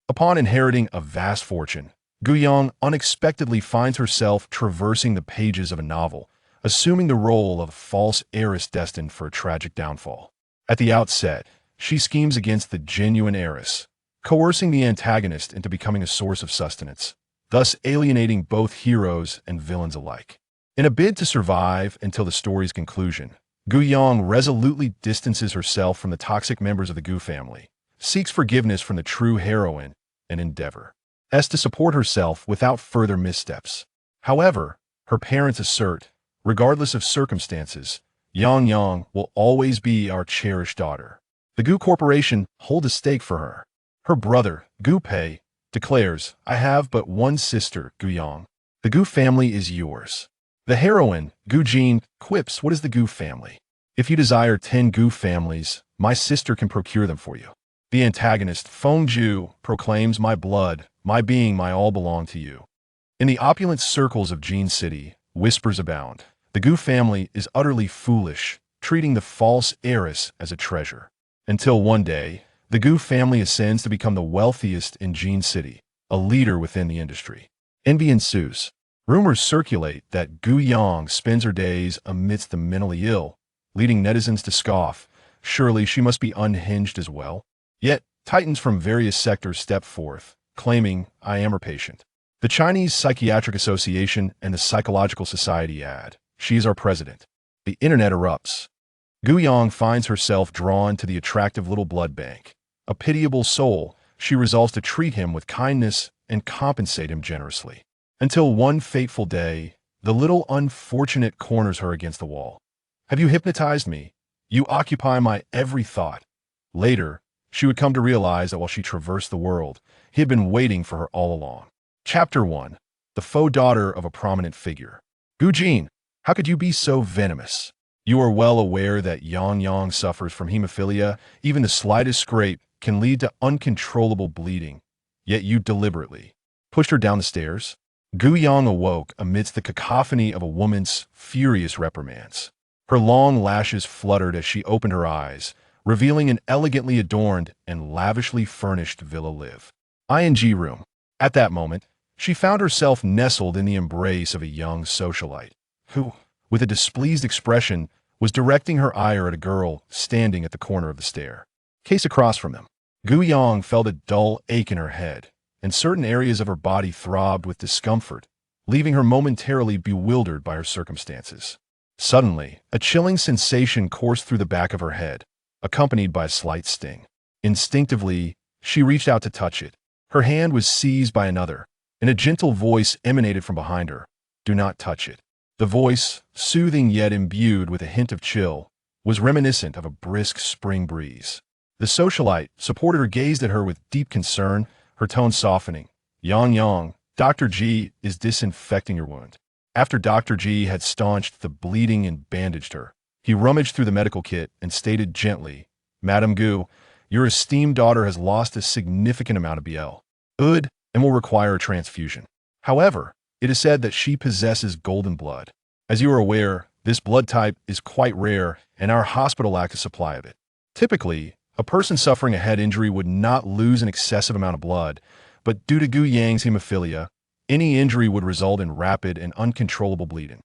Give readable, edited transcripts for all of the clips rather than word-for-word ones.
Upon inheriting a vast fortune, Gu Yong unexpectedly finds herself traversing the pages of a novel, assuming the role of a false heiress destined for a tragic downfall. At the outset, she schemes against the genuine heiress, coercing the antagonist into becoming a source of sustenance, thus alienating both heroes and villains alike. In a bid to survive until the story's conclusion, Gu Yong resolutely distances herself from the toxic members of the Gu family, seeks forgiveness from the true heroine, and endeavors to support herself without further missteps. However, her parents assert, regardless of circumstances, Yang Yang will always be our cherished daughter. The Gu Corporation hold a stake for her. Her brother, Gu Pei, declares, "I have but one sister, Gu Yang. The Gu family is yours." The heroine, Gu Jin, quips, "What is the Gu family? If you desire 10 Gu families, my sister can procure them for you." The antagonist, Feng Ju, proclaims, "My blood, my being, my all belong to you." In the opulent circles of Jin City, whispers abound. The Gu family is utterly foolish, treating the false heiress as a treasure. Until one day, the Gu family ascends to become the wealthiest in Jin City, a leader within the industry. Envy ensues. Rumors circulate that Gu Yang spends her days amidst the mentally ill, leading netizens to scoff. Surely she must be unhinged as well. Yet, titans from various sectors step forth, claiming, "I am her patient." The Chinese Psychiatric Association and the Psychological Society add, "She is our president." The internet erupts. Gu Yang finds herself drawn to the attractive little blood bank. A pitiable soul, she resolves to treat him with kindness and compensate him generously. Until one fateful day, the little unfortunate corners her against the wall. "Have you hypnotized me? You occupy my every thought." Later, she would come to realize that while she traversed the world, he had been waiting for her all along. Chapter 1. The faux daughter of a prominent figure. "Gu Jin, how could you be so venomous? You are well aware that Yang Yang suffers from hemophilia. Even the slightest scrape can lead to uncontrollable bleeding. Yet you deliberately pushed her down the stairs." Gu Yang awoke amidst the cacophony of a woman's furious reprimands. Her long lashes fluttered as she opened her eyes, revealing an elegantly adorned and lavishly furnished villa live. ING room. At that moment, she found herself nestled in the embrace of a young socialite, who, with a displeased expression, was directing her ire at a girl standing at the corner of the stair. Case across from them. Gu Yang felt a dull ache in her head, and certain areas of her body throbbed with discomfort, leaving her momentarily bewildered by her circumstances. Suddenly, a chilling sensation coursed through the back of her head, accompanied by a slight sting. Instinctively, she reached out to touch it. Her hand was seized by another, and a gentle voice emanated from behind her. "Do not touch it." The voice, soothing yet imbued with a hint of chill, was reminiscent of a brisk spring breeze. The socialite, supporter, gazed at her with deep concern, her tone softening. "Yang Yang, Dr. G is disinfecting your wound." After Dr. G had staunched the bleeding and bandaged her, he rummaged through the medical kit and stated gently, "Madame Gu, your esteemed daughter has lost a significant amount of BL and will require a transfusion. However, it is said that she possesses golden blood. As you are aware, this blood type is quite rare, and our hospital lacks a supply of it. Typically, a person suffering a head injury would not lose an excessive amount of blood, but due to Gu Yang's hemophilia, any injury would result in rapid and uncontrollable bleeding."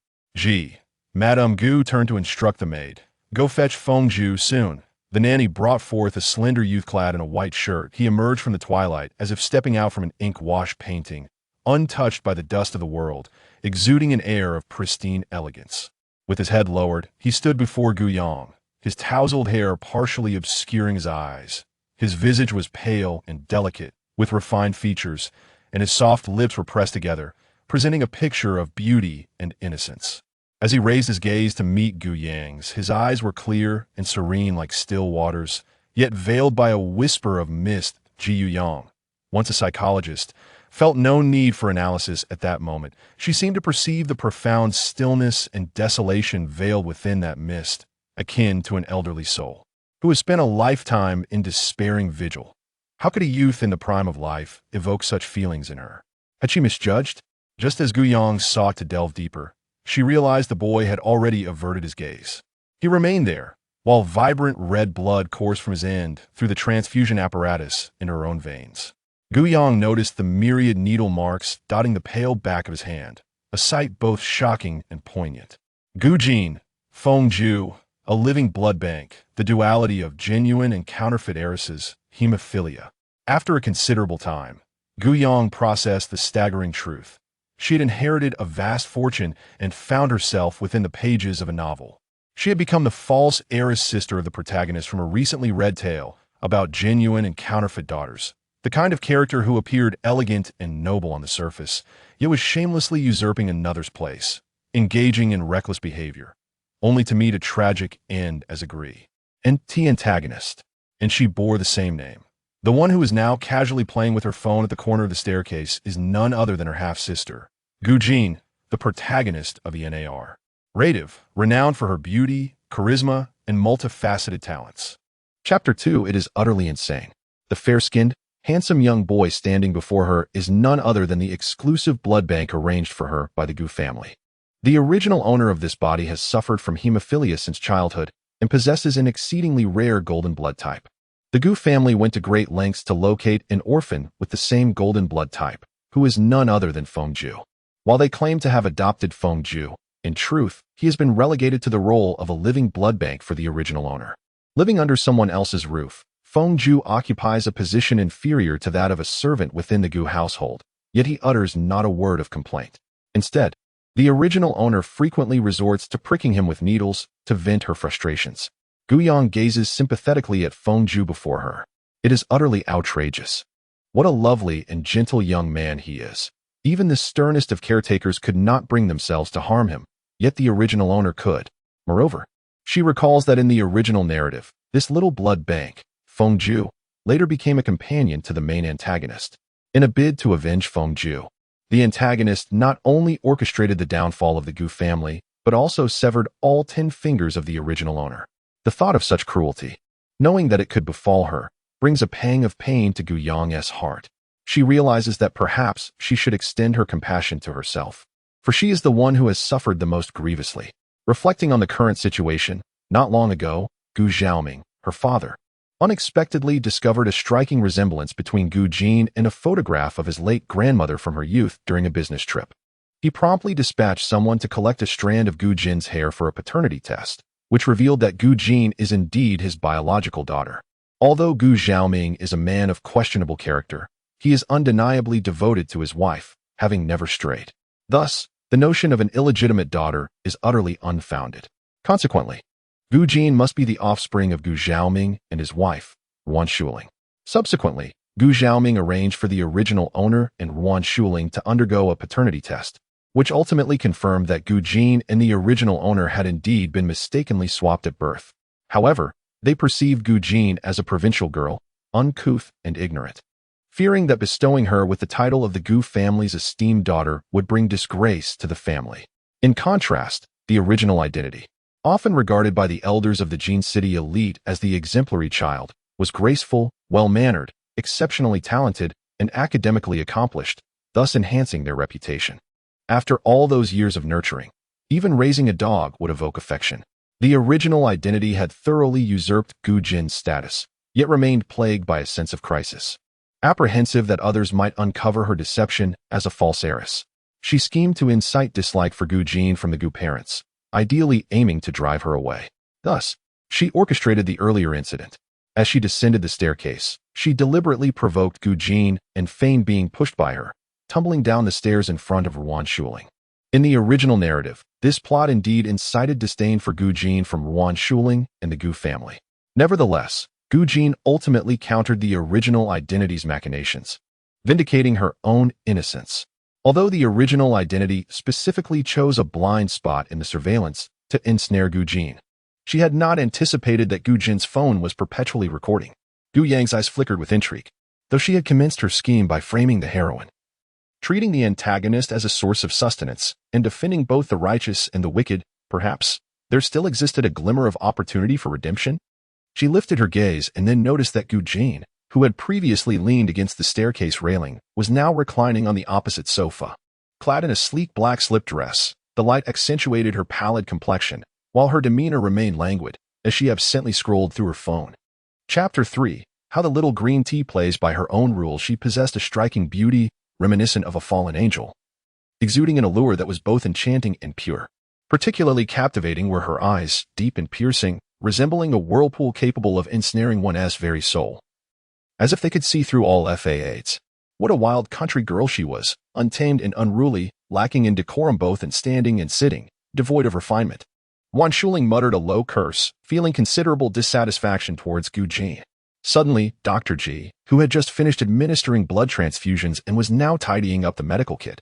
Madame Gu turned to instruct the maid. "Go fetch Feng Ju soon." The nanny brought forth a slender youth clad in a white shirt. He emerged from the twilight as if stepping out from an ink-washed painting, untouched by the dust of the world, exuding an air of pristine elegance. With his head lowered, he stood before Gu Yang, his tousled hair partially obscuring his eyes. His visage was pale and delicate, with refined features, and his soft lips were pressed together, presenting a picture of beauty and innocence. As he raised his gaze to meet Gu Yang's, his eyes were clear and serene like still waters, yet veiled by a whisper of mist. Ji Yang, once a psychologist, felt no need for analysis at that moment. She seemed to perceive the profound stillness and desolation veiled within that mist, akin to an elderly soul, who has spent a lifetime in despairing vigil. How could a youth in the prime of life evoke such feelings in her? Had she misjudged? Just as Gu Yang sought to delve deeper, she realized the boy had already averted his gaze. He remained there, while vibrant red blood coursed from his end through the transfusion apparatus in her own veins. Gu Yong noticed the myriad needle marks dotting the pale back of his hand, a sight both shocking and poignant. Gu Jin, Feng Ju, a living blood bank, the duality of genuine and counterfeit heiresses, hemophilia. After a considerable time, Gu Yong processed the staggering truth. She had inherited a vast fortune and found herself within the pages of a novel. She had become the false heiress sister of the protagonist from a recently read tale about genuine and counterfeit daughters. The kind of character who appeared elegant and noble on the surface, yet was shamelessly usurping another's place, engaging in reckless behavior, only to meet a tragic end as agree. And the antagonist. And she bore the same name. The one who is now casually playing with her phone at the corner of the staircase is none other than her half-sister, Gu Jin, the protagonist of the NAR. Rative, renowned for her beauty, charisma, and multifaceted talents. Chapter 2. It is utterly insane. The fair-skinned, handsome young boy standing before her is none other than the exclusive blood bank arranged for her by the Gu family. The original owner of this body has suffered from hemophilia since childhood and possesses an exceedingly rare golden blood type. The Gu family went to great lengths to locate an orphan with the same golden blood type, who is none other than Feng Ju. While they claim to have adopted Feng Ju, in truth, he has been relegated to the role of a living blood bank for the original owner. Living under someone else's roof, Feng Ju occupies a position inferior to that of a servant within the Gu household, yet he utters not a word of complaint. Instead, the original owner frequently resorts to pricking him with needles to vent her frustrations. Gu Yong gazes sympathetically at Feng Ju before her. It is utterly outrageous. What a lovely and gentle young man he is. Even the sternest of caretakers could not bring themselves to harm him, yet the original owner could. Moreover, she recalls that in the original narrative, this little blood bank, Feng Ju, later became a companion to the main antagonist. In a bid to avenge Feng Ju, the antagonist not only orchestrated the downfall of the Gu family, but also severed all 10 fingers of the original owner. The thought of such cruelty, knowing that it could befall her, brings a pang of pain to Gu Yong's heart. She realizes that perhaps she should extend her compassion to herself, for she is the one who has suffered the most grievously. Reflecting on the current situation, not long ago, Gu Xiaoming, her father, unexpectedly discovered a striking resemblance between Gu Jin and a photograph of his late grandmother from her youth during a business trip. He promptly dispatched someone to collect a strand of Gu Jin's hair for a paternity test, which revealed that Gu Jin is indeed his biological daughter. Although Gu Xiaoming is a man of questionable character, he is undeniably devoted to his wife, having never strayed. Thus, the notion of an illegitimate daughter is utterly unfounded. Consequently, Gu Jin must be the offspring of Gu Xiaoming and his wife, Ruan Shuling. Subsequently, Gu Xiaoming arranged for the original owner and Ruan Shuling to undergo a paternity test, which ultimately confirmed that Gu Jin and the original owner had indeed been mistakenly swapped at birth. However, they perceived Gu Jin as a provincial girl, uncouth and ignorant, fearing that bestowing her with the title of the Gu family's esteemed daughter would bring disgrace to the family. In contrast, the original identity, often regarded by the elders of the Jin City elite as the exemplary child, was graceful, well-mannered, exceptionally talented, and academically accomplished, thus enhancing their reputation. After all those years of nurturing, even raising a dog would evoke affection. The original identity had thoroughly usurped Gu Jin's status, yet remained plagued by a sense of crisis. Apprehensive that others might uncover her deception as a false heiress, she schemed to incite dislike for Gu Jin from the Gu parents, ideally aiming to drive her away. Thus, she orchestrated the earlier incident. As she descended the staircase, she deliberately provoked Gu Jin and feigned being pushed by her, tumbling down the stairs in front of Ruan Shuling. In the original narrative, this plot indeed incited disdain for Gu Jin from Ruan Shuling and the Gu family. Nevertheless, Gu Jin ultimately countered the original identity's machinations, vindicating her own innocence. Although the original identity specifically chose a blind spot in the surveillance to ensnare Gu Jin, she had not anticipated that Gu Jin's phone was perpetually recording. Gu Yang's eyes flickered with intrigue, though she had commenced her scheme by framing the heroine, treating the antagonist as a source of sustenance, and defending both the righteous and the wicked. Perhaps there still existed a glimmer of opportunity for redemption. She lifted her gaze and then noticed that Gu Jin, who had previously leaned against the staircase railing, was now reclining on the opposite sofa. Clad in a sleek black slip dress, the light accentuated her pallid complexion, while her demeanor remained languid, as she absently scrolled through her phone. Chapter 3. how the little green tea plays by her own rules. She possessed a striking beauty, reminiscent of a fallen angel, exuding an allure that was both enchanting and pure. Particularly captivating were her eyes, deep and piercing, resembling a whirlpool capable of ensnaring one's very soul, as if they could see through all facades. What a wild country girl she was, untamed and unruly, lacking in decorum both in standing and sitting, devoid of refinement. Wan Shuling muttered a low curse, feeling considerable dissatisfaction towards Gu Jin. Suddenly, Dr. G, who had just finished administering blood transfusions and was now tidying up the medical kit,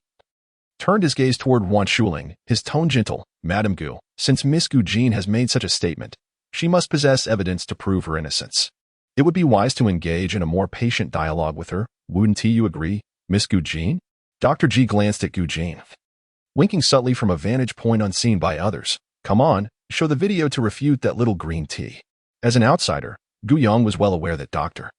turned his gaze toward Wan Shuling, his tone gentle. Madam Gu, since Miss Gu Jin has made such a statement, she must possess evidence to prove her innocence. It would be wise to engage in a more patient dialogue with her. Wouldn't you agree, Miss Gu Jin? Dr. G glanced at Gu Jin, winking subtly from a vantage point unseen by others. Come on, show the video to refute that little green tea. As an outsider, Gu Yong was well aware that Dr.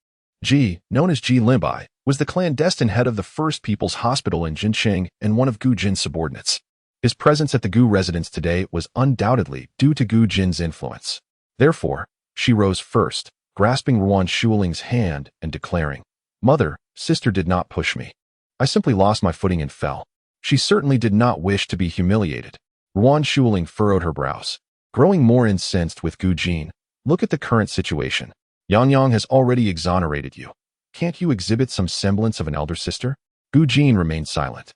G, known as Ji Linbai, was the clandestine head of the First People's Hospital in Jincheng and one of Gu Jin's subordinates. His presence at the Gu residence today was undoubtedly due to Gu Jin's influence. Therefore, she rose first, grasping Ruan Shuling's hand and declaring, Mother, sister did not push me. I simply lost my footing and fell. She certainly did not wish to be humiliated. Ruan Shuling furrowed her brows. Growing more incensed with Gu Jin, look at the current situation. Yang Yang has already exonerated you. Can't you exhibit some semblance of an elder sister? Gu Jin remained silent,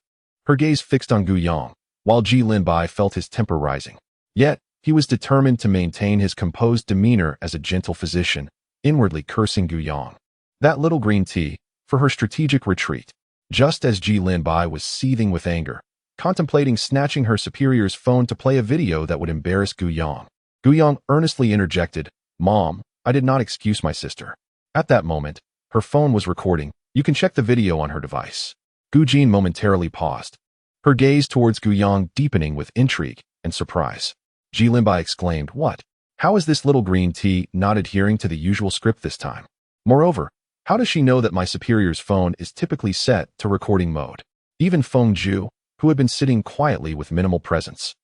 her gaze fixed on Gu Yang, while Ji Linbai felt his temper rising. Yet, he was determined to maintain his composed demeanor as a gentle physician, inwardly cursing Gu Yang. That little green tea, for her strategic retreat. Just as Ji Linbai was seething with anger, contemplating snatching her superior's phone to play a video that would embarrass Gu Yang, Gu Yang earnestly interjected, Mom, I did not excuse my sister. At that moment, her phone was recording. You can check the video on her device. Gu Jin momentarily paused, her gaze towards Gu Yang deepening with intrigue and surprise. Ji Linbai exclaimed, What? How is this little green tea not adhering to the usual script this time? Moreover, how does she know that my superior's phone is typically set to recording mode? Even Feng Ju, who had been sitting quietly with minimal presence,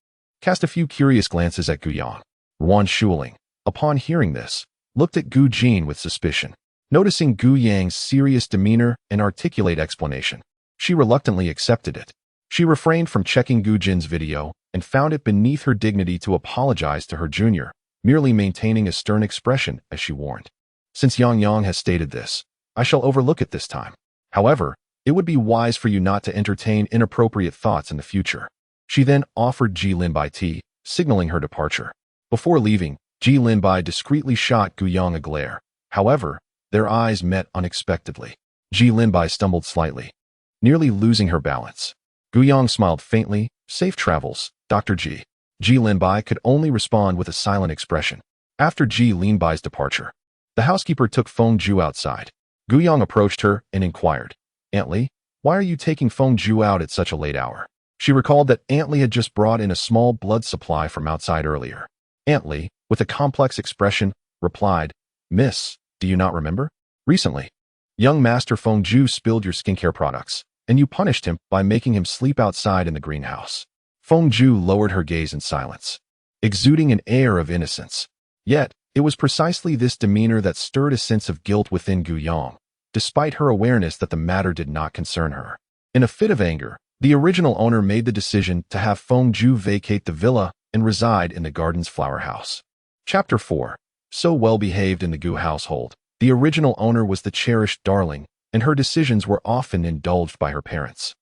cast a few curious glances at Gu Yang. Ruan Shuling, upon hearing this, looked at Gu Jin with suspicion. Noticing Gu Yang's serious demeanor and articulate explanation, she reluctantly accepted it. She refrained from checking Gu Jin's video and found it beneath her dignity to apologize to her junior, merely maintaining a stern expression as she warned. Since Yang Yang has stated this, I shall overlook it this time. However, it would be wise for you not to entertain inappropriate thoughts in the future. She then offered Ji Linbai tea, signaling her departure. Before leaving, Ji Linbai discreetly shot Gu Yang a glare. However, their eyes met unexpectedly. Ji Linbai stumbled slightly, nearly losing her balance. Gu Yang smiled faintly. Safe travels, Dr. Ji. Ji Linbai could only respond with a silent expression. After Ji Linbai's departure, the housekeeper took Feng Ju outside. Gu Yang approached her and inquired, Aunt Li, why are you taking Feng Ju out at such a late hour? She recalled that Aunt Li had just brought in a small blood supply from outside earlier. Aunt Li, with a complex expression, replied, Miss, do you not remember? Recently, young Master Feng Ju spilled your skincare products, and you punished him by making him sleep outside in the greenhouse. Feng Ju lowered her gaze in silence, exuding an air of innocence. Yet, it was precisely this demeanor that stirred a sense of guilt within Gu Yang, despite her awareness that the matter did not concern her. In a fit of anger, the original owner made the decision to have Feng Ju vacate the villa and reside in the garden's flower house. Chapter 4. So well behaved in the Gu household, the original owner was the cherished darling, and her decisions were often indulged by her parents,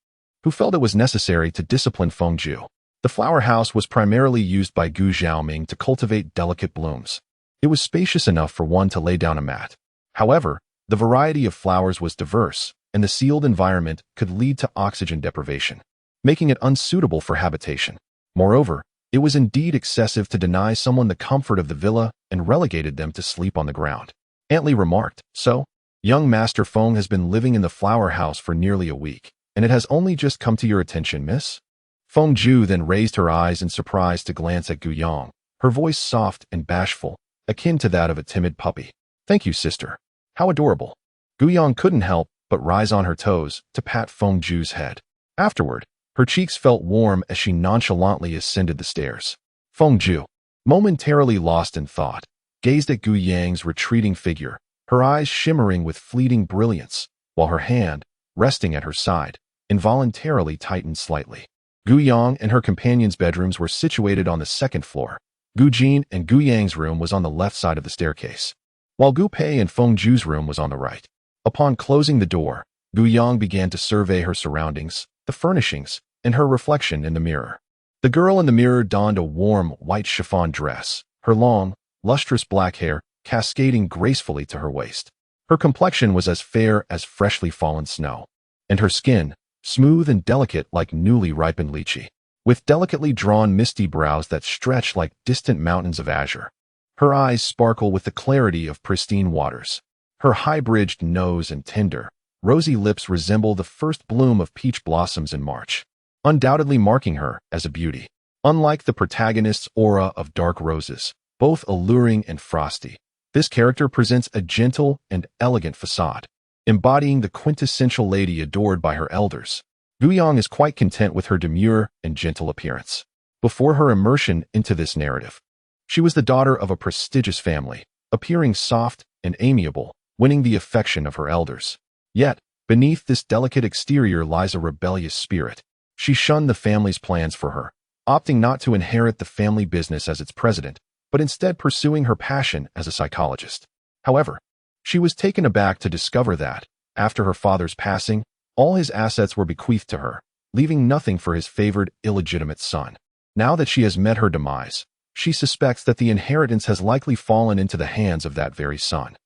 who felt it was necessary to discipline Feng Ju. The flower house was primarily used by Gu Xiaoming to cultivate delicate blooms. It was spacious enough for one to lay down a mat. However, the variety of flowers was diverse, and the sealed environment could lead to oxygen deprivation, making it unsuitable for habitation. Moreover, it was indeed excessive to deny someone the comfort of the villa and relegated them to sleep on the ground. Aunt Li remarked, So, young Master Feng has been living in the flower house for nearly a week, and it has only just come to your attention, miss? Feng Ju then raised her eyes in surprise to glance at Gu Yang, her voice soft and bashful, akin to that of a timid puppy. Thank you, sister. How adorable. Gu Yang couldn't help but rise on her toes to pat Feng Ju's head. Afterward, her cheeks felt warm as she nonchalantly ascended the stairs. Feng Ju, momentarily lost in thought, gazed at Gu Yang's retreating figure, her eyes shimmering with fleeting brilliance, while her hand, resting at her side, involuntarily tightened slightly. Gu Yang and her companion's bedrooms were situated on the second floor. Gu Jin and Gu Yang's room was on the left side of the staircase, while Gu Pei and Feng Zhu's room was on the right. Upon closing the door, Gu Yang began to survey her surroundings, the furnishings, and her reflection in the mirror. The girl in the mirror donned a warm, white chiffon dress, her long, lustrous black hair cascading gracefully to her waist. Her complexion was as fair as freshly fallen snow, and her skin, smooth and delicate like newly ripened lychee, with delicately drawn misty brows that stretched like distant mountains of azure. Her eyes sparkle with the clarity of pristine waters. Her high-bridged nose and tender, rosy lips resemble the first bloom of peach blossoms in March, undoubtedly marking her as a beauty. Unlike the protagonist's aura of dark roses, both alluring and frosty, this character presents a gentle and elegant facade, embodying the quintessential lady adored by her elders. Gu Yang is quite content with her demure and gentle appearance. Before her immersion into this narrative, she was the daughter of a prestigious family, appearing soft and amiable, winning the affection of her elders. Yet, beneath this delicate exterior lies a rebellious spirit. She shunned the family's plans for her, opting not to inherit the family business as its president, but instead pursuing her passion as a psychologist. However, she was taken aback to discover that, after her father's passing, all his assets were bequeathed to her, leaving nothing for his favored illegitimate son. Now that she has met her demise, she suspects that the inheritance has likely fallen into the hands of that very son.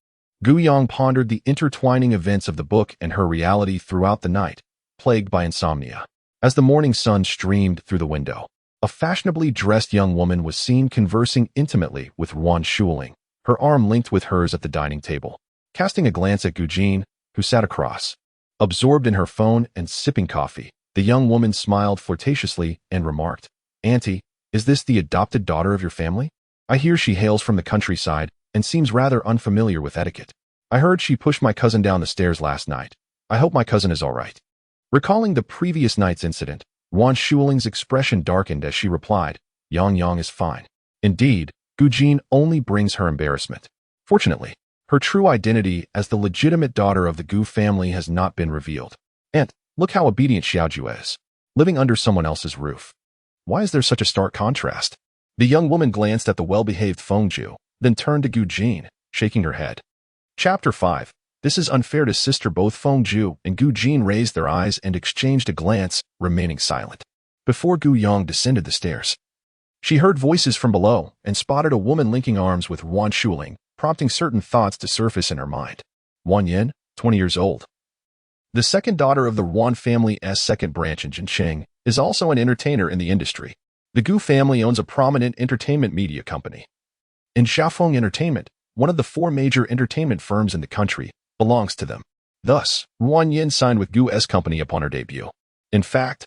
Gu Yang pondered the intertwining events of the book and her reality throughout the night, plagued by insomnia. As the morning sun streamed through the window, a fashionably dressed young woman was seen conversing intimately with Wan Shuling, her arm linked with hers at the dining table. Casting a glance at Gu Jin, who sat across, absorbed in her phone and sipping coffee, the young woman smiled flirtatiously and remarked, "Auntie, is this the adopted daughter of your family? I hear she hails from the countryside and seems rather unfamiliar with etiquette. I heard she pushed my cousin down the stairs last night. I hope my cousin is all right." Recalling the previous night's incident, Wan Shuling's expression darkened as she replied, "Yang Yang is fine. Indeed, Gu Jin only brings her embarrassment. Fortunately, her true identity as the legitimate daughter of the Gu family has not been revealed. And look how obedient Xiaoju is, living under someone else's roof. Why is there such a stark contrast?" The young woman glanced at the well-behaved Fengzhu, then turned to Gu Jin, shaking her head. Chapter 5. This is unfair to sister. Both Fengzhu and Gu Jin raised their eyes and exchanged a glance, remaining silent. Before Gu Yang descended the stairs, she heard voices from below and spotted a woman linking arms with Wan Shuling, prompting certain thoughts to surface in her mind. Wan Yin, 20 years old. The second daughter of the Wan family's second branch in Jincheng, is also an entertainer in the industry. The Gu family owns a prominent entertainment media company. In Xiaofeng Entertainment, one of the 4 major entertainment firms in the country, belongs to them. Thus, Wan Yin signed with Gu's company upon her debut. In fact,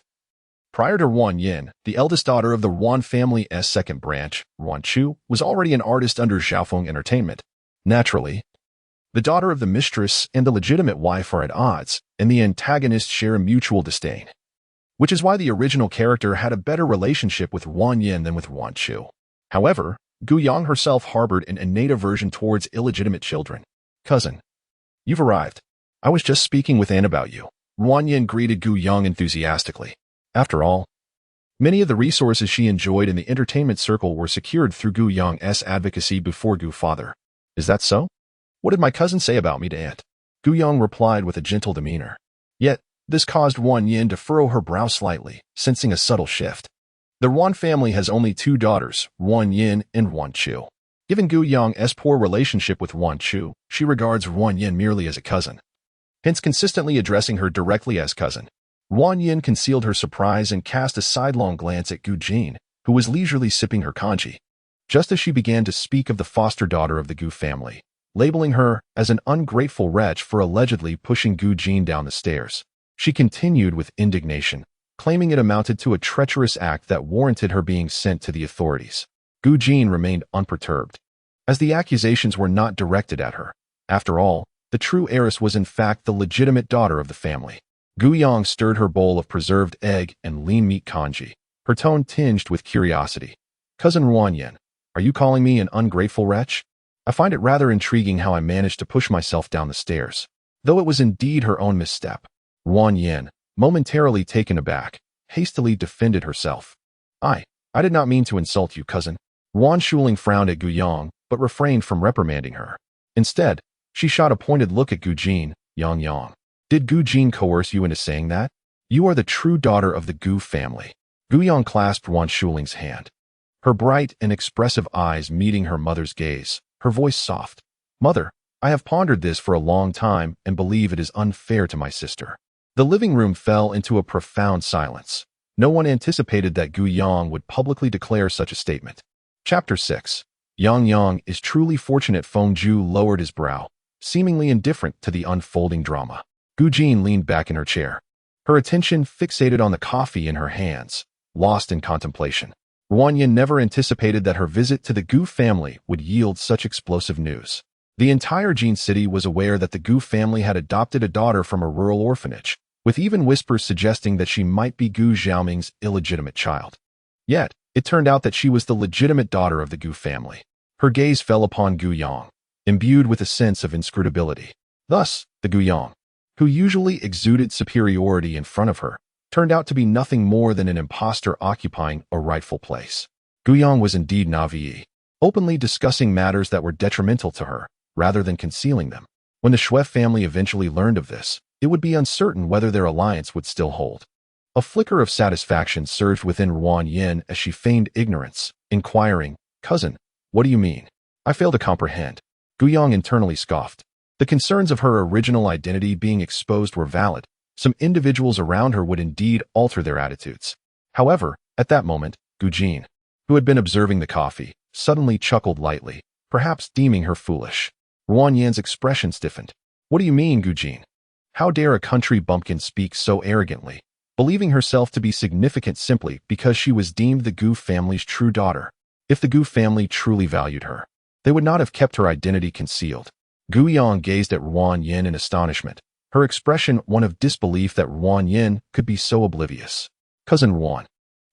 prior to Wan Yin, the eldest daughter of the Wan family's second branch, Wan Chu, was already an artist under Xiaofeng Entertainment. Naturally, the daughter of the mistress and the legitimate wife are at odds, and the antagonists share a mutual disdain, which is why the original character had a better relationship with Wan Yin than with Wan Chu. However, Gu Yang herself harbored an innate aversion towards illegitimate children. "Cousin, you've arrived. I was just speaking with Anne about you." Wan Yin greeted Gu Yang enthusiastically. After all, many of the resources she enjoyed in the entertainment circle were secured through Gu Yang's advocacy before Gu father. "Is that so? What did my cousin say about me to Aunt?" Gu Yang replied with a gentle demeanor. Yet, this caused Wan Yin to furrow her brow slightly, sensing a subtle shift. The Wan family has only 2 daughters, Wan Yin and Wan Chu. Given Gu Yang's poor relationship with Wan Chu, she regards Wan Yin merely as a cousin, hence consistently addressing her directly as cousin. Wan Yin concealed her surprise and cast a sidelong glance at Gu Jin, who was leisurely sipping her congee, just as she began to speak of the foster daughter of the Gu family, labeling her as an ungrateful wretch for allegedly pushing Gu Jin down the stairs. She continued with indignation, claiming it amounted to a treacherous act that warranted her being sent to the authorities. Gu Jin remained unperturbed, as the accusations were not directed at her. After all, the true heiress was in fact the legitimate daughter of the family. Gu Yang stirred her bowl of preserved egg and lean meat congee, her tone tinged with curiosity. "Cousin Wan Yin, are you calling me an ungrateful wretch?" I find it rather intriguing how I managed to push myself down the stairs, though it was indeed her own misstep. Wan Yin, momentarily taken aback, hastily defended herself. I did not mean to insult you, cousin. Wan Shuling frowned at Gu Yang, but refrained from reprimanding her. Instead, she shot a pointed look at Gu Jin, Yang. Did Gu Jin coerce you into saying that? You are the true daughter of the Gu family. Gu Yang clasped Wan Shuling's hand, her bright and expressive eyes meeting her mother's gaze, her voice soft. Mother, I have pondered this for a long time and believe it is unfair to my sister. The living room fell into a profound silence. No one anticipated that Gu Yang would publicly declare such a statement. Chapter 6. Yang is truly fortunate. Feng Ju lowered his brow, seemingly indifferent to the unfolding drama. Gu Jin leaned back in her chair, her attention fixated on the coffee in her hands, lost in contemplation. Wan Yin never anticipated that her visit to the Gu family would yield such explosive news. The entire Jin city was aware that the Gu family had adopted a daughter from a rural orphanage, with even whispers suggesting that she might be Gu Xiaoming's illegitimate child. Yet, it turned out that she was the legitimate daughter of the Gu family. Her gaze fell upon Gu Yang, imbued with a sense of inscrutability. Thus, the Gu Yang, who usually exuded superiority in front of her, turned out to be nothing more than an impostor occupying a rightful place. Gu Yang was indeed Navi, openly discussing matters that were detrimental to her, rather than concealing them. When the Shui family eventually learned of this, it would be uncertain whether their alliance would still hold. A flicker of satisfaction surged within Wan Yin as she feigned ignorance, inquiring, Cousin, what do you mean? I fail to comprehend. Gu Yang internally scoffed. The concerns of her original identity being exposed were valid. Some individuals around her would indeed alter their attitudes. However, at that moment, Gu Jin, who had been observing the coffee, suddenly chuckled lightly, perhaps deeming her foolish. Wan Yin's expression stiffened. What do you mean, Gu Jin? How dare a country bumpkin speak so arrogantly, believing herself to be significant simply because she was deemed the Gu family's true daughter? If the Gu family truly valued her, they would not have kept her identity concealed. Gu Yang gazed at Wan Yin in astonishment, her expression one of disbelief that Wan Yin could be so oblivious. Cousin Wan,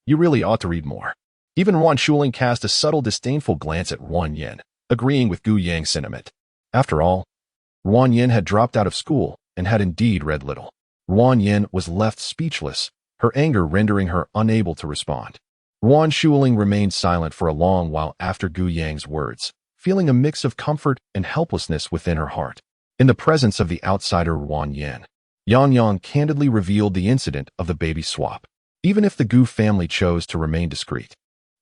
you really ought to read more. Even Wan Shuling cast a subtle disdainful glance at Wan Yin, agreeing with Gu Yang's sentiment. After all, Wan Yin had dropped out of school and had indeed read little. Wan Yin was left speechless, her anger rendering her unable to respond. Wan Shuling remained silent for a long while after Gu Yang's words, feeling a mix of comfort and helplessness within her heart. In the presence of the outsider Wan Yin, Yang candidly revealed the incident of the baby swap. Even if the Gu family chose to remain discreet,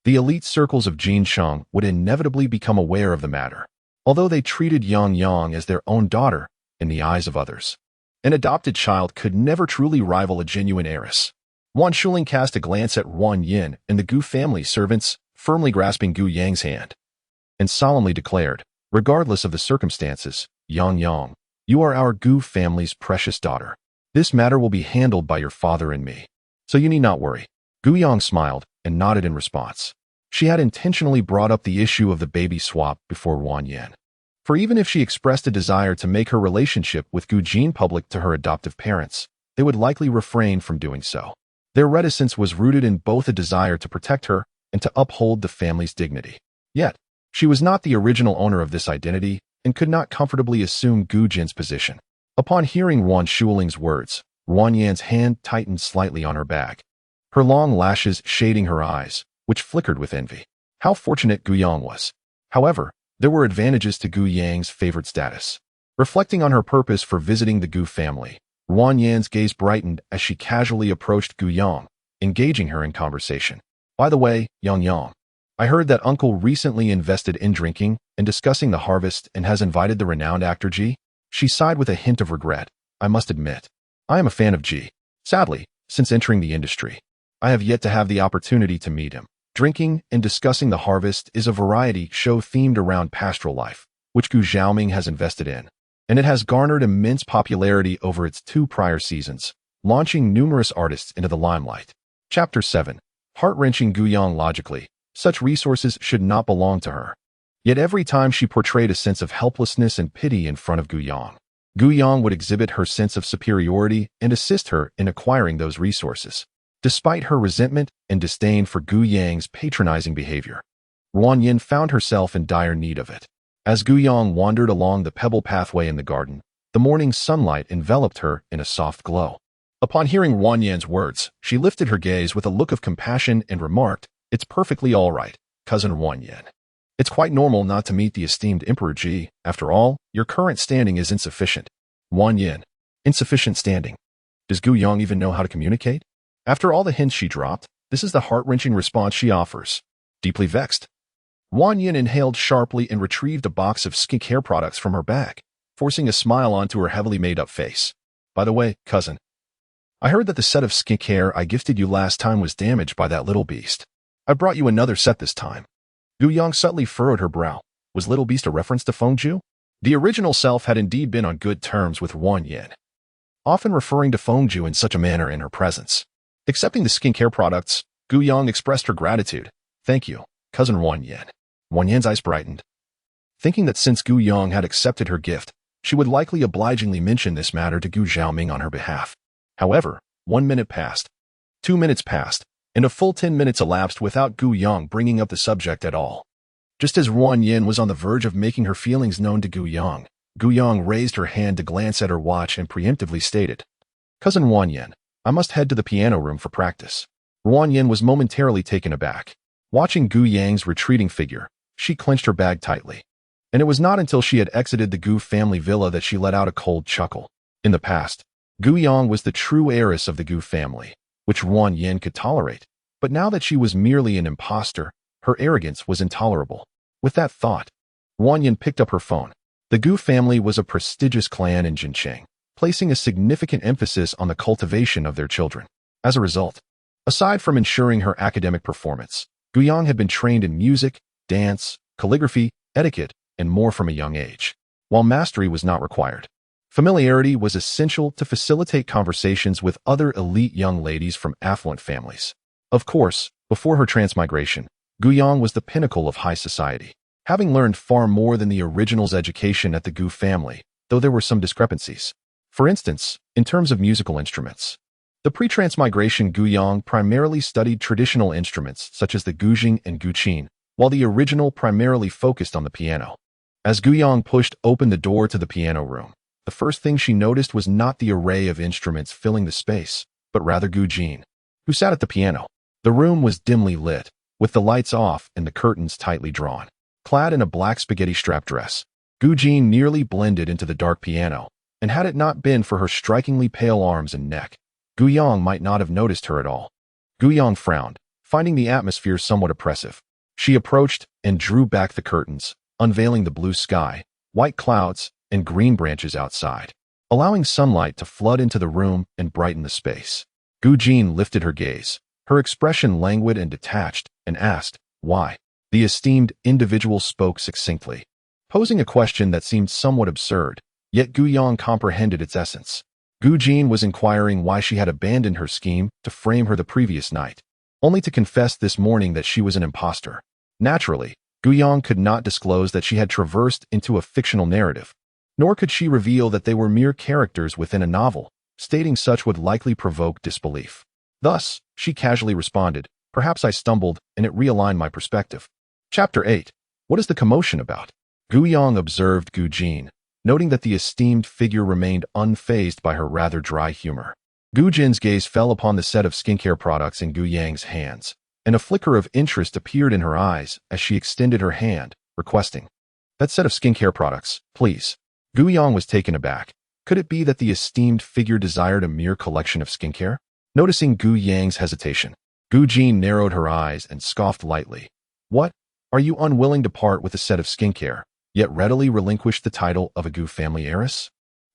the elite circles of Jinsheng would inevitably become aware of the matter. Although they treated Yang as their own daughter in the eyes of others, an adopted child could never truly rival a genuine heiress. Wan Shuling cast a glance at Wan Yin and the Gu family servants, firmly grasping Gu Yang's hand, and solemnly declared, regardless of the circumstances, Yang, you are our Gu family's precious daughter. This matter will be handled by your father and me, so you need not worry. Gu Yang smiled and nodded in response. She had intentionally brought up the issue of the baby swap before Wan Yin, for even if she expressed a desire to make her relationship with Gu Jin public to her adoptive parents, they would likely refrain from doing so. Their reticence was rooted in both a desire to protect her and to uphold the family's dignity. Yet, she was not the original owner of this identity and could not comfortably assume Gu Jin's position. Upon hearing Wan Shuling's words, Wan Yan's hand tightened slightly on her bag, her long lashes shading her eyes, which flickered with envy. How fortunate Gu Yang was. However, there were advantages to Gu Yang's favored status. Reflecting on her purpose for visiting the Gu family, Wan Yan's gaze brightened as she casually approached Gu Yang, engaging her in conversation. By the way, Yang, I heard that uncle recently invested in drinking and discussing the harvest and has invited the renowned actor Ji. She sighed with a hint of regret. I must admit, I am a fan of Ji. Sadly, since entering the industry, I have yet to have the opportunity to meet him. Drinking and Discussing the Harvest is a variety show themed around pastoral life, which Gu Xiaoming has invested in, and it has garnered immense popularity over its 2 prior seasons, launching numerous artists into the limelight. Chapter 7. Heart-wrenching. Gu Yang logically, such resources should not belong to her. Yet every time she portrayed a sense of helplessness and pity in front of Gu Yang would exhibit her sense of superiority and assist her in acquiring those resources. Despite her resentment and disdain for Gu Yang's patronizing behavior, Wan Yin found herself in dire need of it. As Gu Yong wandered along the pebble pathway in the garden, the morning sunlight enveloped her in a soft glow. Upon hearing Wang Yan's words, she lifted her gaze with a look of compassion and remarked, "It's perfectly all right, cousin Wang Yan. It's quite normal not to meet the esteemed Emperor Ji. After all, your current standing is insufficient." Wang Yan. Insufficient standing. Does Gu Yong even know how to communicate? After all the hints she dropped, this is the heart-wrenching response she offers. Deeply vexed, Wang Yan inhaled sharply and retrieved a box of skincare products from her bag, forcing a smile onto her heavily made-up face. "By the way, cousin, I heard that the set of skincare I gifted you last time was damaged by that little beast. I brought you another set this time." Gu Yong subtly furrowed her brow. Was Little Beast a reference to Fengju? The original self had indeed been on good terms with Wang Yan, often referring to Fengju in such a manner in her presence. Accepting the skincare products, Gu Yong expressed her gratitude. "Thank you, cousin Wang Yan." Wang Yan's eyes brightened, thinking that since Gu Yong had accepted her gift, she would likely obligingly mention this matter to Gu Xiaoming on her behalf. However, 1 minute passed, 2 minutes passed, and a full 10 minutes elapsed without Gu Yong bringing up the subject at all. Just as Wang Yan was on the verge of making her feelings known to Gu Yong raised her hand to glance at her watch and preemptively stated, "Cousin Wang Yan, I must head to the piano room for practice." Wang Yan was momentarily taken aback. Watching Gu Yang's retreating figure, she clenched her bag tightly. And it was not until she had exited the Gu family villa that she let out a cold chuckle. In the past, Gu Yong was the true heiress of the Gu family, which Wang Yan could tolerate, but now that she was merely an imposter, her arrogance was intolerable. With that thought, Wang Yan picked up her phone. The Gu family was a prestigious clan in Jincheng, placing a significant emphasis on the cultivation of their children. As a result, aside from ensuring her academic performance, Gu Yong had been trained in music, dance, calligraphy, etiquette, and more from a young age. While mastery was not required, familiarity was essential to facilitate conversations with other elite young ladies from affluent families. Of course, before her transmigration, Gu Yong was the pinnacle of high society, having learned far more than the original's education at the Gu family, though there were some discrepancies. For instance, in terms of musical instruments, the pre-transmigration Gu Yong primarily studied traditional instruments such as the guzheng and guqin, while the original primarily focused on the piano. As Gu Yong pushed open the door to the piano room, the first thing she noticed was not the array of instruments filling the space, but rather Gu Jin, who sat at the piano. The room was dimly lit, with the lights off and the curtains tightly drawn. Clad in a black spaghetti-strap dress, Gu Jin nearly blended into the dark piano, and had it not been for her strikingly pale arms and neck, Gu Yong might not have noticed her at all. Gu Yong frowned, finding the atmosphere somewhat oppressive. She approached and drew back the curtains, unveiling the blue sky, white clouds, and green branches outside, allowing sunlight to flood into the room and brighten the space. Gu Jin lifted her gaze, her expression languid and detached, and asked, "Why?" The esteemed individual spoke succinctly, posing a question that seemed somewhat absurd, yet Gu Yong comprehended its essence. Gu Jin was inquiring why she had abandoned her scheme to frame her the previous night, only to confess this morning that she was an imposter. Naturally, Gu Yong could not disclose that she had traversed into a fictional narrative, nor could she reveal that they were mere characters within a novel, stating such would likely provoke disbelief. Thus, she casually responded, "Perhaps I stumbled, and it realigned my perspective." Chapter 8. What is the commotion about? Gu Yong observed Gu Jin, noting that the esteemed figure remained unfazed by her rather dry humor. Gu Jin's gaze fell upon the set of skincare products in Gu Yang's hands, and a flicker of interest appeared in her eyes as she extended her hand, requesting, "That set of skincare products, please." Gu Yong was taken aback. Could it be that the esteemed figure desired a mere collection of skincare? Noticing Gu Yang's hesitation, Gu Jin narrowed her eyes and scoffed lightly. "What? Are you unwilling to part with a set of skincare, yet readily relinquish the title of a Gu family heiress?"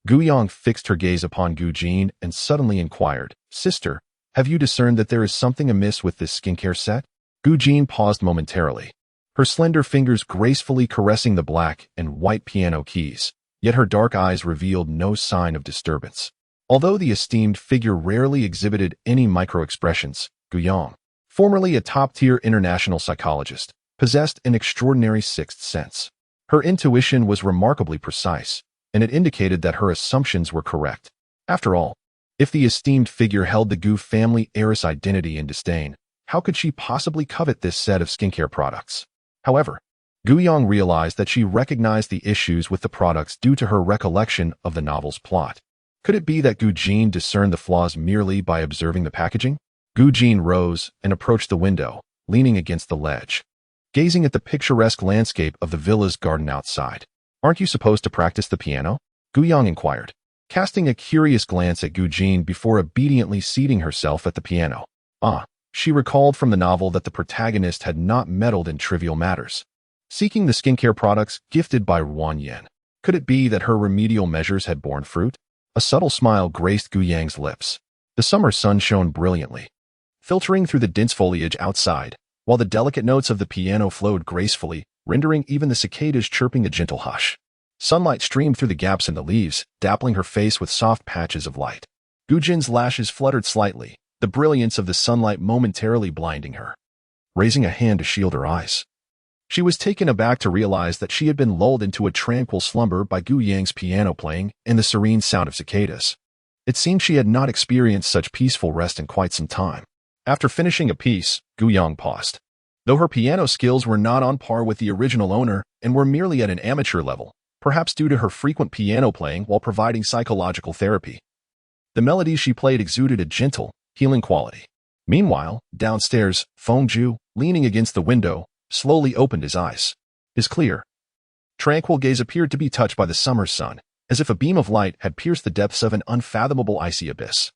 Gu Yong fixed her gaze upon Gu Jin and suddenly inquired, "Sister, have you discerned that there is something amiss with this skincare set?" Gu Jin paused momentarily, her slender fingers gracefully caressing the black and white piano keys, yet her dark eyes revealed no sign of disturbance. Although the esteemed figure rarely exhibited any micro-expressions, Gu Yong, formerly a top-tier international psychologist, possessed an extraordinary sixth sense. Her intuition was remarkably precise, and it indicated that her assumptions were correct. After all, if the esteemed figure held the Gu family heiress identity in disdain, how could she possibly covet this set of skincare products? However, Gu Yong realized that she recognized the issues with the products due to her recollection of the novel's plot. Could it be that Gu Jin discerned the flaws merely by observing the packaging? Gu Jin rose and approached the window, leaning against the ledge, gazing at the picturesque landscape of the villa's garden outside. "Aren't you supposed to practice the piano?" Gu Yong inquired, casting a curious glance at Gu Jin before obediently seating herself at the piano. She recalled from the novel that the protagonist had not meddled in trivial matters, seeking the skincare products gifted by Ruan Yen. Could it be that her remedial measures had borne fruit? A subtle smile graced Gu Yang's lips. The summer sun shone brilliantly, filtering through the dense foliage outside, while the delicate notes of the piano flowed gracefully, rendering even the cicadas chirping a gentle hush. Sunlight streamed through the gaps in the leaves, dappling her face with soft patches of light. Gu Jin's lashes fluttered slightly, the brilliance of the sunlight momentarily blinding her. Raising a hand to shield her eyes, she was taken aback to realize that she had been lulled into a tranquil slumber by Gu Yang's piano playing and the serene sound of cicadas. It seemed she had not experienced such peaceful rest in quite some time. After finishing a piece, Gu Yang paused. Though her piano skills were not on par with the original owner and were merely at an amateur level, perhaps due to her frequent piano playing while providing psychological therapy, the melodies she played exuded a gentle, healing quality. Meanwhile, downstairs, Fengju, leaning against the window, slowly opened his eyes. His clear, tranquil gaze appeared to be touched by the summer sun, as if a beam of light had pierced the depths of an unfathomable icy abyss.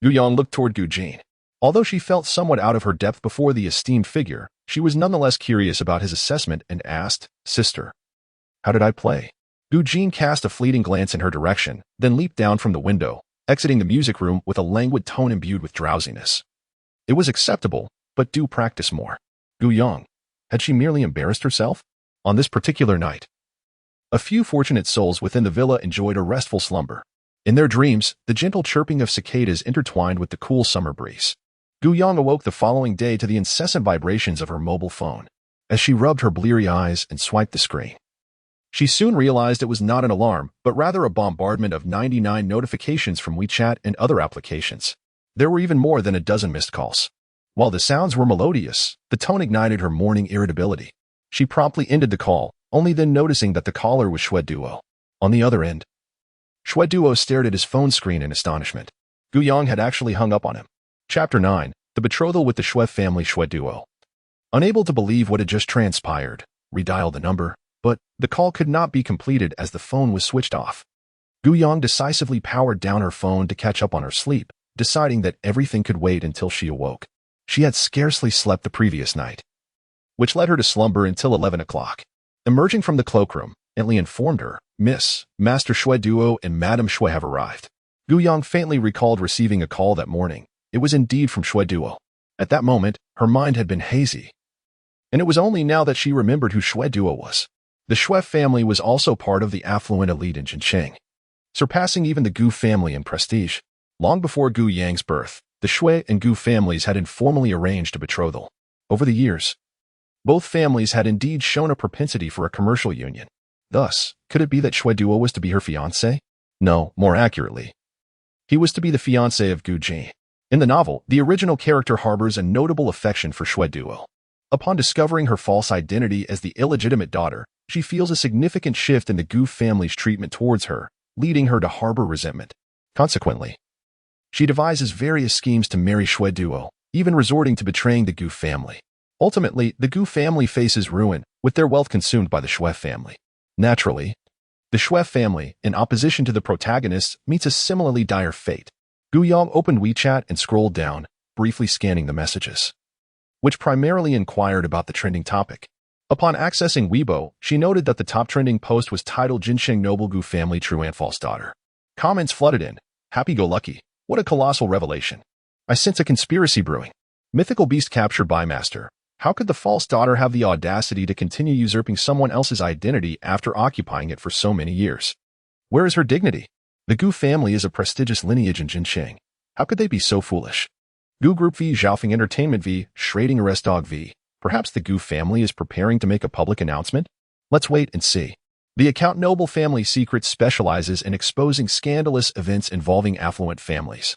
Gu Yang looked toward Gu Jin. Although she felt somewhat out of her depth before the esteemed figure, she was nonetheless curious about his assessment and asked, "Sister, how did I play?" Gu Jin cast a fleeting glance in her direction, then leaped down from the window, exiting the music room with a languid tone imbued with drowsiness. It was acceptable, but do practice more. Gu Yang, had she merely embarrassed herself? On this particular night, a few fortunate souls within the villa enjoyed a restful slumber. In their dreams, the gentle chirping of cicadas intertwined with the cool summer breeze. Gu Yang awoke the following day to the incessant vibrations of her mobile phone. As she rubbed her bleary eyes and swiped the screen, she soon realized it was not an alarm, but rather a bombardment of 99 notifications from WeChat and other applications. There were even more than a dozen missed calls. While the sounds were melodious, the tone ignited her morning irritability. She promptly ended the call, only then noticing that the caller was Xue Duo. On the other end, Xue Duo stared at his phone screen in astonishment. Gu Yang had actually hung up on him. Chapter 9. The Betrothal with the Xue Family. Xue Duo, unable to believe what had just transpired, redialed the number, but the call could not be completed as the phone was switched off. Gu Yang decisively powered down her phone to catch up on her sleep, deciding that everything could wait until she awoke. She had scarcely slept the previous night, which led her to slumber until 11 o'clock. Emerging from the cloakroom, Entley informed her, Master Xue Duo and Madame Xue have arrived. Gu Yang faintly recalled receiving a call that morning. It was indeed from Xue Duo. At that moment, her mind had been hazy, and it was only now that she remembered who Xue Duo was. The Xue family was also part of the affluent elite in Jinqing, surpassing even the Gu family in prestige. Long before Gu Yang's birth, the Xue and Gu families had informally arranged a betrothal. Over the years, both families had indeed shown a propensity for a commercial union. Thus, could it be that Xue Duo was to be her fiancé? No, more accurately, he was to be the fiancé of Gu Jin. In the novel, the original character harbors a notable affection for Xue Duo. Upon discovering her false identity as the illegitimate daughter, she feels a significant shift in the Gu family's treatment towards her, leading her to harbor resentment. Consequently, she devises various schemes to marry Xue Duo, even resorting to betraying the Gu family. Ultimately, the Gu family faces ruin, with their wealth consumed by the Xue family. Naturally, the Xue family, in opposition to the protagonists, meets a similarly dire fate. Gu Yang opened WeChat and scrolled down, briefly scanning the messages, which primarily inquired about the trending topic. Upon accessing Weibo, she noted that the top trending post was titled Jinsheng Noble Gu Family True and False Daughter. Comments flooded in. Happy-go-lucky. What a colossal revelation. I sense a conspiracy brewing. Mythical beast captured by Master. How could the false daughter have the audacity to continue usurping someone else's identity after occupying it for so many years? Where is her dignity? The Gu family is a prestigious lineage in Jinsheng. How could they be so foolish? Gu Group v. Zhaofeng Entertainment v. Schrading Arrest Dog v. Perhaps the Gu family is preparing to make a public announcement? Let's wait and see. The account Noble Family Secrets specializes in exposing scandalous events involving affluent families,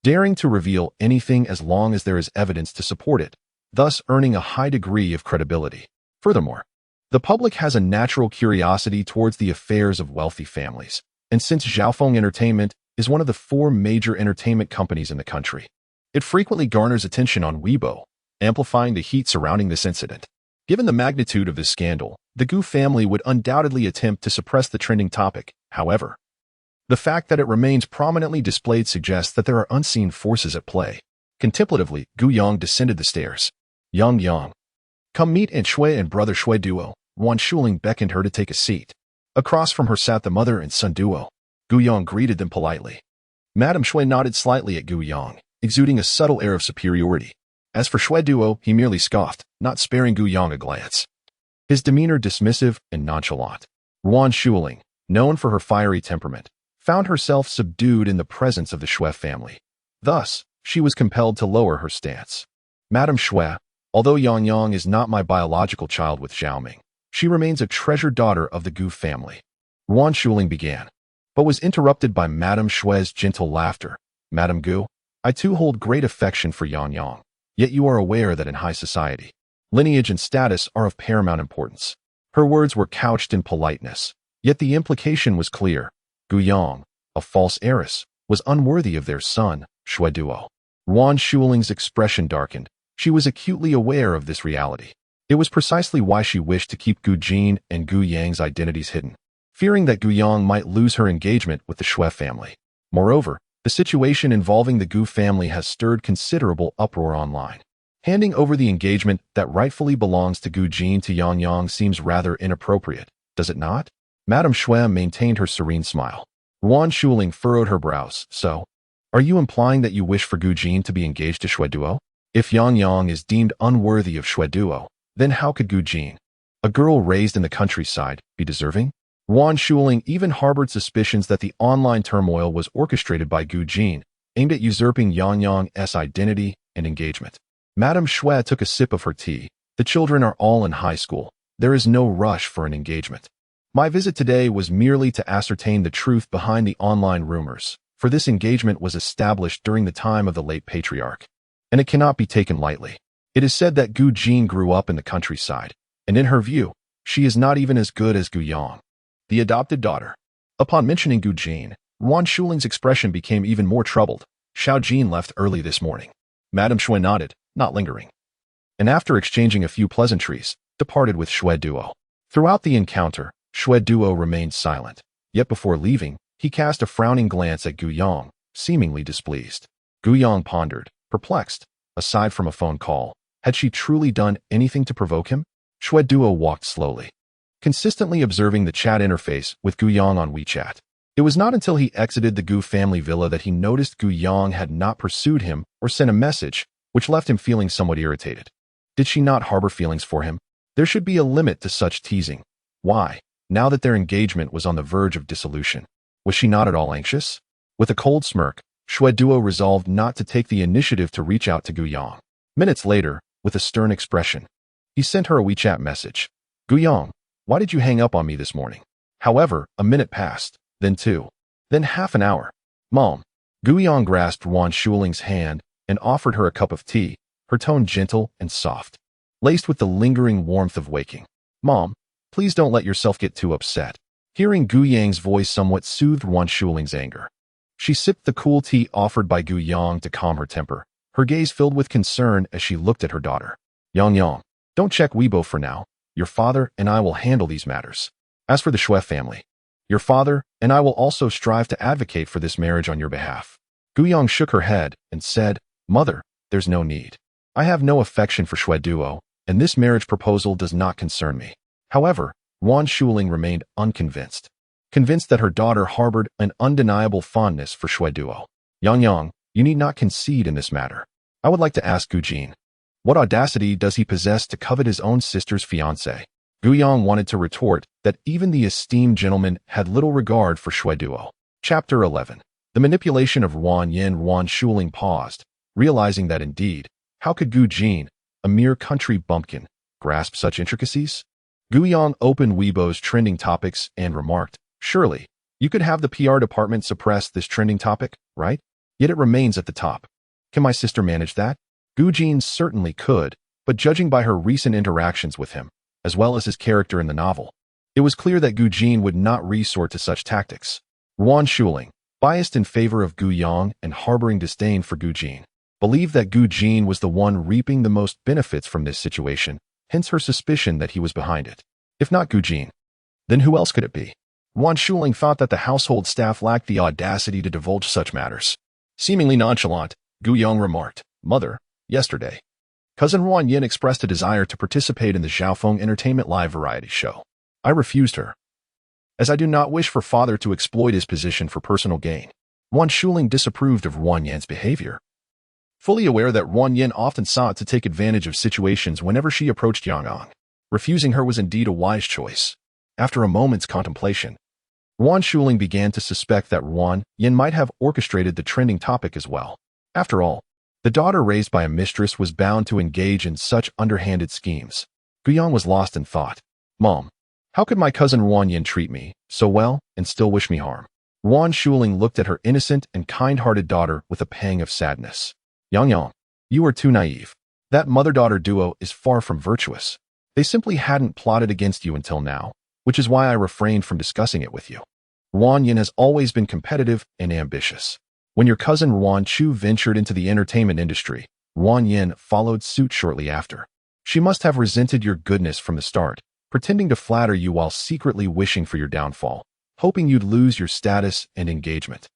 daring to reveal anything as long as there is evidence to support it, thus earning a high degree of credibility. Furthermore, The public has a natural curiosity towards the affairs of wealthy families, and since Xiaofeng Entertainment is one of the 4 major entertainment companies in the country, it frequently garners attention on Weibo, amplifying the heat surrounding this incident. Given the magnitude of this scandal, the Gu family would undoubtedly attempt to suppress the trending topic. However, the fact that it remains prominently displayed suggests that there are unseen forces at play. Contemplatively, Gu Yang descended the stairs. Yang, come meet Aunt Shui and brother Shui duo. Wan Shuling beckoned her to take a seat. Across from her sat the mother and son duo. Gu Yang greeted them politely. Madame Shui nodded slightly at Gu Yang, exuding a subtle air of superiority. As for Shui duo, he merely scoffed, not sparing Gu Yang a glance. His demeanor dismissive and nonchalant. Wan Shuling, known for her fiery temperament, found herself subdued in the presence of the Shui family. Thus, she was compelled to lower her stance. Madame Shui, although Yang is not my biological child with Xiaoming, she remains a treasured daughter of the Gu family. Wan Shuling began, but was interrupted by Madame Shui's gentle laughter. Madame Gu, I too hold great affection for Yang, yet you are aware that in high society, lineage and status are of paramount importance. Her words were couched in politeness, yet the implication was clear. Gu Yang, a false heiress, was unworthy of their son, Shui duo. Wan Shuling's expression darkened. She was acutely aware of this reality. It was precisely why she wished to keep Gu Jin and Gu Yang's identities hidden, fearing that Gu Yang might lose her engagement with the Shui family. Moreover, the situation involving the Gu family has stirred considerable uproar online. Handing over the engagement that rightfully belongs to Gu Jin to Yang seems rather inappropriate, does it not? Madame Shui maintained her serene smile. Wan Shuling furrowed her brows. So, are you implying that you wish for Gu Jin to be engaged to Shui duo? If Yang is deemed unworthy of Shui duo, then how could Gu Jin, a girl raised in the countryside, be deserving? Wan Shuling even harbored suspicions that the online turmoil was orchestrated by Gu Jin, aimed at usurping Yang's identity and engagement. Madame Shui took a sip of her tea. The children are all in high school. There is no rush for an engagement. My visit today was merely to ascertain the truth behind the online rumors, for this engagement was established during the time of the late patriarch, and it cannot be taken lightly. It is said that Gu Jin grew up in the countryside, and in her view, she is not even as good as Gu Yang, the adopted daughter. Upon mentioning Gu Jin, Wan Shuling's expression became even more troubled. Xiao Jin left early this morning. Madame Shui nodded, not lingering, and after exchanging a few pleasantries, departed with Shui duo. Throughout the encounter, Shui duo remained silent, yet before leaving, he cast a frowning glance at Gu Yang, seemingly displeased. Gu Yang pondered, perplexed. Aside from a phone call, had she truly done anything to provoke him? Shui duo walked slowly, consistently observing the chat interface with Gu Yang on WeChat. It was not until he exited the Gu family villa that he noticed Gu Yang had not pursued him or sent a message, which left him feeling somewhat irritated. Did she not harbor feelings for him? There should be a limit to such teasing. Why, now that their engagement was on the verge of dissolution, was she not at all anxious? With a cold smirk, Shui duo resolved not to take the initiative to reach out to Gu Yang. Minutes later, with a stern expression, he sent her a WeChat message. Gu Yang, why did you hang up on me this morning? However, a minute passed, then 2, then half an hour. Mom. Gu Yang grasped Wan Shuling's hand and offered her a cup of tea, her tone gentle and soft, laced with the lingering warmth of waking. Mom, please don't let yourself get too upset. Hearing Gu Yang's voice somewhat soothed Wan Shuling's anger. She sipped the cool tea offered by Gu Yang to calm her temper, her gaze filled with concern as she looked at her daughter. Yang, don't check Weibo for now. Your father and I will handle these matters. As for the Shui family, your father and I will also strive to advocate for this marriage on your behalf. Gu Yang shook her head and said, Mother, there's no need. I have no affection for Shui duo, and this marriage proposal does not concern me. However, Wan Shuling remained unconvinced, convinced that her daughter harbored an undeniable fondness for Shui duo. Yang, you need not concede in this matter. I would like to ask Gu Jin, what audacity does he possess to covet his own sister's fiancé? Gu Yang wanted to retort that even the esteemed gentleman had little regard for Shui duo. Chapter 11. The manipulation of Wan Shuling paused, realizing that indeed, how could Gu Jin, a mere country bumpkin, grasp such intricacies? Gu Yang opened Weibo's trending topics and remarked, surely, you could have the PR department suppress this trending topic, right? Yet it remains at the top. Can my sister manage that? Gu Jin certainly could, but judging by her recent interactions with him, as well as his character in the novel. It was clear that Gu Jin would not resort to such tactics. Yuan Shuling, biased in favor of Gu Yang and harboring disdain for Gu Jin, believed that Gu Jin was the one reaping the most benefits from this situation, hence her suspicion that he was behind it. If not Gu Jin, then who else could it be? Yuan Shuling thought that the household staff lacked the audacity to divulge such matters. Seemingly nonchalant, Gu Yang remarked, "Mother, yesterday, Cousin Ruan Yin expressed a desire to participate in the Xiaofeng Entertainment Live variety show. I refused her, as I do not wish for father to exploit his position for personal gain." Yuan Shuling disapproved of Ruan Yin's behavior. Fully aware that Ruan Yin often sought to take advantage of situations whenever she approached Yang Ang, refusing her was indeed a wise choice. After a moment's contemplation, Yuan Shuling began to suspect that Ruan Yin might have orchestrated the trending topic as well. After all, the daughter raised by a mistress was bound to engage in such underhanded schemes. Gu Yang was lost in thought. "Mom, how could my cousin Ruan Yin treat me so well and still wish me harm?" Yuan Shuling looked at her innocent and kind-hearted daughter with a pang of sadness. "Yang, you are too naive. That mother-daughter duo is far from virtuous. They simply hadn't plotted against you until now, which is why I refrained from discussing it with you. Ruan Yin has always been competitive and ambitious. When your cousin Ruan Chu ventured into the entertainment industry, Ruan Yin followed suit shortly after. She must have resented your goodness from the start, pretending to flatter you while secretly wishing for your downfall, hoping you'd lose your status and engagement.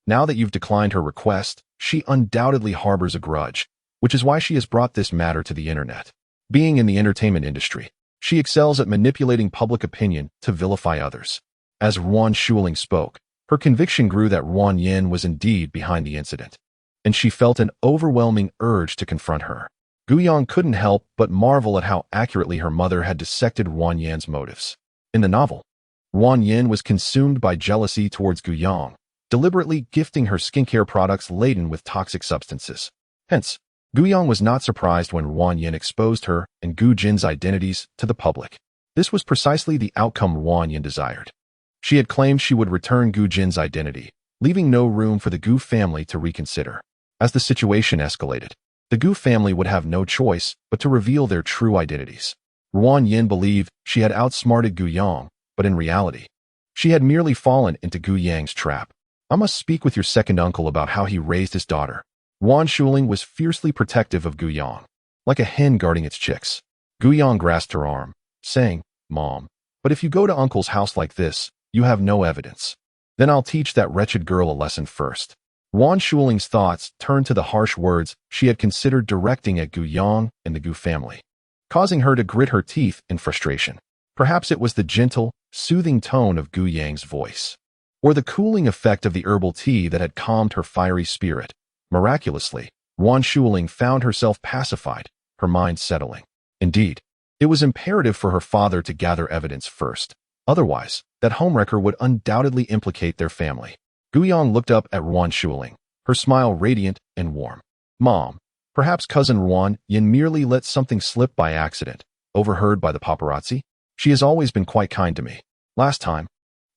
Now that you've declined her request, she undoubtedly harbors a grudge, which is why she has brought this matter to the internet. Being in the entertainment industry, she excels at manipulating public opinion to vilify others." As Yuan Shuling spoke, her conviction grew that Ruan Yin was indeed behind the incident, and she felt an overwhelming urge to confront her. Gu Yang couldn't help but marvel at how accurately her mother had dissected Ruan Yin's motives. In the novel, Ruan Yin was consumed by jealousy towards Gu Yang, deliberately gifting her skincare products laden with toxic substances. Hence, Gu Yang was not surprised when Ruan Yin exposed her and Gu Jin's identities to the public. This was precisely the outcome Ruan Yin desired. She had claimed she would return Gu Jin's identity, leaving no room for the Gu family to reconsider. As the situation escalated, the Gu family would have no choice but to reveal their true identities. Ruan Yin believed she had outsmarted Gu Yang, but in reality, she had merely fallen into Gu Yang's trap. "I must speak with your second uncle about how he raised his daughter." Yuan Shuling was fiercely protective of Gu Yang, like a hen guarding its chicks. Gu Yang grasped her arm, saying, "Mom, but if you go to uncle's house like this, you have no evidence. Then I'll teach that wretched girl a lesson first." Yuan Shuling's thoughts turned to the harsh words she had considered directing at Gu Yang and the Gu family, causing her to grit her teeth in frustration. Perhaps it was the gentle, soothing tone of Gu Yang's voice, or the cooling effect of the herbal tea that had calmed her fiery spirit. Miraculously, Yuan Shuling found herself pacified, her mind settling. Indeed, it was imperative for her father to gather evidence first. Otherwise, that homewrecker would undoubtedly implicate their family. Gu Yang looked up at Yuan Shuling, her smile radiant and warm. "Mom, perhaps cousin Ruan Yin merely let something slip by accident, overheard by the paparazzi? She has always been quite kind to me. Last time,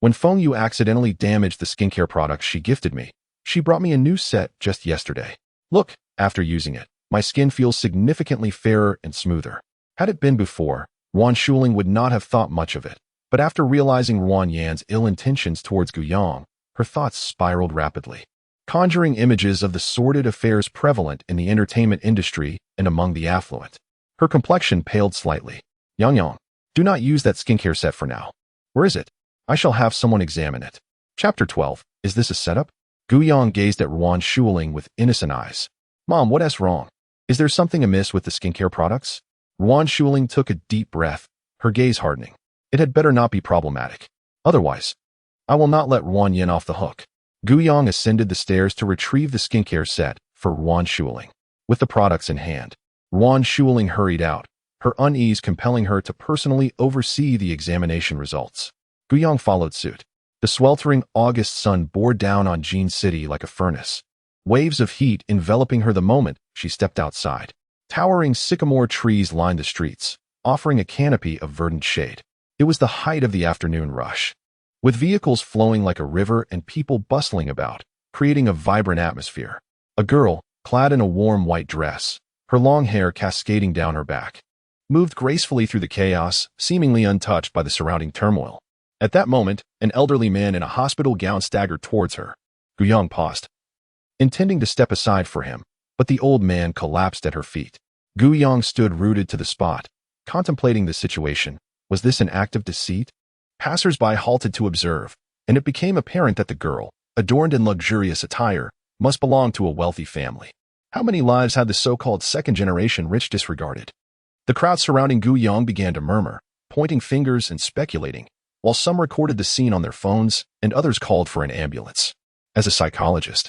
when Feng Yu accidentally damaged the skincare products she gifted me, she brought me a new set just yesterday. Look, after using it, my skin feels significantly fairer and smoother." Had it been before, Yuan Shuling would not have thought much of it, but after realizing Ruan Yan's ill intentions towards Gu Yang, her thoughts spiraled rapidly, conjuring images of the sordid affairs prevalent in the entertainment industry and among the affluent. Her complexion paled slightly. Yang, do not use that skincare set for now. Where is it? I shall have someone examine it." Chapter 12. Is this a setup? Gu Yang gazed at Yuan Shuling with innocent eyes. "Mom, what is wrong? Is there something amiss with the skincare products?" Yuan Shuling took a deep breath, her gaze hardening. It had better not be problematic. Otherwise, I will not let Ruan Yin off the hook. Gu Yang ascended the stairs to retrieve the skincare set for Yuan Shuling. With the products in hand, Yuan Shuling hurried out, her unease compelling her to personally oversee the examination results. Gu Yang followed suit. The sweltering August sun bore down on Jin City like a furnace, waves of heat enveloping her the moment she stepped outside. Towering sycamore trees lined the streets, offering a canopy of verdant shade. It was the height of the afternoon rush, with vehicles flowing like a river and people bustling about, creating a vibrant atmosphere. A girl, clad in a warm white dress, her long hair cascading down her back, moved gracefully through the chaos, seemingly untouched by the surrounding turmoil. At that moment, an elderly man in a hospital gown staggered towards her. Gu Yong paused, intending to step aside for him, but the old man collapsed at her feet. Gu Yong stood rooted to the spot, contemplating the situation. Was this an act of deceit? Passers-by halted to observe, and it became apparent that the girl, adorned in luxurious attire, must belong to a wealthy family. How many lives had the so-called second-generation rich disregarded? The crowd surrounding Gu Yong began to murmur, pointing fingers and speculating, while some recorded the scene on their phones and others called for an ambulance. As a psychologist,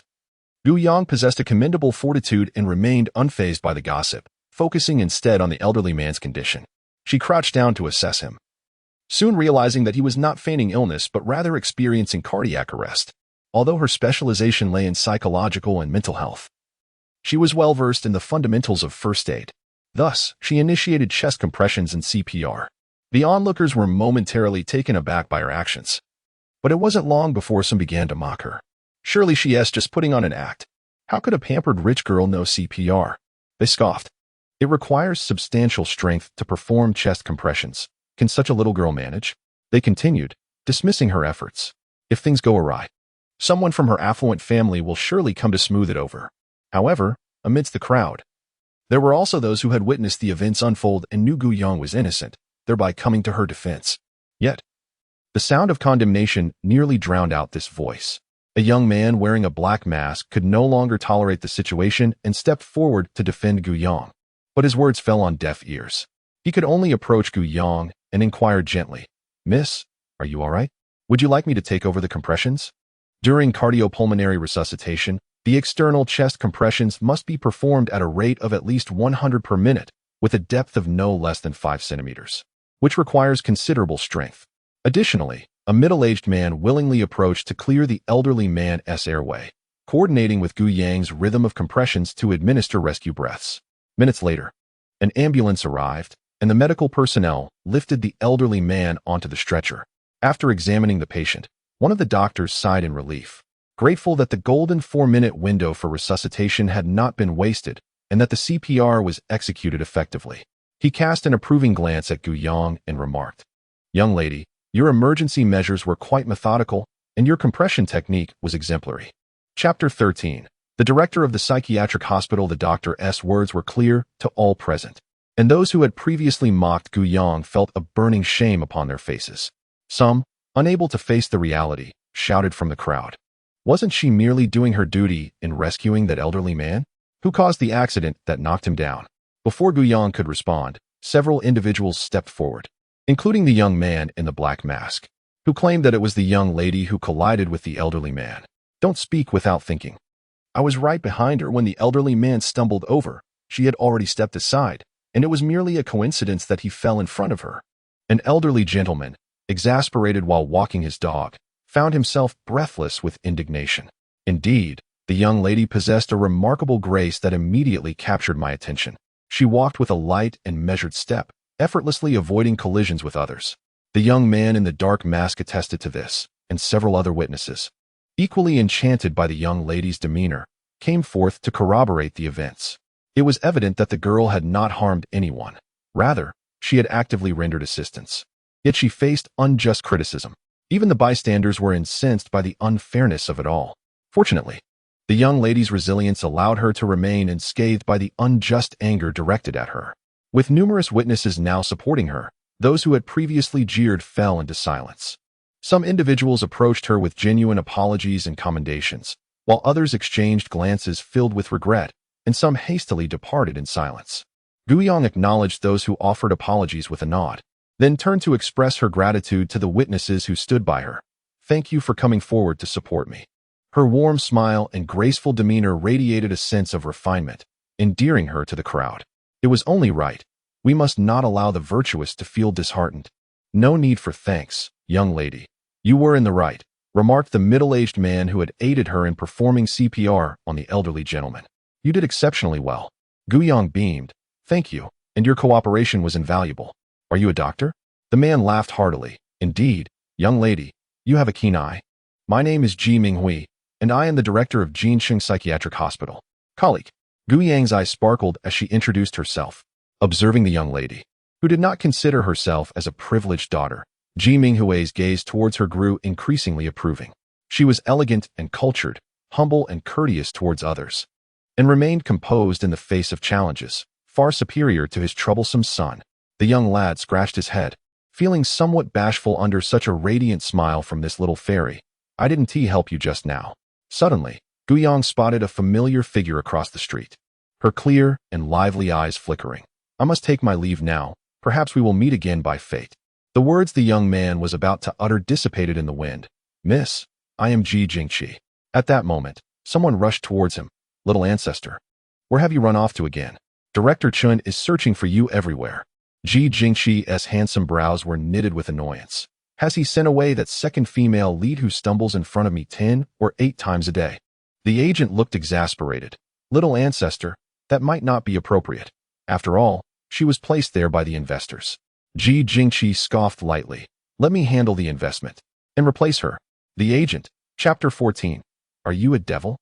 Gu Yong possessed a commendable fortitude and remained unfazed by the gossip, focusing instead on the elderly man's condition. She crouched down to assess him, soon realizing that he was not feigning illness but rather experiencing cardiac arrest. Although her specialization lay in psychological and mental health, she was well-versed in the fundamentals of first aid. Thus, she initiated chest compressions and CPR. The onlookers were momentarily taken aback by her actions. But it wasn't long before some began to mock her. Surely she is just putting on an act. How could a pampered rich girl know CPR? They scoffed. It requires substantial strength to perform chest compressions. Can such a little girl manage? They continued, dismissing her efforts. If things go awry, someone from her affluent family will surely come to smooth it over. However, amidst the crowd, there were also those who had witnessed the events unfold and knew Gu Yong was innocent, thereby coming to her defense. Yet, the sound of condemnation nearly drowned out this voice. A young man wearing a black mask could no longer tolerate the situation and stepped forward to defend Gu Yong. But his words fell on deaf ears. He could only approach Gu Yong and inquired gently, "Miss, are you all right? Would you like me to take over the compressions?" During cardiopulmonary resuscitation, the external chest compressions must be performed at a rate of at least 100 per minute, with a depth of no less than 5 centimeters, which requires considerable strength. Additionally, a middle-aged man willingly approached to clear the elderly man's airway, coordinating with Gu Yang's rhythm of compressions to administer rescue breaths. Minutes later, an ambulance arrived, and the medical personnel lifted the elderly man onto the stretcher. After examining the patient, one of the doctors sighed in relief, grateful that the golden 4-minute window for resuscitation had not been wasted and that the CPR was executed effectively. He cast an approving glance at Gu Yong and remarked, "Young lady, your emergency measures were quite methodical, and your compression technique was exemplary." Chapter 13. The director of the psychiatric hospital. The doctor's words were clear to all present, and those who had previously mocked Gu Yong felt a burning shame upon their faces. Some, unable to face the reality, shouted from the crowd, "Wasn't she merely doing her duty in rescuing that elderly man? Who caused the accident that knocked him down?" Before Gu Yong could respond, several individuals stepped forward, including the young man in the black mask, who claimed that it was the young lady who collided with the elderly man. "Don't speak without thinking. I was right behind her when the elderly man stumbled over. She had already stepped aside, and it was merely a coincidence that he fell in front of her." An elderly gentleman, exasperated while walking his dog, found himself breathless with indignation. Indeed, the young lady possessed a remarkable grace that immediately captured my attention. She walked with a light and measured step, effortlessly avoiding collisions with others. The young man in the dark mask attested to this, and several other witnesses, equally enchanted by the young lady's demeanor, came forth to corroborate the events. It was evident that the girl had not harmed anyone. Rather, she had actively rendered assistance. Yet she faced unjust criticism. Even the bystanders were incensed by the unfairness of it all. Fortunately, the young lady's resilience allowed her to remain unscathed by the unjust anger directed at her. With numerous witnesses now supporting her, those who had previously jeered fell into silence. Some individuals approached her with genuine apologies and commendations, while others exchanged glances filled with regret, and some hastily departed in silence. Gu Yong acknowledged those who offered apologies with a nod, then turned to express her gratitude to the witnesses who stood by her. "Thank you for coming forward to support me." Her warm smile and graceful demeanor radiated a sense of refinement, endearing her to the crowd. It was only right. We must not allow the virtuous to feel disheartened. "No need for thanks, young lady. You were in the right," remarked the middle-aged man who had aided her in performing CPR on the elderly gentleman. "You did exceptionally well." Gu Yong beamed. "Thank you, and your cooperation was invaluable. Are you a doctor?" The man laughed heartily. "Indeed, young lady, you have a keen eye. My name is Ji Minghui, and I am the director of Jinsheng Psychiatric Hospital." "Colleague." Gu Yang's eyes sparkled as she introduced herself. Observing the young lady, who did not consider herself as a privileged daughter. Ji Minghui's gaze towards her grew increasingly approving. She was elegant and cultured, humble and courteous towards others, and remained composed in the face of challenges, far superior to his troublesome son. The young lad scratched his head, feeling somewhat bashful under such a radiant smile from this little fairy. "I didn't help you just now." Suddenly, Gu Yang spotted a familiar figure across the street, her clear and lively eyes flickering. "I must take my leave now. Perhaps we will meet again by fate." The words the young man was about to utter dissipated in the wind. "Miss, I am Ji Jingqi." At that moment, someone rushed towards him. "Little ancestor, where have you run off to again? Director Chun is searching for you everywhere." Ji Jingqi's handsome brows were knitted with annoyance. Has he sent away that second female lead who stumbles in front of me 10 or 8 times a day? The agent looked exasperated. "Little ancestor, that might not be appropriate. After all, she was placed there by the investors." Ji Jingqi scoffed lightly. "Let me handle the investment and replace her." The agent. Chapter 14. Are you a devil?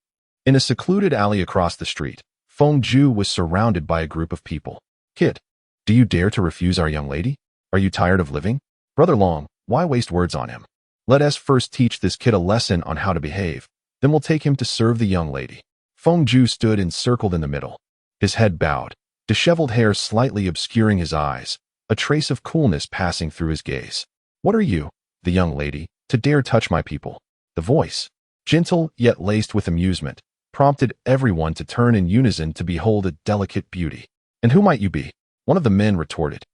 In a secluded alley across the street, Feng Zhu was surrounded by a group of people. "Kid, do you dare to refuse our young lady? Are you tired of living? Brother Long, why waste words on him? Let us first teach this kid a lesson on how to behave, then we'll take him to serve the young lady." Feng Zhu stood encircled in the middle, his head bowed, disheveled hair slightly obscuring his eyes, a trace of coolness passing through his gaze. "What are you, the young lady, to dare touch my people?" The voice, gentle yet laced with amusement, prompted everyone to turn in unison to behold a delicate beauty. "And who might you be?" One of the men retorted.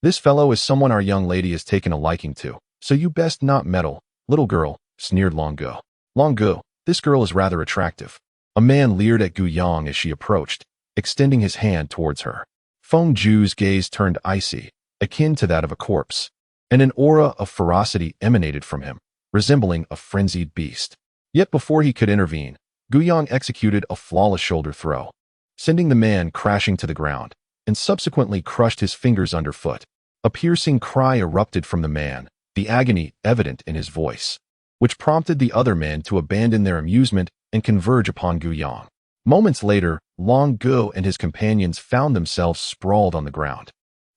"This fellow is someone our young lady has taken a liking to, so you best not meddle." "Little girl," sneered Long Gu. "Long Gu, this girl is rather attractive." A man leered at Gu Yang as she approached, extending his hand towards her. Feng Zhu's gaze turned icy, akin to that of a corpse, and an aura of ferocity emanated from him, resembling a frenzied beast. Yet before he could intervene, Gu Yang executed a flawless shoulder throw, sending the man crashing to the ground, and subsequently crushed his fingers underfoot. A piercing cry erupted from the man, the agony evident in his voice, which prompted the other men to abandon their amusement and converge upon Gu Yang. Moments later, Long Gu and his companions found themselves sprawled on the ground,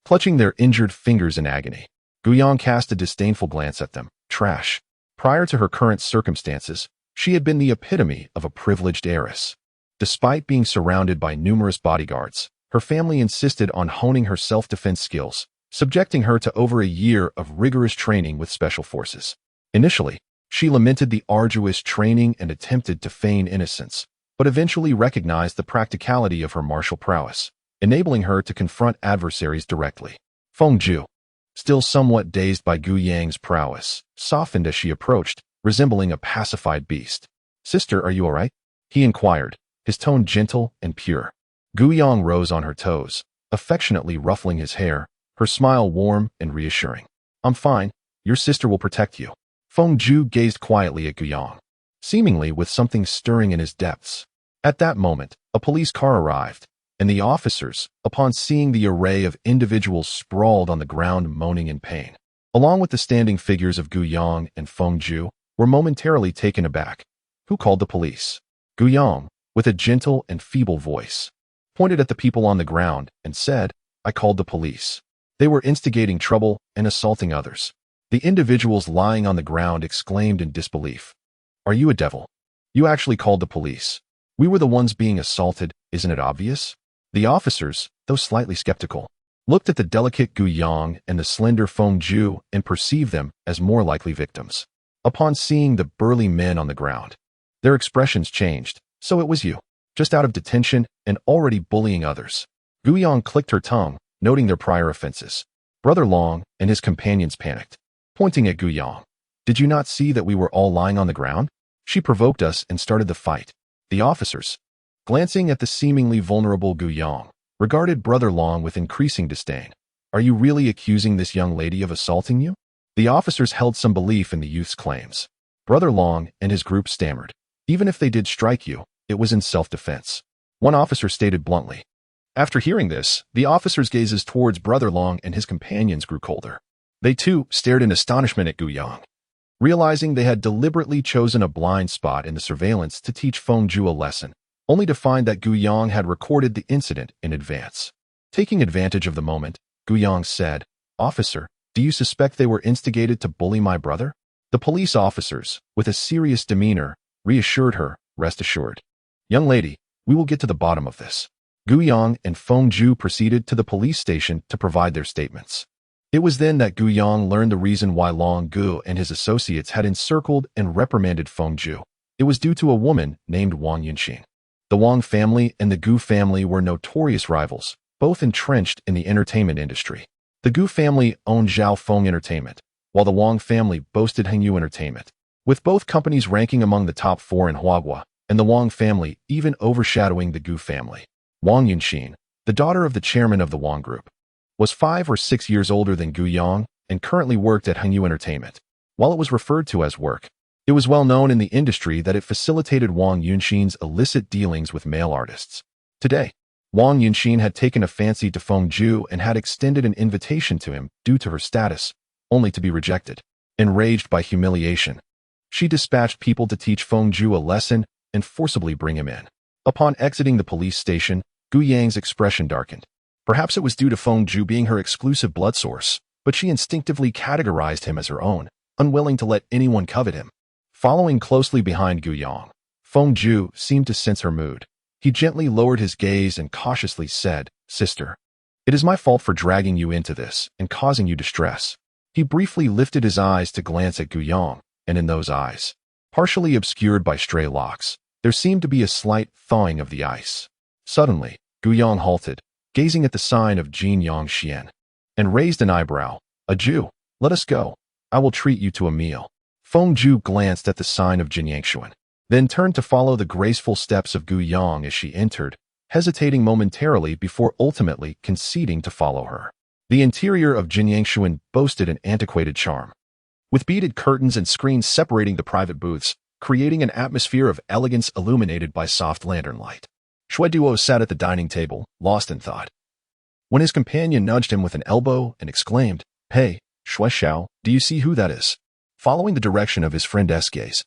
clutching their injured fingers in agony. Gu Yang cast a disdainful glance at them. Trash. Prior to her current circumstances, she had been the epitome of a privileged heiress. Despite being surrounded by numerous bodyguards, her family insisted on honing her self-defense skills, subjecting her to over a year of rigorous training with special forces. Initially, she lamented the arduous training and attempted to feign innocence, but eventually recognized the practicality of her martial prowess, enabling her to confront adversaries directly. Feng Zhu, still somewhat dazed by Gu Yang's prowess, softened as she approached, resembling a pacified beast. "Sister, are you all right?" he inquired, his tone gentle and pure. Gu Yang rose on her toes, affectionately ruffling his hair, her smile warm and reassuring. "I'm fine. Your sister will protect you." Feng Zhu gazed quietly at Gu Yang, seemingly with something stirring in his depths. At that moment, a police car arrived, and the officers, upon seeing the array of individuals sprawled on the ground moaning in pain, along with the standing figures of Gu Yang and Feng Zhu, were momentarily taken aback. "Who called the police?" Gu Yang, with a gentle and feeble voice, pointed at the people on the ground and said, "I called the police. They were instigating trouble and assaulting others." The individuals lying on the ground exclaimed in disbelief. "Are you a devil? You actually called the police. We were the ones being assaulted, isn't it obvious?" The officers, though slightly skeptical, looked at the delicate Gu Yang and the slender Feng Zhu and perceived them as more likely victims. Upon seeing the burly men on the ground, their expressions changed. "So it was you, just out of detention and already bullying others." Gu Yang clicked her tongue, noting their prior offenses. Brother Long and his companions panicked, pointing at Gu Yang. "Did you not see that we were all lying on the ground? She provoked us and started the fight." The officers, glancing at the seemingly vulnerable Gu Yang, regarded Brother Long with increasing disdain. "Are you really accusing this young lady of assaulting you?" The officers held some belief in the youth's claims. Brother Long and his group stammered. "Even if they did strike you, it was in self-defense," one officer stated bluntly. After hearing this, the officers' gazes towards Brother Long and his companions grew colder. They too stared in astonishment at Gu Yang, realizing they had deliberately chosen a blind spot in the surveillance to teach Feng Zhu a lesson, only to find that Gu Yang had recorded the incident in advance. Taking advantage of the moment, Gu Yang said, "Officer, do you suspect they were instigated to bully my brother?" The police officers, with a serious demeanor, reassured her, "Rest assured. Young lady, we will get to the bottom of this." Gu Yang and Feng Zhu proceeded to the police station to provide their statements. It was then that Gu Yang learned the reason why Long Gu and his associates had encircled and reprimanded Feng Zhu. It was due to a woman named Wang Yunxin. The Wang family and the Gu family were notorious rivals, both entrenched in the entertainment industry. The Gu family owned Zhao Feng Entertainment, while the Wang family boasted Hengyu Entertainment, with both companies ranking among the top 4 in Huaguo, and the Wang family even overshadowing the Gu family. Wang Yunxin, the daughter of the chairman of the Wang Group, was 5 or 6 years older than Gu Yang and currently worked at Hengyu Entertainment. While it was referred to as work, it was well known in the industry that it facilitated Wang Yunxin's illicit dealings with male artists. Today, Wang Yunxin had taken a fancy to Feng Zhu and had extended an invitation to him due to her status, only to be rejected. Enraged by humiliation, she dispatched people to teach Feng Zhu a lesson and forcibly bring him in. Upon exiting the police station, Gu Yang's expression darkened. Perhaps it was due to Feng Zhu being her exclusive blood source, but she instinctively categorized him as her own, unwilling to let anyone covet him. Following closely behind Gu Yang, Feng Zhu seemed to sense her mood. He gently lowered his gaze and cautiously said, "Sister, it is my fault for dragging you into this and causing you distress." He briefly lifted his eyes to glance at Gu Yang, and in those eyes, partially obscured by stray locks, there seemed to be a slight thawing of the ice. Suddenly, Gu Yang halted, gazing at the sign of Jin Yang Xian, and raised an eyebrow. "A Jew, let us go. I will treat you to a meal." Feng Zhu glanced at the sign of Jin Yang Xian, then turned to follow the graceful steps of Gu Yang as she entered, hesitating momentarily before ultimately conceding to follow her. The interior of Jin Yang Xian boasted an antiquated charm, with beaded curtains and screens separating the private booths, creating an atmosphere of elegance illuminated by soft lantern light. Shui Duo sat at the dining table, lost in thought, when his companion nudged him with an elbow and exclaimed, "Hey, Shui Xiao, do you see who that is?" Following the direction of his friend's gaze,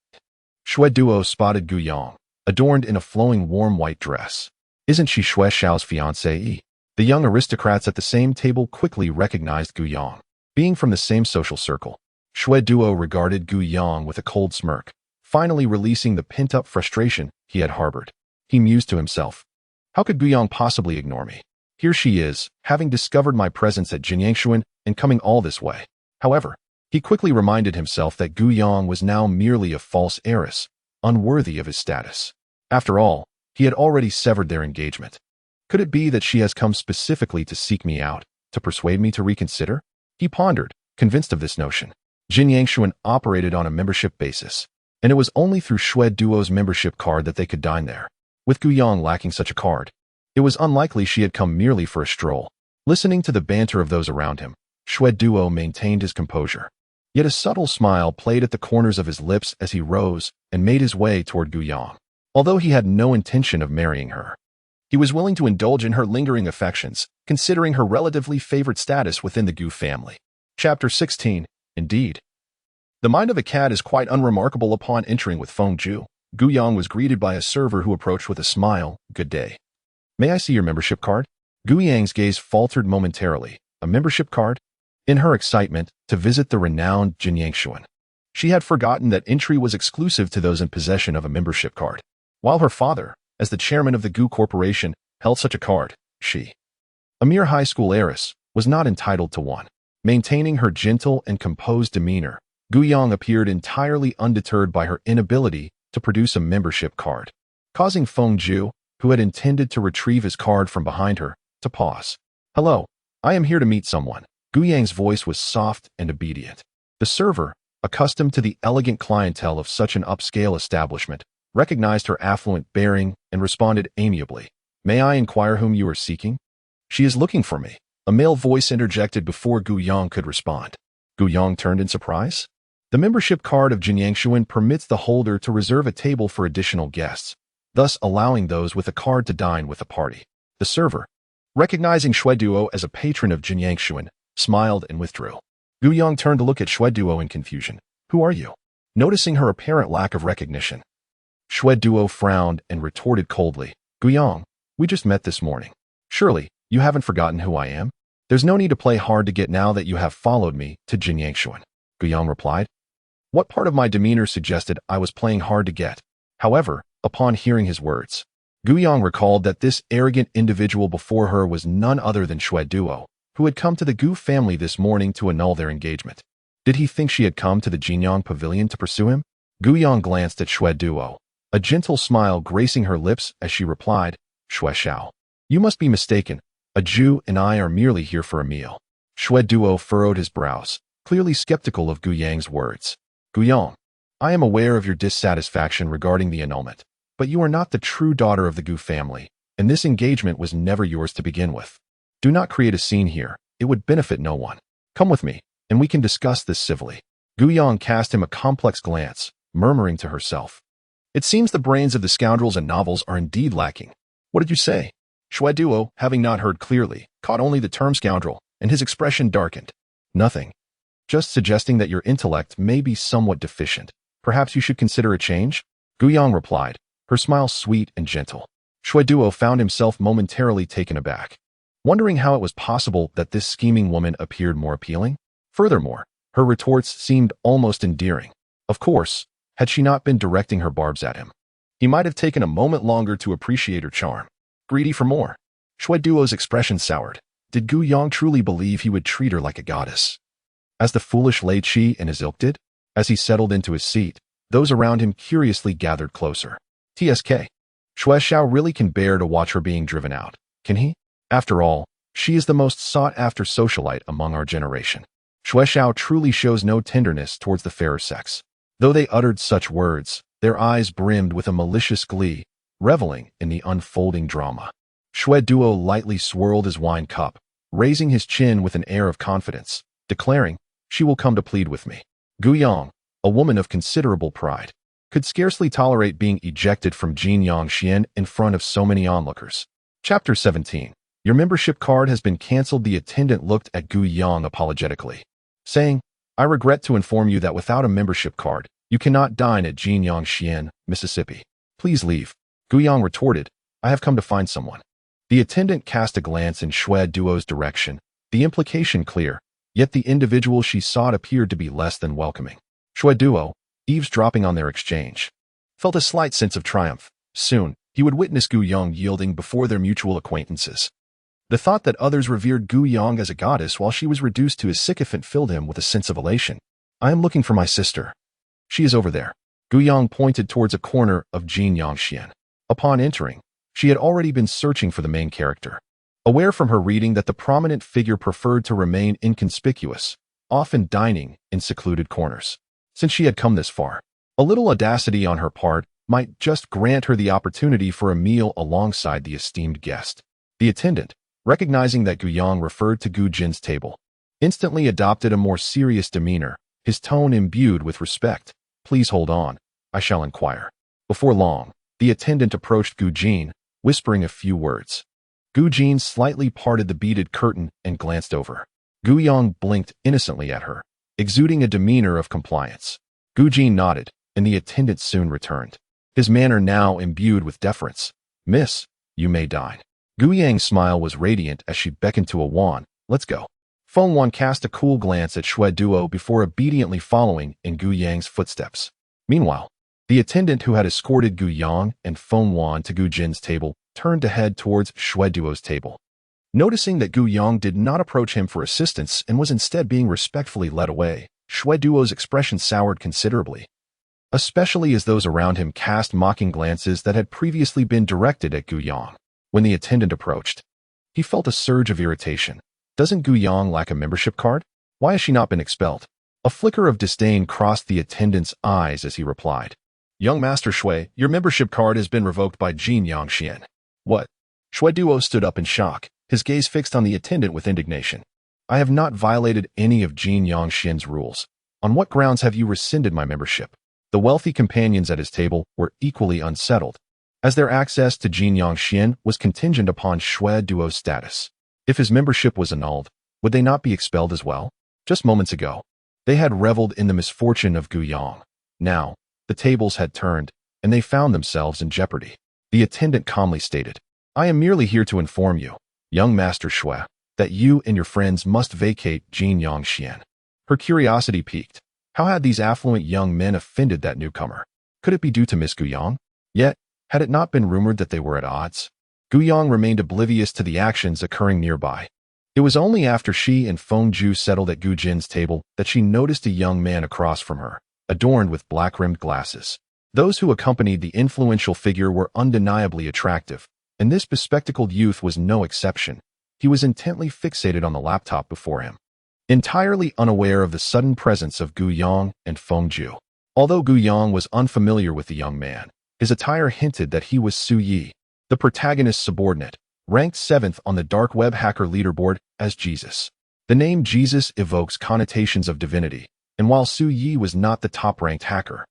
Shui Duo spotted Gu Yang, adorned in a flowing warm white dress. "Isn't she Shui Xiao's fiancée?" The young aristocrats at the same table quickly recognized Gu Yang. Being from the same social circle, Shui Duo regarded Gu Yang with a cold smirk, finally releasing the pent-up frustration he had harbored. He mused to himself, "How could Gu Yang possibly ignore me? Here she is, having discovered my presence at Jin Yang Xian and coming all this way." However, he quickly reminded himself that Gu Yang was now merely a false heiress, unworthy of his status. After all, he had already severed their engagement. Could it be that she has come specifically to seek me out, to persuade me to reconsider? He pondered, convinced of this notion. Jin Yang Xian operated on a membership basis, and it was only through Shui Duo's membership card that they could dine there. With Gu Yang lacking such a card, it was unlikely she had come merely for a stroll. Listening to the banter of those around him, Shui Duo maintained his composure. Yet a subtle smile played at the corners of his lips as he rose and made his way toward Gu Yang. Although he had no intention of marrying her, he was willing to indulge in her lingering affections, considering her relatively favored status within the Gu family. Chapter 16. Indeed. The mind of a cat is quite unremarkable. Upon entering with Feng Zhu, Gu Yang was greeted by a server who approached with a smile. "Good day. May I see your membership card?" Gu Yang's gaze faltered momentarily. A membership card? In her excitement to visit the renowned Jin Yang Xian, she had forgotten that entry was exclusive to those in possession of a membership card. While her father, as the chairman of the Gu Corporation, held such a card, she, a mere high school heiress, was not entitled to one. Maintaining her gentle and composed demeanor, Gu Yang appeared entirely undeterred by her inability to produce a membership card, causing Feng Zhu, who had intended to retrieve his card from behind her, to pause. "Hello, I am here to meet someone." Gu Yang's voice was soft and obedient. The server, accustomed to the elegant clientele of such an upscale establishment, recognized her affluent bearing and responded amiably. "May I inquire whom you are seeking?" "She is looking for me," a male voice interjected before Gu Yang could respond. Gu Yang turned in surprise. The membership card of Jin Yang Xian permits the holder to reserve a table for additional guests, thus allowing those with a card to dine with the party. The server, recognizing Shui Duo as a patron of Jin Yang Xian, smiled and withdrew. Gu Yang turned to look at Shui Duo in confusion. "Who are you?" Noticing her apparent lack of recognition, Shui Duo frowned and retorted coldly, "Gu Yang, we just met this morning. Surely, you haven't forgotten who I am?" There's no need to play hard to get now that you have followed me to Jin Yangshuan, Gu Yang replied. What part of my demeanor suggested I was playing hard to get? However, upon hearing his words, Gu Yang recalled that this arrogant individual before her was none other than Xue Duo, who had come to the Gu family this morning to annul their engagement. Did he think she had come to the Jinyang pavilion to pursue him? Gu Yang glanced at Xue Duo, a gentle smile gracing her lips as she replied, Xue Xiao. You must be mistaken. A Jew and I are merely here for a meal. Xue Duo furrowed his brows, clearly skeptical of Gu Yang's words. Gu Yang, I am aware of your dissatisfaction regarding the annulment, but you are not the true daughter of the Gu family, and this engagement was never yours to begin with. Do not create a scene here. It would benefit no one. Come with me, and we can discuss this civilly. Gu Yang cast him a complex glance, murmuring to herself. It seems the brains of the scoundrels and novels are indeed lacking. What did you say? Xue Duo, having not heard clearly, caught only the term scoundrel, and his expression darkened. Nothing. Just suggesting that your intellect may be somewhat deficient. Perhaps you should consider a change? Gu Yang replied, her smile sweet and gentle. Xue Duo found himself momentarily taken aback, wondering how it was possible that this scheming woman appeared more appealing. Furthermore, her retorts seemed almost endearing. Of course, had she not been directing her barbs at him, he might have taken a moment longer to appreciate her charm. Greedy for more. Xue Duo's expression soured. Did Gu Yang truly believe he would treat her like a goddess, as the foolish Lei Qi and his ilk did? As he settled into his seat, those around him curiously gathered closer. TSK. Xue Xiao really can bear to watch her being driven out, can he? After all, she is the most sought-after socialite among our generation. Xue Xiao truly shows no tenderness towards the fairer sex. Though they uttered such words, their eyes brimmed with a malicious glee, reveling in the unfolding drama. Xue Duo lightly swirled his wine cup, raising his chin with an air of confidence, declaring, she will come to plead with me. Gu Yang, a woman of considerable pride, could scarcely tolerate being ejected from Jin Yangxian in front of so many onlookers. Chapter 17. Your membership card has been cancelled. The attendant looked at Gu Yang apologetically, saying, I regret to inform you that without a membership card, you cannot dine at Jin Yangxian, Mississippi. Please leave. Gu Yang retorted, I have come to find someone. The attendant cast a glance in Xue Duo's direction, the implication clear, yet the individual she sought appeared to be less than welcoming. Xue Duo, eavesdropping on their exchange, felt a slight sense of triumph. Soon, he would witness Gu Yang yielding before their mutual acquaintances. The thought that others revered Gu Yang as a goddess while she was reduced to a sycophant filled him with a sense of elation. I am looking for my sister. She is over there. Gu Yang pointed towards a corner of Jin Yangxian. Upon entering, she had already been searching for the main character. Aware from her reading that the prominent figure preferred to remain inconspicuous, often dining in secluded corners. Since she had come this far, a little audacity on her part might just grant her the opportunity for a meal alongside the esteemed guest. The attendant, recognizing that Gu Yang referred to Gu Jin's table, instantly adopted a more serious demeanor, his tone imbued with respect. Please hold on, I shall inquire. Before long, the attendant approached Gu Jin, whispering a few words. Gu Jin slightly parted the beaded curtain and glanced over. Gu Yang blinked innocently at her, exuding a demeanor of compliance. Gu Jin nodded, and the attendant soon returned, his manner now imbued with deference. Miss, you may dine. Gu Yang's smile was radiant as she beckoned to a Wan. Let's go. Feng Wan cast a cool glance at Xue Duo before obediently following in Gu Yang's footsteps. Meanwhile, the attendant who had escorted Gu Yang and Feng Wan to Gu Jin's table turned to head towards Xue Duo's table. Noticing that Gu Yang did not approach him for assistance and was instead being respectfully led away, Xue Duo's expression soured considerably, especially as those around him cast mocking glances that had previously been directed at Gu Yang. When the attendant approached, he felt a surge of irritation. Doesn't Gu Yang lack a membership card? Why has she not been expelled? A flicker of disdain crossed the attendant's eyes as he replied. Young Master Xue, your membership card has been revoked by Jin Yangxian. What? Xue Duo stood up in shock, his gaze fixed on the attendant with indignation. I have not violated any of Jin Yangxian's rules. On what grounds have you rescinded my membership? The wealthy companions at his table were equally unsettled, as their access to Jin Yangxian was contingent upon Xue Duo's status. If his membership was annulled, would they not be expelled as well? Just moments ago, they had reveled in the misfortune of Gu Yang. Now, the tables had turned, and they found themselves in jeopardy. The attendant calmly stated, I am merely here to inform you, young Master Xue, that you and your friends must vacate Jin Yongxian. Her curiosity piqued. How had these affluent young men offended that newcomer? Could it be due to Miss Guyang? Yet, had it not been rumored that they were at odds? Guyang remained oblivious to the actions occurring nearby. It was only after she and Fengju settled at Gu Jin's table that she noticed a young man across from her, adorned with black-rimmed glasses. Those who accompanied the influential figure were undeniably attractive, and this bespectacled youth was no exception. He was intently fixated on the laptop before him, entirely unaware of the sudden presence of Guyang and Fengju. Although Guyang was unfamiliar with the young man, his attire hinted that he was Su Yi, the protagonist's subordinate, ranked 7th on the dark web hacker leaderboard as Jesus. The name Jesus evokes connotations of divinity, and while Su Yi was not the top-ranked hacker,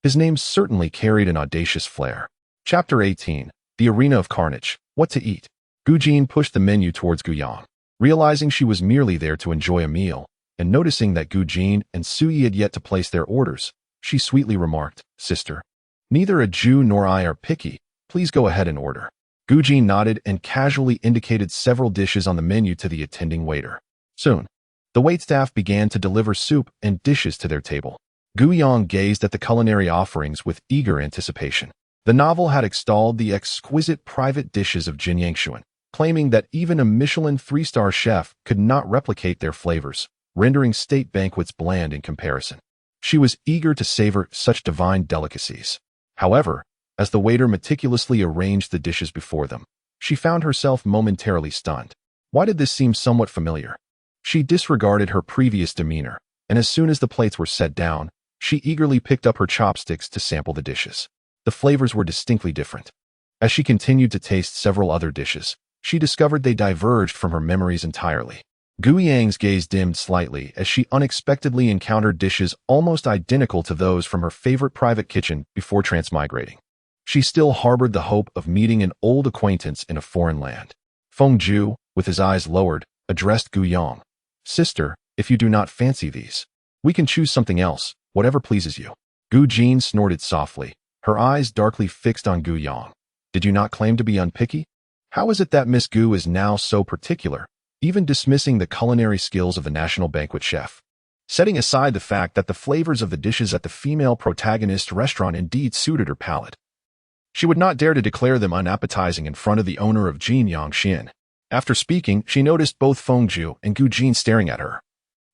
his name certainly carried an audacious flair. Chapter 18, The Arena of Carnage, What to Eat. Gu Jin pushed the menu towards Guyang. Realizing she was merely there to enjoy a meal, and noticing that Gu Jin and Su Yi had yet to place their orders, she sweetly remarked, "Sister, neither a Jew nor I are picky. Please go ahead and order." Gu Jin nodded and casually indicated several dishes on the menu to the attending waiter. Soon, the waitstaff began to deliver soup and dishes to their table. Guyang gazed at the culinary offerings with eager anticipation. The novel had extolled the exquisite private dishes of Jin Yangshuan, claiming that even a Michelin 3-star chef could not replicate their flavors, rendering state banquets bland in comparison. She was eager to savor such divine delicacies. However, as the waiter meticulously arranged the dishes before them, she found herself momentarily stunned. Why did this seem somewhat familiar? She disregarded her previous demeanor, and as soon as the plates were set down, she eagerly picked up her chopsticks to sample the dishes. The flavors were distinctly different. As she continued to taste several other dishes, she discovered they diverged from her memories entirely. Guyang's gaze dimmed slightly as she unexpectedly encountered dishes almost identical to those from her favorite private kitchen before transmigrating. She still harbored the hope of meeting an old acquaintance in a foreign land. Fengju, with his eyes lowered, addressed Guyang. "Sister, if you do not fancy these, we can choose something else, whatever pleases you." Gu Jin snorted softly, her eyes darkly fixed on Guyang. "Did you not claim to be unpicky? How is it that Miss Gu is now so particular, even dismissing the culinary skills of the national banquet chef?" Setting aside the fact that the flavors of the dishes at the female protagonist restaurant indeed suited her palate, she would not dare to declare them unappetizing in front of the owner of Jin Yongxian. After speaking, she noticed both Fengju and Gu Jin staring at her,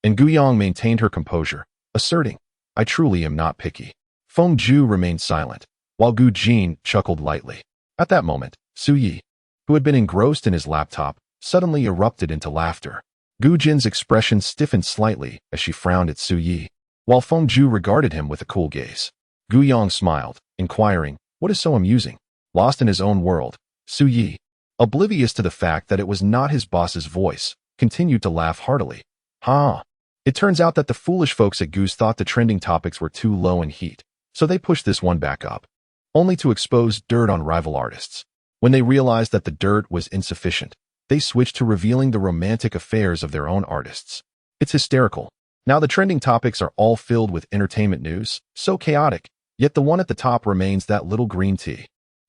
and Guyang maintained her composure, asserting, "I truly am not picky." Fengju remained silent, while Gu Jin chuckled lightly. At that moment, Su Yi, who had been engrossed in his laptop, suddenly erupted into laughter. Gu Jin's expression stiffened slightly as she frowned at Su Yi, while Fengju regarded him with a cool gaze. Guyang smiled, inquiring, "What is so amusing?" Lost in his own world, Su Yi, oblivious to the fact that it was not his boss's voice, continued to laugh heartily. "Ha! It turns out that the foolish folks at Gu's thought the trending topics were too low in heat, so they pushed this one back up, only to expose dirt on rival artists. When they realized that the dirt was insufficient, they switched to revealing the romantic affairs of their own artists. It's hysterical. Now the trending topics are all filled with entertainment news, so chaotic, yet the one at the top remains that little green tea."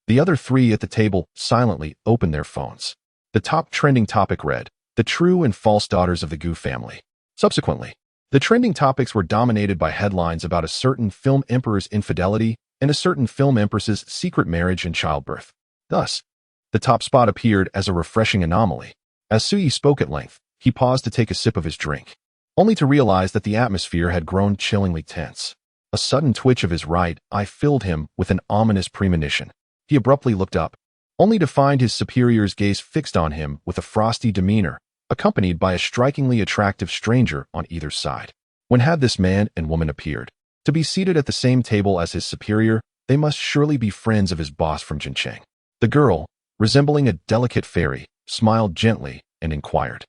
The other three at the table silently opened their phones. The top trending topic read, "The true and false daughters of the Gu family." Subsequently, the trending topics were dominated by headlines about a certain film emperor's infidelity and a certain film empress's secret marriage and childbirth. Thus, the top spot appeared as a refreshing anomaly. As Su Yi spoke at length, he paused to take a sip of his drink, only to realize that the atmosphere had grown chillingly tense. A sudden twitch of his right eye filled him with an ominous premonition. He abruptly looked up, only to find his superior's gaze fixed on him with a frosty demeanor, accompanied by a strikingly attractive stranger on either side. When had this man and woman appeared? To be seated at the same table as his superior, they must surely be friends of his boss from Jincheng. The girl, resembling a delicate fairy, smiled gently and inquired,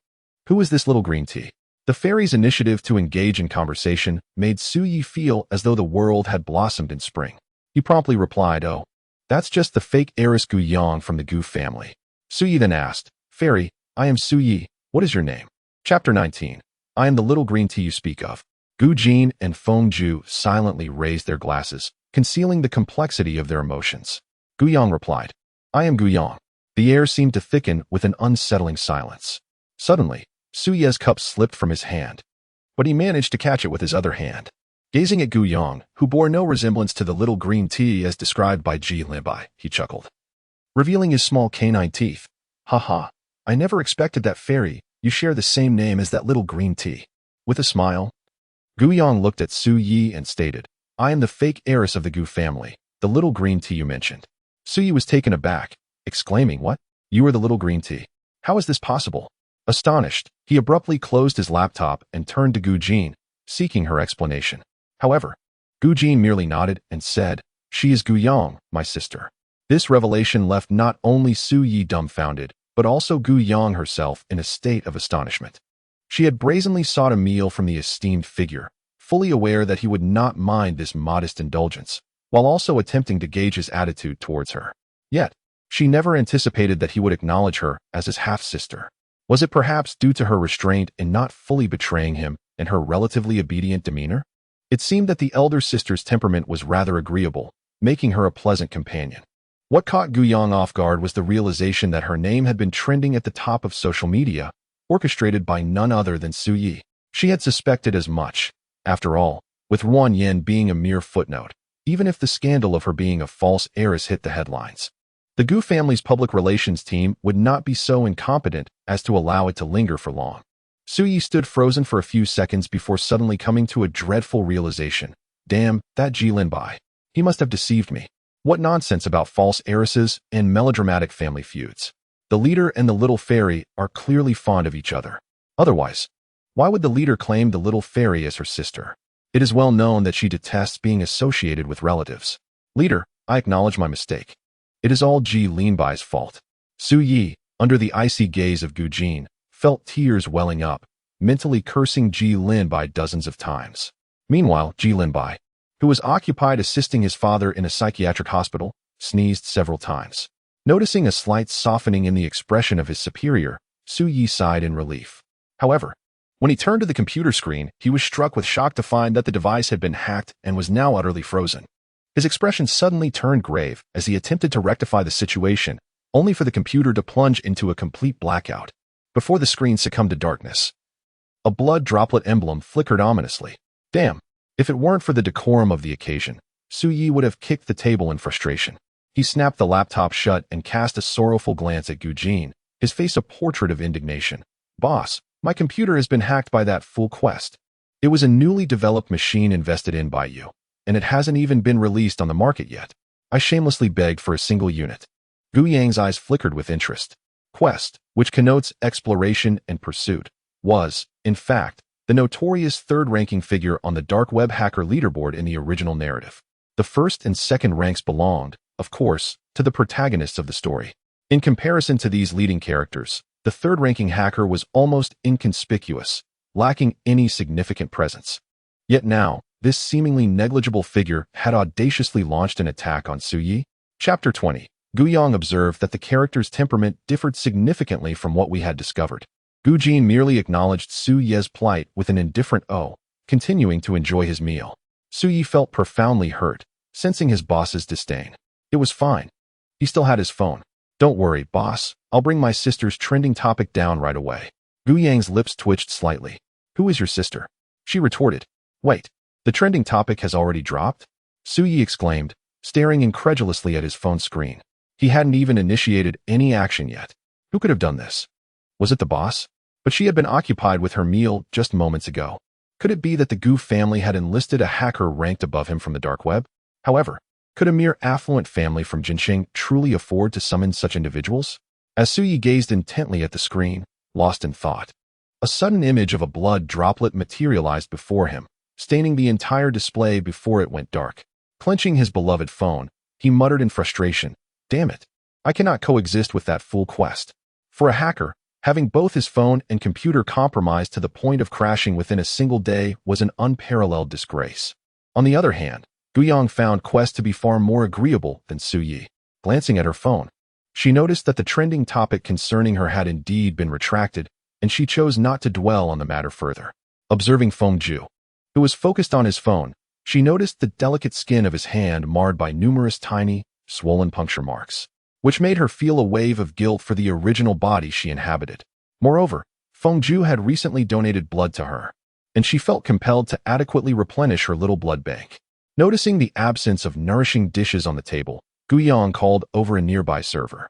"Who is this little green tea?" The fairy's initiative to engage in conversation made Su Yi feel as though the world had blossomed in spring. He promptly replied, "Oh, that's just the fake heiress Guyang from the Gu family." Su Yi then asked, "Fairy, I am Su Yi. What is your name?" Chapter 19. I am the little green tea you speak of. Gu Jin and Fengju silently raised their glasses, concealing the complexity of their emotions. Guyang replied, "I am Guyang." The air seemed to thicken with an unsettling silence. Suddenly, Su Ye's cup slipped from his hand, but he managed to catch it with his other hand. Gazing at Gu Yong, who bore no resemblance to the little green tea as described by Ji Linbai, he chuckled, revealing his small canine teeth. Ha ha, I never expected that, fairy. You share the same name as that little green tea. With a smile, Gu Yong looked at Su Yi and stated, I am the fake heiress of the Gu family, the little green tea you mentioned. Su Yi was taken aback, exclaiming, what? You are the little green tea? How is this possible? Astonished, he abruptly closed his laptop and turned to Gu Jin, seeking her explanation. However, Gu Jin merely nodded and said, she is Gu Yong, my sister. This revelation left not only Su Yi dumbfounded, but also Gu Yong herself in a state of astonishment. She had brazenly sought a meal from the esteemed figure, fully aware that he would not mind this modest indulgence, while also attempting to gauge his attitude towards her. Yet, she never anticipated that he would acknowledge her as his half-sister. Was it perhaps due to her restraint in not fully betraying him and her relatively obedient demeanor? It seemed that the elder sister's temperament was rather agreeable, making her a pleasant companion. What caught Gu Yong off guard was the realization that her name had been trending at the top of social media, orchestrated by none other than Su Yi. She had suspected as much. After all, with Wan Yin being a mere footnote, even if the scandal of her being a false heiress hit the headlines, the Gu family's public relations team would not be so incompetent as to allow it to linger for long. Su Yi stood frozen for a few seconds before suddenly coming to a dreadful realization. Damn, that Ji Linbai. He must have deceived me. What nonsense about false heiresses and melodramatic family feuds. The leader and the little fairy are clearly fond of each other. Otherwise, why would the leader claim the little fairy as her sister? It is well known that she detests being associated with relatives. Leader, I acknowledge my mistake. It is all Ji Linbai's fault. Su Yi, under the icy gaze of Gu Jin, felt tears welling up, mentally cursing Ji Linbai dozens of times. Meanwhile, Ji Linbai, who was occupied assisting his father in a psychiatric hospital, sneezed several times. Noticing a slight softening in the expression of his superior, Su Yi sighed in relief. However, when he turned to the computer screen, he was struck with shock to find that the device had been hacked and was now utterly frozen. His expression suddenly turned grave as he attempted to rectify the situation, only for the computer to plunge into a complete blackout. Before the screen succumbed to darkness, a blood droplet emblem flickered ominously. Damn, if it weren't for the decorum of the occasion, Su Yi would have kicked the table in frustration. He snapped the laptop shut and cast a sorrowful glance at Gu Jin, his face a portrait of indignation. Boss, my computer has been hacked by that fool Quest. It was a newly developed machine invested in by you, and it hasn't even been released on the market yet. I shamelessly begged for a single unit. Gu Yang's eyes flickered with interest. Quest, which connotes exploration and pursuit, was, in fact, the notorious third-ranking figure on the dark web hacker leaderboard in the original narrative. The first and second ranks belonged, of course, to the protagonists of the story. In comparison to these leading characters, the third-ranking hacker was almost inconspicuous, lacking any significant presence. Yet now, this seemingly negligible figure had audaciously launched an attack on Su Yi. Chapter 20. Gu Yong observed that the character's temperament differed significantly from what we had discovered. Gu Jin merely acknowledged Su Ye's plight with an indifferent "oh," continuing to enjoy his meal. Su Yi felt profoundly hurt, sensing his boss's disdain. It was fine. He still had his phone. Don't worry, boss. I'll bring my sister's trending topic down right away. Gu Yang's lips twitched slightly. Who is your sister? She retorted. Wait, the trending topic has already dropped? Su Yi exclaimed, staring incredulously at his phone screen. He hadn't even initiated any action yet. Who could have done this? Was it the boss? But she had been occupied with her meal just moments ago. Could it be that the Gu family had enlisted a hacker ranked above him from the dark web? However, could a mere affluent family from Jinxing truly afford to summon such individuals? As Su Yi gazed intently at the screen, lost in thought, a sudden image of a blood droplet materialized before him, staining the entire display before it went dark. Clenching his beloved phone, he muttered in frustration, Damn it, I cannot coexist with that fool Quest. For a hacker, having both his phone and computer compromised to the point of crashing within a single day was an unparalleled disgrace. On the other hand, Gu Yong found Quest to be far more agreeable than Su Yi. Glancing at her phone, she noticed that the trending topic concerning her had indeed been retracted, and she chose not to dwell on the matter further. Observing Feng Ju, who was focused on his phone, she noticed the delicate skin of his hand marred by numerous tiny, swollen puncture marks, which made her feel a wave of guilt for the original body she inhabited. Moreover, Fengju had recently donated blood to her, and she felt compelled to adequately replenish her little blood bank. Noticing the absence of nourishing dishes on the table, Guiyang called over a nearby server.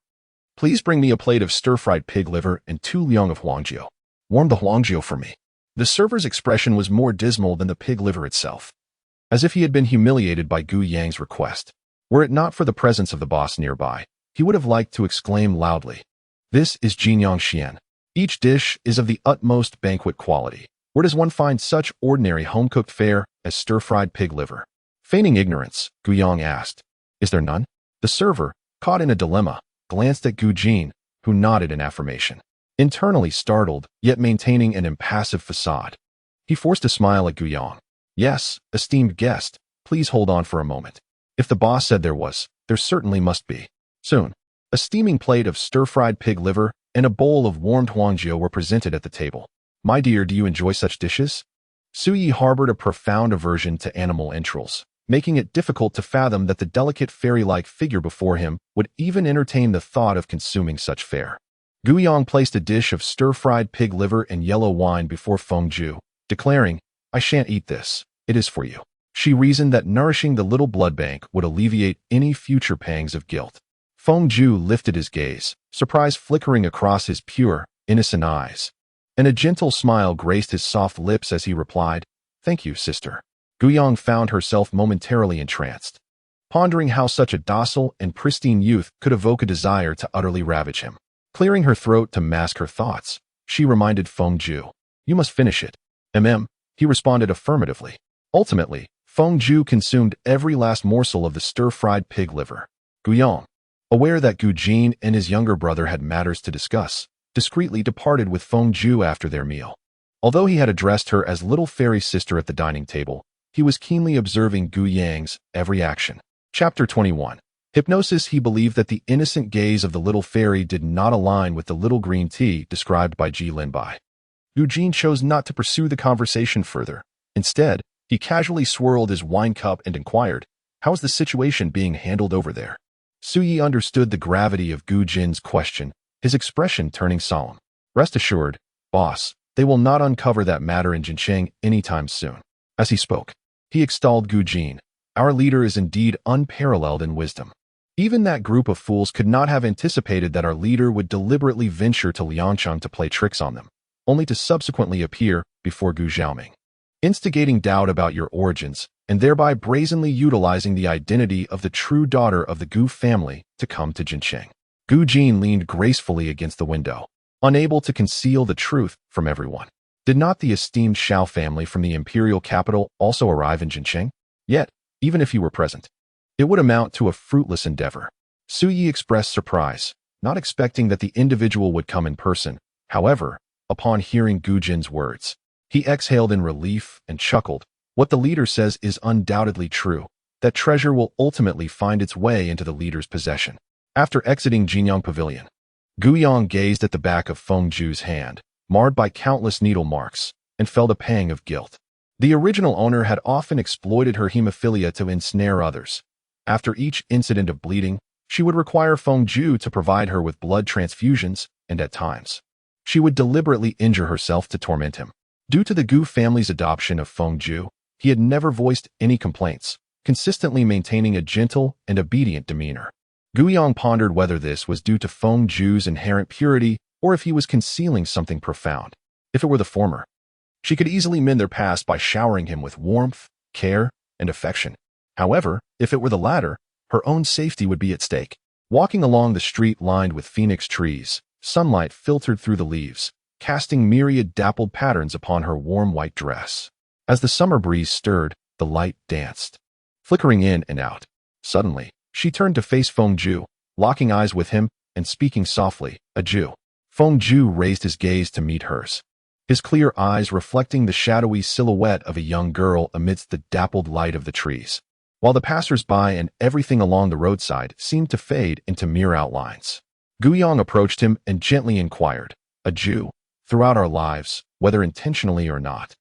"Please bring me a plate of stir-fried pig liver and 2 liang of huangjiu. Warm the huangjiu for me." The server's expression was more dismal than the pig liver itself, as if he had been humiliated by Gu Yang's request. Were it not for the presence of the boss nearby, he would have liked to exclaim loudly, "This is Jinyang Xian. Each dish is of the utmost banquet quality. Where does one find such ordinary home-cooked fare as stir-fried pig liver?" Feigning ignorance, Guiyang asked, "Is there none?" The server, caught in a dilemma, glanced at Gu Jin, who nodded in affirmation. Internally startled, yet maintaining an impassive facade, he forced a smile at Guiyang. "Yes, esteemed guest, please hold on for a moment. If the boss said there certainly must be." Soon, a steaming plate of stir-fried pig liver and a bowl of warmed huangjiu were presented at the table. "My dear, do you enjoy such dishes?" Suyi harbored a profound aversion to animal entrails, making it difficult to fathom that the delicate fairy-like figure before him would even entertain the thought of consuming such fare. Guiyang placed a dish of stir-fried pig liver and yellow wine before Fengju, declaring, "I shan't eat this. It is for you." She reasoned that nourishing the little blood bank would alleviate any future pangs of guilt. Fengju lifted his gaze, surprise flickering across his pure, innocent eyes, and a gentle smile graced his soft lips as he replied, "Thank you, sister." Guiyang found herself momentarily entranced, pondering how such a docile and pristine youth could evoke a desire to utterly ravage him. Clearing her throat to mask her thoughts, she reminded Fengju, "You must finish it." He responded affirmatively. Ultimately, Fengju consumed every last morsel of the stir-fried pig liver. Guiyang, aware that Gu Jin and his younger brother had matters to discuss, discreetly departed with Fengju after their meal. Although he had addressed her as little fairy sister at the dining table, he was keenly observing Gu Yang's every action. Chapter 21. Hypnosis. He believed that the innocent gaze of the little fairy did not align with the little green tea described by Ji Linbai. Gu Jin chose not to pursue the conversation further. Instead, he casually swirled his wine cup and inquired, "How is the situation being handled over there?" Suyi understood the gravity of Gu Jin's question, his expression turning solemn. "Rest assured, boss, they will not uncover that matter in Jincheng anytime soon." As he spoke, he extolled Gu Jin. "Our leader is indeed unparalleled in wisdom. Even that group of fools could not have anticipated that our leader would deliberately venture to Liangcheng to play tricks on them, only to subsequently appear before Gu Xiaoming, instigating doubt about your origins, and thereby brazenly utilizing the identity of the true daughter of the Gu family to come to Jincheng." Gu Jin leaned gracefully against the window, unable to conceal the truth from everyone. Did not the esteemed Xiao family from the imperial capital also arrive in Jincheng? Yet, even if he were present, it would amount to a fruitless endeavor. Suyi expressed surprise, not expecting that the individual would come in person. However, upon hearing Gu Jin's words, he exhaled in relief and chuckled. "What the leader says is undoubtedly true. That treasure will ultimately find its way into the leader's possession." After exiting Jinyang Pavilion, Guiyang gazed at the back of Fengju's hand, marred by countless needle marks, and felt a pang of guilt. The original owner had often exploited her hemophilia to ensnare others. After each incident of bleeding, she would require Fengju to provide her with blood transfusions, and at times, she would deliberately injure herself to torment him. Due to the Gu family's adoption of Fengju, he had never voiced any complaints, consistently maintaining a gentle and obedient demeanor. Guiyang pondered whether this was due to Fengju's inherent purity or if he was concealing something profound. If it were the former, she could easily mend their past by showering him with warmth, care, and affection. However, if it were the latter, her own safety would be at stake. Walking along the street lined with phoenix trees, sunlight filtered through the leaves, casting myriad dappled patterns upon her warm white dress. As the summer breeze stirred, the light danced, flickering in and out. Suddenly, she turned to face Fengju, locking eyes with him and speaking softly, "Adieu." Fengju raised his gaze to meet hers, his clear eyes reflecting the shadowy silhouette of a young girl amidst the dappled light of the trees, while the passers-by and everything along the roadside seemed to fade into mere outlines. Guiyang approached him and gently inquired, "Adieu, throughout our lives, whether intentionally or not,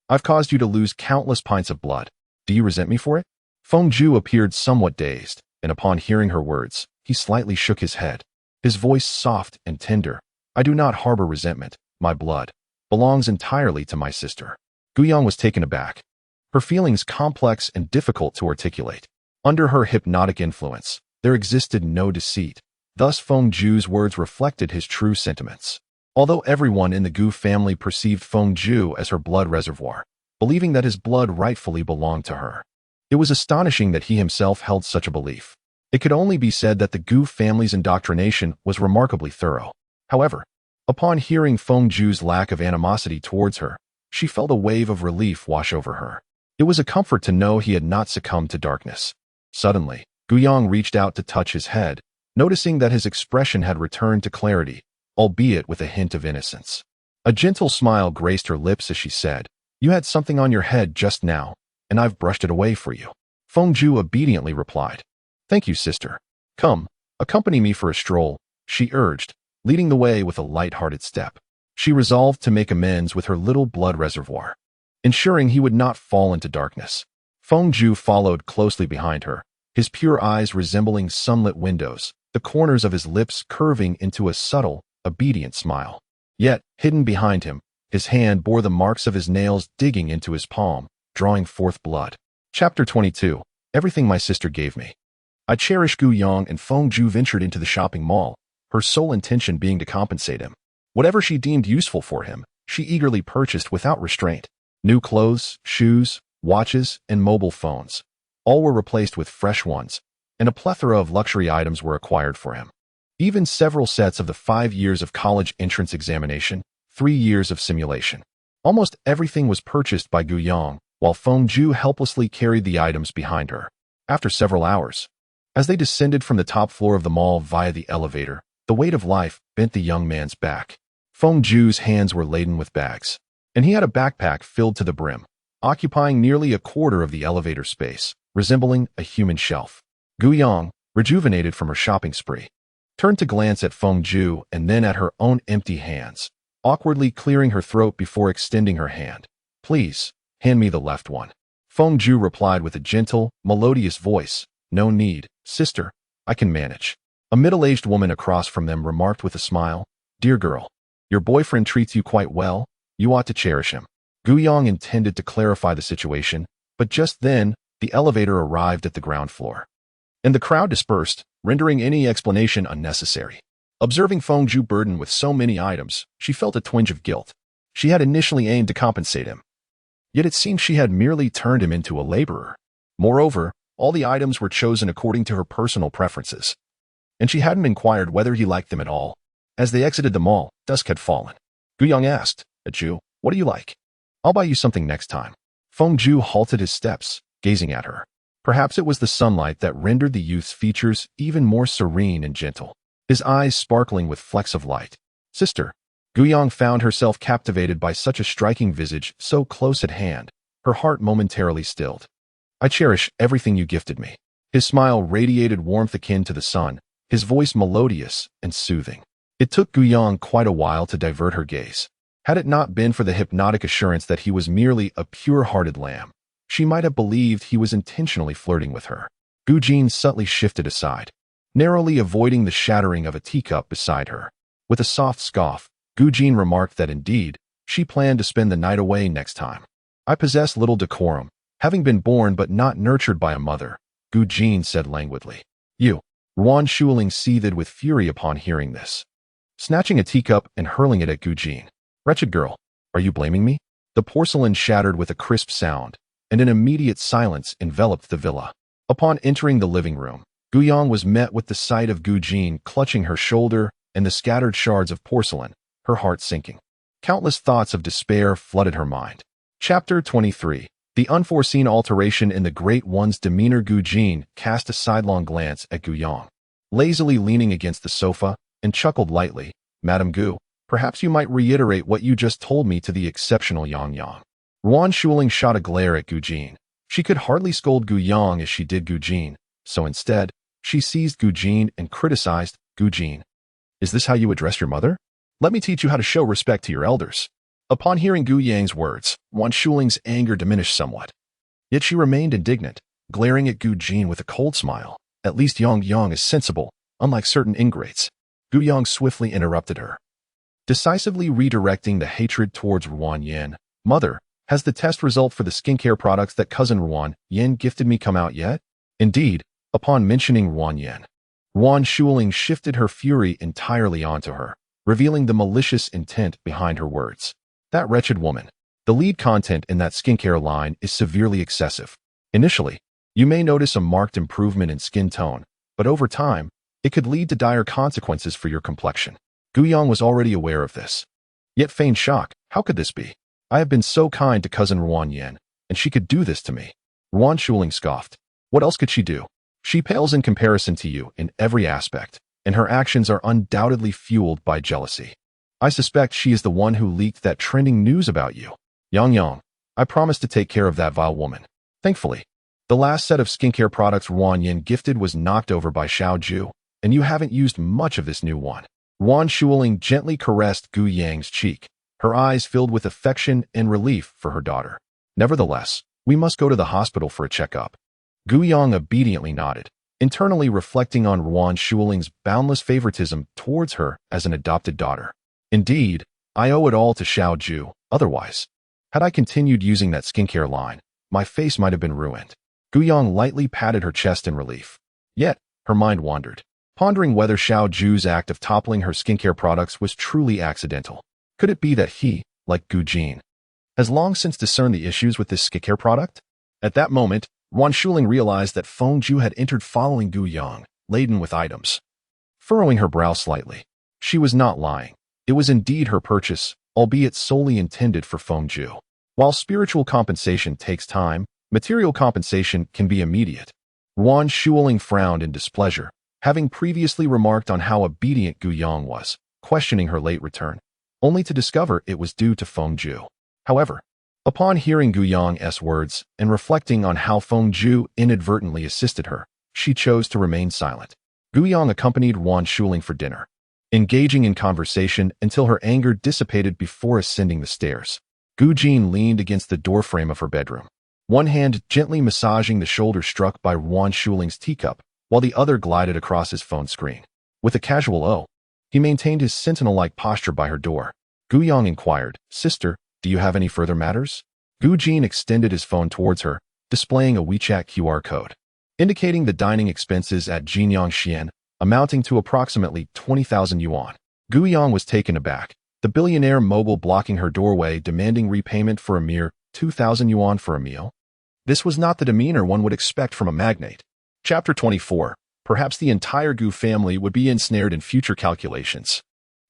I've caused you to lose countless pints of blood. Do you resent me for it?" Fengju appeared somewhat dazed, and upon hearing her words, he slightly shook his head, his voice soft and tender. "I do not harbor resentment, my blood. belongs entirely to my sister. Gu Yang was taken aback. Her feelings complex and difficult to articulate. Under her hypnotic influence, there existed no deceit. Thus Feng Zhu's words reflected his true sentiments. Although everyone in the Gu family perceived Feng Zhu as her blood reservoir, believing that his blood rightfully belonged to her, it was astonishing that he himself held such a belief. It could only be said that the Gu family's indoctrination was remarkably thorough. However, upon hearing Feng Zhu's lack of animosity towards her, she felt a wave of relief wash over her. It was a comfort to know he had not succumbed to darkness. Suddenly, Gu Yang reached out to touch his head, noticing that his expression had returned to clarity, albeit with a hint of innocence. A gentle smile graced her lips as she said, "You had something on your head just now, and I've brushed it away for you." Feng Zhu obediently replied, "Thank you, sister. Come, accompany me for a stroll," she urged, leading the way with a light-hearted step. She resolved to make amends with her little blood reservoir, ensuring he would not fall into darkness. Feng Zhu followed closely behind her, his pure eyes resembling sunlit windows, the corners of his lips curving into a subtle, obedient smile. Yet, hidden behind him, his hand bore the marks of his nails digging into his palm, drawing forth blood. Chapter 22. Everything my sister gave me. I cherish Gu Yang, and Feng Zhu ventured into the shopping mall, her sole intention being to compensate him. Whatever she deemed useful for him, she eagerly purchased without restraint. New clothes, shoes, watches, and mobile phones. All were replaced with fresh ones, and a plethora of luxury items were acquired for him. Even several sets of the 5 years of college entrance examination, 3 years of simulation. Almost everything was purchased by Gu Yang, while Feng Zhu helplessly carried the items behind her. After several hours, as they descended from the top floor of the mall via the elevator, the weight of life bent the young man's back. Feng Zhu's hands were laden with bags, and he had a backpack filled to the brim, occupying nearly a quarter of the elevator space, resembling a human shelf. Gu Yang, rejuvenated from her shopping spree, turned to glance at Feng Zhu and then at her own empty hands, awkwardly clearing her throat before extending her hand. "Please, hand me the left one." Feng Zhu replied with a gentle, melodious voice, "No need, sister, I can manage." A middle-aged woman across from them remarked with a smile, "Dear girl, your boyfriend treats you quite well. You ought to cherish him." Gu Yang intended to clarify the situation, but just then, the elevator arrived at the ground floor, and the crowd dispersed, rendering any explanation unnecessary. Observing Feng Zhu burdened with so many items, she felt a twinge of guilt. She had initially aimed to compensate him, yet it seemed she had merely turned him into a laborer. Moreover, all the items were chosen according to her personal preferences, and she hadn't inquired whether he liked them at all. As they exited the mall, dusk had fallen. Gu Yang asked, "Zhu, what do you like? I'll buy you something next time." Feng Zhu halted his steps, gazing at her. Perhaps it was the sunlight that rendered the youth's features even more serene and gentle, his eyes sparkling with flecks of light. "Sister." Gu Yang found herself captivated by such a striking visage so close at hand, her heart momentarily stilled. "I cherish everything you gifted me." His smile radiated warmth akin to the sun, his voice melodious and soothing. It took Gu Yang quite a while to divert her gaze. Had it not been for the hypnotic assurance that he was merely a pure-hearted lamb, she might have believed he was intentionally flirting with her. Gu Jin subtly shifted aside, narrowly avoiding the shattering of a teacup beside her. With a soft scoff, Gu Jin remarked that indeed, she planned to spend the night away next time. "I possess little decorum, having been born but not nurtured by a mother," Gu Jin said languidly. "You." Ruan Shuling seethed with fury upon hearing this, snatching a teacup and hurling it at Gu Jin. "Wretched girl, are you blaming me?" The porcelain shattered with a crisp sound, and an immediate silence enveloped the villa. Upon entering the living room, Gu Yang was met with the sight of Gu Jin clutching her shoulder and the scattered shards of porcelain, her heart sinking. Countless thoughts of despair flooded her mind. Chapter 23. The unforeseen alteration in the Great One's demeanor. Gu Jin cast a sidelong glance at Gu Yang, lazily leaning against the sofa, and chuckled lightly. "Madam Gu, perhaps you might reiterate what you just told me to the exceptional Yang Yang." Ruan Shuling shot a glare at Gu Jin. She could hardly scold Gu Yang as she did Gu Jin, so instead, she seized Gu Jin and criticized, "Gu Jin, is this how you address your mother? Let me teach you how to show respect to your elders." Upon hearing Gu Yang's words, Ruan Shuling's anger diminished somewhat. Yet she remained indignant, glaring at Gu Jin with a cold smile. "At least Yang Yang is sensible, unlike certain ingrates." Gu Yang swiftly interrupted her. decisively redirecting the hatred towards Ruan Yin. Mother, has the test result for the skincare products that cousin Ruan Yin gifted me come out yet? Indeed, upon mentioning Ruan Yin, Ruan Shuling shifted her fury entirely onto her, revealing the malicious intent behind her words. That wretched woman. The lead content in that skincare line is severely excessive. Initially, you may notice a marked improvement in skin tone, but over time, it could lead to dire consequences for your complexion. Gu Yong was already aware of this. Yet feigned shock. How could this be? I have been so kind to cousin Ruan Yin, and she could do this to me. Ruan Shuling scoffed. What else could she do? She pales in comparison to you in every aspect, and her actions are undoubtedly fueled by jealousy. I suspect she is the one who leaked that trending news about you. Yang, I promised to take care of that vile woman. Thankfully, the last set of skincare products Ruan Yin gifted was knocked over by Xiao Ju, and you haven't used much of this new one. Ruan Shuling gently caressed Gu Yang's cheek, her eyes filled with affection and relief for her daughter. Nevertheless, we must go to the hospital for a checkup. Gu Yang obediently nodded, internally reflecting on Ruan Shuling's boundless favoritism towards her as an adopted daughter. Indeed, I owe it all to Xiao Ju, otherwise, had I continued using that skincare line, my face might have been ruined. Gu Yang lightly patted her chest in relief. Yet, her mind wandered, pondering whether Xiao Ju's act of toppling her skincare products was truly accidental. Could it be that he, like Gu Jin, has long since discerned the issues with this skincare product? At that moment, Ruan Shuling realized that Feng Ju had entered following Gu Yang, laden with items. Furrowing her brow slightly, she was not lying. It was indeed her purchase, albeit solely intended for Feng Ju. While spiritual compensation takes time, material compensation can be immediate. Ruan Shuling frowned in displeasure, having previously remarked on how obedient Gu Yang was, questioning her late return, only to discover it was due to Feng Ju. However, upon hearing Gu Yang's words and reflecting on how Feng Ju inadvertently assisted her, she chose to remain silent. Gu Yang accompanied Ruan Shuling for dinner, engaging in conversation until her anger dissipated before ascending the stairs. Gu Jin leaned against the doorframe of her bedroom, one hand gently massaging the shoulder struck by Ruan Shuling's teacup, while the other glided across his phone screen. With a casual "oh," he maintained his sentinel-like posture by her door. Gu Yang inquired, "Sister, do you have any further matters?" Gu Jin extended his phone towards her, displaying a WeChat QR code, indicating the dining expenses at Jinyang Xian, amounting to approximately 20,000 yuan. Gu Yang was taken aback, the billionaire mogul blocking her doorway demanding repayment for a mere 2,000 yuan for a meal. This was not the demeanor one would expect from a magnate. Chapter 24. Perhaps the entire Gu family would be ensnared in future calculations.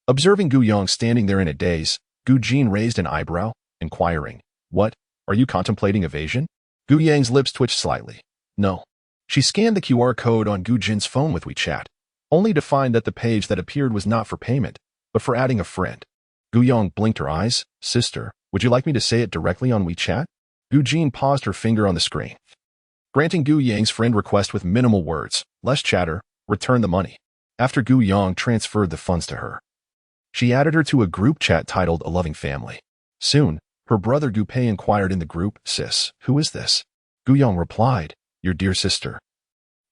Observing Gu Yang standing there in a daze, Gu Jin raised an eyebrow, inquiring, "What, are you contemplating evasion?" Gu Yang's lips twitched slightly. No. She scanned the QR code on Gu Jin's phone with WeChat, only to find that the page that appeared was not for payment, but for adding a friend. Gu Yang blinked her eyes. "Sister, would you like me to say it directly on WeChat?" Gu Jin paused her finger on the screen, granting Gu Yang's friend request with minimal words. Less chatter, return the money. After Gu Yang transferred the funds to her, she added her to a group chat titled A Loving Family. Soon, her brother Gu Pei inquired in the group, "Sis, who is this?" Gu Yang replied, "Your dear sister."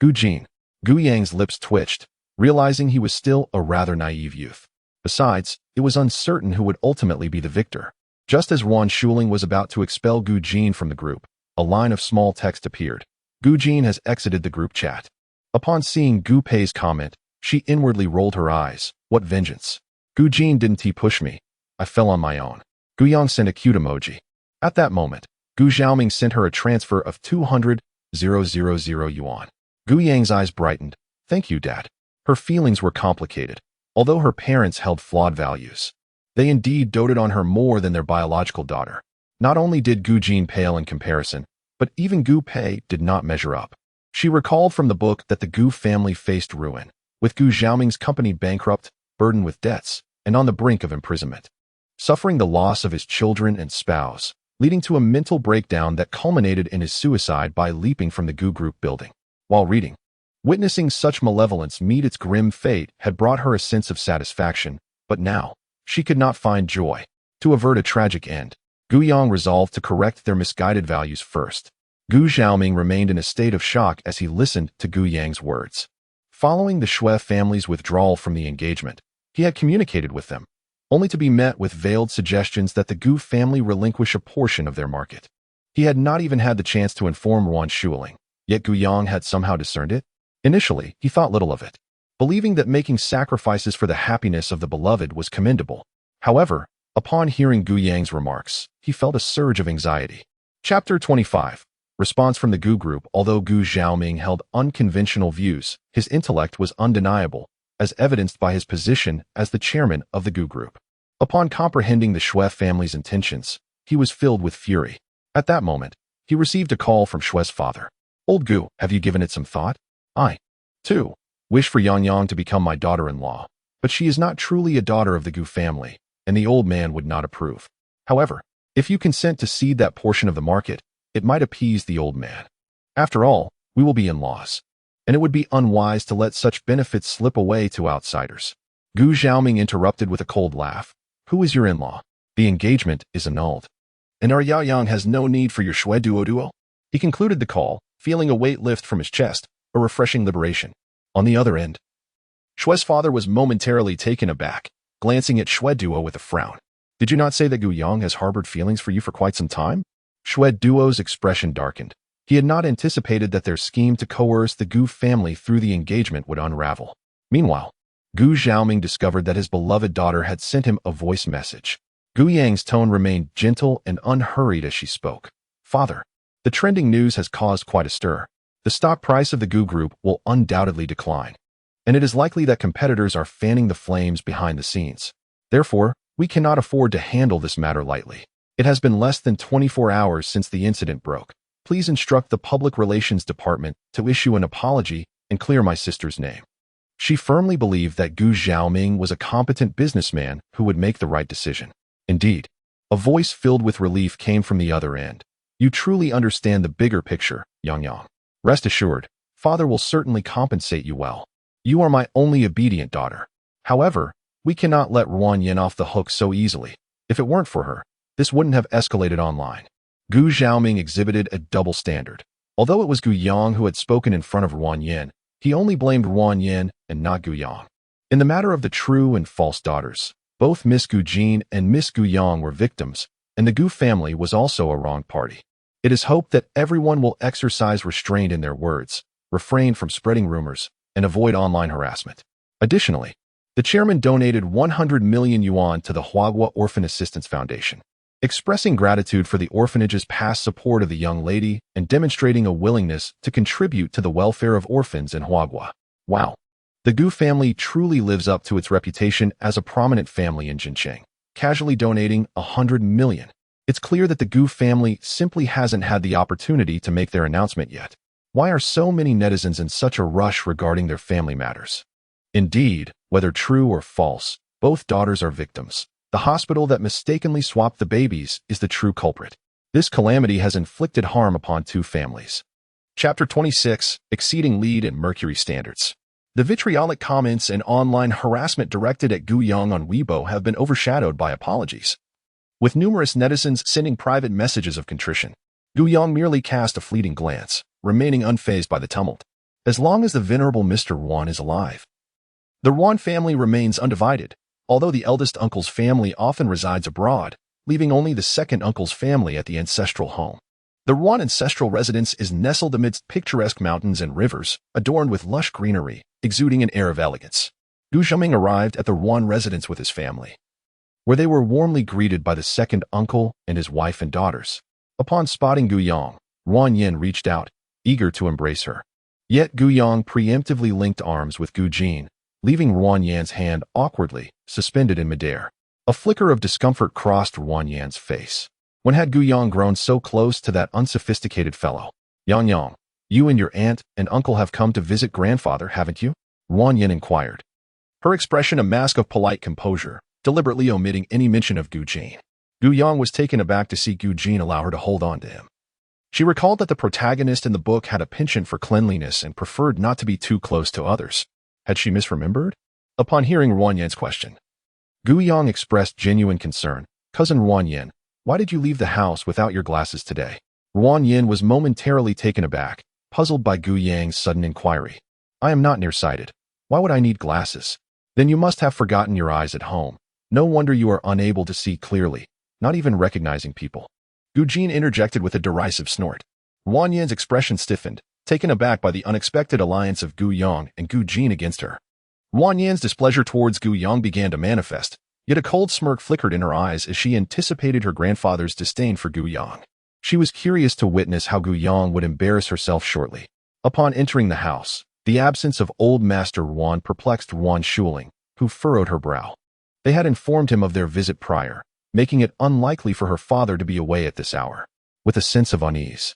Gu Jin. Gu Yang's lips twitched, realizing he was still a rather naive youth. Besides, it was uncertain who would ultimately be the victor. Just as Ruan Shuling was about to expel Gu Jin from the group, a line of small text appeared. Gu Jin has exited the group chat. Upon seeing Gu Pei's comment, she inwardly rolled her eyes. What vengeance? Gu Jin didn't he push me? I fell on my own. Gu Yang sent a cute emoji. At that moment, Gu Xiaoming sent her a transfer of 200,000 yuan. Gu Yang's eyes brightened. Thank you, Dad. Her feelings were complicated, although her parents held flawed values. They indeed doted on her more than their biological daughter. Not only did Gu Jin pale in comparison, but even Gu Pei did not measure up. She recalled from the book that the Gu family faced ruin, with Gu Xiaoming's company bankrupt, burdened with debts, and on the brink of imprisonment, suffering the loss of his children and spouse, leading to a mental breakdown that culminated in his suicide by leaping from the Gu Group building. While reading, witnessing such malevolence meet its grim fate had brought her a sense of satisfaction, but now, she could not find joy. To avert a tragic end, Gu Yang resolved to correct their misguided values first. Gu Xiaoming remained in a state of shock as he listened to Gu Yang's words. Following the Shui family's withdrawal from the engagement, he had communicated with them, only to be met with veiled suggestions that the Gu family relinquish a portion of their market. He had not even had the chance to inform Ruan Shuling, yet Gu Yang had somehow discerned it. Initially, he thought little of it, believing that making sacrifices for the happiness of the beloved was commendable. However, upon hearing Gu Yang's remarks, he felt a surge of anxiety. Chapter 25. Response from the Gu group. Although Gu Xiaoming held unconventional views, his intellect was undeniable, as evidenced by his position as the chairman of the Gu group. Upon comprehending the Shui family's intentions, he was filled with fury. At that moment, he received a call from Shui's father. "Old Gu, have you given it some thought? I, too, wish for Yang Yang to become my daughter-in-law, but she is not truly a daughter of the Gu family, and the old man would not approve. However, if you consent to cede that portion of the market, it might appease the old man. After all, we will be in-laws, and it would be unwise to let such benefits slip away to outsiders." Gu Xiaoming interrupted with a cold laugh. "Who is your in-law? The engagement is annulled. And our Yao Yang has no need for your Shui duo. He concluded the call, feeling a weight lift from his chest, a refreshing liberation. On the other end, Shui's father was momentarily taken aback, glancing at Shui Duo with a frown. "Did you not say that Gu Yang has harbored feelings for you for quite some time?" Shui Duo's expression darkened. He had not anticipated that their scheme to coerce the Gu family through the engagement would unravel. Meanwhile, Gu Xiaoming discovered that his beloved daughter had sent him a voice message. Gu Yang's tone remained gentle and unhurried as she spoke. "Father, the trending news has caused quite a stir. The stock price of the Gu group will undoubtedly decline, and it is likely that competitors are fanning the flames behind the scenes. Therefore, we cannot afford to handle this matter lightly. It has been less than 24 hours since the incident broke. Please instruct the Public Relations Department to issue an apology and clear my sister's name." She firmly believed that Gu Xiaoming was a competent businessman who would make the right decision. Indeed, a voice filled with relief came from the other end. "You truly understand the bigger picture, Yang Yang. Rest assured, father will certainly compensate you well. You are my only obedient daughter. However, we cannot let Ruan Yin off the hook so easily. If it weren't for her, this wouldn't have escalated online." Gu Xiaoming exhibited a double standard. Although it was Gu Yang who had spoken in front of Ruan Yin, he only blamed Ruan Yin and not Gu Yang. In the matter of the true and false daughters, both Miss Gu Jin and Miss Gu Yang were victims, and the Gu family was also a wrong party. It is hoped that everyone will exercise restraint in their words, refrain from spreading rumors, and avoid online harassment. Additionally, the chairman donated 100 million yuan to the Huagua Orphan Assistance Foundation, expressing gratitude for the orphanage's past support of the young lady and demonstrating a willingness to contribute to the welfare of orphans in Huagua. Wow! The Gu family truly lives up to its reputation as a prominent family in Jincheng, casually donating 100 million. It's clear that the Gu family simply hasn't had the opportunity to make their announcement yet. Why are so many netizens in such a rush regarding their family matters? Indeed, whether true or false, both daughters are victims. The hospital that mistakenly swapped the babies is the true culprit. This calamity has inflicted harm upon two families. Chapter 26. Exceeding lead and mercury standards. The vitriolic comments and online harassment directed at Gu Yang on Weibo have been overshadowed by apologies, with numerous netizens sending private messages of contrition. Gu Yang merely cast a fleeting glance, remaining unfazed by the tumult. As long as the venerable Mr. Ruan is alive, the Ruan family remains undivided, although the eldest uncle's family often resides abroad, leaving only the second uncle's family at the ancestral home. The Ruan ancestral residence is nestled amidst picturesque mountains and rivers, adorned with lush greenery, exuding an air of elegance. Gu Xiaoming arrived at the Ruan residence with his family, where they were warmly greeted by the second uncle and his wife and daughters. Upon spotting Gu Yang, Ruan Yin reached out, eager to embrace her. Yet Gu Yang preemptively linked arms with Gu Jin, leaving Ruan Yan's hand awkwardly suspended in midair. A flicker of discomfort crossed Ruan Yan's face. When had Gu Yang grown so close to that unsophisticated fellow? "Yang Yang, you and your aunt and uncle have come to visit grandfather, haven't you?" Ruan Yin inquired, her expression a mask of polite composure, deliberately omitting any mention of Gu Jin. Gu Yang was taken aback to see Gu Jin allow her to hold on to him. She recalled that the protagonist in the book had a penchant for cleanliness and preferred not to be too close to others. Had she misremembered? Upon hearing Ruan Yan's question, Gu Yang expressed genuine concern. "Cousin Ruan Yin, why did you leave the house without your glasses today?" Ruan Yin was momentarily taken aback, puzzled by Gu Yang's sudden inquiry. "I am not nearsighted. Why would I need glasses?" "Then you must have forgotten your eyes at home. No wonder you are unable to see clearly, not even recognizing people. Gu Jin interjected with a derisive snort. Wang Yan's expression stiffened, taken aback by the unexpected alliance of Gu Yong and Gu Jin against her. Wang Yan's displeasure towards Gu Yong began to manifest, yet a cold smirk flickered in her eyes as she anticipated her grandfather's disdain for Gu Yong. She was curious to witness how Gu Yong would embarrass herself shortly. Upon entering the house, the absence of old Master Wan perplexed Wan Shuling, who furrowed her brow. They had informed him of their visit prior, making it unlikely for her father to be away at this hour. With a sense of unease,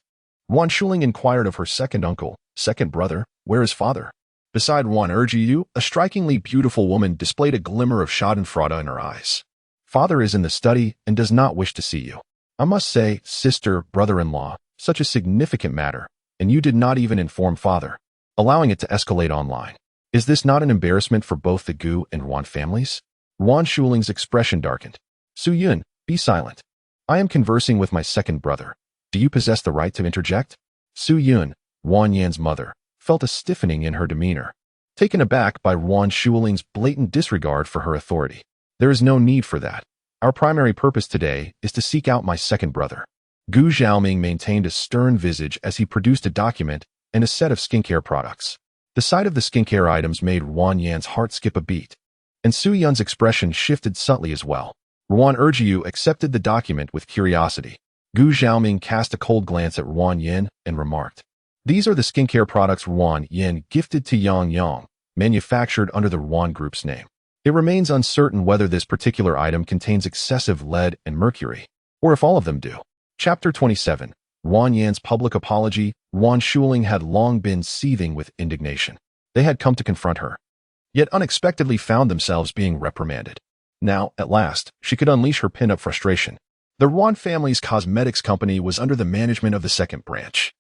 Wan Shuling inquired of her second uncle, second brother, where is father? Beside Wan Erjiu, a strikingly beautiful woman displayed a glimmer of schadenfreude in her eyes. Father is in the study and does not wish to see you. I must say, sister, brother-in-law, such a significant matter, and you did not even inform father, allowing it to escalate online. Is this not an embarrassment for both the Gu and Wan families? Wan Shuling's expression darkened. Su Yun, be silent. I am conversing with my second brother. Do you possess the right to interject? Su Yun, Wan Yan's mother, felt a stiffening in her demeanor, taken aback by Wan Shuling's blatant disregard for her authority. There is no need for that. Our primary purpose today is to seek out my second brother. Gu Xiaoming maintained a stern visage as he produced a document and a set of skincare products. The sight of the skincare items made Wan Yan's heart skip a beat, and Su Yun's expression shifted subtly as well. Wan Erjiu accepted the document with curiosity. Gu Xiaoming cast a cold glance at Wan Yin and remarked, "These are the skincare products Wan Yin gifted to Yang Yang, manufactured under the Wan Group's name. It remains uncertain whether this particular item contains excessive lead and mercury, or if all of them do." Chapter 27. Wan Yan's public apology. Wan Shuling had long been seething with indignation. They had come to confront her, yet unexpectedly found themselves being reprimanded. Now, at last, she could unleash her pent-up frustration. The Wan family's cosmetics company was under the management of the second branch,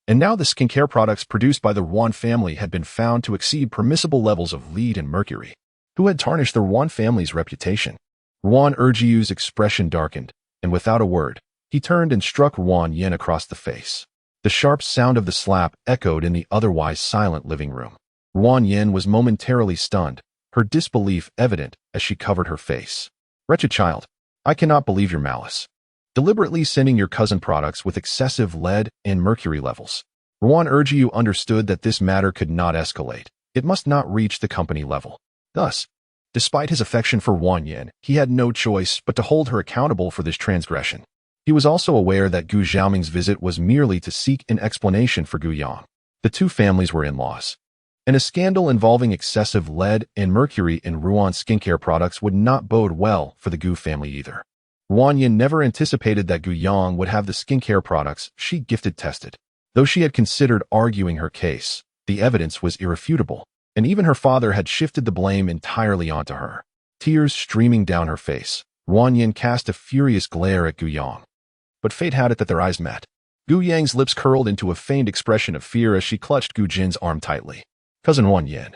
and now the skincare products produced by the Wan family had been found to exceed permissible levels of lead and mercury. Who had tarnished the Wan family's reputation? Wan Erjiu's expression darkened, and without a word, he turned and struck Wan Yin across the face. The sharp sound of the slap echoed in the otherwise silent living room. Wan Yin was momentarily stunned, her disbelief evident as she covered her face. Wretched child, I cannot believe your malice. Deliberately sending your cousin products with excessive lead and mercury levels. Wan Erjiu understood that this matter could not escalate. It must not reach the company level. Thus, despite his affection for Wan Yin, he had no choice but to hold her accountable for this transgression. He was also aware that Gu Xiaoming's visit was merely to seek an explanation for Gu Yang. The two families were in-laws, and a scandal involving excessive lead and mercury in Ruan skincare products would not bode well for the Gu family either. Wan Yin never anticipated that Gu Yang would have the skincare products she gifted tested. Though she had considered arguing her case, the evidence was irrefutable, and even her father had shifted the blame entirely onto her. Tears streaming down her face, Wan Yin cast a furious glare at Gu Yang. But fate had it that their eyes met. Gu Yang's lips curled into a feigned expression of fear as she clutched Gu Jin's arm tightly. Cousin Wan Yin,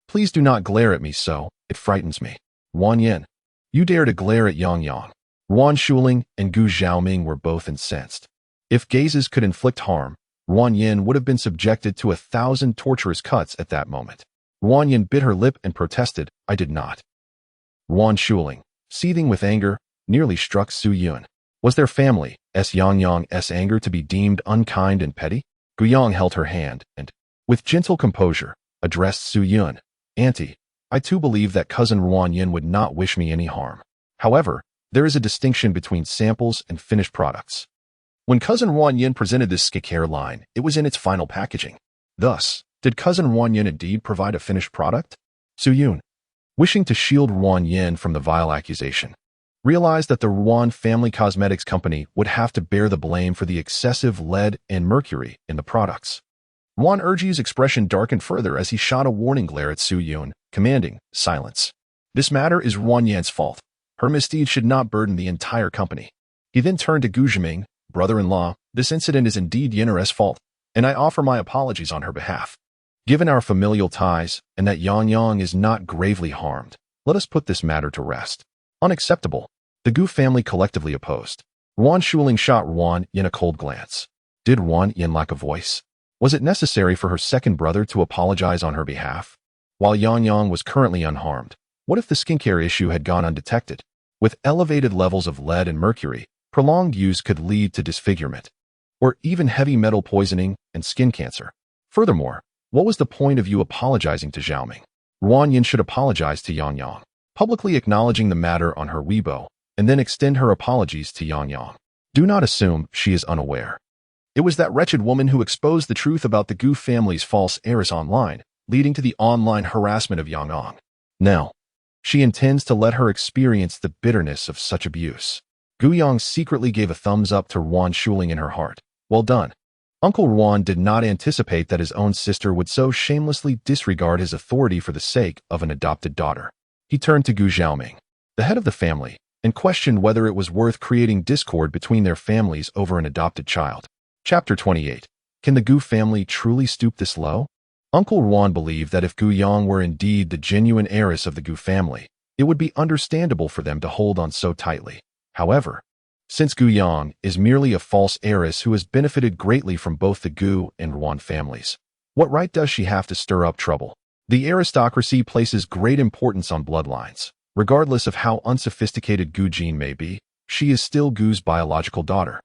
please do not glare at me so, it frightens me. Wan Yin, you dare to glare at Yang Yang. Wan Shuling and Gu Xiaoming were both incensed. If gazes could inflict harm, Wan Yin would have been subjected to 1,000 torturous cuts at that moment. Wan Yin bit her lip and protested, I did not. Wan Shuling, seething with anger, nearly struck Su Yun. Was their family's Yang Yang's anger to be deemed unkind and petty? Gu Yang held her hand and, with gentle composure, addressed Su Yun. Auntie, I too believe that cousin Wan Yin would not wish me any harm. However, there is a distinction between samples and finished products. When cousin Wan Yin presented this skincare line, it was in its final packaging. Thus, did cousin Wan Yin indeed provide a finished product? Su Yun, wishing to shield Wan Yin from the vile accusation, realized that the Wan family cosmetics company would have to bear the blame for the excessive lead and mercury in the products. Wan Erji's expression darkened further as he shot a warning glare at Su Yun, commanding, silence. This matter is Wan Yan's fault. Her misdeed should not burden the entire company. He then turned to Gu Zhiming, brother-in-law, this incident is indeed Yennere's fault, and I offer my apologies on her behalf. Given our familial ties, and that Yang Yang is not gravely harmed, let us put this matter to rest. Unacceptable. The Gu family collectively opposed. Wan Shuling shot Wan Yin a cold glance. Did Wan Yin lack a voice? Was it necessary for her second brother to apologize on her behalf? While Yang Yang was currently unharmed, What if the skincare issue had gone undetected? With elevated levels of lead and mercury, prolonged use could lead to disfigurement, or even heavy metal poisoning and skin cancer. Furthermore, what was the point of you apologizing to Xiaoming? Ruan Yin should apologize to Yang Yang, publicly acknowledging the matter on her Weibo, and then extend her apologies to Yang Yang. Do not assume she is unaware. It was that wretched woman who exposed the truth about the Gu family's false heiress online, leading to the online harassment of Yang Yang. Now, she intends to let her experience the bitterness of such abuse. Gu Yang secretly gave a thumbs up to Ruan Shuling in her heart. Well done. Uncle Ruan did not anticipate that his own sister would so shamelessly disregard his authority for the sake of an adopted daughter. He turned to Gu Xiaoming, the head of the family, and questioned whether it was worth creating discord between their families over an adopted child. Chapter 28. Can the Gu family truly stoop this low? Uncle Ruan believed that if Gu Yang were indeed the genuine heiress of the Gu family, it would be understandable for them to hold on so tightly. However, since Gu Yang is merely a false heiress who has benefited greatly from both the Gu and Ruan families, what right does she have to stir up trouble? The aristocracy places great importance on bloodlines. Regardless of how unsophisticated Gu Jin may be, she is still Gu's biological daughter.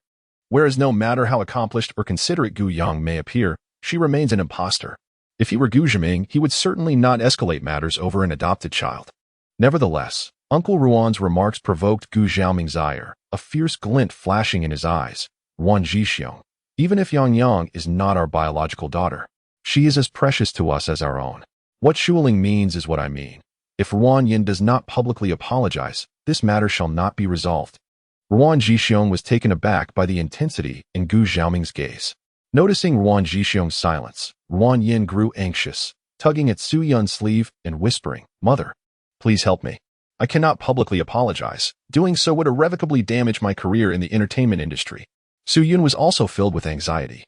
Whereas no matter how accomplished or considerate Gu Yang may appear, she remains an imposter. If he were Gu Zhiming, he would certainly not escalate matters over an adopted child. Nevertheless, Uncle Ruan's remarks provoked Gu Xiaoming's ire, a fierce glint flashing in his eyes. Ruan Jixiong, even if Yang Yang is not our biological daughter, she is as precious to us as our own. What Shuling means is what I mean. If Ruan Yin does not publicly apologize, this matter shall not be resolved. Ruan Jixiong was taken aback by the intensity in Gu Xiaoming's gaze. Noticing Ruan Jixiong's silence, Ruan Yin grew anxious, tugging at Su Yun's sleeve and whispering, "Mother, please help me. I cannot publicly apologize. Doing so would irrevocably damage my career in the entertainment industry." Su Yun was also filled with anxiety.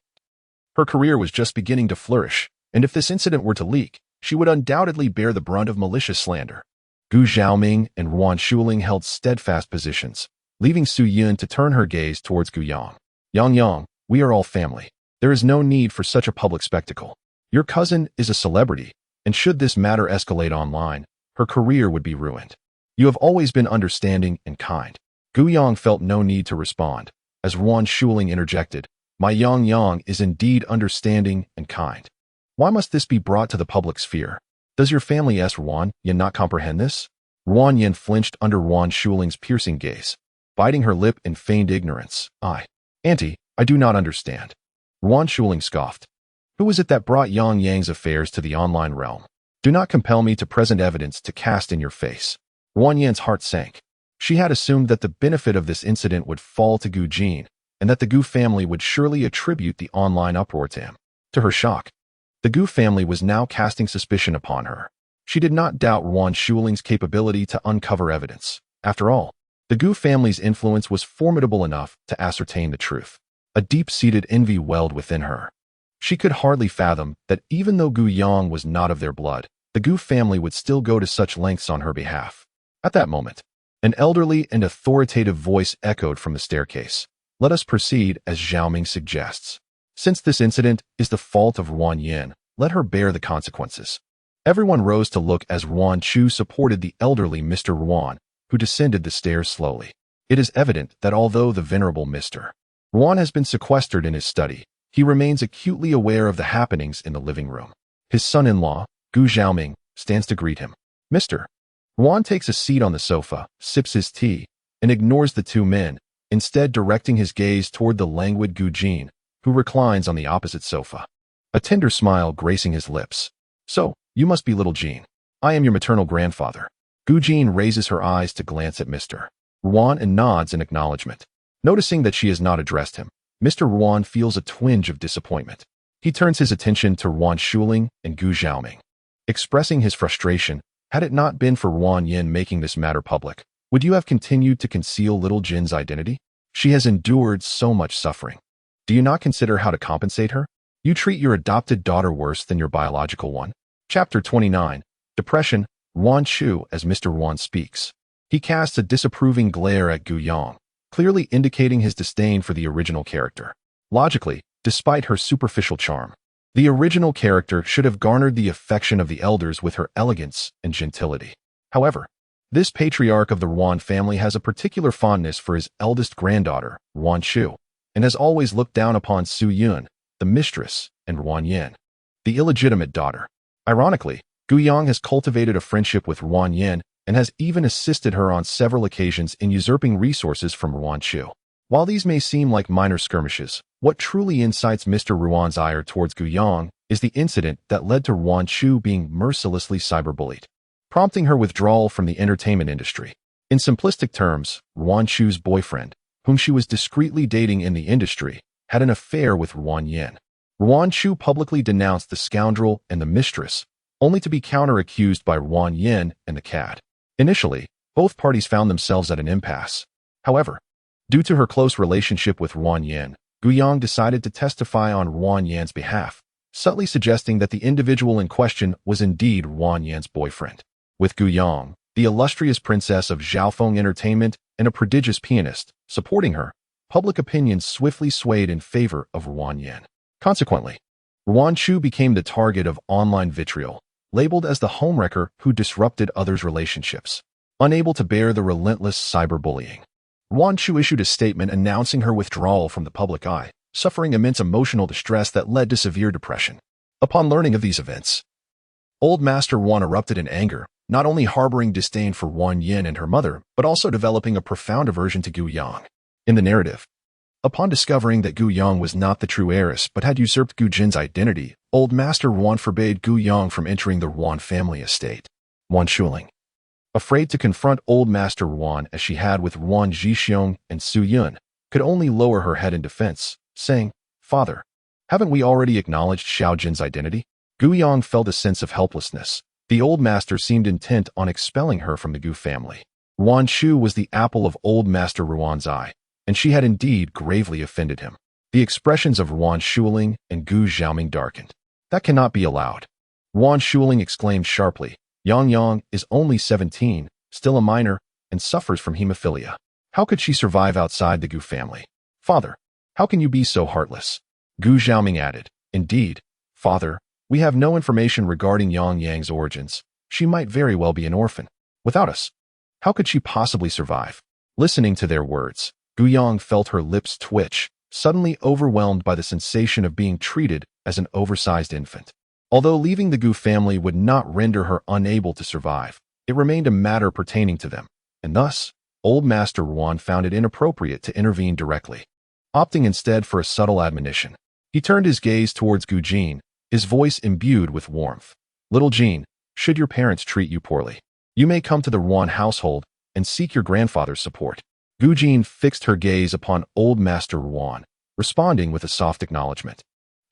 Her career was just beginning to flourish, and if this incident were to leak, she would undoubtedly bear the brunt of malicious slander. Gu Xiaoming and Ruan Shuling held steadfast positions, leaving Su Yun to turn her gaze towards Gu Yang. "Yang Yang, we are all family. There is no need for such a public spectacle. Your cousin is a celebrity, and should this matter escalate online, her career would be ruined. You have always been understanding and kind." Gu Yang felt no need to respond, as Ruan Shuling interjected, "My Yang Yang is indeed understanding and kind. Why must this be brought to the public sphere? Does your family Ruan Yin not comprehend this?" Ruan Yin flinched under Ruan Shuling's piercing gaze, biting her lip in feigned ignorance. Auntie, I do not understand." Ruan Shuling scoffed. "Who is it that brought Yang Yang's affairs to the online realm? Do not compel me to present evidence to cast in your face." Ruan Yin's heart sank. She had assumed that the benefit of this incident would fall to Gu Jin, and that the Gu family would surely attribute the online uproar to him. To her shock, the Gu family was now casting suspicion upon her. She did not doubt Ruan Shuling's capability to uncover evidence. After all, the Gu family's influence was formidable enough to ascertain the truth. A deep-seated envy welled within her. She could hardly fathom that even though Gu Yang was not of their blood, the Gu family would still go to such lengths on her behalf. At that moment, an elderly and authoritative voice echoed from the staircase. "Let us proceed as Xiaoming suggests. Since this incident is the fault of Ruan Yin, let her bear the consequences." Everyone rose to look as Ruan Chu supported the elderly Mr. Ruan, who descended the stairs slowly. It is evident that although the venerable Mr. Ruan has been sequestered in his study, he remains acutely aware of the happenings in the living room. His son-in-law, Gu Xiaoming, stands to greet him. Mr. Ruan takes a seat on the sofa, sips his tea, and ignores the two men, instead directing his gaze toward the languid Gu Jin, who reclines on the opposite sofa. A tender smile gracing his lips. "So, you must be little Jin. I am your maternal grandfather." Gu Jin raises her eyes to glance at Mr. Ruan and nods in acknowledgement. Noticing that she has not addressed him, Mr. Ruan feels a twinge of disappointment. He turns his attention to Ruan Shuling and Gu Xiaoming. Expressing his frustration, had it not been for Ruan Yin making this matter public, would you have continued to conceal little Jin's identity? She has endured so much suffering. Do you not consider how to compensate her? You treat your adopted daughter worse than your biological one. Chapter 29. Depression. Ruan Chu as Mr. Ruan speaks. He casts a disapproving glare at Gu Yang, clearly indicating his disdain for the original character. Logically, despite her superficial charm, the original character should have garnered the affection of the elders with her elegance and gentility. However, this patriarch of the Ruan family has a particular fondness for his eldest granddaughter, Ruan Shu, and has always looked down upon Su Yun, the mistress, and Ruan Yin, the illegitimate daughter. Ironically, Gu Yang has cultivated a friendship with Ruan Yin and has even assisted her on several occasions in usurping resources from Ruan Shu. While these may seem like minor skirmishes, what truly incites Mr. Ruan's ire towards Gu Yang is the incident that led to Ruan Shu being mercilessly cyberbullied, prompting her withdrawal from the entertainment industry. In simplistic terms, Ruan Shu's boyfriend, whom she was discreetly dating in the industry, had an affair with Ruan Yin. Ruan Shu publicly denounced the scoundrel and the mistress, only to be counter-accused by Ruan Yin and the cat. Initially, both parties found themselves at an impasse. However, due to her close relationship with Ruan Yin, Gu Yang decided to testify on Ruan Yin's behalf, subtly suggesting that the individual in question was indeed Ruan Yin's boyfriend. With Gu Yang, the illustrious princess of Zhaofeng Entertainment and a prodigious pianist, supporting her, public opinion swiftly swayed in favor of Ruan Yin. Consequently, Ruan Shu became the target of online vitriol, labeled as the homewrecker who disrupted others' relationships. Unable to bear the relentless cyberbullying, Ruan Shu issued a statement announcing her withdrawal from the public eye, suffering immense emotional distress that led to severe depression. Upon learning of these events, Old Master Ruan erupted in anger, not only harboring disdain for Ruan Yin and her mother, but also developing a profound aversion to Gu Yang. In the narrative, upon discovering that Gu Yang was not the true heiress but had usurped Gu Jin's identity, Old Master Ruan forbade Gu Yang from entering the Ruan family estate. Ruan Shuling, afraid to confront Old Master Ruan as she had with Ruan Zhixiong and Su Yun, could only lower her head in defense, saying, "Father, haven't we already acknowledged Xiao Jin's identity?" Gu Yang felt a sense of helplessness. The old master seemed intent on expelling her from the Gu family. Ruan Shu was the apple of Old Master Ruan's eye, and she had indeed gravely offended him. The expressions of Ruan Shuling and Gu Xiaoming darkened. "That cannot be allowed." Ruan Shuling exclaimed sharply, "Yang Yang is only 17, still a minor, and suffers from hemophilia. How could she survive outside the Gu family? Father, how can you be so heartless?" Gu Xiaoming added, "Indeed, father, we have no information regarding Yang Yang's origins. She might very well be an orphan. Without us, how could she possibly survive?" Listening to their words, Gu Yang felt her lips twitch, suddenly overwhelmed by the sensation of being treated as an oversized infant. Although leaving the Gu family would not render her unable to survive, it remained a matter pertaining to them, and thus, Old Master Ruan found it inappropriate to intervene directly. Opting instead for a subtle admonition, he turned his gaze towards Gu Jin, his voice imbued with warmth. "Little Jin, should your parents treat you poorly, you may come to the Ruan household and seek your grandfather's support." Gu Jin fixed her gaze upon Old Master Ruan, responding with a soft acknowledgement.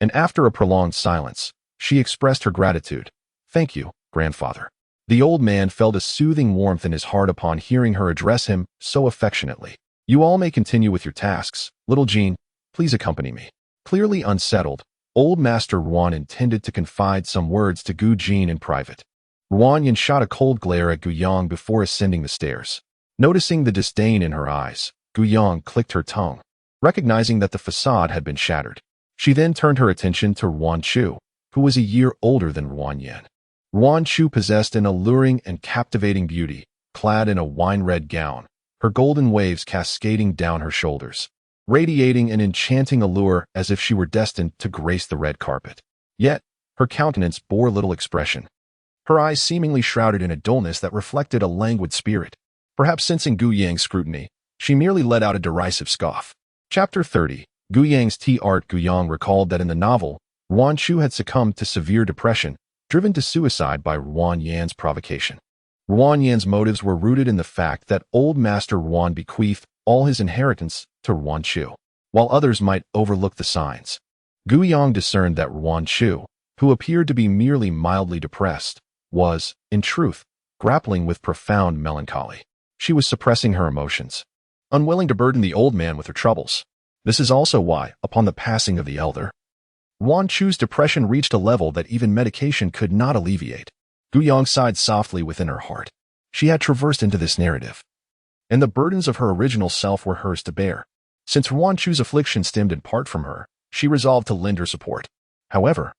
And after a prolonged silence, she expressed her gratitude. "Thank you, grandfather." The old man felt a soothing warmth in his heart upon hearing her address him so affectionately. "You all may continue with your tasks. Little Jin, please accompany me." Clearly unsettled, Old Master Ruan intended to confide some words to Gu Jin in private. Ruan Yin shot a cold glare at Gu Yang before ascending the stairs. Noticing the disdain in her eyes, Gu Yang clicked her tongue, recognizing that the facade had been shattered. She then turned her attention to Ruan Chu, who was a year older than Ruan Yin. Ruan Chu possessed an alluring and captivating beauty, clad in a wine-red gown, her golden waves cascading down her shoulders, radiating an enchanting allure as if she were destined to grace the red carpet. Yet, her countenance bore little expression, her eyes seemingly shrouded in a dullness that reflected a languid spirit. Perhaps sensing Gu Yang's scrutiny, she merely let out a derisive scoff. Chapter 30. Gu Yang's tea art. Gu Yang recalled that in the novel, Ruan Chu had succumbed to severe depression, driven to suicide by Ruan Yan's provocation. Ruan Yan's motives were rooted in the fact that Old Master Ruan bequeathed all his inheritance to Ruan Chu, while others might overlook the signs. Gu Yang discerned that Ruan Chu, who appeared to be merely mildly depressed, was, in truth, grappling with profound melancholy. She was suppressing her emotions, unwilling to burden the old man with her troubles. This is also why, upon the passing of the elder, Ruan Chu's depression reached a level that even medication could not alleviate. Gu Yang sighed softly within her heart. She had traversed into this narrative, and the burdens of her original self were hers to bear. Since Ruan Chu's affliction stemmed in part from her, she resolved to lend her support. However,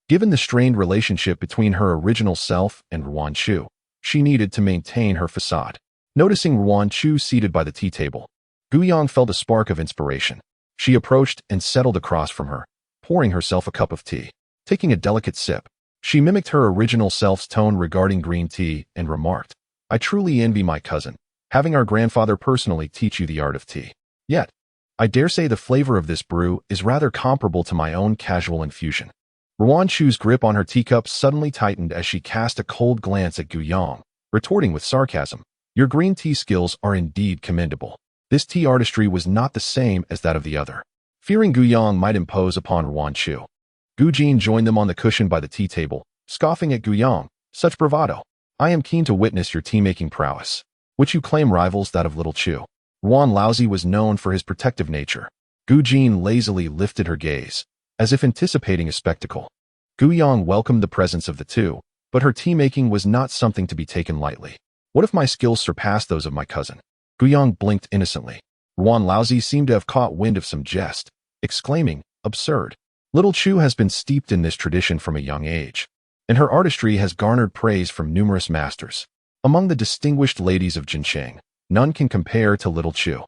given the strained relationship between her original self and Ruan Chu, she needed to maintain her facade. Noticing Ruan Chu seated by the tea table, Gu Yang felt a spark of inspiration. She approached and settled across from her, pouring herself a cup of tea. Taking a delicate sip, she mimicked her original self's tone regarding green tea and remarked, "I truly envy my cousin, having our grandfather personally teach you the art of tea. Yet, I dare say the flavor of this brew is rather comparable to my own casual infusion." Ruan Chu's grip on her teacup suddenly tightened as she cast a cold glance at Gu Yang, retorting with sarcasm, "Your green tea skills are indeed commendable." This tea artistry was not the same as that of the other. Fearing Gu Yang might impose upon Ruan Chu, Gu Jin joined them on the cushion by the tea table, scoffing at Gu Yang. "Such bravado. I am keen to witness your tea-making prowess, which you claim rivals that of Little Chu." Ruan Laozi was known for his protective nature. Gu Jin lazily lifted her gaze, as if anticipating a spectacle. Gu Yang welcomed the presence of the two, but her tea-making was not something to be taken lightly. "What if my skills surpass those of my cousin?" Gu Yang blinked innocently. Ruan Laozi seemed to have caught wind of some jest, exclaiming, "Absurd. Little Chu has been steeped in this tradition from a young age, and her artistry has garnered praise from numerous masters. Among the distinguished ladies of Jincheng, none can compare to Little Chu.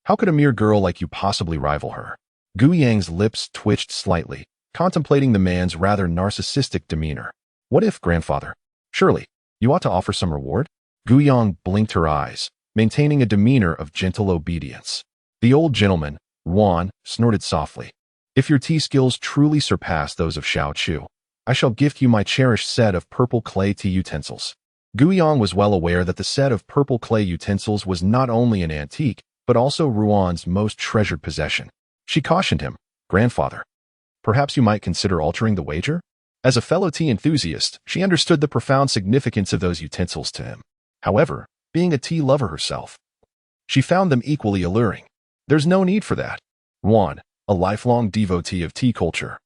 How could a mere girl like you possibly rival her?" Gu Yang's lips twitched slightly, contemplating the man's rather narcissistic demeanor. "What if, grandfather? Surely, you ought to offer some reward?" Gu Yang blinked her eyes, maintaining a demeanor of gentle obedience. The old gentleman, Ruan, snorted softly. "If your tea skills truly surpass those of Xiao Chu, I shall gift you my cherished set of purple clay tea utensils." Gu Yang was well aware that the set of purple clay utensils was not only an antique, but also Ruan's most treasured possession. She cautioned him, "Grandfather, perhaps you might consider altering the wager?" As a fellow tea enthusiast, she understood the profound significance of those utensils to him. However, being a tea lover herself, she found them equally alluring. "There's no need for that. Ruan, a lifelong devotee of tea culture,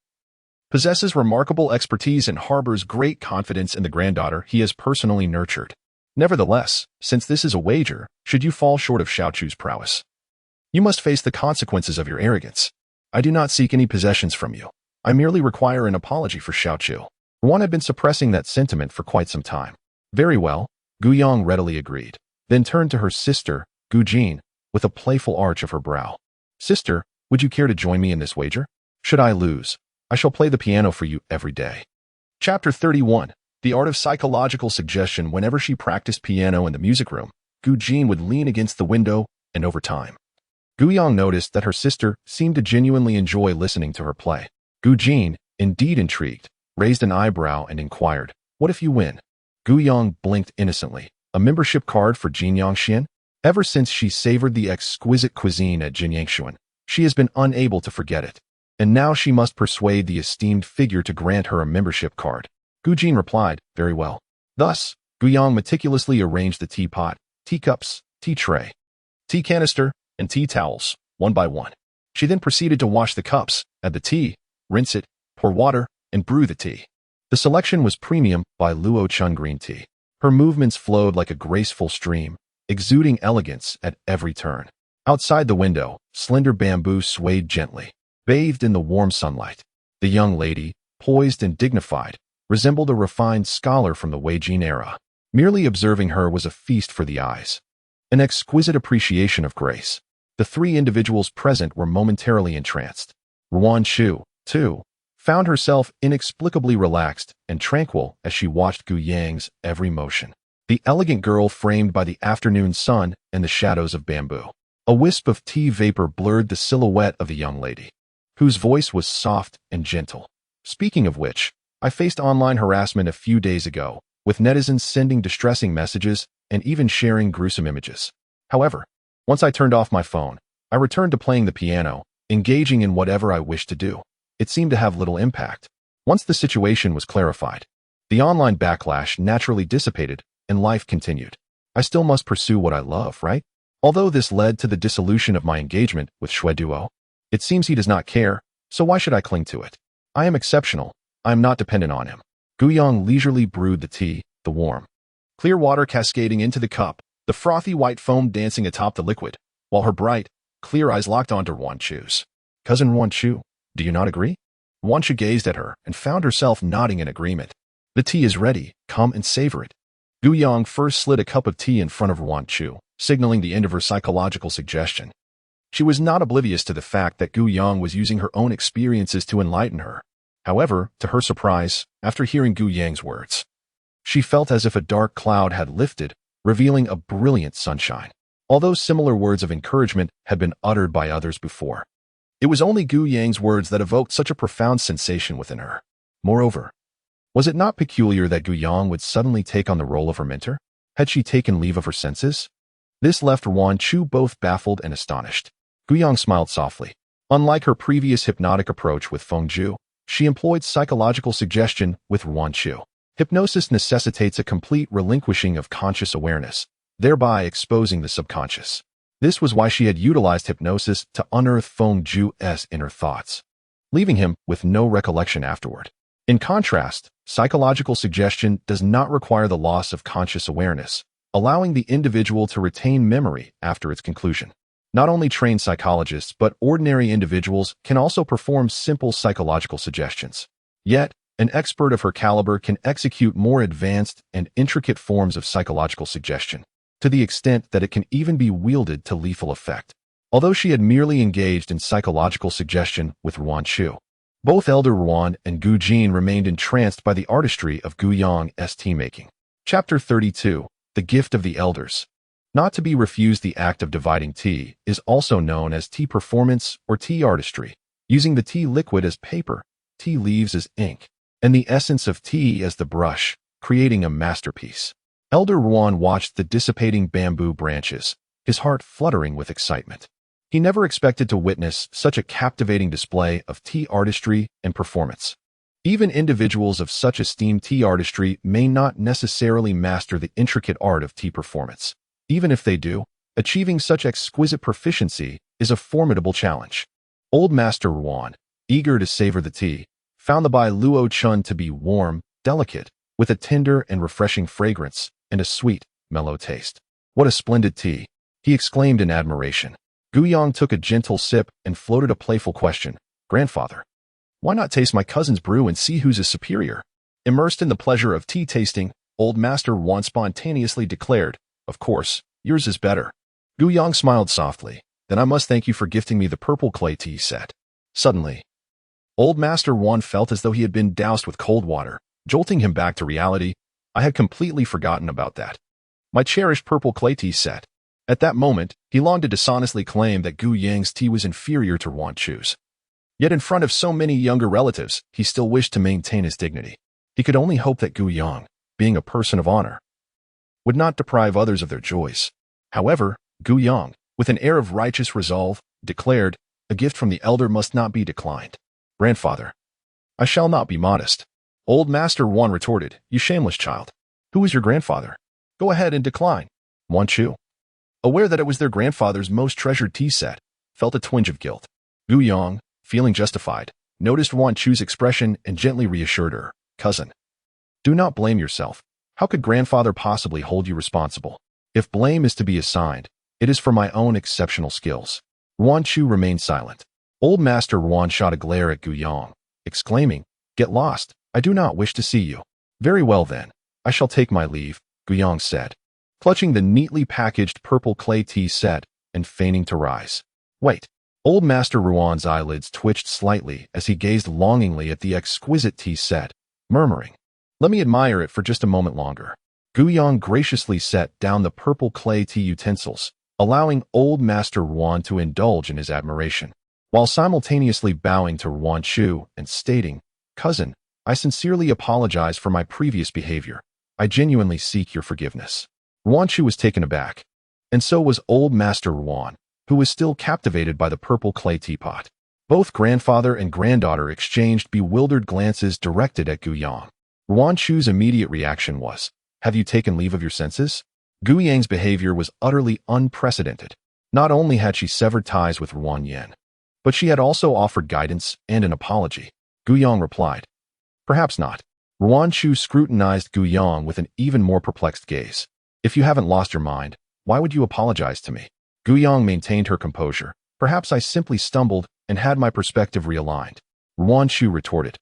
possesses remarkable expertise and harbors great confidence in the granddaughter he has personally nurtured. Nevertheless, since this is a wager, should you fall short of Xiao Chu's prowess, you must face the consequences of your arrogance. I do not seek any possessions from you. I merely require an apology for Xiao Chu." Ruan had been suppressing that sentiment for quite some time. "Very well," Gu Yang readily agreed, then turned to her sister, Gu Jin, with a playful arch of her brow. "Sister, would you care to join me in this wager? Should I lose, I shall play the piano for you every day." Chapter 31. The art of psychological suggestion. Whenever she practiced piano in the music room, Gu Jin would lean against the window, and over time, Gu Yang noticed that her sister seemed to genuinely enjoy listening to her play. Gu Jin, indeed intrigued, raised an eyebrow and inquired, "What if you win?" Gu Yang blinked innocently. "A membership card for Jinyangshan?" Ever since she savored the exquisite cuisine at Jinyangshan, she has been unable to forget it. And now she must persuade the esteemed figure to grant her a membership card. Gu Jin replied, "Very well." Thus, Gu Yang meticulously arranged the teapot, teacups, tea tray, tea canister, and tea towels, one by one. She then proceeded to wash the cups, add the tea, rinse it, pour water, and brew the tea. The selection was premium by Luo Chun green tea. Her movements flowed like a graceful stream, exuding elegance at every turn. Outside the window, slender bamboo swayed gently, bathed in the warm sunlight. The young lady, poised and dignified, resembled a refined scholar from the Wei Jin era. Merely observing her was a feast for the eyes, an exquisite appreciation of grace. The three individuals present were momentarily entranced. Ruan Chu, too, found herself inexplicably relaxed and tranquil as she watched Gu Yang's every motion. The elegant girl framed by the afternoon sun and the shadows of bamboo. A wisp of tea vapor blurred the silhouette of the young lady, whose voice was soft and gentle. Speaking of which, I faced online harassment a few days ago, with netizens sending distressing messages and even sharing gruesome images. However, once I turned off my phone, I returned to playing the piano, engaging in whatever I wished to do. It seemed to have little impact. Once the situation was clarified, the online backlash naturally dissipated and life continued. I still must pursue what I love, right? Although this led to the dissolution of my engagement with Shui Duo, it seems he does not care, so why should I cling to it? I am exceptional. I am not dependent on him. Gu Yang leisurely brewed the tea, the warm, clear water cascading into the cup, the frothy white foam dancing atop the liquid, while her bright, clear eyes locked onto Ruan Chu's. "Cousin Ruan Chu, do you not agree?" Ruan Chu gazed at her and found herself nodding in agreement. "The tea is ready. Come and savor it." Gu Yang first slid a cup of tea in front of Ruan Chu, signaling the end of her psychological suggestion. She was not oblivious to the fact that Gu Yang was using her own experiences to enlighten her. However, to her surprise, after hearing Gu Yang's words, she felt as if a dark cloud had lifted, revealing a brilliant sunshine. Although similar words of encouragement had been uttered by others before, it was only Gu Yang's words that evoked such a profound sensation within her. Moreover, was it not peculiar that Gu Yang would suddenly take on the role of her mentor? Had she taken leave of her senses? This left Ruan Chu both baffled and astonished. Gu Yang smiled softly. Unlike her previous hypnotic approach with Feng Zhu, she employed psychological suggestion with Ruan Chu. Hypnosis necessitates a complete relinquishing of conscious awareness, thereby exposing the subconscious. This was why she had utilized hypnosis to unearth Feng Zhu's inner thoughts, leaving him with no recollection afterward. In contrast, psychological suggestion does not require the loss of conscious awareness, allowing the individual to retain memory after its conclusion. Not only trained psychologists but ordinary individuals can also perform simple psychological suggestions. Yet, an expert of her caliber can execute more advanced and intricate forms of psychological suggestion, to the extent that it can even be wielded to lethal effect. Although she had merely engaged in psychological suggestion with Ruan Chu, both Elder Ruan and Gu Jin remained entranced by the artistry of Gu Yang's tea-making. Chapter 32. The Gift of the Elders. Not to be refused, the act of dividing tea is also known as tea performance or tea artistry, using the tea liquid as paper, tea leaves as ink, and the essence of tea as the brush, creating a masterpiece. Elder Ruan watched the dissipating bamboo branches, his heart fluttering with excitement. He never expected to witness such a captivating display of tea artistry and performance. Even individuals of such esteemed tea artistry may not necessarily master the intricate art of tea performance. Even if they do, achieving such exquisite proficiency is a formidable challenge. Old Master Ruan, eager to savor the tea, found the Bai Luo Chun to be warm, delicate, with a tender and refreshing fragrance and a sweet, mellow taste. What a splendid tea, he exclaimed in admiration. Gu Yang took a gentle sip and floated a playful question. Grandfather, why not taste my cousin's brew and see whose is superior? Immersed in the pleasure of tea tasting, Old Master Ruan spontaneously declared, of course, yours is better. Gu Yang smiled softly. Then I must thank you for gifting me the purple clay tea set. Suddenly, Old Master Ruan felt as though he had been doused with cold water, jolting him back to reality. I had completely forgotten about that. My cherished purple clay tea set. At that moment, he longed to dishonestly claim that Gu Yang's tea was inferior to Ruan Chu's. Yet in front of so many younger relatives, he still wished to maintain his dignity. He could only hope that Gu Yang, being a person of honor, would not deprive others of their joys. However, Gu Yang, with an air of righteous resolve, declared, a gift from the elder must not be declined. Grandfather, I shall not be modest. Old Master Ruan retorted, you shameless child. Who is your grandfather? Go ahead and decline. Ruan Chu, aware that it was their grandfather's most treasured tea set, felt a twinge of guilt. Gu Yang, feeling justified, noticed Ruan Chu's expression and gently reassured her, cousin, do not blame yourself. How could grandfather possibly hold you responsible? If blame is to be assigned, it is for my own exceptional skills. Ruan Chu remained silent. Old Master Ruan shot a glare at Gu Yang, exclaiming, get lost, I do not wish to see you. Very well then, I shall take my leave, Gu Yang said, clutching the neatly packaged purple clay tea set and feigning to rise. Wait. Old Master Ruan's eyelids twitched slightly as he gazed longingly at the exquisite tea set, murmuring, let me admire it for just a moment longer. Gu Yang graciously set down the purple clay tea utensils, allowing Old Master Ruan to indulge in his admiration, while simultaneously bowing to Ruan Chu and stating, cousin, I sincerely apologize for my previous behavior. I genuinely seek your forgiveness. Ruan Chu was taken aback, and so was Old Master Ruan, who was still captivated by the purple clay teapot. Both grandfather and granddaughter exchanged bewildered glances directed at Gu Yang. Ruan Chu's immediate reaction was, have you taken leave of your senses? Gu Yang's behavior was utterly unprecedented. Not only had she severed ties with Ruan Yen, but she had also offered guidance and an apology. Gu Yang replied, perhaps not. Ruan Chu scrutinized Gu Yang with an even more perplexed gaze. If you haven't lost your mind, why would you apologize to me? Gu Yang maintained her composure. Perhaps I simply stumbled and had my perspective realigned. Ruan Chu retorted,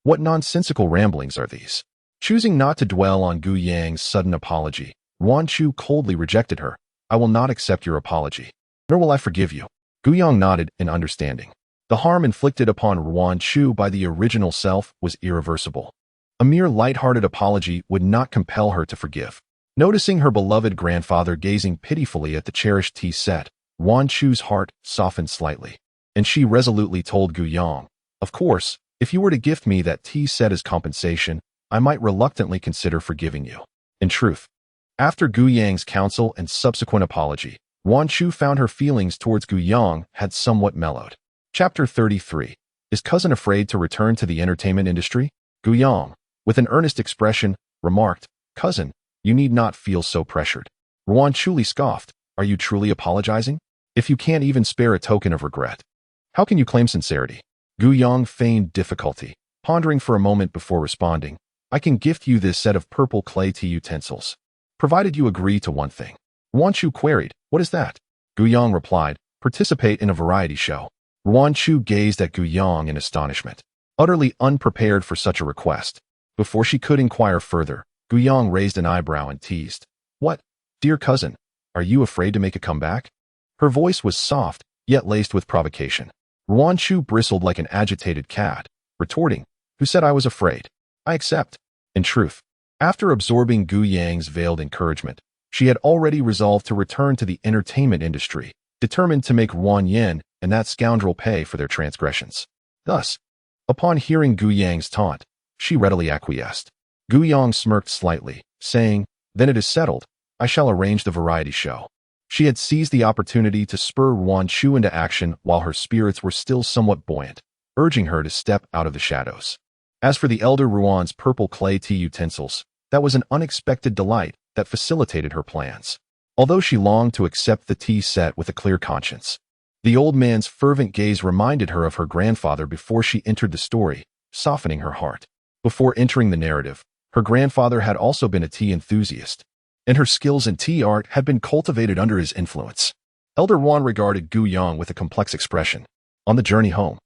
what nonsensical ramblings are these? Choosing not to dwell on Gu Yang's sudden apology, Yuan Chu coldly rejected her. I will not accept your apology, nor will I forgive you. Gu Yang nodded in understanding. The harm inflicted upon Yuan Chu by the original self was irreversible. A mere light-hearted apology would not compel her to forgive. Noticing her beloved grandfather gazing pitifully at the cherished tea set, Yuan Chu's heart softened slightly, and she resolutely told Gu Yang, of course, if you were to gift me that tea set as compensation, I might reluctantly consider forgiving you. In truth, after Gu Yang's counsel and subsequent apology, Yuan Chu found her feelings towards Gu Yang had somewhat mellowed. Chapter 33. Is cousin afraid to return to the entertainment industry? Gu Yang, with an earnest expression, remarked, cousin, you need not feel so pressured. Yuan Chu scoffed, are you truly apologizing? If you can't even spare a token of regret, how can you claim sincerity? Gu Yang feigned difficulty, pondering for a moment before responding, I can gift you this set of purple clay tea utensils, provided you agree to one thing. Yuan Chu queried, what is that? Gu Yang replied, participate in a variety show. Yuan Chu gazed at Gu Yang in astonishment, utterly unprepared for such a request. Before she could inquire further, Gu Yang raised an eyebrow and teased, what, dear cousin, are you afraid to make a comeback? Her voice was soft, yet laced with provocation. Yuan Chu bristled like an agitated cat, retorting, who said I was afraid? I accept. In truth, after absorbing Gu Yang's veiled encouragement, she had already resolved to return to the entertainment industry, determined to make Wang Yin and that scoundrel pay for their transgressions. Thus, upon hearing Gu Yang's taunt, she readily acquiesced. Gu Yang smirked slightly, saying, then it is settled, I shall arrange the variety show. She had seized the opportunity to spur Yuan Chu into action while her spirits were still somewhat buoyant, urging her to step out of the shadows. As for the elder Ruan's purple clay tea utensils, that was an unexpected delight that facilitated her plans. Although she longed to accept the tea set with a clear conscience, the old man's fervent gaze reminded her of her grandfather before she entered the story, softening her heart. Before entering the narrative, her grandfather had also been a tea enthusiast, and her skills in tea art had been cultivated under his influence. Elder Yuan regarded Gu Yang with a complex expression. On the journey home,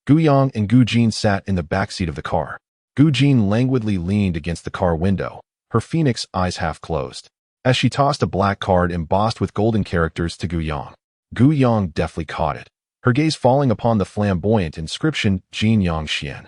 Gu Yang and Gu Jin sat in the backseat of the car. Gu Jin languidly leaned against the car window, her phoenix eyes half closed, as she tossed a black card embossed with golden characters to Gu Yang. Gu Yang deftly caught it, her gaze falling upon the flamboyant inscription Jin Yang Xian.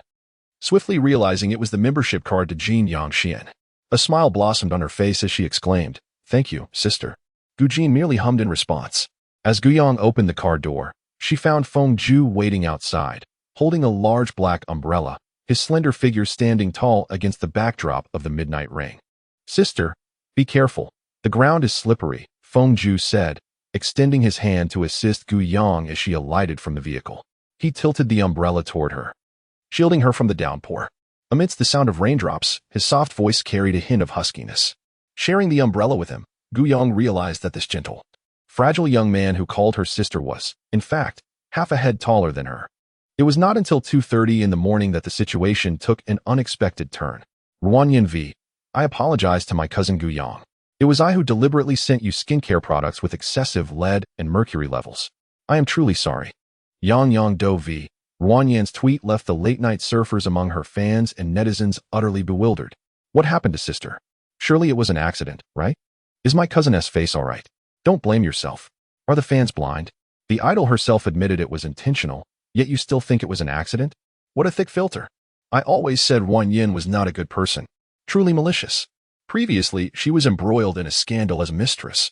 Swiftly realizing it was the membership card to Jin Yang Xian, a smile blossomed on her face as she exclaimed, thank you, sister. Gu Jin merely hummed in response. As Gu Yang opened the car door, she found Feng Ju waiting outside, holding a large black umbrella, his slender figure standing tall against the backdrop of the midnight ring. Sister, be careful. The ground is slippery, Feng Ju said, extending his hand to assist Gu Yang as she alighted from the vehicle. He tilted the umbrella toward her, shielding her from the downpour. Amidst the sound of raindrops, his soft voice carried a hint of huskiness. Sharing the umbrella with him, Gu Yang realized that this gentle, fragile young man who called her sister was, in fact, half a head taller than her. It was not until 2:30 in the morning that the situation took an unexpected turn. Ruan Yin V, I apologize to my cousin Gu Yang. It was I who deliberately sent you skincare products with excessive lead and mercury levels. I am truly sorry. Yang Yang Do V, Ruan Yan's tweet left the late-night surfers among her fans and netizens utterly bewildered. What happened to sister? Surely it was an accident, right? Is my cousin S face all right? Don't blame yourself. Are the fans blind? The idol herself admitted it was intentional, yet you still think it was an accident? What a thick filter. I always said Wang Yin was not a good person. Truly malicious. Previously, she was embroiled in a scandal as a mistress,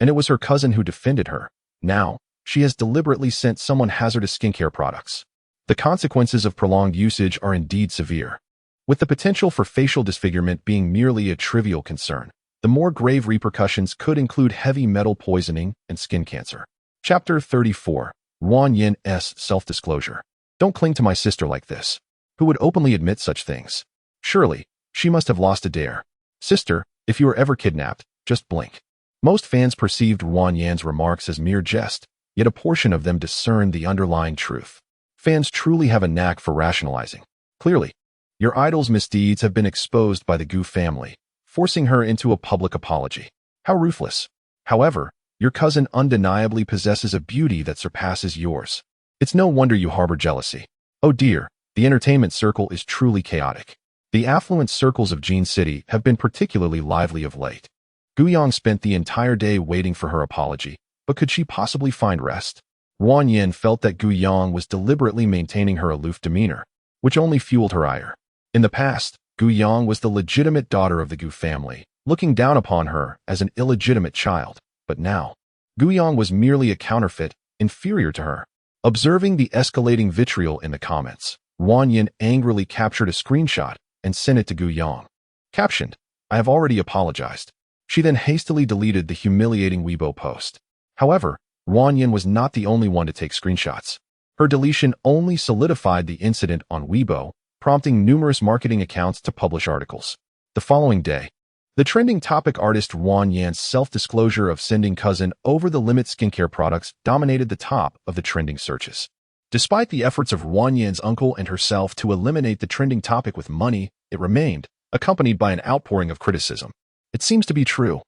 and it was her cousin who defended her. Now, she has deliberately sent someone hazardous skincare products. The consequences of prolonged usage are indeed severe. With the potential for facial disfigurement being merely a trivial concern, the more grave repercussions could include heavy metal poisoning and skin cancer. Chapter 34. Wang Yin's self-disclosure. Don't cling to my sister like this. Who would openly admit such things? Surely, she must have lost a dare. Sister, if you were ever kidnapped, just blink. Most fans perceived Wang Yan's remarks as mere jest, yet a portion of them discerned the underlying truth. Fans truly have a knack for rationalizing. Clearly, your idol's misdeeds have been exposed by the Gu family, forcing her into a public apology. How ruthless. However, your cousin undeniably possesses a beauty that surpasses yours. It's no wonder you harbor jealousy. Oh dear, the entertainment circle is truly chaotic. The affluent circles of Jin City have been particularly lively of late. Gu Yang spent the entire day waiting for her apology, but could she possibly find rest? Wang Yin felt that Gu Yang was deliberately maintaining her aloof demeanor, which only fueled her ire. In the past, Gu Yang was the legitimate daughter of the Gu family, looking down upon her as an illegitimate child, but now, Gu Yang was merely a counterfeit, inferior to her. Observing the escalating vitriol in the comments, Wang Yin angrily captured a screenshot and sent it to Gu Yang. Captioned, "I have already apologized." She then hastily deleted the humiliating Weibo post. However, Wang Yin was not the only one to take screenshots. Her deletion only solidified the incident on Weibo, prompting numerous marketing accounts to publish articles. The following day, the trending topic artist Wang Yan's self-disclosure of sending cousin over-the-limit skincare products dominated the top of the trending searches. Despite the efforts of Wang Yan's uncle and herself to eliminate the trending topic with money, it remained, accompanied by an outpouring of criticism. It seems to be true.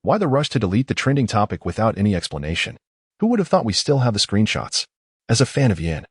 Why the rush to delete the trending topic without any explanation? Who would have thought we still have the screenshots? As a fan of Yin,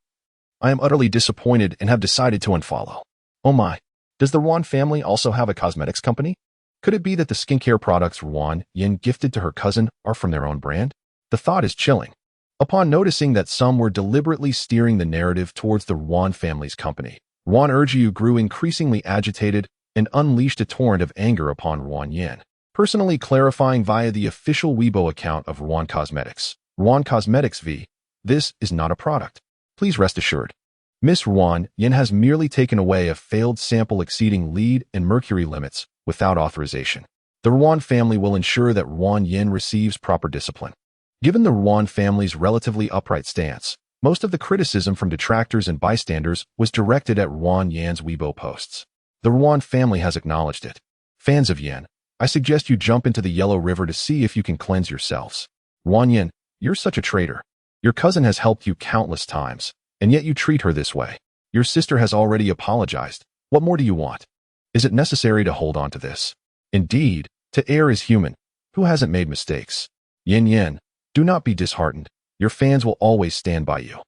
I am utterly disappointed and have decided to unfollow. Oh my, does the Wan family also have a cosmetics company? Could it be that the skincare products Wang Yin gifted to her cousin are from their own brand? The thought is chilling. Upon noticing that some were deliberately steering the narrative towards the Wan family's company, Wan Erjiu grew increasingly agitated and unleashed a torrent of anger upon Wang Yin, personally clarifying via the official Weibo account of Wan Cosmetics. Wan Cosmetics v. This is not a product. Please rest assured. Miss Wang Yin has merely taken away a failed sample exceeding lead and mercury limits without authorization. The Wan family will ensure that Wang Yin receives proper discipline. Given the Wan family's relatively upright stance, most of the criticism from detractors and bystanders was directed at Wang Yan's Weibo posts. The Wan family has acknowledged it. Fans of Yin, I suggest you jump into the Yellow River to see if you can cleanse yourselves. Wang Yin, you're such a traitor. Your cousin has helped you countless times, and yet you treat her this way. Your sister has already apologized. What more do you want? Is it necessary to hold on to this? Indeed, to err is human. Who hasn't made mistakes? Yin, do not be disheartened. Your fans will always stand by you.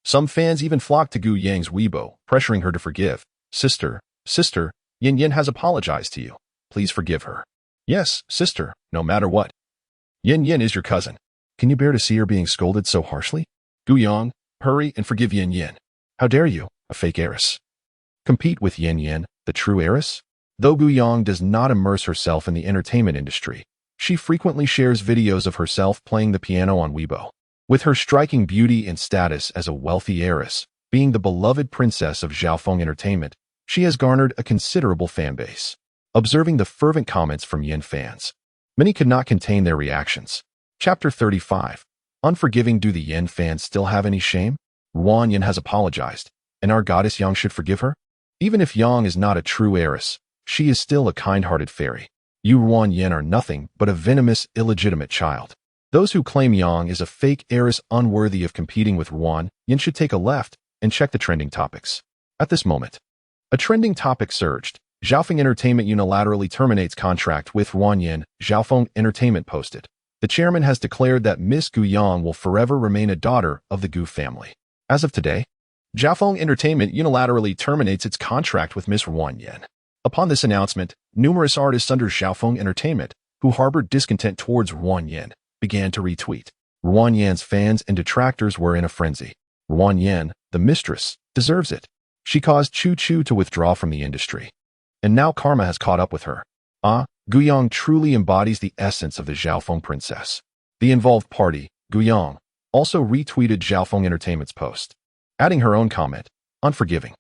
Some fans even flocked to Gu Yang's Weibo, pressuring her to forgive. Sister, Yin has apologized to you. Please forgive her. Yes, sister, no matter what. Yin is your cousin. Can you bear to see her being scolded so harshly? Gu Yang, hurry and forgive Yin. How dare you, a fake heiress? Compete with Yin, the true heiress? Though Gu Yang does not immerse herself in the entertainment industry, she frequently shares videos of herself playing the piano on Weibo. With her striking beauty and status as a wealthy heiress, being the beloved princess of Xiaofeng Entertainment, she has garnered a considerable fan base. Observing the fervent comments from Yin fans, many could not contain their reactions. Chapter 35. Unforgiving. Do the Yin fans still have any shame? Wang Yin has apologized, and our goddess Yang should forgive her? Even if Yang is not a true heiress, she is still a kind-hearted fairy. You Wang Yin are nothing but a venomous, illegitimate child. Those who claim Yang is a fake heiress unworthy of competing with Wang Yin should take a left and check the trending topics. At this moment, a trending topic surged. Xiaofeng Entertainment unilaterally terminates contract with Wang Yin. Xiaofeng Entertainment posted. The chairman has declared that Miss Gu Yang will forever remain a daughter of the Gu family. As of today, Xiaofeng Entertainment unilaterally terminates its contract with Miss Wang Yin. Upon this announcement, numerous artists under Xiaofeng Entertainment, who harbored discontent towards Wang Yin, began to retweet. Wang Yan's fans and detractors were in a frenzy. Wang Yin, the mistress, deserves it. She caused Chu Chu to withdraw from the industry. And now karma has caught up with her. Gu Yang truly embodies the essence of the Xiaofeng princess. The involved party, Gu Yang, also retweeted Xiaofeng Entertainment's post, adding her own comment, unforgiving.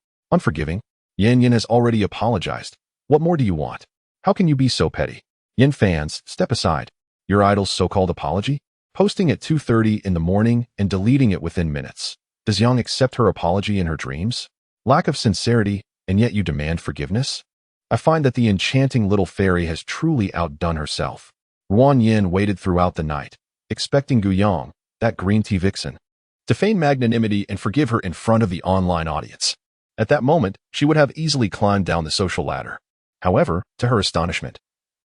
Yin has already apologized. What more do you want? How can you be so petty? Yin fans, step aside. Your idol's so-called apology? Posting at 2:30 in the morning and deleting it within minutes. Does Yang accept her apology in her dreams? Lack of sincerity, and yet you demand forgiveness? I find that the enchanting little fairy has truly outdone herself. Wang Yin waited throughout the night, expecting Gu Yang, that green tea vixen, to feign magnanimity and forgive her in front of the online audience. At that moment, she would have easily climbed down the social ladder. However, to her astonishment,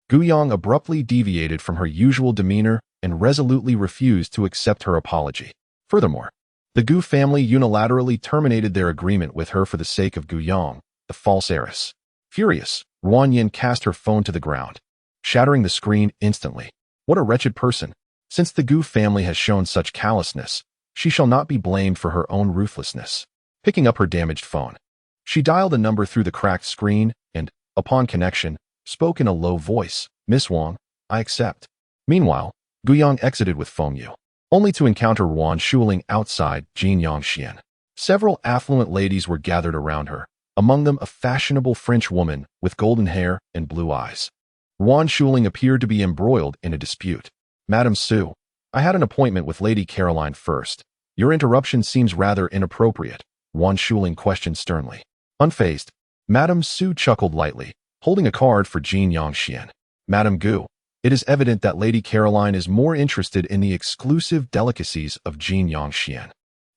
Gu Yang abruptly deviated from her usual demeanor and resolutely refused to accept her apology. Furthermore, the Gu family unilaterally terminated their agreement with her for the sake of Gu Yang, the false heiress. Furious, Ruan Yin cast her phone to the ground, shattering the screen instantly. What a wretched person. Since the Gu family has shown such callousness, she shall not be blamed for her own ruthlessness. Picking up her damaged phone, she dialed a number through the cracked screen and, upon connection, spoke in a low voice. Miss Wang, I accept. Meanwhile, Gu Yang exited with Feng Yu, only to encounter Ruan Shuling outside Jin Yangxian. Several affluent ladies were gathered around her, among them a fashionable French woman with golden hair and blue eyes. Ruan Shuling appeared to be embroiled in a dispute. Madame Su, I had an appointment with Lady Caroline first. Your interruption seems rather inappropriate, Ruan Shuling questioned sternly. Unfazed, Madame Su chuckled lightly, holding a card for Jin Yangxian. Madame Gu, it is evident that Lady Caroline is more interested in the exclusive delicacies of Jin Yangxian.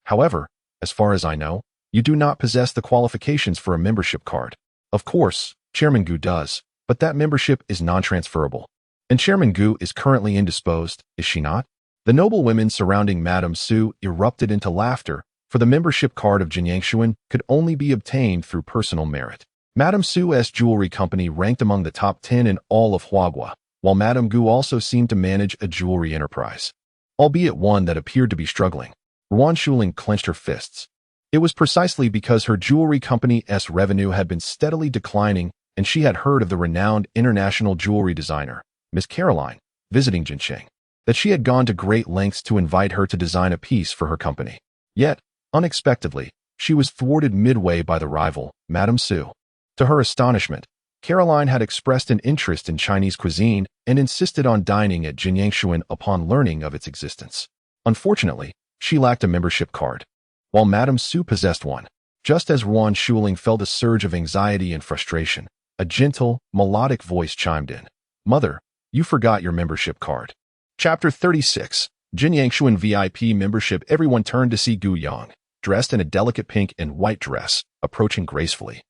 However, as far as I know, you do not possess the qualifications for a membership card. Of course, Chairman Gu does, but that membership is non-transferable. And Chairman Gu is currently indisposed, is she not? The noble women surrounding Madame Su erupted into laughter, for the membership card of Jin Yangshuan could only be obtained through personal merit. Madame Su's jewelry company ranked among the top 10 in all of Huagua, while Madame Gu also seemed to manage a jewelry enterprise, albeit one that appeared to be struggling. Ruan Shuling clenched her fists. It was precisely because her jewelry company's revenue had been steadily declining and she had heard of the renowned international jewelry designer, Miss Caroline, visiting Jincheng, that she had gone to great lengths to invite her to design a piece for her company. Yet, unexpectedly, she was thwarted midway by the rival, Madame Su. To her astonishment, Caroline had expressed an interest in Chinese cuisine and insisted on dining at Jin Yangshuan upon learning of its existence. Unfortunately, she lacked a membership card, while Madame Su possessed one. Just as Ruan Shuling felt a surge of anxiety and frustration, a gentle, melodic voice chimed in. Mother, you forgot your membership card. Chapter 36. Jin Yangshuan VIP membership. Everyone turned to see Gu Yang, dressed in a delicate pink and white dress, approaching gracefully,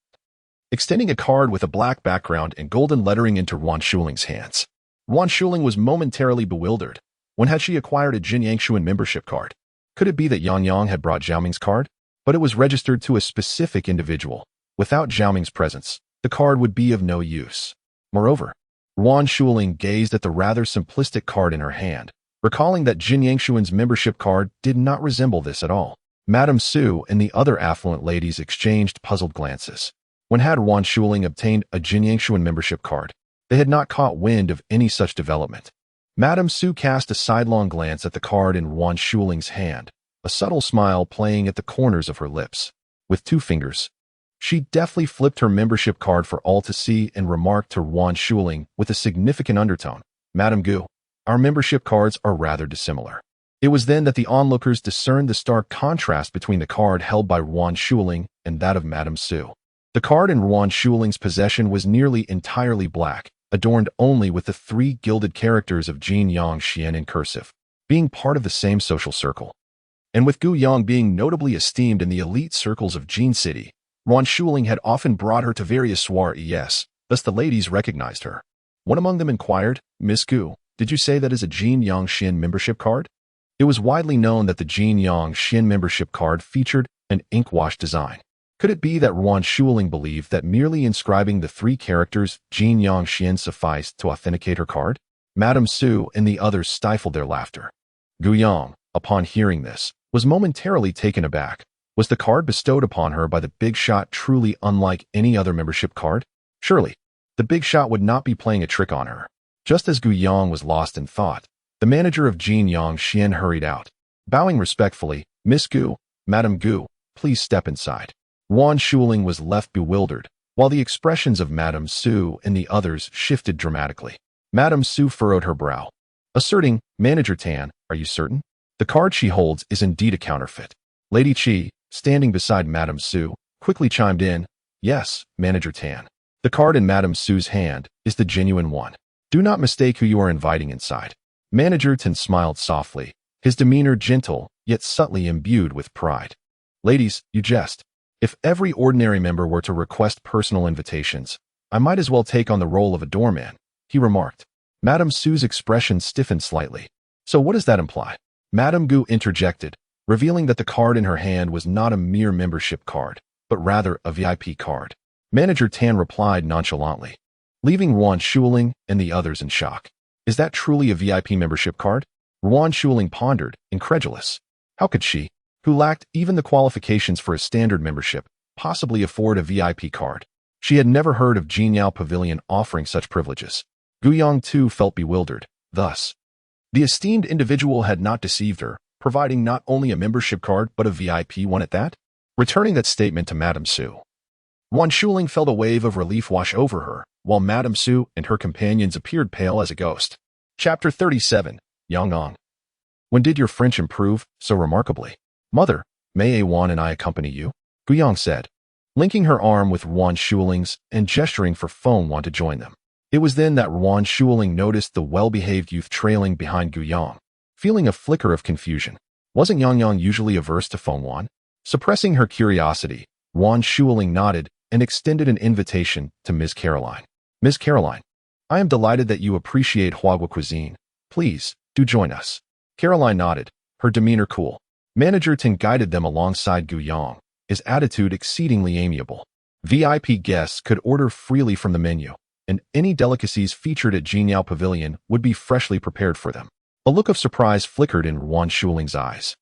extending a card with a black background and golden lettering into Ruan Shuling's hands. Ruan Shuling was momentarily bewildered. When had she acquired a Jin Yangshuan membership card? Could it be that Yang Yang had brought Zhao Ming's card? But it was registered to a specific individual. Without Zhao Ming's presence, the card would be of no use. Moreover, Ruan Shuling gazed at the rather simplistic card in her hand, recalling that Jin Yangshuan's membership card did not resemble this at all. Madame Su and the other affluent ladies exchanged puzzled glances. When had Ruan Shuling obtained a Jin Yangshuan membership card? They had not caught wind of any such development. Madame Su cast a sidelong glance at the card in Ruan Shuling's hand, a subtle smile playing at the corners of her lips. With 2 fingers, she deftly flipped her membership card for all to see and remarked to Ruan Shuling with a significant undertone, Madame Gu, our membership cards are rather dissimilar. It was then that the onlookers discerned the stark contrast between the card held by Ruan Shuling and that of Madame Su. The card in Ruan Shuling's possession was nearly entirely black, adorned only with the 3 gilded characters of Jin Yangxian in cursive, being part of the same social circle. And with Gu Yang being notably esteemed in the elite circles of Jin City, Ruan Shuling had often brought her to various soirees, thus the ladies recognized her. One among them inquired, Miss Gu, did you say that is a Jin Yangxian membership card? It was widely known that the Jin Yangxian membership card featured an ink-wash design. Could it be that Ruan Shuling believed that merely inscribing the 3 characters Jin Yangxian sufficed to authenticate her card? Madame Su and the others stifled their laughter. Gu Yang, upon hearing this, was momentarily taken aback. Was the card bestowed upon her by the big shot truly unlike any other membership card? Surely, the big shot would not be playing a trick on her. Just as Gu Yang was lost in thought, the manager of Jin Yangxian hurried out. Bowing respectfully, Miss Gu, Madame Gu, please step inside. Ruan Shuling was left bewildered, while the expressions of Madame Su and the others shifted dramatically. Madame Su furrowed her brow, asserting, Manager Tan, are you certain? The card she holds is indeed a counterfeit. Lady Qi, standing beside Madame Su, quickly chimed in, yes, Manager Tan. The card in Madame Su's hand is the genuine one. Do not mistake who you are inviting inside. Manager Tan smiled softly, his demeanor gentle, yet subtly imbued with pride. Ladies, you jest. If every ordinary member were to request personal invitations, I might as well take on the role of a doorman, he remarked. Madame Su's expression stiffened slightly. So what does that imply? Madame Gu interjected, revealing that the card in her hand was not a mere membership card, but rather a VIP card. Manager Tan replied nonchalantly, leaving Ruan Shuling and the others in shock. Is that truly a VIP membership card? Ruan Shuling pondered, incredulous. How could she, who lacked even the qualifications for a standard membership, possibly afford a VIP card? She had never heard of Jinyao Pavilion offering such privileges. Gu Yang too felt bewildered. Thus, the esteemed individual had not deceived her, providing not only a membership card but a VIP one at that? Returning that statement to Madame Su, Ruan Shuling felt a wave of relief wash over her, while Madame Su and her companions appeared pale as a ghost. Chapter 37, Yang Ang. When did your French improve so remarkably? Mother, may A1 and I accompany you? Gu Yang said, linking her arm with Ruan Shuling's and gesturing for Feng Wan to join them. It was then that Ruan Shuling noticed the well-behaved youth trailing behind Gu Yang, feeling a flicker of confusion. Wasn't Yang Yang usually averse to Feng Wan? Suppressing her curiosity, Ruan Shuling nodded and extended an invitation to Ms. Caroline. Ms. Caroline, I am delighted that you appreciate Huagua cuisine. Please, do join us. Caroline nodded, her demeanor cool. Manager Tan guided them alongside Gu Yang, his attitude exceedingly amiable. VIP guests could order freely from the menu, and any delicacies featured at Jinyao Pavilion would be freshly prepared for them. A look of surprise flickered in Ruan Shuling's eyes.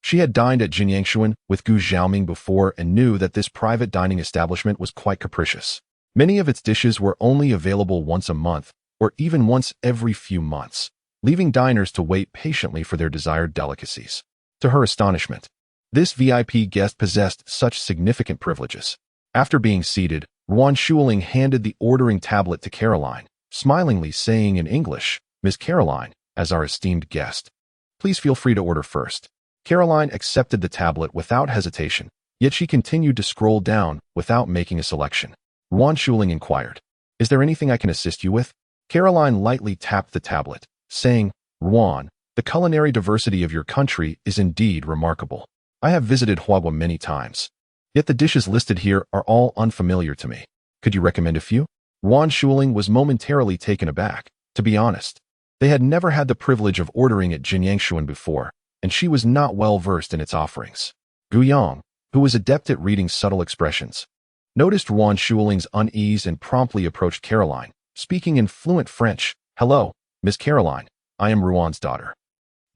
She had dined at Jinyangshuan with Gu Xiaoming before and knew that this private dining establishment was quite capricious. Many of its dishes were only available once a month, or even once every few months, leaving diners to wait patiently for their desired delicacies. To her astonishment, this VIP guest possessed such significant privileges. After being seated, Ruan Shuling handed the ordering tablet to Caroline, smilingly saying in English, Ms. Caroline, as our esteemed guest, please feel free to order first. Caroline accepted the tablet without hesitation, yet she continued to scroll down without making a selection. Ruan Shuling inquired, is there anything I can assist you with? Caroline lightly tapped the tablet, saying, Ruan, the culinary diversity of your country is indeed remarkable. I have visited Huagua many times, yet the dishes listed here are all unfamiliar to me. Could you recommend a few? Ruan Shuling was momentarily taken aback. To be honest, they had never had the privilege of ordering at Jinyangshuan before, and she was not well versed in its offerings. Gu Yang, who was adept at reading subtle expressions, noticed Ruan Shuling's unease and promptly approached Caroline, speaking in fluent French. Hello, Miss Caroline, I am Ruan's daughter.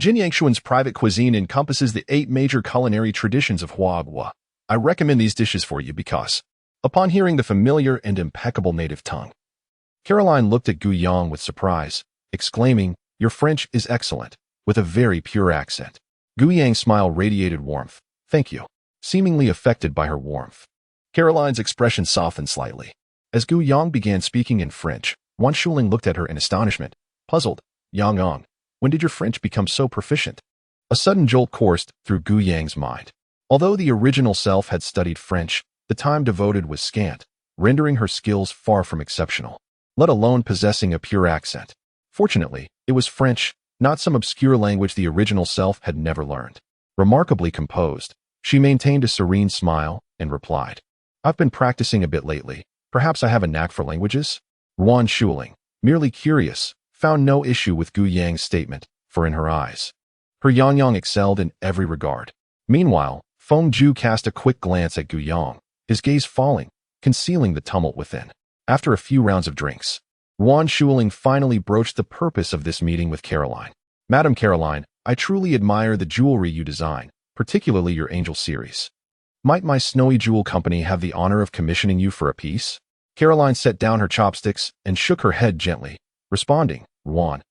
Jinyangshuan's private cuisine encompasses the 8 major culinary traditions of Huagua. I recommend these dishes for you because, upon hearing the familiar and impeccable native tongue, Caroline looked at Gu Yang with surprise, exclaiming, your French is excellent, with a very pure accent. Gu Yang's smile radiated warmth. Thank you. Seemingly affected by her warmth, Caroline's expression softened slightly. As Gu Yang began speaking in French, Ruan Shuling looked at her in astonishment, puzzled. Yang Ang, when did your French become so proficient? A sudden jolt coursed through Gu Yang's mind. Although the original self had studied French, the time devoted was scant, rendering her skills far from exceptional, let alone possessing a pure accent. Fortunately, it was French, not some obscure language the original self had never learned. Remarkably composed, she maintained a serene smile and replied, I've been practicing a bit lately. Perhaps I have a knack for languages? Ruan Shuling, merely curious, found no issue with Gu Yang's statement, for in her eyes, her Yang Yang excelled in every regard. Meanwhile, Feng Ju cast a quick glance at Gu Yang, his gaze falling, concealing the tumult within. After a few rounds of drinks, Ruan Shuling finally broached the purpose of this meeting with Caroline. Madam Caroline, I truly admire the jewelry you design, particularly your angel series. Might my Snowy Jewel Company have the honor of commissioning you for a piece? Caroline set down her chopsticks and shook her head gently, responding, Ruan,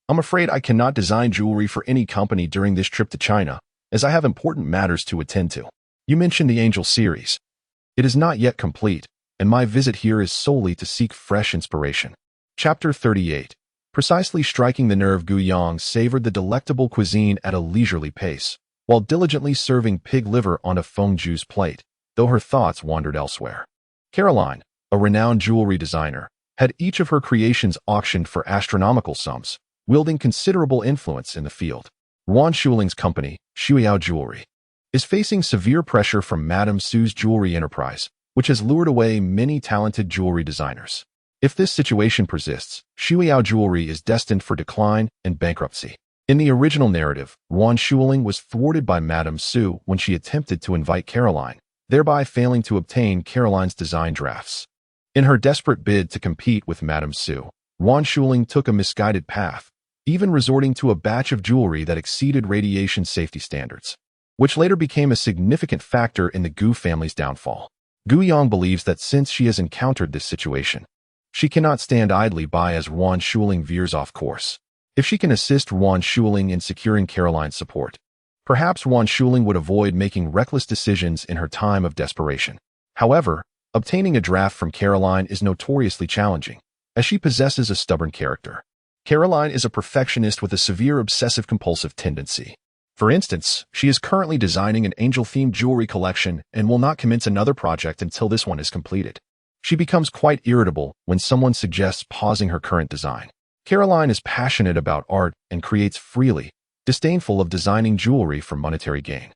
I'm afraid I cannot design jewelry for any company during this trip to China, as I have important matters to attend to. You mentioned the angel series. It is not yet complete, and my visit here is solely to seek fresh inspiration. Chapter 38. Precisely striking the nerve, Gu Yang savored the delectable cuisine at a leisurely pace, while diligently serving pig liver on a Feng Ju's plate, though her thoughts wandered elsewhere. Caroline, a renowned jewelry designer, had each of her creations auctioned for astronomical sums, wielding considerable influence in the field. Ruan Shuling's company, Shuiyao Jewelry, is facing severe pressure from Madame Su's jewelry enterprise, which has lured away many talented jewelry designers. If this situation persists, Shuiyao Jewelry is destined for decline and bankruptcy. In the original narrative, Ruan Shuling was thwarted by Madame Su when she attempted to invite Caroline, thereby failing to obtain Caroline's design drafts. In her desperate bid to compete with Madame Su, Yuan Shuling took a misguided path, even resorting to a batch of jewelry that exceeded radiation safety standards, which later became a significant factor in the Gu family's downfall. Gu Yang believes that since she has encountered this situation, she cannot stand idly by as Yuan Shuling veers off course. If she can assist Yuan Shuling in securing Caroline's support, perhaps Yuan Shuling would avoid making reckless decisions in her time of desperation. However, obtaining a draft from Caroline is notoriously challenging, as she possesses a stubborn character. Caroline is a perfectionist with a severe obsessive-compulsive tendency. For instance, she is currently designing an angel-themed jewelry collection and will not commence another project until this one is completed. She becomes quite irritable when someone suggests pausing her current design. Caroline is passionate about art and creates freely, disdainful of designing jewelry for monetary gain,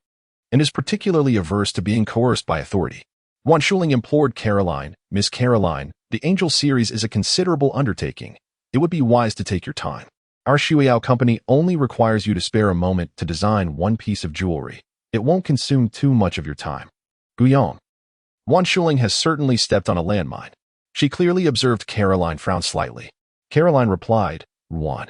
and is particularly averse to being coerced by authority. Yuan Shuling implored Caroline, "Miss Caroline, the Angel series is a considerable undertaking. It would be wise to take your time. Our Shuiyao company only requires you to spare a moment to design one piece of jewelry. It won't consume too much of your time." Guiyang. Yuan Shuling has certainly stepped on a landmine. She clearly observed Caroline frown slightly. Caroline replied, "Yuan,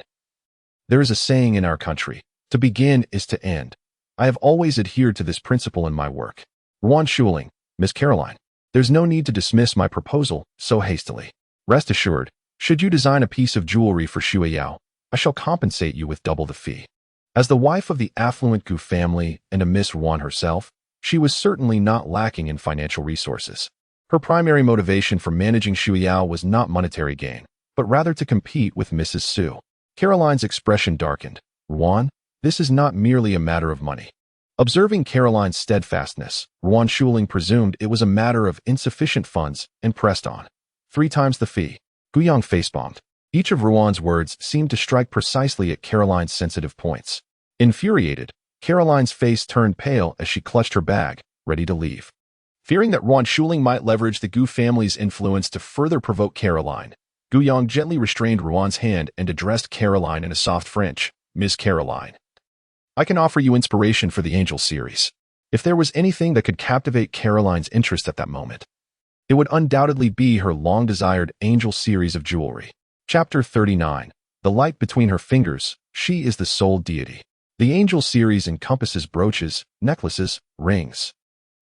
there is a saying in our country, to begin is to end. I have always adhered to this principle in my work." Yuan Shuling, "Miss Caroline, there's no need to dismiss my proposal so hastily. Rest assured, should you design a piece of jewelry for Shuiyao, I shall compensate you with double the fee." As the wife of the affluent Gu family and a Miss Yuan herself, she was certainly not lacking in financial resources. Her primary motivation for managing Shuiyao was not monetary gain, but rather to compete with Mrs. Su. Caroline's expression darkened. "Yuan, this is not merely a matter of money." Observing Caroline's steadfastness, Yuan Shuling presumed it was a matter of insufficient funds and pressed on. "3 times the fee." Guiyang facepalmed. Each of Yuan's words seemed to strike precisely at Caroline's sensitive points. Infuriated, Caroline's face turned pale as she clutched her bag, ready to leave. Fearing that Yuan Shuling might leverage the Gu family's influence to further provoke Caroline, Guiyang gently restrained Yuan's hand and addressed Caroline in a soft French, "Miss Caroline, I can offer you inspiration for the Angel series." If there was anything that could captivate Caroline's interest at that moment, it would undoubtedly be her long-desired Angel series of jewelry. Chapter 39. The light between her fingers, she is the sole deity. The Angel series encompasses brooches, necklaces, rings,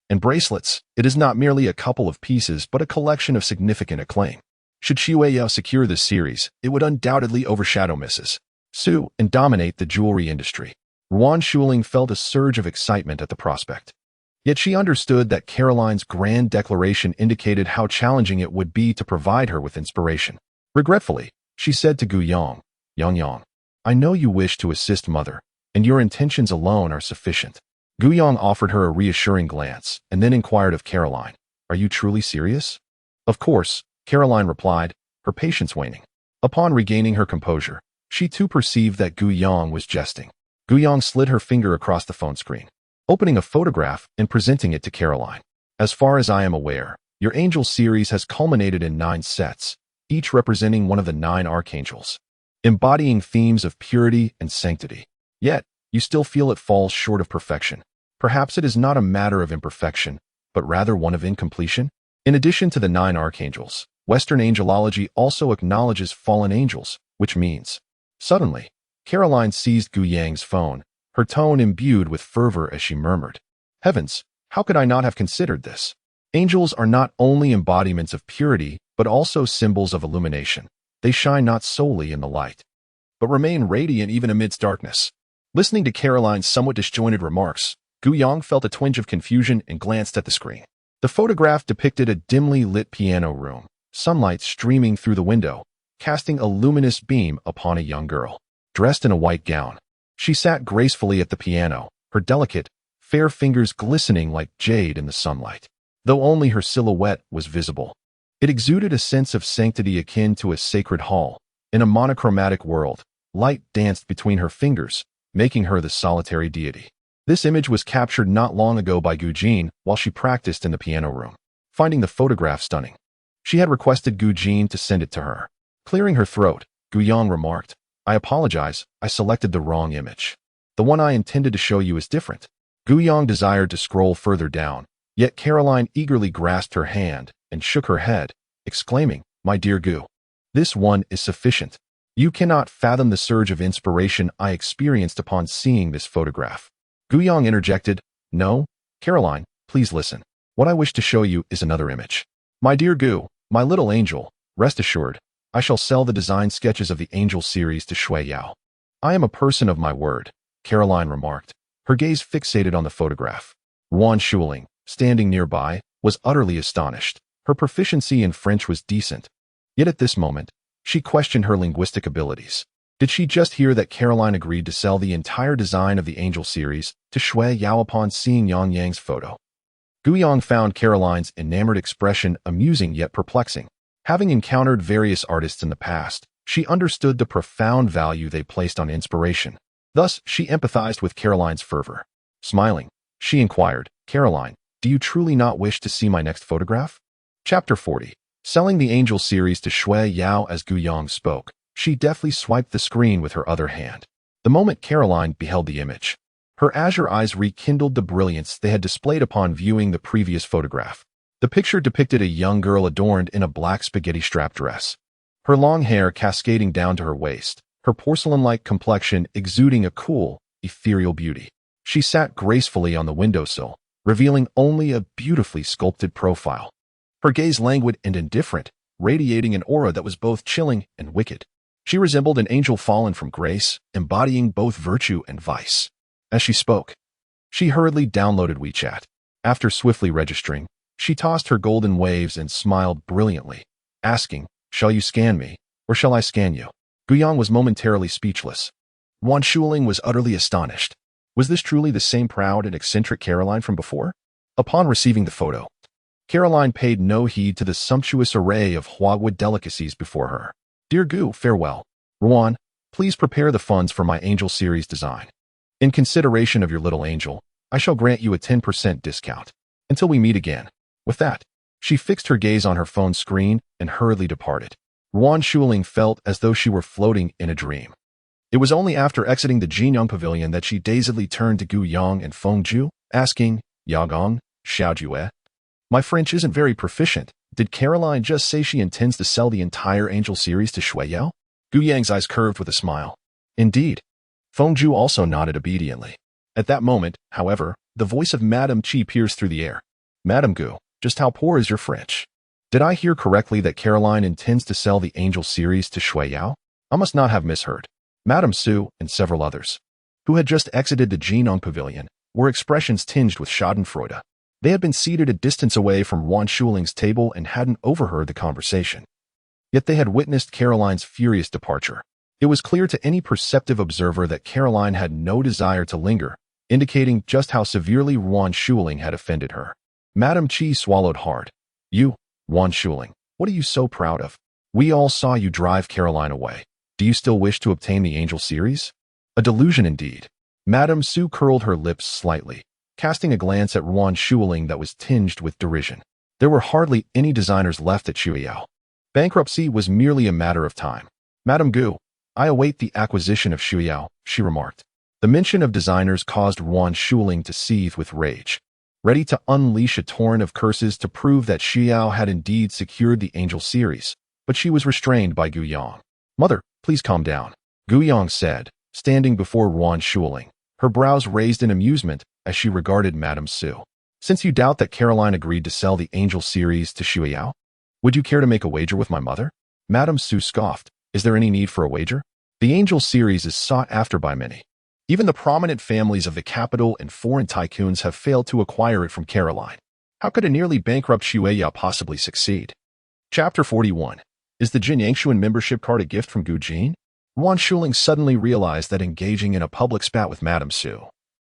and bracelets. It is not merely a couple of pieces but a collection of significant acclaim. Should Shuiyao secure this series, it would undoubtedly overshadow Mrs. Su and dominate the jewelry industry. Yuan Shuling felt a surge of excitement at the prospect. Yet she understood that Caroline's grand declaration indicated how challenging it would be to provide her with inspiration. Regretfully, she said to Guiyang, "Yang, I know you wish to assist Mother, and your intentions alone are sufficient." Guiyang offered her a reassuring glance and then inquired of Caroline, "Are you truly serious?" "Of course," Caroline replied, her patience waning. Upon regaining her composure, she too perceived that Guiyang was jesting. Guiyang slid her finger across the phone screen, opening a photograph and presenting it to Caroline. "As far as I am aware, your Angel series has culminated in 9 sets, each representing one of the 9 archangels, embodying themes of purity and sanctity. Yet, you still feel it falls short of perfection. Perhaps it is not a matter of imperfection, but rather one of incompletion?" In addition to the 9 archangels, Western angelology also acknowledges fallen angels, which means. Suddenly, Caroline seized Guiyang's phone, her tone imbued with fervor as she murmured, "Heavens, how could I not have considered this? Angels are not only embodiments of purity, but also symbols of illumination. They shine not solely in the light, but remain radiant even amidst darkness." Listening to Caroline's somewhat disjointed remarks, Guiyang felt a twinge of confusion and glanced at the screen. The photograph depicted a dimly lit piano room, sunlight streaming through the window, casting a luminous beam upon a young girl. Dressed in a white gown, she sat gracefully at the piano, her delicate, fair fingers glistening like jade in the sunlight. Though only her silhouette was visible, it exuded a sense of sanctity akin to a sacred hall. In a monochromatic world, light danced between her fingers, making her the solitary deity. This image was captured not long ago by Gu Jin while she practiced in the piano room. Finding the photograph stunning, she had requested Gu Jin to send it to her. Clearing her throat, Guiyang remarked, "I apologize, I selected the wrong image. The one I intended to show you is different." Guiyang desired to scroll further down, yet Caroline eagerly grasped her hand and shook her head, exclaiming, "My dear Gu, this one is sufficient. You cannot fathom the surge of inspiration I experienced upon seeing this photograph." Gu Yang interjected, "No, Caroline, please listen. What I wish to show you is another image. My dear Gu, my little angel, rest assured, I shall sell the design sketches of the Angel series to Shui Yao." "I am a person of my word," Caroline remarked, her gaze fixated on the photograph. Yuan Shuling, standing nearby, was utterly astonished. Her proficiency in French was decent. Yet at this moment, she questioned her linguistic abilities. Did she just hear that Caroline agreed to sell the entire design of the Angel series to Shui Yao upon seeing Yang Yang's photo? Gu Yang found Caroline's enamored expression amusing yet perplexing. Having encountered various artists in the past, she understood the profound value they placed on inspiration. Thus, she empathized with Caroline's fervor. Smiling, she inquired, "Caroline, do you truly not wish to see my next photograph?" Chapter 40. Selling the Angel series to Shui Yao. As Gu Yang spoke, she deftly swiped the screen with her other hand. The moment Caroline beheld the image, her azure eyes rekindled the brilliance they had displayed upon viewing the previous photograph. The picture depicted a young girl adorned in a black spaghetti-strap dress, her long hair cascading down to her waist, her porcelain-like complexion exuding a cool, ethereal beauty. She sat gracefully on the windowsill, revealing only a beautifully sculpted profile. Her gaze languid and indifferent, radiating an aura that was both chilling and wicked. She resembled an angel fallen from grace, embodying both virtue and vice. As she spoke, she hurriedly downloaded WeChat. After swiftly registering, she tossed her golden waves and smiled brilliantly, asking, "Shall you scan me, or shall I scan you?" Gu Yang was momentarily speechless. Yuan Shuling was utterly astonished. Was this truly the same proud and eccentric Caroline from before? Upon receiving the photo, Caroline paid no heed to the sumptuous array of Huawood delicacies before her. "Dear Gu, farewell. Yuan, please prepare the funds for my Angel series design. In consideration of your little angel, I shall grant you a 10% discount. Until we meet again." With that, she fixed her gaze on her phone screen and hurriedly departed. Yuan Shuling felt as though she were floating in a dream. It was only after exiting the Jinyang Pavilion that she dazedly turned to Gu Yang and Fengju, asking, "Yagong, Xiaojue? My French isn't very proficient. Did Caroline just say she intends to sell the entire Angel series to Shui Yao?" Gu Yang's eyes curved with a smile. "Indeed." Fengju also nodded obediently. At that moment, however, the voice of Madame Qi pierced through the air. "Madame Gu, just how poor is your French? Did I hear correctly that Caroline intends to sell the Angel series to Shui Yao?" I must not have misheard. Madame Su and several others, who had just exited the Jinyang Pavilion, were expressions tinged with schadenfreude. They had been seated a distance away from Yuan Shuling's table and hadn't overheard the conversation. Yet they had witnessed Caroline's furious departure. It was clear to any perceptive observer that Caroline had no desire to linger, indicating just how severely Yuan Shuling had offended her. Madame Qi swallowed hard. "You, Yuan Shuling, what are you so proud of? We all saw you drive Caroline away. Do you still wish to obtain the Angel series?" A delusion indeed. Madame Su curled her lips slightly, casting a glance at Yuan Shuling that was tinged with derision. There were hardly any designers left at Shui Yao. Bankruptcy was merely a matter of time. "Madame Gu, I await the acquisition of Shui Yao," she remarked. The mention of designers caused Yuan Shuling to seethe with rage, ready to unleash a torrent of curses to prove that Shui Yao had indeed secured the Angel series, but she was restrained by Gu Yang. "Mother, please calm down," Gu Yang said, standing before Yuan Shuling, her brows raised in amusement as she regarded Madame Su. "Since you doubt that Caroline agreed to sell the Angel series to Shui Yao, would you care to make a wager with my mother?" Madame Su scoffed. "Is there any need for a wager? The Angel series is sought after by many. Even the prominent families of the capital and foreign tycoons have failed to acquire it from Caroline. How could a nearly bankrupt Shui Yao possibly succeed?" Chapter 41. Is the Jin Yangshuan membership card a gift from Gu Jin? Yuan Shuling suddenly realized that engaging in a public spat with Madame Su,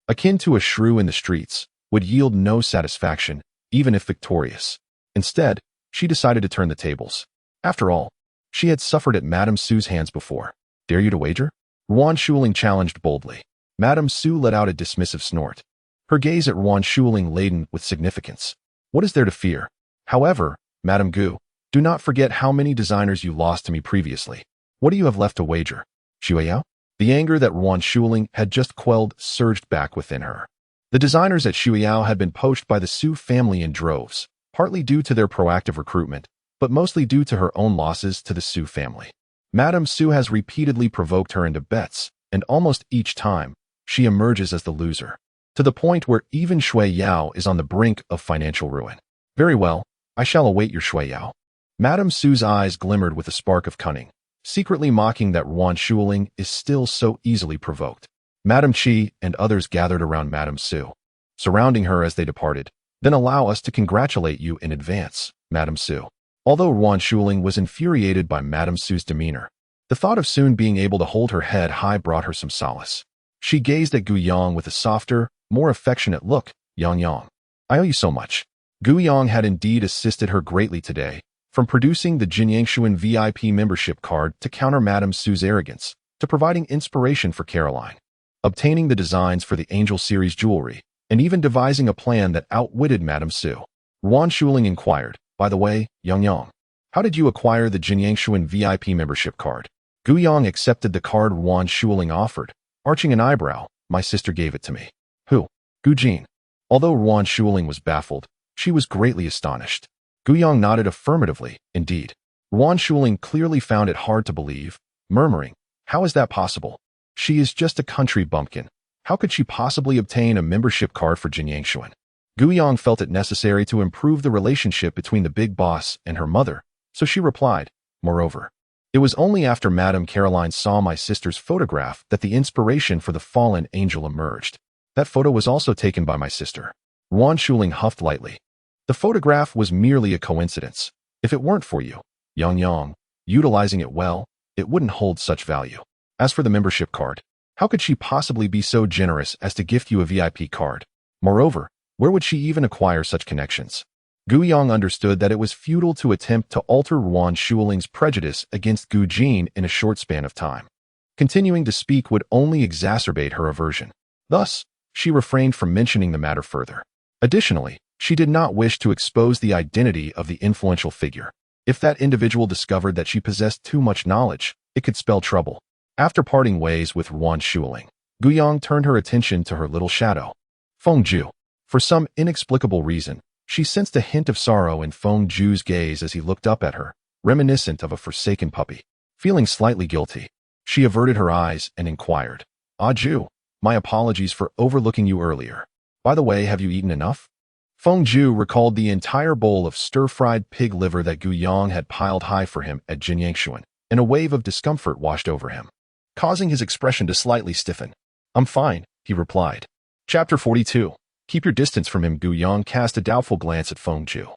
akin to a shrew in the streets, would yield no satisfaction, even if victorious. Instead, she decided to turn the tables. After all, she had suffered at Madame Su's hands before. "Dare you to wager?" Yuan Shuling challenged boldly. Madame Su let out a dismissive snort, her gaze at Yuan Shuling laden with significance. "What is there to fear? However, Madame Gu, do not forget how many designers you lost to me previously. What do you have left to wager? Shui Yao?" The anger that Yuan Shuling had just quelled surged back within her. The designers at Shui Yao had been poached by the Su family in droves, partly due to their proactive recruitment, but mostly due to her own losses to the Su family. Madame Su has repeatedly provoked her into bets, and almost each time, she emerges as the loser, to the point where even Shui Yao is on the brink of financial ruin. Very well, I shall await your Shui Yao. Madame Su's eyes glimmered with a spark of cunning, secretly mocking that Yuan Shuling is still so easily provoked. Madame Qi and others gathered around Madame Su, surrounding her as they departed. Then allow us to congratulate you in advance, Madame Su. Although Yuan Shuling was infuriated by Madame Su's demeanor, the thought of soon being able to hold her head high brought her some solace. She gazed at Gu Yang with a softer, more affectionate look. Yang, I owe you so much. Gu Yang had indeed assisted her greatly today, from producing the Jinyangshuan VIP membership card to counter Madame Su's arrogance, to providing inspiration for Caroline, obtaining the designs for the Angel Series jewelry, and even devising a plan that outwitted Madame Su. Yuan Shuling inquired, by the way, Yang, how did you acquire the Jinyangshuan VIP membership card? Gu Yang accepted the card Yuan Shuling offered, arching an eyebrow. My sister gave it to me. Who? Gu Jin. Although Yuan Shuling was baffled, she was greatly astonished. Gu Yang nodded affirmatively. Indeed. Yuan Shuling clearly found it hard to believe, murmuring, how is that possible? She is just a country bumpkin. How could she possibly obtain a membership card for Jinyangshuan? Gu Yang felt it necessary to improve the relationship between the big boss and her mother, so she replied, moreover, it was only after Madame Caroline saw my sister's photograph that the inspiration for the fallen angel emerged. That photo was also taken by my sister. Yuan Shuling huffed lightly. The photograph was merely a coincidence. If it weren't for you, Yang, utilizing it well, it wouldn't hold such value. As for the membership card, how could she possibly be so generous as to gift you a VIP card? Moreover, where would she even acquire such connections? Gu Yang understood that it was futile to attempt to alter Yuan Shuling's prejudice against Gu Jin in a short span of time. Continuing to speak would only exacerbate her aversion. Thus, she refrained from mentioning the matter further. Additionally, she did not wish to expose the identity of the influential figure. If that individual discovered that she possessed too much knowledge, it could spell trouble. After parting ways with Yuan Shuling, Gu Yang turned her attention to her little shadow, Feng Ju. For some inexplicable reason, she sensed a hint of sorrow in Feng Ju's gaze as he looked up at her, reminiscent of a forsaken puppy. Feeling slightly guilty, she averted her eyes and inquired, Ah Ju, my apologies for overlooking you earlier. By the way, have you eaten enough? Feng Ju recalled the entire bowl of stir-fried pig liver that Gu Yang had piled high for him at Jinyangshuan, and a wave of discomfort washed over him, causing his expression to slightly stiffen. I'm fine, he replied. Chapter 42. Keep your distance from him. Gu Yang cast a doubtful glance at Feng Ju.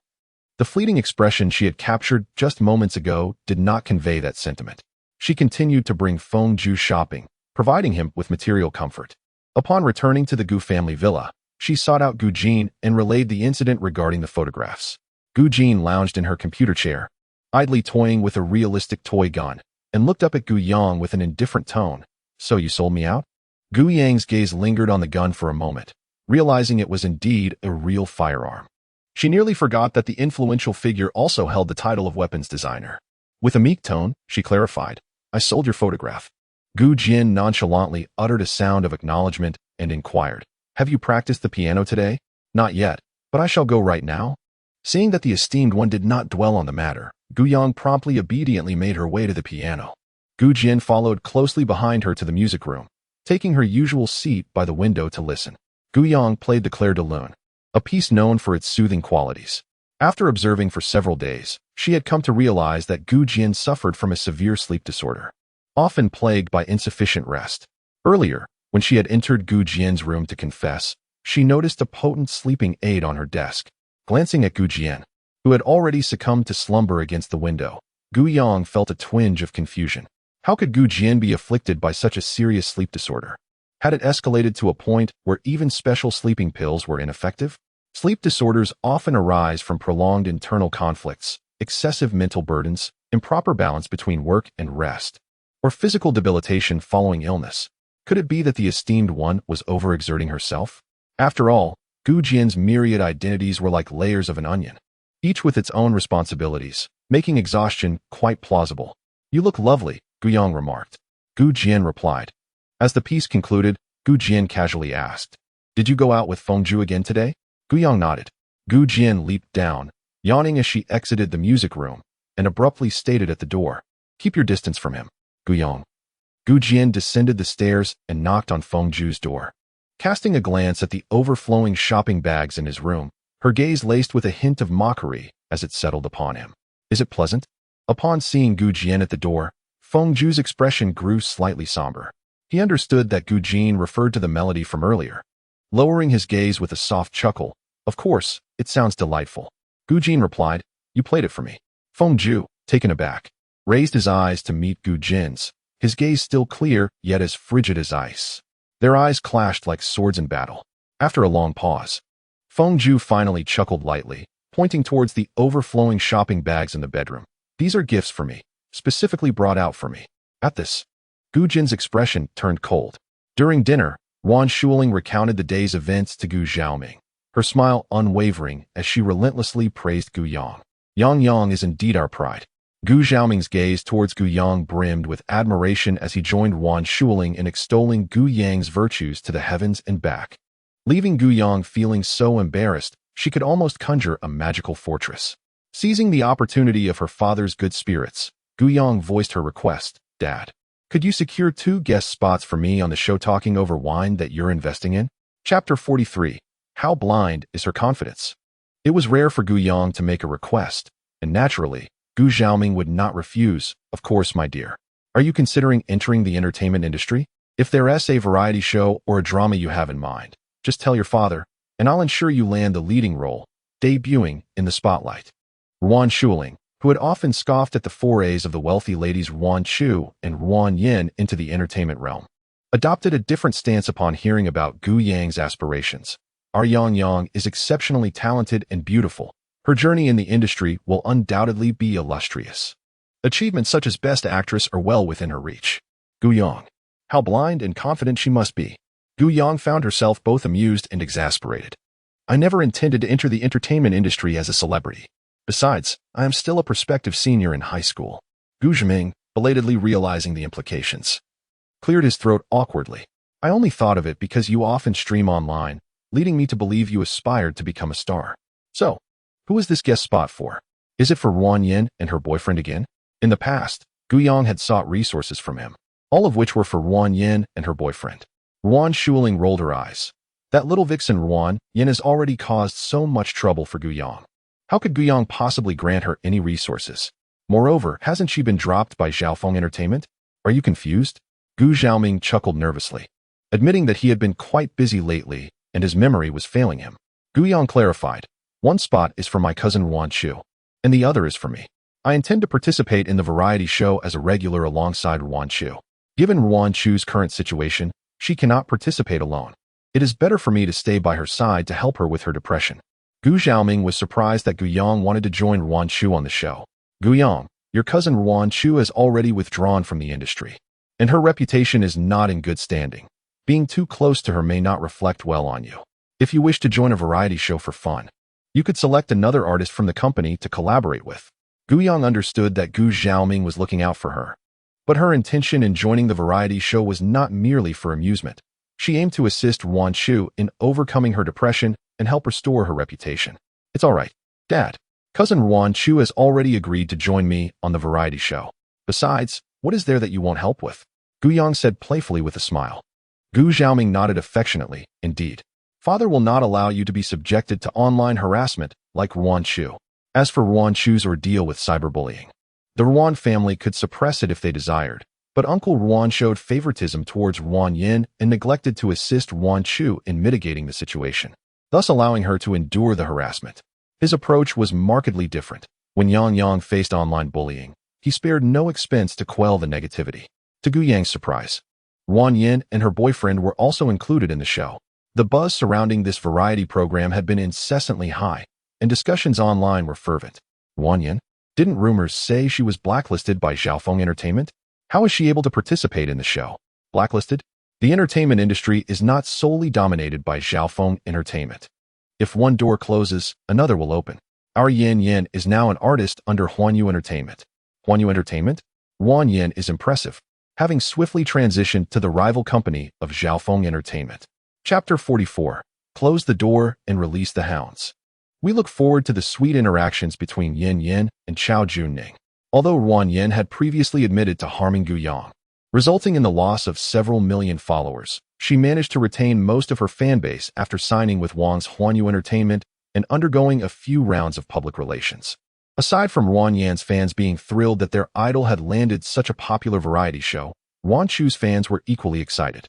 The fleeting expression she had captured just moments ago did not convey that sentiment. She continued to bring Feng Ju shopping, providing him with material comfort. Upon returning to the Gu family villa, she sought out Gu Jin and relayed the incident regarding the photographs. Gu Jin lounged in her computer chair, idly toying with a realistic toy gun, and looked up at Gu Yang with an indifferent tone. So you sold me out? Gu Yang's gaze lingered on the gun for a moment, realizing it was indeed a real firearm. She nearly forgot that the influential figure also held the title of weapons designer. With a meek tone, she clarified, I sold your photograph. Gu Jin nonchalantly uttered a sound of acknowledgement and inquired, have you practiced the piano today? Not yet, but I shall go right now. Seeing that the esteemed one did not dwell on the matter, Gu Yang promptly obediently made her way to the piano. Gu Jin followed closely behind her to the music room, taking her usual seat by the window to listen. Gu Yang played the Clair de Lune, a piece known for its soothing qualities. After observing for several days, she had come to realize that Gu Jin suffered from a severe sleep disorder, often plagued by insufficient rest. Earlier, when she had entered Gu Jin's room to confess, she noticed a potent sleeping aid on her desk. Glancing at Gu Jin, who had already succumbed to slumber against the window, Gu Yang felt a twinge of confusion. How could Gu Jin be afflicted by such a serious sleep disorder? Had it escalated to a point where even special sleeping pills were ineffective? Sleep disorders often arise from prolonged internal conflicts, excessive mental burdens, improper balance between work and rest, or physical debilitation following illness. Could it be that the esteemed one was overexerting herself? After all, Gu Jin's myriad identities were like layers of an onion, each with its own responsibilities, making exhaustion quite plausible. You look lovely, Gu Yang remarked. Gu Jin replied. As the piece concluded, Gu Jin casually asked, did you go out with Feng Ju again today? Gu Yang nodded. Gu Jin leaped down, yawning as she exited the music room, and abruptly stated at the door, "Keep your distance from him, Guyong." Gu Jian descended the stairs and knocked on Feng Zhu's door. Casting a glance at the overflowing shopping bags in his room, her gaze laced with a hint of mockery as it settled upon him. "Is it pleasant?" Upon seeing Gu Jian at the door, Feng Zhu's expression grew slightly somber. He understood that Gu Jian referred to the melody from earlier. Lowering his gaze with a soft chuckle, "Of course, it sounds delightful." Gu Jian replied, "You played it for me." Feng Zhu, taken aback, raised his eyes to meet Gu Jian's, his gaze still clear yet as frigid as ice. Their eyes clashed like swords in battle. After a long pause, Feng Zhu finally chuckled lightly, pointing towards the overflowing shopping bags in the bedroom. "These are gifts for me, specifically brought out for me." At this, Gu Jin's expression turned cold. During dinner, Wan Shuling recounted the day's events to Gu Xiaoming, her smile unwavering as she relentlessly praised Gu Yang. "Yang Yang is indeed our pride." Gu Xiaoming's gaze towards Gu Yang brimmed with admiration as he joined Wan Shuling in extolling Gu Yang's virtues to the heavens and back. Leaving Gu Yang feeling so embarrassed, she could almost conjure a magical fortress. Seizing the opportunity of her father's good spirits, Gu Yang voiced her request, "Dad, could you secure 2 guest spots for me on the show talking over wine that you're investing in?" Chapter 43. How blind is her confidence? It was rare for Gu Yang to make a request, and naturally, Gu Xiaoming would not refuse. "Of course, my dear. Are you considering entering the entertainment industry? If there's a variety show or a drama you have in mind, just tell your father, and I'll ensure you land the leading role, debuting in the spotlight." Wan Shuling, who had often scoffed at the forays of the wealthy ladies Wan Chu and Wan Yin into the entertainment realm, adopted a different stance upon hearing about Gu Yang's aspirations. "Our Yang Yang is exceptionally talented and beautiful. Her journey in the industry will undoubtedly be illustrious. Achievements such as Best Actress are well within her reach." Gu Yang. How blind and confident she must be. Gu Yang found herself both amused and exasperated. "I never intended to enter the entertainment industry as a celebrity. Besides, I am still a prospective senior in high school." Gu Zhiming, belatedly realizing the implications, cleared his throat awkwardly. "I only thought of it because you often stream online, leading me to believe you aspired to become a star. So, who is this guest spot for? Is it for Wan Yin and her boyfriend again?" In the past, Gu Yang had sought resources from him, all of which were for Wan Yin and her boyfriend. Wan Shuling rolled her eyes. That little vixen Wan Yin has already caused so much trouble for Gu Yang. How could Gu Yang possibly grant her any resources? Moreover, hasn't she been dropped by Xiaofeng Entertainment? Are you confused? Gu Xiaoming chuckled nervously, admitting that he had been quite busy lately and his memory was failing him. Gu Yang clarified, "One spot is for my cousin Wan Chu, and the other is for me. I intend to participate in the variety show as a regular alongside Wan Chu. Given Wan Chu's current situation, she cannot participate alone. It is better for me to stay by her side to help her with her depression." Gu Xiaoming was surprised that Gu Yang wanted to join Wan Chu on the show. "Gu Yang, your cousin Wan Chu has already withdrawn from the industry, and her reputation is not in good standing. Being too close to her may not reflect well on you. If you wish to join a variety show for fun, you could select another artist from the company to collaborate with." Gu Yang understood that Gu Xiaoming was looking out for her, but her intention in joining the variety show was not merely for amusement. She aimed to assist Wan Chu in overcoming her depression and help restore her reputation. "It's all right, Dad. Cousin Wan Chu has already agreed to join me on the variety show. Besides, what is there that you won't help with?" Gu Yang said playfully with a smile. Gu Xiaoming nodded affectionately. "Indeed. Father will not allow you to be subjected to online harassment like Wan Chu. As for Wan Chu's ordeal with cyberbullying, the Wan family could suppress it if they desired, but Uncle Wan showed favoritism towards Wan Yin and neglected to assist Wan Chu in mitigating the situation, thus allowing her to endure the harassment. His approach was markedly different. When Yang Yang faced online bullying, he spared no expense to quell the negativity. To Gu Yang's surprise, Wan Yin and her boyfriend were also included in the show. The buzz surrounding this variety program had been incessantly high, and discussions online were fervent. Wan Yin? Didn't rumors say she was blacklisted by Xiaofeng Entertainment? How is she able to participate in the show? Blacklisted? The entertainment industry is not solely dominated by Xiaofeng Entertainment. If one door closes, another will open. Our Yin Yin is now an artist under Huanyu Entertainment. Huanyu Entertainment? Wan Yin is impressive, having swiftly transitioned to the rival company of Xiaofeng Entertainment. Chapter 44. Close the door and release the hounds. We look forward to the sweet interactions between Yin Yin and Chao Junning. although Ruan Yin had previously admitted to harming Gu Yang, resulting in the loss of several million followers. She managed to retain most of her fanbase after signing with Wan's Huanyu Entertainment and undergoing a few rounds of public relations. Aside from Ruan Yan's fans being thrilled that their idol had landed such a popular variety show, Ruan Chu's fans were equally excited.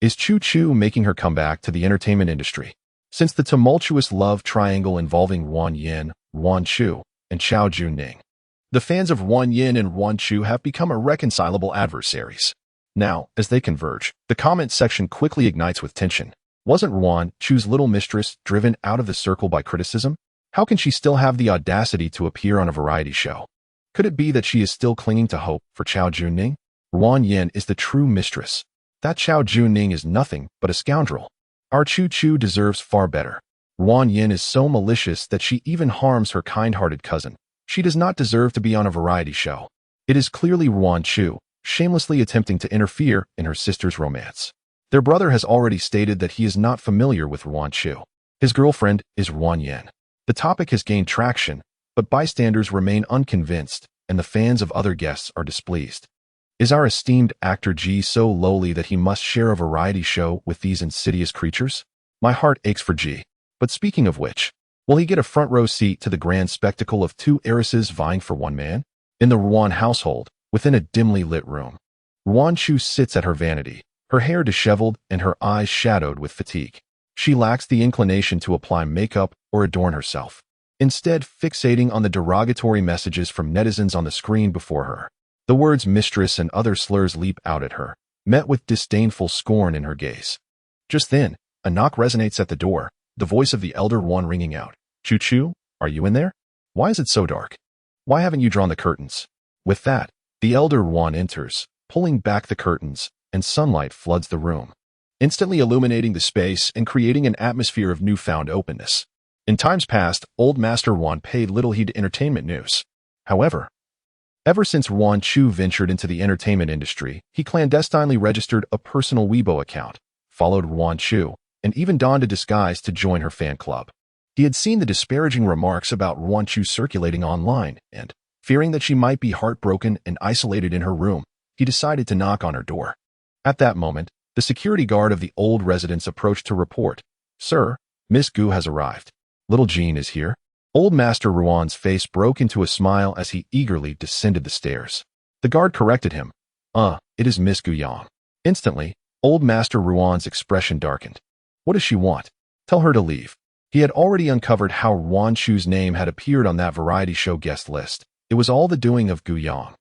Is Chu Chu making her comeback to the entertainment industry? Since the tumultuous love triangle involving Ruan Yin, Ruan Chu, and Chao Juning, the fans of Ruan Yin and Ruan Chu have become irreconcilable adversaries. Now, as they converge, the comment section quickly ignites with tension. Wasn't Ruan Chu's little mistress driven out of the circle by criticism? How can she still have the audacity to appear on a variety show? Could it be that she is still clinging to hope for Chao Juning? Ruan Yin is the true mistress. That Chao Juning is nothing but a scoundrel. Our Chu Chu deserves far better. Ruan Yin is so malicious that she even harms her kind-hearted cousin. She does not deserve to be on a variety show. It is clearly Ruan Chu, shamelessly attempting to interfere in her sister's romance. Their brother has already stated that he is not familiar with Ruan Chu. His girlfriend is Ruan Yin. The topic has gained traction, but bystanders remain unconvinced, and the fans of other guests are displeased. Is our esteemed actor G so lowly that he must share a variety show with these insidious creatures? My heart aches for G. But speaking of which, will he get a front row seat to the grand spectacle of two heiresses vying for one man? In the Ruan household, within a dimly lit room, Ruan Chu sits at her vanity, her hair disheveled and her eyes shadowed with fatigue. She lacks the inclination to apply makeup or adorn herself, instead fixating on the derogatory messages from netizens on the screen before her. The words mistress and other slurs leap out at her, met with disdainful scorn in her gaze. Just then, a knock resonates at the door, the voice of the elder one ringing out. Chu Chu, are you in there? Why is it so dark? Why haven't you drawn the curtains? With that, the elder one enters, pulling back the curtains, and sunlight floods the room, instantly illuminating the space and creating an atmosphere of newfound openness. In times past, old Master Ruan paid little heed to entertainment news. However, ever since Ruan Chu ventured into the entertainment industry, he clandestinely registered a personal Weibo account, followed Ruan Chu, and even donned a disguise to join her fan club. He had seen the disparaging remarks about Ruan Chu circulating online, and, fearing that she might be heartbroken and isolated in her room, he decided to knock on her door. At that moment, the security guard of the old residence approached to report, "Sir, Miss Gu has arrived. Little Jean is here." Old Master Ruan's face broke into a smile as he eagerly descended the stairs. The guard corrected him. It is Miss Gu Yang." Instantly, Old Master Ruan's expression darkened. What does she want? Tell her to leave. He had already uncovered how Ruan Chu's name had appeared on that variety show guest list. It was all the doing of Gu Yang.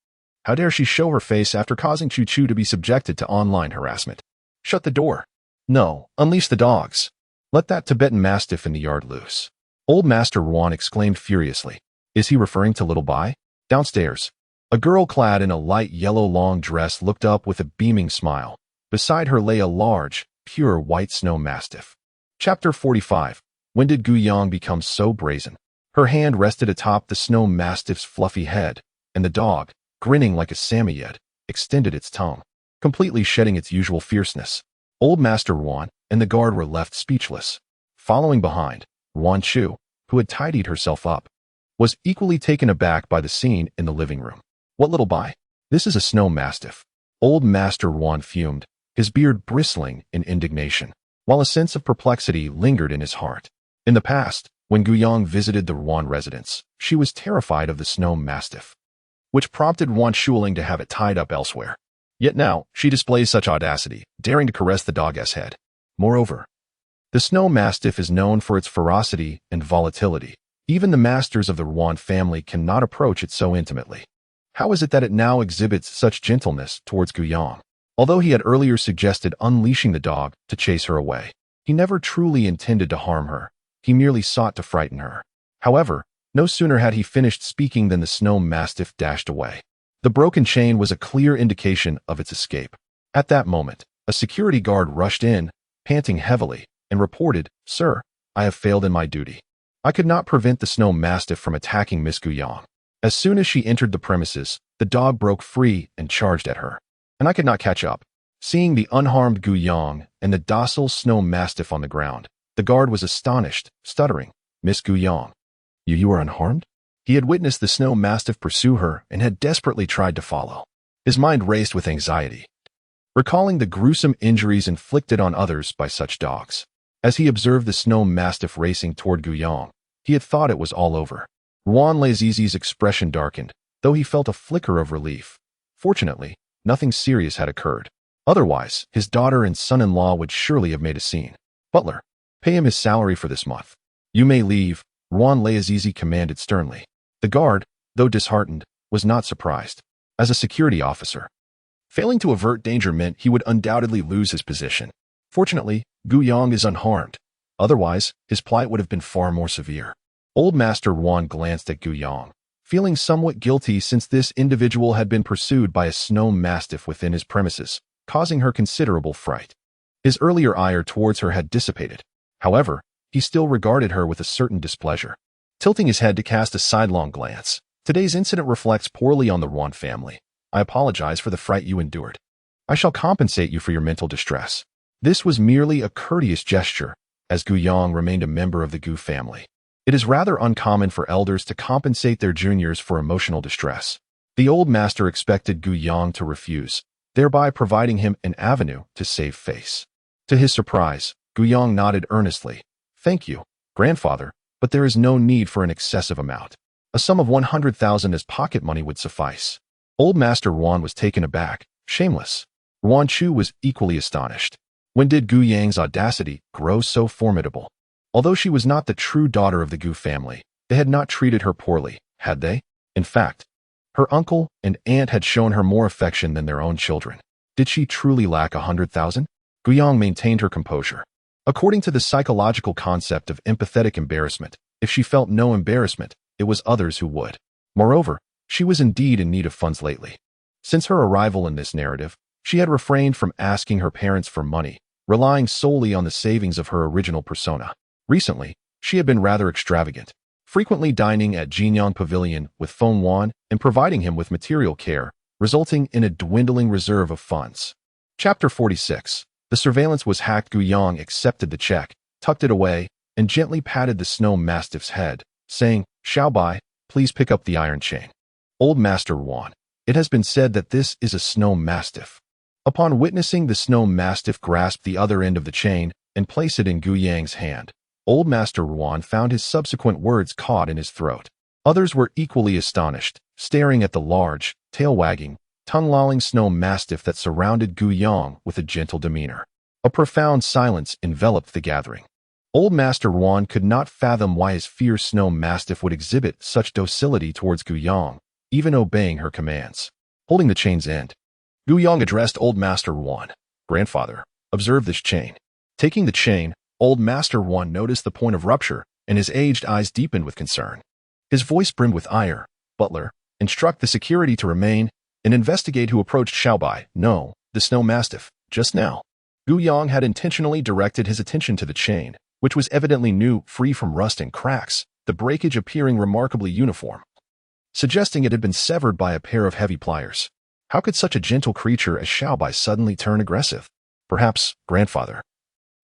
How dare she show her face after causing Chu Chu to be subjected to online harassment? Shut the door. No, unleash the dogs. Let that Tibetan Mastiff in the yard loose. Old Master Ruan exclaimed furiously. Is he referring to Little Bai? Downstairs, a girl clad in a light yellow long dress looked up with a beaming smile. Beside her lay a large, pure white snow mastiff. Chapter 45. When did Gu Yang become so brazen? Her hand rested atop the snow mastiff's fluffy head, and the dog, grinning like a Samoyed, extended its tongue, completely shedding its usual fierceness. Old Master Ruan and the guard were left speechless. Following behind, Ruan Chu, who had tidied herself up, was equally taken aback by the scene in the living room. What Little Bai? This is a snow mastiff. Old Master Ruan fumed, his beard bristling in indignation, while a sense of perplexity lingered in his heart. In the past, when Gu Yang visited the Ruan residence, she was terrified of the snow mastiff, which prompted Ruan Shuling to have it tied up elsewhere. Yet now, she displays such audacity, daring to caress the dog's head. Moreover, the snow mastiff is known for its ferocity and volatility. Even the masters of the Ruan family cannot approach it so intimately. How is it that it now exhibits such gentleness towards Gu Yang? Although he had earlier suggested unleashing the dog to chase her away, he never truly intended to harm her. He merely sought to frighten her. However, no sooner had he finished speaking than the snow mastiff dashed away. The broken chain was a clear indication of its escape. At that moment, a security guard rushed in, panting heavily, and reported, "Sir, I have failed in my duty. I could not prevent the snow mastiff from attacking Miss Gu Yang. As soon as she entered the premises, the dog broke free and charged at her, and I could not catch up." Seeing the unharmed Gu Yang and the docile snow mastiff on the ground, the guard was astonished, stuttering, "Miss Gu Yang, you are unharmed?" He had witnessed the snow mastiff pursue her and had desperately tried to follow. His mind raced with anxiety, recalling the gruesome injuries inflicted on others by such dogs. As he observed the snow mastiff racing toward Guiyang, he had thought it was all over. Ruan Lazizi's expression darkened, though he felt a flicker of relief. Fortunately, nothing serious had occurred. Otherwise, his daughter and son-in-law would surely have made a scene. Butler, pay him his salary for this month. You may leave, Ruan Lazizi commanded sternly. The guard, though disheartened, was not surprised. As a security officer, failing to avert danger meant he would undoubtedly lose his position. Fortunately, Guiyang is unharmed. Otherwise, his plight would have been far more severe. Old Master Ruan glanced at Guiyang, feeling somewhat guilty since this individual had been pursued by a snow mastiff within his premises, causing her considerable fright. His earlier ire towards her had dissipated. However, he still regarded her with a certain displeasure. Tilting his head to cast a sidelong glance, today's incident reflects poorly on the Ruan family. I apologize for the fright you endured. I shall compensate you for your mental distress. This was merely a courteous gesture, as Guiyang remained a member of the Gu family. It is rather uncommon for elders to compensate their juniors for emotional distress. The old master expected Guiyang to refuse, thereby providing him an avenue to save face. To his surprise, Guiyang nodded earnestly. Thank you, grandfather, but there is no need for an excessive amount. A sum of 100,000 as pocket money would suffice. Old Master Ruan was taken aback, shameless. Ruan Chu was equally astonished. When did Guiyang's audacity grow so formidable? Although she was not the true daughter of the Gu family, they had not treated her poorly, had they? In fact, her uncle and aunt had shown her more affection than their own children. Did she truly lack 100,000? Guiyang maintained her composure. According to the psychological concept of empathetic embarrassment, if she felt no embarrassment, it was others who would. Moreover, she was indeed in need of funds lately. Since her arrival in this narrative, she had refrained from asking her parents for money, relying solely on the savings of her original persona. Recently, she had been rather extravagant, frequently dining at Jinyang Pavilion with Feng Wan and providing him with material care, resulting in a dwindling reserve of funds. Chapter 46. The surveillance was hacked. Guiyang accepted the check, tucked it away, and gently patted the snow mastiff's head, saying, Xiaobai, please pick up the iron chain. Old Master Ruan, it has been said that this is a snow mastiff. Upon witnessing the snow mastiff grasp the other end of the chain and place it in Guiyang's hand, Old Master Ruan found his subsequent words caught in his throat. Others were equally astonished, staring at the large, tail-wagging, tongue-lolling snow mastiff that surrounded Guiyang with a gentle demeanor. A profound silence enveloped the gathering. Old Master Ruan could not fathom why his fierce snow mastiff would exhibit such docility towards Guiyang, even obeying her commands. Holding the chain's end, Guiyang addressed Old Master Ruan. Grandfather, observe this chain. Taking the chain, Old Master Ruan noticed the point of rupture, and his aged eyes deepened with concern. His voice brimmed with ire. Butler, instruct the security to remain and investigate who approached Xiaobai. No, the snow mastiff, just now. Guiyang had intentionally directed his attention to the chain, which was evidently new, free from rust and cracks, the breakage appearing remarkably uniform, suggesting it had been severed by a pair of heavy pliers. How could such a gentle creature as Xiaobai suddenly turn aggressive? Perhaps, grandfather,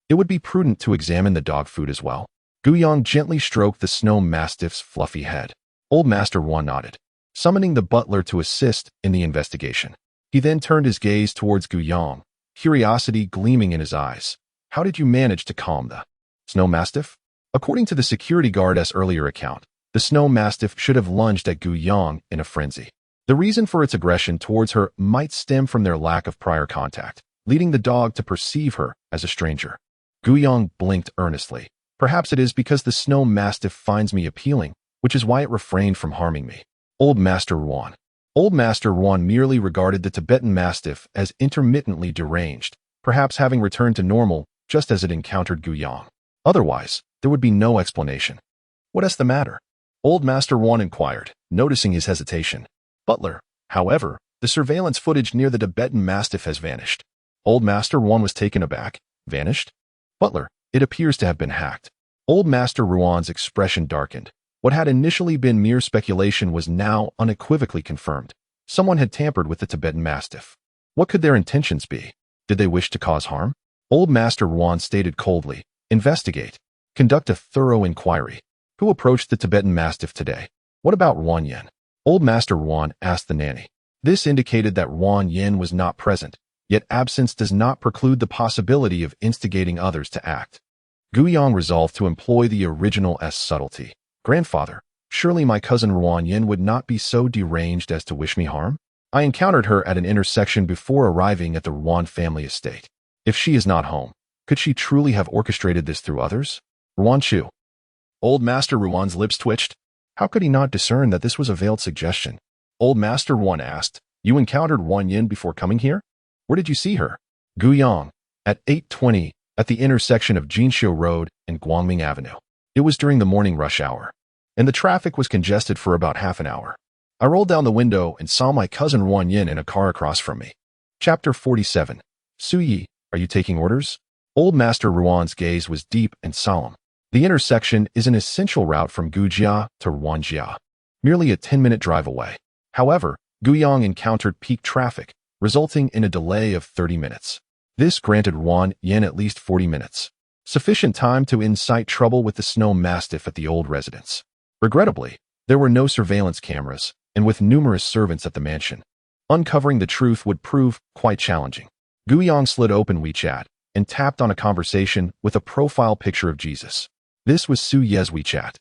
it would be prudent to examine the dog food as well. Guiyang gently stroked the snow mastiff's fluffy head. Old Master Ruan nodded, summoning the butler to assist in the investigation. He then turned his gaze towards Guiyang, curiosity gleaming in his eyes. How did you manage to calm the snow mastiff? According to the security guard's earlier account, the snow mastiff should have lunged at Guiyang in a frenzy. The reason for its aggression towards her might stem from their lack of prior contact, leading the dog to perceive her as a stranger. Guiyang blinked earnestly. Perhaps it is because the snow mastiff finds me appealing, which is why it refrained from harming me. Old Master Ruan. Old Master Ruan merely regarded the Tibetan mastiff as intermittently deranged, perhaps having returned to normal just as it encountered Guiyang. Otherwise, there would be no explanation. What is the matter? Old Master Ruan inquired, noticing his hesitation. Butler, however, the surveillance footage near the Tibetan mastiff has vanished. Old Master Ruan was taken aback. Vanished? Butler, it appears to have been hacked. Old Master Ruan's expression darkened. What had initially been mere speculation was now unequivocally confirmed. Someone had tampered with the Tibetan mastiff. What could their intentions be? Did they wish to cause harm? Old Master Ruan stated coldly, investigate. Conduct a thorough inquiry. Who approached the Tibetan mastiff today? What about Ruan Yin? Old Master Ruan asked the nanny. This indicated that Ruan Yin was not present, yet absence does not preclude the possibility of instigating others to act. Gu Yang resolved to employ the original subtlety. Grandfather, surely my cousin Ruan Yin would not be so deranged as to wish me harm? I encountered her at an intersection before arriving at the Ruan family estate. If she is not home, could she truly have orchestrated this through others? Ruan Chu. Old Master Ruan's lips twitched. How could he not discern that this was a veiled suggestion? Old Master Ruan asked, You encountered Ruan Yin before coming here? Where did you see her? Gu Yang. At 8:20, at the intersection of Jinxiu Road and Guangming Avenue. It was during the morning rush hour, and the traffic was congested for about half an hour. I rolled down the window and saw my cousin Ruan Yin in a car across from me. Chapter 47. Su Yi, are you taking orders? Old Master Ruan's gaze was deep and solemn. The intersection is an essential route from Gujia to Ruanjia, merely a 10-minute drive away. However, Guyang encountered peak traffic, resulting in a delay of 30 minutes. This granted Ruan Yin at least 40 minutes, sufficient time to incite trouble with the snow mastiff at the old residence. Regrettably, there were no surveillance cameras, and with numerous servants at the mansion, uncovering the truth would prove quite challenging. Guyang slid open WeChat and tapped on a conversation with a profile picture of Jesus. This was Su Ye's WeChat.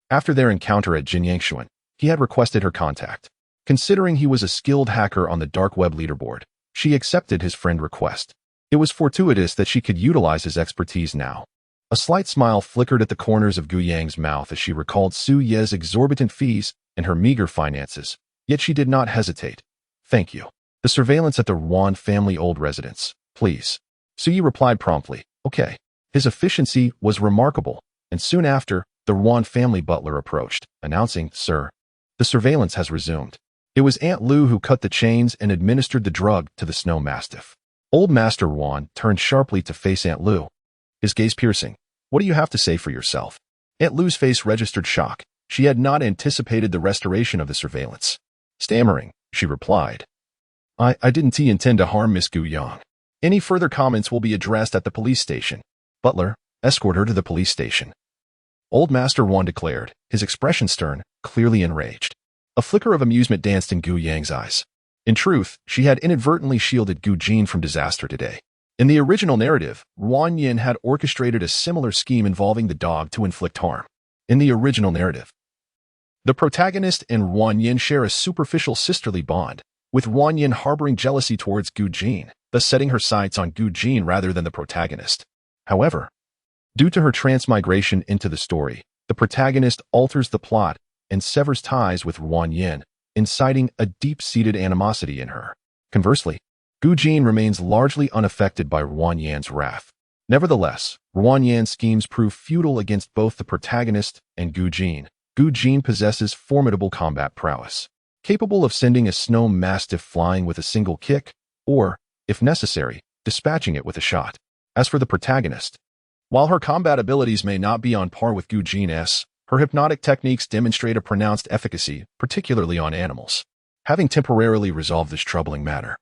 After their encounter at Jinyangshuan, he had requested her contact. Considering he was a skilled hacker on the dark web leaderboard, she accepted his friend request. It was fortuitous that she could utilize his expertise now. A slight smile flickered at the corners of Guyang's mouth as she recalled Su Ye's exorbitant fees and her meager finances, yet she did not hesitate. Thank you. The surveillance at the Ruan family old residence, please. Su Yi replied promptly, okay. His efficiency was remarkable, and soon after, the Ruan family butler approached, announcing, Sir, the surveillance has resumed. It was Aunt Lu who cut the chains and administered the drug to the snow mastiff. Old Master Ruan turned sharply to face Aunt Lu, his gaze piercing. What do you have to say for yourself? Aunt Lu's face registered shock. She had not anticipated the restoration of the surveillance. Stammering, she replied, I didn't intend to harm Miss Gu Yang. Any further comments will be addressed at the police station. Butler, escort her to the police station. Old Master Ruan declared, his expression stern, clearly enraged. A flicker of amusement danced in Gu Yang's eyes. In truth, she had inadvertently shielded Gu Jin from disaster today. In the original narrative, Ruan Yin had orchestrated a similar scheme involving the dog to inflict harm. In the original narrative, the protagonist and Ruan Yin share a superficial sisterly bond, with Ruan Yin harboring jealousy towards Gu Jin, thus setting her sights on Gu Jin rather than the protagonist. However, due to her transmigration into the story, the protagonist alters the plot and severs ties with Ruan Yin, inciting a deep-seated animosity in her. Conversely, Gu Jin remains largely unaffected by Ruan Yan's wrath. Nevertheless, Ruan Yan's schemes prove futile against both the protagonist and Gu Jin. Gu Jin possesses formidable combat prowess, capable of sending a snow mastiff flying with a single kick, or, if necessary, dispatching it with a shot. As for the protagonist, while her combat abilities may not be on par with Gu Jin's, her hypnotic techniques demonstrate a pronounced efficacy, particularly on animals. Having temporarily resolved this troubling matter,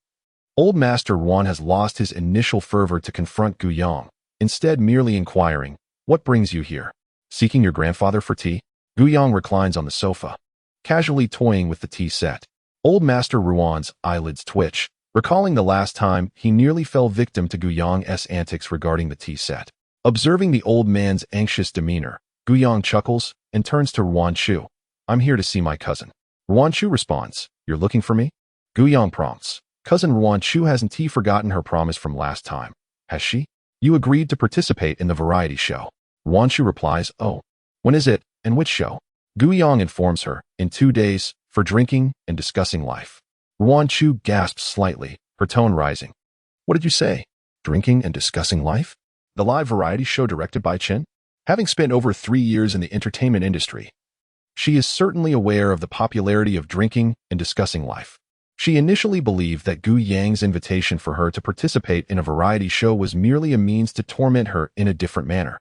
Old Master Ruan has lost his initial fervor to confront Gu Yang, instead merely inquiring, What brings you here? Seeking your grandfather for tea? Gu Yang reclines on the sofa, casually toying with the tea set. Old Master Ruan's eyelids twitch, recalling the last time he nearly fell victim to Gu Yang's antics regarding the tea set. Observing the old man's anxious demeanor, Gu Yang chuckles and turns to Ruan Chu. I'm here to see my cousin. Ruan Chu responds, You're looking for me? Gu Yang prompts, Cousin Ruan Chu hasn't forgotten her promise from last time, has she? You agreed to participate in the variety show. Ruan Chu replies, Oh, when is it, and which show? Gu Yang informs her, in 2 days, for drinking and discussing life. Ruan Chu gasps slightly, her tone rising. What did you say? Drinking and discussing life? The live variety show directed by Chen? Having spent over 3 years in the entertainment industry, she is certainly aware of the popularity of drinking and discussing life. She initially believed that Gu Yang's invitation for her to participate in a variety show was merely a means to torment her in a different manner,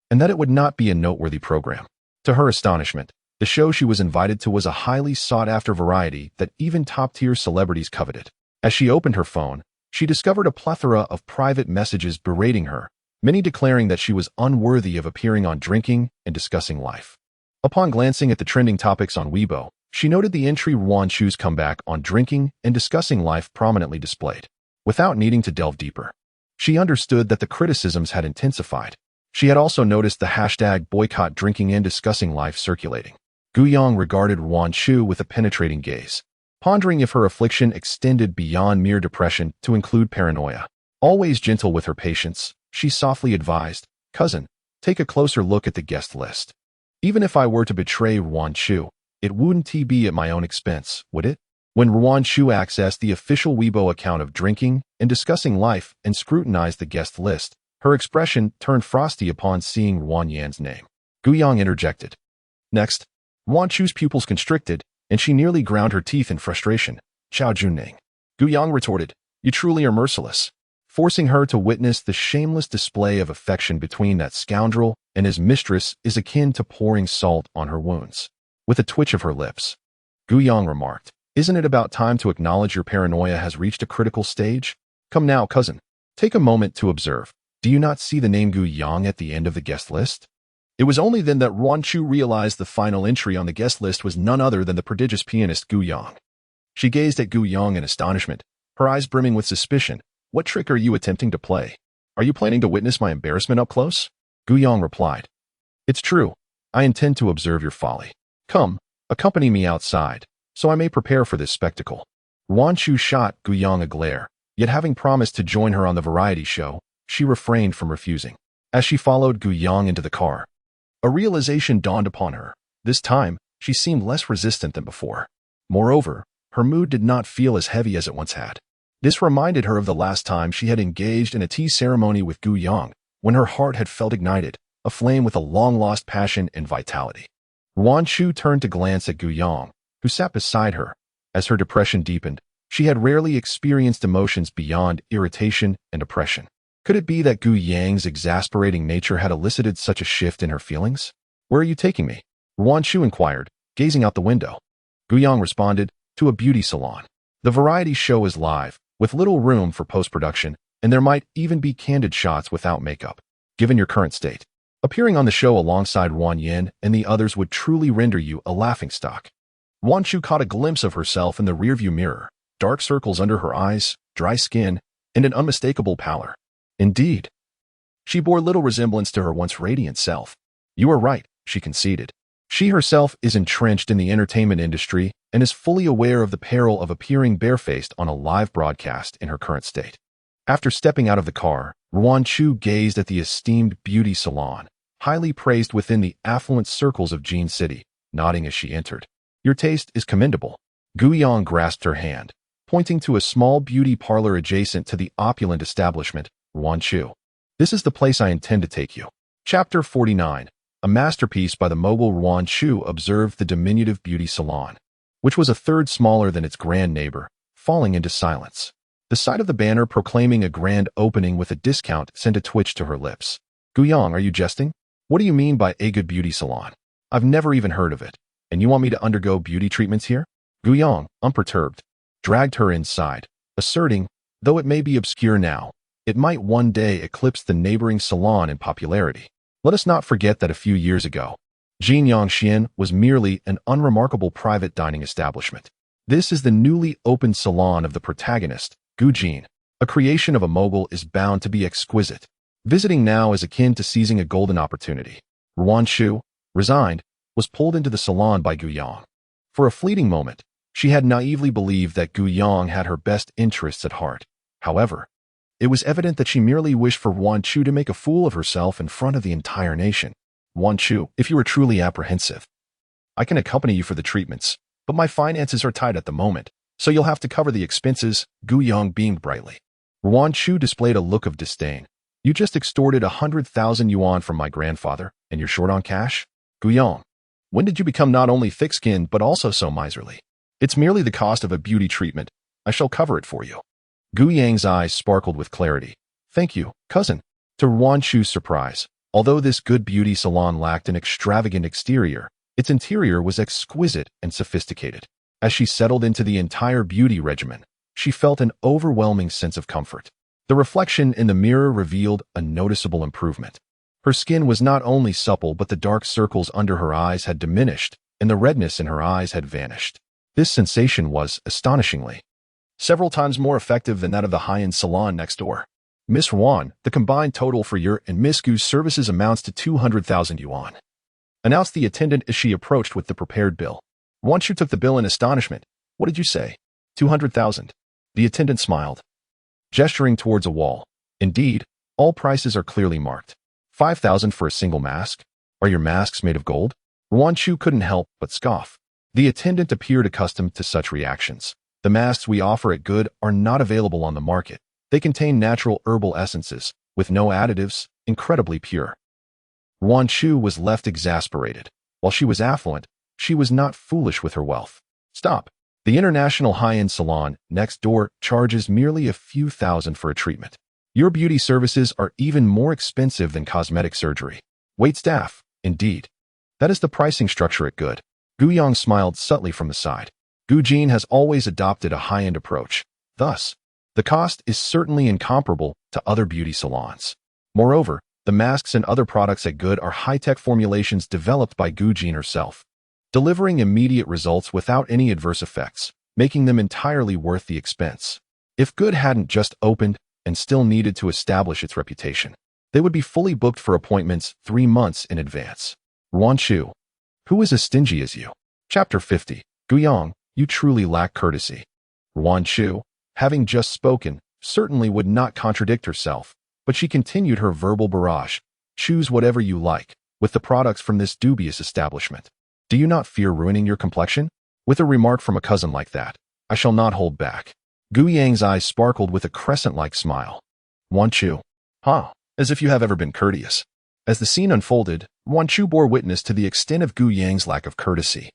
and that it would not be a noteworthy program. To her astonishment, the show she was invited to was a highly sought-after variety that even top-tier celebrities coveted. As she opened her phone, she discovered a plethora of private messages berating her, many declaring that she was unworthy of appearing on Drinking and Discussing Life. Upon glancing at the trending topics on Weibo, She noted the entry Ruan Chu's comeback on drinking and discussing life prominently displayed. Without needing to delve deeper, she understood that the criticisms had intensified. She had also noticed the hashtag boycott drinking and discussing life circulating. Gu Yang regarded Ruan Chu with a penetrating gaze, pondering if her affliction extended beyond mere depression to include paranoia. Always gentle with her patients, she softly advised, "Cousin, take a closer look at the guest list. Even if I were to betray Ruan Chu, it wouldn't be at my own expense, would it?" When Ruan Chu accessed the official Weibo account of drinking and discussing life and scrutinized the guest list, her expression turned frosty upon seeing Ruan Yan's name. Gu Yang interjected. Next, Ruan Chu's pupils constricted, and she nearly ground her teeth in frustration. "Chao Junning." Gu Yang retorted, "You truly are merciless." Forcing her to witness the shameless display of affection between that scoundrel and his mistress is akin to pouring salt on her wounds. With a twitch of her lips, Gu Yang remarked, "Isn't it about time to acknowledge your paranoia has reached a critical stage? Come now, cousin. Take a moment to observe. Do you not see the name Gu Yang at the end of the guest list?" It was only then that Ruan Chu realized the final entry on the guest list was none other than the prodigious pianist Gu Yang. She gazed at Gu Yang in astonishment, her eyes brimming with suspicion. "What trick are you attempting to play? Are you planning to witness my embarrassment up close?" Gu Yang replied, "It's true. I intend to observe your folly. Come, accompany me outside, so I may prepare for this spectacle." Ruan Chu shot Gu Yang a glare, yet having promised to join her on the variety show, she refrained from refusing. As she followed Gu Yang into the car, a realization dawned upon her. This time, she seemed less resistant than before. Moreover, her mood did not feel as heavy as it once had. This reminded her of the last time she had engaged in a tea ceremony with Gu Yang, when her heart had felt ignited, aflame with a long-lost passion and vitality. Ruan Chu turned to glance at Gu Yang, who sat beside her. As her depression deepened, she had rarely experienced emotions beyond irritation and oppression. Could it be that Gu Yang's exasperating nature had elicited such a shift in her feelings? "Where are you taking me?" Ruan Chu inquired, gazing out the window. Gu Yang responded, "To a beauty salon. The variety show is live, with little room for post-production, and there might even be candid shots without makeup. Given your current state, appearing on the show alongside Ruan Yan and the others would truly render you a laughingstock." Ruan Chu caught a glimpse of herself in the rearview mirror, dark circles under her eyes, dry skin, and an unmistakable pallor. Indeed, she bore little resemblance to her once radiant self. "You are right," she conceded. She herself is entrenched in the entertainment industry and is fully aware of the peril of appearing barefaced on a live broadcast in her current state. After stepping out of the car, Ruan Chu gazed at the esteemed beauty salon, highly praised within the affluent circles of Jean City, nodding as she entered. "Your taste is commendable." Gu Yang grasped her hand, pointing to a small beauty parlor adjacent to the opulent establishment. "Ruan Chu, this is the place I intend to take you." Chapter 49. A masterpiece by the mobile Ruan Chu observed the diminutive beauty salon, which was a third smaller than its grand neighbor, falling into silence. The sight of the banner proclaiming a grand opening with a discount sent a twitch to her lips. "Gu Yang, are you jesting? What do you mean by a good beauty salon? I've never even heard of it, and you want me to undergo beauty treatments here?" Gu Yang, unperturbed, dragged her inside, asserting, though it may be obscure now, it might one day eclipse the neighboring salon in popularity. Let us not forget that a few years ago, Jinyang Xian was merely an unremarkable private dining establishment. This is the newly opened salon of the protagonist, Gu Jin. A creation of a mogul is bound to be exquisite. Visiting now is akin to seizing a golden opportunity. Ruan Chu, resigned, was pulled into the salon by Gu Yang. For a fleeting moment, she had naively believed that Gu Yang had her best interests at heart. However, it was evident that she merely wished for Ruan Chu to make a fool of herself in front of the entire nation. "Ruan Chu, if you are truly apprehensive, I can accompany you for the treatments, but my finances are tight at the moment, so you'll have to cover the expenses." Gu Yang beamed brightly. Ruan Chu displayed a look of disdain. "You just extorted 100,000 yuan from my grandfather, and you're short on cash?" "Gu Yang, when did you become not only thick-skinned but also so miserly?" "It's merely the cost of a beauty treatment. I shall cover it for you." Gu Yang's eyes sparkled with clarity. "Thank you, cousin." To Ruan Chu's surprise, although this good beauty salon lacked an extravagant exterior, its interior was exquisite and sophisticated. As she settled into the entire beauty regimen, she felt an overwhelming sense of comfort. The reflection in the mirror revealed a noticeable improvement. Her skin was not only supple but the dark circles under her eyes had diminished, and the redness in her eyes had vanished. This sensation was, astonishingly, several times more effective than that of the high-end salon next door. Miss Yuan, the combined total for your and Miss Gu's services amounts to 200,000 yuan, announced the attendant as she approached with the prepared bill. Once you took the bill in astonishment. What did you say? 200,000. The attendant smiled, gesturing towards a wall. Indeed, all prices are clearly marked. 5,000 for a single mask? Are your masks made of gold? Yuan Chu couldn't help but scoff. The attendant appeared accustomed to such reactions. The masks we offer at Good are not available on the market. They contain natural herbal essences, with no additives, incredibly pure. Yuan Chu was left exasperated. While she was affluent, she was not foolish with her wealth. Stop. The international high-end salon next door charges merely a few thousand for a treatment. Your beauty services are even more expensive than cosmetic surgery. Waitstaff, indeed. That is the pricing structure at Good. Gu Yang smiled subtly from the side. Gu Jin has always adopted a high-end approach. Thus, the cost is certainly incomparable to other beauty salons. Moreover, the masks and other products at Good are high-tech formulations developed by Gu Jin herself, delivering immediate results without any adverse effects, making them entirely worth the expense. If Good hadn't just opened and still needed to establish its reputation, they would be fully booked for appointments 3 months in advance. Yuan Chu, who is as stingy as you? Chapter 50. Gu Yang, you truly lack courtesy. Yuan Chu, having just spoken, certainly would not contradict herself, but she continued her verbal barrage. Choose whatever you like, with the products from this dubious establishment. Do you not fear ruining your complexion? With a remark from a cousin like that, I shall not hold back. Gu Yang's eyes sparkled with a crescent-like smile. Yuan Chu. Huh, as if you have ever been courteous. As the scene unfolded, Yuan Chu bore witness to the extent of Gu Yang's lack of courtesy.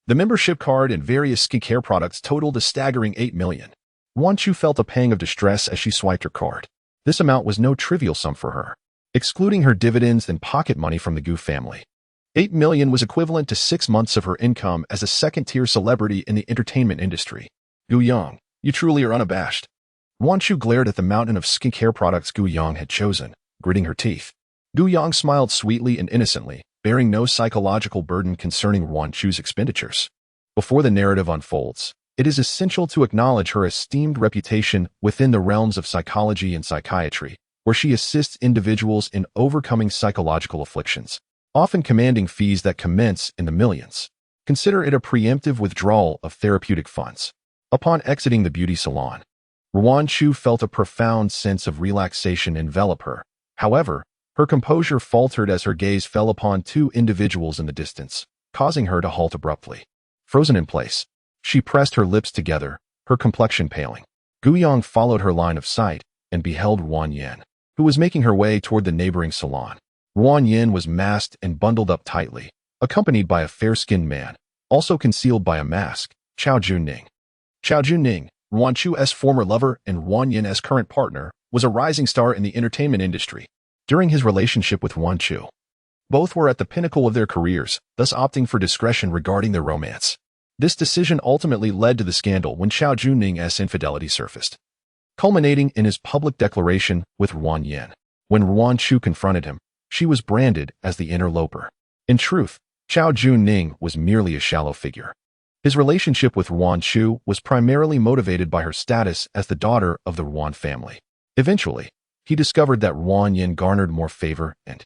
The membership card and various skincare products totaled a staggering 8 million. Yuan Chu felt a pang of distress as she swiped her card. This amount was no trivial sum for her. Excluding her dividends and pocket money from the Gu family, 8 million was equivalent to 6 months of her income as a second-tier celebrity in the entertainment industry. Gu Yang, you truly are unabashed. Yuan Chu glared at the mountain of skincare products Gu Yang had chosen, gritting her teeth. Gu Yang smiled sweetly and innocently, bearing no psychological burden concerning Yuan Chu's expenditures. Before the narrative unfolds, it is essential to acknowledge her esteemed reputation within the realms of psychology and psychiatry, where she assists individuals in overcoming psychological afflictions, often commanding fees that commence in the millions. Consider it a preemptive withdrawal of therapeutic funds. Upon exiting the beauty salon, Yuan Chu felt a profound sense of relaxation envelop her. However, her composure faltered as her gaze fell upon 2 individuals in the distance, causing her to halt abruptly. Frozen in place, she pressed her lips together, her complexion paling. Gu Yang followed her line of sight and beheld Yuan Yan, who was making her way toward the neighboring salon. Yuan Yan was masked and bundled up tightly, accompanied by a fair-skinned man, also concealed by a mask, Chao Junning. Chao Junning, Yuan Chu's former lover and Yuan Yan's current partner, was a rising star in the entertainment industry. During his relationship with Yuan Chu, both were at the pinnacle of their careers, thus opting for discretion regarding their romance. This decision ultimately led to the scandal when Chao Junning's infidelity surfaced, culminating in his public declaration with Yuan Yan. When Yuan Chu confronted him, she was branded as the interloper. In truth, Chao Junning was merely a shallow figure. His relationship with Yuan Chu was primarily motivated by her status as the daughter of the Yuan family. Eventually, he discovered that Yuan Yan garnered more favor and,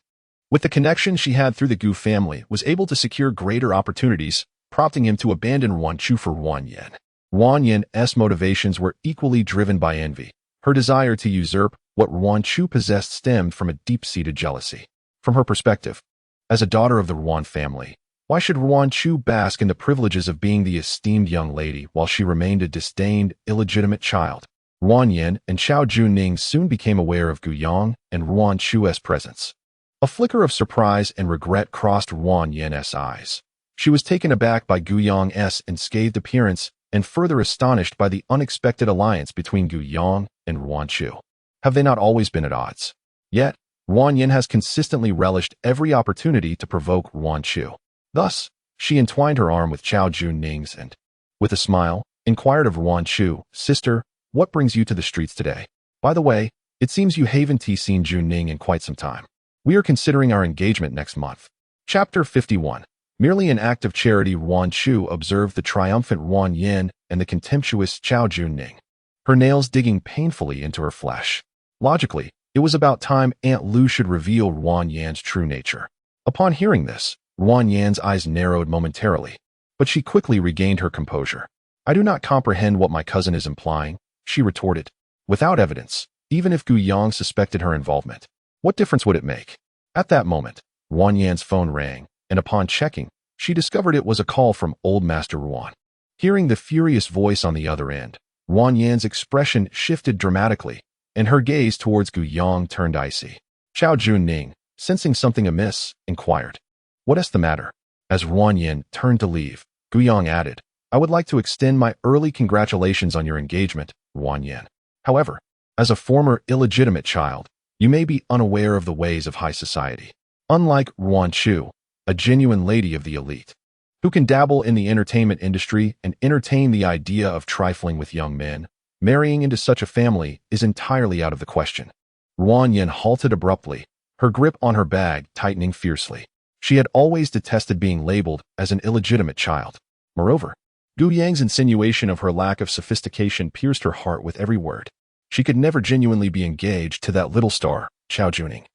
with the connection she had through the Gu family, was able to secure greater opportunities, prompting him to abandon Yuan Chu for Yuan Yan. Yuan Yan's motivations were equally driven by envy. Her desire to usurp what Yuan Chu possessed stemmed from a deep-seated jealousy. From her perspective, as a daughter of the Yuan family, why should Yuan Chu bask in the privileges of being the esteemed young lady while she remained a disdained, illegitimate child? Yuan Yan and Chao Junning soon became aware of Gu Yang and Yuan Chu's presence. A flicker of surprise and regret crossed Yuan Yan's eyes. She was taken aback by Gu Yang's unscathed appearance and further astonished by the unexpected alliance between Gu Yang and Yuan Chu. Have they not always been at odds? Yet, Yuan Yan has consistently relished every opportunity to provoke Yuan Chu. Thus, she entwined her arm with Chao Junning's and, with a smile, inquired of Yuan Chu, "Sister, what brings you to the streets today? By the way, it seems you haven't seen Junning in quite some time. We are considering our engagement next month." Chapter 51. Merely an act of charity, Yuan Chu observed the triumphant Yuan Yin and the contemptuous Chao Junning, her nails digging painfully into her flesh. Logically, it was about time Aunt Lu should reveal Yuan Yan's true nature. Upon hearing this, Yuan Yan's eyes narrowed momentarily, but she quickly regained her composure. "I do not comprehend what my cousin is implying," she retorted. "Without evidence, even if Gu Yang suspected her involvement, what difference would it make?" At that moment, Yuan Yan's phone rang, and upon checking, she discovered it was a call from Old Master Yuan. Hearing the furious voice on the other end, Yuan Yan's expression shifted dramatically, and her gaze towards Gu Yang turned icy. Chao Junning, sensing something amiss, inquired, "What is the matter?" As Yuan Yan turned to leave, Gu Yang added, "I would like to extend my early congratulations on your engagement, Yuan Yan. However, as a former illegitimate child, you may be unaware of the ways of high society. Unlike Yuan Chu, a genuine lady of the elite, who can dabble in the entertainment industry and entertain the idea of trifling with young men, marrying into such a family is entirely out of the question." Yuan Yan halted abruptly, her grip on her bag tightening fiercely. She had always detested being labeled as an illegitimate child. Moreover, Gu Yang's insinuation of her lack of sophistication pierced her heart with every word. She could never genuinely be engaged to that little star, Chao Junning.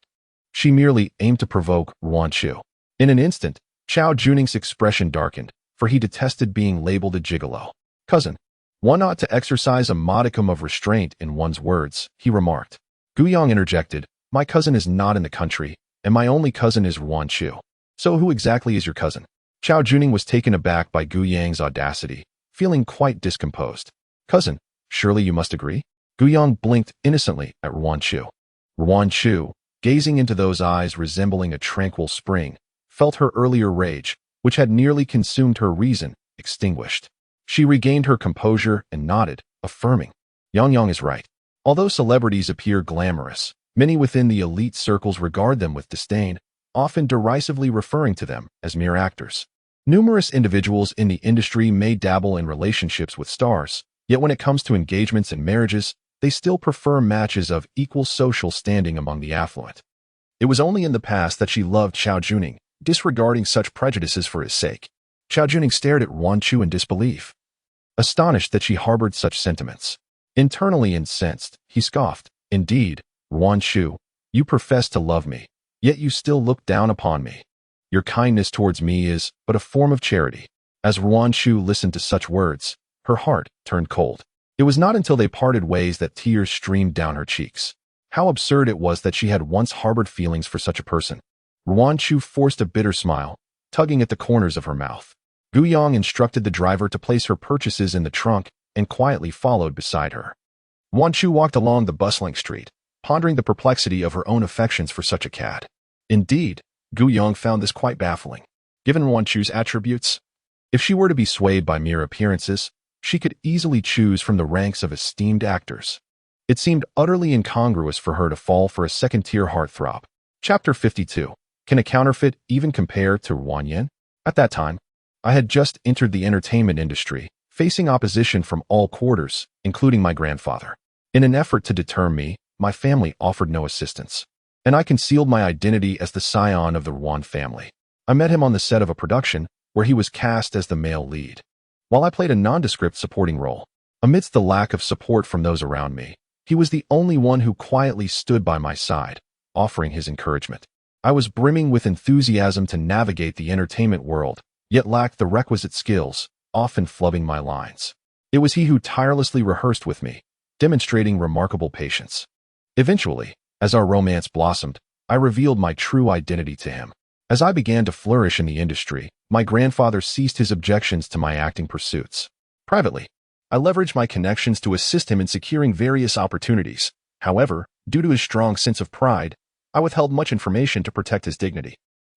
She merely aimed to provoke Yuan Chu. In an instant, Chao Junning's expression darkened, for he detested being labeled a gigolo. "Cousin, one ought to exercise a modicum of restraint in one's words," he remarked. Gu Yang interjected, "My cousin is not in the country, and my only cousin is Yuan Chu. So who exactly is your cousin?" Chao Junning was taken aback by Gu Yang's audacity, feeling quite discomposed. "Cousin, surely you must agree?" Gu Yang blinked innocently at Yuan Chu. Yuan Chu, gazing into those eyes resembling a tranquil spring, felt her earlier rage, which had nearly consumed her reason, extinguished. She regained her composure and nodded, affirming, Yang is right. Although celebrities appear glamorous, many within the elite circles regard them with disdain, often derisively referring to them as mere actors. Numerous individuals in the industry may dabble in relationships with stars, yet when it comes to engagements and marriages, they still prefer matches of equal social standing among the affluent. It was only in the past that she loved Chao Junning, disregarding such prejudices for his sake. Chao Junning stared at Yuan Chu in disbelief, astonished that she harbored such sentiments. Internally incensed, he scoffed, "Indeed, Yuan Chu, you profess to love me, yet you still look down upon me. Your kindness towards me is but a form of charity." As Yuan Chu listened to such words, her heart turned cold. It was not until they parted ways that tears streamed down her cheeks. How absurd it was that she had once harbored feelings for such a person. Yuan Chu forced a bitter smile, tugging at the corners of her mouth. Gu Yang instructed the driver to place her purchases in the trunk and quietly followed beside her. Yuan Chu walked along the bustling street, pondering the perplexity of her own affections for such a cad. Indeed, Gu Yang found this quite baffling. Given Yuan Chu's attributes, if she were to be swayed by mere appearances, she could easily choose from the ranks of esteemed actors. It seemed utterly incongruous for her to fall for a second-tier heartthrob. Chapter 52. Can a counterfeit even compare to Yuan Yan? At that time, I had just entered the entertainment industry, facing opposition from all quarters, including my grandfather. In an effort to deter me, my family offered no assistance, and I concealed my identity as the scion of the Yuan family. I met him on the set of a production where he was cast as the male lead, while I played a nondescript supporting role. Amidst the lack of support from those around me, he was the only one who quietly stood by my side, offering his encouragement. I was brimming with enthusiasm to navigate the entertainment world, yet lacked the requisite skills, often flubbing my lines. It was he who tirelessly rehearsed with me, demonstrating remarkable patience. Eventually, as our romance blossomed, I revealed my true identity to him. As I began to flourish in the industry, my grandfather ceased his objections to my acting pursuits. Privately, I leveraged my connections to assist him in securing various opportunities. However, due to his strong sense of pride, I withheld much information to protect his dignity.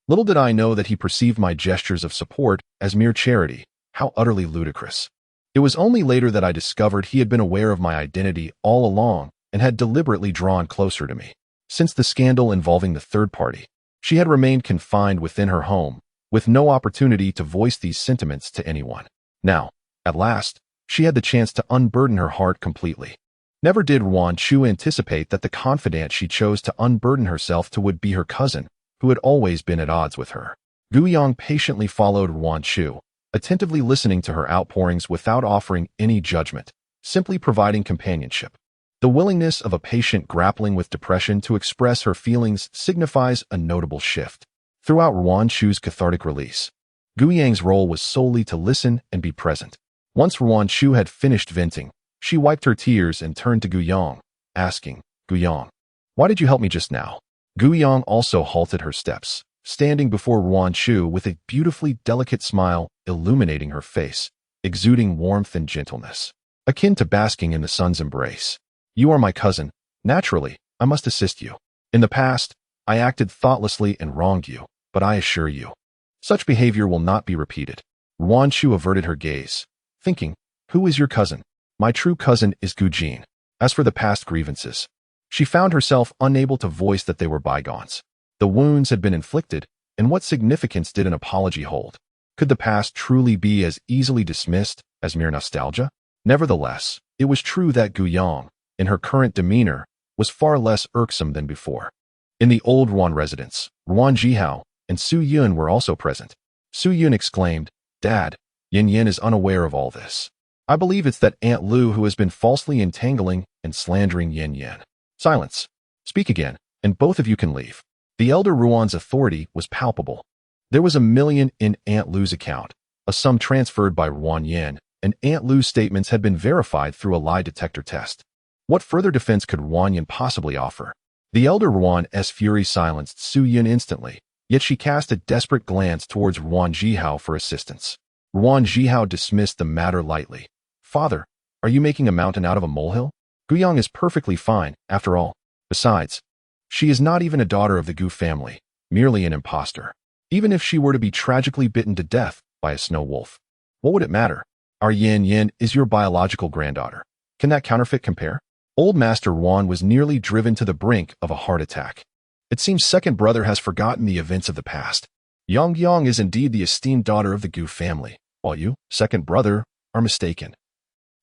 Little did I know that he perceived my gestures of support as mere charity. How utterly ludicrous. It was only later that I discovered he had been aware of my identity all along and had deliberately drawn closer to me. Since the scandal involving the third party, she had remained confined within her home, with no opportunity to voice these sentiments to anyone. Now, at last, she had the chance to unburden her heart completely. Never did Yuan Chu anticipate that the confidant she chose to unburden herself to would be her cousin, who had always been at odds with her. Gu Yang patiently followed Ruan Chu, attentively listening to her outpourings without offering any judgment, simply providing companionship. The willingness of a patient grappling with depression to express her feelings signifies a notable shift. Throughout Ruan Chu's cathartic release, Gu Yang's role was solely to listen and be present. Once Ruan Chu had finished venting, she wiped her tears and turned to Gu Yang, asking, "Gu Yang, why did you help me just now?" Gu Yang also halted her steps, standing before Ruan Chu with a beautifully delicate smile illuminating her face, exuding warmth and gentleness, akin to basking in the sun's embrace. "You are my cousin. Naturally, I must assist you. In the past, I acted thoughtlessly and wronged you, but I assure you, such behavior will not be repeated." Ruan Chu averted her gaze, thinking, "Who is your cousin?" "My true cousin is Gu Jin." As for the past grievances, she found herself unable to voice that they were bygones. The wounds had been inflicted, and what significance did an apology hold? Could the past truly be as easily dismissed as mere nostalgia? Nevertheless, it was true that Gu Yang, in her current demeanor, was far less irksome than before. In the old Ruan residence, Ruan Jihao and Su Yun were also present. Su Yun exclaimed, "Dad, Yin Yin is unaware of all this. I believe it's that Aunt Lu who has been falsely entangling and slandering Yin Yin." "Silence. Speak again, and both of you can leave." The elder Ruan's authority was palpable. There was $1 million in Aunt Lu's account, a sum transferred by Ruan Yin, and Aunt Lu's statements had been verified through a lie detector test. What further defense could Ruan Yin possibly offer? The elder Ruan's fury silenced Su Yun instantly, yet she cast a desperate glance towards Ruan Jihao for assistance. Ruan Jihao dismissed the matter lightly. "Father, are you making a mountain out of a molehill? Gu Yang is perfectly fine, after all. Besides, she is not even a daughter of the Gu family, merely an impostor. Even if she were to be tragically bitten to death by a snow wolf, what would it matter? Our Yin Yin is your biological granddaughter. Can that counterfeit compare?" Old Master Ruan was nearly driven to the brink of a heart attack. It seems second brother has forgotten the events of the past. Yang Yang is indeed the esteemed daughter of the Gu family, while you, second brother, are mistaken.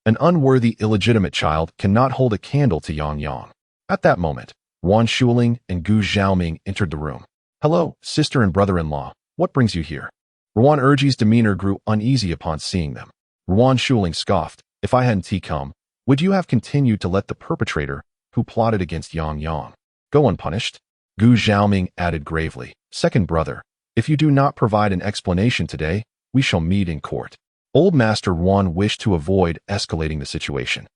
An unworthy illegitimate child cannot hold a candle to Yang Yang. At that moment, Ruan Shuling and Gu Xiaoming entered the room. "Hello, sister and brother-in-law. What brings you here?" Ruan Erji's demeanor grew uneasy upon seeing them. Ruan Shuling scoffed, "If I hadn't come, would you have continued to let the perpetrator, who plotted against Yang Yang, go unpunished?" Gu Xiaoming added gravely, "Second brother, if you do not provide an explanation today, we shall meet in court." Old Master Ruan wished to avoid escalating the situation.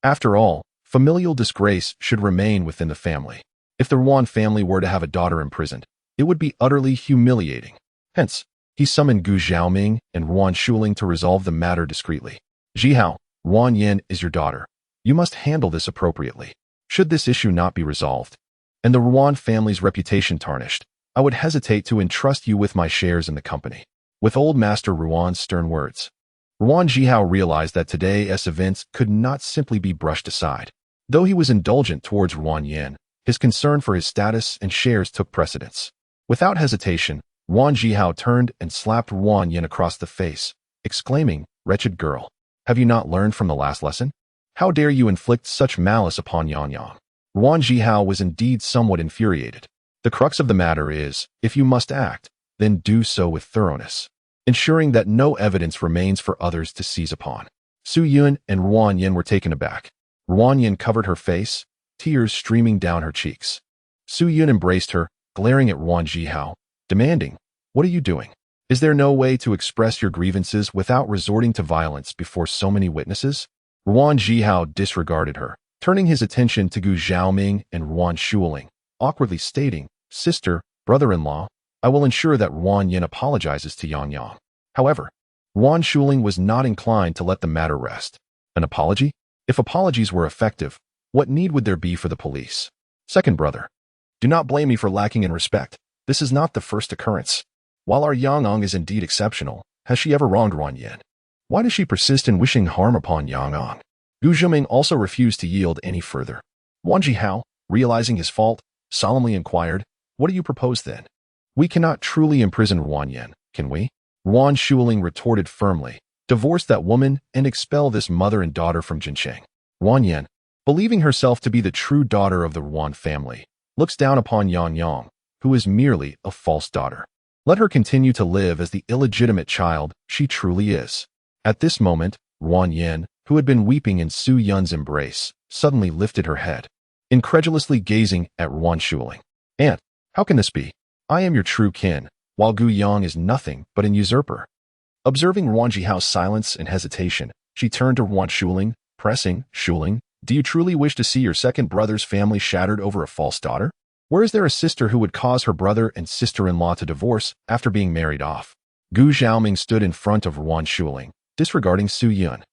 After all, familial disgrace should remain within the family. If the Ruan family were to have a daughter imprisoned, it would be utterly humiliating. Hence, he summoned Gu Xiaoming and Ruan Shuling to resolve the matter discreetly. "Jihao, Ruan Yin is your daughter. You must handle this appropriately. Should this issue not be resolved, and the Ruan family's reputation tarnished, I would hesitate to entrust you with my shares in the company." With Old Master Ruan's stern words, Ruan Jihao realized that today's events could not simply be brushed aside. Though he was indulgent towards Ruan Yin, his concern for his status and shares took precedence. Without hesitation, Ruan Jihao turned and slapped Ruan Yin across the face, exclaiming, "Wretched girl, have you not learned from the last lesson? How dare you inflict such malice upon Yang Yang?" Ruan Jihao was indeed somewhat infuriated. The crux of the matter is, if you must act, then do so with thoroughness, ensuring that no evidence remains for others to seize upon. Su Yun and Ruan Yin were taken aback. Ruan Yin covered her face, tears streaming down her cheeks. Su Yun embraced her, glaring at Ruan Jihao, demanding, "What are you doing? Is there no way to express your grievances without resorting to violence before so many witnesses?" Ruan Jihao disregarded her, turning his attention to Gu Xiaoming and Ruan Shuling, awkwardly stating, "Sister, brother-in-law, I will ensure that Ruan Yin apologizes to Yang Yang." However, Ruan Shuling was not inclined to let the matter rest. An apology? If apologies were effective, what need would there be for the police? "Second brother, do not blame me for lacking in respect. This is not the first occurrence. While our Yang Ang is indeed exceptional, has she ever wronged Ruan Yin? Why does she persist in wishing harm upon Yang Ang?" Gu Zhiming also refused to yield any further. Ruan Jihao, realizing his fault, solemnly inquired, "What do you propose then? We cannot truly imprison Ruan Yin, can we?" Ruan Shuling retorted firmly, "Divorce that woman and expel this mother and daughter from Jincheng." Ruan Yin, believing herself to be the true daughter of the Ruan family, looks down upon Yang Yang, who is merely a false daughter. Let her continue to live as the illegitimate child she truly is. At this moment, Ruan Yin, who had been weeping in Su Yun's embrace, suddenly lifted her head, incredulously gazing at Ruan Shuling. Aunt, how can this be? I am your true kin, while Gu Yang is nothing but an usurper. Observing Ruan Jihao's silence and hesitation, she turned to Ruan Shuling, pressing, Shuling, do you truly wish to see your second brother's family shattered over a false daughter? Where is there a sister who would cause her brother and sister-in-law to divorce after being married off? Gu Xiaoming stood in front of Ruan Shuling, disregarding Su Yun,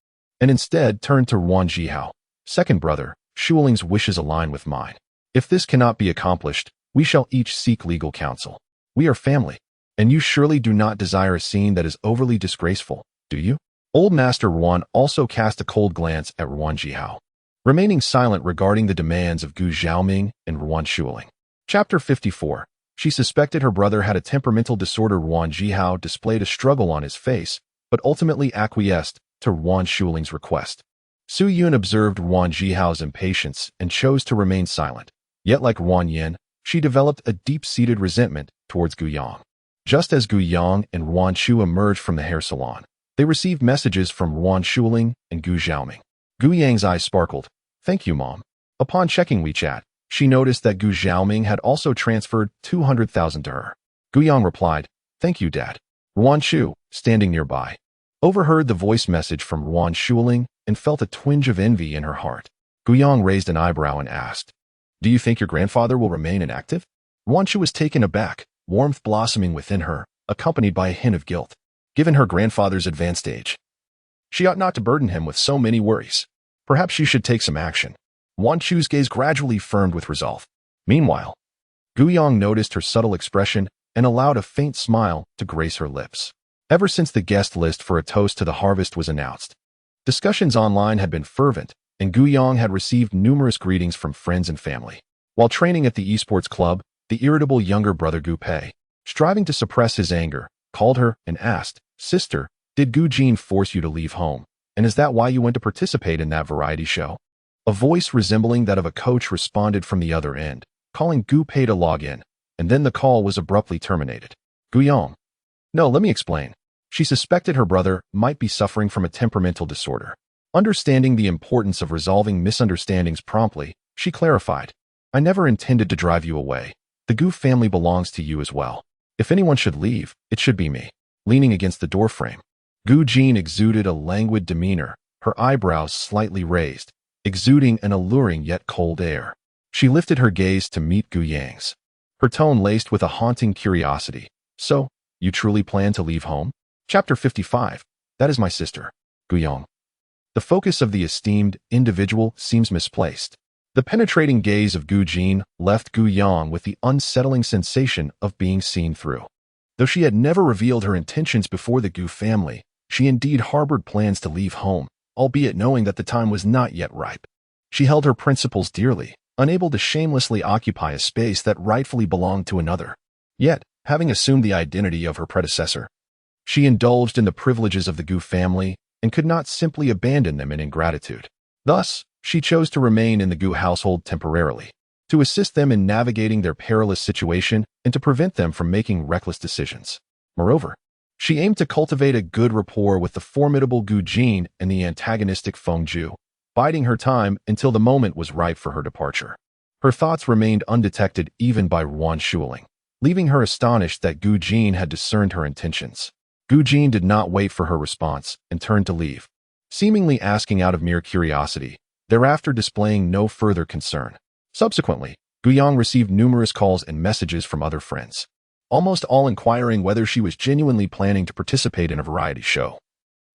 and instead turned to Ruan Jihao. Second brother, Shuling's wishes align with mine. If this cannot be accomplished, we shall each seek legal counsel. We are family, and you surely do not desire a scene that is overly disgraceful, do you? Old Master Ruan also cast a cold glance at Ruan Jihao, remaining silent regarding the demands of Gu Xiaoming and Ruan Shuling. Chapter 54. She suspected her brother had a temperamental disorder. Ruan Jihao displayed a struggle on his face, but ultimately acquiesced to Ruan Shuling's request. Su Yun observed Ruan Jihao's impatience and chose to remain silent. Yet like Ruan Yin, she developed a deep-seated resentment towards Gu Yang. Just as Gu Yang and Ruan Shu emerged from the hair salon, they received messages from Ruan Shuling and Gu Xiaoming. Gu Yang's eyes sparkled. Thank you, Mom. Upon checking WeChat, she noticed that Gu Xiaoming had also transferred 200,000 to her. Gu Yang replied, Thank you, Dad. Ruan Shu, standing nearby, overheard the voice message from Ruan Shuling and felt a twinge of envy in her heart. Gu Yang raised an eyebrow and asked, Do you think your grandfather will remain inactive? Ruan Shu was taken aback, warmth blossoming within her, accompanied by a hint of guilt. Given her grandfather's advanced age, she ought not to burden him with so many worries. Perhaps she should take some action. Ruan Shu's gaze gradually firmed with resolve. Meanwhile, Gu Yang noticed her subtle expression and allowed a faint smile to grace her lips. Ever since the guest list for a toast to the harvest was announced, discussions online had been fervent, and Gu Yang had received numerous greetings from friends and family. While training at the esports club, the irritable younger brother Gu Pei, striving to suppress his anger, called her and asked, Sister, did Gu Jin force you to leave home? And is that why you went to participate in that variety show? A voice resembling that of a coach responded from the other end, calling Gu Pei to log in, and then the call was abruptly terminated. Gu Yang. No, let me explain. She suspected her brother might be suffering from a temperamental disorder. Understanding the importance of resolving misunderstandings promptly, she clarified, I never intended to drive you away. The Gu family belongs to you as well. If anyone should leave, it should be me. Leaning against the doorframe, Gu Jin exuded a languid demeanor, her eyebrows slightly raised, exuding an alluring yet cold air. She lifted her gaze to meet Gu Yang's, her tone laced with a haunting curiosity. So, you truly plan to leave home? Chapter 55. That is my sister, Gu Yang. The focus of the esteemed individual seems misplaced. The penetrating gaze of Gu Jin left Gu Yang with the unsettling sensation of being seen through. Though she had never revealed her intentions before the Gu family, she indeed harbored plans to leave home, albeit knowing that the time was not yet ripe. She held her principles dearly, unable to shamelessly occupy a space that rightfully belonged to another. Yet, having assumed the identity of her predecessor, she indulged in the privileges of the Gu family and could not simply abandon them in ingratitude. Thus, she chose to remain in the Gu household temporarily, to assist them in navigating their perilous situation and to prevent them from making reckless decisions. Moreover, she aimed to cultivate a good rapport with the formidable Gu Jin and the antagonistic Feng Ju, biding her time until the moment was ripe for her departure. Her thoughts remained undetected even by Ruan Shuling, leaving her astonished that Gu Jin had discerned her intentions. Gu Jin did not wait for her response and turned to leave, seemingly asking out of mere curiosity, thereafter displaying no further concern. Subsequently, Gu Yang received numerous calls and messages from other friends, almost all inquiring whether she was genuinely planning to participate in a variety show,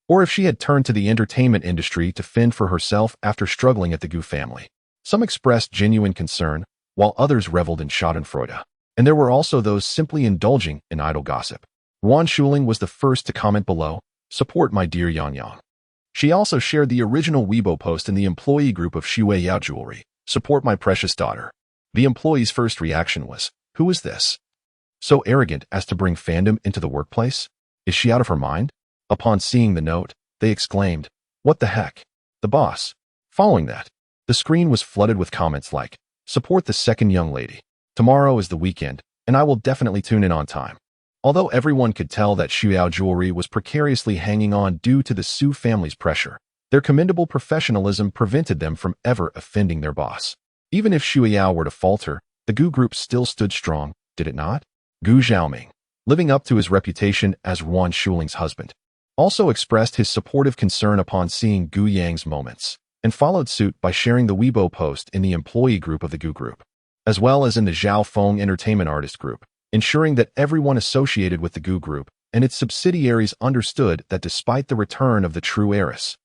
or if she had turned to the entertainment industry to fend for herself after struggling at the Gu family. Some expressed genuine concern, while others reveled in schadenfreude, and there were also those simply indulging in idle gossip. Ruan Shuling was the first to comment below, support my dear Yang Yang. She also shared the original Weibo post in the employee group of Shui Yao Jewelry, support my precious daughter. The employee's first reaction was, who is this? So arrogant as to bring fandom into the workplace? Is she out of her mind? Upon seeing the note, they exclaimed, what the heck? The boss. Following that, the screen was flooded with comments like, support the second young lady. Tomorrow is the weekend, and I will definitely tune in on time. Although everyone could tell that Xiao jewelry was precariously hanging on due to the Su family's pressure, their commendable professionalism prevented them from ever offending their boss. Even if Xiao were to falter, the Gu group still stood strong, did it not? Gu Xiaoming, living up to his reputation as Yuan Shuling's husband, also expressed his supportive concern upon seeing Gu Yang's moments, and followed suit by sharing the Weibo post in the employee group of the Gu group, as well as in the Zhao Feng entertainment artist group, ensuring that everyone associated with the Gu group and its subsidiaries understood that despite the return of the true heiress,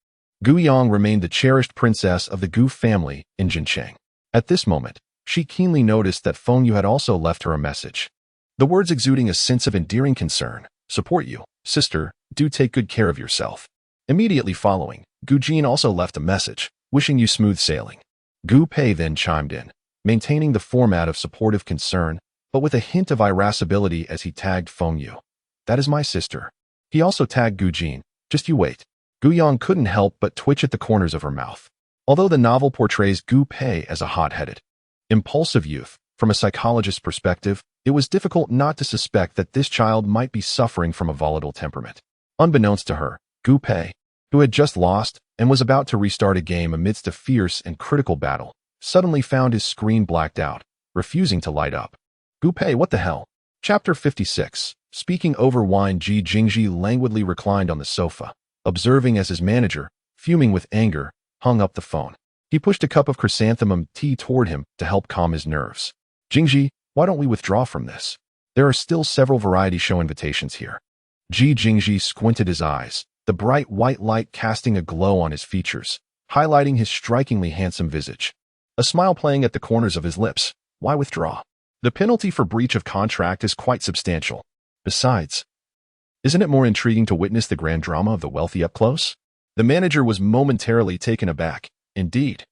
Gu Yang remained the cherished princess of the Gu family in Jincheng. At this moment, she keenly noticed that Feng Yu had also left her a message. The words exuding a sense of endearing concern, "Support you, sister, do take good care of yourself." Immediately following, Gu Jin also left a message, wishing you smooth sailing. Gu Pei then chimed in, maintaining the format of supportive concern, but with a hint of irascibility as he tagged Feng Yu. "That is my sister." He also tagged Gu Jin, "Just you wait." Gu Yang couldn't help but twitch at the corners of her mouth. Although the novel portrays Gu Pei as a hot-headed, impulsive youth, from a psychologist's perspective, it was difficult not to suspect that this child might be suffering from a volatile temperament. Unbeknownst to her, Gu Pei, who had just lost and was about to restart a game amidst a fierce and critical battle, suddenly found his screen blacked out, refusing to light up. Gu Pei, what the hell? Chapter 56. Speaking over wine, Ji Jingji languidly reclined on the sofa, observing as his manager, fuming with anger, hung up the phone. He pushed a cup of chrysanthemum tea toward him to help calm his nerves. "Jingji, why don't we withdraw from this? There are still several variety show invitations here." Ji Jingji squinted his eyes, the bright white light casting a glow on his features, highlighting his strikingly handsome visage. A smile playing at the corners of his lips. Why withdraw? The penalty for breach of contract is quite substantial. Besides, isn't it more intriguing to witness the grand drama of the wealthy up close? The manager was momentarily taken aback. Indeed,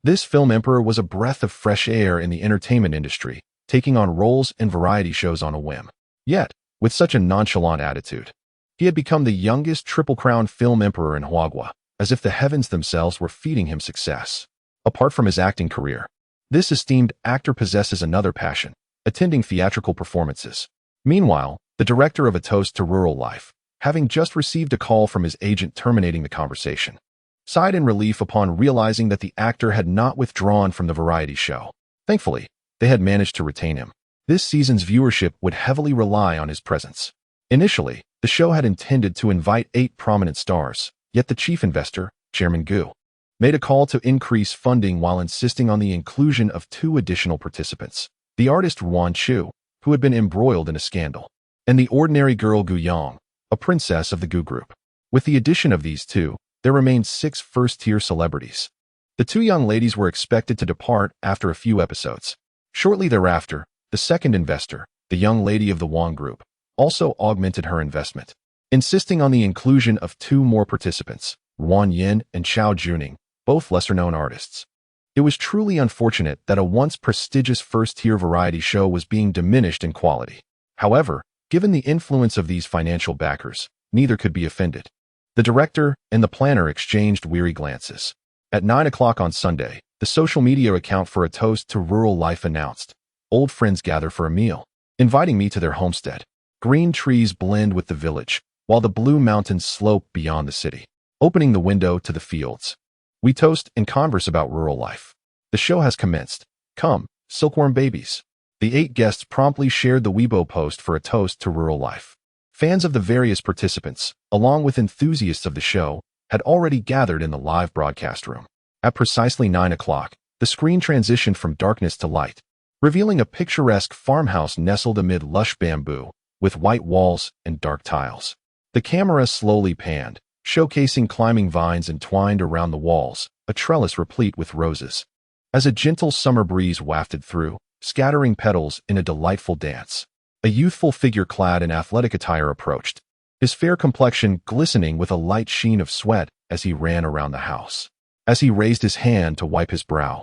this film emperor was a breath of fresh air in the entertainment industry, taking on roles and variety shows on a whim. Yet, with such a nonchalant attitude, he had become the youngest triple-crown film emperor in Huagua, as if the heavens themselves were feeding him success. Apart from his acting career, this esteemed actor possesses another passion, attending theatrical performances. Meanwhile, the director of A Toast to Rural Life, having just received a call from his agent terminating the conversation, sighed in relief upon realizing that the actor had not withdrawn from the variety show. Thankfully, they had managed to retain him. This season's viewership would heavily rely on his presence. Initially, the show had intended to invite 8 prominent stars, yet the chief investor, Chairman Gu, made a call to increase funding while insisting on the inclusion of 2 additional participants, the artist Ruan Chu, who had been embroiled in a scandal, and the ordinary girl Gu Yang, a princess of the Gu group. With the addition of these 2, there remained 6 first-tier celebrities. The 2 young ladies were expected to depart after a few episodes. Shortly thereafter, the second investor, the young lady of the Wang group, also augmented her investment, insisting on the inclusion of 2 more participants, Ruan Yin and Chao Juning, both lesser-known artists. It was truly unfortunate that a once prestigious first-tier variety show was being diminished in quality. However, given the influence of these financial backers, neither could be offended. The director and the planner exchanged weary glances. At 9 o'clock on Sunday, the social media account for A Toast to Rural Life announced, "Old friends gather for a meal, inviting me to their homestead. Green trees blend with the village, while the blue mountains slope beyond the city, opening the window to the fields. We toast and converse about rural life. The show has commenced. Come, silkworm babies." The 8 guests promptly shared the Weibo post for A Toast to Rural Life. Fans of the various participants, along with enthusiasts of the show, had already gathered in the live broadcast room. At precisely 9 o'clock, the screen transitioned from darkness to light, revealing a picturesque farmhouse nestled amid lush bamboo, with white walls and dark tiles. The camera slowly panned, showcasing climbing vines entwined around the walls, a trellis replete with roses. As a gentle summer breeze wafted through, scattering petals in a delightful dance, a youthful figure clad in athletic attire approached, his fair complexion glistening with a light sheen of sweat as he ran around the house. As he raised his hand to wipe his brow,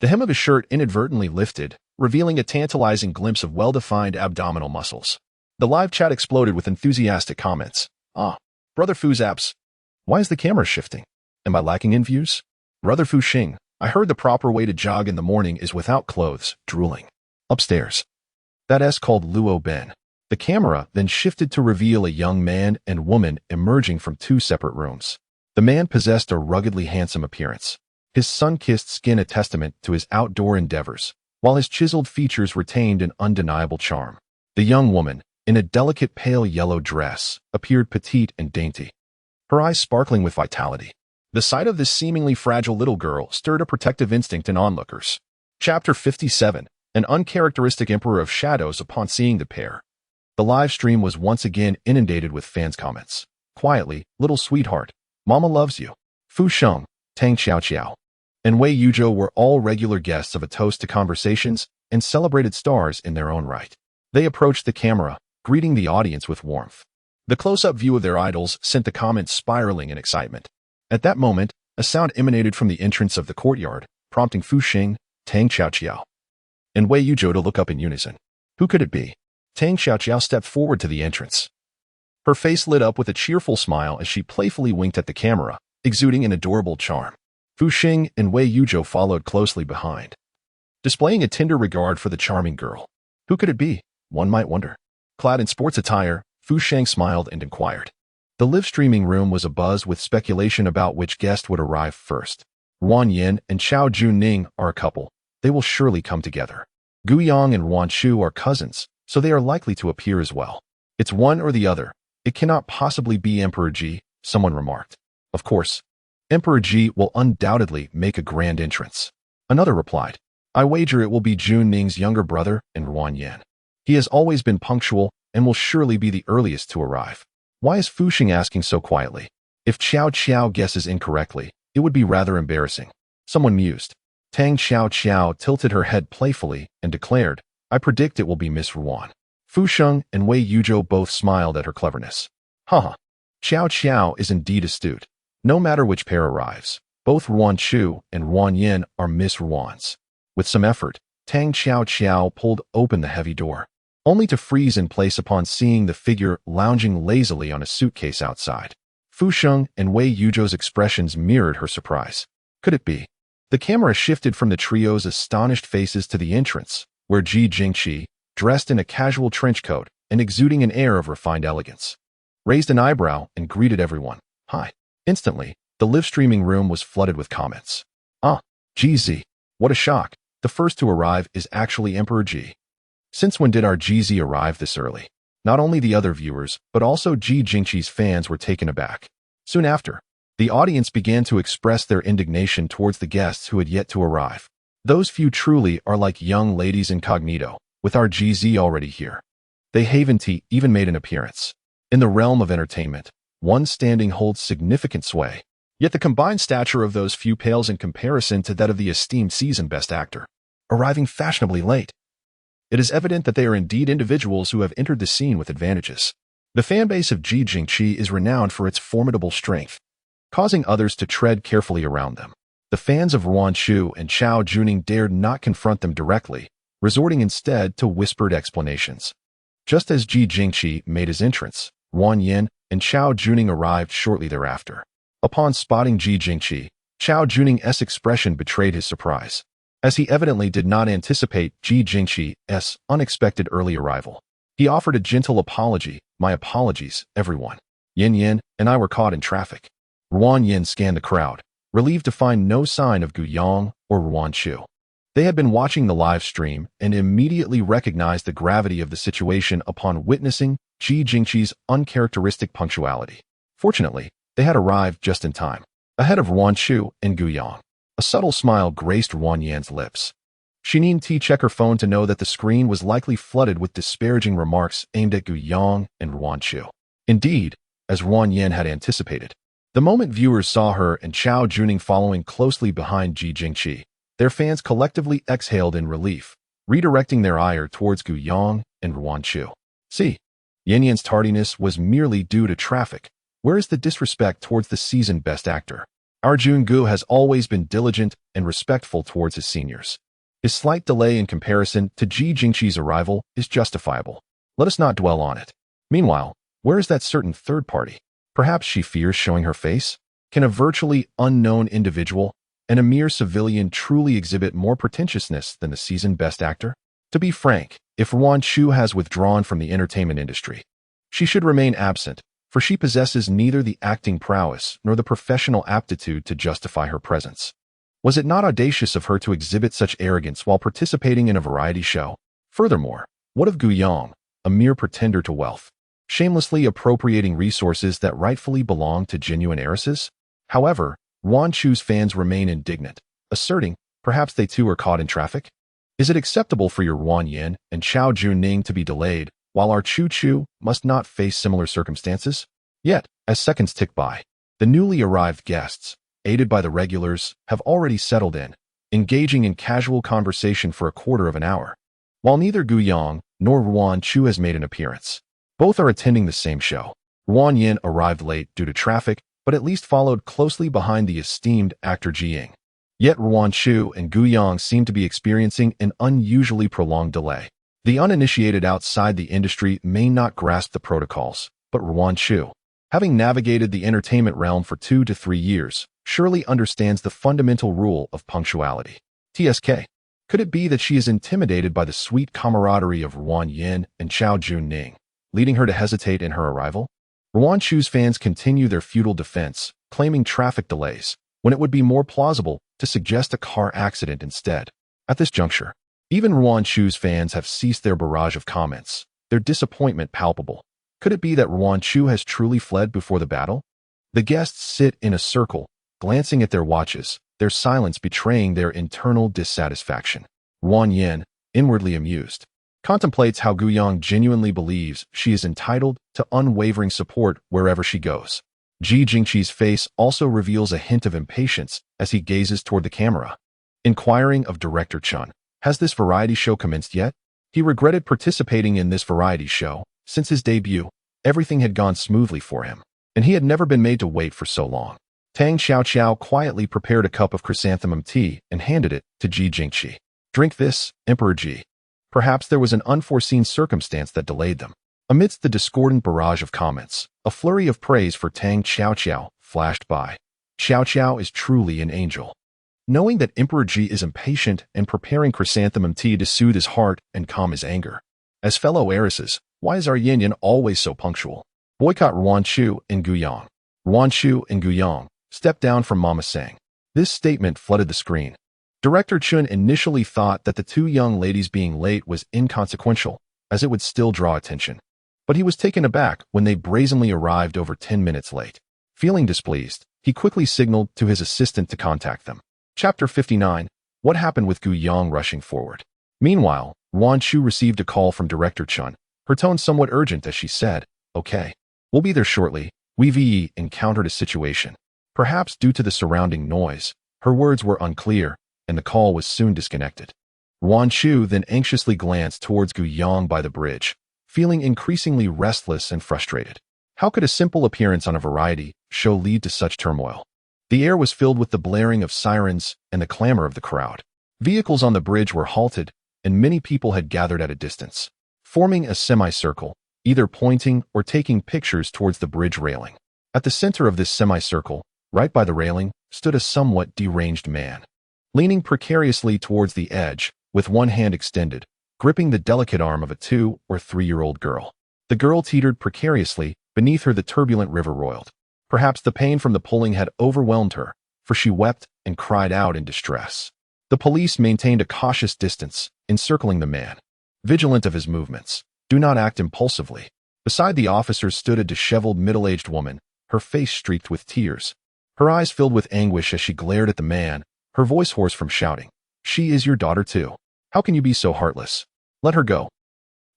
the hem of his shirt inadvertently lifted, revealing a tantalizing glimpse of well-defined abdominal muscles. The live chat exploded with enthusiastic comments. "Ah, Brother Fu's apps. Why is the camera shifting? Am I lacking in views? Brother Fu Xing, I heard the proper way to jog in the morning is without clothes, drooling. Upstairs. That S called Luo Ben. The camera then shifted to reveal a young man and woman emerging from two separate rooms. The man possessed a ruggedly handsome appearance, his sun-kissed skin a testament to his outdoor endeavors, while his chiseled features retained an undeniable charm. The young woman, in a delicate pale yellow dress, appeared petite and dainty, her eyes sparkling with vitality. The sight of this seemingly fragile little girl stirred a protective instinct in onlookers. Chapter 57. An uncharacteristic emperor of shadows. Upon seeing the pair, the live stream was once again inundated with fans' comments. Quietly, little sweetheart, Mama loves you. Fu Sheng, Tang Xiaoqiao, and Wei Yuzhou were all regular guests of a toast to conversations and celebrated stars in their own right. They approached the camera, greeting the audience with warmth. The close-up view of their idols sent the comments spiraling in excitement. At that moment, a sound emanated from the entrance of the courtyard, prompting Fu Sheng, Tang Xiaoqiao, and Wei Yuzhou to look up in unison. Who could it be? Tang Xiaoqiao stepped forward to the entrance. Her face lit up with a cheerful smile as she playfully winked at the camera, exuding an adorable charm. Fu Sheng and Wei Yuzhou followed closely behind, displaying a tender regard for the charming girl. Who could it be? One might wonder. Clad in sports attire, Fu Sheng smiled and inquired. The live-streaming room was abuzz with speculation about which guest would arrive first. Ruan Yin and Chao Juning are a couple. They will surely come together. Gu Yang and Ruan Shu are cousins, so they are likely to appear as well. It's one or the other. It cannot possibly be Emperor Ji, someone remarked. Of course, Emperor Ji will undoubtedly make a grand entrance. Another replied. I wager it will be Jun Ning's younger brother and Ruan Yin. He has always been punctual and will surely be the earliest to arrive. Why is Fu Sheng asking so quietly? If Qiao Qiao guesses incorrectly, it would be rather embarrassing. Someone mused. Tang Xiaoqiao tilted her head playfully and declared, I predict it will be Miss Ruan. Fu Sheng and Wei Yuzhou both smiled at her cleverness. Haha. Qiao Qiao is indeed astute. No matter which pair arrives, both Ruan Shu and Ruan Yin are Miss Ruans. With some effort, Tang Xiaoqiao pulled open the heavy door, only to freeze in place upon seeing the figure lounging lazily on a suitcase outside. Fu Sheng and Wei Yuzhou's expressions mirrored her surprise. Could it be? The camera shifted from the trio's astonished faces to the entrance, where Ji Jingqi, dressed in a casual trench coat and exuding an air of refined elegance, raised an eyebrow and greeted everyone. Hi. Instantly, the live-streaming room was flooded with comments. Ah, GZ. What a shock. The first to arrive is actually Emperor Ji. Since when did our GZ arrive this early? Not only the other viewers, but also Ji Jingqi's fans were taken aback. Soon after, the audience began to express their indignation towards the guests who had yet to arrive. Those few truly are like young ladies incognito, with our GZ already here. They Haventy even made an appearance. In the realm of entertainment, one standing holds significant sway. Yet the combined stature of those few pales in comparison to that of the esteemed season best actor, arriving fashionably late. It is evident that they are indeed individuals who have entered the scene with advantages. The fanbase of Ji Jingqi is renowned for its formidable strength, causing others to tread carefully around them. The fans of Ruan Shu and Chao Juning dared not confront them directly, resorting instead to whispered explanations. Just as Ji Jingqi made his entrance, Ruan Yin and Chao Juning arrived shortly thereafter. Upon spotting Ji Jingqi, Chao Juning's expression betrayed his surprise, as he evidently did not anticipate Ji Jingqi's unexpected early arrival. He offered a gentle apology. My apologies, everyone. Yin Yin and I were caught in traffic. Ruan Yin scanned the crowd, relieved to find no sign of Gu Yang or Ruan Shu. They had been watching the live stream and immediately recognized the gravity of the situation upon witnessing Ji Jingqi's uncharacteristic punctuality. Fortunately, they had arrived just in time, ahead of Ruan Shu and Gu Yang. A subtle smile graced Ruan Yan's lips. She needn't check her phone to know that the screen was likely flooded with disparaging remarks aimed at Gu Yang and Ruan Shu. Indeed, as Ruan Yan had anticipated, the moment viewers saw her and Chao Juning following closely behind Ji Jingqi, their fans collectively exhaled in relief, redirecting their ire towards Gu Yang and Ruan Shu. See, Yin Yan's tardiness was merely due to traffic. Where is the disrespect towards the seasoned best actor? Our Jun Gu has always been diligent and respectful towards his seniors. His slight delay in comparison to Ji Jingqi's arrival is justifiable. Let us not dwell on it. Meanwhile, where is that certain third party? Perhaps she fears showing her face? Can a virtually unknown individual and a mere civilian truly exhibit more pretentiousness than the seasoned best actor? To be frank, If Ruan Chu has withdrawn from the entertainment industry, she should remain absent, for she possesses neither the acting prowess nor the professional aptitude to justify her presence. Was it not audacious of her to exhibit such arrogance while participating in a variety show? Furthermore, what of Gu Yong, a mere pretender to wealth, shamelessly appropriating resources that rightfully belong to genuine heiresses? However, Ruan Chu's fans remain indignant, asserting, perhaps they too are caught in traffic? Is it acceptable for your Ruan Yin and Chao Juning to be delayed, while our Chu Chu must not face similar circumstances? Yet, as seconds tick by, the newly arrived guests, aided by the regulars, have already settled in, engaging in casual conversation for a quarter of an hour. While neither Gu Yong nor Ruan Chu has made an appearance, both are attending the same show. Ruan Yin arrived late due to traffic, but at least followed closely behind the esteemed actor Ji Ying. Yet Ruan Chu and Gu Yong seem to be experiencing an unusually prolonged delay. The uninitiated outside the industry may not grasp the protocols, but Ruan Chu, having navigated the entertainment realm for 2 to 3 years, surely understands the fundamental rule of punctuality. TSK. Could it be that she is intimidated by the sweet camaraderie of Ruan Yin and Chao Juning, leading her to hesitate in her arrival? Ruan Chu's fans continue their futile defense, claiming traffic delays, when it would be more plausible to suggest a car accident instead. At this juncture, even Ruan Chu's fans have ceased their barrage of comments, their disappointment palpable. Could it be that Ruan Chu has truly fled before the battle? The guests sit in a circle, glancing at their watches, their silence betraying their internal dissatisfaction. Ruan Yin, inwardly amused, contemplates how Gu Yong genuinely believes she is entitled to unwavering support wherever she goes. Ji Jingqi's face also reveals a hint of impatience as he gazes toward the camera. Inquiring of Director Chun, has this variety show commenced yet? He regretted participating in this variety show. Since his debut, everything had gone smoothly for him, and he had never been made to wait for so long. Tang Xiaoqiao quietly prepared a cup of chrysanthemum tea and handed it to Ji Jingqi. Drink this, Emperor Ji. Perhaps there was an unforeseen circumstance that delayed them. Amidst the discordant barrage of comments, a flurry of praise for Tang Xiaoqiao flashed by. Xiaoqiao is truly an angel. Knowing that Emperor Ji is impatient and preparing chrysanthemum tea to soothe his heart and calm his anger. As fellow heiresses, why is our Yin always so punctual? Boycott Ruan Chu and Gu Yong. Ruan Chu and Gu Yong, step down from Mama Sang. This statement flooded the screen. Director Chun initially thought that the two young ladies being late was inconsequential, as it would still draw attention. But he was taken aback when they brazenly arrived over 10 minutes late. Feeling displeased, he quickly signaled to his assistant to contact them. Chapter 59. What happened with Gu Yong rushing forward? Meanwhile, Ruan Chu received a call from Director Chun, her tone somewhat urgent as she said, "Okay, we'll be there shortly." We encountered a situation. Perhaps due to the surrounding noise, her words were unclear, and the call was soon disconnected. Ruan Chu then anxiously glanced towards Gu Yong by the bridge, feeling increasingly restless and frustrated. How could a simple appearance on a variety show lead to such turmoil? The air was filled with the blaring of sirens and the clamor of the crowd. Vehicles on the bridge were halted, and many people had gathered at a distance, forming a semicircle, either pointing or taking pictures towards the bridge railing. At the center of this semicircle, right by the railing, stood a somewhat deranged man, leaning precariously towards the edge, with one hand extended, gripping the delicate arm of a 2 or 3-year-old girl. The girl teetered precariously, beneath her the turbulent river roiled. Perhaps the pain from the pulling had overwhelmed her, for she wept and cried out in distress. The police maintained a cautious distance, encircling the man, vigilant of his movements. Do not act impulsively. Beside the officers stood a disheveled middle-aged woman, her face streaked with tears. Her eyes filled with anguish as she glared at the man, her voice hoarse from shouting. "She is your daughter too. How can you be so heartless? Let her go.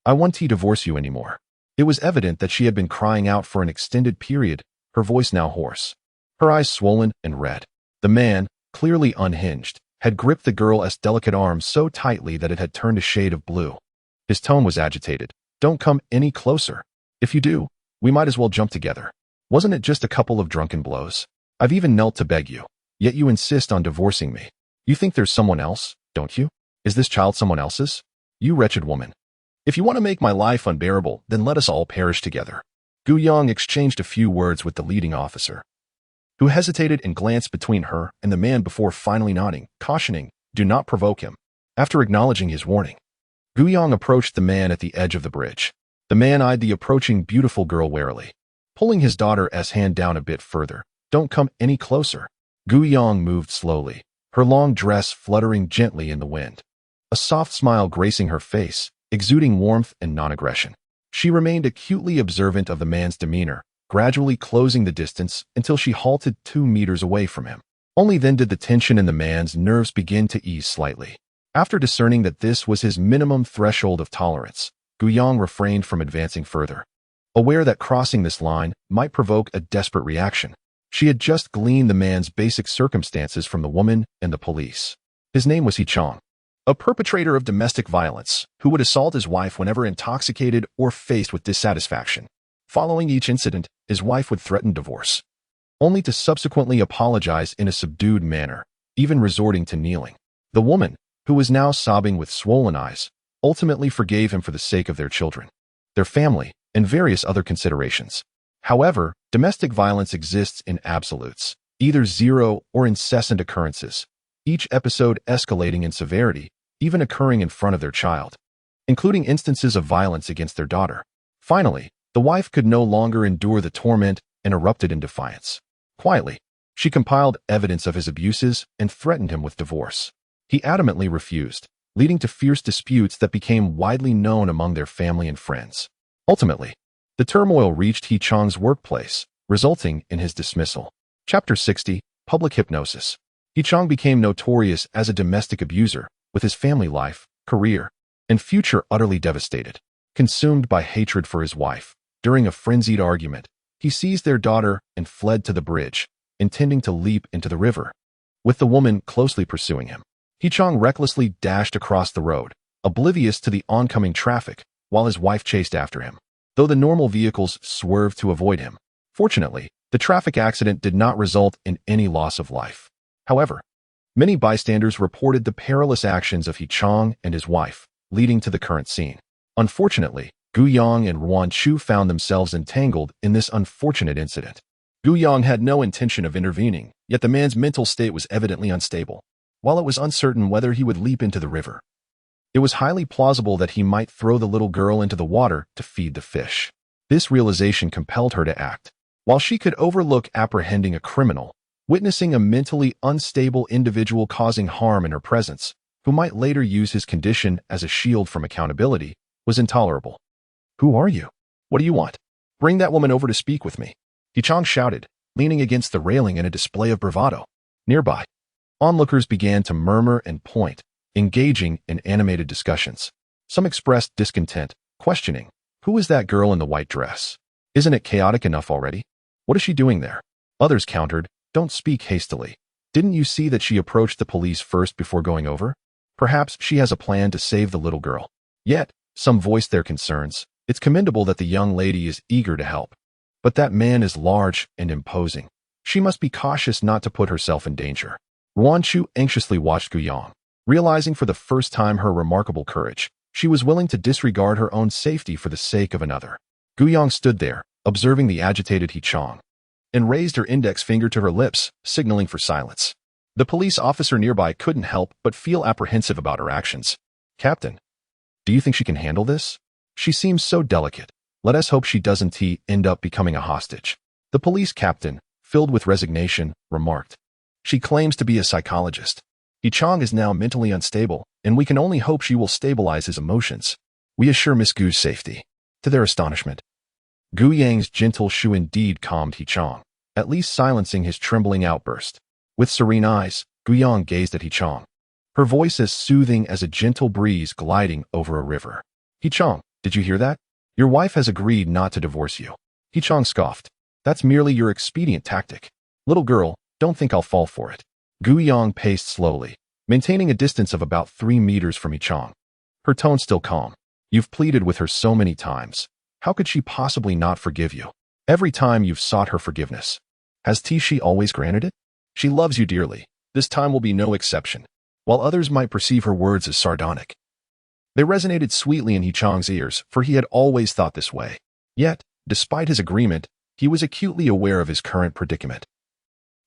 I won't divorce you anymore." It was evident that she had been crying out for an extended period, her voice now hoarse, her eyes swollen and red. The man, clearly unhinged, had gripped the girl's delicate arm so tightly that it had turned a shade of blue. His tone was agitated. "Don't come any closer. If you do, we might as well jump together. Wasn't it just a couple of drunken blows? I've even knelt to beg you, yet you insist on divorcing me. You think there's someone else, don't you? Is this child someone else's? You wretched woman. If you want to make my life unbearable, then let us all perish together." Gu Yong exchanged a few words with the leading officer, who hesitated and glanced between her and the man before finally nodding, cautioning, "Do not provoke him." After acknowledging his warning, Gu Yong approached the man at the edge of the bridge. The man eyed the approaching beautiful girl warily, pulling his daughter's hand down a bit further. Don't come any closer. Gu Yong moved slowly, her long dress fluttering gently in the wind. A soft smile gracing her face, exuding warmth and non-aggression. She remained acutely observant of the man's demeanor, gradually closing the distance until she halted 2 meters away from him. Only then did the tension in the man's nerves begin to ease slightly. After discerning that this was his minimum threshold of tolerance, Gu Yong refrained from advancing further. Aware that crossing this line might provoke a desperate reaction, she had just gleaned the man's basic circumstances from the woman and the police. His name was Chong, a perpetrator of domestic violence who would assault his wife whenever intoxicated or faced with dissatisfaction. Following each incident, his wife would threaten divorce, only to subsequently apologize in a subdued manner, even resorting to kneeling. The woman, who was now sobbing with swollen eyes, ultimately forgave him for the sake of their children, their family, and various other considerations. However, domestic violence exists in absolutes, either zero or incessant occurrences, each episode escalating in severity, even occurring in front of their child, including instances of violence against their daughter. Finally, the wife could no longer endure the torment and erupted in defiance. Quietly, she compiled evidence of his abuses and threatened him with divorce. He adamantly refused, leading to fierce disputes that became widely known among their family and friends. Ultimately, the turmoil reached Chong's workplace, resulting in his dismissal. Chapter 60, Public Hypnosis. Chong became notorious as a domestic abuser, with his family life, career, and future utterly devastated. Consumed by hatred for his wife, during a frenzied argument, he seized their daughter and fled to the bridge, intending to leap into the river, with the woman closely pursuing him. Chong recklessly dashed across the road, oblivious to the oncoming traffic, while his wife chased after him, though the normal vehicles swerved to avoid him. Fortunately, the traffic accident did not result in any loss of life. However, many bystanders reported the perilous actions of Chong and his wife, leading to the current scene. Unfortunately, Gu Yong and Ruan Chu found themselves entangled in this unfortunate incident. Gu Yong had no intention of intervening, yet the man's mental state was evidently unstable. While it was uncertain whether he would leap into the river, it was highly plausible that he might throw the little girl into the water to feed the fish. This realization compelled her to act. While she could overlook apprehending a criminal, witnessing a mentally unstable individual causing harm in her presence, who might later use his condition as a shield from accountability, was intolerable. "Who are you? What do you want? Bring that woman over to speak with me," Chong shouted, leaning against the railing in a display of bravado. Nearby, onlookers began to murmur and point, engaging in animated discussions. Some expressed discontent, questioning, "Who is that girl in the white dress? Isn't it chaotic enough already? What is she doing there?" Others countered, "Don't speak hastily. Didn't you see that she approached the police first before going over? Perhaps she has a plan to save the little girl." Yet, some voiced their concerns. "It's commendable that the young lady is eager to help, but that man is large and imposing. She must be cautious not to put herself in danger." Ruan Chu anxiously watched Gu Yong. Realizing for the first time her remarkable courage, she was willing to disregard her own safety for the sake of another. Gu Yong stood there, observing the agitated Chong, and raised her index finger to her lips, signaling for silence. The police officer nearby couldn't help but feel apprehensive about her actions. "Captain, do you think she can handle this? She seems so delicate. Let us hope she doesn't end up becoming a hostage." The police captain, filled with resignation, remarked. "She claims to be a psychologist. Chong is now mentally unstable, and we can only hope she will stabilize his emotions. We assure Miss Gu's safety." To their astonishment, Gu Yang's gentle shoo indeed calmed Chong, at least silencing his trembling outburst. With serene eyes, Gu Yang gazed at Chong, her voice as soothing as a gentle breeze gliding over a river. "Chong, did you hear that? Your wife has agreed not to divorce you." Chong scoffed. "That's merely your expedient tactic. Little girl, don't think I'll fall for it." Gu Yang paced slowly, maintaining a distance of about 3 meters from Chong, her tone still calm. "You've pleaded with her so many times. How could she possibly not forgive you? Every time you've sought her forgiveness, has she always granted it? She loves you dearly. This time will be no exception." While others might perceive her words as sardonic, they resonated sweetly in Chong's ears, for he had always thought this way. Yet, despite his agreement, he was acutely aware of his current predicament.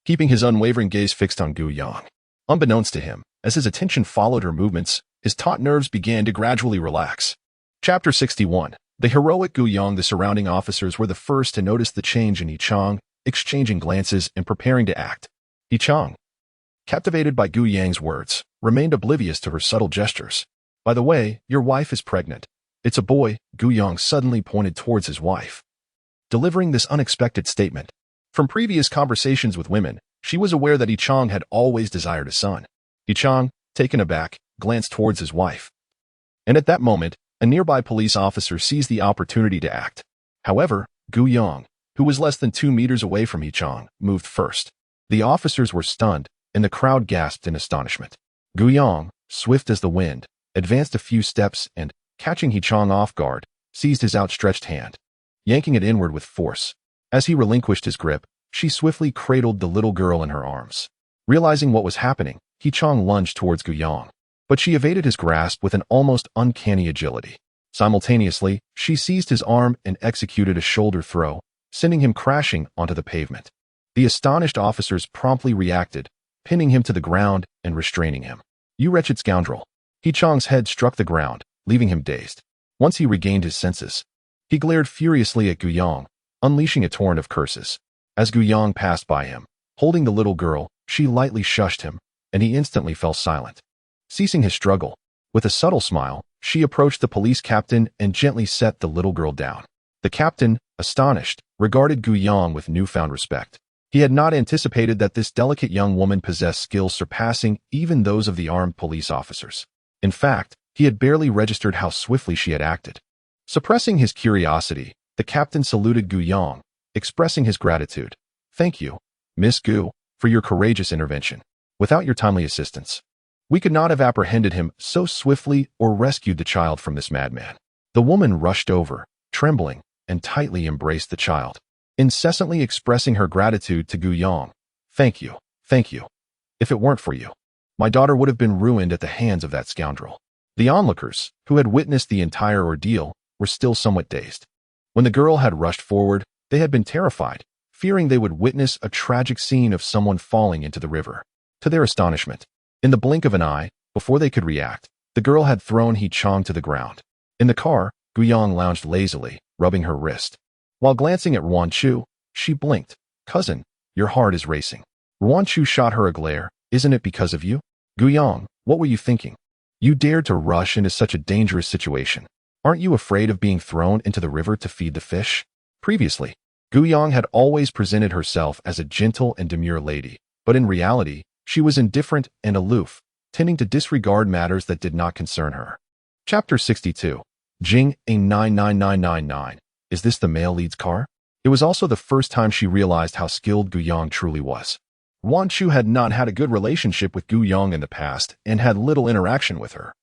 Keeping his unwavering gaze fixed on Gu Yang, unbeknownst to him, as his attention followed her movements, his taut nerves began to gradually relax. Chapter 61. The heroic Gu Yong. The surrounding officers were the first to notice the change in Yichang, exchanging glances and preparing to act. Yichang, captivated by Gu Yang's words, remained oblivious to her subtle gestures. By the way, your wife is pregnant. It's a boy. Gu Yong suddenly pointed towards his wife, delivering this unexpected statement. From previous conversations with women, she was aware that Yichang had always desired a son. Yichang, taken aback, glanced towards his wife. And at that moment, a nearby police officer seized the opportunity to act. However, Gu Yong, who was less than 2 meters away from Yichang, moved first. The officers were stunned, and the crowd gasped in astonishment. Gu Yong, swift as the wind, advanced a few steps and, catching Yichang off guard, seized his outstretched hand, yanking it inward with force. As he relinquished his grip, she swiftly cradled the little girl in her arms. Realizing what was happening, Yichang lunged towards Gu Yong, but she evaded his grasp with an almost uncanny agility. Simultaneously, she seized his arm and executed a shoulder throw, sending him crashing onto the pavement. The astonished officers promptly reacted, pinning him to the ground and restraining him. You wretched scoundrel. Yichang's head struck the ground, leaving him dazed. Once he regained his senses, he glared furiously at Gu Yong, unleashing a torrent of curses. As Gu Yong passed by him, holding the little girl, she lightly shushed him, and he instantly fell silent. Ceasing his struggle, with a subtle smile, she approached the police captain and gently set the little girl down. The captain, astonished, regarded Gu Yong with newfound respect. He had not anticipated that this delicate young woman possessed skills surpassing even those of the armed police officers. In fact, he had barely registered how swiftly she had acted. Suppressing his curiosity, the captain saluted Gu Yong, expressing his gratitude. Thank you, Miss Gu, for your courageous intervention. Without your timely assistance, we could not have apprehended him so swiftly or rescued the child from this madman. The woman rushed over, trembling, and tightly embraced the child, incessantly expressing her gratitude to Gu Yong. Thank you, thank you. If it weren't for you, my daughter would have been ruined at the hands of that scoundrel. The onlookers, who had witnessed the entire ordeal, were still somewhat dazed. When the girl had rushed forward, they had been terrified, fearing they would witness a tragic scene of someone falling into the river. To their astonishment, in the blink of an eye, before they could react, the girl had thrown Yichang to the ground. In the car, Gu Yong lounged lazily, rubbing her wrist. While glancing at Ruan Chu, she blinked. Cousin, your heart is racing. Ruan Chu shot her a glare. Isn't it because of you? Gu Yong, what were you thinking? You dared to rush into such a dangerous situation. Aren't you afraid of being thrown into the river to feed the fish? Previously, Gu Yong had always presented herself as a gentle and demure lady, but in reality, she was indifferent and aloof, tending to disregard matters that did not concern her. Chapter 62. Jing A 99999. Is this the male lead's car? It was also the first time she realized how skilled Gu Yong truly was. Ruan Chu had not had a good relationship with Gu Yong in the past and had little interaction with her.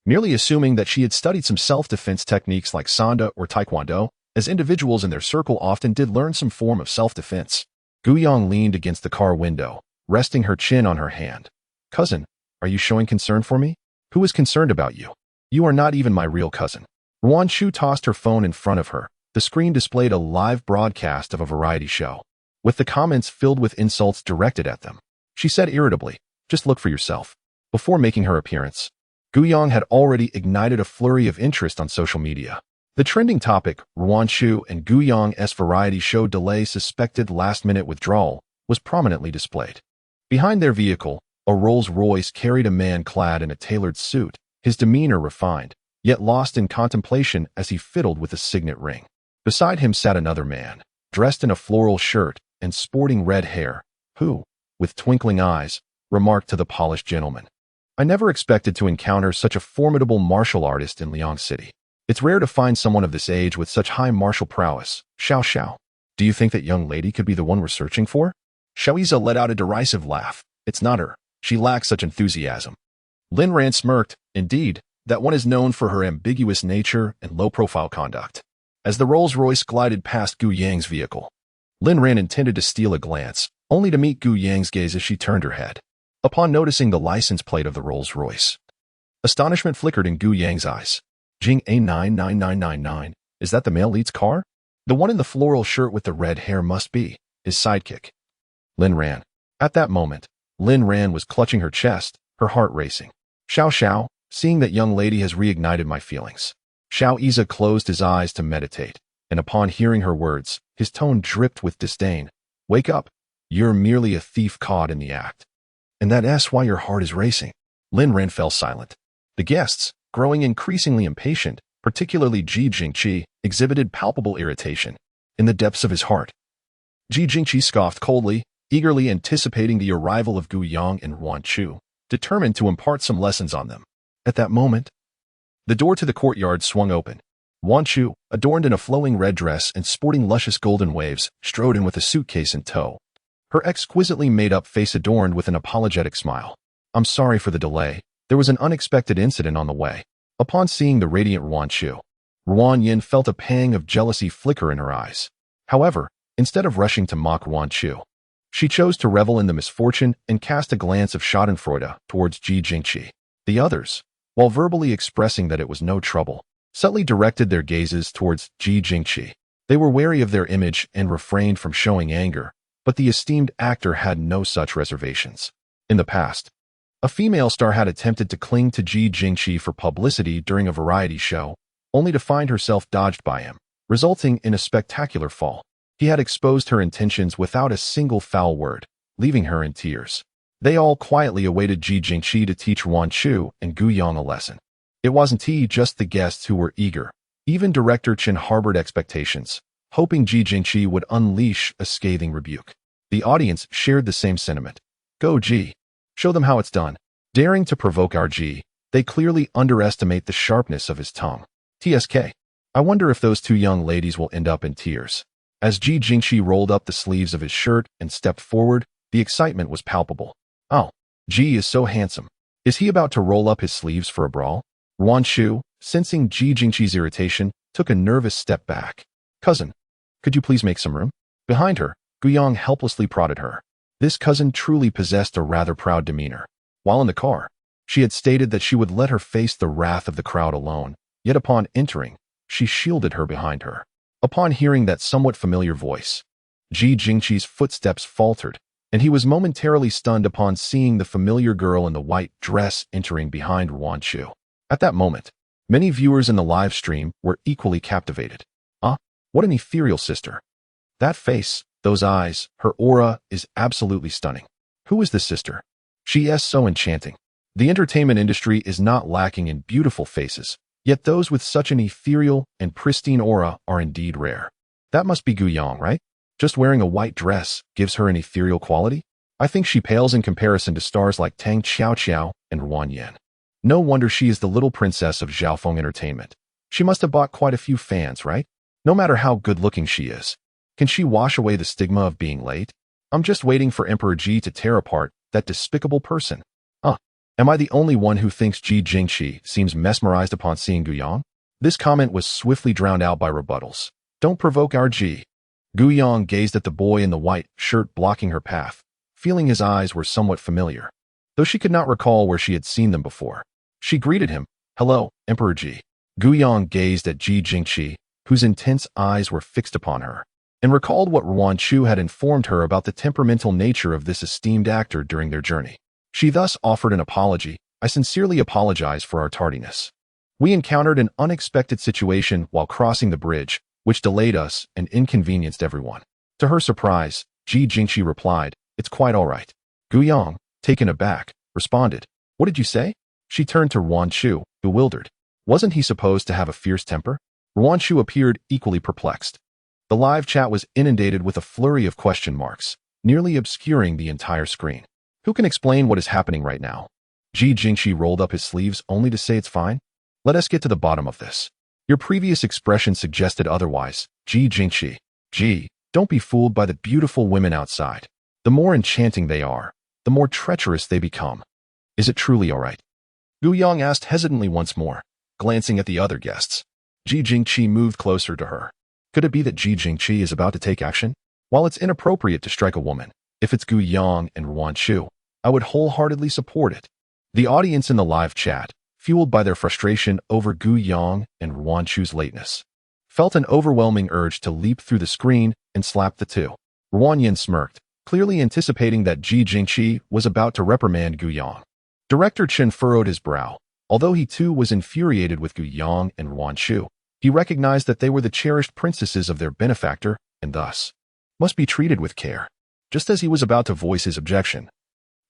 Merely assuming that she had studied some self-defense techniques like Sanda or Taekwondo, as individuals in their circle often did learn some form of self-defense. Gu Yong leaned against the car window, resting her chin on her hand. Cousin, are you showing concern for me? Who is concerned about you? You are not even my real cousin. Ruan Chu tossed her phone in front of her. The screen displayed a live broadcast of a variety show, with the comments filled with insults directed at them. She said irritably, just look for yourself. Before making her appearance, Gu Yong had already ignited a flurry of interest on social media. The trending topic, Ruan Chu and Gu Yong's variety show delay suspected last-minute withdrawal, was prominently displayed. Behind their vehicle, a Rolls-Royce carried a man clad in a tailored suit, his demeanor refined, yet lost in contemplation as he fiddled with a signet ring. Beside him sat another man, dressed in a floral shirt and sporting red hair, who, with twinkling eyes, remarked to the polished gentleman, I never expected to encounter such a formidable martial artist in Liang City. It's rare to find someone of this age with such high martial prowess. Xiao Xiao. Do you think that young lady could be the one we're searching for? Xiaoiza let out a derisive laugh. It's not her. She lacks such enthusiasm. Lin Ran smirked. Indeed, that one is known for her ambiguous nature and low-profile conduct. As the Rolls-Royce glided past Gu Yang's vehicle, Lin Ran intended to steal a glance, only to meet Gu Yang's gaze as she turned her head. Upon noticing the license plate of the Rolls-Royce, astonishment flickered in Gu Yang's eyes. Jing A 99999. Is that the male lead's car? The one in the floral shirt with the red hair must be his sidekick. Lin Ran. At that moment, Lin Ran was clutching her chest, her heart racing. Xiao Xiao, Seeing that young lady has reignited my feelings. Xiao Iza closed his eyes to meditate, and upon hearing her words, his tone dripped with disdain. Wake up. You're merely a thief caught in the act. And that's why your heart is racing. Lin Ren fell silent. The guests, growing increasingly impatient, particularly Ji Jingqi, exhibited palpable irritation. In the depths of his heart, Ji Jingqi scoffed coldly, eagerly anticipating the arrival of Gu Yang and Wan Chu, determined to impart some lessons on them. At that moment, the door to the courtyard swung open. Wan Chu, adorned in a flowing red dress and sporting luscious golden waves, strode in with a suitcase in tow. Her exquisitely made-up face adorned with an apologetic smile. I'm sorry for the delay. There was an unexpected incident on the way. Upon seeing the radiant Wan Chu, Ruan Yin felt a pang of jealousy flicker in her eyes. However, instead of rushing to mock Wan Chu, she chose to revel in the misfortune and cast a glance of schadenfreude towards Ji Jingqi. The others, while verbally expressing that it was no trouble, subtly directed their gazes towards Ji Jingqi. They were wary of their image and refrained from showing anger, but the esteemed actor had no such reservations. In the past, a female star had attempted to cling to Ji Jingqi for publicity during a variety show, only to find herself dodged by him, resulting in a spectacular fall. He had exposed her intentions without a single foul word, leaving her in tears. They all quietly awaited Ji Jingqi to teach Wan Chu and Gu Yang a lesson. It wasn't just the guests who were eager. Even Director Chen harbored expectations, hoping Ji Jingqi would unleash a scathing rebuke. The audience shared the same sentiment. Go Ji. Show them how it's done. Daring to provoke our Ji, they clearly underestimate the sharpness of his tongue. TSK. I wonder if those two young ladies will end up in tears. As Ji Jingqi rolled up the sleeves of his shirt and stepped forward, the excitement was palpable. Oh, Ji is so handsome. Is he about to roll up his sleeves for a brawl? Wan Chu, sensing Ji Jingqi's irritation, took a nervous step back. Cousin, could you please make some room? Behind her, Gu Yang helplessly prodded her. This cousin truly possessed a rather proud demeanor. While in the car, she had stated that she would let her face the wrath of the crowd alone, yet upon entering, she shielded her behind her. Upon hearing that somewhat familiar voice, Ji Jingqi's footsteps faltered, and he was momentarily stunned upon seeing the familiar girl in the white dress entering behind Wan Chu. At that moment, many viewers in the live stream were equally captivated. What an ethereal sister. That face, those eyes, her aura is absolutely stunning. Who is this sister? She is so enchanting. The entertainment industry is not lacking in beautiful faces, yet those with such an ethereal and pristine aura are indeed rare. That must be Gu Yang, right? Just wearing a white dress gives her an ethereal quality? I think she pales in comparison to stars like Tang Xiaoqiao and Ruan Yin. No wonder she is the little princess of Zhaofeng Entertainment. She must have bought quite a few fans, right? No matter how good-looking she is. Can she wash away the stigma of being late? I'm just waiting for Emperor Ji to tear apart that despicable person. Am I the only one who thinks Ji Jingqi seems mesmerized upon seeing Gu Yang? This comment was swiftly drowned out by rebuttals. Don't provoke our Ji. Gu Yang gazed at the boy in the white shirt blocking her path, feeling his eyes were somewhat familiar. Though she could not recall where she had seen them before. She greeted him. Hello, Emperor Ji. Gu Yang gazed at Ji Jingqi, whose intense eyes were fixed upon her, and recalled what Wan Chu had informed her about the temperamental nature of this esteemed actor during their journey. She thus offered an apology. I sincerely apologize for our tardiness. We encountered an unexpected situation while crossing the bridge, which delayed us and inconvenienced everyone. To her surprise, Ji Jingqi replied, It's quite all right. Gu Yang, taken aback, responded, What did you say? She turned to Wan Chu, bewildered. Wasn't he supposed to have a fierce temper? Wan Chu appeared equally perplexed. The live chat was inundated with a flurry of question marks, nearly obscuring the entire screen. Who can explain what is happening right now? Ji Jingqi rolled up his sleeves only to say it's fine. Let us get to the bottom of this. Your previous expression suggested otherwise. Ji Jingqi. Ji, don't be fooled by the beautiful women outside. The more enchanting they are, the more treacherous they become. Is it truly all right? Gu Yang asked hesitantly once more, glancing at the other guests. Ji Jingqi moved closer to her. Could it be that Ji Jingqi is about to take action? While it's inappropriate to strike a woman, if it's Gu Yang and Wan Chu, I would wholeheartedly support it. The audience in the live chat, fueled by their frustration over Gu Yang and Wan Chu's lateness, felt an overwhelming urge to leap through the screen and slap the two. Ruan Yin smirked, clearly anticipating that Ji Jingqi was about to reprimand Gu Yang. Director Chen furrowed his brow. Although he too was infuriated with Gu Yang and Wan Chu, he recognized that they were the cherished princesses of their benefactor and thus must be treated with care. Just as he was about to voice his objection,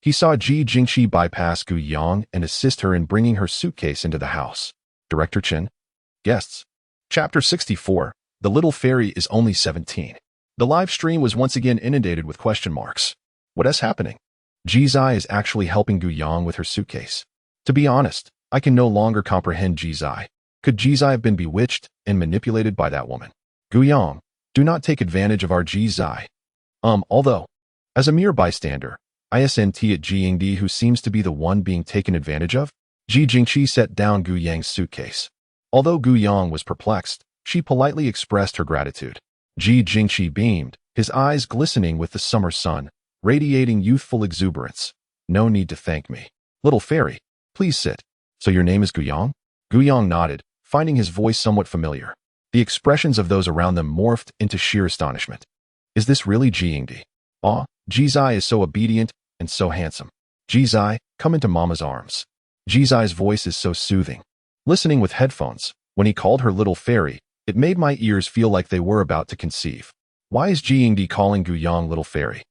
he saw Ji Jingqi bypass Gu Yang and assist her in bringing her suitcase into the house. Director Chen. Guests. Chapter 64. The Little Fairy is only 17. The live stream was once again inundated with question marks. What is happening? Ji Zai is actually helping Gu Yang with her suitcase. To be honest, I can no longer comprehend Ji Zai. Could Ji Zai have been bewitched and manipulated by that woman? Gu Yang, do not take advantage of our Ji Zai. Although, as a mere bystander, isn't it Ji Yingdi who seems to be the one being taken advantage of? Ji Jingqi set down Gu Yang's suitcase. Although Gu Yang was perplexed, she politely expressed her gratitude. Ji Jingqi beamed, his eyes glistening with the summer sun, radiating youthful exuberance. No need to thank me. Little fairy, please sit. So your name is Gu Yang? Gu Yang nodded, finding his voice somewhat familiar. The expressions of those around them morphed into sheer astonishment. Is this really Ji Yingdi? Ah, Ji Zai is so obedient and so handsome. Ji Zai, come into mama's arms. Ji Zai's voice is so soothing. Listening with headphones, when he called her little fairy, it made my ears feel like they were about to conceive. Why is Ji Yingdi calling Gu Yang little fairy?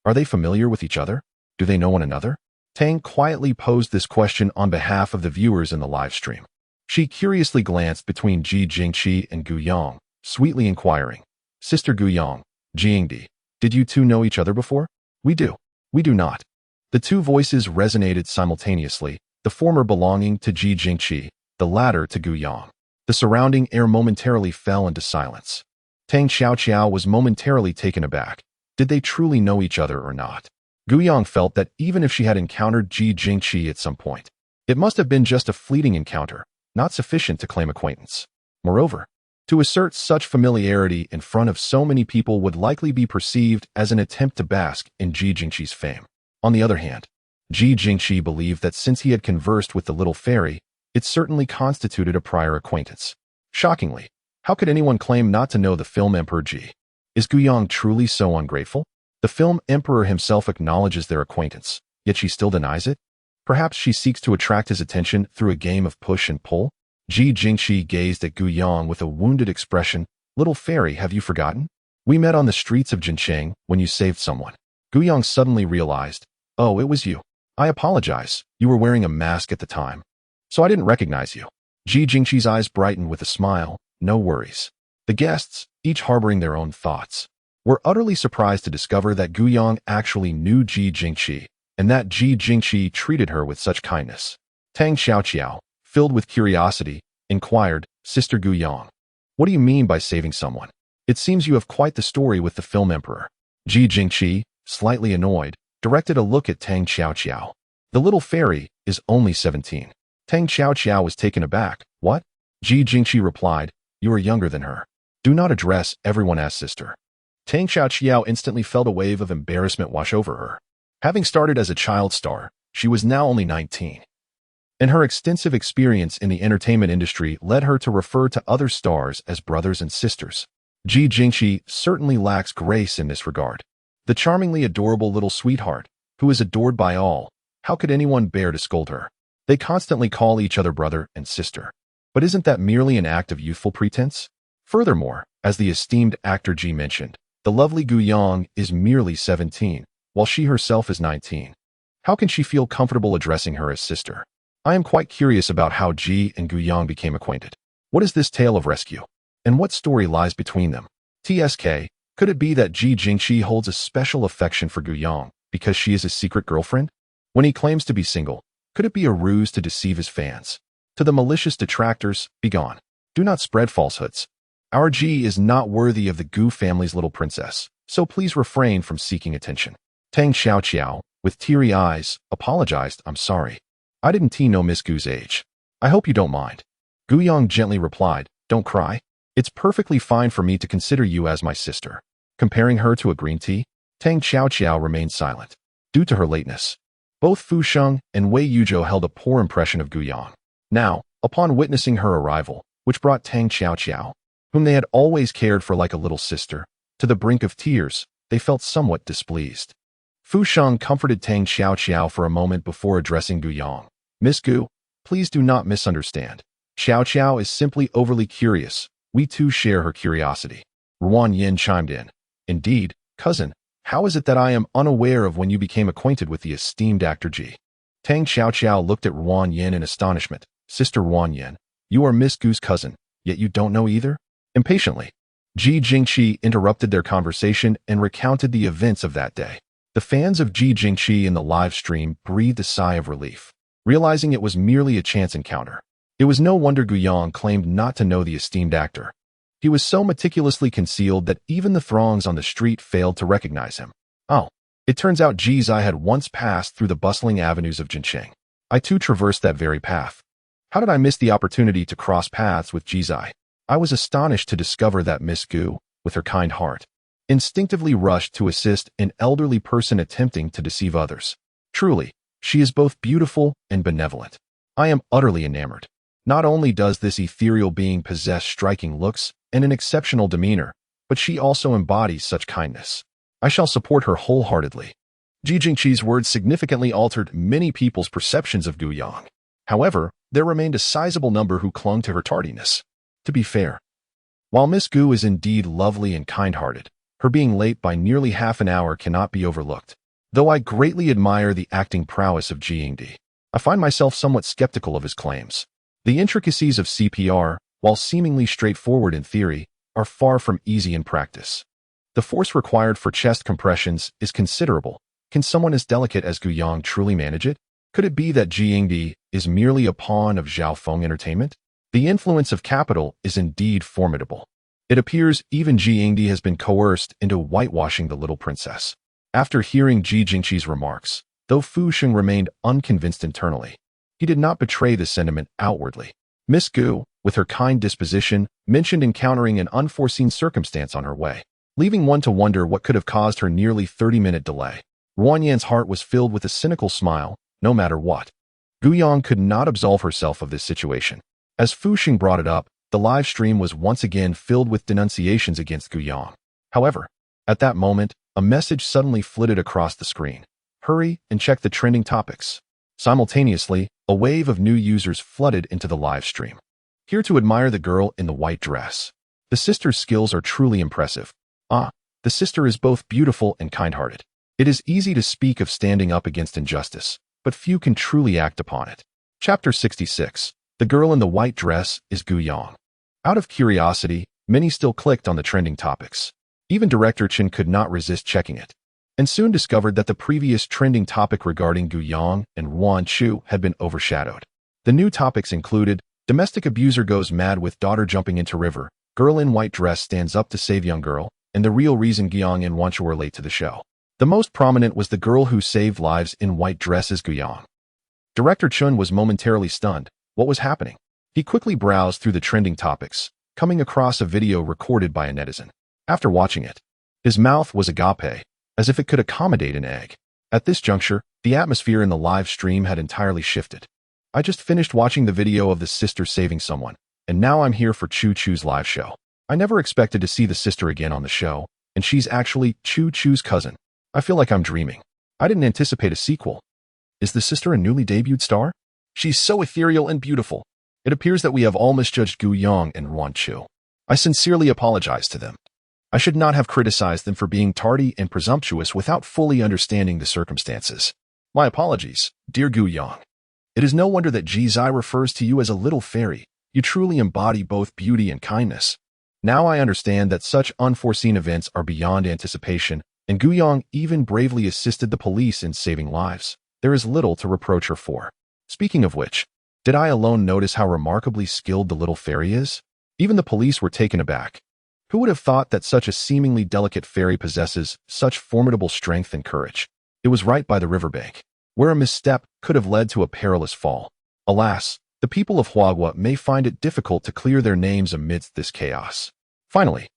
Are they familiar with each other? Do they know one another? Tang quietly posed this question on behalf of the viewers in the live stream. She curiously glanced between Ji Jingqi and Gu Yang, sweetly inquiring, Sister Gu Yang, Ji Yingdi, did you two know each other before? We do. We do not. The two voices resonated simultaneously, the former belonging to Ji Jingqi, the latter to Gu Yang. The surrounding air momentarily fell into silence. Tang Xiaoqiao was momentarily taken aback. Did they truly know each other or not? Gu Yang felt that even if she had encountered Ji Jingqi at some point, it must have been just a fleeting encounter, not sufficient to claim acquaintance. Moreover, to assert such familiarity in front of so many people would likely be perceived as an attempt to bask in Ji Jingqi's fame. On the other hand, Ji Jingqi believed that since he had conversed with the little fairy, it certainly constituted a prior acquaintance. Shockingly, how could anyone claim not to know the film Emperor Ji? Is Gu Yang truly so ungrateful? The film Emperor himself acknowledges their acquaintance, yet she still denies it? Perhaps she seeks to attract his attention through a game of push and pull? Ji Jingqi gazed at Gu Yang with a wounded expression. Little fairy, have you forgotten? We met on the streets of Jincheng when you saved someone. Gu Yang suddenly realized, oh, it was you. I apologize, you were wearing a mask at the time, so I didn't recognize you. Ji Jingqi's eyes brightened with a smile. No worries. The guests, each harboring their own thoughts, were utterly surprised to discover that Gu Yang actually knew Ji Jingqi, and that Ji Jingqi treated her with such kindness. Tang Xiaoqiao, filled with curiosity, inquired, Sister Gu Yang, what do you mean by saving someone? It seems you have quite the story with the film Emperor. Ji Jingqi, slightly annoyed, directed a look at Tang Xiaoqiao. The little fairy is only 17. Tang Xiaoqiao was taken aback. What? Ji Jingqi replied, you are younger than her. Do not address everyone as sister. Tang Xiaoqiao instantly felt a wave of embarrassment wash over her. Having started as a child star, she was now only 19. And her extensive experience in the entertainment industry led her to refer to other stars as brothers and sisters. Ji Jingqi certainly lacks grace in this regard. The charmingly adorable little sweetheart, who is adored by all, how could anyone bear to scold her? They constantly call each other brother and sister. But isn't that merely an act of youthful pretense? Furthermore, as the esteemed actor Ji mentioned, the lovely Gu Yang is merely 17, while she herself is 19. How can she feel comfortable addressing her as sister? I am quite curious about how Ji and Gu Yang became acquainted. What is this tale of rescue? And what story lies between them? TSK, could it be that Ji Jingqi holds a special affection for Gu Yang because she is his secret girlfriend? When he claims to be single, could it be a ruse to deceive his fans? To the malicious detractors, begone. Do not spread falsehoods. Our Ji is not worthy of the Gu family's little princess, so please refrain from seeking attention. Tang Xiaoqiao, with teary eyes, apologized, I'm sorry. I didn't know Miss Gu's age. I hope you don't mind. Gu Yang gently replied, don't cry. It's perfectly fine for me to consider you as my sister. Comparing her to a green tea? Tang Xiaoqiao remained silent. Due to her lateness, both Fu Sheng and Wei Yuzhou held a poor impression of Gu Yang. Now, upon witnessing her arrival, which brought Tang Xiaoqiao, whom they had always cared for like a little sister, to the brink of tears, they felt somewhat displeased. Fu Sheng comforted Tang Xiaoqiao for a moment before addressing Gu Yang. Miss Gu, Please do not misunderstand. Xiao Xiao is simply overly curious. We too share her curiosity. Ruan Yin chimed in. Indeed, cousin, how is it that I am unaware of when you became acquainted with the esteemed actor Ji? Tang Xiao Xiao looked at Ruan Yin in astonishment. Sister Ruan Yin, you are Miss Gu's cousin, yet you don't know either? Impatiently, Ji Jingqi interrupted their conversation and recounted the events of that day. The fans of Ji Jingqi in the live stream breathed a sigh of relief, realizing it was merely a chance encounter. It was no wonder Gu Yang claimed not to know the esteemed actor. He was so meticulously concealed that even the throngs on the street failed to recognize him. Oh, it turns out Ji Zai had once passed through the bustling avenues of Jincheng. I too traversed that very path. How did I miss the opportunity to cross paths with Ji Zai? I was astonished to discover that Miss Gu, with her kind heart, instinctively rushed to assist an elderly person attempting to deceive others. Truly, she is both beautiful and benevolent. I am utterly enamored. Not only does this ethereal being possess striking looks and an exceptional demeanor, but she also embodies such kindness. I shall support her wholeheartedly. Ji Jingqi's words significantly altered many people's perceptions of Gu Yang. However, there remained a sizable number who clung to her tardiness. To be fair, while Miss Gu is indeed lovely and kind-hearted, her being late by nearly half an hour cannot be overlooked. Though I greatly admire the acting prowess of Ji Yingdi, I find myself somewhat skeptical of his claims. The intricacies of CPR, while seemingly straightforward in theory, are far from easy in practice. The force required for chest compressions is considerable. Can someone as delicate as Gu Yang truly manage it? Could it be that Ji Yingdi is merely a pawn of Zhao Feng entertainment? The influence of capital is indeed formidable. It appears even Ji Yingdi has been coerced into whitewashing the little princess. After hearing Ji Jingqi's remarks, though Fu Sheng remained unconvinced internally, he did not betray this sentiment outwardly. Miss Gu, with her kind disposition, mentioned encountering an unforeseen circumstance on her way, leaving one to wonder what could have caused her nearly 30-minute delay. Ruan Yan's heart was filled with a cynical smile, no matter what. Gu Yang could not absolve herself of this situation. As Fu Sheng brought it up, the live stream was once again filled with denunciations against Gu Yang. However, at that moment, a message suddenly flitted across the screen. Hurry and check the trending topics. Simultaneously, a wave of new users flooded into the live stream. Here to admire the girl in the white dress. The sister's skills are truly impressive. The sister is both beautiful and kind-hearted. It is easy to speak of standing up against injustice, but few can truly act upon it. Chapter 66. The girl in the white dress is Gu Yang. Out of curiosity, many still clicked on the trending topics. Even Director Chen could not resist checking it, and soon discovered that the previous trending topic regarding Gu Yang and Ruan Chu had been overshadowed. The new topics included, domestic abuser goes mad with daughter jumping into river, girl in white dress stands up to save young girl, and the real reason Gu Yang and Ruan Chu were late to the show. The most prominent was the girl who saved lives in white dress as Gu Yang. Director Chun was momentarily stunned. What was happening? He quickly browsed through the trending topics, coming across a video recorded by a netizen. After watching it, his mouth was agape, as if it could accommodate an egg. At this juncture, the atmosphere in the live stream had entirely shifted. I just finished watching the video of the sister saving someone, and now I'm here for Chu Chu's live show. I never expected to see the sister again on the show, and she's actually Chu Chu's cousin. I feel like I'm dreaming. I didn't anticipate a sequel. Is the sister a newly debuted star? She's so ethereal and beautiful. It appears that we have all misjudged Gu Yang and Ruan Chu. I sincerely apologize to them. I should not have criticized them for being tardy and presumptuous without fully understanding the circumstances. My apologies, dear Gu Yang. It is no wonder that Ji Zai refers to you as a little fairy. You truly embody both beauty and kindness. Now I understand that such unforeseen events are beyond anticipation, and Gu Yang even bravely assisted the police in saving lives. There is little to reproach her for. Speaking of which, did I alone notice how remarkably skilled the little fairy is? Even the police were taken aback. Who would have thought that such a seemingly delicate fairy possesses such formidable strength and courage? It was right by the riverbank, where a misstep could have led to a perilous fall. Alas, the people of Huagua may find it difficult to clear their names amidst this chaos. Finally,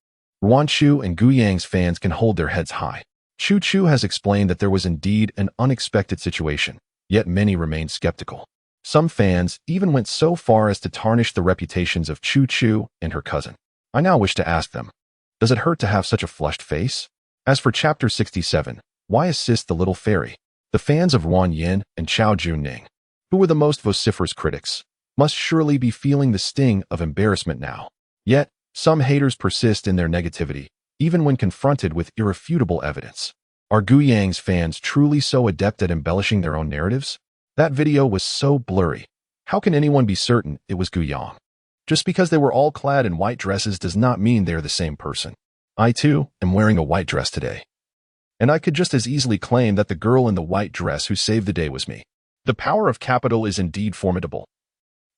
Ruan Chu and Gu Yang's fans can hold their heads high. Chu Chu has explained that there was indeed an unexpected situation, yet many remained skeptical. Some fans even went so far as to tarnish the reputations of Chu Chu and her cousin. I now wish to ask them, does it hurt to have such a flushed face? As for Chapter 67, why assist the little fairy? The fans of Ruan Yin and Chao Junning who were the most vociferous critics, must surely be feeling the sting of embarrassment now. Yet, some haters persist in their negativity, even when confronted with irrefutable evidence. Are Gu Yang's fans truly so adept at embellishing their own narratives? That video was so blurry. How can anyone be certain it was Gu Yang? Just because they were all clad in white dresses does not mean they're the same person. I, too, am wearing a white dress today. And I could just as easily claim that the girl in the white dress who saved the day was me. The power of capital is indeed formidable.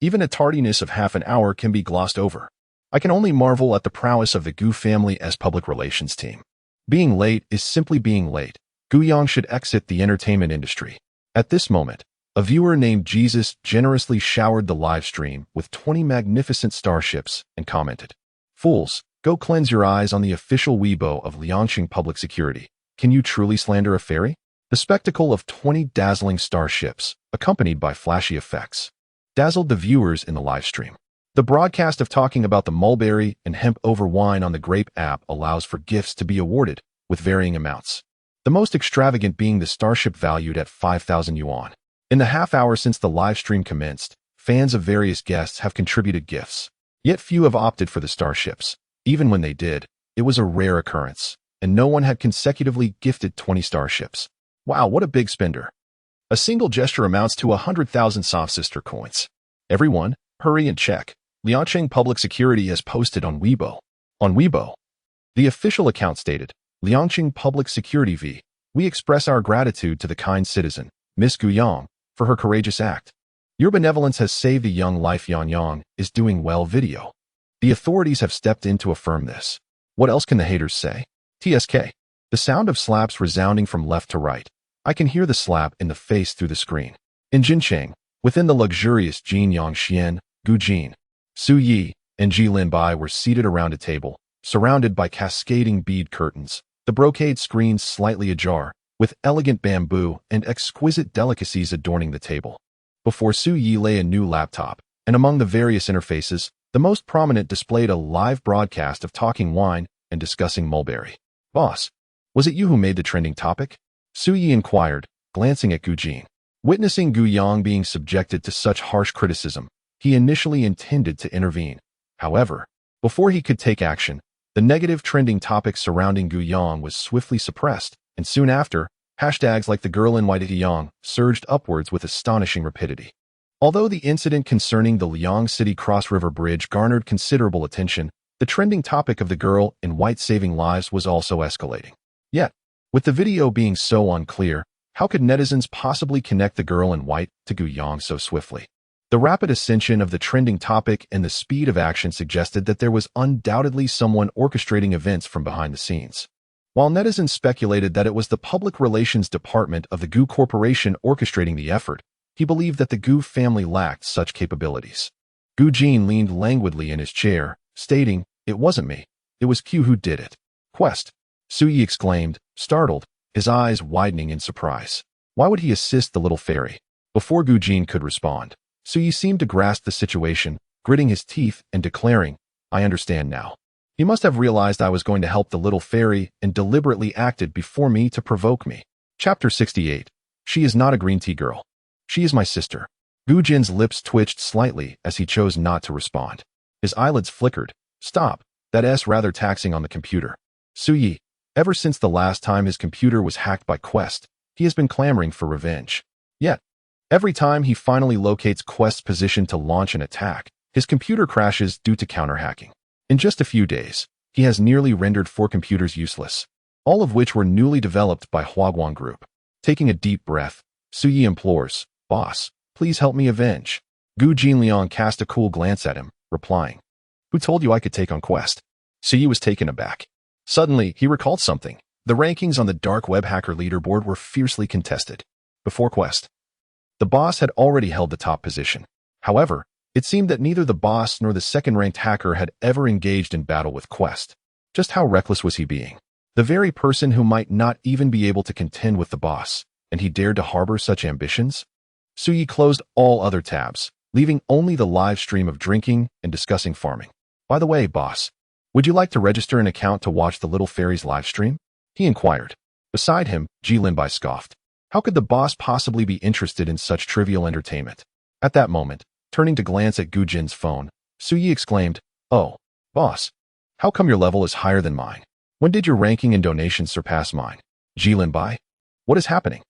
Even a tardiness of half an hour can be glossed over. I can only marvel at the prowess of the Gu family as public relations team. Being late is simply being late. Gu Yang should exit the entertainment industry. At this moment, a viewer named Jesus generously showered the live stream with 20 magnificent starships and commented, "Fools, go cleanse your eyes on the official Weibo of Liangqing Public Security. Can you truly slander a fairy?" The spectacle of 20 dazzling starships, accompanied by flashy effects, dazzled the viewers in the live stream. The broadcast of talking about the mulberry and hemp over wine on the Grape app allows for gifts to be awarded with varying amounts. The most extravagant being the starship valued at 5,000 yuan. In the half hour since the live stream commenced, fans of various guests have contributed gifts. Yet few have opted for the starships. Even when they did, it was a rare occurrence, and no one had consecutively gifted 20 starships. Wow, what a big spender. A single gesture amounts to 100,000 soft sister coins. Everyone, hurry and check. Liangqing Public Security has posted on Weibo. On Weibo, the official account stated, Liangqing Public Security V. We express our gratitude to the kind citizen, Miss Gu Yang, for her courageous act. Your benevolence has saved a young life. Yan Yang is doing well video. The authorities have stepped in to affirm this. What else can the haters say? TSK. The sound of slaps resounding from left to right. I can hear the slap in the face through the screen. In Jincheng, within the luxurious Jin Yang Xian, Gu Jin, Su Yi, and Ji Lin Bai were seated around a table, surrounded by cascading bead curtains, the brocade screens slightly ajar, with elegant bamboo and exquisite delicacies adorning the table. Before Su Yi lay a new laptop, and among the various interfaces, the most prominent displayed a live broadcast of talking wine and discussing mulberry. Boss, was it you who made the trending topic? Su Yi inquired, glancing at Gu Jin. Witnessing Gu Yang being subjected to such harsh criticism, he initially intended to intervene. However, before he could take action, the negative trending topic surrounding Gu Yang was swiftly suppressed, and soon after, hashtags like the girl in white Yang surged upwards with astonishing rapidity. Although the incident concerning the Liang City Cross River Bridge garnered considerable attention, the trending topic of the girl in white saving lives was also escalating. Yet, with the video being so unclear, how could netizens possibly connect the girl in white to Gu Yang so swiftly? The rapid ascension of the trending topic and the speed of action suggested that there was undoubtedly someone orchestrating events from behind the scenes. While netizens speculated that it was the public relations department of the Gu Corporation orchestrating the effort, he believed that the Gu family lacked such capabilities. Gu Jin leaned languidly in his chair, stating, "It wasn't me. It was Q who did it." "Quest," Su Yi exclaimed, startled, his eyes widening in surprise. Why would he assist the little fairy? Before Gu Jin could respond, Su Yi seemed to grasp the situation, gritting his teeth and declaring, "I understand now. He must have realized I was going to help the little fairy and deliberately acted before me to provoke me." Chapter 68. She is not a green tea girl. She is my sister. Gu Jin's lips twitched slightly as he chose not to respond. His eyelids flickered. Stop. That's rather taxing on the computer. Su Yi, ever since the last time his computer was hacked by Quest, he has been clamoring for revenge. Yet, every time he finally locates Quest's position to launch an attack, his computer crashes due to counter-hacking. In just a few days, he has nearly rendered 4 computers useless, all of which were newly developed by Huaguang Group. Taking a deep breath, Su Yi implores, "Boss, please help me avenge." Gu Jinliang cast a cool glance at him, replying, "Who told you I could take on Quest?" Su Yi was taken aback. Suddenly, he recalled something. The rankings on the dark web hacker leaderboard were fiercely contested. Before Quest, the boss had already held the top position. However, it seemed that neither the boss nor the second-ranked hacker had ever engaged in battle with Quest. Just how reckless was he being? The very person who might not even be able to contend with the boss, and he dared to harbor such ambitions? Su Yi closed all other tabs, leaving only the live stream of drinking and discussing farming. "By the way, boss, would you like to register an account to watch the little fairy's live stream?" he inquired. Beside him, Ji Linbai scoffed. How could the boss possibly be interested in such trivial entertainment? At that moment, turning to glance at Gu Jin's phone, Suyi exclaimed, "Oh, boss, how come your level is higher than mine? When did your ranking and donations surpass mine? Ji Linbai? What is happening?"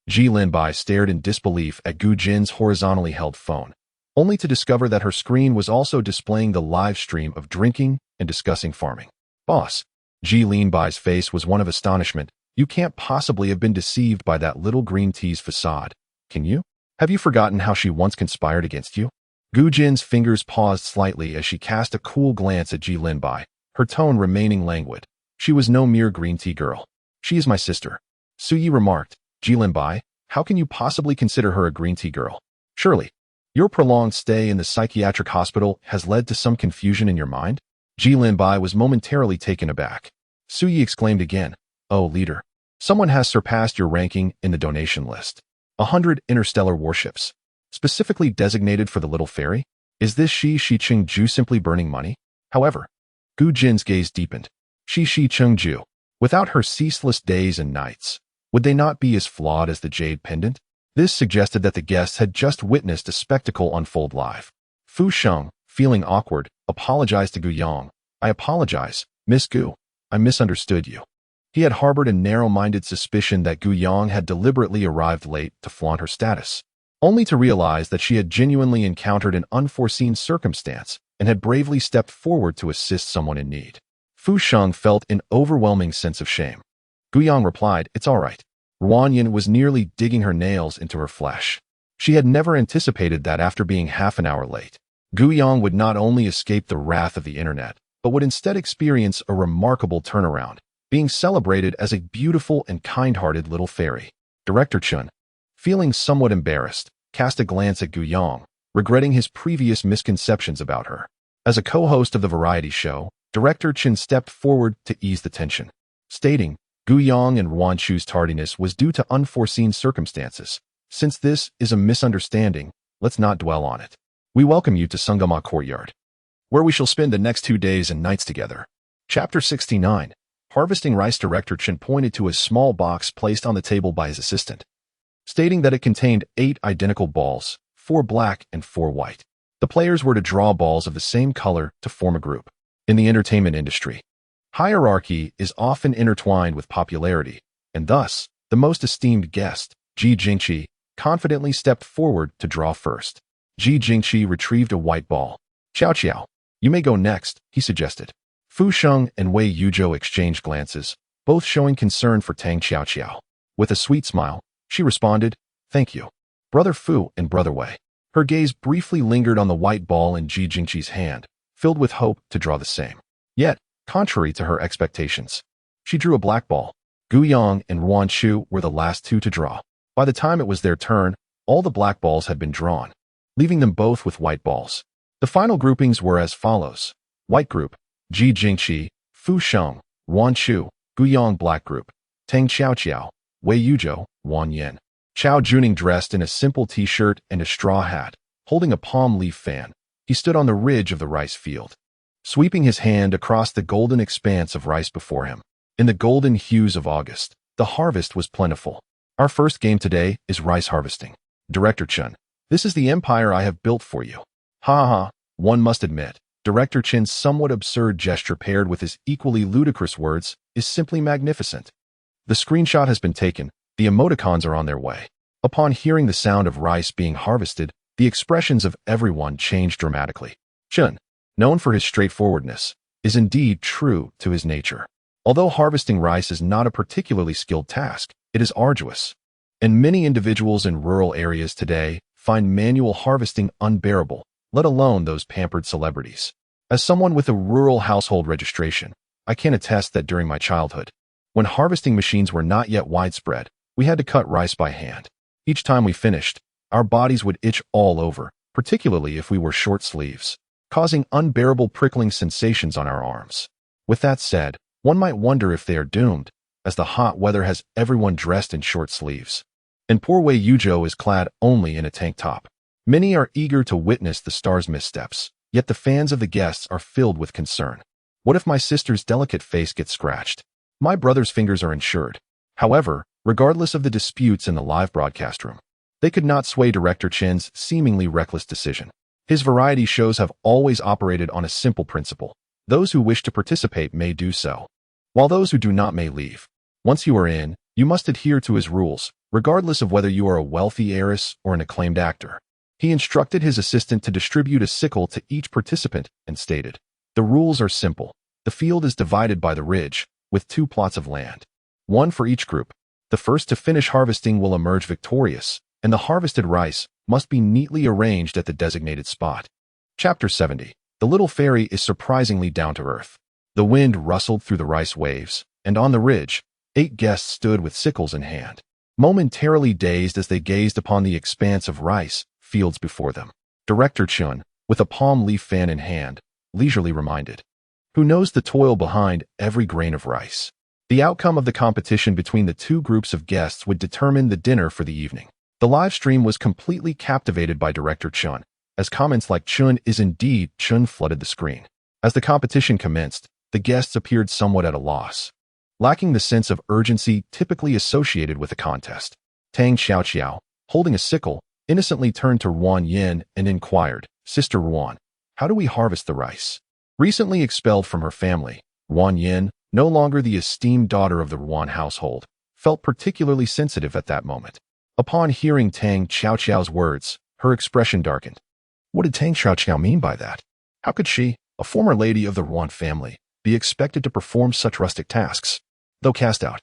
Ji Linbai stared in disbelief at Gu Jin's horizontally held phone, only to discover that her screen was also displaying the live stream of drinking and discussing farming. "Boss." Ji Linbai's face was one of astonishment. "You can't possibly have been deceived by that little green tea's facade, can you? Have you forgotten how she once conspired against you?" Gu Jin's fingers paused slightly as she cast a cool glance at Ji Linbai, her tone remaining languid. "She was no mere green tea girl. She is my sister." Suyi remarked, "Ji Linbai, how can you possibly consider her a green tea girl? Surely, your prolonged stay in the psychiatric hospital has led to some confusion in your mind?" Ji Linbai was momentarily taken aback. Suyi exclaimed again, "Oh, leader, someone has surpassed your ranking in the donation list. 100 interstellar warships, specifically designated for the little fairy? Is this Shi Cheng Ju simply burning money?" However, Gu Jin's gaze deepened. Shi Cheng Ju, without her ceaseless days and nights, would they not be as flawed as the jade pendant? This suggested that the guests had just witnessed a spectacle unfold live. Fu Sheng, feeling awkward, apologized to Gu Yang. "I apologize, Miss Gu. I misunderstood you." He had harbored a narrow-minded suspicion that Gu Yang had deliberately arrived late to flaunt her status, only to realize that she had genuinely encountered an unforeseen circumstance and had bravely stepped forward to assist someone in need. Fu Sheng felt an overwhelming sense of shame. Gu Yang replied, "It's all right." Ruan Yin was nearly digging her nails into her flesh. She had never anticipated that after being half an hour late, Gu Yang would not only escape the wrath of the internet, but would instead experience a remarkable turnaround, being celebrated as a beautiful and kind-hearted little fairy. Director Chun, feeling somewhat embarrassed, cast a glance at Gu Yang, regretting his previous misconceptions about her. As a co-host of the variety show, Director Chun stepped forward to ease the tension, stating, "Gu Yang and Ruan Chu's tardiness was due to unforeseen circumstances. Since this is a misunderstanding, let's not dwell on it. We welcome you to Sungama Courtyard, where we shall spend the next 2 days and nights together." Chapter 69. Harvesting rice. Director Chen pointed to a small box placed on the table by his assistant, stating that it contained 8 identical balls, 4 black and 4 white. The players were to draw balls of the same color to form a group. In the entertainment industry, hierarchy is often intertwined with popularity, and thus, the most esteemed guest, Ji Jingqi, confidently stepped forward to draw first. Ji Jingqi retrieved a white ball. "Xiao Qiao, you may go next," he suggested. Fu Sheng and Wei Yuzhou exchanged glances, both showing concern for Tang Xiao. With a sweet smile, she responded, "Thank you, Brother Fu and Brother Wei." Her gaze briefly lingered on the white ball in Ji Jingqi's hand, filled with hope to draw the same. Yet, contrary to her expectations, she drew a black ball. Gu Yang and Ruan Chu were the last 2 to draw. By the time it was their turn, all the black balls had been drawn, leaving them both with white balls. The final groupings were as follows. White group, Ji Jingqi, Fu Sheng, Ruan Chu. Gu Yang black group, Tang Xiao, Wei Yuzhou, Ruan Yin. Chao Juning dressed in a simple t-shirt and a straw hat, holding a palm leaf fan. He stood on the ridge of the rice field, sweeping his hand across the golden expanse of rice before him. In the golden hues of August, the harvest was plentiful. "Our first game today is rice harvesting. Director Chun, this is the empire I have built for you." Ha ha, one must admit, Director Chin's somewhat absurd gesture paired with his equally ludicrous words is simply magnificent. The screenshot has been taken, the emoticons are on their way. Upon hearing the sound of rice being harvested, the expressions of everyone changed dramatically. Chun, known for his straightforwardness, is indeed true to his nature. Although harvesting rice is not a particularly skilled task, it is arduous, and many individuals in rural areas today find manual harvesting unbearable, let alone those pampered celebrities. As someone with a rural household registration, I can attest that during my childhood, when harvesting machines were not yet widespread, we had to cut rice by hand. Each time we finished, our bodies would itch all over, particularly if we wore short sleeves, causing unbearable prickling sensations on our arms. With that said, one might wonder if they are doomed, as the hot weather has everyone dressed in short sleeves. And poor Wei Yuzhou is clad only in a tank top. Many are eager to witness the star's missteps, yet the fans of the guests are filled with concern. What if my sister's delicate face gets scratched? My brother's fingers are insured. However, regardless of the disputes in the live broadcast room. They could not sway Director Chen's seemingly reckless decision. His variety shows have always operated on a simple principle. Those who wish to participate may do so, while those who do not may leave. Once you are in, you must adhere to his rules, regardless of whether you are a wealthy heiress or an acclaimed actor. He instructed his assistant to distribute a sickle to each participant and stated, "The rules are simple. The field is divided by the ridge, with 2 plots of land, one for each group. The first to finish harvesting will emerge victorious, and the harvested rice must be neatly arranged at the designated spot." Chapter 70. The little fairy is surprisingly down to earth. The wind rustled through the rice waves, and on the ridge, 8 guests stood with sickles in hand, momentarily dazed as they gazed upon the expanse of rice fields before them. Director Chun, with a palm leaf fan in hand, leisurely reminded, "Who knows the toil behind every grain of rice?" The outcome of the competition between the 2 groups of guests would determine the dinner for the evening. The live stream was completely captivated by Director Chun, as comments like "Chun is indeed Chun" flooded the screen. As the competition commenced, the guests appeared somewhat at a loss, lacking the sense of urgency typically associated with a contest. Tang Xiaoqiao, holding a sickle, innocently turned to Ruan Yin and inquired, "Sister Ruan, how do we harvest the rice?" Recently expelled from her family, Ruan Yin, no longer the esteemed daughter of the Ruan household, felt particularly sensitive at that moment. Upon hearing Tang Xiaoqiao's words, her expression darkened. What did Tang Xiaoqiao mean by that? How could she, a former lady of the Ruan family, be expected to perform such rustic tasks? Though cast out,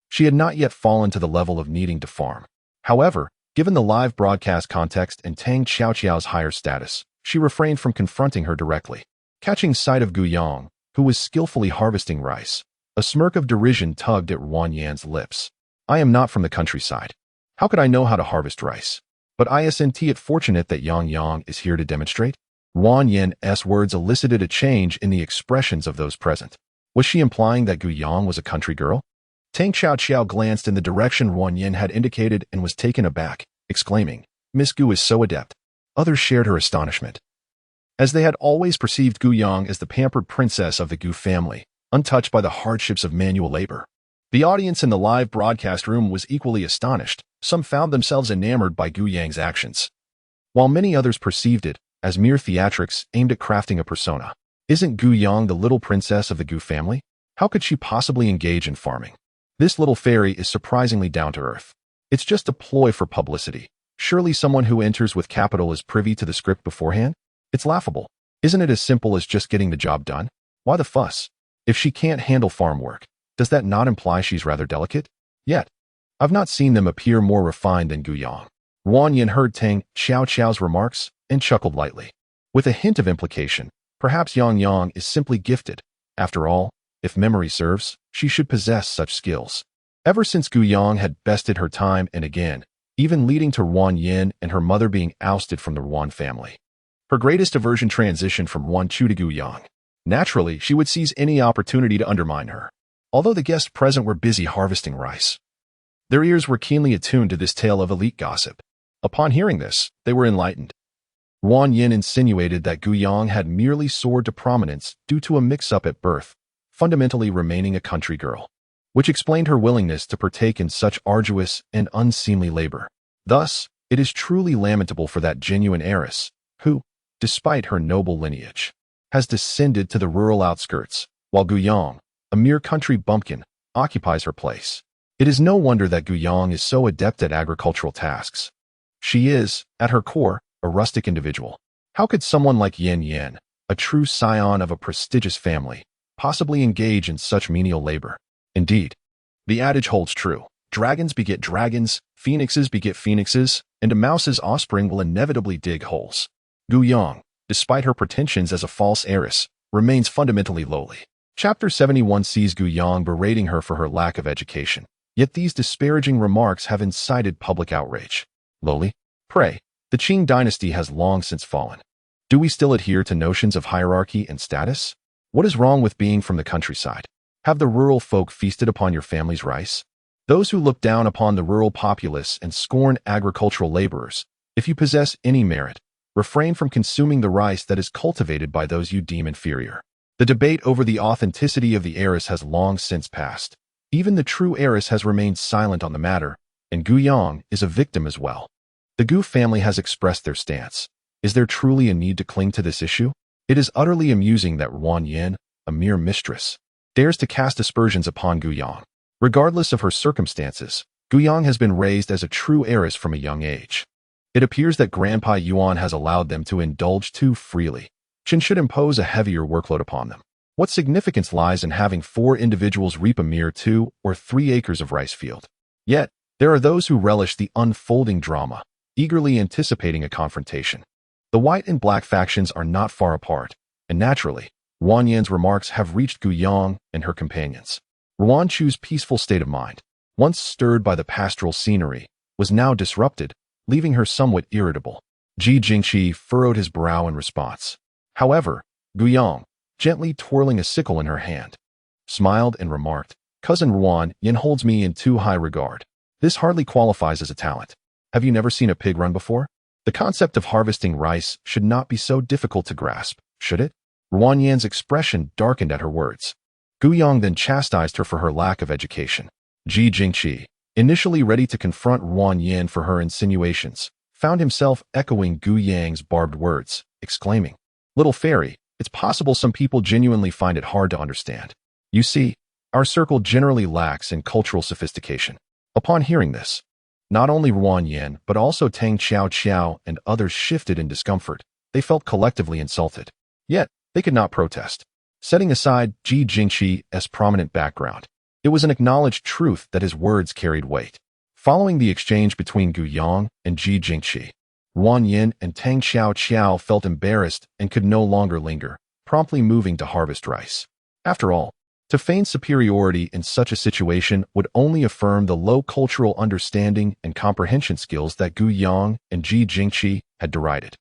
she had not yet fallen to the level of needing to farm. However, given the live broadcast context and Tang Xiaoqiao's higher status, she refrained from confronting her directly. Catching sight of Gu Yang, who was skillfully harvesting rice, a smirk of derision tugged at Ruan Yan's lips. "I am not from the countryside. How could I know how to harvest rice? But isn't it fortunate that Yang Yang is here to demonstrate?" Ruan Yan's words elicited a change in the expressions of those present. Was she implying that Gu Yang was a country girl? Tang Xiaoqiao glanced in the direction Ruan Yin had indicated and was taken aback, exclaiming, "Miss Gu is so adept." Others shared her astonishment, as they had always perceived Gu Yang as the pampered princess of the Gu family, untouched by the hardships of manual labor. The audience in the live broadcast room was equally astonished. Some found themselves enamored by Gu Yang's actions, while many others perceived it as mere theatrics aimed at crafting a persona. Isn't Gu Yang the little princess of the Gu family? How could she possibly engage in farming? This little fairy is surprisingly down to earth. It's just a ploy for publicity. Surely someone who enters with capital is privy to the script beforehand? It's laughable. Isn't it as simple as just getting the job done? Why the fuss? If she can't handle farm work, does that not imply she's rather delicate? Yet, I've not seen them appear more refined than Gu Yang. Ruan Yin heard Tang Xiaoqiao's remarks and chuckled lightly, with a hint of implication. Perhaps Yang Yang is simply gifted. After all, if memory serves, she should possess such skills. Ever since Gu Yang had bested her time and again, even leading to Ruan Yin and her mother being ousted from the Ruan family, her greatest aversion transitioned from Ruan Chu to Gu Yang. Naturally, she would seize any opportunity to undermine her. Although the guests present were busy harvesting rice, their ears were keenly attuned to this tale of elite gossip. Upon hearing this, they were enlightened. Ruan Yin insinuated that Gu Yang had merely soared to prominence due to a mix-up at birth, fundamentally remaining a country girl, which explained her willingness to partake in such arduous and unseemly labor. Thus, it is truly lamentable for that genuine heiress, who, despite her noble lineage, has descended to the rural outskirts, while Gu Yang, a mere country bumpkin, occupies her place. It is no wonder that Gu Yang is so adept at agricultural tasks. She is, at her core, a rustic individual. How could someone like Yin Yin, a true scion of a prestigious family, possibly engage in such menial labor? Indeed, the adage holds true. Dragons beget dragons, phoenixes beget phoenixes, and a mouse's offspring will inevitably dig holes. Gu Yang, despite her pretensions as a false heiress, remains fundamentally lowly. Chapter 71 sees Gu Yang berating her for her lack of education. Yet these disparaging remarks have incited public outrage. Lowly? Pray, the Qing dynasty has long since fallen. Do we still adhere to notions of hierarchy and status? What is wrong with being from the countryside? Have the rural folk feasted upon your family's rice? Those who look down upon the rural populace and scorn agricultural laborers, if you possess any merit, refrain from consuming the rice that is cultivated by those you deem inferior. The debate over the authenticity of the heiress has long since passed. Even the true heiress has remained silent on the matter, and Gu Yang is a victim as well. The Gu family has expressed their stance. Is there truly a need to cling to this issue? It is utterly amusing that Ruan Yin, a mere mistress, dares to cast aspersions upon Gu Yang. Regardless of her circumstances, Gu Yang has been raised as a true heiress from a young age. It appears that Grandpa Yuan has allowed them to indulge too freely. Qin should impose a heavier workload upon them. What significance lies in having 4 individuals reap a mere 2 or 3 acres of rice field? Yet, there are those who relish the unfolding drama, eagerly anticipating a confrontation. The white and black factions are not far apart, and naturally, Ruan Yin's remarks have reached Gu Yang and her companions. Ruan Chu's peaceful state of mind, once stirred by the pastoral scenery, was now disrupted, leaving her somewhat irritable. Ji Jingqi furrowed his brow in response. However, Gu Yang, gently twirling a sickle in her hand, smiled and remarked, "Cousin Ruan Yin holds me in too high regard. This hardly qualifies as a talent. Have you never seen a pig run before? The concept of harvesting rice should not be so difficult to grasp, should it?" Ruan Yin's expression darkened at her words. Gu Yang then chastised her for her lack of education. Ji Jingqi, initially ready to confront Ruan Yin for her insinuations, found himself echoing Gu Yang's barbed words, exclaiming, "Little fairy, it's possible some people genuinely find it hard to understand. You see, our circle generally lacks in cultural sophistication." Upon hearing this, not only Ruan Yin but also Tang Xiao and others shifted in discomfort. They felt collectively insulted. Yet, they could not protest. Setting aside Ji Jingqi's prominent background, it was an acknowledged truth that his words carried weight. Following the exchange between Gu Yang and Ji Jingqi, Ruan Yin and Tang Xiao felt embarrassed and could no longer linger, promptly moving to harvest rice. After all, to feign superiority in such a situation would only affirm the low cultural understanding and comprehension skills that Gu Yang and Ji Jingqi had derided.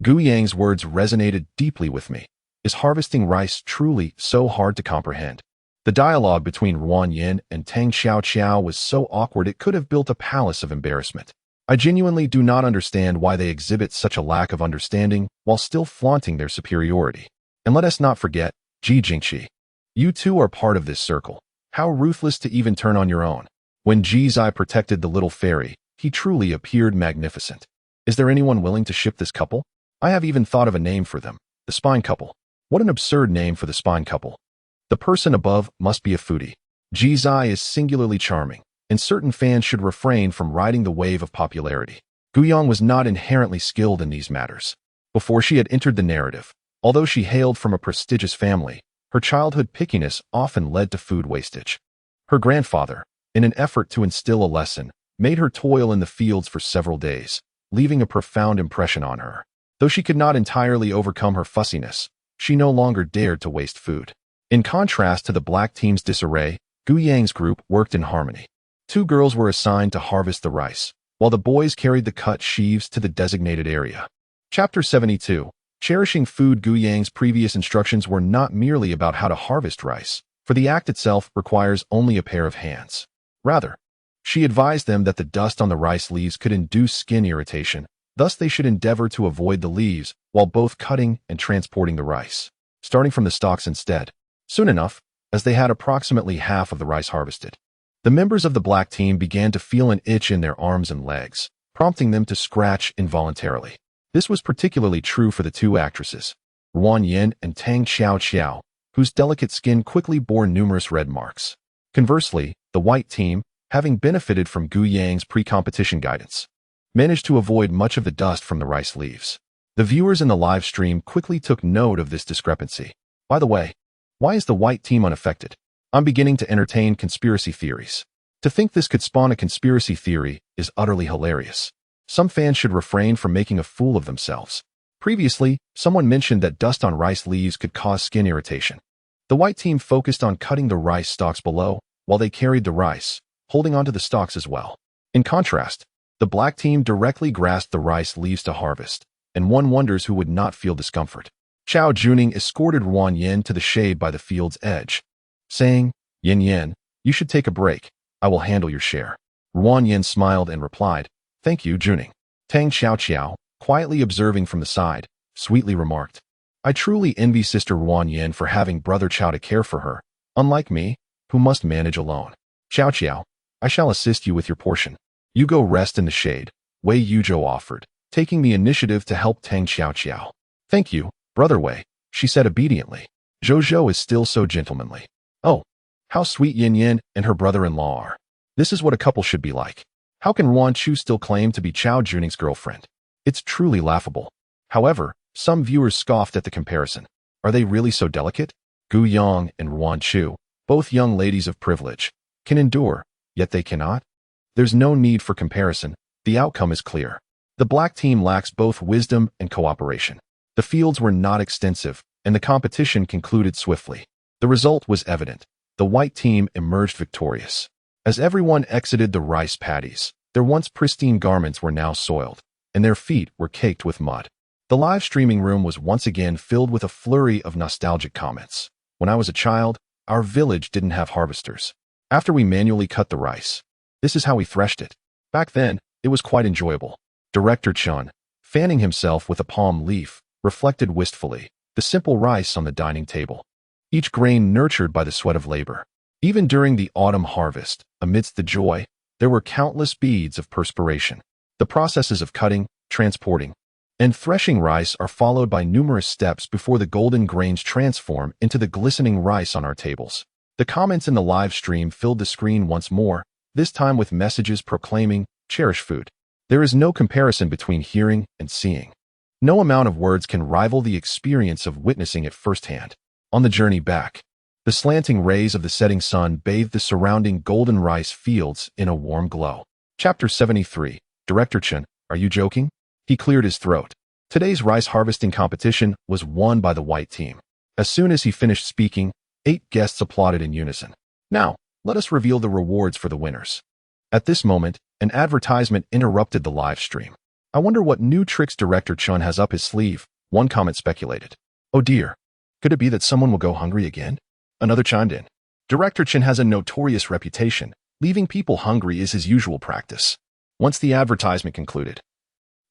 Gu Yang's words resonated deeply with me. Is harvesting rice truly so hard to comprehend? The dialogue between Ruan Yin and Tang Xiao was so awkward it could have built a palace of embarrassment. I genuinely do not understand why they exhibit such a lack of understanding while still flaunting their superiority. And let us not forget, Ji Jingqi. You too are part of this circle. How ruthless to even turn on your own. When Ji Zai protected the little fairy, he truly appeared magnificent. Is there anyone willing to ship this couple? I have even thought of a name for them, the spine couple. What an absurd name for the spine couple. The person above must be a foodie. Ji Zai is singularly charming, and certain fans should refrain from riding the wave of popularity. Gu Yang was not inherently skilled in these matters. Before she had entered the narrative, although she hailed from a prestigious family, her childhood pickiness often led to food wastage. Her grandfather, in an effort to instill a lesson, made her toil in the fields for several days, leaving a profound impression on her. Though she could not entirely overcome her fussiness, she no longer dared to waste food. In contrast to the black team's disarray, Gu Yang's group worked in harmony. 2 girls were assigned to harvest the rice, while the boys carried the cut sheaves to the designated area. Chapter 72. Cherishing food. Gu Yang's previous instructions were not merely about how to harvest rice, for the act itself requires only a pair of hands. Rather, she advised them that the dust on the rice leaves could induce skin irritation, thus they should endeavor to avoid the leaves while both cutting and transporting the rice, starting from the stalks instead. Soon enough, as they had approximately half of the rice harvested, the members of the black team began to feel an itch in their arms and legs, prompting them to scratch involuntarily. This was particularly true for the 2 actresses, Ruan Yin and Tang Xiao, whose delicate skin quickly bore numerous red marks. Conversely, the white team, having benefited from Gu Yang's pre-competition guidance, managed to avoid much of the dust from the rice leaves. The viewers in the live stream quickly took note of this discrepancy. By the way, why is the white team unaffected? I'm beginning to entertain conspiracy theories. To think this could spawn a conspiracy theory is utterly hilarious. Some fans should refrain from making a fool of themselves. Previously, someone mentioned that dust on rice leaves could cause skin irritation. The white team focused on cutting the rice stalks below, while they carried the rice, holding onto the stalks as well. In contrast, the black team directly grasped the rice leaves to harvest, and one wonders who would not feel discomfort. Chao Juning escorted Ruan Yin to the shade by the field's edge, saying, Yin, you should take a break. I will handle your share." Ruan Yin smiled and replied, "Thank you, Juning." Tang Xiao, quietly observing from the side, sweetly remarked, "I truly envy Sister Ruan Yin for having Brother Chao to care for her, unlike me, who must manage alone." Xiao Qiao, I shall assist you with your portion. You go rest in the shade, Wei Yuzhou offered, taking the initiative to help Tang Xiao Qiao. Thank you, Brother Wei, she said obediently. Zhou is still so gentlemanly. Oh, how sweet Yin Yin and her brother-in-law are. This is what a couple should be like. How can Ruan Chu still claim to be Chao Juning's girlfriend? It's truly laughable. However, some viewers scoffed at the comparison. Are they really so delicate? Gu Yang and Ruan Chu, both young ladies of privilege, can endure, yet they cannot? There's no need for comparison. The outcome is clear. The black team lacks both wisdom and cooperation. The fields were not extensive, and the competition concluded swiftly. The result was evident. The white team emerged victorious. As everyone exited the rice paddies, their once pristine garments were now soiled, and their feet were caked with mud. The live streaming room was once again filled with a flurry of nostalgic comments. When I was a child, our village didn't have harvesters. After we manually cut the rice, this is how we threshed it. Back then, it was quite enjoyable. Director Chun, fanning himself with a palm leaf, reflected wistfully, the simple rice on the dining table. Each grain nurtured by the sweat of labor. Even during the autumn harvest, amidst the joy, there were countless beads of perspiration. The processes of cutting, transporting, and threshing rice are followed by numerous steps before the golden grains transform into the glistening rice on our tables. The comments in the live stream filled the screen once more, this time with messages proclaiming, cherish food. There is no comparison between hearing and seeing. No amount of words can rival the experience of witnessing it firsthand. On the journey back, the slanting rays of the setting sun bathed the surrounding golden rice fields in a warm glow. Chapter 73. Director Chen, are you joking? He cleared his throat. Today's rice harvesting competition was won by the white team. As soon as he finished speaking, 8 guests applauded in unison. Now, let us reveal the rewards for the winners. At this moment, an advertisement interrupted the live stream. I wonder what new tricks Director Chun has up his sleeve, one comment speculated. Oh dear. Could it be that someone will go hungry again? Another chimed in. Director Chen has a notorious reputation. Leaving people hungry is his usual practice. Once the advertisement concluded,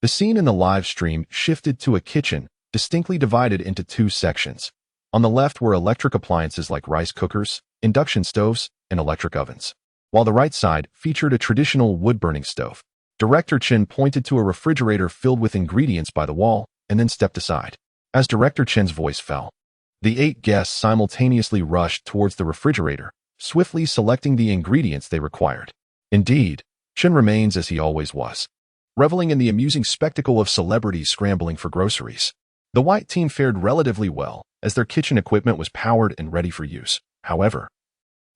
the scene in the live stream shifted to a kitchen, distinctly divided into 2 sections. On the left were electric appliances like rice cookers, induction stoves, and electric ovens, while the right side featured a traditional wood-burning stove. Director Chen pointed to a refrigerator filled with ingredients by the wall, and then stepped aside. As Director Chen's voice fell, the 8 guests simultaneously rushed towards the refrigerator, swiftly selecting the ingredients they required. Indeed, Chen remains as he always was, reveling in the amusing spectacle of celebrities scrambling for groceries. The white team fared relatively well, as their kitchen equipment was powered and ready for use. However,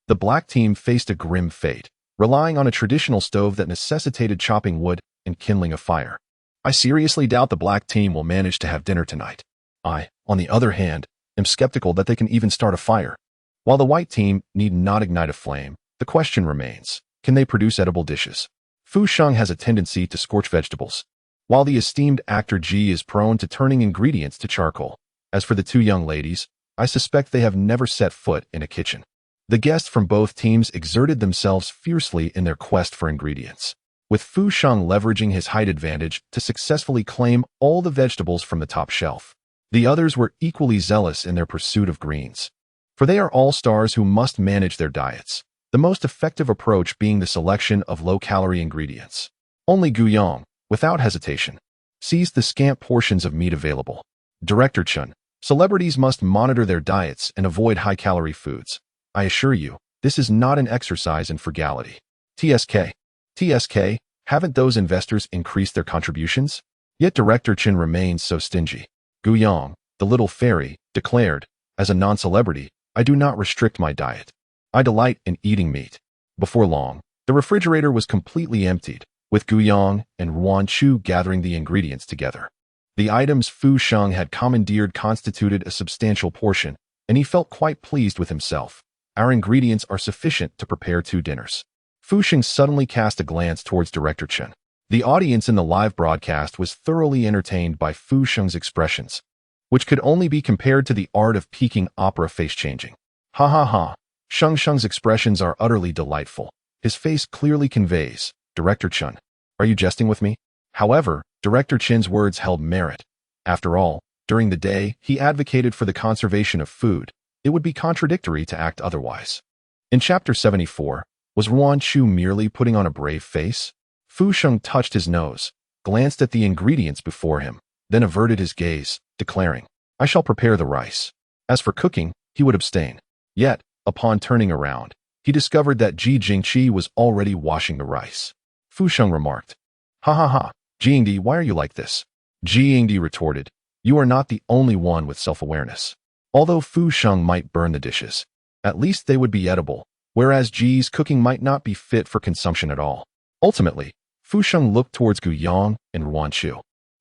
the black team faced a grim fate, relying on a traditional stove that necessitated chopping wood and kindling a fire. I seriously doubt the black team will manage to have dinner tonight. I, on the other hand, am skeptical that they can even start a fire. While the white team need not ignite a flame, the question remains, can they produce edible dishes? Fu Sheng has a tendency to scorch vegetables, while the esteemed actor Ji is prone to turning ingredients to charcoal. As for the 2 young ladies, I suspect they have never set foot in a kitchen. The guests from both teams exerted themselves fiercely in their quest for ingredients, with Fu Sheng leveraging his height advantage to successfully claim all the vegetables from the top shelf. The others were equally zealous in their pursuit of greens, for they are all-stars who must manage their diets, the most effective approach being the selection of low-calorie ingredients. Only Gu Yang, without hesitation, seized the scant portions of meat available. Director Chun, celebrities must monitor their diets and avoid high-calorie foods. I assure you, this is not an exercise in frugality. TSK, haven't those investors increased their contributions? Yet Director Chin remains so stingy. Gu Yang, the little fairy, declared, as a non-celebrity, I do not restrict my diet. I delight in eating meat. Before long, the refrigerator was completely emptied, with Gu Yang and Ruan Chu gathering the ingredients together. The items Fu Sheng had commandeered constituted a substantial portion, and he felt quite pleased with himself. Our ingredients are sufficient to prepare 2 dinners. Fu Sheng suddenly cast a glance towards Director Chen. The audience in the live broadcast was thoroughly entertained by Fu Sheng's expressions, which could only be compared to the art of Peking opera face-changing. Ha ha ha. Sheng's expressions are utterly delightful. His face clearly conveys, Director Chen, are you jesting with me? However, Director Chen's words held merit. After all, during the day, he advocated for the conservation of food. It would be contradictory to act otherwise. In Chapter 74, Was Ruan Chu merely putting on a brave face? Fu Sheng touched his nose, glanced at the ingredients before him, then averted his gaze, declaring, I shall prepare the rice. As for cooking, he would abstain. Yet, upon turning around, he discovered that Ji Jingqi was already washing the rice. Fu Sheng remarked, Ha ha ha, Jingdi, why are you like this? Ji Yingdi retorted, You are not the only one with self-awareness. Although Fu Sheng might burn the dishes, at least they would be edible, whereas Ji's cooking might not be fit for consumption at all. Ultimately, Fu Sheng looked towards Gu Yang and Ruan Chu,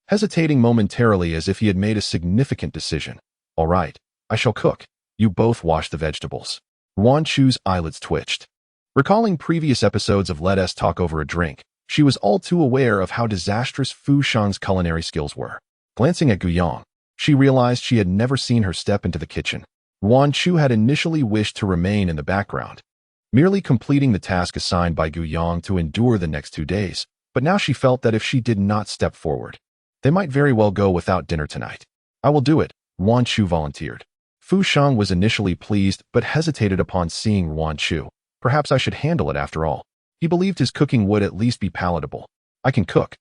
hesitating momentarily as if he had made a significant decision. All right, I shall cook. You both wash the vegetables. Ruan Chu's eyelids twitched. Recalling previous episodes of Let Us Talk Over a Drink, she was all too aware of how disastrous Fu Sheng's culinary skills were. Glancing at Gu Yang, she realized she had never seen her step into the kitchen. Ruan Chu had initially wished to remain in the background, merely completing the task assigned by Gu Yang to endure the next 2 days, but now she felt that if she did not step forward, they might very well go without dinner tonight. I will do it, Ruan Chu volunteered. Fu Sheng was initially pleased but hesitated upon seeing Ruan Chu. Perhaps I should handle it after all. He believed his cooking would at least be palatable. I can cook,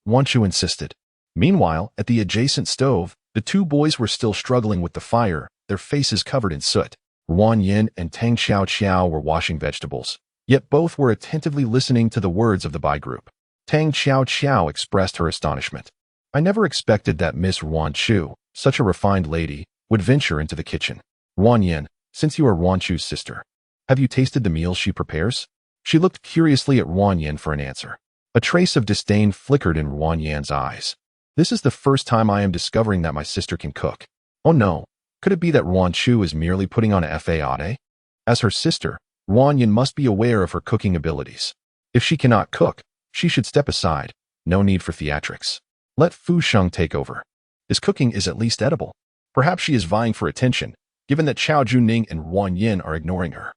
Ruan Chu insisted. Meanwhile, at the adjacent stove, the 2 boys were still struggling with the fire, their faces covered in soot. Ruan Yin and Tang Xiao Xiao were washing vegetables, yet both were attentively listening to the words of the Bai group. Tang Xiao Xiao expressed her astonishment. I never expected that Miss Ruan Chu, such a refined lady, would venture into the kitchen. Ruan Yin, since you are Ruan Chu's sister, have you tasted the meals she prepares? She looked curiously at Ruan Yin for an answer. A trace of disdain flickered in Ruan Yin's eyes. This is the first time I am discovering that my sister can cook. Oh no, could it be that Ruan Chu is merely putting on a facade? As her sister, Ruan Yin must be aware of her cooking abilities. If she cannot cook, she should step aside. No need for theatrics. Let Fu Sheng take over. His cooking is at least edible. Perhaps she is vying for attention, given that Chao Juning and Ruan Yin are ignoring her.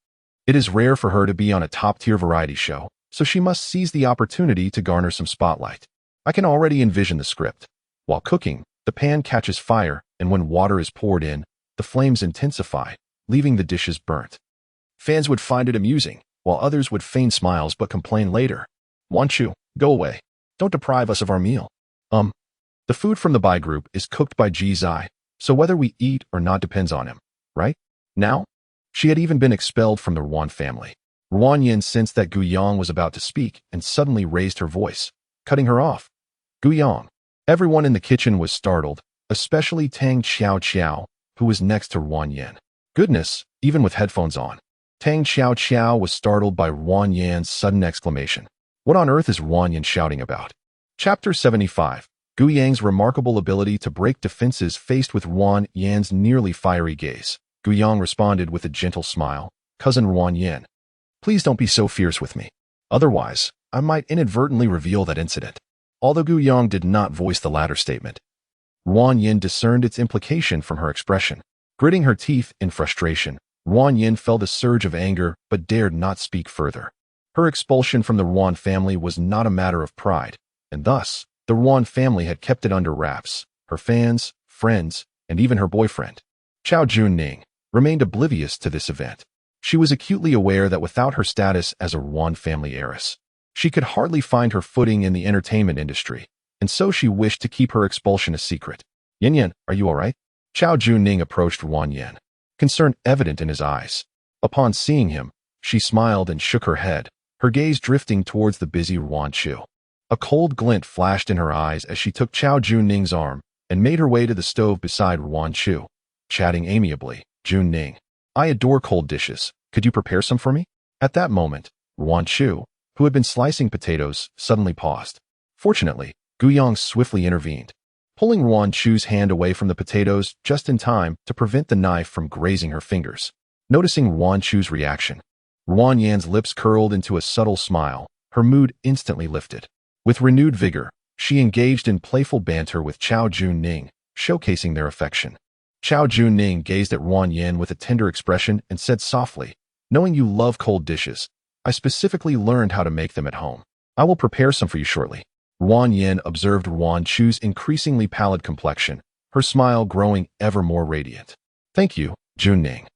It is rare for her to be on a top-tier variety show, so she must seize the opportunity to garner some spotlight. I can already envision the script. While cooking, the pan catches fire, and when water is poured in, the flames intensify, leaving the dishes burnt. Fans would find it amusing, while others would feign smiles but complain later. Ruan Chu, go away. Don't deprive us of our meal. The food from the Bai group is cooked by Ji Zai, so whether we eat or not depends on him, right? Now? She had even been expelled from the Ruan family. Ruan Yin sensed that Gu Yang was about to speak and suddenly raised her voice, cutting her off. Gu Yang. Everyone in the kitchen was startled, especially Tang Xiao Xiao, who was next to Ruan Yin. Goodness, even with headphones on. Tang Xiao Xiao was startled by Ruan Yin's sudden exclamation. What on earth is Ruan Yin shouting about? Chapter 75. Gu Yang's remarkable ability to break defenses faced with Ruan Yin's nearly fiery gaze. Gu Yang responded with a gentle smile. Cousin Ruan Yin, please don't be so fierce with me. Otherwise, I might inadvertently reveal that incident. Although Gu Yang did not voice the latter statement, Ruan Yin discerned its implication from her expression. Gritting her teeth in frustration, Ruan Yin felt a surge of anger but dared not speak further. Her expulsion from the Ruan family was not a matter of pride, and thus, the Ruan family had kept it under wraps. Her fans, friends, and even her boyfriend, Chao Juning, remained oblivious to this event. She was acutely aware that without her status as a Ruan family heiress, she could hardly find her footing in the entertainment industry, and so she wished to keep her expulsion a secret. Yin Yin, are you all right? Chao Juning approached Ruan Yin, concern evident in his eyes. Upon seeing him, she smiled and shook her head, her gaze drifting towards the busy Ruan Chu. A cold glint flashed in her eyes as she took Chao Juning's arm and made her way to the stove beside Ruan Chu. Chatting amiably, Juning, I adore cold dishes. Could you prepare some for me? At that moment, Ruan Chu, who had been slicing potatoes, suddenly paused. Fortunately, Gu Yang swiftly intervened, pulling Ruan Chu's hand away from the potatoes just in time to prevent the knife from grazing her fingers. Noticing Ruan Chu's reaction, Ruan Yan's lips curled into a subtle smile, her mood instantly lifted. With renewed vigor, she engaged in playful banter with Chao Juning, showcasing their affection. Chao Juning gazed at Ruan Yin with a tender expression and said softly, knowing you love cold dishes, I specifically learned how to make them at home. I will prepare some for you shortly. Ruan Yin observed Ruan Chu's increasingly pallid complexion, her smile growing ever more radiant. Thank you, Juning.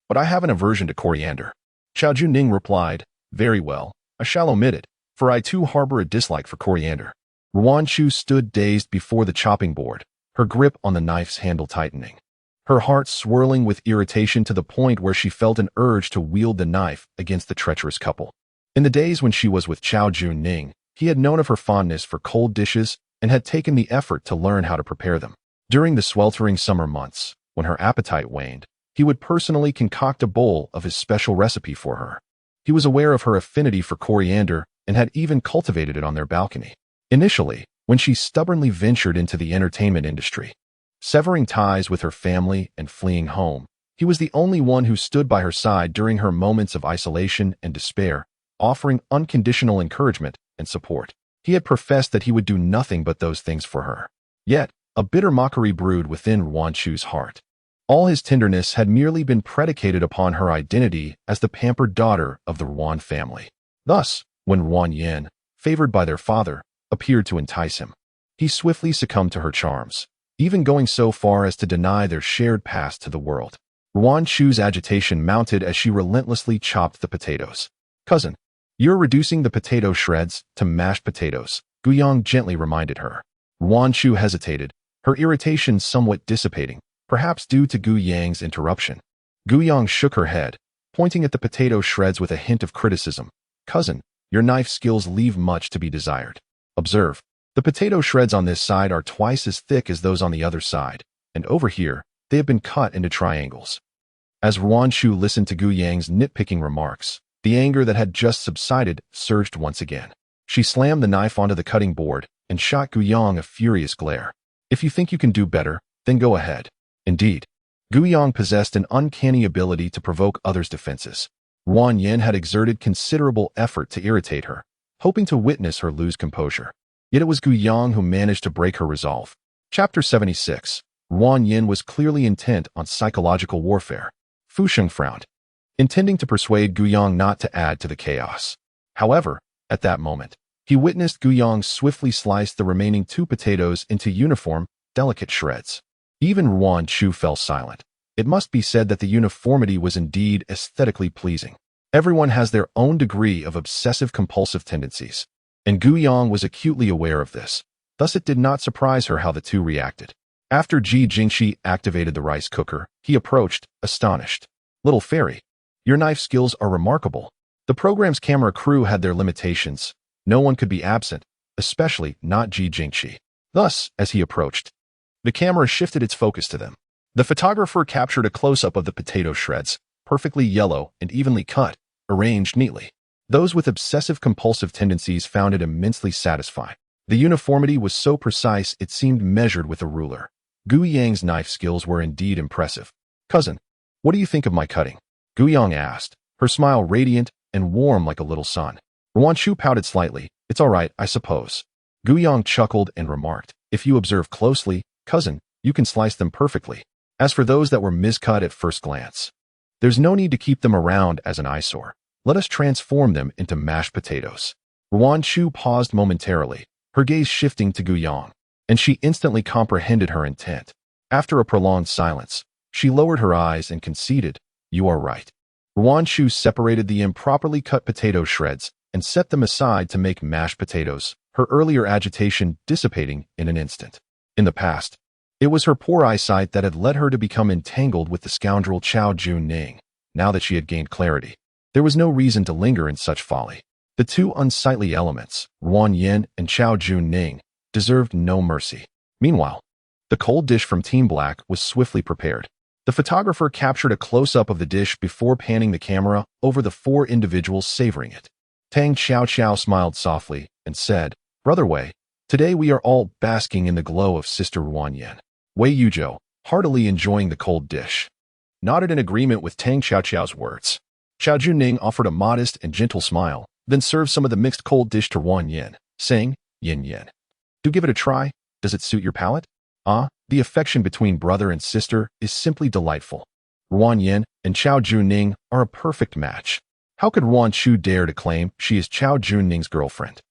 But I have an aversion to coriander. Chao Juning replied, Very well, I shall omit it, for I too harbor a dislike for coriander. Ruan Chu stood dazed before the chopping board, her grip on the knife's handle tightening. Her heart swirling with irritation to the point where she felt an urge to wield the knife against the treacherous couple. In the days when she was with Chao Jun-ning, he had known of her fondness for cold dishes and had taken the effort to learn how to prepare them. During the sweltering summer months, when her appetite waned, he would personally concoct a bowl of his special recipe for her. He was aware of her affinity for coriander and had even cultivated it on their balcony. Initially, when she stubbornly ventured into the entertainment industry, severing ties with her family and fleeing home, he was the only one who stood by her side during her moments of isolation and despair, offering unconditional encouragement and support. He had professed that he would do nothing but those things for her. Yet, a bitter mockery brewed within Ruan Chu's heart. All his tenderness had merely been predicated upon her identity as the pampered daughter of the Ruan family. Thus, when Ruan Yin, favored by their father, appeared to entice him, he swiftly succumbed to her charms, even going so far as to deny their shared past to the world. Ruan Chu's agitation mounted as she relentlessly chopped the potatoes. "Cousin, you're reducing the potato shreds to mashed potatoes," Gu Yang gently reminded her. Ruan Chu hesitated, her irritation somewhat dissipating, perhaps due to Gu Yang's interruption. Gu Yang shook her head, pointing at the potato shreds with a hint of criticism. "Cousin, your knife skills leave much to be desired. Observe, the potato shreds on this side are twice as thick as those on the other side, and over here, they have been cut into triangles." As Ruan Chu listened to Gu Yang's nitpicking remarks, the anger that had just subsided surged once again. She slammed the knife onto the cutting board and shot Gu Yang a furious glare. "If you think you can do better, then go ahead." Indeed, Gu Yang possessed an uncanny ability to provoke others' defenses. Ruan Yin had exerted considerable effort to irritate her, hoping to witness her lose composure. Yet it was Gu Yang who managed to break her resolve. Chapter 76. Ruan Yin was clearly intent on psychological warfare. Fu Sheng frowned, intending to persuade Gu Yang not to add to the chaos. However, at that moment, he witnessed Gu Yang swiftly slice the remaining 2 potatoes into uniform, delicate shreds. Even Ruan Chu fell silent. It must be said that the uniformity was indeed aesthetically pleasing. Everyone has their own degree of obsessive-compulsive tendencies, and Gu Yang was acutely aware of this. Thus it did not surprise her how the two reacted. After Ji Jingxi activated the rice cooker, he approached, astonished. "Little fairy, your knife skills are remarkable." The program's camera crew had their limitations. No one could be absent, especially not Ji Jingxi. Thus, as he approached, the camera shifted its focus to them. The photographer captured a close-up of the potato shreds, perfectly yellow and evenly cut, arranged neatly. Those with obsessive-compulsive tendencies found it immensely satisfying. The uniformity was so precise it seemed measured with a ruler. Gu Yang's knife skills were indeed impressive. "Cousin, what do you think of my cutting?" Gu Yang asked, her smile radiant and warm like a little sun. Ruan Chu pouted slightly. "It's all right, I suppose." Gu Yang chuckled and remarked, "If you observe closely, cousin, you can slice them perfectly. As for those that were miscut at first glance, there's no need to keep them around as an eyesore. Let us transform them into mashed potatoes." Ruan Chu paused momentarily, her gaze shifting to Gu Yang, and she instantly comprehended her intent. After a prolonged silence, she lowered her eyes and conceded, "You are right." Ruan Chu separated the improperly cut potato shreds and set them aside to make mashed potatoes, her earlier agitation dissipating in an instant. In the past, it was her poor eyesight that had led her to become entangled with the scoundrel Chao Jun-ning. Now that she had gained clarity, there was no reason to linger in such folly. The 2 unsightly elements, Ruan Yin and Chao Jun-ning, deserved no mercy. Meanwhile, the cold dish from Team Black was swiftly prepared. The photographer captured a close-up of the dish before panning the camera over the 4 individuals savoring it. Tang Xiao Xiao smiled softly and said, "Brother Wei, today we are all basking in the glow of Sister Ruan Yin." Wei Yuzhou, heartily enjoying the cold dish, nodded in agreement with Tang Xiao Xiao's words. Chao Junning offered a modest and gentle smile, then served some of the mixed cold dish to Ruan Yin, saying, "Yin Yin, do give it a try. Does it suit your palate?" "Ah, the affection between brother and sister is simply delightful. Ruan Yin and Chao Junning are a perfect match. How could Ruan Chu dare to claim she is Chao Junning's girlfriend?"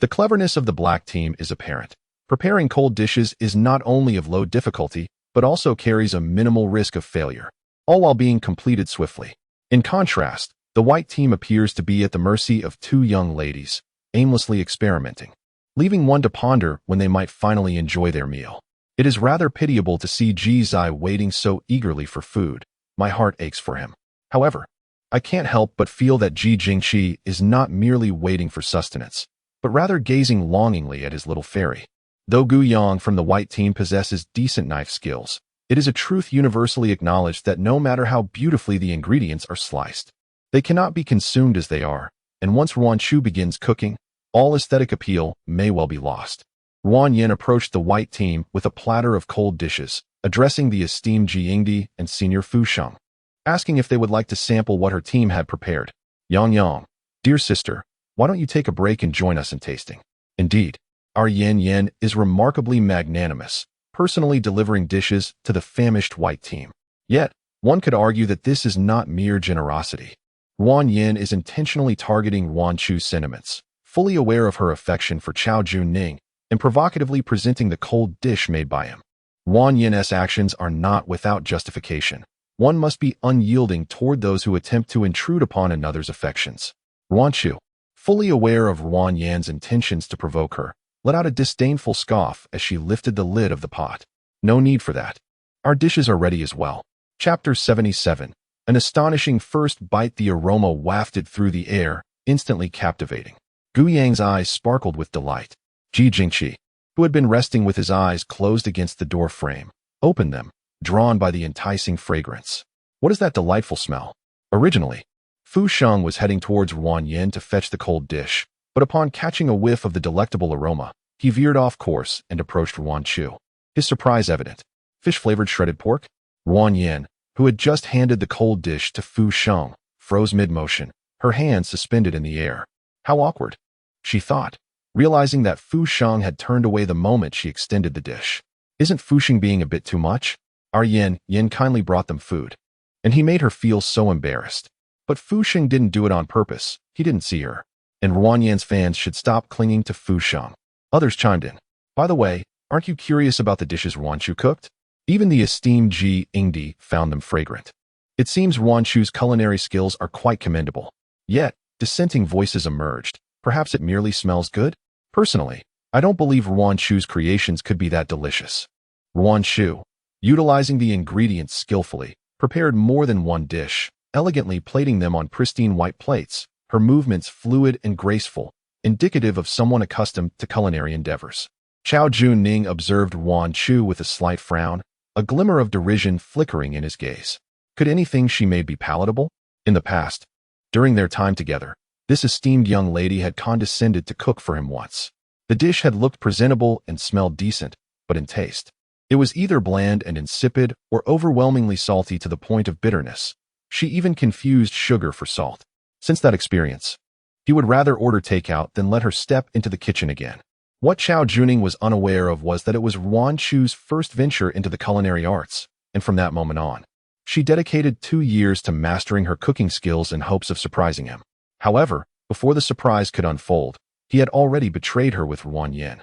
The cleverness of the black team is apparent. Preparing cold dishes is not only of low difficulty, but also carries a minimal risk of failure, all while being completed swiftly. In contrast, The white team appears to be at the mercy of two young ladies, aimlessly experimenting, leaving one to ponder when they might finally enjoy their meal. It is rather pitiable to see Ji Zai waiting so eagerly for food. My heart aches for him. However, I can't help but feel that Ji Jingqi is not merely waiting for sustenance, but rather gazing longingly at his little fairy. Though Gu Yang from the white team possesses decent knife skills, it is a truth universally acknowledged that no matter how beautifully the ingredients are sliced, they cannot be consumed as they are, and once Ruan Chu begins cooking, all aesthetic appeal may well be lost. Ruan Yin approached the white team with a platter of cold dishes, addressing the esteemed Ji Yingdi and senior Fu Sheng, asking if they would like to sample what her team had prepared. Yang, dear sister, why don't you take a break and join us in tasting? Indeed, our Yan Yan is remarkably magnanimous, personally delivering dishes to the famished white team. Yet, one could argue that this is not mere generosity. Ruan Yin is intentionally targeting Ruan Chu's sentiments, fully aware of her affection for Chao Jun Ning, and provocatively presenting the cold dish made by him. Ruan Yin's actions are not without justification. One must be unyielding toward those who attempt to intrude upon another's affections. Ruan Chu, fully aware of Ruan Yan's intentions to provoke her, let out a disdainful scoff as she lifted the lid of the pot. No need for that. Our dishes are ready as well. Chapter 77. An astonishing first bite. The aroma wafted through the air, instantly captivating. Gu Yang's eyes sparkled with delight. Ji Jingqi, who had been resting with his eyes closed against the door frame, opened them, drawn by the enticing fragrance. What is that delightful smell? Originally, Fu Sheng was heading towards Ruan Yin to fetch the cold dish, but upon catching a whiff of the delectable aroma, he veered off course and approached Ruan Chu. His surprise evident. Fish-flavored shredded pork? Ruan Yin, who had just handed the cold dish to Fu Sheng, froze mid-motion, her hands suspended in the air. How awkward, she thought, realizing that Fu Sheng had turned away the moment she extended the dish. Isn't Fu Sheng being a bit too much? Our Yin kindly brought them food, and he made her feel so embarrassed. But Fu Sheng didn't do it on purpose. He didn't see her. And Ruan Yan's fans should stop clinging to Fu Sheng. Others chimed in. By the way, aren't you curious about the dishes Ruan Chu cooked? Even the esteemed Ji Yingdi found them fragrant. It seems Ruan Chu's culinary skills are quite commendable. Yet, dissenting voices emerged. Perhaps it merely smells good? Personally, I don't believe Ruan Chu's creations could be that delicious. Ruan Chu, utilizing the ingredients skillfully, prepared more than one dish, elegantly plating them on pristine white plates, her movements fluid and graceful, indicative of someone accustomed to culinary endeavors. Chao Jun Ning observed Ruan Chu with a slight frown, a glimmer of derision flickering in his gaze. Could anything she made be palatable? In the past, during their time together, this esteemed young lady had condescended to cook for him once. The dish had looked presentable and smelled decent, but in taste, it was either bland and insipid or overwhelmingly salty to the point of bitterness. She even confused sugar for salt. Since that experience, he would rather order takeout than let her step into the kitchen again. What Chao Juning was unaware of was that it was Ruan Chu's first venture into the culinary arts, and from that moment on, she dedicated 2 years to mastering her cooking skills in hopes of surprising him. However, before the surprise could unfold, he had already betrayed her with Ruan Yin.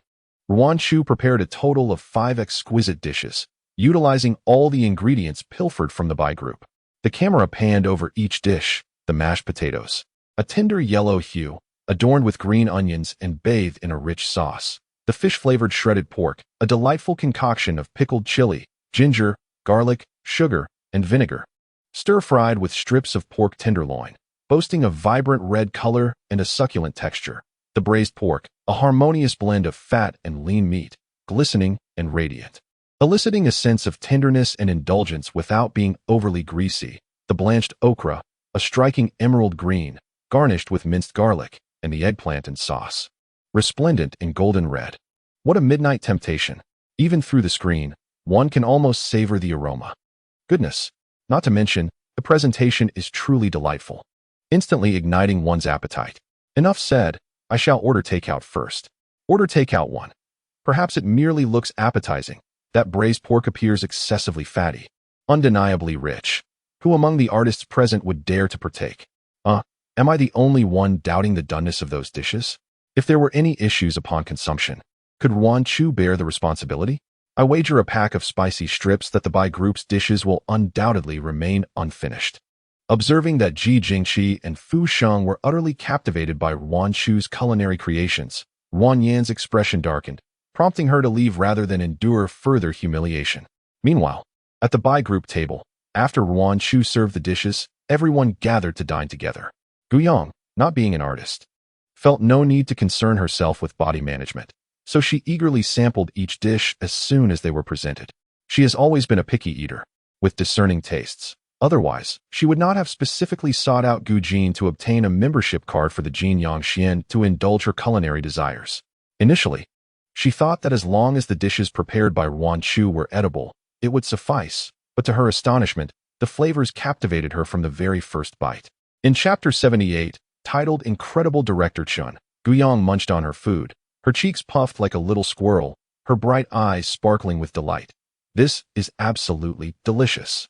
Ruan Chu prepared a total of 5 exquisite dishes, utilizing all the ingredients pilfered from the Bai group. The camera panned over each dish: the mashed potatoes, a tender yellow hue, adorned with green onions and bathed in a rich sauce; the fish-flavored shredded pork, a delightful concoction of pickled chili, ginger, garlic, sugar, and vinegar, stir-fried with strips of pork tenderloin, boasting a vibrant red color and a succulent texture; the braised pork, a harmonious blend of fat and lean meat, glistening and radiant, eliciting a sense of tenderness and indulgence without being overly greasy; the blanched okra, a striking emerald green, garnished with minced garlic, and the eggplant and sauce, resplendent in golden red. What a midnight temptation! Even through the screen, one can almost savor the aroma. Goodness, not to mention, the presentation is truly delightful, instantly igniting one's appetite. Enough said, I shall order takeout first. Order takeout 1. Perhaps it merely looks appetizing. That braised pork appears excessively fatty, undeniably rich. Who among the artists present would dare to partake? Am I the only one doubting the doneness of those dishes? If there were any issues upon consumption, could Ruan Chu bear the responsibility? I wager a pack of spicy strips that the Bai group's dishes will undoubtedly remain unfinished. Observing that Ji Jingqi and Fu Sheng were utterly captivated by Yuan Chu's culinary creations, Yuan Yan's expression darkened, prompting her to leave rather than endure further humiliation. Meanwhile, at the Bai group table, after Yuan Chu served the dishes, everyone gathered to dine together. Gu Yang, not being an artist, felt no need to concern herself with body management, so she eagerly sampled each dish as soon as they were presented. She has always been a picky eater, with discerning tastes. Otherwise, she would not have specifically sought out Gu Jin to obtain a membership card for the Jin Yang Xian to indulge her culinary desires. Initially, she thought that as long as the dishes prepared by Yuan Chu were edible, it would suffice, but to her astonishment, the flavors captivated her from the very first bite. In Chapter 78, titled Incredible Director Chun, Gu Yang munched on her food, her cheeks puffed like a little squirrel, her bright eyes sparkling with delight. "This is absolutely delicious."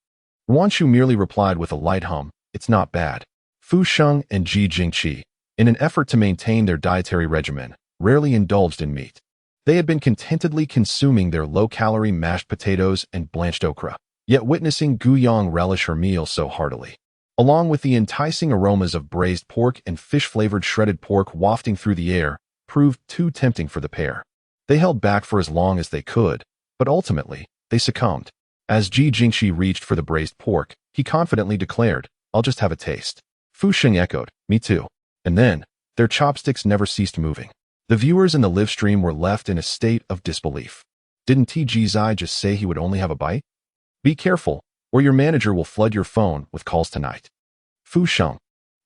Yuan Chu merely replied with a light hum, "It's not bad." Fu Sheng and Ji Jingqi, in an effort to maintain their dietary regimen, rarely indulged in meat. They had been contentedly consuming their low-calorie mashed potatoes and blanched okra, yet witnessing Gu Yang relish her meal so heartily, along with the enticing aromas of braised pork and fish-flavored shredded pork wafting through the air, proved too tempting for the pair. They held back for as long as they could, but ultimately, they succumbed. As Ji Jingqi reached for the braised pork, he confidently declared, "I'll just have a taste." Fu Sheng echoed, "Me too." And then, their chopsticks never ceased moving. The viewers in the live stream were left in a state of disbelief. Didn't TG Zai just say he would only have a bite? Be careful, or your manager will flood your phone with calls tonight. Fu Sheng,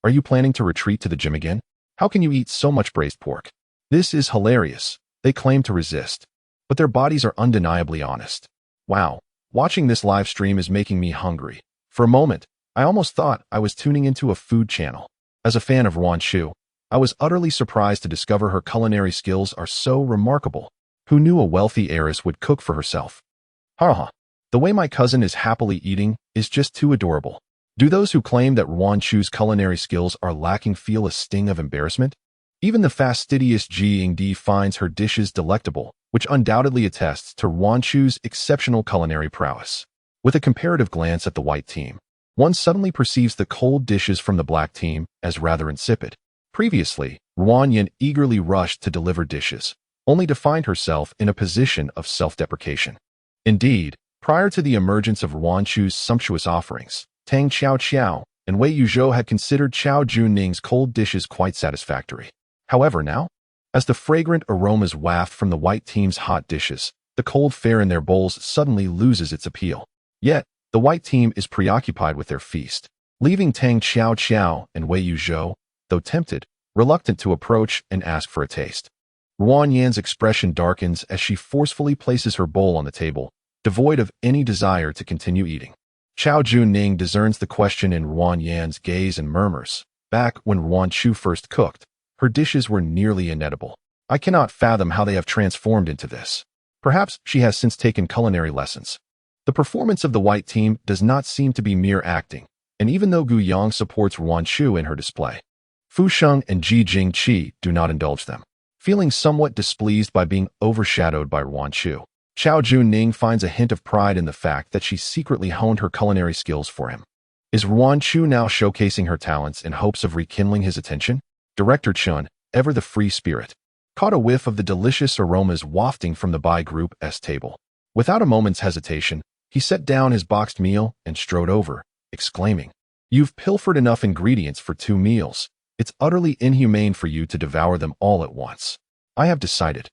are you planning to retreat to the gym again? How can you eat so much braised pork? This is hilarious. They claim to resist, but their bodies are undeniably honest. Wow, watching this live stream is making me hungry. For a moment, I almost thought I was tuning into a food channel. As a fan of Yuan Chu, I was utterly surprised to discover her culinary skills are so remarkable. Who knew a wealthy heiress would cook for herself? Haha, the way my cousin is happily eating is just too adorable. Do those who claim that Yuan Chu's culinary skills are lacking feel a sting of embarrassment? Even the fastidious Ji Yingdi finds her dishes delectable, which undoubtedly attests to Yuan Chu's exceptional culinary prowess. With a comparative glance at the white team, one suddenly perceives the cold dishes from the black team as rather insipid. Previously, Yuan Yan eagerly rushed to deliver dishes, only to find herself in a position of self-deprecation. Indeed, prior to the emergence of Yuan Chu's sumptuous offerings, Tang Xiao Xiao and Wei Yuzhou had considered Chao Junning's cold dishes quite satisfactory. However now, as the fragrant aromas waft from the white team's hot dishes, the cold fare in their bowls suddenly loses its appeal. Yet, the white team is preoccupied with their feast, leaving Tang Xiao Xiao and Wei Yuzhou, though tempted, reluctant to approach and ask for a taste. Yuan Yan's expression darkens as she forcefully places her bowl on the table, devoid of any desire to continue eating. Chao Junning discerns the question in Yuan Yan's gaze and murmurs, "Back when Yuan Chu first cooked, her dishes were nearly inedible. I cannot fathom how they have transformed into this. Perhaps she has since taken culinary lessons." The performance of the white team does not seem to be mere acting, and even though Gu Yang supports Yuan Chu in her display, Fu Sheng and Ji Jingqi do not indulge them. Feeling somewhat displeased by being overshadowed by Yuan Chu, Chao Junning finds a hint of pride in the fact that she secretly honed her culinary skills for him. Is Yuan Chu now showcasing her talents in hopes of rekindling his attention? Director Chun, ever the free spirit, caught a whiff of the delicious aromas wafting from the Bai Group's table. Without a moment's hesitation, he set down his boxed meal and strode over, exclaiming, "You've pilfered enough ingredients for 2 meals. It's utterly inhumane for you to devour them all at once. I have decided."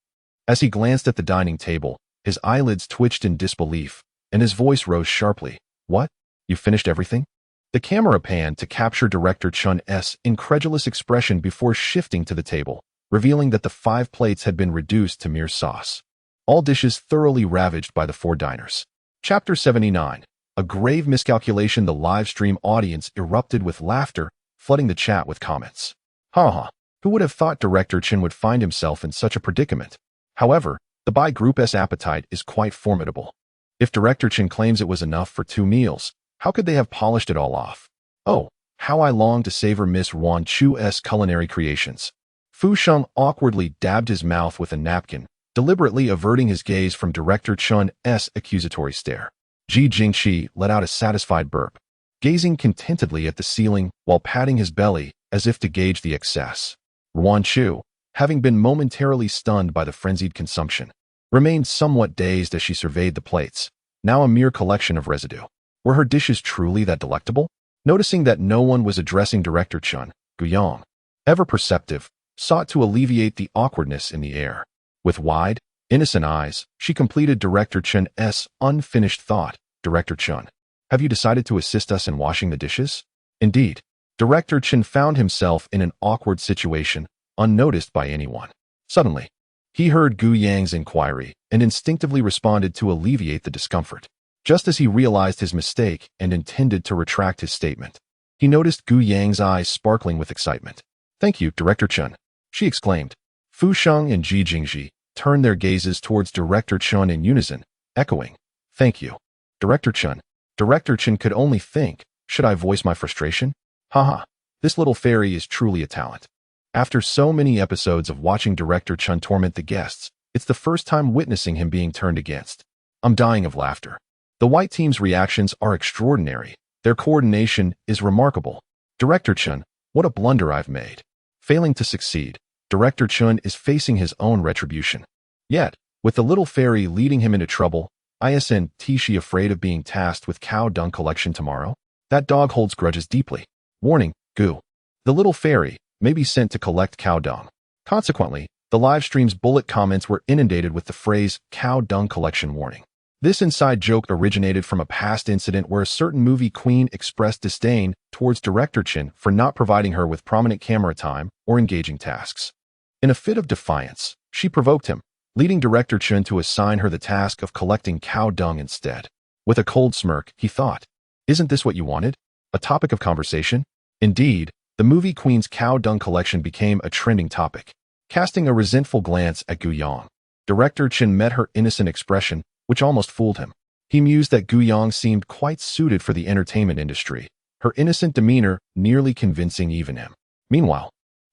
As he glanced at the dining table, his eyelids twitched in disbelief, and his voice rose sharply. "What? You finished everything?" The camera panned to capture Director Chun's incredulous expression before shifting to the table, revealing that the 5 plates had been reduced to mere sauce. All dishes thoroughly ravaged by the 4 diners. Chapter 79. A grave miscalculation. The live stream audience erupted with laughter, flooding the chat with comments. Haha, who would have thought Director Chen would find himself in such a predicament? However, the Bai Group's appetite is quite formidable. If Director Chen claims it was enough for 2 meals, how could they have polished it all off? Oh, how I long to savor Miss Yuan Chu's culinary creations. Fu Sheng awkwardly dabbed his mouth with a napkin, deliberately averting his gaze from Director Chun's accusatory stare. Ji Jingqi let out a satisfied burp. gazing contentedly at the ceiling while patting his belly as if to gauge the excess. Ruan Chu, having been momentarily stunned by the frenzied consumption, remained somewhat dazed as she surveyed the plates, now a mere collection of residue. Were her dishes truly that delectable? Noticing that no one was addressing Director Chun, Gu Yong, ever perceptive, sought to alleviate the awkwardness in the air. With wide, innocent eyes, she completed Director Chun's unfinished thought. Director Chun, have you decided to assist us in washing the dishes? Indeed, Director Chun found himself in an awkward situation, unnoticed by anyone. Suddenly, he heard Gu Yang's inquiry and instinctively responded to alleviate the discomfort. Just as he realized his mistake and intended to retract his statement, he noticed Gu Yang's eyes sparkling with excitement. Thank you, Director Chun, she exclaimed. Fu Sheng and Ji Jingji turned their gazes towards Director Chun in unison, echoing, thank you. Director Chun. Director Chun could only think, should I voice my frustration? Haha, this little fairy is truly a talent. After so many episodes of watching Director Chun torment the guests, it's the first time witnessing him being turned against. I'm dying of laughter. The white team's reactions are extraordinary. Their coordination is remarkable. Director Chun, what a blunder I've made. Failing to succeed, Director Chun is facing his own retribution. Yet, with the little fairy leading him into trouble, isn't she afraid of being tasked with cow dung collection tomorrow? That dog holds grudges deeply. Warning, Gu. The little fairy may be sent to collect cow dung. Consequently, the live stream's bullet comments were inundated with the phrase cow dung collection warning. This inside joke originated from a past incident where a certain movie queen expressed disdain towards Director Chun for not providing her with prominent camera time or engaging tasks. In a fit of defiance, she provoked him, leading Director Chun to assign her the task of collecting cow dung instead. With a cold smirk, he thought, isn't this what you wanted? A topic of conversation? Indeed, the movie queen's cow dung collection became a trending topic. Casting a resentful glance at Gu Yong, Director Chun met her innocent expression, which almost fooled him. He mused that Gu Yong seemed quite suited for the entertainment industry, her innocent demeanor nearly convincing even him. Meanwhile,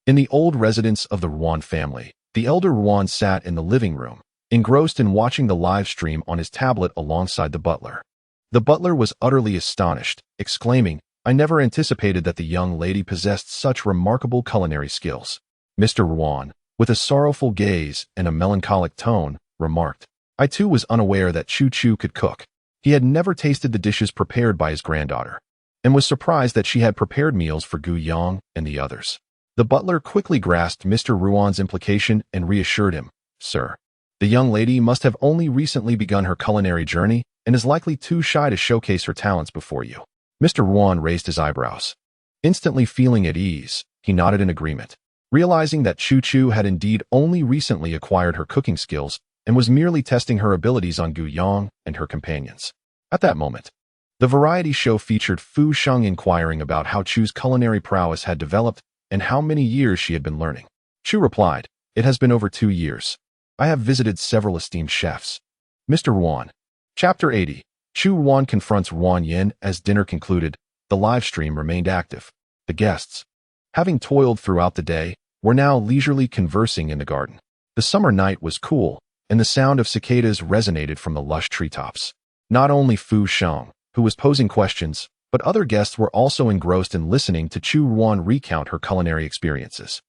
in the old residence of the Ruan family, the elder Ruan sat in the living room, engrossed in watching the live stream on his tablet alongside the butler. The butler was utterly astonished, exclaiming, I never anticipated that the young lady possessed such remarkable culinary skills. Mr. Ruan, with a sorrowful gaze and a melancholic tone, remarked, I too was unaware that Chu Chu could cook. He had never tasted the dishes prepared by his granddaughter, and was surprised that she had prepared meals for Gu Yong and the others. The butler quickly grasped Mr. Ruan's implication and reassured him, Sir, the young lady must have only recently begun her culinary journey and is likely too shy to showcase her talents before you. Mr. Ruan raised his eyebrows. Instantly feeling at ease, he nodded in agreement. Realizing that Chu Chu had indeed only recently acquired her cooking skills and was merely testing her abilities on Gu Yong and her companions. At that moment, the variety show featured Fu Sheng inquiring about how Chu's culinary prowess had developed and how many years she had been learning. Chu replied, It has been over 2 years. I have visited several esteemed chefs. Mr. Ruan. Chapter 80. Chu Ruan confronts Ruan Yin. As dinner concluded, the live stream remained active. The guests, having toiled throughout the day, were now leisurely conversing in the garden. The summer night was cool, and the sound of cicadas resonated from the lush treetops. Not only Fu Sheng, who was posing questions, but other guests were also engrossed in listening to Chu Ruan recount her culinary experiences.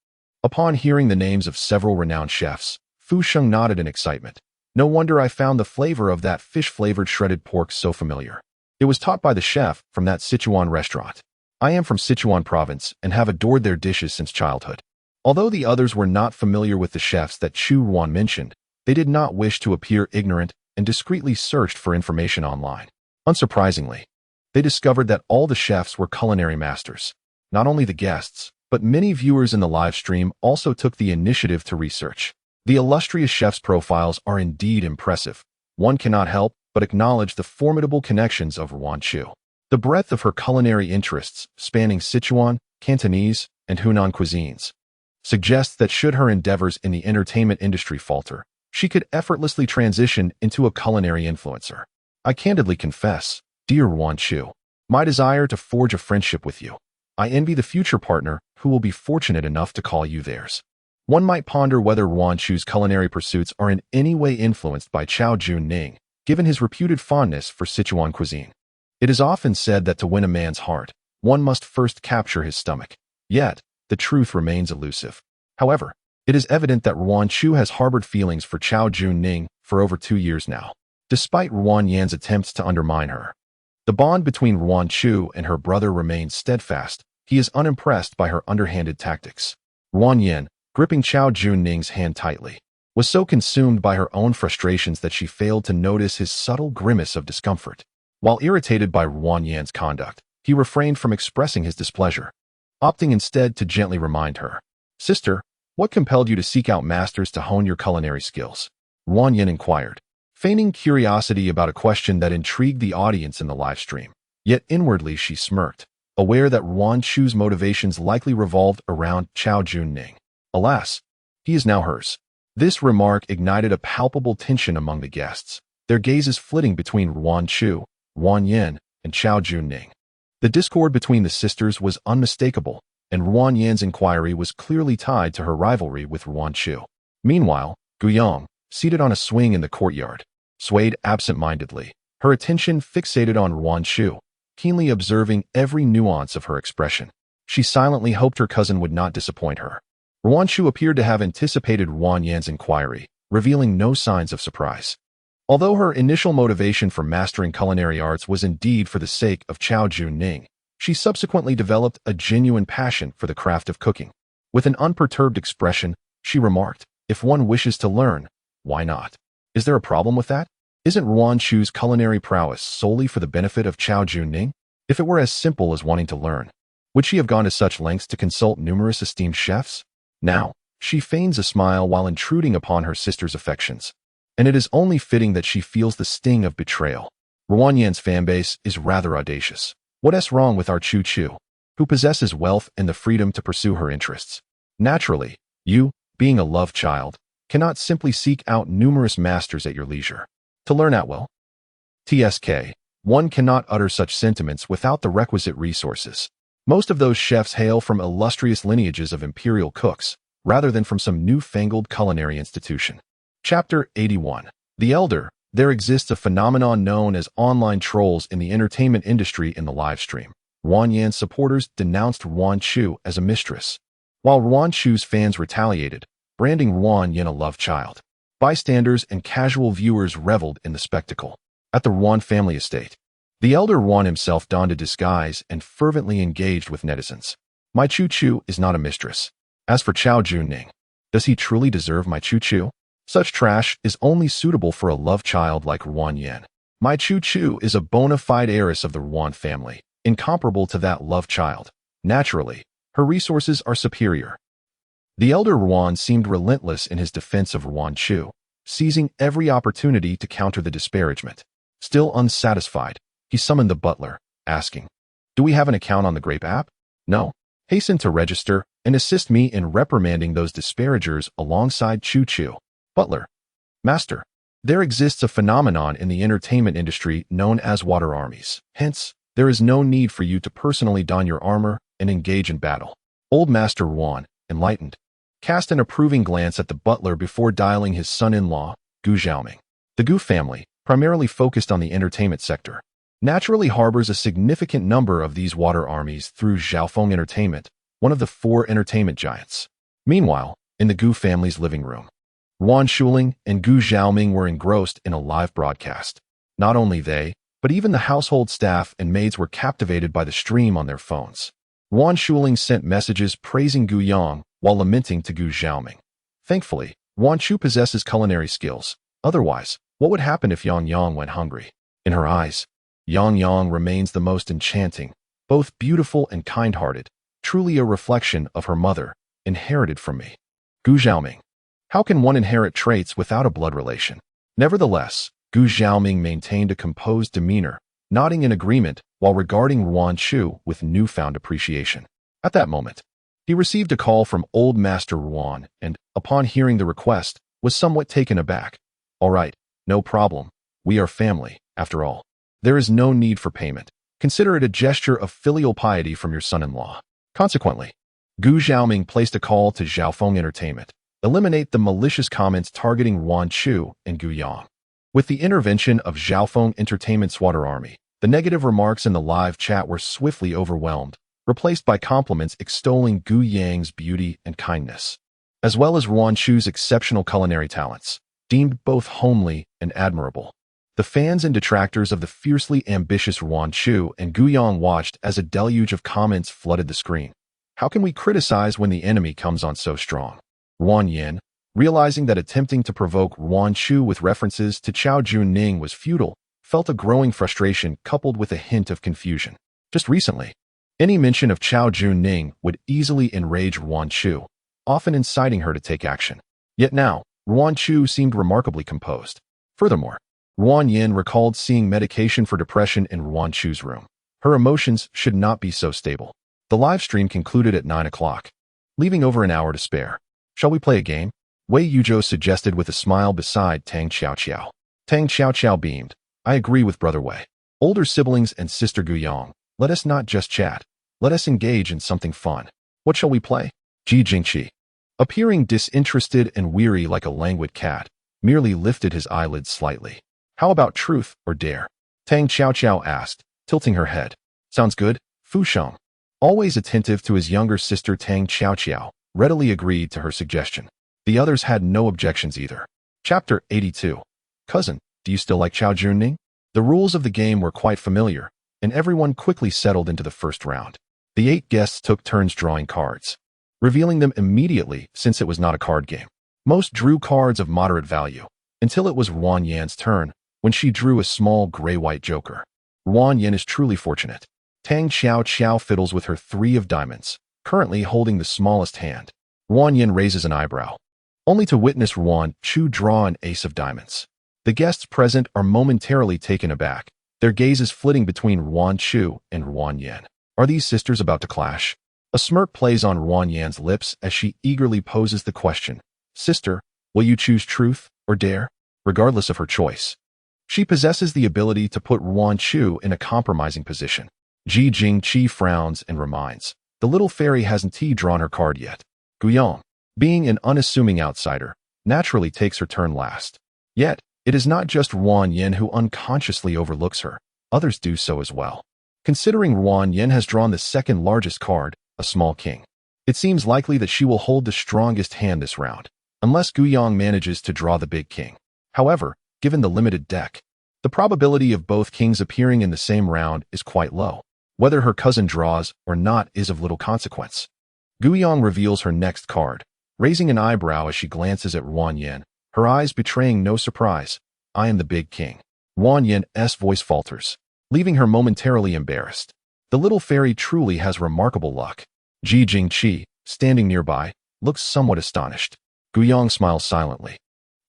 Upon hearing the names of several renowned chefs, Fu Sheng nodded in excitement. No wonder I found the flavor of that fish-flavored shredded pork so familiar. It was taught by the chef from that Sichuan restaurant. I am from Sichuan province and have adored their dishes since childhood. Although the others were not familiar with the chefs that Chu Ruan mentioned, they did not wish to appear ignorant and discreetly searched for information online. Unsurprisingly, they discovered that all the chefs were culinary masters. Not only the guests, but many viewers in the live stream also took the initiative to research. The illustrious chefs' profiles are indeed impressive. One cannot help but acknowledge the formidable connections of Ruan Chu. The breadth of her culinary interests, spanning Sichuan, Cantonese, and Hunan cuisines, suggests that should her endeavors in the entertainment industry falter, she could effortlessly transition into a culinary influencer. I candidly confess, dear Ruan Chu, my desire to forge a friendship with you. I envy the future partner who will be fortunate enough to call you theirs. One might ponder whether Ruan Chu's culinary pursuits are in any way influenced by Chao Jun Ning, given his reputed fondness for Sichuan cuisine. It is often said that to win a man's heart, one must first capture his stomach. Yet, the truth remains elusive. However, it is evident that Ruan Chu has harbored feelings for Chao Jun-ning for over 2 years now, despite Ruan Yan's attempts to undermine her. The bond between Ruan Chu and her brother remains steadfast. He is unimpressed by her underhanded tactics. Ruan Yan, gripping Chao Jun-ning's hand tightly, was so consumed by her own frustrations that she failed to notice his subtle grimace of discomfort. While irritated by Ruan Yan's conduct, he refrained from expressing his displeasure, opting instead to gently remind her. "Sister, what compelled you to seek out masters to hone your culinary skills?" Ruan Yan inquired, feigning curiosity about a question that intrigued the audience in the live stream. Yet inwardly she smirked, aware that Ruan Chu's motivations likely revolved around Chao Jun-ning. Alas, he is now hers. This remark ignited a palpable tension among the guests, their gazes flitting between Ruan Chu, Ruan Yan, and Chao Jun-ning. The discord between the sisters was unmistakable, and Ruan Yan's inquiry was clearly tied to her rivalry with Ruan Chu. Meanwhile, Gu Yang, seated on a swing in the courtyard, swayed absent-mindedly, her attention fixated on Ruan Chu, keenly observing every nuance of her expression. She silently hoped her cousin would not disappoint her. Ruan Chu appeared to have anticipated Ruan Yan's inquiry, revealing no signs of surprise. Although her initial motivation for mastering culinary arts was indeed for the sake of Chao Jun-ning, she subsequently developed a genuine passion for the craft of cooking. With an unperturbed expression, she remarked, "If one wishes to learn, why not? Is there a problem with that? Isn't Ruan Chu's culinary prowess solely for the benefit of Chao Jun-ning? If it were as simple as wanting to learn, would she have gone to such lengths to consult numerous esteemed chefs?" Now, she feigns a smile while intruding upon her sister's affections, and it is only fitting that she feels the sting of betrayal. Ruan Yan's fanbase is rather audacious. What's wrong with our Chu Chu, who possesses wealth and the freedom to pursue her interests? Naturally, you, being a love child, cannot simply seek out numerous masters at your leisure to learn at will. TSK, one cannot utter such sentiments without the requisite resources. Most of those chefs hail from illustrious lineages of imperial cooks, rather than from some newfangled culinary institution. Chapter 81. The Elder. There exists a phenomenon known as online trolls in the entertainment industry. In the live stream, Ruan Yan's supporters denounced Ruan Chu as a mistress, while Ruan Chu's fans retaliated, branding Ruan Yan a love child. Bystanders and casual viewers reveled in the spectacle. At the Ruan family estate, the elder Ruan himself donned a disguise and fervently engaged with netizens. "My Chu Chu is not a mistress. As for Chao Jun-ning, does he truly deserve my Chu Chu? Such trash is only suitable for a love child like Ruan Yan. My Chu Chu is a bona fide heiress of the Ruan family, incomparable to that love child. Naturally, her resources are superior." The elder Ruan seemed relentless in his defense of Ruan Chu, seizing every opportunity to counter the disparagement. Still unsatisfied, he summoned the butler, asking, "Do we have an account on the Grape app? No? Hasten to register and assist me in reprimanding those disparagers alongside Chu Chu." Butler. "Master, there exists a phenomenon in the entertainment industry known as water armies. Hence, there is no need for you to personally don your armor and engage in battle." Old Master Ruan, enlightened, cast an approving glance at the butler before dialing his son-in-law, Gu Xiaoming. The Gu family, primarily focused on the entertainment sector, naturally harbors a significant number of these water armies through Xiaofeng Entertainment, one of the 4 entertainment giants. Meanwhile, in the Gu family's living room, Ruan Shuling and Gu Xiaoming were engrossed in a live broadcast. Not only they, but even the household staff and maids were captivated by the stream on their phones. Ruan Shuling sent messages praising Gu Yang while lamenting to Gu Xiaoming. Thankfully, Ruan Chu possesses culinary skills. Otherwise, what would happen if Yang Yang went hungry? In her eyes, Yang Yang remains the most enchanting, both beautiful and kind-hearted, truly a reflection of her mother, inherited from me. Gu Xiaoming. How can one inherit traits without a blood relation? Nevertheless, Gu Xiaoming maintained a composed demeanor, nodding in agreement while regarding Ruan Chu with newfound appreciation. At that moment, he received a call from Old Master Ruan and, upon hearing the request, was somewhat taken aback. "All right, no problem. We are family, after all. There is no need for payment. Consider it a gesture of filial piety from your son-in-law." Consequently, Gu Xiaoming placed a call to Xiaofeng Entertainment. Eliminate the malicious comments targeting Ruan Chu and Gu Yang. With the intervention of Xiaofeng Entertainment's water army, The negative remarks in the live chat were swiftly overwhelmed, replaced by compliments extolling Gu Yang's beauty and kindness, as well as Ruan Chu's exceptional culinary talents, deemed both homely and admirable. The fans and detractors of the fiercely ambitious Ruan Chu and Gu Yang watched as a deluge of comments flooded the screen. How can we criticize when the enemy comes on so strong? Ruan Yin, realizing that attempting to provoke Ruan Chu with references to Chao Juning was futile, felt a growing frustration coupled with a hint of confusion. Just recently, any mention of Chao Juning would easily enrage Ruan Chu, often inciting her to take action. Yet now, Ruan Chu seemed remarkably composed. Furthermore, Ruan Yin recalled seeing medication for depression in Ruan Chu's room. Her emotions should not be so stable. The live stream concluded at 9 o'clock, leaving over an hour to spare. Shall we play a game? Wei Yuzhou suggested with a smile beside Tang Xiaoqiao. Tang Xiaoqiao beamed. I agree with Brother Wei. Older siblings and Sister Gu Yang, let us not just chat. Let us engage in something fun. What shall we play? Ji Jingqi, appearing disinterested and weary like a languid cat, merely lifted his eyelids slightly. How about truth or dare? Tang Xiaoqiao asked, tilting her head. Sounds good, Fu Sheng. Always attentive to his younger sister Tang Xiaoqiao, readily agreed to her suggestion. The others had no objections either. Chapter 82. Cousin, do you still like Chao Juning? The rules of the game were quite familiar, and everyone quickly settled into the first round. The 8 guests took turns drawing cards, revealing them immediately since it was not a card game. Most drew cards of moderate value, until it was Ruan Yan's turn, when she drew a small gray-white joker. Ruan Yan is truly fortunate. Tang Xiaoqiao fiddles with her 3 of diamonds, currently holding the smallest hand. Ruan Yan raises an eyebrow, only to witness Ruan Chu draw an ace of diamonds. The guests present are momentarily taken aback, their gazes flitting between Ruan Chu and Ruan Yan. Are these sisters about to clash? A smirk plays on Ruan Yan's lips as she eagerly poses the question. Sister, will you choose truth or dare? Regardless of her choice, she possesses the ability to put Ruan Chu in a compromising position. Ji Jingqi frowns and reminds. The little fairy hasn't drawn her card yet. Gu Yang, being an unassuming outsider, naturally takes her turn last. Yet, it is not just Ruan Yin who unconsciously overlooks her. Others do so as well. Considering Ruan Yin has drawn the second largest card, a small king, it seems likely that she will hold the strongest hand this round, unless Gu Yang manages to draw the big king. However, given the limited deck, the probability of both kings appearing in the same round is quite low. Whether her cousin draws or not is of little consequence. Gu Yang reveals her next card, raising an eyebrow as she glances at Ruan Yin, her eyes betraying no surprise. I am the big king. Ruan Yin's voice falters, leaving her momentarily embarrassed. The little fairy truly has remarkable luck. Ji Jingqi, standing nearby, looks somewhat astonished. Gu Yang smiles silently.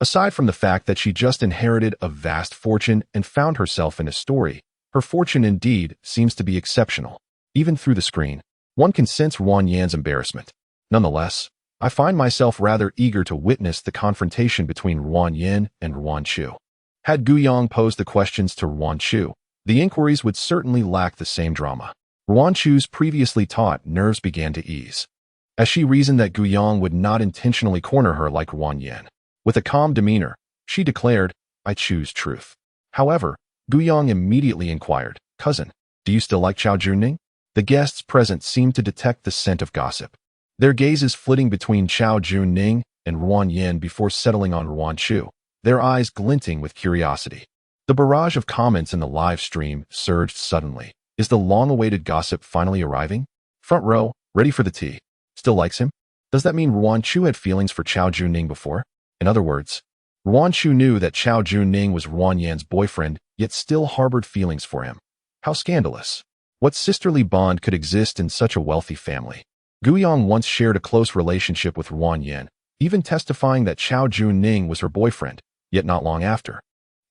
Aside from the fact that she just inherited a vast fortune and found herself in a story, her fortune indeed seems to be exceptional. Even through the screen, one can sense Ruan Yan's embarrassment. Nonetheless, I find myself rather eager to witness the confrontation between Ruan Yin and Ruan Chu. Had Gu Yang posed the questions to Ruan Chu, the inquiries would certainly lack the same drama. Ruan Chu's previously taut nerves began to ease, as she reasoned that Gu Yang would not intentionally corner her like Ruan Yin. With a calm demeanor, she declared, I choose truth. However, Gu Yang immediately inquired, Cousin, do you still like Chao Juning? The guests present seemed to detect the scent of gossip, their gazes flitting between Chao Juning and Ruan Yin before settling on Ruan Chu, their eyes glinting with curiosity. The barrage of comments in the live stream surged suddenly. Is the long-awaited gossip finally arriving? Front row, ready for the tea. Still likes him? Does that mean Ruan Chu had feelings for Chao Juning before? In other words, Ruan Chu knew that Chao Juning was Ruan Yan's boyfriend, yet still harbored feelings for him. How scandalous. What sisterly bond could exist in such a wealthy family? Gu Yang once shared a close relationship with Ruan Yin, even testifying that Chao Juning was her boyfriend, yet not long after.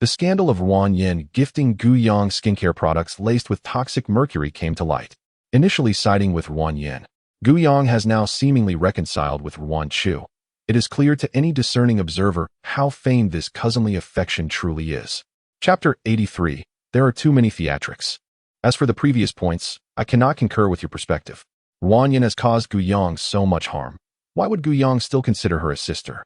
The scandal of Ruan Yin gifting Gu Yang skincare products laced with toxic mercury came to light. Initially siding with Ruan Yin, Gu Yang has now seemingly reconciled with Ruan Chu. It is clear to any discerning observer how feigned this cousinly affection truly is. Chapter 83. There are too many theatrics. As for the previous points, I cannot concur with your perspective. Ruan Yin has caused Gu Yang so much harm. Why would Gu Yang still consider her a sister?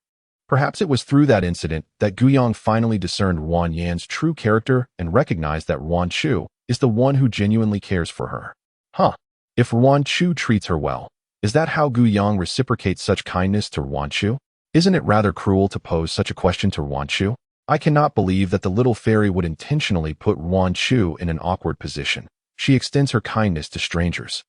Perhaps it was through that incident that Gu Yang finally discerned Ruan Yan's true character and recognized that Ruan Chu is the one who genuinely cares for her. Huh. If Ruan Chu treats her well, is that how Gu Yang reciprocates such kindness to Ruan Chu? Isn't it rather cruel to pose such a question to Ruan Chu? I cannot believe that the little fairy would intentionally put Ruan Chu in an awkward position. She extends her kindness to strangers.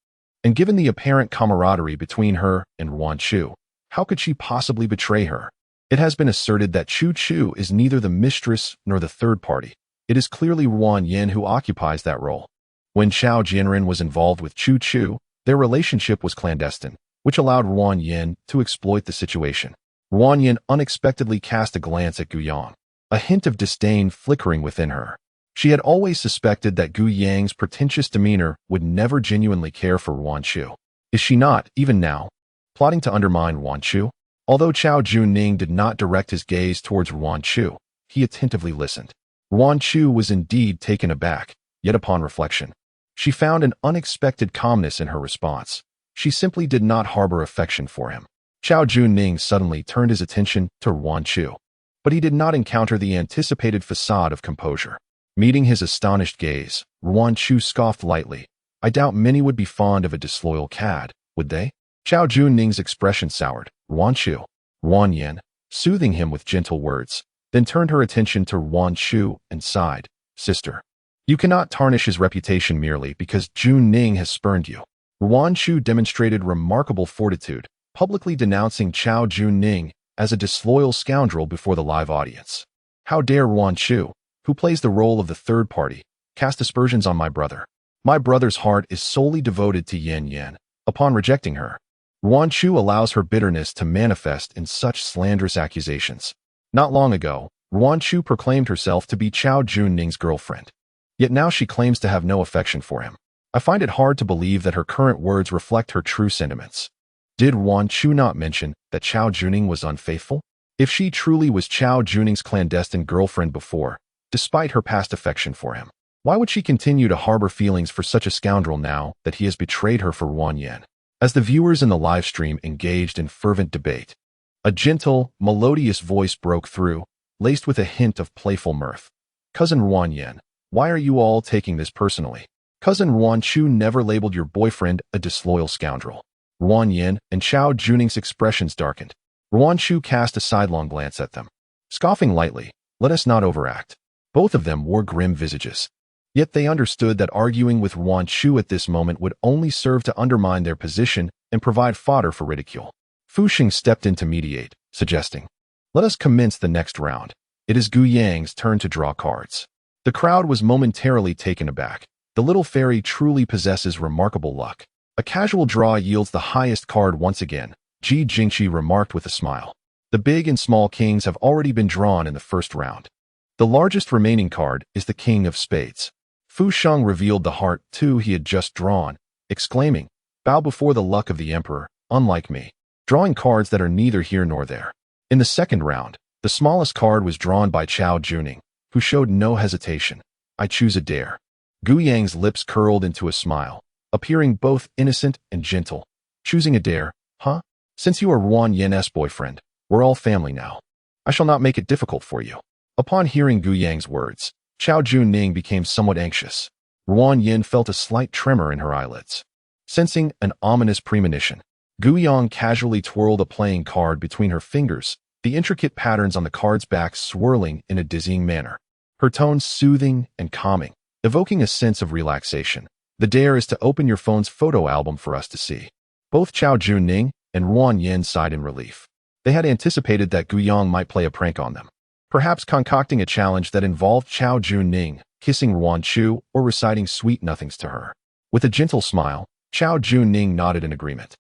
And given the apparent camaraderie between her and Ruan Chu, how could she possibly betray her? It has been asserted that Chu Chu is neither the mistress nor the third party. It is clearly Ruan Yin who occupies that role. When Chao Jianren was involved with Chu Chu, their relationship was clandestine, which allowed Ruan Yin to exploit the situation. Ruan Yin unexpectedly cast a glance at Gu Yang, a hint of disdain flickering within her. She had always suspected that Gu Yang's pretentious demeanor would never genuinely care for Ruan Chu. Is she not, even now, plotting to undermine Ruan Chu? Although Chao Juning did not direct his gaze towards Ruan Chu, he attentively listened. Ruan Chu was indeed taken aback, yet upon reflection, she found an unexpected calmness in her response. She simply did not harbor affection for him. Chao Juning suddenly turned his attention to Ruan Chu, but he did not encounter the anticipated facade of composure. Meeting his astonished gaze, Ruan Chu scoffed lightly. I doubt many would be fond of a disloyal cad, would they? Chao Juning's expression soured. Ruan Chu, Ruan Yin, soothing him with gentle words, then turned her attention to Ruan Chu and sighed. Sister, you cannot tarnish his reputation merely because Juning has spurned you. Ruan Chu demonstrated remarkable fortitude, publicly denouncing Chao Juning as a disloyal scoundrel before the live audience. How dare Ruan Chu, who plays the role of the third party, cast aspersions on my brother? My brother's heart is solely devoted to Yin Yin. Upon rejecting her, Ruan Chu allows her bitterness to manifest in such slanderous accusations. Not long ago, Ruan Chu proclaimed herself to be Chao Juning's girlfriend. Yet now she claims to have no affection for him. I find it hard to believe that her current words reflect her true sentiments. Did Ruan Chu not mention that Chao Juning was unfaithful? If she truly was Chao Juning's clandestine girlfriend before, despite her past affection for him, why would she continue to harbor feelings for such a scoundrel now that he has betrayed her for Ruan Yin? As the viewers in the live stream engaged in fervent debate, a gentle, melodious voice broke through, laced with a hint of playful mirth. Cousin Ruan Yin, why are you all taking this personally? Cousin Ruan Chu never labeled your boyfriend a disloyal scoundrel. Ruan Yin and Chao Juning's expressions darkened. Ruan Chu cast a sidelong glance at them. Scoffing lightly, let us not overact. Both of them wore grim visages. Yet they understood that arguing with Ruan Chu at this moment would only serve to undermine their position and provide fodder for ridicule. Fu Xing stepped in to mediate, suggesting, let us commence the next round. It is Gu Yang's turn to draw cards. The crowd was momentarily taken aback. The little fairy truly possesses remarkable luck. A casual draw yields the highest card once again, Ji Jingqi remarked with a smile. The big and small kings have already been drawn in the first round. The largest remaining card is the King of Spades. Fu Sheng revealed the heart, too, he had just drawn, exclaiming, bow before the luck of the emperor, unlike me, drawing cards that are neither here nor there. In the second round, the smallest card was drawn by Chao Juning, who showed no hesitation. I choose a dare. Gu Yang's lips curled into a smile, appearing both innocent and gentle. Choosing a dare, huh? Since you are Ruan Yin's boyfriend, we're all family now. I shall not make it difficult for you. Upon hearing Gu Yang's words, Chao Juning became somewhat anxious. Ruan Yin felt a slight tremor in her eyelids. Sensing an ominous premonition, Gu Yang casually twirled a playing card between her fingers, the intricate patterns on the card's back swirling in a dizzying manner. Her tones soothing and calming, evoking a sense of relaxation. The dare is to open your phone's photo album for us to see. Both Chao Juning and Ruan Yin sighed in relief. They had anticipated that Gu Yang might play a prank on them, perhaps concocting a challenge that involved Chao Juning kissing Ruan Chu or reciting sweet nothings to her. With a gentle smile, Chao Juning nodded in agreement,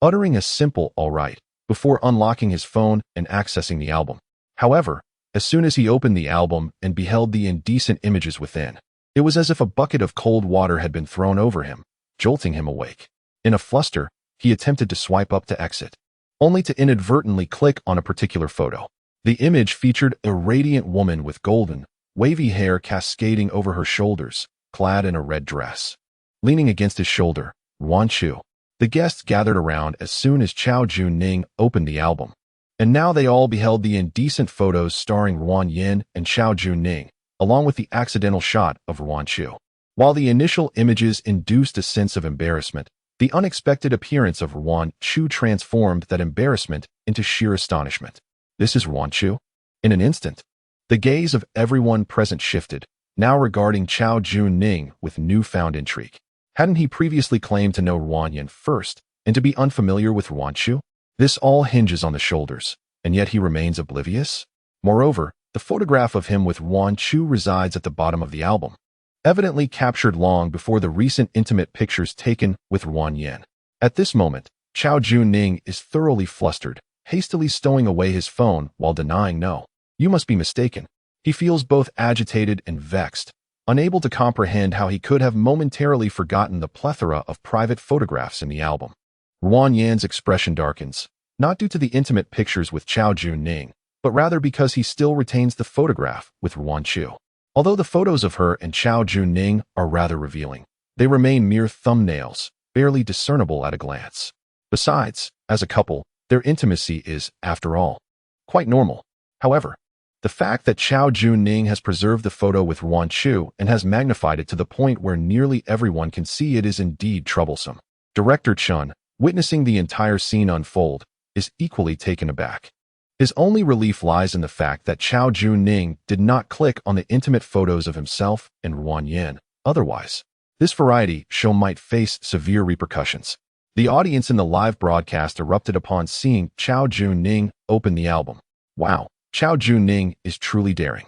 uttering a simple all right before unlocking his phone and accessing the album. However, as soon as he opened the album and beheld the indecent images within, it was as if a bucket of cold water had been thrown over him, jolting him awake. In a fluster, he attempted to swipe up to exit, only to inadvertently click on a particular photo. The image featured a radiant woman with golden, wavy hair cascading over her shoulders, clad in a red dress. Leaning against his shoulder, Ruan Chu. The guests gathered around as soon as Chao Juning opened the album. And now they all beheld the indecent photos starring Ruan Yin and Chao Juning, along with the accidental shot of Ruan Chu. While the initial images induced a sense of embarrassment, the unexpected appearance of Ruan Chu transformed that embarrassment into sheer astonishment. This is Ruan Chu? In an instant, the gaze of everyone present shifted, now regarding Chao Jun-ning with newfound intrigue. Hadn't he previously claimed to know Ruan Yin first, and to be unfamiliar with Ruan Chu? This all hinges on the shoulders, and yet he remains oblivious? Moreover, the photograph of him with Ruan Chu resides at the bottom of the album, evidently captured long before the recent intimate pictures taken with Ruan Yin. At this moment, Chao Jun-ning is thoroughly flustered, hastily stowing away his phone while denying no. You must be mistaken. He feels both agitated and vexed, unable to comprehend how he could have momentarily forgotten the plethora of private photographs in the album. Ruan Yin's expression darkens, not due to the intimate pictures with Chao Jun-ning, but rather because he still retains the photograph with Ruan Chu. Although the photos of her and Chao Jun-ning are rather revealing, they remain mere thumbnails, barely discernible at a glance. Besides, as a couple, their intimacy is, after all, quite normal. However, the fact that Chao Jun-ning has preserved the photo with Ruan Chu and has magnified it to the point where nearly everyone can see it is indeed troublesome. Director Chun, witnessing the entire scene unfold, is equally taken aback. His only relief lies in the fact that Chao Jun-ning did not click on the intimate photos of himself and Ruan Yin. Otherwise, this variety show might face severe repercussions. The audience in the live broadcast erupted upon seeing Chao Jun-ning open the album. Wow, Chao Jun-ning is truly daring.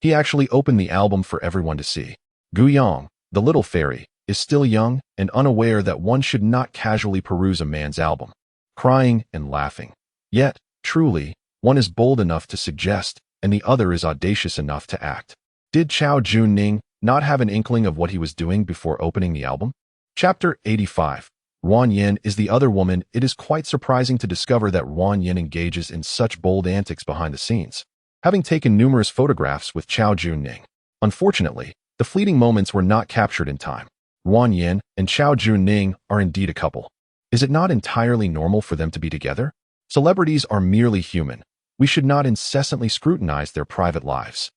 He actually opened the album for everyone to see. Gu Yang, the little fairy, is still young and unaware that one should not casually peruse a man's album, crying and laughing. Yet, truly, one is bold enough to suggest, and the other is audacious enough to act. Did Chao Jun-ning not have an inkling of what he was doing before opening the album? Chapter 85. Ruan Yin is the other woman. It is quite surprising to discover that Ruan Yin engages in such bold antics behind the scenes, having taken numerous photographs with Chao Jun-ning. Unfortunately, the fleeting moments were not captured in time. Ruan Yin and Chao Jun-ning are indeed a couple. Is it not entirely normal for them to be together? Celebrities are merely human. We should not incessantly scrutinize their private lives.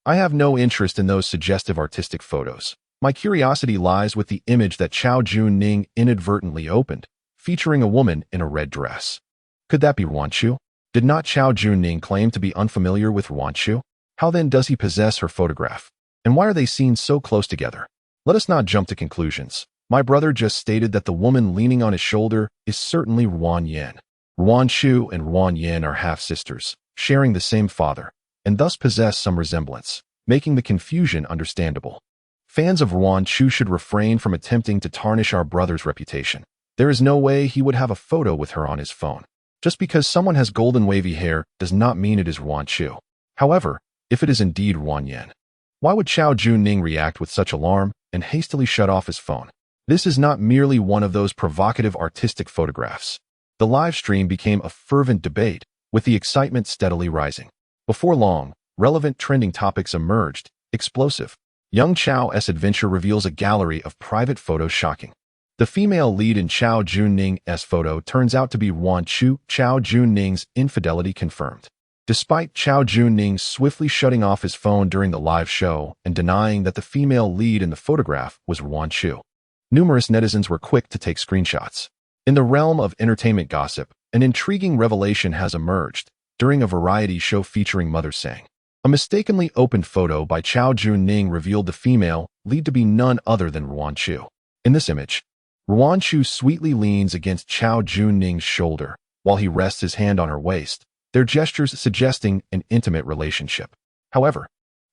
I have no interest in those suggestive artistic photos. My curiosity lies with the image that Chao Jun-ning inadvertently opened, featuring a woman in a red dress. Could that be Ruan Chu? Did not Chao Jun-ning claim to be unfamiliar with Ruan Chu? How then does he possess her photograph? And why are they seen so close together? Let us not jump to conclusions. My brother just stated that the woman leaning on his shoulder is certainly Ruan Yin. Ruan Chu and Ruan Yin are half-sisters, sharing the same father, and thus possess some resemblance, making the confusion understandable. Fans of Ruan Chu should refrain from attempting to tarnish our brother's reputation. There is no way he would have a photo with her on his phone. Just because someone has golden wavy hair does not mean it is Ruan Chu. However, if it is indeed Ruan Yin, why would Chao Jun-ning react with such alarm and hastily shut off his phone? This is not merely one of those provocative artistic photographs. The live stream became a fervent debate, with the excitement steadily rising. Before long, relevant trending topics emerged. Explosive. Young Chao's adventure reveals a gallery of private photos shocking. The female lead in Chao Jun-ning's photo turns out to be Ruan Chu. Chao Jun-ning's infidelity confirmed. Despite Chao Jun-ning swiftly shutting off his phone during the live show and denying that the female lead in the photograph was Ruan Chu, numerous netizens were quick to take screenshots. In the realm of entertainment gossip, an intriguing revelation has emerged during a variety show featuring Mother Sang. A mistakenly opened photo by Chao Jun-ning revealed the female lead to be none other than Ruan Chu. In this image, Ruan Chu sweetly leans against Chao Jun-ning's shoulder while he rests his hand on her waist, their gestures suggesting an intimate relationship. However,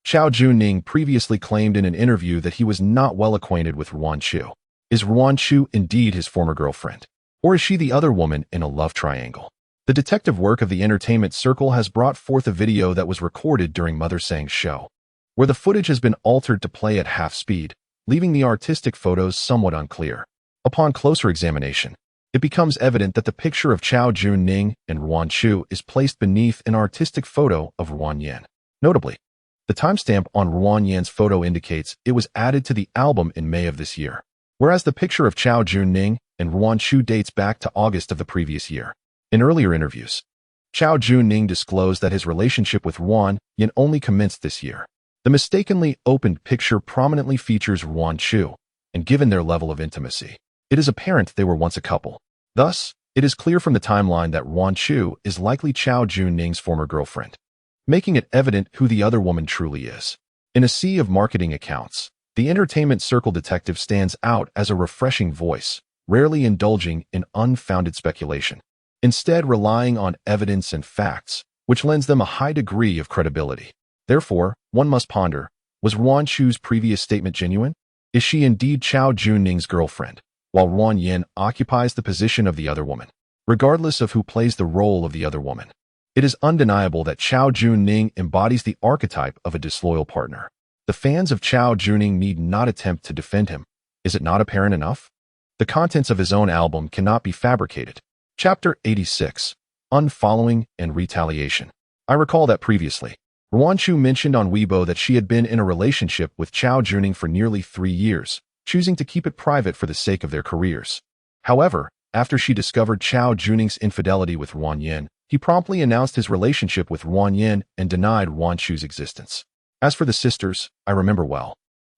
Chao Jun-ning previously claimed in an interview that he was not well acquainted with Ruan Chu. Is Ruan Chu indeed his former girlfriend? Or is she the other woman in a love triangle? The detective work of the entertainment circle has brought forth a video that was recorded during Mother Sang's show, where the footage has been altered to play at half speed, leaving the artistic photos somewhat unclear. Upon closer examination, it becomes evident that the picture of Chao Jun-ning and Ruan Chu is placed beneath an artistic photo of Ruan Yin. Notably, the timestamp on Ruan Yin's photo indicates it was added to the album in May of this year, whereas the picture of Chao Jun-ning and Ruan Chu dates back to August of the previous year. In earlier interviews, Chao Jun-ning disclosed that his relationship with Ruan Yin only commenced this year. The mistakenly opened picture prominently features Ruan Chu, and given their level of intimacy, it is apparent they were once a couple. Thus, it is clear from the timeline that Ruan Chu is likely Chao Junning's former girlfriend, making it evident who the other woman truly is. In a sea of marketing accounts, the entertainment circle detective stands out as a refreshing voice, rarely indulging in unfounded speculation, instead relying on evidence and facts, which lends them a high degree of credibility. Therefore, one must ponder, was Ruan Chu's previous statement genuine? Is she indeed Chao Junning's girlfriend, while Ruan Yin occupies the position of the other woman? Regardless of who plays the role of the other woman, it is undeniable that Chao Junning embodies the archetype of a disloyal partner. The fans of Chao Junning need not attempt to defend him. Is it not apparent enough? The contents of his own album cannot be fabricated. Chapter 86, Unfollowing and Retaliation. I recall that previously, Ruan Chu mentioned on Weibo that she had been in a relationship with Chao Junning for nearly 3 years, choosing to keep it private for the sake of their careers. However, after she discovered Chao Junning's infidelity with Ruan Yin, he promptly announced his relationship with Ruan Yin and denied Ruan Chu's existence. As for the sisters, I remember well.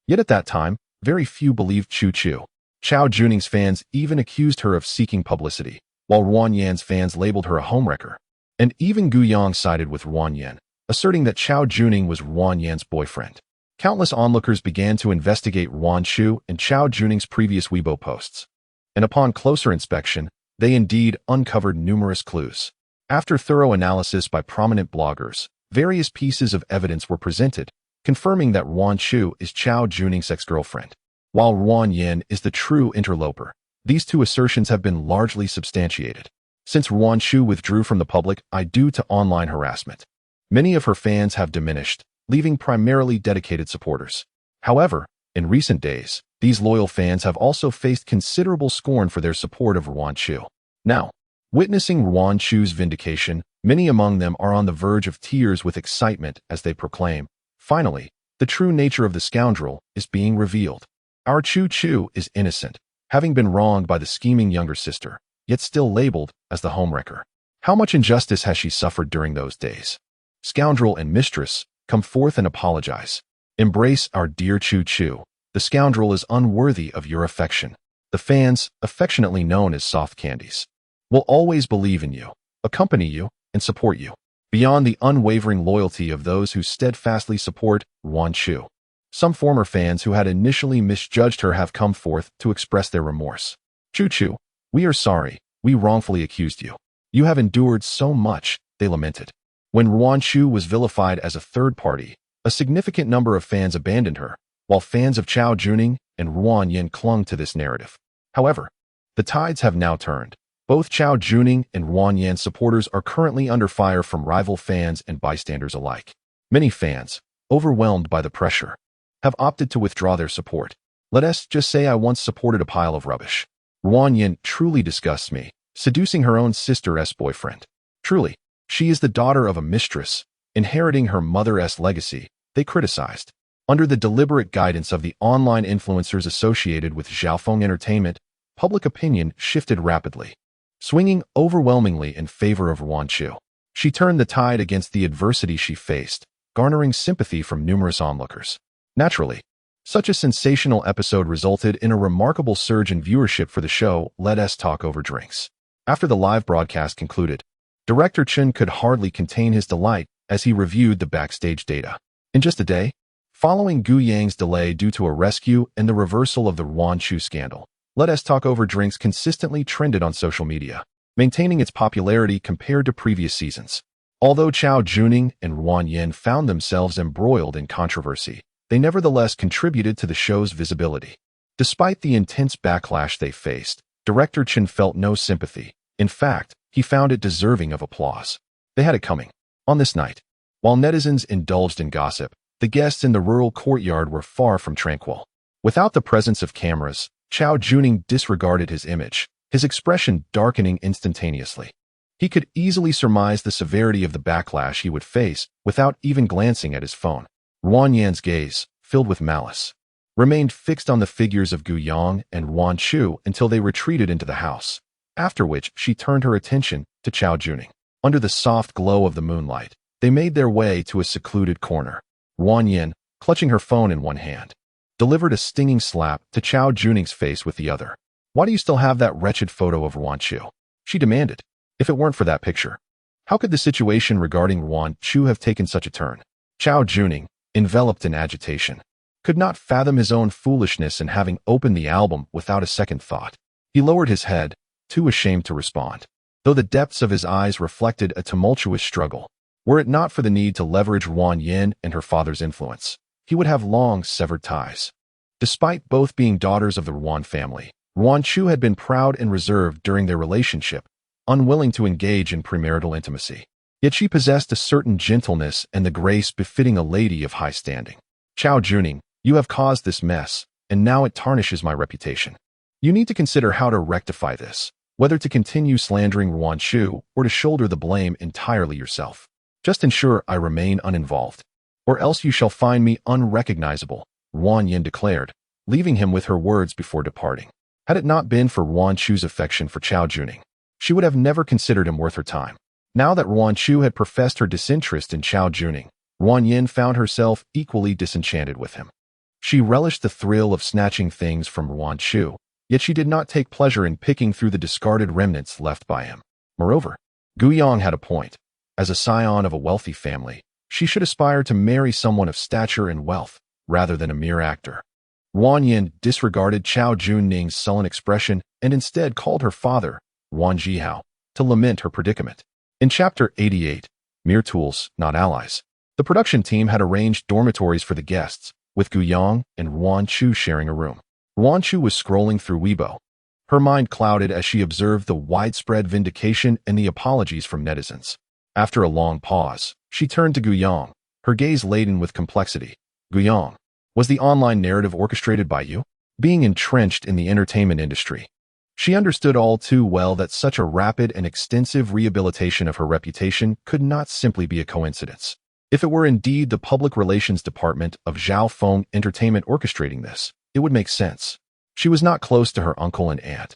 Yet at that time, very few believed Chu. Chao Junning's fans even accused her of seeking publicity, while Ruan Yin's fans labeled her a homewrecker. And even Gu Yang sided with Ruan Yin, asserting that Chao Junning was Ruan Yin's boyfriend. Countless onlookers began to investigate Ruan Chu and Chao Junning's previous Weibo posts, and upon closer inspection, they indeed uncovered numerous clues. After thorough analysis by prominent bloggers, various pieces of evidence were presented, confirming that Ruan Chu is Chao Junning's ex-girlfriend, while Ruan Yin is the true interloper. These two assertions have been largely substantiated. Since Ruan Chu withdrew from the public eye due to online harassment, many of her fans have diminished, leaving primarily dedicated supporters. However, in recent days, these loyal fans have also faced considerable scorn for their support of Ruan Chu. Now, witnessing Ruan Chu's vindication, many among them are on the verge of tears with excitement as they proclaim, finally, the true nature of the scoundrel is being revealed. Our Chu is innocent, having been wronged by the scheming younger sister, yet still labeled as the homewrecker. How much injustice has she suffered during those days? Scoundrel and mistress, come forth and apologize. Embrace our dear Chu. The scoundrel is unworthy of your affection. The fans, affectionately known as soft candies, will always believe in you, accompany you, and support you, beyond the unwavering loyalty of those who steadfastly support Ruan Chu. Some former fans who had initially misjudged her have come forth to express their remorse. Chu, we are sorry, we wrongfully accused you. You have endured so much, they lamented. When Ruan Chu was vilified as a third party, a significant number of fans abandoned her, while fans of Chao Junning and Ruan Yin clung to this narrative. However, the tides have now turned. Both Chao Junning and Ruan Yin supporters are currently under fire from rival fans and bystanders alike. Many fans, overwhelmed by the pressure, have opted to withdraw their support. Let us just say I once supported a pile of rubbish. Ruan Yin truly disgusts me, seducing her own sister's boyfriend. Truly, she is the daughter of a mistress, inheriting her mother's legacy, they criticized. Under the deliberate guidance of the online influencers associated with Xiaofeng Entertainment, public opinion shifted rapidly, swinging overwhelmingly in favor of Ruan Chu. She turned the tide against the adversity she faced, garnering sympathy from numerous onlookers. Naturally, such a sensational episode resulted in a remarkable surge in viewership for the show Let Us Talk Over Drinks. After the live broadcast concluded, Director Chen could hardly contain his delight as he reviewed the backstage data. In just a day, following Gu Yang's delay due to a rescue and the reversal of the Ruan Chu scandal, Let Us Talk Over Drinks consistently trended on social media, maintaining its popularity compared to previous seasons. Although Chao Junning and Ruan Yin found themselves embroiled in controversy, they nevertheless contributed to the show's visibility. Despite the intense backlash they faced, Director Chen felt no sympathy. In fact, he found it deserving of applause. They had it coming. On this night, while netizens indulged in gossip, the guests in the rural courtyard were far from tranquil. Without the presence of cameras, Chao Junning disregarded his image, his expression darkening instantaneously. He could easily surmise the severity of the backlash he would face without even glancing at his phone. Ruan Yin's gaze, filled with malice, remained fixed on the figures of Gu Yang and Ruan Chu until they retreated into the house, after which she turned her attention to Chao Junning. Under the soft glow of the moonlight, they made their way to a secluded corner. Ruan Yin, clutching her phone in one hand, delivered a stinging slap to Chao Juning's face with the other. "Why do you still have that wretched photo of Ruan Chu?" she demanded. "If it weren't for that picture, how could the situation regarding Ruan Chu have taken such a turn?" Chao Juning, enveloped in agitation, could not fathom his own foolishness in having opened the album without a second thought. He lowered his head, too ashamed to respond, though the depths of his eyes reflected a tumultuous struggle. Were it not for the need to leverage Ruan Yin and her father's influence, he would have long severed ties. Despite both being daughters of the Ruan family, Ruan Chu had been proud and reserved during their relationship, unwilling to engage in premarital intimacy. Yet she possessed a certain gentleness and the grace befitting a lady of high standing. "Chao Juning, you have caused this mess, and now it tarnishes my reputation. You need to consider how to rectify this, whether to continue slandering Ruan Chu or to shoulder the blame entirely yourself. Just ensure I remain uninvolved, or else you shall find me unrecognizable," Ruan Yin declared, leaving him with her words before departing. Had it not been for Ruan Chu's affection for Chao Juning, she would have never considered him worth her time. Now that Ruan Chu had professed her disinterest in Chao Juning, Ruan Yin found herself equally disenchanted with him. She relished the thrill of snatching things from Ruan Chu, yet she did not take pleasure in picking through the discarded remnants left by him. Moreover, Gu Yong had a point. As a scion of a wealthy family, she should aspire to marry someone of stature and wealth, rather than a mere actor. Ruan Yin disregarded Chao Junning's sullen expression and instead called her father, Ruan Jihao, to lament her predicament. In Chapter 88, Mere Tools, Not Allies, the production team had arranged dormitories for the guests, with Gu Yong and Ruan Chu sharing a room. Ruan Chu was scrolling through Weibo. Her mind clouded as she observed the widespread vindication and the apologies from netizens. After a long pause, she turned to Gu Yong, her gaze laden with complexity. "Gu Yong, was the online narrative orchestrated by you?" Being entrenched in the entertainment industry, she understood all too well that such a rapid and extensive rehabilitation of her reputation could not simply be a coincidence. If it were indeed the public relations department of Zhao Feng Entertainment orchestrating this, it would make sense. She was not close to her uncle and aunt,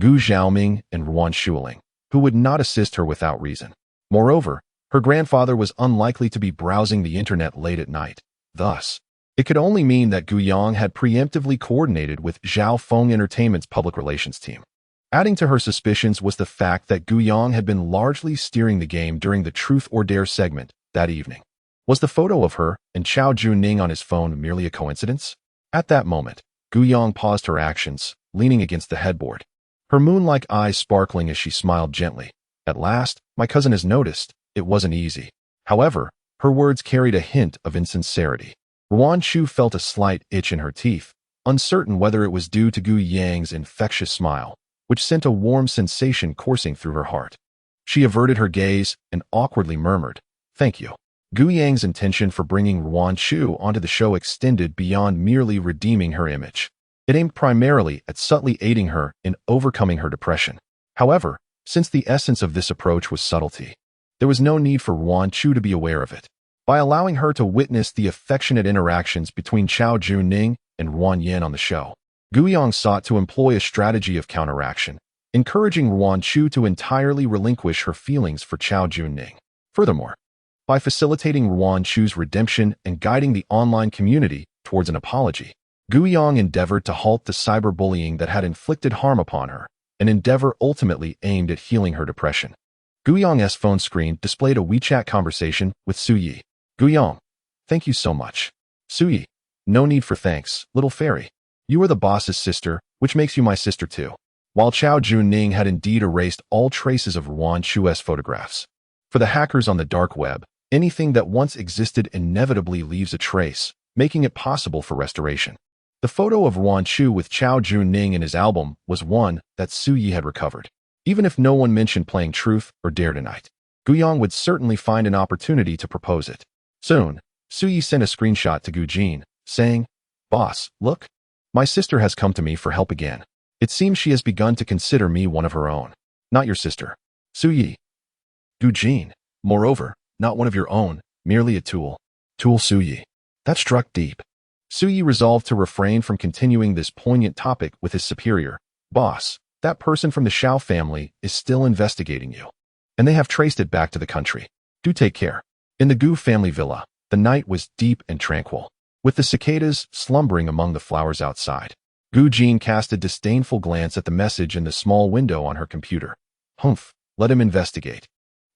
Gu Xiaoming and Ruan Shuling, who would not assist her without reason. Moreover, her grandfather was unlikely to be browsing the internet late at night. Thus, it could only mean that Gu Yong had preemptively coordinated with Zhao Feng Entertainment's public relations team. Adding to her suspicions was the fact that Gu Yong had been largely steering the game during the Truth or Dare segment that evening. Was the photo of her and Chao Juning on his phone merely a coincidence? At that moment, Gu Yong paused her actions, leaning against the headboard, her moon-like eyes sparkling as she smiled gently. "At last, my cousin has noticed. It wasn't easy." However, her words carried a hint of insincerity. Ruan Chu felt a slight itch in her teeth, uncertain whether it was due to Gu Yang's infectious smile, which sent a warm sensation coursing through her heart. She averted her gaze and awkwardly murmured, "Thank you." Gu Yang's intention for bringing Ruan Chu onto the show extended beyond merely redeeming her image. It aimed primarily at subtly aiding her in overcoming her depression. However, since the essence of this approach was subtlety, there was no need for Ruan Chu to be aware of it. By allowing her to witness the affectionate interactions between Chao Juning and Ruan Yin on the show, Gu Yong sought to employ a strategy of counteraction, encouraging Ruan Chu to entirely relinquish her feelings for Chao Juning. Furthermore, by facilitating Ruan Chu's redemption and guiding the online community towards an apology, Gu Yong endeavored to halt the cyberbullying that had inflicted harm upon her, an endeavor ultimately aimed at healing her depression. Gu Yong's phone screen displayed a WeChat conversation with Su Yi. "Gu Yong, thank you so much." "Su Yi, no need for thanks, little fairy. You are the boss's sister, which makes you my sister too." While Chao Juning had indeed erased all traces of Ruan Chu's photographs, for the hackers on the dark web, anything that once existed inevitably leaves a trace, making it possible for restoration. The photo of Ruan Chu with Chao Juning in his album was one that Su Yi had recovered. Even if no one mentioned playing Truth or Dare tonight, Gu Yong would certainly find an opportunity to propose it. Soon, Su Yi sent a screenshot to Gu Jin, saying, "Boss, look. My sister has come to me for help again. It seems she has begun to consider me one of her own. Not your sister, Su Yi. Gu Jin. Moreover, not one of your own, merely a tool. Tool Su Yi." That struck deep. Su Yi resolved to refrain from continuing this poignant topic with his superior. "Boss, that person from the Xiao family is still investigating you, and they have traced it back to the country. Do take care." In the Gu family villa, the night was deep and tranquil. with the cicadas slumbering among the flowers outside. Gu Jin cast a disdainful glance at the message in the small window on her computer. Humph, let him investigate.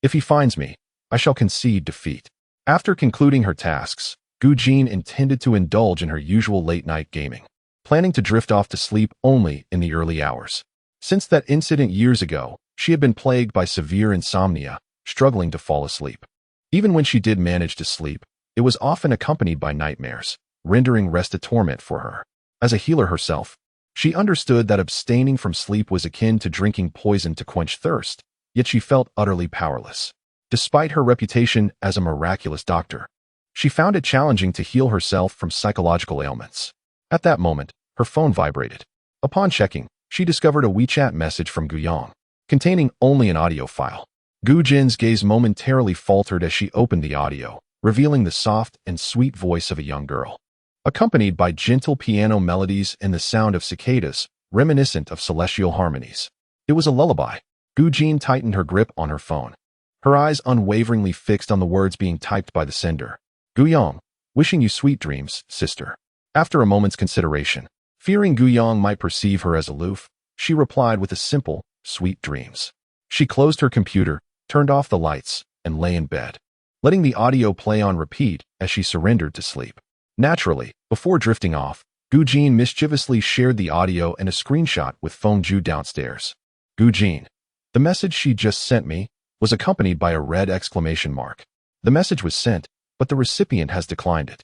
If he finds me, I shall concede defeat. After concluding her tasks, Gu Jin intended to indulge in her usual late-night gaming, planning to drift off to sleep only in the early hours. Since that incident years ago, she had been plagued by severe insomnia, struggling to fall asleep. Even when she did manage to sleep, it was often accompanied by nightmares, rendering rest a torment for her. As a healer herself, she understood that abstaining from sleep was akin to drinking poison to quench thirst, yet she felt utterly powerless. Despite her reputation as a miraculous doctor, she found it challenging to heal herself from psychological ailments. At that moment, her phone vibrated. Upon checking, she discovered a WeChat message from Gu Yang, containing only an audio file. Gu Jin's gaze momentarily faltered as she opened the audio, revealing the soft and sweet voice of a young girl, accompanied by gentle piano melodies and the sound of cicadas, reminiscent of celestial harmonies. It was a lullaby. Gu Jin tightened her grip on her phone, her eyes unwaveringly fixed on the words being typed by the sender. Gu Yang, wishing you sweet dreams, sister. After a moment's consideration, fearing Gu Yang might perceive her as aloof, she replied with a simple, sweet dreams. She closed her computer, turned off the lights, and lay in bed, letting the audio play on repeat as she surrendered to sleep. Naturally, before drifting off, Gu Jin mischievously shared the audio and a screenshot with Feng Ju downstairs. Gu Jin, the message she just sent me was accompanied by a red exclamation mark. The message was sent, but the recipient has declined it.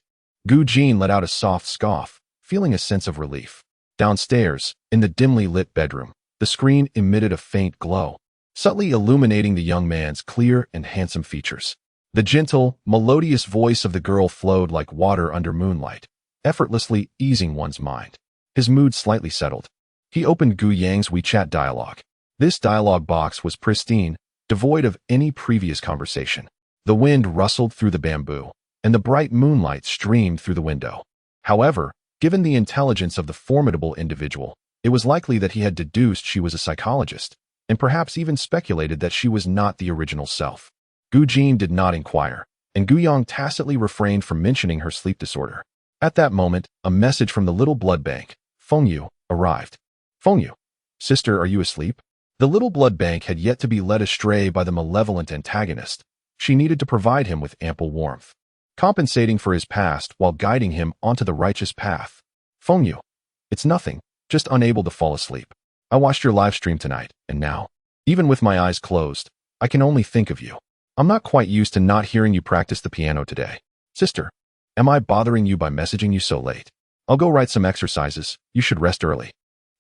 Gu Jin let out a soft scoff, feeling a sense of relief. Downstairs, in the dimly lit bedroom, the screen emitted a faint glow, subtly illuminating the young man's clear and handsome features. The gentle, melodious voice of the girl flowed like water under moonlight, effortlessly easing one's mind. His mood slightly settled. He opened Gu Yang's WeChat dialogue. This dialogue box was pristine, devoid of any previous conversation. The wind rustled through the bamboo, and the bright moonlight streamed through the window. However, given the intelligence of the formidable individual, it was likely that he had deduced she was a psychologist, and perhaps even speculated that she was not the original self. Gu Jin did not inquire, and Gu Yang tacitly refrained from mentioning her sleep disorder. At that moment, a message from the little blood bank, Feng Yu, arrived. Feng Yu, sister, are you asleep? The little blood bank had yet to be led astray by the malevolent antagonist. She needed to provide him with ample warmth, compensating for his past while guiding him onto the righteous path. Feng Yu, it's nothing, just unable to fall asleep. I watched your live stream tonight, and now, even with my eyes closed, I can only think of you. I'm not quite used to not hearing you practice the piano today. Sister, am I bothering you by messaging you so late? I'll go write some exercises. You should rest early.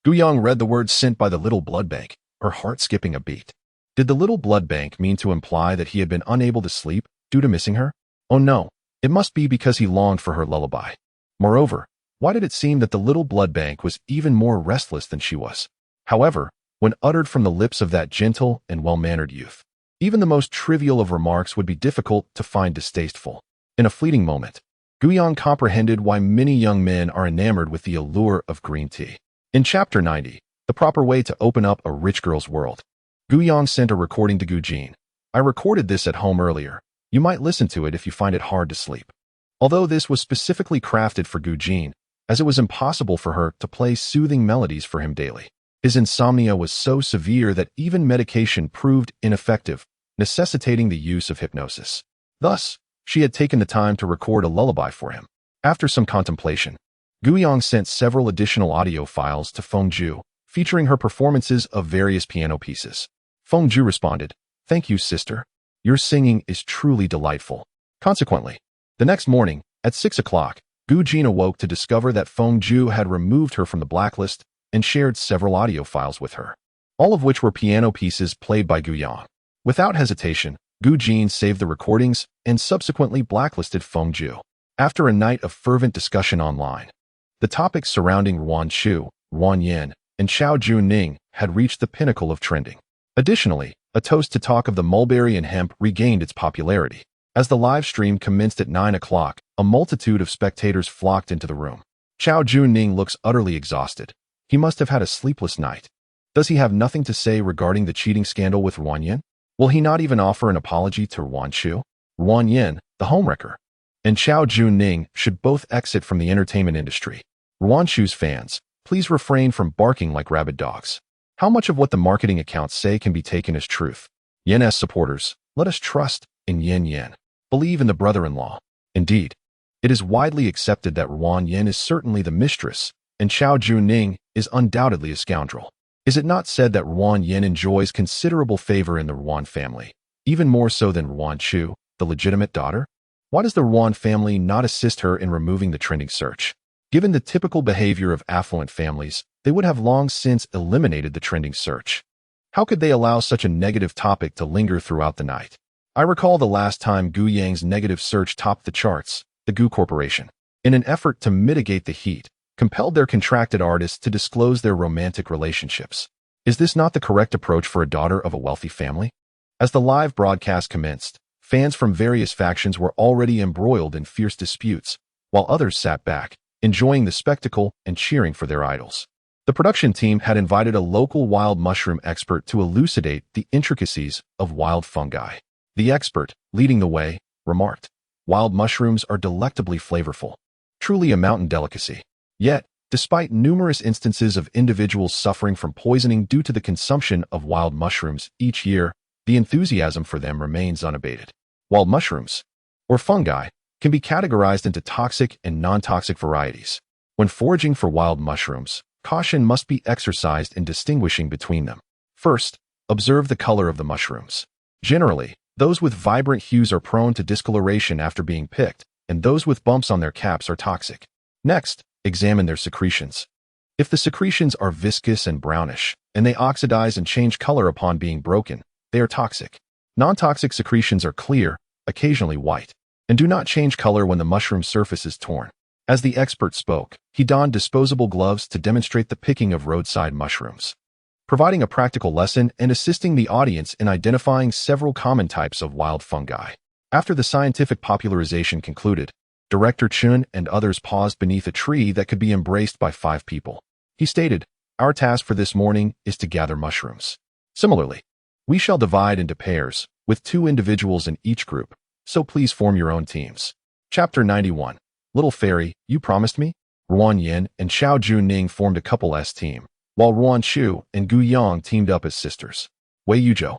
Gu Yang read the words sent by the little blood bank, her heart skipping a beat. Did the little blood bank mean to imply that he had been unable to sleep due to missing her? Oh no, it must be because he longed for her lullaby. Moreover, why did it seem that the little blood bank was even more restless than she was? However, when uttered from the lips of that gentle and well-mannered youth, even the most trivial of remarks would be difficult to find distasteful. In a fleeting moment, Gu Yang comprehended why many young men are enamored with the allure of green tea. In Chapter 90, the proper way to open up a rich girl's world, Gu Yang sent a recording to Gu Jin. I recorded this at home earlier. You might listen to it if you find it hard to sleep. Although this was specifically crafted for Gu Jin, as it was impossible for her to play soothing melodies for him daily. His insomnia was so severe that even medication proved ineffective, necessitating the use of hypnosis. Thus, she had taken the time to record a lullaby for him. After some contemplation, Gu Yang sent several additional audio files to Feng Ju, featuring her performances of various piano pieces. Feng Ju responded, "Thank you, sister. Your singing is truly delightful." Consequently, the next morning, at 6 o'clock, Gu Jin awoke to discover that Feng Ju had removed her from the blacklist and shared several audio files with her, all of which were piano pieces played by Gu Yang. Without hesitation, Gu Jin saved the recordings and subsequently blacklisted Feng Ju. After a night of fervent discussion online, the topics surrounding Ruan Xu, Ruan Yin, and Xiao Juning had reached the pinnacle of trending. Additionally, a toast to talk of the mulberry and hemp regained its popularity. As the live stream commenced at 9 o'clock, a multitude of spectators flocked into the room. Xiao Juning looks utterly exhausted. He must have had a sleepless night. Does he have nothing to say regarding the cheating scandal with Ruan Yin? Will he not even offer an apology to Ruan Xu? Ruan Yin, the homewrecker. and Qiao Juning should both exit from the entertainment industry. Ruan Chu's fans, please refrain from barking like rabid dogs. How much of what the marketing accounts say can be taken as truth? Yan's supporters, let us trust in Yan. Believe in the brother-in-law. Indeed, it is widely accepted that Ruan Yin is certainly the mistress, and Qiao Juning is undoubtedly a scoundrel. Is it not said that Ruan Yin enjoys considerable favor in the Ruan family, even more so than Ruan Chu, the legitimate daughter? Why does the Ruan family not assist her in removing the trending search? Given the typical behavior of affluent families, they would have long since eliminated the trending search. How could they allow such a negative topic to linger throughout the night? I recall the last time Gu Yang's negative search topped the charts, the Gu Corporation, in an effort to mitigate the heat, compelled their contracted artists to disclose their romantic relationships. Is this not the correct approach for a daughter of a wealthy family? As the live broadcast commenced, fans from various factions were already embroiled in fierce disputes, while others sat back, enjoying the spectacle and cheering for their idols. The production team had invited a local wild mushroom expert to elucidate the intricacies of wild fungi. The expert, leading the way, remarked, "Wild mushrooms are delectably flavorful, truly a mountain delicacy. Yet, despite numerous instances of individuals suffering from poisoning due to the consumption of wild mushrooms each year, the enthusiasm for them remains unabated." Wild mushrooms, or fungi, can be categorized into toxic and non-toxic varieties. When foraging for wild mushrooms, caution must be exercised in distinguishing between them. First, observe the color of the mushrooms. Generally, those with vibrant hues are prone to discoloration after being picked, and those with bumps on their caps are toxic. Next, examine their secretions. If the secretions are viscous and brownish, and they oxidize and change color upon being broken, they are toxic. Non-toxic secretions are clear, occasionally white, and do not change color when the mushroom surface is torn. As the expert spoke, he donned disposable gloves to demonstrate the picking of roadside mushrooms, providing a practical lesson and assisting the audience in identifying several common types of wild fungi. After the scientific popularization concluded, Director Chun and others paused beneath a tree that could be embraced by 5 people. He stated, "Our task for this morning is to gather mushrooms. Similarly, we shall divide into pairs, with 2 individuals in each group, so please form your own teams." Chapter 91. Little Fairy, You Promised Me? Ruan Yin and Qiao Juning formed a couple S team, while Ruan Chu and Gu Yang teamed up as sisters. Wei Yuzhou,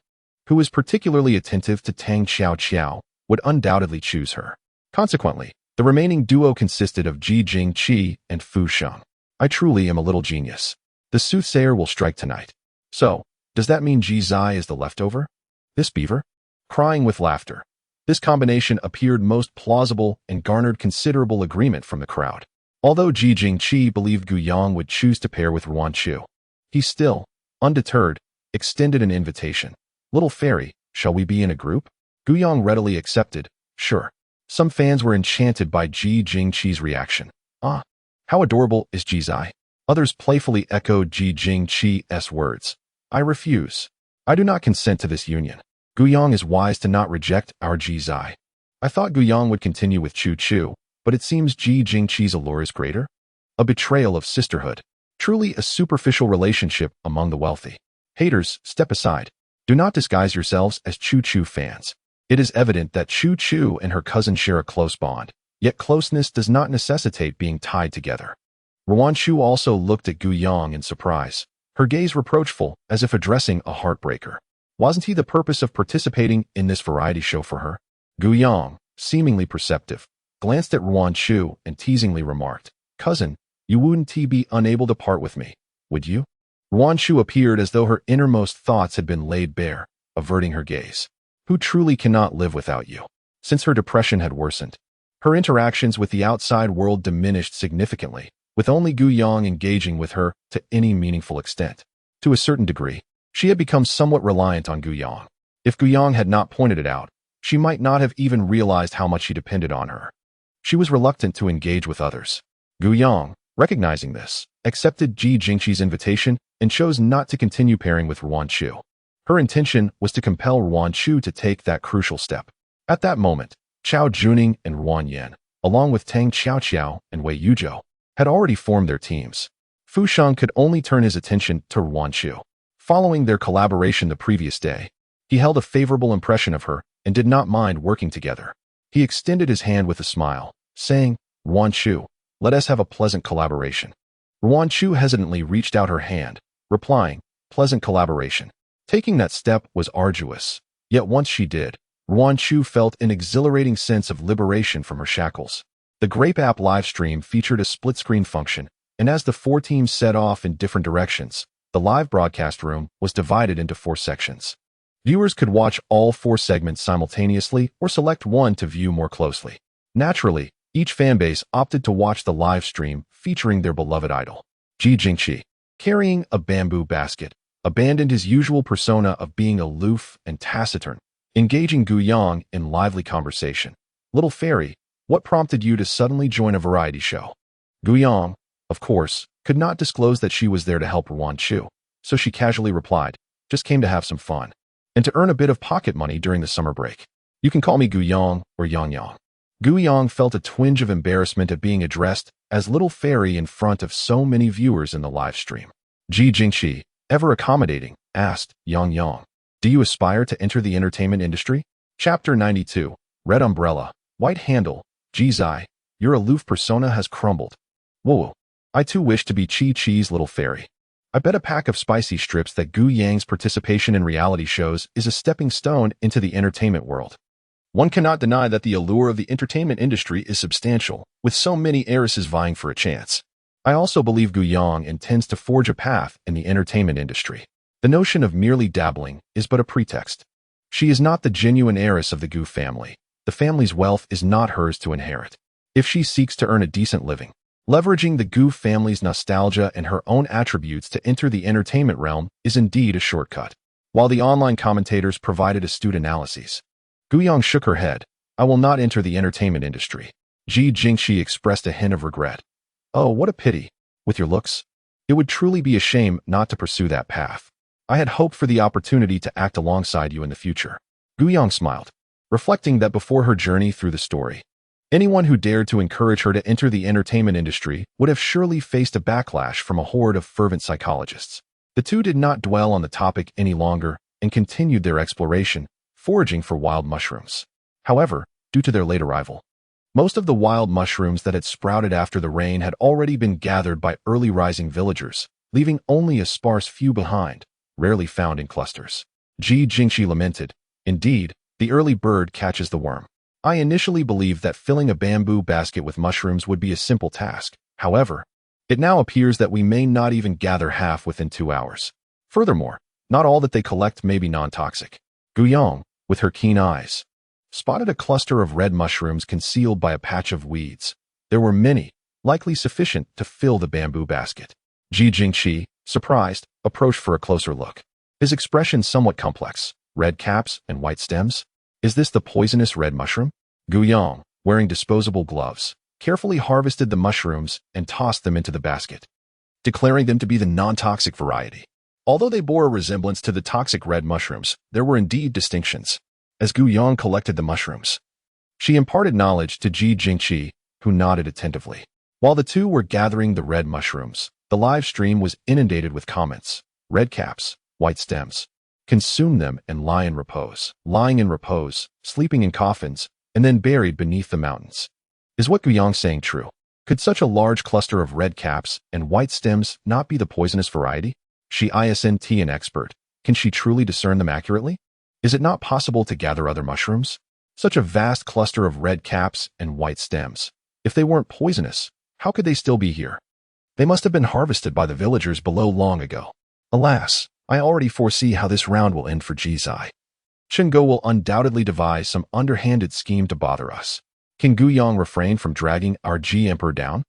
who was particularly attentive to Tang Xiao, would undoubtedly choose her. Consequently, the remaining duo consisted of Ji Jingqi and Fu Sheng. I truly am a little genius. The soothsayer will strike tonight. So, does that mean Ji Zai is the leftover? This beaver? Crying with laughter. This combination appeared most plausible and garnered considerable agreement from the crowd. Although Ji Jingqi believed Gu Yang would choose to pair with Ruan Chu, he still, undeterred, extended an invitation. Little Fairy, shall we be in a group? Gu Yang readily accepted, sure. Some fans were enchanted by Ji Jingqi's reaction. Ah, how adorable is Ji Zai. Others playfully echoed Ji Jingqi's words. I refuse. I do not consent to this union. Gu Yang is wise to not reject our Ji Zai. I thought Gu Yang would continue with Chu, but it seems Ji Jingqi's allure is greater. A betrayal of sisterhood. Truly a superficial relationship among the wealthy. Haters, step aside. Do not disguise yourselves as Chu fans. It is evident that Chu and her cousin share a close bond, yet closeness does not necessitate being tied together. Ruan Chu also looked at Gu Yang in surprise, her gaze reproachful as if addressing a heartbreaker. Wasn't he the purpose of participating in this variety show for her? Gu Yang, seemingly perceptive, glanced at Ruan Chu and teasingly remarked, Cousin, you wouldn't be unable to part with me, would you? Ruan Chu appeared as though her innermost thoughts had been laid bare, averting her gaze. Who truly cannot live without you? Since her depression had worsened, her interactions with the outside world diminished significantly, with only Gu Yang engaging with her to any meaningful extent. To a certain degree, she had become somewhat reliant on Gu Yang. If Gu Yang had not pointed it out, she might not have even realized how much she depended on her. She was reluctant to engage with others. Gu Yang, recognizing this, accepted Ji Jingqi's invitation and chose not to continue pairing with Ruan Chu. Her intention was to compel Ruan Chu to take that crucial step. At that moment, Qiao Juning and Ruan Yin, along with Tang Xiao and Wei Yuzhou, had already formed their teams. Fu Sheng could only turn his attention to Ruan Chu. Following their collaboration the previous day, he held a favorable impression of her and did not mind working together. He extended his hand with a smile, saying, "Ruan Chu, let us have a pleasant collaboration." Ruan Chu hesitantly reached out her hand, replying, "Pleasant collaboration." Taking that step was arduous, yet once she did, Ruan Chu felt an exhilarating sense of liberation from her shackles. The Grape app livestream featured a split-screen function, and as the four teams set off in different directions, the live broadcast room was divided into 4 sections. Viewers could watch all 4 segments simultaneously or select one to view more closely. Naturally, each fanbase opted to watch the live stream featuring their beloved idol. Ji Jingqi, carrying a bamboo basket, abandoned his usual persona of being aloof and taciturn, engaging Gu Yang in lively conversation. "Little fairy, what prompted you to suddenly join a variety show?" Gu Yang, of course, could not disclose that she was there to help Ruan Chu, so she casually replied, "Just came to have some fun, and to earn a bit of pocket money during the summer break. You can call me Gu Yang or Yang Yang." Gu Yang felt a twinge of embarrassment at being addressed as Little Fairy in front of so many viewers in the live stream. Ji Jingqi, ever accommodating, asked Yang Yang, "Do you aspire to enter the entertainment industry?" Chapter 92, Red Umbrella, White Handle. "Ji Zai, your aloof persona has crumbled. Whoa, I too wish to be Chi Chi's Little Fairy. I bet a pack of spicy strips that Gu Yang's participation in reality shows is a stepping stone into the entertainment world. One cannot deny that the allure of the entertainment industry is substantial, with so many heiresses vying for a chance. I also believe Gu Yang intends to forge a path in the entertainment industry. The notion of merely dabbling is but a pretext. She is not the genuine heiress of the Gu family. The family's wealth is not hers to inherit. If she seeks to earn a decent living, leveraging the Gu family's nostalgia and her own attributes to enter the entertainment realm is indeed a shortcut." While the online commentators provided astute analyses, Gu Yang shook her head. "I will not enter the entertainment industry." Ji Jingqi expressed a hint of regret. "Oh, what a pity. With your looks, it would truly be a shame not to pursue that path. I had hoped for the opportunity to act alongside you in the future." Gu Yang smiled, reflecting that before her journey through the story, anyone who dared to encourage her to enter the entertainment industry would have surely faced a backlash from a horde of fervent psychologists. The two did not dwell on the topic any longer and continued their exploration, foraging for wild mushrooms. However, due to their late arrival, most of the wild mushrooms that had sprouted after the rain had already been gathered by early rising villagers, leaving only a sparse few behind, rarely found in clusters. Ji Jingqi lamented, "Indeed, the early bird catches the worm. I initially believed that filling a bamboo basket with mushrooms would be a simple task. However, it now appears that we may not even gather half within 2 hours. Furthermore, not all that they collect may be non-toxic." Gu Yang, with her keen eyes, spotted a cluster of red mushrooms concealed by a patch of weeds. There were many, likely sufficient to fill the bamboo basket. Ji Jingqi, surprised, approached for a closer look. His expression somewhat complex. "Red caps and white stems? Is this the poisonous red mushroom?" Gu Yang, wearing disposable gloves, carefully harvested the mushrooms and tossed them into the basket, declaring them to be the non-toxic variety. Although they bore a resemblance to the toxic red mushrooms, there were indeed distinctions. As Gu Yang collected the mushrooms, she imparted knowledge to Ji Jingqi, who nodded attentively. While the two were gathering the red mushrooms, the live stream was inundated with comments. "Red caps, white stems. Consume them and lie in repose. Lying in repose, sleeping in coffins, and then buried beneath the mountains. Is what Gu Yang saying true? Could such a large cluster of red caps and white stems not be the poisonous variety? She isn't an expert. Can she truly discern them accurately? Is it not possible to gather other mushrooms? Such a vast cluster of red caps and white stems. If they weren't poisonous, how could they still be here? They must have been harvested by the villagers below long ago. Alas, I already foresee how this round will end for Ji Zai. Shingo will undoubtedly devise some underhanded scheme to bother us. Can Gu Yang refrain from dragging our Ji Emperor down?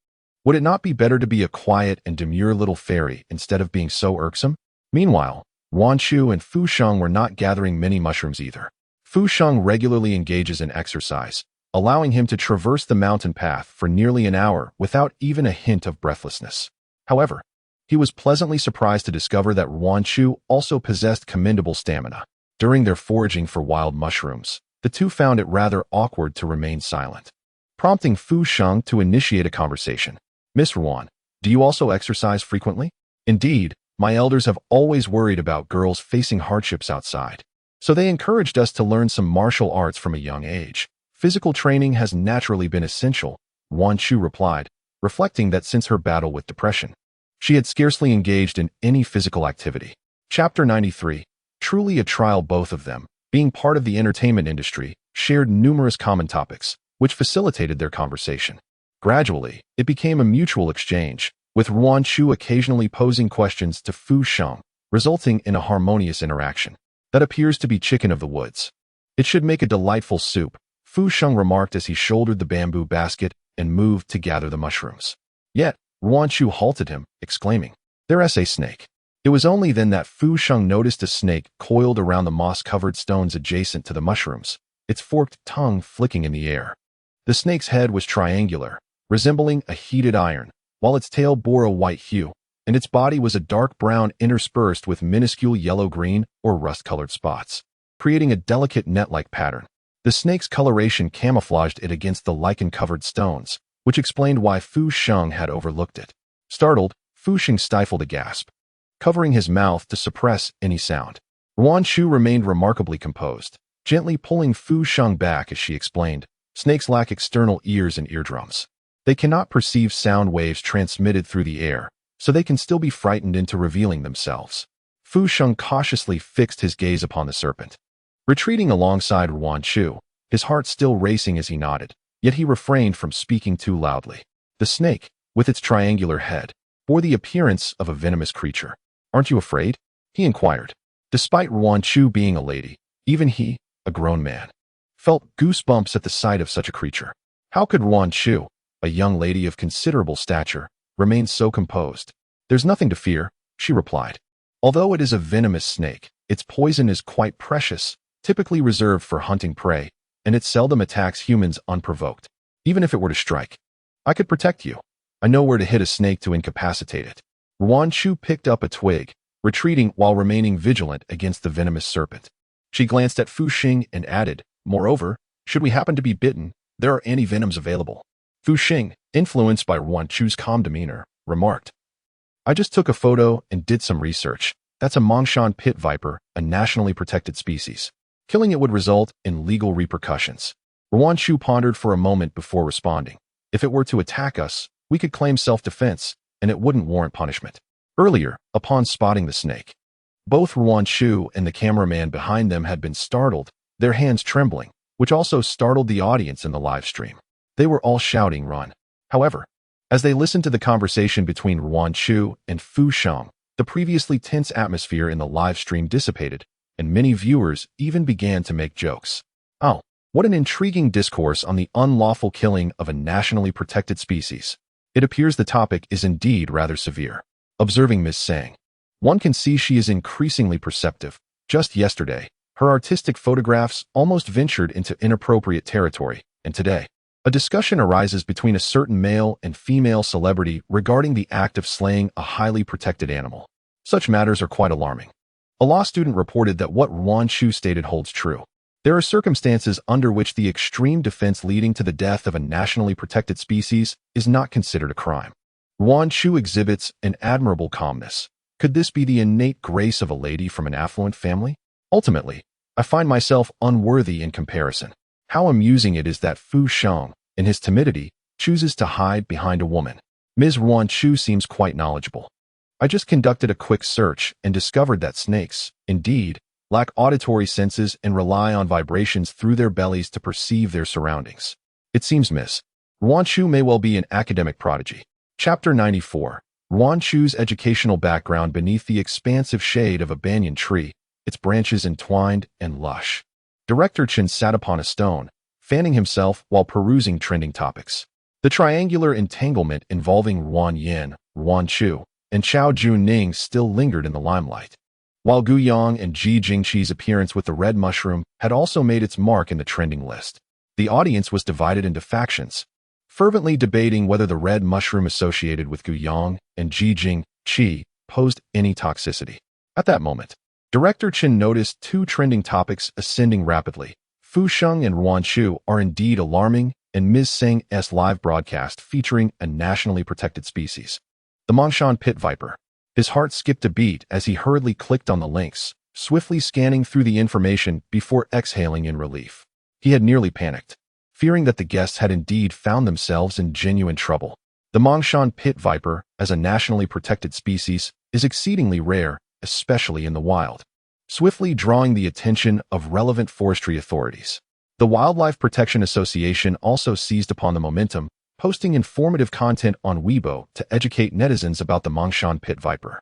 Would it not be better to be a quiet and demure little fairy instead of being so irksome? Meanwhile, Ruan Chu and Fu Sheng were not gathering many mushrooms either. Fu Sheng regularly engages in exercise, allowing him to traverse the mountain path for nearly an hour without even a hint of breathlessness. However, he was pleasantly surprised to discover that Ruan Chu also possessed commendable stamina. During their foraging for wild mushrooms, the two found it rather awkward to remain silent, prompting Fu Sheng to initiate a conversation. "Miss Ruan, do you also exercise frequently?" "Indeed, my elders have always worried about girls facing hardships outside, so they encouraged us to learn some martial arts from a young age," Physical training has naturally been essential, Wan Chu replied, reflecting that since her battle with depression, she had scarcely engaged in any physical activity. Chapter 93. Truly a trial. Both of them, being part of the entertainment industry, shared numerous common topics, which facilitated their conversation. Gradually, it became a mutual exchange, with Wan Chu occasionally posing questions to Fu Sheng, resulting in a harmonious interaction. That appears to be chicken of the woods. It should make a delightful soup, Fu Sheng remarked as he shouldered the bamboo basket and moved to gather the mushrooms. Yet, Wan Chu halted him, exclaiming, "There's a snake." It was only then that Fu Sheng noticed a snake coiled around the moss-covered stones adjacent to the mushrooms, its forked tongue flicking in the air. The snake's head was triangular, resembling a heated iron, while its tail bore a white hue, and its body was a dark brown interspersed with minuscule yellow-green or rust-colored spots, creating a delicate net-like pattern. The snake's coloration camouflaged it against the lichen-covered stones, which explained why Fu Sheng had overlooked it. Startled, Fu Sheng stifled a gasp, covering his mouth to suppress any sound. Wan Chu remained remarkably composed, gently pulling Fu Sheng back as she explained, "Snakes lack external ears and eardrums. They cannot perceive sound waves transmitted through the air, so they can still be frightened into revealing themselves." Fu Sheng cautiously fixed his gaze upon the serpent, retreating alongside Wan Chu, his heart still racing as he nodded, yet he refrained from speaking too loudly. The snake, with its triangular head, bore the appearance of a venomous creature. "Aren't you afraid?" he inquired. Despite Wan Chu being a lady, even he, a grown man, felt goosebumps at the sight of such a creature. How could Wan Chu, a young lady of considerable stature, remain so composed? "There's nothing to fear," she replied. "Although it is a venomous snake, its poison is quite precious, typically reserved for hunting prey, and it seldom attacks humans unprovoked. Even if it were to strike, I could protect you. I know where to hit a snake to incapacitate it." Wan Chu picked up a twig, retreating while remaining vigilant against the venomous serpent. She glanced at Fu Sheng and added, "Moreover, should we happen to be bitten, there are anti-venoms available." Fu Sheng, influenced by Wan Chu's calm demeanor, remarked, "I just took a photo and did some research. That's a Mongshan pit viper, a nationally protected species. Killing it would result in legal repercussions." Wan Chu pondered for a moment before responding. "If it were to attack us, we could claim self-defense, and it wouldn't warrant punishment." Earlier, upon spotting the snake, both Wan Chu and the cameraman behind them had been startled, their hands trembling, which also startled the audience in the live stream. They were all shouting, "Run!" However, as they listened to the conversation between Wan Chu and Fu Sheng, the previously tense atmosphere in the live stream dissipated, and many viewers even began to make jokes. "Oh, what an intriguing discourse on the unlawful killing of a nationally protected species. It appears the topic is indeed rather severe." Observing Ms. Sang, one can see she is increasingly perceptive. Just yesterday, her artistic photographs almost ventured into inappropriate territory, and today, a discussion arises between a certain male and female celebrity regarding the act of slaying a highly protected animal. Such matters are quite alarming. A law student reported that what Wan Chu stated holds true. There are circumstances under which the extreme defense leading to the death of a nationally protected species is not considered a crime. Wan Chu exhibits an admirable calmness. Could this be the innate grace of a lady from an affluent family? Ultimately, I find myself unworthy in comparison. How amusing it is that Fu Sheng, in his timidity, chooses to hide behind a woman. Ms. Wan Chu seems quite knowledgeable. I just conducted a quick search and discovered that snakes, indeed, lack auditory senses and rely on vibrations through their bellies to perceive their surroundings. It seems Ms. Wan Chu may well be an academic prodigy. Chapter 94. Wan Chu's educational background. Beneath the expansive shade of a banyan tree, its branches entwined and lush, Director Chen sat upon a stone, fanning himself while perusing trending topics. The triangular entanglement involving Wan Yin, Wan Chu, and Chao Juning still lingered in the limelight, while Gu Yang and Ji Jingqi's appearance with the red mushroom had also made its mark in the trending list. The audience was divided into factions, fervently debating whether the red mushroom associated with Gu Yang and Ji Jingqi posed any toxicity. At that moment, Director Chen noticed two trending topics ascending rapidly. Fu Sheng and Wan Chu are indeed alarming, and Ms. Seng's live broadcast featuring a nationally protected species, the Mongshan pit viper. His heart skipped a beat as he hurriedly clicked on the links, swiftly scanning through the information before exhaling in relief. He had nearly panicked, fearing that the guests had indeed found themselves in genuine trouble. The Mongshan pit viper, as a nationally protected species, is exceedingly rare, especially in the wild, swiftly drawing the attention of relevant forestry authorities. The Wildlife Protection Association also seized upon the momentum, posting informative content on Weibo to educate netizens about the Mongshan pit viper.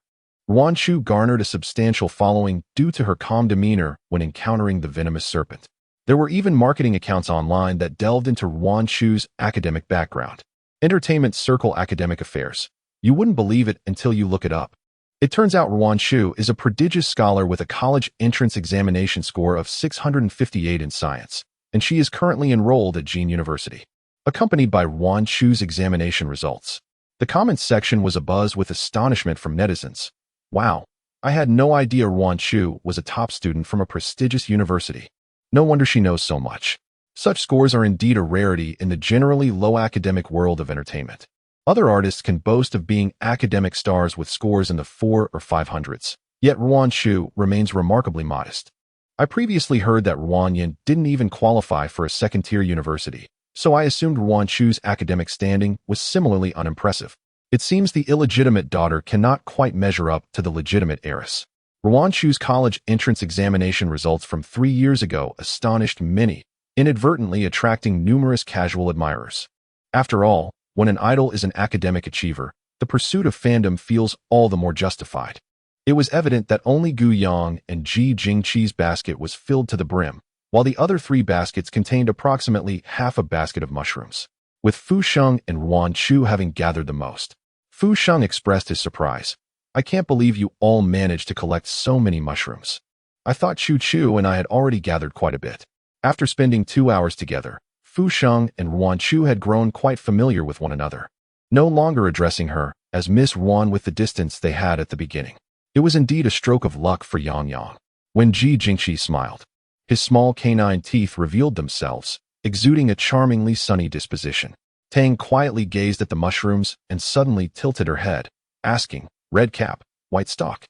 Ruan Chu garnered a substantial following due to her calm demeanor when encountering the venomous serpent. There were even marketing accounts online that delved into Ruan Chu's academic background. Entertainment Circle Academic Affairs. You wouldn't believe it until you look it up. It turns out Ruan Chu is a prodigious scholar with a college entrance examination score of 658 in science, and she is currently enrolled at Jin University. Accompanied by Ruan Chu's examination results. The comments section was abuzz with astonishment from netizens. Wow, I had no idea Ruan Chu was a top student from a prestigious university. No wonder she knows so much. Such scores are indeed a rarity in the generally low academic world of entertainment. Other artists can boast of being academic stars with scores in the 4 or 500s, yet Ruan Chu remains remarkably modest. I previously heard that Ruan Yin didn't even qualify for a second-tier university, so I assumed Ruan Chu's academic standing was similarly unimpressive. It seems the illegitimate daughter cannot quite measure up to the legitimate heiress. Ruan Chu's college entrance examination results from 3 years ago astonished many, inadvertently attracting numerous casual admirers. After all, when an idol is an academic achiever, the pursuit of fandom feels all the more justified. It was evident that only Gu Yang and Ji Jingqi's basket was filled to the brim, while the other 3 baskets contained approximately half a basket of mushrooms, with Fu Sheng and Ruan Chu having gathered the most. Fu Sheng expressed his surprise. I can't believe you all managed to collect so many mushrooms. I thought Chu Chu and I had already gathered quite a bit. After spending 2 hours together, Fu Sheng and Ruan Chu had grown quite familiar with one another, no longer addressing her as Miss Ruan with the distance they had at the beginning. It was indeed a stroke of luck for Yang Yang. When Ji Jingqi smiled, his small canine teeth revealed themselves, exuding a charmingly sunny disposition. Tang quietly gazed at the mushrooms and suddenly tilted her head, asking, "Red cap, white stalk?"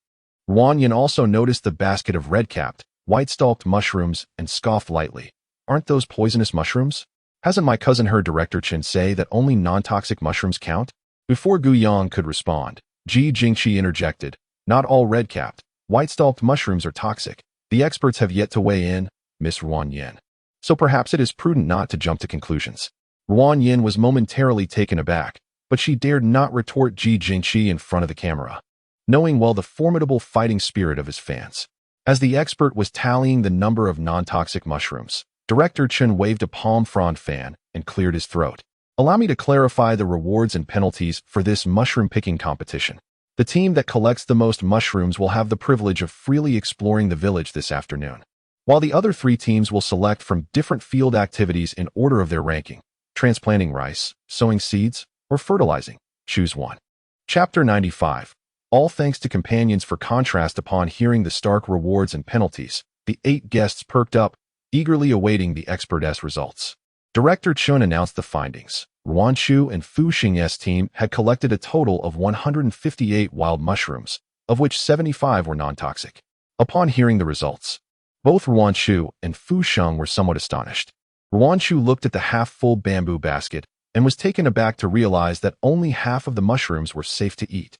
Ruan Yin also noticed the basket of red-capped, white-stalked mushrooms and scoffed lightly. Aren't those poisonous mushrooms? Hasn't my cousin heard Director Chen say that only non-toxic mushrooms count? Before Gu Yang could respond, Ji Jingqi interjected, "Not all red-capped, white-stalked mushrooms are toxic. The experts have yet to weigh in, Miss Ruan Yin. So perhaps it is prudent not to jump to conclusions." Ruan Yin was momentarily taken aback, but she dared not retort Ji Jingqi in front of the camera, knowing well the formidable fighting spirit of his fans. As the expert was tallying the number of non-toxic mushrooms, Director Chen waved a palm frond fan and cleared his throat. "Allow me to clarify the rewards and penalties for this mushroom-picking competition. The team that collects the most mushrooms will have the privilege of freely exploring the village this afternoon, while the other 3 teams will select from different field activities in order of their ranking: transplanting rice, sowing seeds, or fertilizing. Choose one." Chapter 95. All thanks to companions. For contrast, upon hearing the stark rewards and penalties, the 8 guests perked up, eagerly awaiting the expert's results. Director Chun announced the findings. Ruan Chu and Fu Xing's team had collected a total of 158 wild mushrooms, of which 75 were non-toxic. Upon hearing the results, both Ruan Chu and Fu Sheng were somewhat astonished. Ruan Chu looked at the half-full bamboo basket and was taken aback to realize that only half of the mushrooms were safe to eat.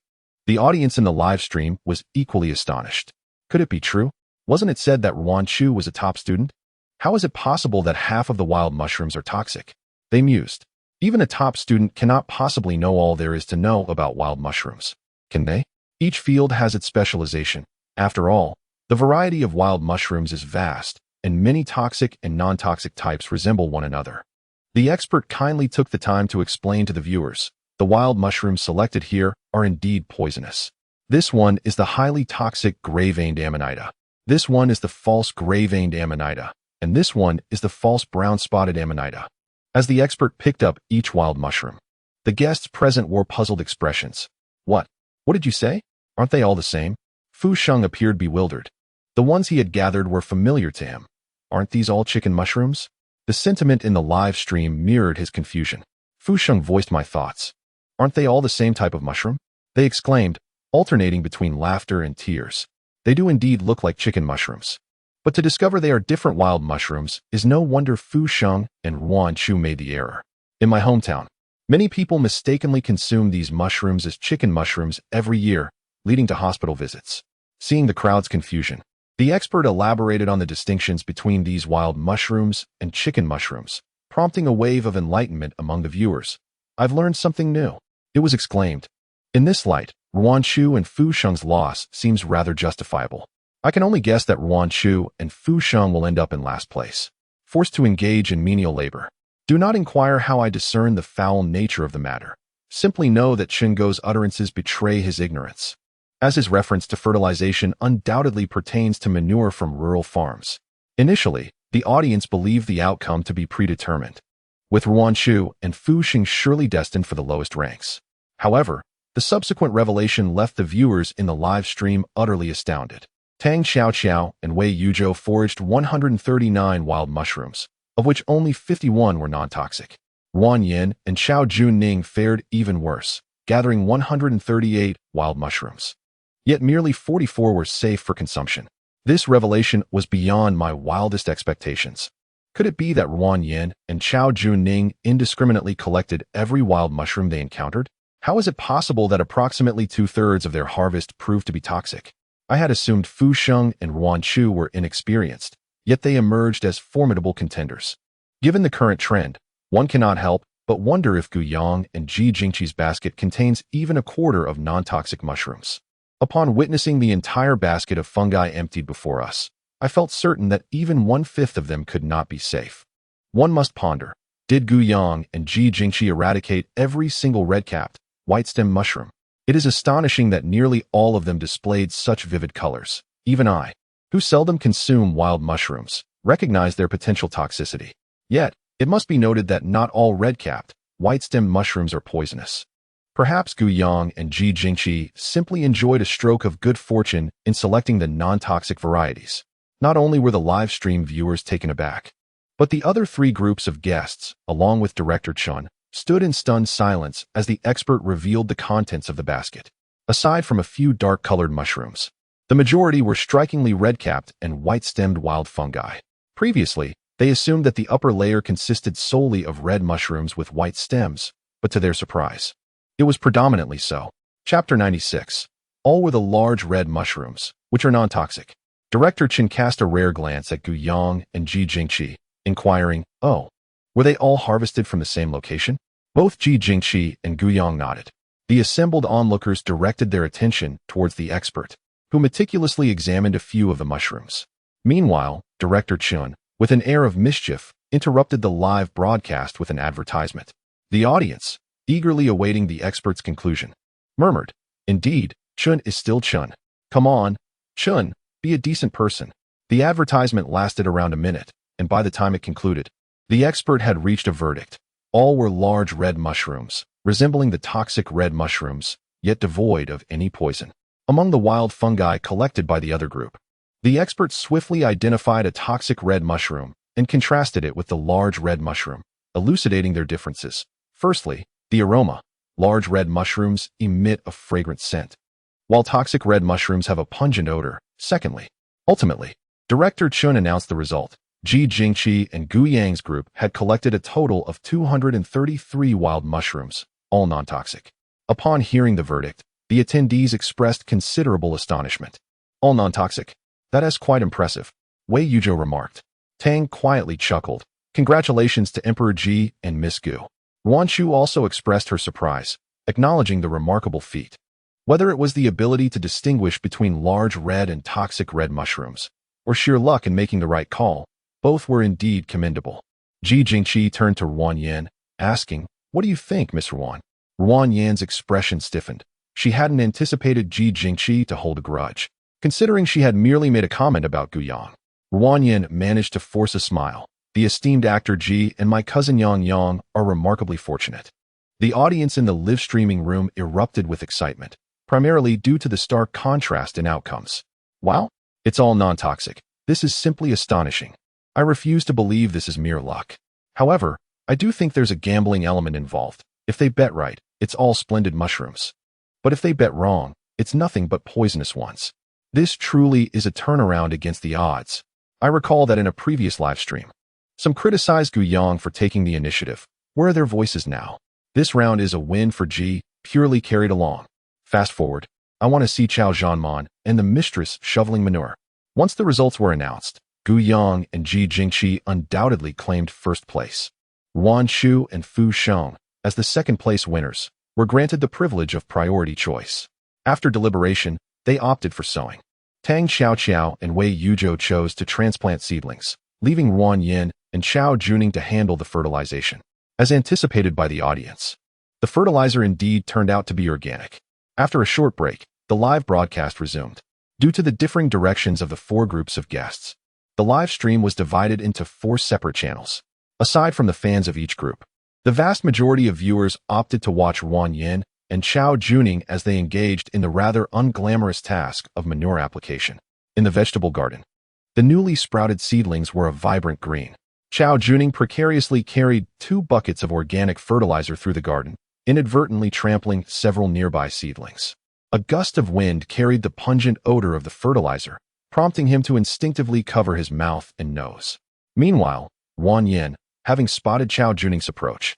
The audience in the live stream was equally astonished. Could it be true? Wasn't it said that Ruan Chu was a top student? How is it possible that half of the wild mushrooms are toxic? They mused. Even a top student cannot possibly know all there is to know about wild mushrooms. Can they? Each field has its specialization. After all, the variety of wild mushrooms is vast, and many toxic and non-toxic types resemble one another. The expert kindly took the time to explain to the viewers, the wild mushrooms selected here are indeed poisonous. This one is the highly toxic gray-veined amanita. This one is the false gray-veined amanita, and this one is the false brown-spotted amanita. As the expert picked up each wild mushroom, the guests present wore puzzled expressions. What did you say? Aren't they all the same?" Fu Sheng appeared bewildered. The ones he had gathered were familiar to him. Aren't these all chicken mushrooms? The sentiment in the live stream mirrored his confusion. Fu Sheng voiced my thoughts. Aren't they all the same type of mushroom? They exclaimed, alternating between laughter and tears. They do indeed look like chicken mushrooms. But to discover they are different wild mushrooms is no wonder Fu Sheng and Ruan Chu made the error. In my hometown, many people mistakenly consume these mushrooms as chicken mushrooms every year, leading to hospital visits. Seeing the crowd's confusion, the expert elaborated on the distinctions between these wild mushrooms and chicken mushrooms, prompting a wave of enlightenment among the viewers. "I've learned something new," it was exclaimed. In this light, Ruan Chu and Fu Sheng's loss seems rather justifiable. I can only guess that Ruan Chu and Fu Sheng will end up in last place, forced to engage in menial labor. Do not inquire how I discern the foul nature of the matter. Simply know that Chen Go's utterances betray his ignorance, as his reference to fertilization undoubtedly pertains to manure from rural farms. Initially, the audience believed the outcome to be predetermined, with Ruan Chu and Fu Sheng surely destined for the lowest ranks. However, the subsequent revelation left the viewers in the live stream utterly astounded. Tang Xiaoqiao and Wei Yuzhou foraged 139 wild mushrooms, of which only 51 were non-toxic. Ruan Yin and Xiao Junning fared even worse, gathering 138 wild mushrooms. Yet merely 44 were safe for consumption. This revelation was beyond my wildest expectations. Could it be that Ruan Yin and Xiao Junning indiscriminately collected every wild mushroom they encountered? How is it possible that approximately 2/3 of their harvest proved to be toxic? I had assumed Fu Sheng and Ruan Chu were inexperienced, yet they emerged as formidable contenders. Given the current trend, one cannot help but wonder if Gu Yang and Ji Jingqi's basket contains even a quarter of non-toxic mushrooms. Upon witnessing the entire basket of fungi emptied before us, I felt certain that even 1/5 of them could not be safe. One must ponder, did Gu Yang and Ji Jingqi eradicate every single red-capped, white-stem mushroom? It is astonishing that nearly all of them displayed such vivid colors. Even I, who seldom consume wild mushrooms, recognize their potential toxicity. Yet, it must be noted that not all red-capped, white-stem mushrooms are poisonous. Perhaps Gu Yang and Ji Jingqi simply enjoyed a stroke of good fortune in selecting the non-toxic varieties. Not only were the live stream viewers taken aback, but the other three groups of guests, along with Director Chun, stood in stunned silence as the expert revealed the contents of the basket. Aside from a few dark-colored mushrooms, the majority were strikingly red-capped and white-stemmed wild fungi. Previously, they assumed that the upper layer consisted solely of red mushrooms with white stems, but to their surprise, it was predominantly so. Chapter 96. All were the large red mushrooms, which are non-toxic. Director Chen cast a rare glance at Gu Yang and Ji Jingqi, inquiring, "Oh, were they all harvested from the same location?" Both Ji Jingqi and Gu Yang nodded. The assembled onlookers directed their attention towards the expert, who meticulously examined a few of the mushrooms. Meanwhile, Director Chun, with an air of mischief, interrupted the live broadcast with an advertisement. The audience, eagerly awaiting the expert's conclusion, murmured, "Indeed, Chun is still Chun. Come on, Chun, be a decent person." The advertisement lasted around a minute, and by the time it concluded, the expert had reached a verdict. All were large red mushrooms, resembling the toxic red mushrooms, yet devoid of any poison. Among the wild fungi collected by the other group, the expert swiftly identified a toxic red mushroom and contrasted it with the large red mushroom, elucidating their differences. Firstly, the aroma. Large red mushrooms emit a fragrant scent, while toxic red mushrooms have a pungent odor. Secondly, ultimately, Director Chun announced the result. Ji Jingqi and Gu Yang's group had collected a total of 233 wild mushrooms, all non-toxic. Upon hearing the verdict, the attendees expressed considerable astonishment. "All non-toxic? That is quite impressive," Wei Yuzhou remarked. Tang quietly chuckled. "Congratulations to Emperor Ji and Miss Gu." Ruan Chu also expressed her surprise, acknowledging the remarkable feat. Whether it was the ability to distinguish between large red and toxic red mushrooms, or sheer luck in making the right call, both were indeed commendable. Ji Jingqi turned to Ruan Yin, asking, "What do you think, Miss Ruan?" Ruan Yin's expression stiffened. She hadn't anticipated Ji Jingqi to hold a grudge, considering she had merely made a comment about Gu Yang. Ruan Yin managed to force a smile. "The esteemed actor Ji and my cousin Yang Yang are remarkably fortunate." The audience in the live streaming room erupted with excitement, primarily due to the stark contrast in outcomes. "Wow, it's all non-toxic. This is simply astonishing. I refuse to believe this is mere luck. However, I do think there's a gambling element involved. If they bet right, it's all splendid mushrooms. But if they bet wrong, it's nothing but poisonous ones. This truly is a turnaround against the odds. I recall that in a previous live stream, some criticized Gu Yang for taking the initiative. Where are their voices now? This round is a win for Ji, purely carried along. Fast forward, I want to see Chao Zhanman and the mistress shoveling manure. Once the results were announced, Gu Yang and Ji Jingqi undoubtedly claimed first place. Wan Shu and Fu Sheng, as the second-place winners, were granted the privilege of priority choice. After deliberation, they opted for sowing. Tang Xiaoqiao and Wei Yuzhou chose to transplant seedlings, leaving Wan Yin and Chao Juning to handle the fertilization. As anticipated by the audience, the fertilizer indeed turned out to be organic. After a short break, the live broadcast resumed. Due to the differing directions of the four groups of guests, the live stream was divided into 4 separate channels. Aside from the fans of each group, the vast majority of viewers opted to watch Wan Yin and Chao Juning as they engaged in the rather unglamorous task of manure application. In the vegetable garden, the newly sprouted seedlings were a vibrant green. Chao Juning precariously carried 2 buckets of organic fertilizer through the garden, inadvertently trampling several nearby seedlings. A gust of wind carried the pungent odor of the fertilizer, prompting him to instinctively cover his mouth and nose. Meanwhile, Wan Yin, having spotted Chao Juning's approach,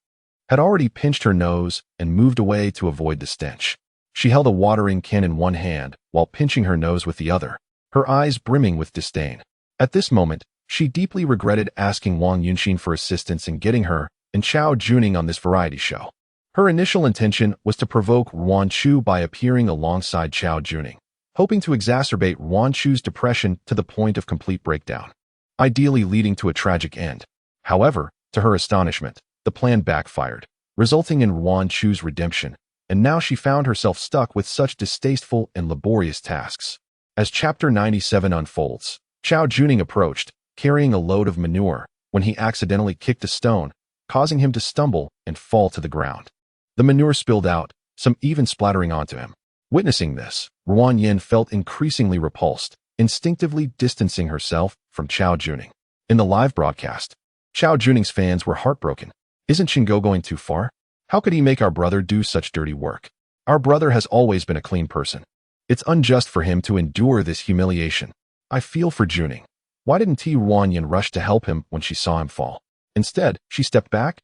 had already pinched her nose and moved away to avoid the stench. She held a watering can in one hand while pinching her nose with the other, her eyes brimming with disdain. At this moment, she deeply regretted asking Wang Yunxin for assistance in getting her and Chao Juning on this variety show. Her initial intention was to provoke Wan Chu by appearing alongside Chao Juning, hoping to exacerbate Wan Chu's depression to the point of complete breakdown, ideally leading to a tragic end. However, to her astonishment, the plan backfired, resulting in Wan Chu's redemption, and now she found herself stuck with such distasteful and laborious tasks. As Chapter 97 unfolds, Chao Juning approached, carrying a load of manure, when he accidentally kicked a stone, causing him to stumble and fall to the ground. The manure spilled out, some even splattering onto him. Witnessing this, Wan Yin felt increasingly repulsed, instinctively distancing herself from Chao Juning. In the live broadcast, Chao Juning's fans were heartbroken. Isn't Shingo going too far? How could he make our brother do such dirty work? Our brother has always been a clean person. It's unjust for him to endure this humiliation. I feel for Juning. Why didn't Wan Yin rush to help him when she saw him fall? Instead, she stepped back.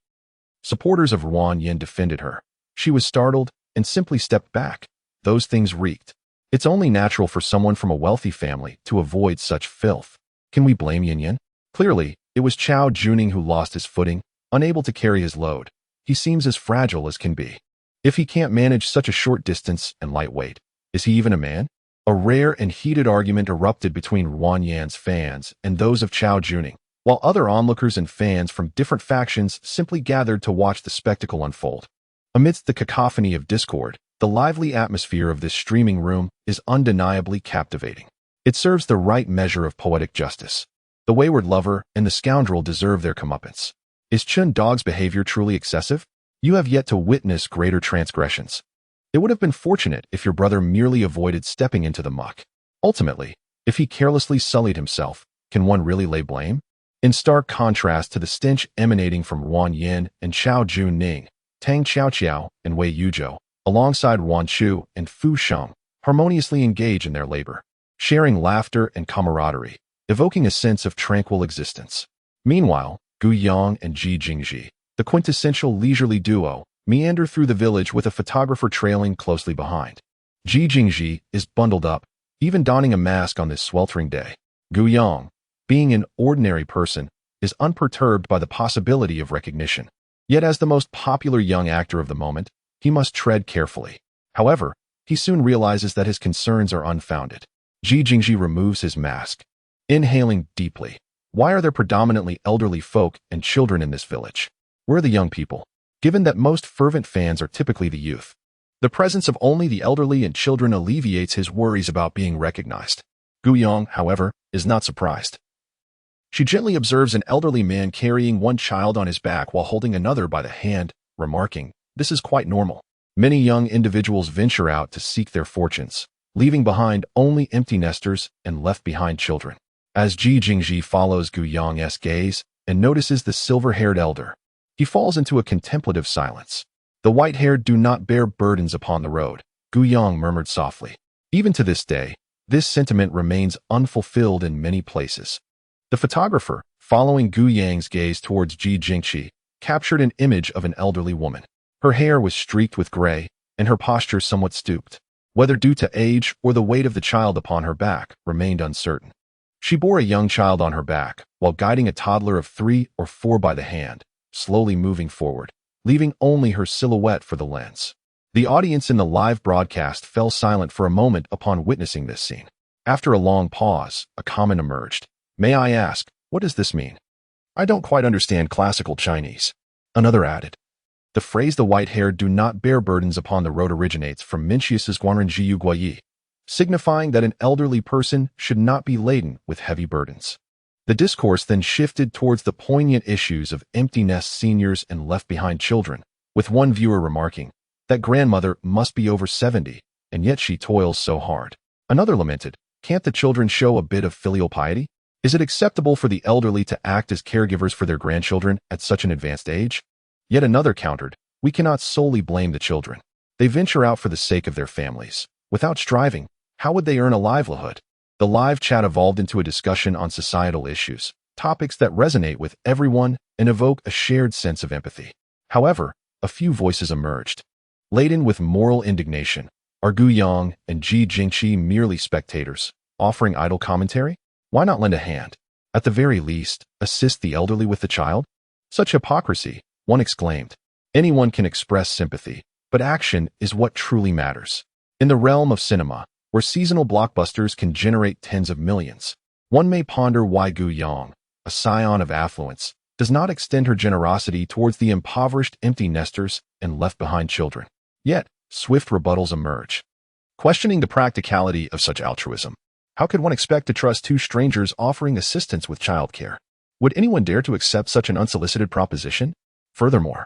Supporters of Wan Yin defended her. She was startled and simply stepped back. Those things reeked. It's only natural for someone from a wealthy family to avoid such filth. Can we blame Yin Yin? Clearly, it was Chao Juning who lost his footing, unable to carry his load. He seems as fragile as can be. If he can't manage such a short distance and light weight, is he even a man? A rare and heated argument erupted between Wan Yan's fans and those of Chao Juning, while other onlookers and fans from different factions simply gathered to watch the spectacle unfold. Amidst the cacophony of discord, the lively atmosphere of this streaming room is undeniably captivating. It serves the right measure of poetic justice. The wayward lover and the scoundrel deserve their comeuppance. Is Chun Dog's behavior truly excessive? You have yet to witness greater transgressions. It would have been fortunate if your brother merely avoided stepping into the muck. Ultimately, if he carelessly sullied himself, can one really lay blame? In stark contrast to the stench emanating from Wan Yin and Chao Juning, Tang Xiaoqiao and Wei Yuzhou, alongside Wan Chu and Fu Sheng, harmoniously engage in their labor, sharing laughter and camaraderie, evoking a sense of tranquil existence. Meanwhile, Gu Yang and Ji Jingji, the quintessential leisurely duo, meander through the village with a photographer trailing closely behind. Ji Jingji is bundled up, even donning a mask on this sweltering day. Gu Yang, being an ordinary person, is unperturbed by the possibility of recognition. Yet as the most popular young actor of the moment, he must tread carefully. However, he soon realizes that his concerns are unfounded. Ji Jingji removes his mask, inhaling deeply. Why are there predominantly elderly folk and children in this village? Where are the young people? Given that most fervent fans are typically the youth, the presence of only the elderly and children alleviates his worries about being recognized. Gu Yang, however, is not surprised. She gently observes an elderly man carrying one child on his back while holding another by the hand, remarking, "This is quite normal." Many young individuals venture out to seek their fortunes, leaving behind only empty nesters and left behind children. As Ji Jingji follows Gu Yang's gaze and notices the silver-haired elder, he falls into a contemplative silence. The white-haired do not bear burdens upon the road, Gu Yang murmured softly. Even to this day, this sentiment remains unfulfilled in many places. The photographer, following Gu Yang's gaze towards Ji Jingqi, captured an image of an elderly woman. Her hair was streaked with gray, and her posture somewhat stooped. Whether due to age or the weight of the child upon her back remained uncertain. She bore a young child on her back, while guiding a toddler of 3 or 4 by the hand, slowly moving forward, leaving only her silhouette for the lens. The audience in the live broadcast fell silent for a moment upon witnessing this scene. After a long pause, a comment emerged. "May I ask, what does this mean?" "I don't quite understand classical Chinese." Another added. The phrase "the white-haired do not bear burdens upon the road" originates from Mencius's Guanrenjiu Guayi, signifying that an elderly person should not be laden with heavy burdens. The discourse then shifted towards the poignant issues of empty nest seniors and left-behind children, with one viewer remarking, "That grandmother must be over 70, and yet she toils so hard." Another lamented, "Can't the children show a bit of filial piety? Is it acceptable for the elderly to act as caregivers for their grandchildren at such an advanced age?" Yet another countered, "We cannot solely blame the children. They venture out for the sake of their families. Without striving, how would they earn a livelihood?" The live chat evolved into a discussion on societal issues, topics that resonate with everyone and evoke a shared sense of empathy. However, a few voices emerged. Laden with moral indignation, are Gu Yang and Ji Jingqi merely spectators, offering idle commentary? Why not lend a hand? At the very least, assist the elderly with the child? Such hypocrisy, one exclaimed. Anyone can express sympathy, but action is what truly matters. In the realm of cinema, where seasonal blockbusters can generate tens of millions, one may ponder why Gu Yang, a scion of affluence, does not extend her generosity towards the impoverished empty nesters and left-behind children. Yet, swift rebuttals emerge, questioning the practicality of such altruism. How could one expect to trust two strangers offering assistance with childcare? Would anyone dare to accept such an unsolicited proposition? Furthermore,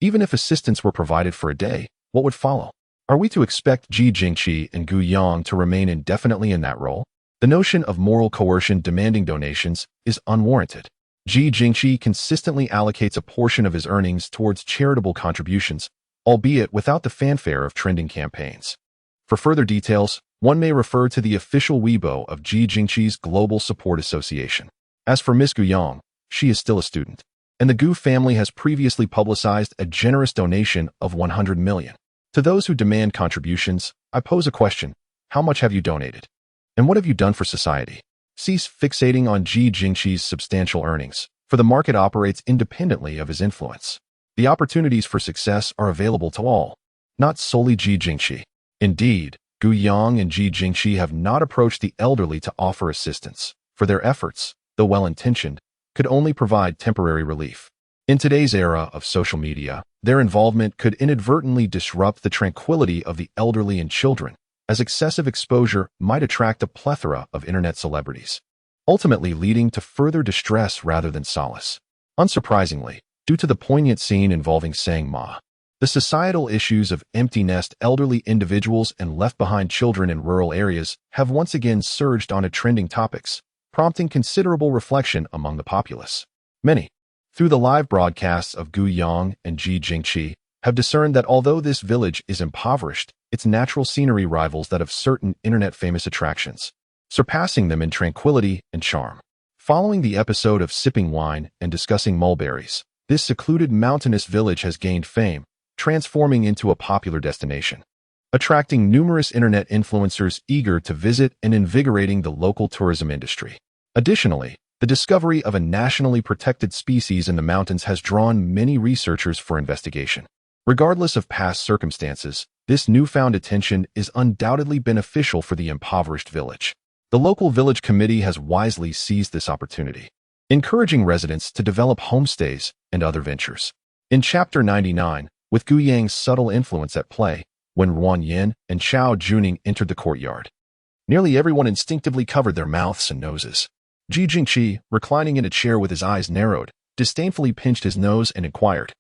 even if assistance were provided for a day, what would follow? Are we to expect Ji Jingqi and Gu Yang to remain indefinitely in that role? The notion of moral coercion demanding donations is unwarranted. Ji Jingqi consistently allocates a portion of his earnings towards charitable contributions, albeit without the fanfare of trending campaigns. For further details, one may refer to the official Weibo of Ji Jingqi's Global Support Association. As for Miss Gu Yang, she is still a student, and the Gu family has previously publicized a generous donation of 100 million. To those who demand contributions, I pose a question: how much have you donated? And what have you done for society? Cease fixating on Ji Jingqi's substantial earnings, for the market operates independently of his influence. The opportunities for success are available to all, not solely Ji Jingqi. Indeed, Gu Yang and Ji Jingqi have not approached the elderly to offer assistance, for their efforts, though well-intentioned, could only provide temporary relief. In today's era of social media, their involvement could inadvertently disrupt the tranquility of the elderly and children, as excessive exposure might attract a plethora of internet celebrities, ultimately leading to further distress rather than solace. Unsurprisingly, due to the poignant scene involving Sang Ma, the societal issues of empty nest elderly individuals and left-behind children in rural areas have once again surged onto trending topics, prompting considerable reflection among the populace. Many, through the live broadcasts of Gu Yang and Ji Jingqi, have discerned that although this village is impoverished, its natural scenery rivals that of certain internet-famous attractions, surpassing them in tranquility and charm. Following the episode of sipping wine and discussing mulberries, this secluded mountainous village has gained fame, transforming into a popular destination, attracting numerous internet influencers eager to visit and invigorating the local tourism industry. Additionally, the discovery of a nationally protected species in the mountains has drawn many researchers for investigation. Regardless of past circumstances, this newfound attention is undoubtedly beneficial for the impoverished village. The local village committee has wisely seized this opportunity, encouraging residents to develop homestays and other ventures. In Chapter 99, with Gu Yang's subtle influence at play, when Ruan Yin and Chao Juning entered the courtyard, nearly everyone instinctively covered their mouths and noses. Ji Jingqi, reclining in a chair with his eyes narrowed, disdainfully pinched his nose and inquired,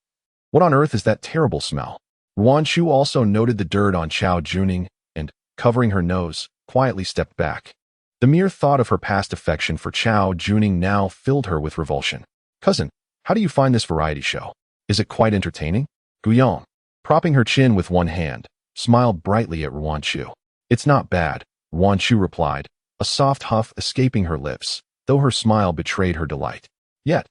"What on earth is that terrible smell?" Ruan Chu also noted the dirt on Chao Juning and, covering her nose, quietly stepped back. The mere thought of her past affection for Chao Juning now filled her with revulsion. "Cousin, how do you find this variety show? Is it quite entertaining?" Gu Yang, propping her chin with one hand, smiled brightly at Ruan Chu. "It's not bad," Ruan Chu replied, a soft huff escaping her lips. though her smile betrayed her delight. Yet,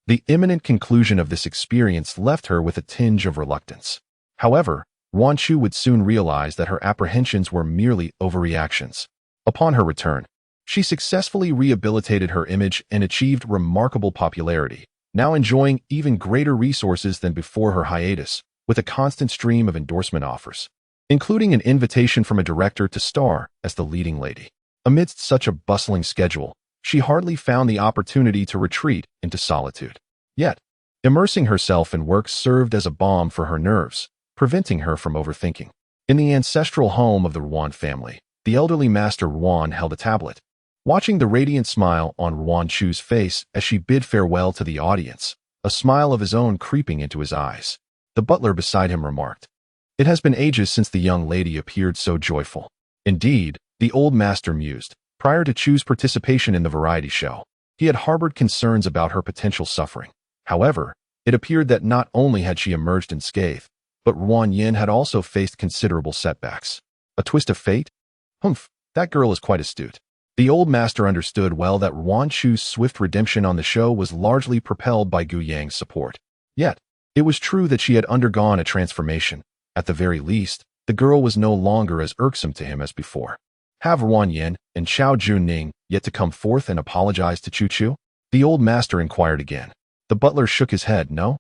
the imminent conclusion of this experience left her with a tinge of reluctance. However, Yuan Chu would soon realize that her apprehensions were merely overreactions. Upon her return, she successfully rehabilitated her image and achieved remarkable popularity, now enjoying even greater resources than before her hiatus, with a constant stream of endorsement offers, including an invitation from a director to star as the leading lady. Amidst such a bustling schedule, she hardly found the opportunity to retreat into solitude. Yet, immersing herself in work served as a balm for her nerves, preventing her from overthinking. In the ancestral home of the Yuan family, the elderly Master Yuan held a tablet. Watching the radiant smile on Yuan Chu's face as she bid farewell to the audience, a smile of his own creeping into his eyes, the butler beside him remarked, "It has been ages since the young lady appeared so joyful." Indeed, the old master mused. Prior to Chu's participation in the variety show, he had harbored concerns about her potential suffering. However, it appeared that not only had she emerged unscathed, but Yuan Yin had also faced considerable setbacks. A twist of fate? Humph, that girl is quite astute. The old master understood well that Yuan Chu's swift redemption on the show was largely propelled by Gu Yang's support. Yet, it was true that she had undergone a transformation. At the very least, the girl was no longer as irksome to him as before. Have Yuan Yin and Xiao Junning yet to come forth and apologize to Chu Chu? The old master inquired again. The butler shook his head. No.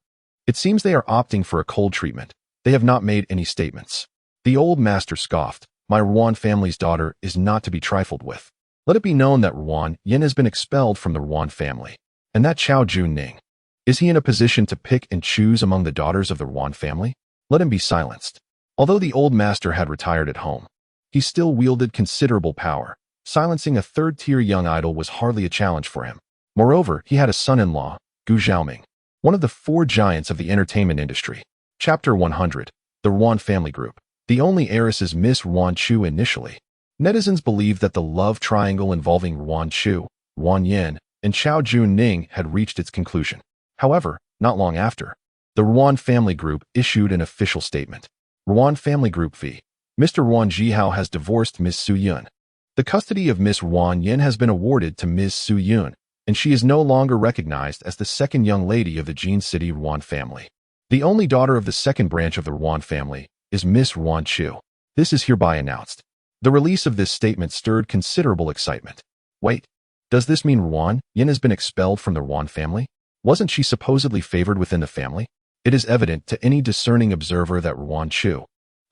It seems they are opting for a cold treatment. They have not made any statements. The old master scoffed. My Yuan family's daughter is not to be trifled with. Let it be known that Yuan Yin has been expelled from the Yuan family. And that Xiao Junning, is he in a position to pick and choose among the daughters of the Yuan family? Let him be silenced. Although the old master had retired at home, he still wielded considerable power. Silencing a third-tier young idol was hardly a challenge for him. Moreover, he had a son-in-law, Gu Xiaoming, one of the four giants of the entertainment industry. Chapter 100, The Yuan Family Group. The only heiress is Miss Yuan Chu initially. Netizens believed that the love triangle involving Yuan Chu, Yuan Yin, and Xiao Junning had reached its conclusion. However, not long after, the Yuan Family Group issued an official statement. Yuan Family Group v. Mr. Yuan Jihao has divorced Ms. Su Yun. The custody of Miss Yuan Yin has been awarded to Ms. Su Yun, and she is no longer recognized as the second young lady of the Jin City Yuan family. The only daughter of the second branch of the Yuan family is Miss Yuan Chu. This is hereby announced. The release of this statement stirred considerable excitement. Wait, does this mean Yuan Yin has been expelled from the Yuan family? Wasn't she supposedly favored within the family? It is evident to any discerning observer that Yuan Chu,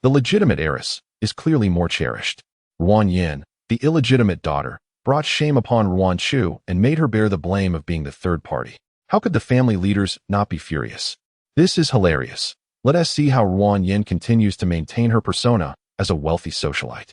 the legitimate heiress, is clearly more cherished. Yuan Yin, the illegitimate daughter, brought shame upon Yuan Chu and made her bear the blame of being the third party. How could the family leaders not be furious? This is hilarious. Let us see how Yuan Yin continues to maintain her persona as a wealthy socialite.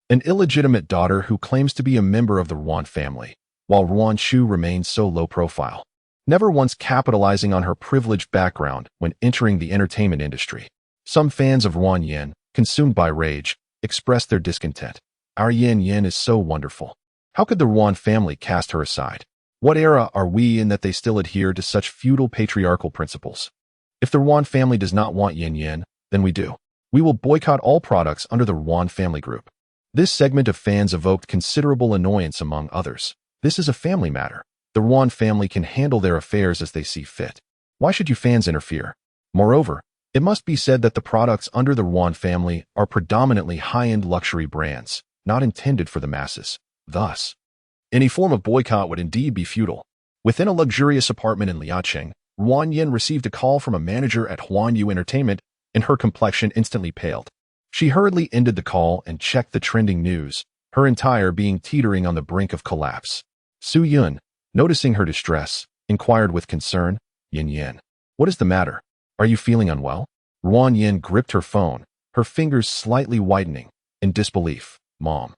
An illegitimate daughter who claims to be a member of the Yuan family, while Yuan Chu remains so low profile, never once capitalizing on her privileged background when entering the entertainment industry. Some fans of Yuan Yin, consumed by rage, expressed their discontent. Our Yin Yin is so wonderful. How could the Yuan family cast her aside? What era are we in that they still adhere to such feudal patriarchal principles? If the Yuan family does not want Yin Yin, then we do. We will boycott all products under the Yuan Family Group. This segment of fans evoked considerable annoyance among others. This is a family matter. The Yuan family can handle their affairs as they see fit. Why should you fans interfere? Moreover, it must be said that the products under the Yuan family are predominantly high-end luxury brands, not intended for the masses. Thus, any form of boycott would indeed be futile. Within a luxurious apartment in Liaocheng, Yuan Yin received a call from a manager at Huanyu Entertainment, and her complexion instantly paled. She hurriedly ended the call and checked the trending news, her entire being teetering on the brink of collapse. Su Yun, noticing her distress, inquired with concern, Yin Yin, what is the matter? Are you feeling unwell? Yuan Yin gripped her phone, her fingers slightly whitening, in disbelief. Mom.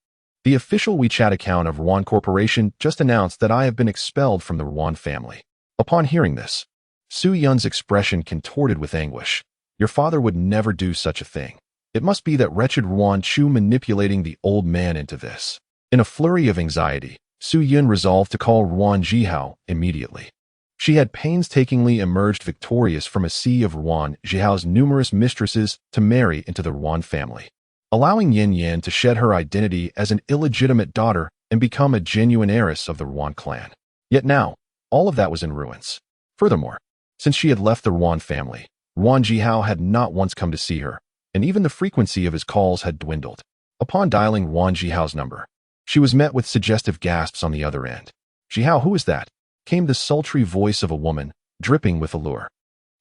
The official WeChat account of Yuan Corporation just announced that I have been expelled from the Yuan family. Upon hearing this, Su Yun's expression contorted with anguish. Your father would never do such a thing. It must be that wretched Yuan Chu manipulating the old man into this. In a flurry of anxiety, Su Yun resolved to call Yuan Jihao immediately. She had painstakingly emerged victorious from a sea of Yuan Jihao's numerous mistresses to marry into the Yuan family, allowing Yin Yin to shed her identity as an illegitimate daughter and become a genuine heiress of the Yuan clan. Yet now, all of that was in ruins. Furthermore, since she had left the Ruan family, Ruan Jihao had not once come to see her, and even the frequency of his calls had dwindled. Upon dialing Ruan Jihao's number, she was met with suggestive gasps on the other end. "Jihao, who is that?" came the sultry voice of a woman, dripping with allure.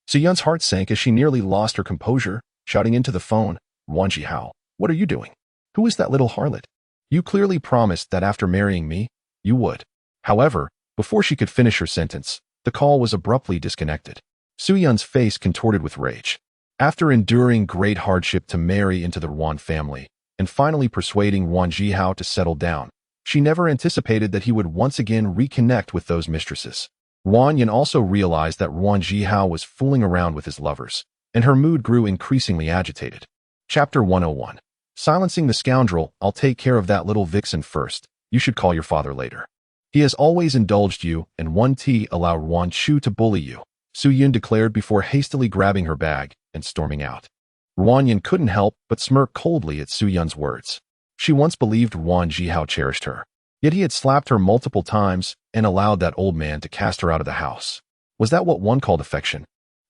Suyun's heart sank as she nearly lost her composure, shouting into the phone, "Ruan Jihao, what are you doing? Who is that little harlot? You clearly promised that after marrying me, you would." However, before she could finish her sentence, the call was abruptly disconnected. Suyun's face contorted with rage. After enduring great hardship to marry into the Ruan family, and finally persuading Ruan Jihao to settle down, she never anticipated that he would once again reconnect with those mistresses. Ruan Yin also realized that Ruan Jihao was fooling around with his lovers, and her mood grew increasingly agitated. Chapter 101. Silencing the scoundrel. "I'll take care of that little vixen first. You should call your father later. He has always indulged you, and won't allow Ruan Chu to bully you," Suyun declared before hastily grabbing her bag and storming out. Ruan Yin couldn't help but smirk coldly at Suyun's words. She once believed Ruan Jihao cherished her, yet he had slapped her multiple times and allowed that old man to cast her out of the house. Was that what one called affection?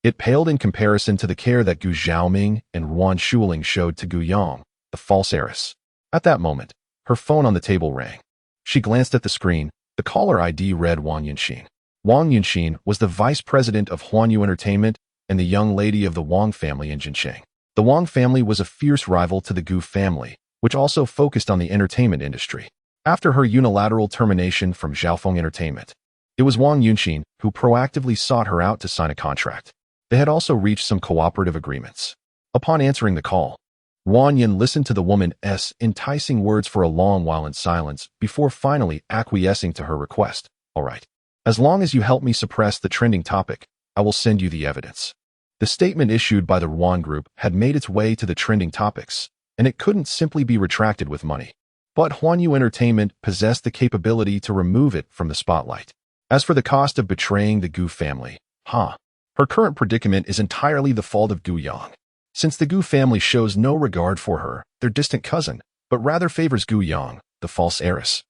It paled in comparison to the care that Gu Xiaoming and Ruan Shuling showed to Gu Yong, the false heiress. At that moment, her phone on the table rang. She glanced at the screen. The caller ID read Wang Yunxin. Wang Yunxin was the vice president of Huanyu Entertainment and the young lady of the Wang family in Jincheng. The Wang family was a fierce rival to the Gu family, which also focused on the entertainment industry. After her unilateral termination from Zhaofeng Entertainment, it was Wang Yunxin who proactively sought her out to sign a contract. They had also reached some cooperative agreements. Upon answering the call, Wang Yin listened to the woman's enticing words for a long while in silence before finally acquiescing to her request. "All right. As long as you help me suppress the trending topic, I will send you the evidence." The statement issued by the Ruan Group had made its way to the trending topics, and it couldn't simply be retracted with money. But Huanyu Entertainment possessed the capability to remove it from the spotlight. As for the cost of betraying the Gu family, her current predicament is entirely the fault of Gu Yang. Since the Gu family shows no regard for her, their distant cousin, but rather favors Gu Yang, the false heiress,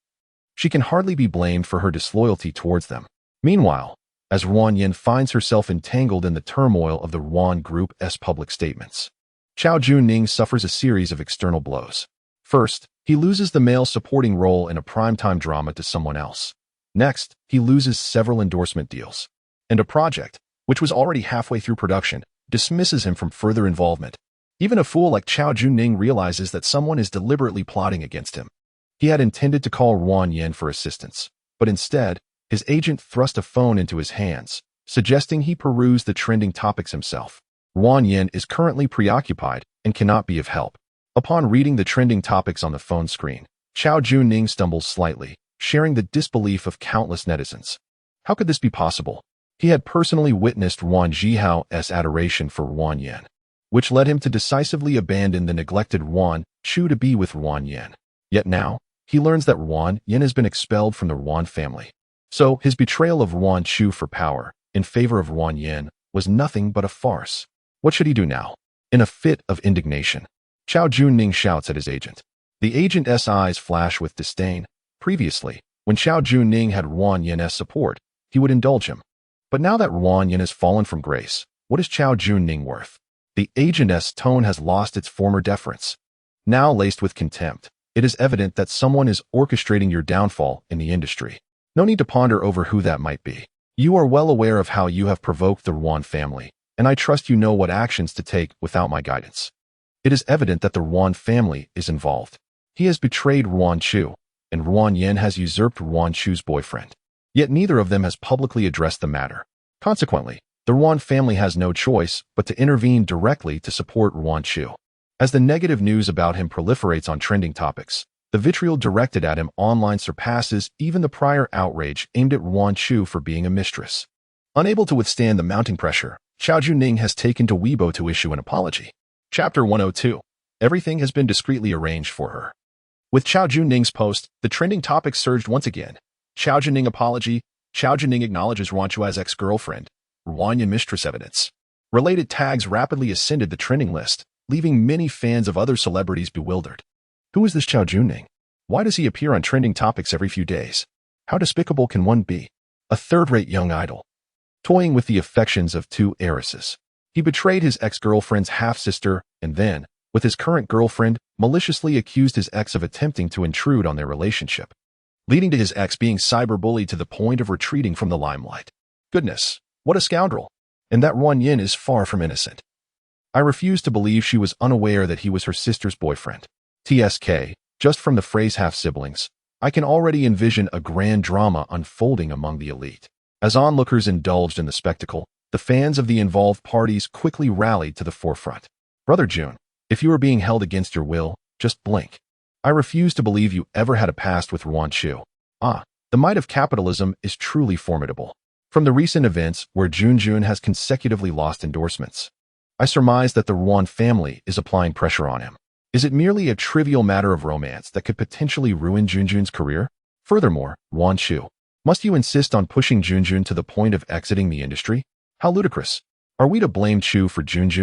she can hardly be blamed for her disloyalty towards them. Meanwhile, as Ruan Yin finds herself entangled in the turmoil of the Ruan Group's public statements, Chao Juning suffers a series of external blows. First, he loses the male supporting role in a primetime drama to someone else. Next, he loses several endorsement deals. And a project, which was already halfway through production, dismisses him from further involvement. Even a fool like Chao Juning realizes that someone is deliberately plotting against him. He had intended to call Ruan Yin for assistance, but instead, his agent thrust a phone into his hands, suggesting he peruse the trending topics himself. Ruan Yin is currently preoccupied and cannot be of help. Upon reading the trending topics on the phone screen, Chao Juning stumbles slightly, sharing the disbelief of countless netizens. How could this be possible? He had personally witnessed Ruan Jihao's adoration for Ruan Yin, which led him to decisively abandon the neglected Ruan Chu to be with Ruan Yin. Yet now, he learns that Ruan Yin has been expelled from the Ruan family. So, his betrayal of Ruan Chu for power, in favor of Ruan Yin, was nothing but a farce. What should he do now? In a fit of indignation, Chao Juning shouts at his agent. The agent's eyes flash with disdain. Previously, when Chao Juning had Ruan Yin's support, he would indulge him. But now that Ruan Yin has fallen from grace, what is Chao Juning worth? The agent's tone has lost its former deference. Now laced with contempt, it is evident that someone is orchestrating your downfall in the industry. No need to ponder over who that might be. You are well aware of how you have provoked the Ruan family, and I trust you know what actions to take without my guidance. It is evident that the Ruan family is involved. He has betrayed Ruan Chu, and Ruan Yin has usurped Ruan Chu's boyfriend. Yet neither of them has publicly addressed the matter. Consequently, the Ruan family has no choice but to intervene directly to support Ruan Chu. As the negative news about him proliferates on trending topics, the vitriol directed at him online surpasses even the prior outrage aimed at Ruan Chu for being a mistress. Unable to withstand the mounting pressure, Chao Juning has taken to Weibo to issue an apology. Chapter 102. Everything has been discreetly arranged for her. With Chao Juning's post, the trending topic surged once again. Chao Juning apology. Chao Juning acknowledges Ruan Chu as ex-girlfriend. Ruan Yin mistress evidence. Related tags rapidly ascended the trending list, leaving many fans of other celebrities bewildered. Who is this Chao Juning? Why does he appear on trending topics every few days? How despicable can one be? a third-rate young idol, toying with the affections of two heiresses. He betrayed his ex-girlfriend's half-sister and then, with his current girlfriend, maliciously accused his ex of attempting to intrude on their relationship, leading to his ex being cyberbullied to the point of retreating from the limelight. Goodness, what a scoundrel! And that Ruan Yin is far from innocent. I refuse to believe she was unaware that he was her sister's boyfriend. TSK, just from the phrase half-siblings, I can already envision a grand drama unfolding among the elite. As onlookers indulged in the spectacle, the fans of the involved parties quickly rallied to the forefront. Brother Jun, if you are being held against your will, just blink. I refuse to believe you ever had a past with Ruan Chu. The might of capitalism is truly formidable. From the recent events where Jun has consecutively lost endorsements, I surmise that the Ruan family is applying pressure on him. Is it merely a trivial matter of romance that could potentially ruin Jun's career? Furthermore, Ruan Chu, must you insist on pushing Jun to the point of exiting the industry? How ludicrous. Are we to blame Chu for Jun's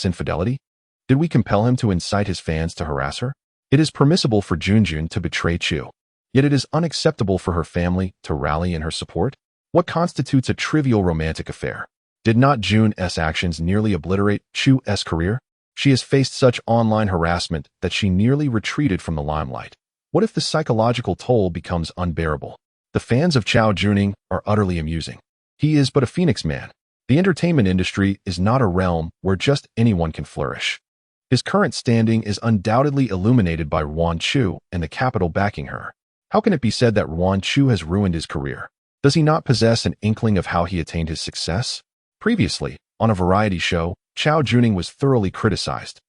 infidelity? Did we compel him to incite his fans to harass her? It is permissible for Jun to betray Chu, yet it is unacceptable for her family to rally in her support? What constitutes a trivial romantic affair? Did not Jun's actions nearly obliterate Chu's career? She has faced such online harassment that she nearly retreated from the limelight. What if the psychological toll becomes unbearable? The fans of Chao Juning are utterly amusing. He is but a phoenix man. The entertainment industry is not a realm where just anyone can flourish. His current standing is undoubtedly illuminated by Ruan Chu and the capital backing her. How can it be said that Ruan Chu has ruined his career? Does he not possess an inkling of how he attained his success? Previously, on a variety show, Chao Juning was thoroughly criticized,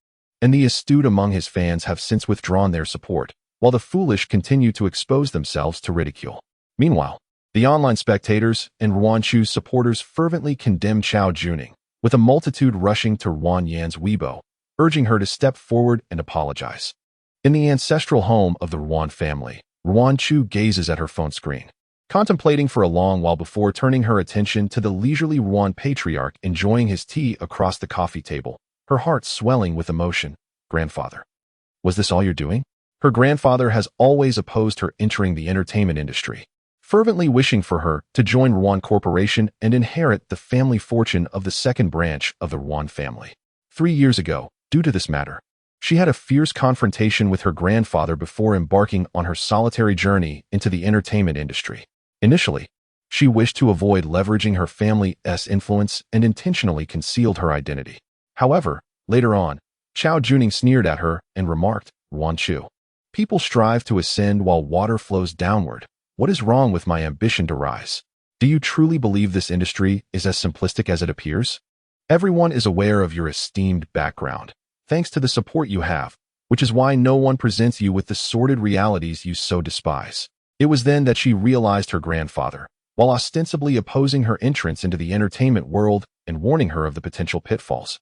and the astute among his fans have since withdrawn their support, while the foolish continue to expose themselves to ridicule. Meanwhile, the online spectators and Ruan Chu's supporters fervently condemn Chao Juning, with a multitude rushing to Ruan Yan's Weibo, urging her to step forward and apologize. In the ancestral home of the Ruan family, Ruan Chu gazes at her phone screen, contemplating for a long while before turning her attention to the leisurely Ruan patriarch enjoying his tea across the coffee table, her heart swelling with emotion. Grandfather. Was this all you're doing? Her grandfather has always opposed her entering the entertainment industry, fervently wishing for her to join Ruan Corporation and inherit the family fortune of the second branch of the Ruan family. 3 years ago, due to this matter, she had a fierce confrontation with her grandfather before embarking on her solitary journey into the entertainment industry. Initially, she wished to avoid leveraging her family's influence and intentionally concealed her identity. However, later on, Chao Juning sneered at her and remarked, Ruan Chu, people strive to ascend while water flows downward. What is wrong with my ambition to rise? Do you truly believe this industry is as simplistic as it appears? Everyone is aware of your esteemed background, thanks to the support you have, which is why no one presents you with the sordid realities you so despise. It was then that she realized her grandfather, while ostensibly opposing her entrance into the entertainment world and warning her of the potential pitfalls,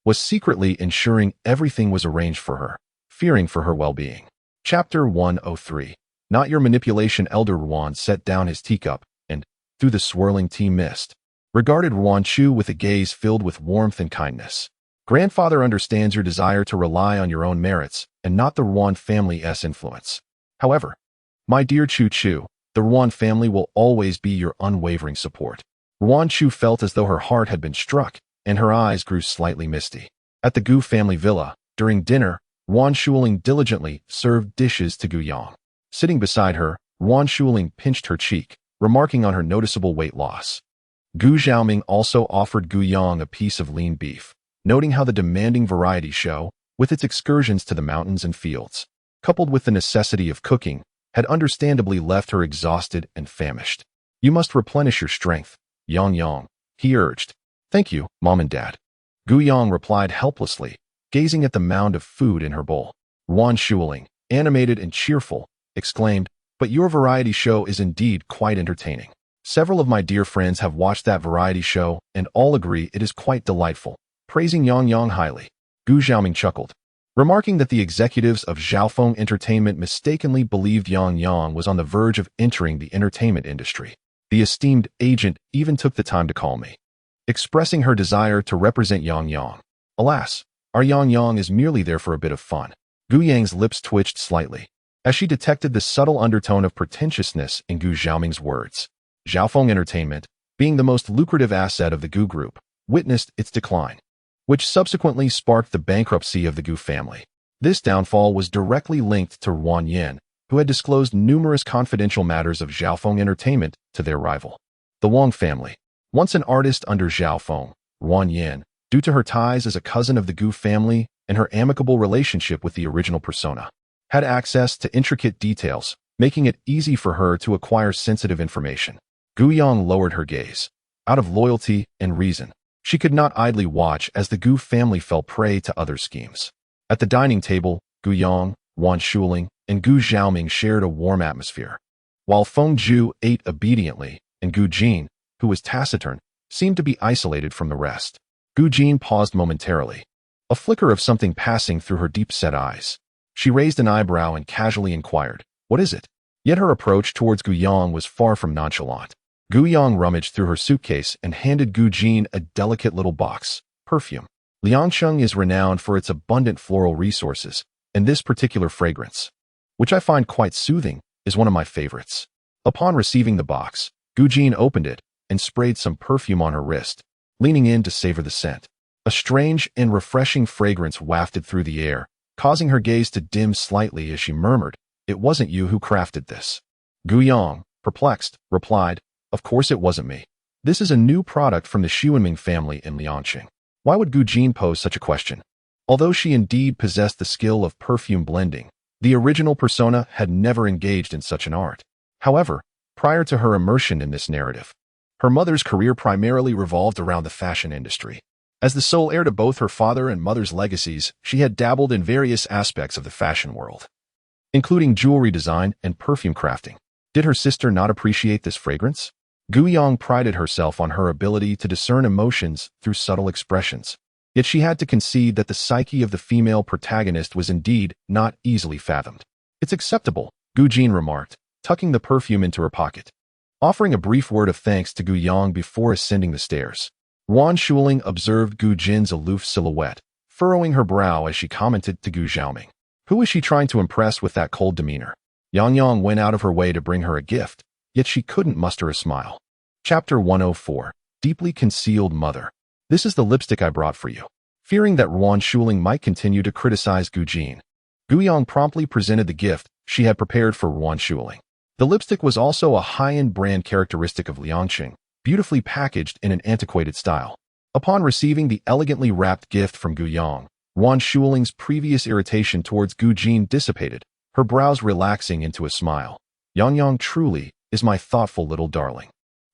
was secretly ensuring everything was arranged for her, fearing for her well-being. Chapter 103. Not your manipulation. Elder Ruan set down his teacup and, through the swirling tea mist, regarded Ruan Chu with a gaze filled with warmth and kindness. Grandfather understands your desire to rely on your own merits and not the Ruan family's influence. However, my dear Chu, the Ruan family will always be your unwavering support. Ruan Chu felt as though her heart had been struck, and her eyes grew slightly misty. At the Gu family villa, during dinner, Ruan Shuling diligently served dishes to Gu Yang. Sitting beside her, Ruan Shuling pinched her cheek, remarking on her noticeable weight loss. Gu Xiaoming also offered Gu Yang a piece of lean beef, noting how the demanding variety show, with its excursions to the mountains and fields, coupled with the necessity of cooking, had understandably left her exhausted and famished. You must replenish your strength, Yang, he urged. Thank you, Mom and Dad. Gu Yang replied helplessly, gazing at the mound of food in her bowl. Ruan Shuling, animated and cheerful, exclaimed, but your variety show is indeed quite entertaining. Several of my dear friends have watched that variety show and all agree it is quite delightful, praising Yang highly. Gu Xiaoming chuckled, remarking that the executives of Zhaofeng Entertainment mistakenly believed Yang was on the verge of entering the entertainment industry. The esteemed agent even took the time to call me, expressing her desire to represent Yang. Alas, our Yang is merely there for a bit of fun. Gu Yang's lips twitched slightly, as she detected the subtle undertone of pretentiousness in Gu Xiaoming's words. Xiaofeng Entertainment, being the most lucrative asset of the Gu Group, witnessed its decline, which subsequently sparked the bankruptcy of the Gu family. This downfall was directly linked to Ruan Yin, who had disclosed numerous confidential matters of Xiaofeng Entertainment to their rival. The Wang family, once an artist under Xiaofeng, Ruan Yin, due to her ties as a cousin of the Gu family and her amicable relationship with the original persona, had access to intricate details, making it easy for her to acquire sensitive information. Gu Yang lowered her gaze. Out of loyalty and reason, she could not idly watch as the Gu family fell prey to other schemes. At the dining table, Gu Yang, Wan Shuling, and Gu Xiaoming shared a warm atmosphere. While Feng Zhu ate obediently, and Gu Jin, who was taciturn, seemed to be isolated from the rest. Gu Jin paused momentarily, a flicker of something passing through her deep-set eyes. She raised an eyebrow and casually inquired, "What is it?" Yet her approach towards Gu Yang was far from nonchalant. Gu Yang rummaged through her suitcase and handed Gu Jin a delicate little box, perfume. Liangsheng is renowned for its abundant floral resources, and this particular fragrance, which I find quite soothing, is one of my favorites. Upon receiving the box, Gu Jin opened it and sprayed some perfume on her wrist, leaning in to savor the scent. A strange and refreshing fragrance wafted through the air, causing her gaze to dim slightly as she murmured, "It wasn't you who crafted this." Gu Yang, perplexed, replied, "Of course it wasn't me. This is a new product from the Xuanming family in Liangqing." Why would Gu Jin pose such a question? Although she indeed possessed the skill of perfume blending, the original persona had never engaged in such an art. However, prior to her immersion in this narrative, her mother's career primarily revolved around the fashion industry. As the sole heir to both her father and mother's legacies, she had dabbled in various aspects of the fashion world, including jewelry design and perfume crafting. Did her sister not appreciate this fragrance? Gu Yang prided herself on her ability to discern emotions through subtle expressions. Yet she had to concede that the psyche of the female protagonist was indeed not easily fathomed. "It's acceptable," Gu Jin remarked, tucking the perfume into her pocket. Offering a brief word of thanks to Gu Yang before ascending the stairs, Wan Shuling observed Gu Jin's aloof silhouette, furrowing her brow as she commented to Gu Xiaoming. Who is she trying to impress with that cold demeanor? Yang Yang went out of her way to bring her a gift, yet she couldn't muster a smile. Chapter 104, Deeply Concealed Mother. "This is the lipstick I brought for you." Fearing that Wan Shuling might continue to criticize Gu Jin, Gu Yang promptly presented the gift she had prepared for Wan Shuling. The lipstick was also a high-end brand characteristic of Liangqing, beautifully packaged in an antiquated style. Upon receiving the elegantly wrapped gift from Gu Yang, Wan Shuling's previous irritation towards Gu Jin dissipated, her brows relaxing into a smile. "Yang Yang truly is my thoughtful little darling."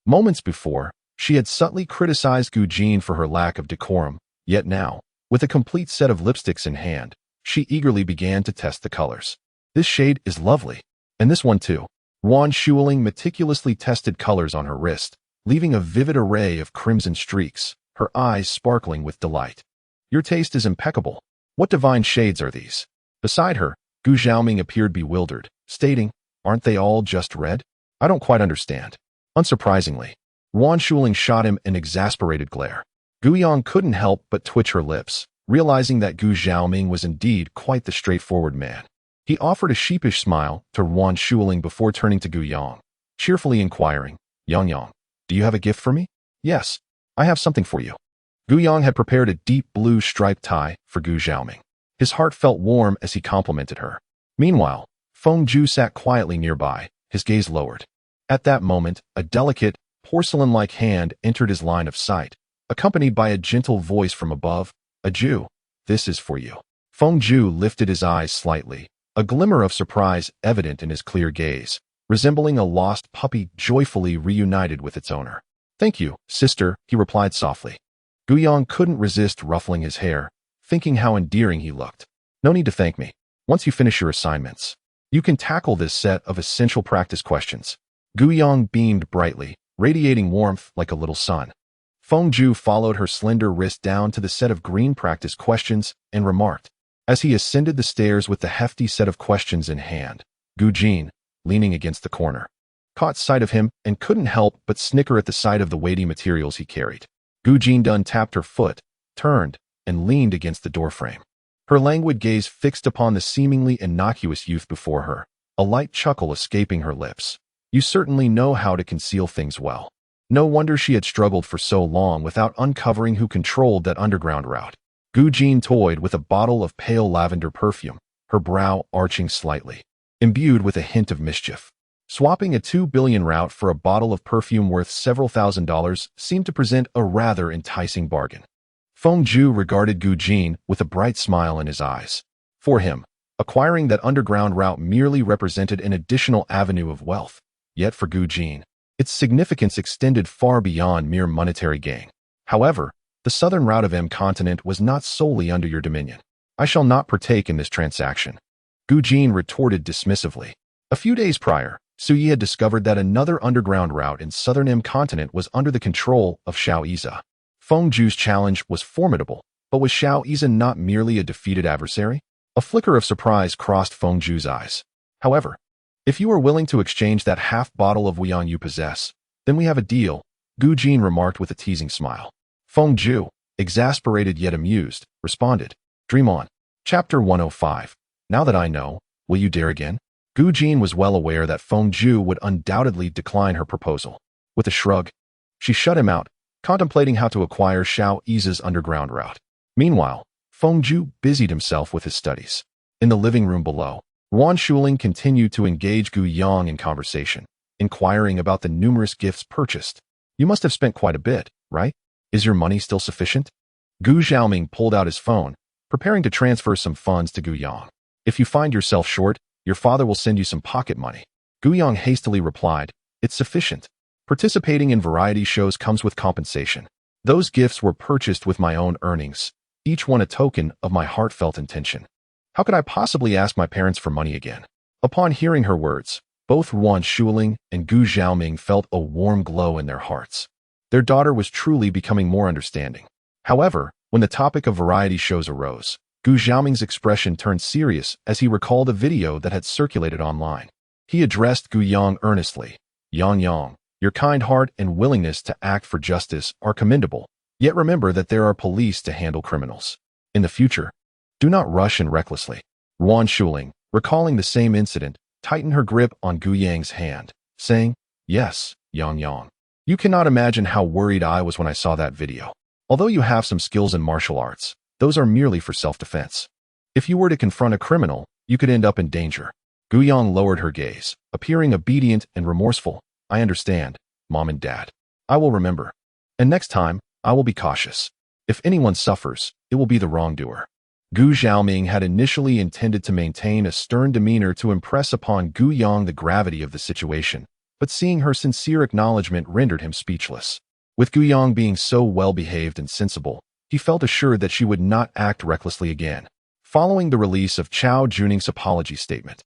Moments before, she had subtly criticized Gu Jin for her lack of decorum, yet now, with a complete set of lipsticks in hand, she eagerly began to test the colors. "This shade is lovely. And this one too." Wan Shuling meticulously tested colors on her wrist, leaving a vivid array of crimson streaks, her eyes sparkling with delight. "Your taste is impeccable. What divine shades are these?" Beside her, Gu Xiaoming appeared bewildered, stating, "Aren't they all just red? I don't quite understand." Unsurprisingly, Wan Shuling shot him an exasperated glare. Gu Yang couldn't help but twitch her lips, realizing that Gu Xiaoming was indeed quite the straightforward man. He offered a sheepish smile to Wan Shuling before turning to Gu Yang, cheerfully inquiring, "Yang Yang, do you have a gift for me?" "Yes, I have something for you." Gu Yang had prepared a deep blue striped tie for Gu Xiaoming. His heart felt warm as he complimented her. Meanwhile, Feng Zhu sat quietly nearby, his gaze lowered. At that moment, a delicate, porcelain-like hand entered his line of sight, accompanied by a gentle voice from above, "A Jew, this is for you." Feng Zhu lifted his eyes slightly, a glimmer of surprise evident in his clear gaze, resembling a lost puppy joyfully reunited with its owner. "Thank you, sister," he replied softly. Gu Yang couldn't resist ruffling his hair, thinking how endearing he looked. "No need to thank me. Once you finish your assignments, you can tackle this set of essential practice questions." Gu Yang beamed brightly, radiating warmth like a little sun. Feng Zhu followed her slender wrist down to the set of green practice questions and remarked, as he ascended the stairs with the hefty set of questions in hand, Gu Jin, leaning against the corner, caught sight of him and couldn't help but snicker at the sight of the weighty materials he carried. Gu Jin tapped her foot, turned, and leaned against the doorframe. Her languid gaze fixed upon the seemingly innocuous youth before her, a light chuckle escaping her lips. You certainly know how to conceal things well. No wonder she had struggled for so long without uncovering who controlled that underground route. Gu Jin toyed with a bottle of pale lavender perfume, her brow arching slightly, imbued with a hint of mischief. Swapping a 2 billion route for a bottle of perfume worth several $1,000s seemed to present a rather enticing bargain. Feng Zhu regarded Gu Jin with a bright smile in his eyes. For him, acquiring that underground route merely represented an additional avenue of wealth. Yet for Gu Jin, its significance extended far beyond mere monetary gain. However, the southern route of M continent was not solely under your dominion. I shall not partake in this transaction, Gu Jin retorted dismissively. A few days prior, Su Yi had discovered that another underground route in southern M continent was under the control of Xiao Iza. Feng Zhu's challenge was formidable, but was Xiao Iza not merely a defeated adversary? A flicker of surprise crossed Feng Zhu's eyes. However, if you are willing to exchange that half bottle of Wuyan you possess, then we have a deal, Gu Jin remarked with a teasing smile. Feng Zhu, exasperated yet amused, responded, Dream on. Chapter 105. Now that I know, will you dare again? Gu Jin was well aware that Feng Zhu would undoubtedly decline her proposal. With a shrug, she shut him out, contemplating how to acquire Xiao Iza's underground route. Meanwhile, Feng Zhu busied himself with his studies. In the living room below, Ruan Shuling continued to engage Gu Yang in conversation, inquiring about the numerous gifts purchased. You must have spent quite a bit, right? Is your money still sufficient? Gu Xiaoming pulled out his phone, preparing to transfer some funds to Gu Yang. If you find yourself short, your father will send you some pocket money. Gu Yang hastily replied, It's sufficient. Participating in variety shows comes with compensation. Those gifts were purchased with my own earnings, each one a token of my heartfelt intention. How could I possibly ask my parents for money again? Upon hearing her words, both Ruan Shuling and Gu Xiaoming felt a warm glow in their hearts. Their daughter was truly becoming more understanding. However, when the topic of variety shows arose, Gu Xiaoming's expression turned serious as he recalled a video that had circulated online. He addressed Gu Yang earnestly. Yang, your kind heart and willingness to act for justice are commendable, yet remember that there are police to handle criminals. In the future, do not rush in recklessly. Ruan Shuling, recalling the same incident, tightened her grip on Gu Yang's hand, saying, Yes, Yang. You cannot imagine how worried I was when I saw that video. Although you have some skills in martial arts, those are merely for self-defense. If you were to confront a criminal, you could end up in danger. Gu Yang lowered her gaze, appearing obedient and remorseful. I understand, Mom and Dad. I will remember. And next time, I will be cautious. If anyone suffers, it will be the wrongdoer. Gu Xiaoming had initially intended to maintain a stern demeanor to impress upon Gu Yang the gravity of the situation, but seeing her sincere acknowledgement rendered him speechless. With Gu Yang being so well-behaved and sensible, he felt assured that she would not act recklessly again. Following the release of Chao Juning's apology statement,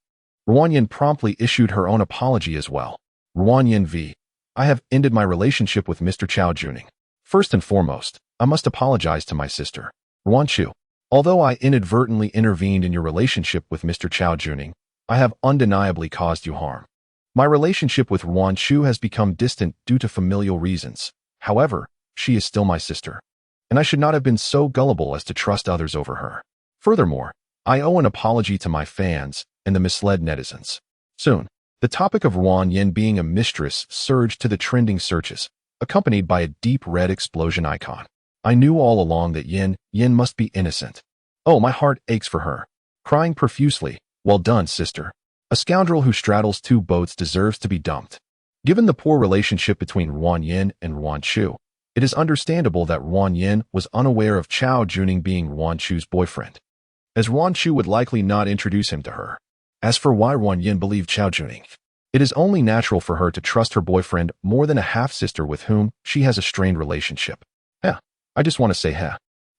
Ruan Yin promptly issued her own apology as well. Ruan Yin v. I have ended my relationship with Mr. Chao Juning. First and foremost, I must apologize to my sister, Ruan Chu. Although I inadvertently intervened in your relationship with Mr. Chao Juning, I have undeniably caused you harm. My relationship with Ruan Chu has become distant due to familial reasons. However, she is still my sister, and I should not have been so gullible as to trust others over her. Furthermore, I owe an apology to my fans and the misled netizens. Soon, the topic of Ruan Yin being a mistress surged to the trending searches, accompanied by a deep red explosion icon. I knew all along that Yin must be innocent. Oh, my heart aches for her. Crying profusely, well done, sister. A scoundrel who straddles two boats deserves to be dumped. Given the poor relationship between Ruan Yin and Ruan Chu, it is understandable that Ruan Yin was unaware of Chao Juning being Ruan Chu's boyfriend, as Ruan Chu would likely not introduce him to her. As for why Ruan Yin believed Chao Juning, it is only natural for her to trust her boyfriend more than a half-sister with whom she has a strained relationship. I just want to say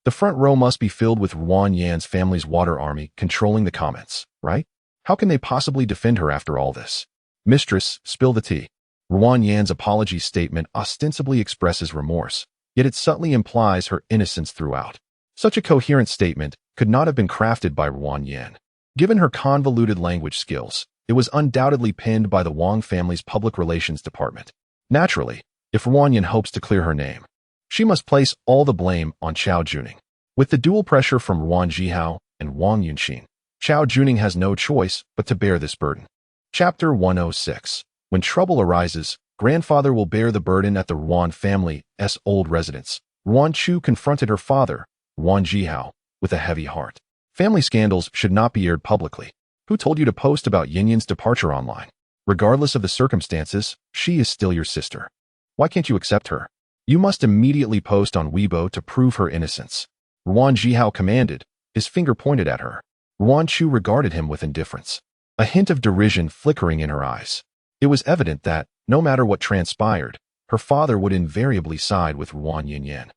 The front row must be filled with Ruan Yan's family's water army controlling the comments, right? How can they possibly defend her after all this? Mistress, spill the tea. Ruan Yan's apology statement ostensibly expresses remorse, yet it subtly implies her innocence throughout. Such a coherent statement could not have been crafted by Ruan Yan. Given her convoluted language skills, it was undoubtedly penned by the Wang family's public relations department. Naturally, if Ruan Yan hopes to clear her name, she must place all the blame on Chao Juning. With the dual pressure from Ruan Jihao and Wang Yunxin, Chao Juning has no choice but to bear this burden. Chapter 106. When trouble arises, grandfather will bear the burden at the Ruan family's old residence. Ruan Chu confronted her father, Ruan Jihao, with a heavy heart. Family scandals should not be aired publicly. Who told you to post about Yin Yin's departure online? Regardless of the circumstances, she is still your sister. Why can't you accept her? You must immediately post on Weibo to prove her innocence. Ruan Jihao commanded, his finger pointed at her. Ruan Chu regarded him with indifference, a hint of derision flickering in her eyes. It was evident that, no matter what transpired, her father would invariably side with Ruan Yinyan.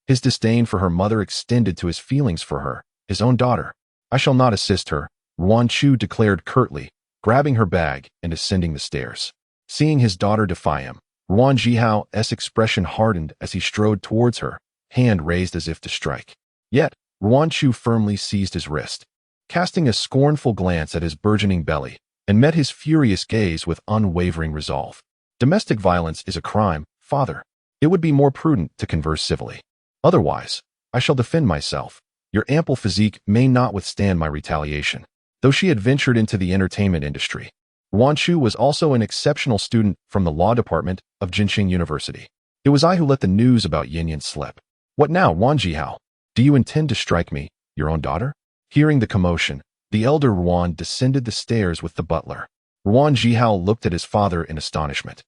His disdain for her mother extended to his feelings for her, his own daughter. I shall not assist her, Ruan Chu declared curtly, grabbing her bag and ascending the stairs. Seeing his daughter defy him, Ruan Jihao's expression hardened as he strode towards her, hand raised as if to strike. Yet, Ruan Chu firmly seized his wrist, casting a scornful glance at his burgeoning belly, and met his furious gaze with unwavering resolve. Domestic violence is a crime, father. It would be more prudent to converse civilly. Otherwise, I shall defend myself. Your ample physique may not withstand my retaliation. Though she had ventured into the entertainment industry, Ruan Chu was also an exceptional student from the law department of Jinqing University. It was I who let the news about Yin Yin slip. What now, Ruan Jihao? Do you intend to strike me, your own daughter? Hearing the commotion, the elder Ruan descended the stairs with the butler. Ruan Jihao looked at his father in astonishment.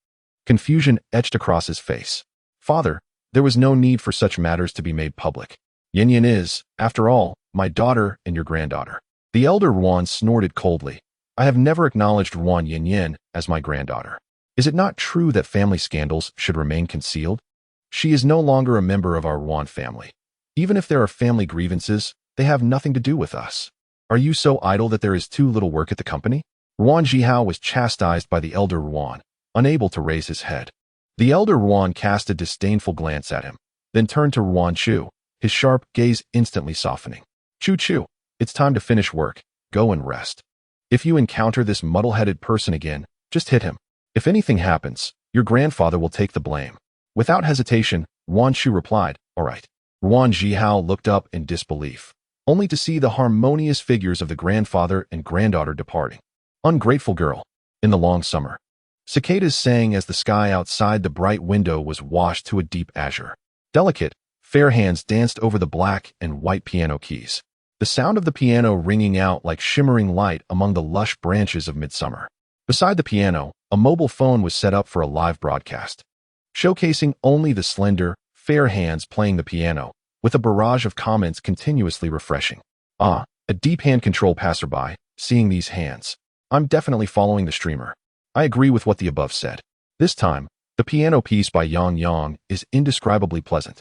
Confusion etched across his face. Father, there was no need for such matters to be made public. Yin Yin is, after all, my daughter and your granddaughter. The elder Ruan snorted coldly. I have never acknowledged Ruan Yin as my granddaughter. Is it not true that family scandals should remain concealed? She is no longer a member of our Ruan family. Even if there are family grievances, they have nothing to do with us. Are you so idle that there is too little work at the company? Ruan Jihao was chastised by the elder Ruan, unable to raise his head. The elder Ruan cast a disdainful glance at him, then turned to Ruan Chu, his sharp gaze instantly softening. Chu, it's time to finish work. Go and rest. If you encounter this muddle-headed person again, just hit him. If anything happens, your grandfather will take the blame. Without hesitation, Ruan Chu replied, all right. Ruan Jihao looked up in disbelief, only to see the harmonious figures of the grandfather and granddaughter departing. Ungrateful girl. In the long summer, cicadas sang as the sky outside the bright window was washed to a deep azure. Delicate, fair hands danced over the black and white piano keys, the sound of the piano ringing out like shimmering light among the lush branches of midsummer. Beside the piano, a mobile phone was set up for a live broadcast, showcasing only the slender, fair hands playing the piano, with a barrage of comments continuously refreshing. Ah, a deep hand control passerby, seeing these hands. I'm definitely following the streamer. I agree with what the above said. This time, the piano piece by Yang is indescribably pleasant.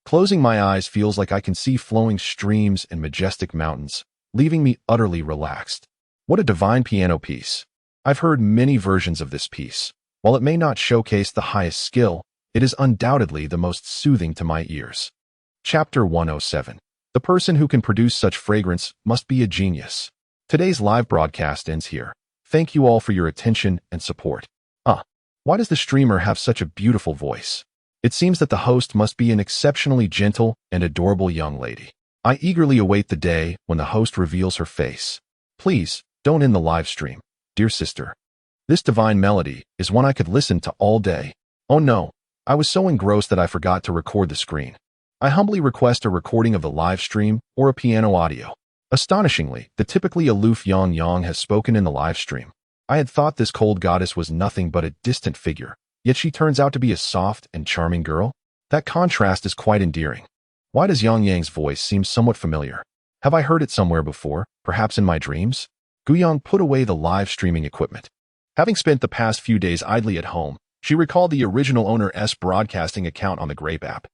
Closing my eyes feels like I can see flowing streams and majestic mountains, leaving me utterly relaxed. What a divine piano piece. I've heard many versions of this piece. While it may not showcase the highest skill, it is undoubtedly the most soothing to my ears. Chapter 107. The person who can produce such fragrance must be a genius. Today's live broadcast ends here. Thank you all for your attention and support. Why does the streamer have such a beautiful voice? It seems that the host must be an exceptionally gentle and adorable young lady. I eagerly await the day when the host reveals her face. Please, don't end the live stream, dear sister. This divine melody is one I could listen to all day. Oh no, I was so engrossed that I forgot to record the screen. I humbly request a recording of the live stream or a piano audio. Astonishingly, the typically aloof Yang has spoken in the live stream. I had thought this cold goddess was nothing but a distant figure, yet she turns out to be a soft and charming girl. That contrast is quite endearing. Why does Yang's voice seem somewhat familiar? Have I heard it somewhere before, perhaps in my dreams? Guyang put away the live streaming equipment. Having spent the past few days idly at home, she recalled the original owner's broadcasting account on the Grape app.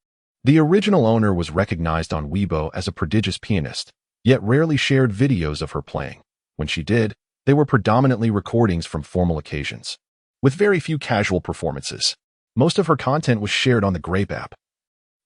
The original owner was recognized on Weibo as a prodigious pianist, yet rarely shared videos of her playing. When she did, they were predominantly recordings from formal occasions, with very few casual performances. Most of her content was shared on the Grape app,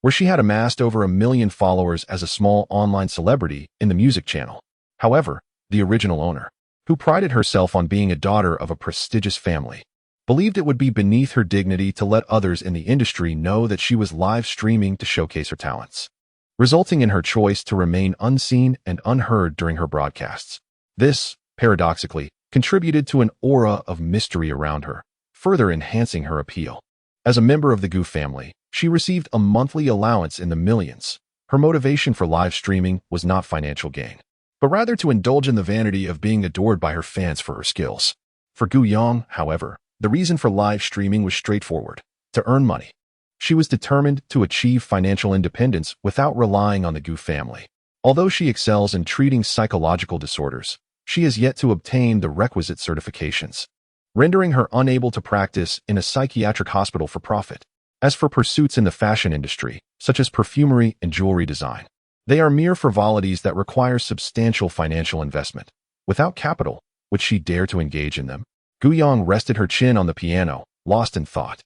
where she had amassed over 1 million followers as a small online celebrity in the music channel. However, the original owner, who prided herself on being a daughter of a prestigious family, believed it would be beneath her dignity to let others in the industry know that she was live streaming to showcase her talents, resulting in her choice to remain unseen and unheard during her broadcasts. This, paradoxically, contributed to an aura of mystery around her, further enhancing her appeal. As a member of the Gu family, she received a monthly allowance in the millions. Her motivation for live streaming was not financial gain, but rather to indulge in the vanity of being adored by her fans for her skills. For Gu Yong, however, the reason for live streaming was straightforward: to earn money. She was determined to achieve financial independence without relying on the Gu family. Although she excels in treating psychological disorders, she has yet to obtain the requisite certifications, rendering her unable to practice in a psychiatric hospital for profit. As for pursuits in the fashion industry, such as perfumery and jewelry design, they are mere frivolities that require substantial financial investment. Without capital, would she dare to engage in them? Gu Yong rested her chin on the piano, lost in thought.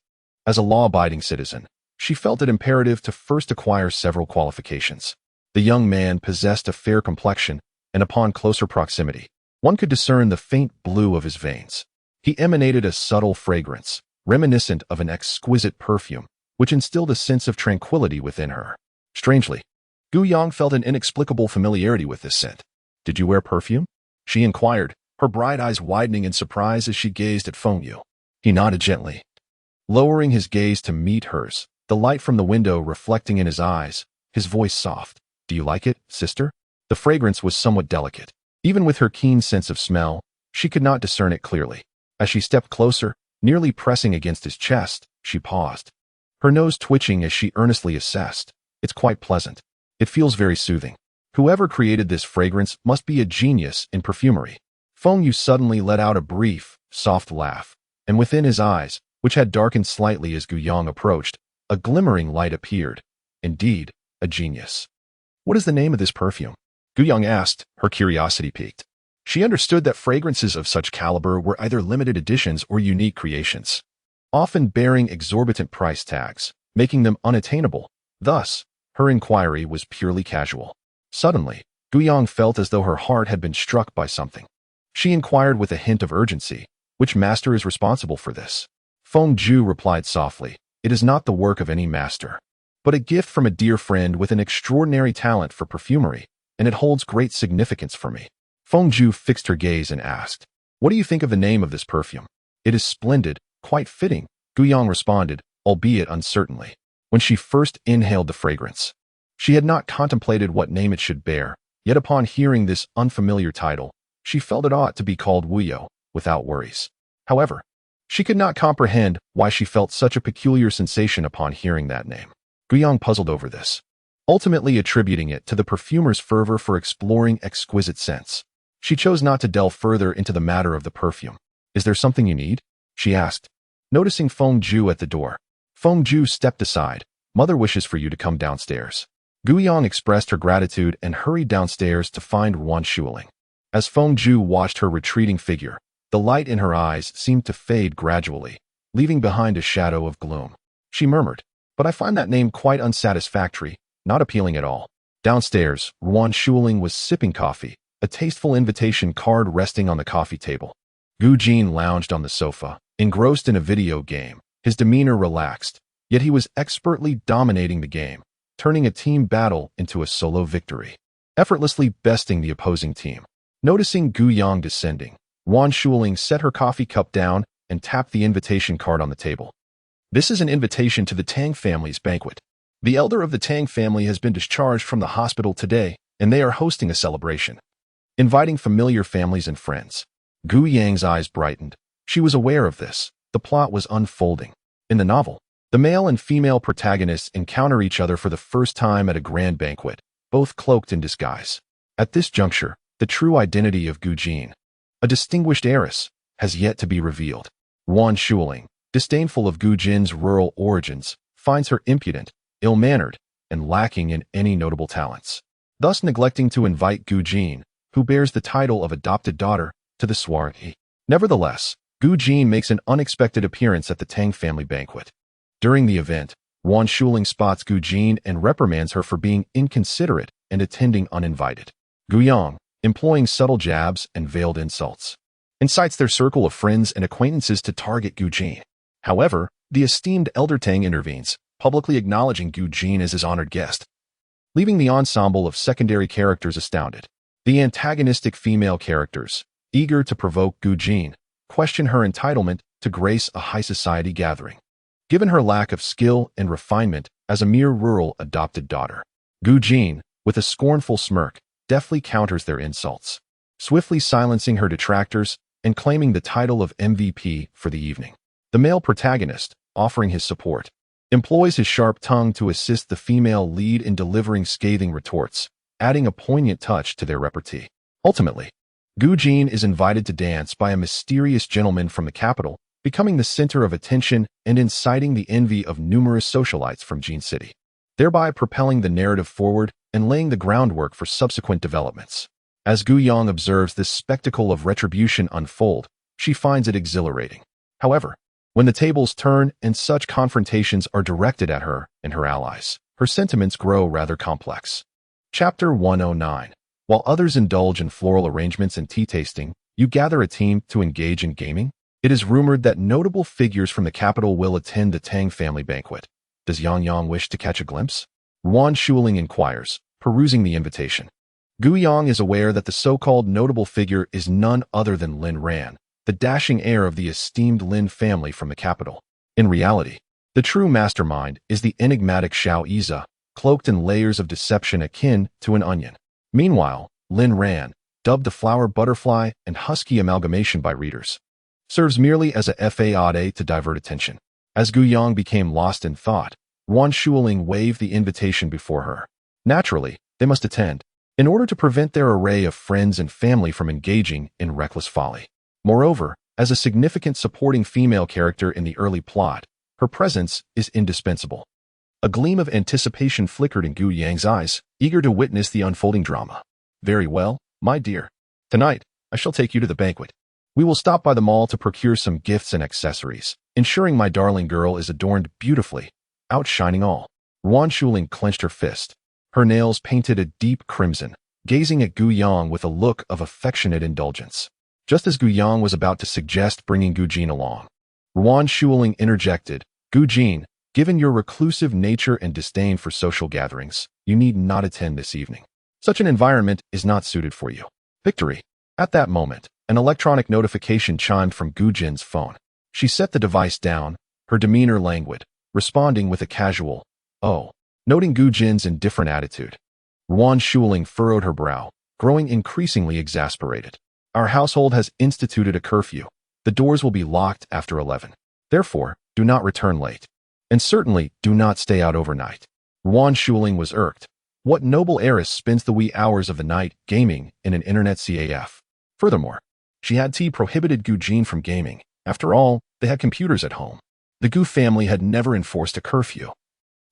As a law-abiding citizen, she felt it imperative to first acquire several qualifications. The young man possessed a fair complexion, and upon closer proximity, one could discern the faint blue of his veins. He emanated a subtle fragrance, reminiscent of an exquisite perfume, which instilled a sense of tranquility within her. Strangely, Gu Yong felt an inexplicable familiarity with this scent. "Did you wear perfume?" she inquired, her bright eyes widening in surprise as she gazed at Feng Yu. He nodded gently, lowering his gaze to meet hers, the light from the window reflecting in his eyes, his voice soft. "Do you like it, sister?" The fragrance was somewhat delicate. Even with her keen sense of smell, she could not discern it clearly. As she stepped closer, nearly pressing against his chest, she paused, her nose twitching as she earnestly assessed. "It's quite pleasant. It feels very soothing. Whoever created this fragrance must be a genius in perfumery." Feng Yu suddenly let out a brief, soft laugh, and within his eyes, which had darkened slightly as Gu Yong approached, a glimmering light appeared. Indeed, a genius. "What is the name of this perfume?" Gu Yong asked, her curiosity piqued. She understood that fragrances of such caliber were either limited editions or unique creations, often bearing exorbitant price tags, making them unattainable. Thus, her inquiry was purely casual. Suddenly, Gu Yong felt as though her heart had been struck by something. She inquired with a hint of urgency, "Which master is responsible for this?" Feng Ju replied softly, "It is not the work of any master, but a gift from a dear friend with an extraordinary talent for perfumery, and it holds great significance for me." Feng Ju fixed her gaze and asked, "What do you think of the name of this perfume?" "It is splendid, quite fitting," Gu Yong responded, albeit uncertainly. When she first inhaled the fragrance, she had not contemplated what name it should bear, yet upon hearing this unfamiliar title, she felt it ought to be called Wuyo, without worries. However, she could not comprehend why she felt such a peculiar sensation upon hearing that name. Gu Yong puzzled over this, ultimately attributing it to the perfumer's fervor for exploring exquisite scents. She chose not to delve further into the matter of the perfume. "Is there something you need?" she asked, noticing Feng Ju at the door. Feng Ju stepped aside. "Mother wishes for you to come downstairs." Gu Yong expressed her gratitude and hurried downstairs to find Wan Shuling. As Feng Ju watched her retreating figure, the light in her eyes seemed to fade gradually, leaving behind a shadow of gloom. She murmured, "But I find that name quite unsatisfactory, not appealing at all." Downstairs, Wan Shuling was sipping coffee, a tasteful invitation card resting on the coffee table. Gu Jin lounged on the sofa, engrossed in a video game, his demeanor relaxed, yet he was expertly dominating the game, turning a team battle into a solo victory, effortlessly besting the opposing team. Noticing Gu Yong descending, Wan Shuling set her coffee cup down and tapped the invitation card on the table. "This is an invitation to the Tang family's banquet. The elder of the Tang family has been discharged from the hospital today, and they are hosting a celebration, inviting familiar families and friends." Gu Yang's eyes brightened. She was aware of this. The plot was unfolding. In the novel, the male and female protagonists encounter each other for the first time at a grand banquet, both cloaked in disguise. At this juncture, the true identity of Gu Jin, a distinguished heiress, has yet to be revealed. Wan Shuling, disdainful of Gu Jin's rural origins, finds her impudent, ill-mannered, and lacking in any notable talents, thus neglecting to invite Gu Jin, who bears the title of adopted daughter, to the soirée. Nevertheless, Gu Jin makes an unexpected appearance at the Tang family banquet. During the event, Wan Shuling spots Gu Jin and reprimands her for being inconsiderate and attending uninvited. Gu Yong, employing subtle jabs and veiled insults, incites their circle of friends and acquaintances to target Gu Jin. However, the esteemed Elder Tang intervenes, publicly acknowledging Gu Jin as his honored guest, leaving the ensemble of secondary characters astounded. The antagonistic female characters, eager to provoke Gu Jin, question her entitlement to grace a high society gathering. Given her lack of skill and refinement as a mere rural adopted daughter, Gu Jin, with a scornful smirk, deftly counters their insults, swiftly silencing her detractors and claiming the title of MVP for the evening. The male protagonist, offering his support, employs his sharp tongue to assist the female lead in delivering scathing retorts, adding a poignant touch to their repartee. Ultimately, Gu Jin is invited to dance by a mysterious gentleman from the capital, becoming the center of attention and inciting the envy of numerous socialites from Jin City, thereby propelling the narrative forward and laying the groundwork for subsequent developments. As Gu Yang observes this spectacle of retribution unfold, she finds it exhilarating. However, when the tables turn and such confrontations are directed at her and her allies, her sentiments grow rather complex. Chapter 109. While others indulge in floral arrangements and tea tasting, you gather a team to engage in gaming? It is rumored that notable figures from the capital will attend the Tang family banquet. Does Yang Yang wish to catch a glimpse? Yuan Shuling inquires, perusing the invitation. Gu Yang is aware that the so-called notable figure is none other than Lin Ran, the dashing heir of the esteemed Lin family from the capital. In reality, the true mastermind is the enigmatic Xiao Iza, cloaked in layers of deception akin to an onion. Meanwhile, Lin Ran, dubbed the flower butterfly and husky amalgamation by readers, serves merely as a fade to divert attention. As Gu Yang became lost in thought, Yuan Shuling waved the invitation before her. Naturally, they must attend, in order to prevent their array of friends and family from engaging in reckless folly. Moreover, as a significant supporting female character in the early plot, her presence is indispensable. A gleam of anticipation flickered in Gu Yang's eyes, eager to witness the unfolding drama. Very well, my dear. Tonight, I shall take you to the banquet. We will stop by the mall to procure some gifts and accessories, ensuring my darling girl is adorned beautifully, outshining all. Yuan Shuling clenched her fist, her nails painted a deep crimson, gazing at Gu Yang with a look of affectionate indulgence. Just as Gu Yang was about to suggest bringing Gu Jin along, Yuan Shuling interjected, Gu Jin, given your reclusive nature and disdain for social gatherings, you need not attend this evening. Such an environment is not suited for you. Victory. At that moment, an electronic notification chimed from Gu Jin's phone. She set the device down, her demeanor languid, responding with a casual, "Oh." Noting Gu Jin's indifferent attitude, Yuan Shuling furrowed her brow, growing increasingly exasperated. Our household has instituted a curfew. The doors will be locked after 11. Therefore, do not return late. And certainly, do not stay out overnight. Yuan Shuling was irked. What noble heiress spends the wee hours of the night gaming in an internet CAF? Furthermore, she had prohibited Gu Jin from gaming. After all, they had computers at home. The Gu family had never enforced a curfew.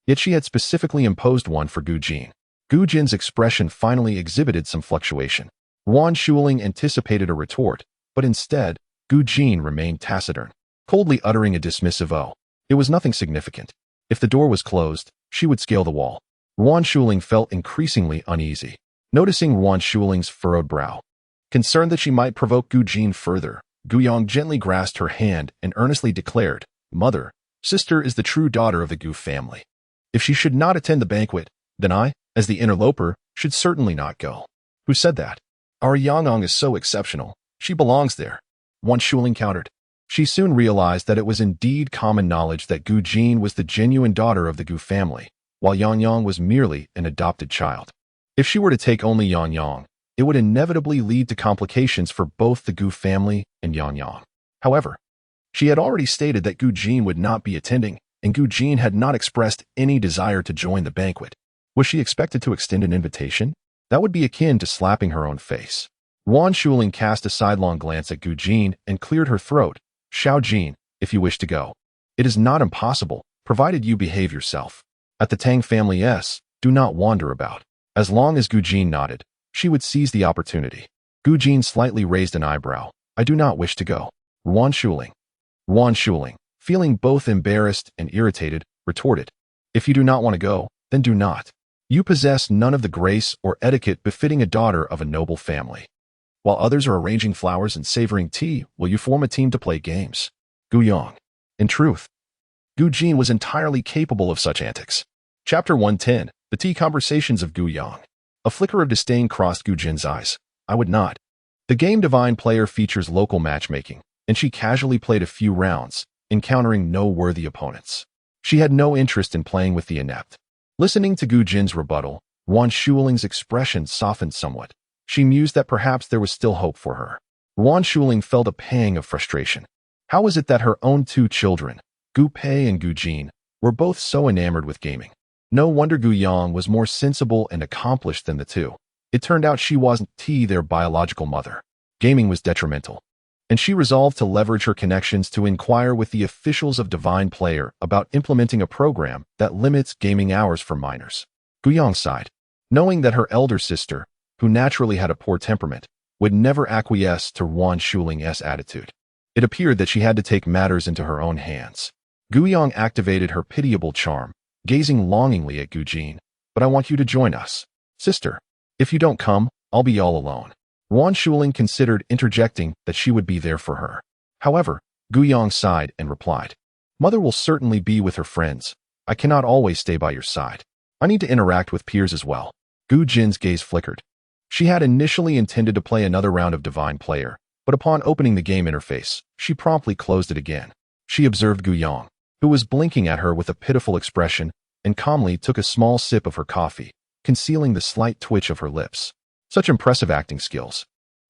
Yet she had specifically imposed one for Gu Jin. Gu Jin's expression finally exhibited some fluctuation. Yuan Shuling anticipated a retort, but instead, Gu Jin remained taciturn, coldly uttering a dismissive "oh." It was nothing significant. If the door was closed, she would scale the wall. Yuan Shuling felt increasingly uneasy, noticing Yuan Shuling's furrowed brow. Concerned that she might provoke Gu Jin further, Gu Yang gently grasped her hand and earnestly declared, "Mother, sister is the true daughter of the Gu family. If she should not attend the banquet, then I, as the interloper, should certainly not go." "Who said that? Our Yang is so exceptional. She belongs there," Yuan Shuling countered. She soon realized that it was indeed common knowledge that Gu Jin was the genuine daughter of the Gu family, while Yang was merely an adopted child. If she were to take only Yang, it would inevitably lead to complications for both the Gu family and Yang. However, she had already stated that Gu Jin would not be attending, and Gu Jin had not expressed any desire to join the banquet. Was she expected to extend an invitation? That would be akin to slapping her own face. Yuan Shuling cast a sidelong glance at Gu Jin and cleared her throat. "Xiao Jin, if you wish to go. It is not impossible, provided you behave yourself. At the Tang family do not wander about." As long as Gu Jin nodded, she would seize the opportunity. Gu Jin slightly raised an eyebrow. "I do not wish to go." Yuan Shuling, feeling both embarrassed and irritated, retorted, "If you do not want to go, then do not. You possess none of the grace or etiquette befitting a daughter of a noble family. While others are arranging flowers and savoring tea, will you form a team to play games?" Gu Yang. In truth, Gu Jin was entirely capable of such antics. Chapter 110. The Tea Conversations of Gu Yang. A flicker of disdain crossed Gu Jin's eyes. "I would not. The game Divine Player features local matchmaking. and she casually played a few rounds, encountering no worthy opponents. She had no interest in playing with the inept. Listening to Gu Jin's rebuttal, Wan Shuling's expression softened somewhat. She mused that perhaps there was still hope for her. Wan Shuling felt a pang of frustration. How was it that her own two children, Gu Pei and Gu Jin, were both so enamored with gaming? No wonder Gu Yang was more sensible and accomplished than the two. It turned out she wasn't their biological mother. Gaming was detrimental, and she resolved to leverage her connections to inquire with the officials of Divine Player about implementing a program that limits gaming hours for minors. Gu Yang sighed, knowing that her elder sister, who naturally had a poor temperament, would never acquiesce to Wan Shuling's attitude. It appeared that she had to take matters into her own hands. Gu Yang activated her pitiable charm, gazing longingly at Gu Jin. But I want you to join us. Sister, if you don't come, I'll be all alone. Wan Shuling considered interjecting that she would be there for her. However, Gu Yang sighed and replied, Mother will certainly be with her friends. I cannot always stay by your side. I need to interact with peers as well. Gu Jin's gaze flickered. She had initially intended to play another round of Divine Player, but upon opening the game interface, she promptly closed it again. She observed Gu Yang, who was blinking at her with a pitiful expression, and calmly took a small sip of her coffee, concealing the slight twitch of her lips. Such impressive acting skills.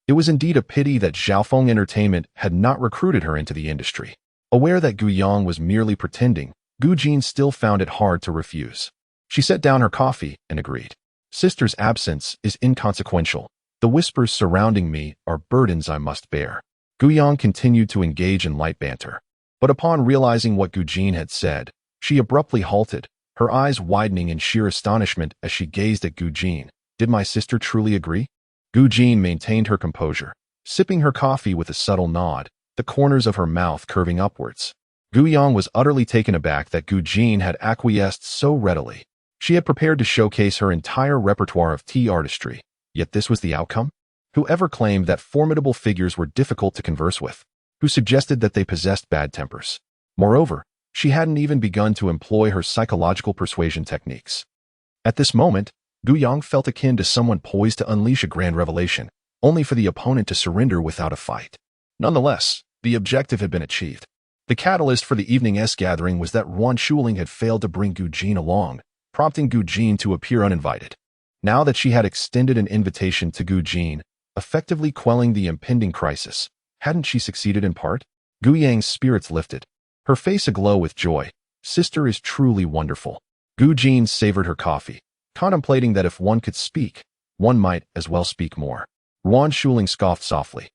It was indeed a pity that Xiaofeng Entertainment had not recruited her into the industry. Aware that Gu Yang was merely pretending, Gu Jin still found it hard to refuse. She set down her coffee and agreed. Sister's absence is inconsequential. The whispers surrounding me are burdens I must bear. Gu Yang continued to engage in light banter. But upon realizing what Gu Jin had said, she abruptly halted, her eyes widening in sheer astonishment as she gazed at Gu Jin. Did my sister truly agree? Gu Jin maintained her composure, sipping her coffee with a subtle nod, the corners of her mouth curving upwards. Gu Yang was utterly taken aback that Gu Jin had acquiesced so readily. She had prepared to showcase her entire repertoire of tea artistry, yet this was the outcome? Whoever claimed that formidable figures were difficult to converse with? Who suggested that they possessed bad tempers? Moreover, she hadn't even begun to employ her psychological persuasion techniques. At this moment, Gu Yang felt akin to someone poised to unleash a grand revelation, only for the opponent to surrender without a fight. Nonetheless, the objective had been achieved. The catalyst for the evening's gathering was that Wan Shuling had failed to bring Gu Jin along, prompting Gu Jin to appear uninvited. Now that she had extended an invitation to Gu Jin, effectively quelling the impending crisis, hadn't she succeeded in part? Gu Yang's spirits lifted, her face aglow with joy. Sister is truly wonderful. Gu Jin savored her coffee, contemplating that if one could speak, one might as well speak more. Wan Shuling scoffed softly,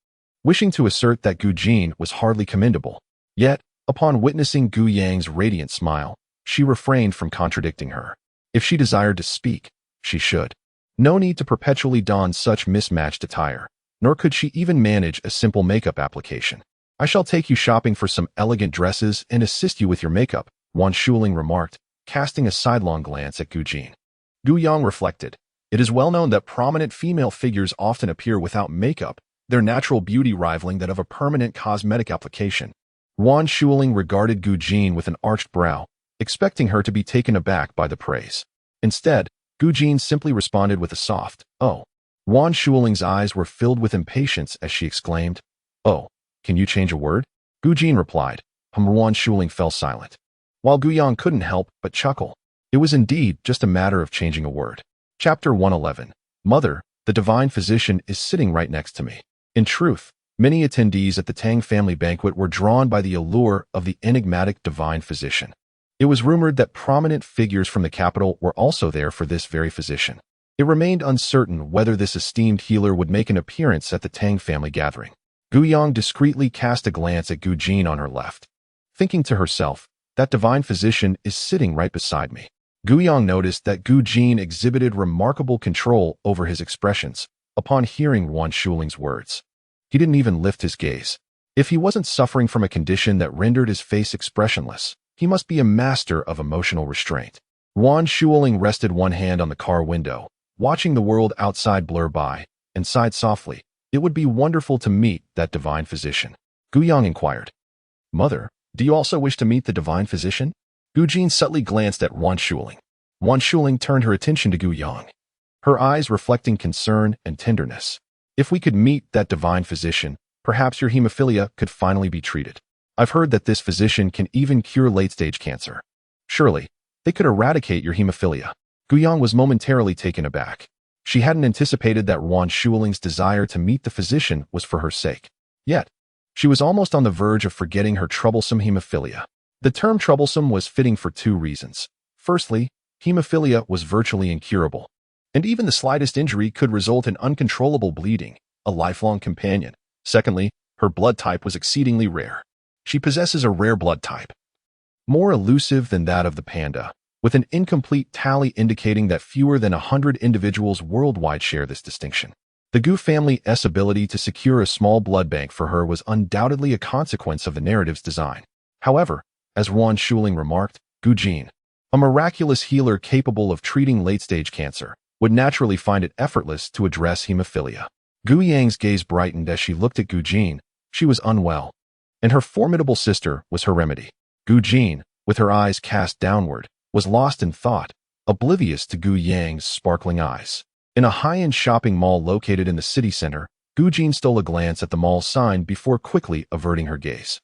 wishing to assert that Gu Jin was hardly commendable. Yet, upon witnessing Gu Yang's radiant smile, she refrained from contradicting her. If she desired to speak, she should. No need to perpetually don such mismatched attire, nor could she even manage a simple makeup application. I shall take you shopping for some elegant dresses and assist you with your makeup, Wan Shuling remarked, casting a sidelong glance at Gu Jin. Gu Yang reflected. It is well known that prominent female figures often appear without makeup, their natural beauty rivaling that of a permanent cosmetic application. Wan Shuling regarded Gu Jin with an arched brow, expecting her to be taken aback by the praise. Instead, Gu Jin simply responded with a soft, "Oh." Wan Shuling's eyes were filled with impatience as she exclaimed, "Oh, can you change a word?" Gu Jin replied. Wan Shuling fell silent, while Gu Yang couldn't help but chuckle. It was indeed just a matter of changing a word. Chapter 111. Mother, the divine physician is sitting right next to me. In truth, many attendees at the Tang family banquet were drawn by the allure of the enigmatic divine physician. It was rumored that prominent figures from the capital were also there for this very physician. It remained uncertain whether this esteemed healer would make an appearance at the Tang family gathering. Gu Yang discreetly cast a glance at Gu Jin on her left, thinking to herself, that divine physician is sitting right beside me. Gu Yang noticed that Gu Jin exhibited remarkable control over his expressions upon hearing Wan Shuling's words. He didn't even lift his gaze. If he wasn't suffering from a condition that rendered his face expressionless, he must be a master of emotional restraint. Wan Shuling rested one hand on the car window, watching the world outside blur by, and sighed softly. It would be wonderful to meet that divine physician. Gu Yang inquired, "Mother, do you also wish to meet the divine physician?" Gu Jin subtly glanced at Wan Shuling. Wan Shuling turned her attention to Gu Yang, her eyes reflecting concern and tenderness. "If we could meet that divine physician, Perhaps your hemophilia could finally be treated. I've heard that this physician can even cure late-stage cancer. Surely, they could eradicate your hemophilia. Gu Yang was momentarily taken aback. She hadn't anticipated that Wan Shuling's desire to meet the physician was for her sake. Yet, she was almost on the verge of forgetting her troublesome hemophilia. The term troublesome was fitting for two reasons. Firstly, hemophilia was virtually incurable, and even the slightest injury could result in uncontrollable bleeding, a lifelong companion. Secondly, her blood type was exceedingly rare. She possesses a rare blood type, more elusive than that of the panda, with an incomplete tally indicating that fewer than 100 individuals worldwide share this distinction. The Gu family's ability to secure a small blood bank for her was undoubtedly a consequence of the narrative's design. However, as Wan Shuling remarked, Gu Jin, a miraculous healer capable of treating late-stage cancer, would naturally find it effortless to address hemophilia. Gu Yang's gaze brightened as she looked at Gu Jin. She was unwell, and her formidable sister was her remedy. Gu Jin, with her eyes cast downward, was lost in thought, oblivious to Gu Yang's sparkling eyes. In a high-end shopping mall located in the city center, Gu Jin stole a glance at the mall sign before quickly averting her gaze.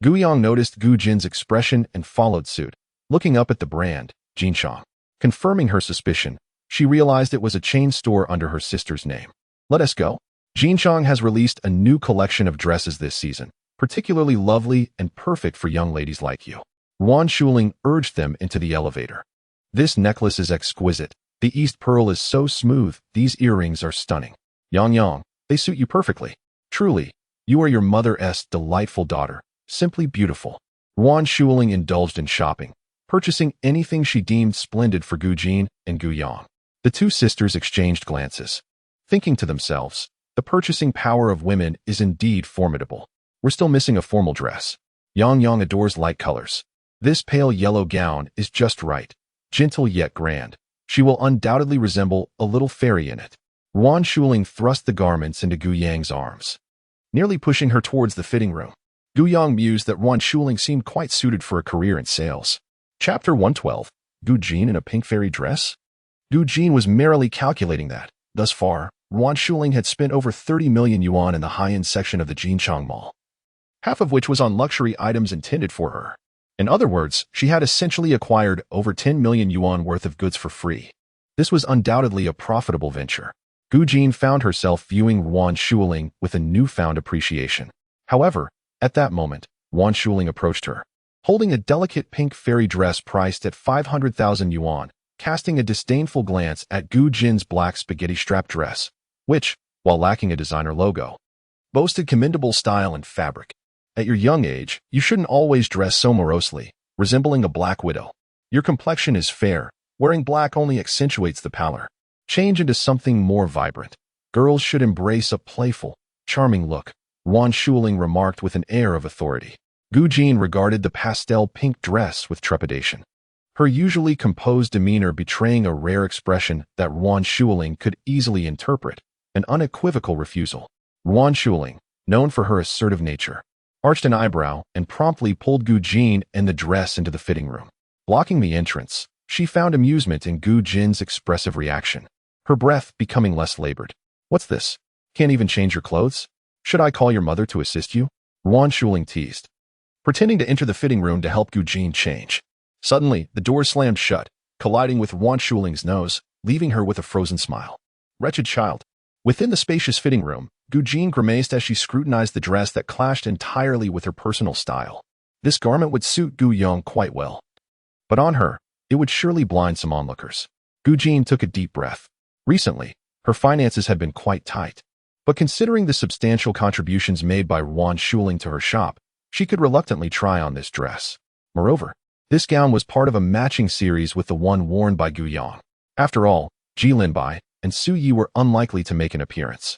Gu Yang noticed Gu Jin's expression and followed suit, looking up at the brand, Jinchang. Confirming her suspicion, she realized it was a chain store under her sister's name. Let us go. Jinchang has released a new collection of dresses this season, particularly lovely and perfect for young ladies like you. Wan Shuling urged them into the elevator. This necklace is exquisite. The East Pearl is so smooth. These earrings are stunning. Yang, they suit you perfectly. Truly, you are your mother's delightful daughter. Simply beautiful. Wan Shuling indulged in shopping, purchasing anything she deemed splendid for Gu Jin and Gu Yang. The two sisters exchanged glances, thinking to themselves, the purchasing power of women is indeed formidable. We're still missing a formal dress. Yang adores light colors. This pale yellow gown is just right, gentle yet grand. She will undoubtedly resemble a little fairy in it. Wan Shuling thrust the garments into Gu Yang's arms, nearly pushing her towards the fitting room. Gu Yang mused that Wan Shuling seemed quite suited for a career in sales. Chapter 112. Gu Jin in a pink fairy dress? Gu Jin was merrily calculating that, thus far, Wan Shuling had spent over 30 million yuan in the high-end section of the Jinchang Mall, half of which was on luxury items intended for her. In other words, she had essentially acquired over 10 million yuan worth of goods for free. This was undoubtedly a profitable venture. Gu Jin found herself viewing Wan Shuling with a newfound appreciation. However, at that moment, Wan Shuling approached her, holding a delicate pink fairy dress priced at 500,000 yuan, casting a disdainful glance at Gu Jin's black spaghetti-strap dress, which, while lacking a designer logo, boasted commendable style and fabric. At your young age, you shouldn't always dress so morosely, resembling a black widow. Your complexion is fair. Wearing black only accentuates the pallor. Change into something more vibrant. Girls should embrace a playful, charming look, Wan Shuling remarked with an air of authority. Gu Jin regarded the pastel pink dress with trepidation, her usually composed demeanor betraying a rare expression that Wan Shuling could easily interpret, an unequivocal refusal. Wan Shuling, known for her assertive nature, arched an eyebrow and promptly pulled Gu Jin and the dress into the fitting room. Blocking the entrance, she found amusement in Gu Jin's expressive reaction, her breath becoming less labored. What's this? Can't even change your clothes? Should I call your mother to assist you? Wan Shuling teased, pretending to enter the fitting room to help Gu Jin change. Suddenly, the door slammed shut, colliding with Wan Shuling's nose, leaving her with a frozen smile. Wretched child. Within the spacious fitting room, Gu Jin grimaced as she scrutinized the dress that clashed entirely with her personal style. This garment would suit Gu Yang quite well, but on her, it would surely blind some onlookers. Gu Jin took a deep breath. Recently, her finances had been quite tight, but considering the substantial contributions made by Wan Shuling to her shop, she could reluctantly try on this dress. Moreover, this gown was part of a matching series with the one worn by Gu Yang. After all, Ji Linbai and Su Yi were unlikely to make an appearance.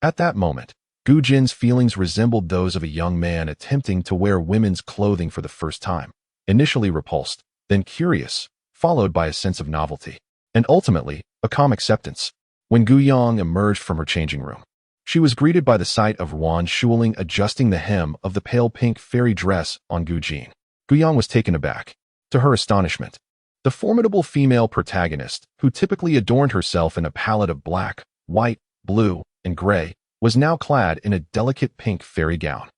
At that moment, Gu Jin's feelings resembled those of a young man attempting to wear women's clothing for the first time. Initially repulsed, then curious, followed by a sense of novelty, and ultimately, a calm acceptance. When Gu Yang emerged from her changing room, she was greeted by the sight of Wan Shuling adjusting the hem of the pale pink fairy dress on Gu Jin. Gu Yang was taken aback. To her astonishment, the formidable female protagonist, who typically adorned herself in a palette of black, white, blue, and gray, was now clad in a delicate pink fairy gown.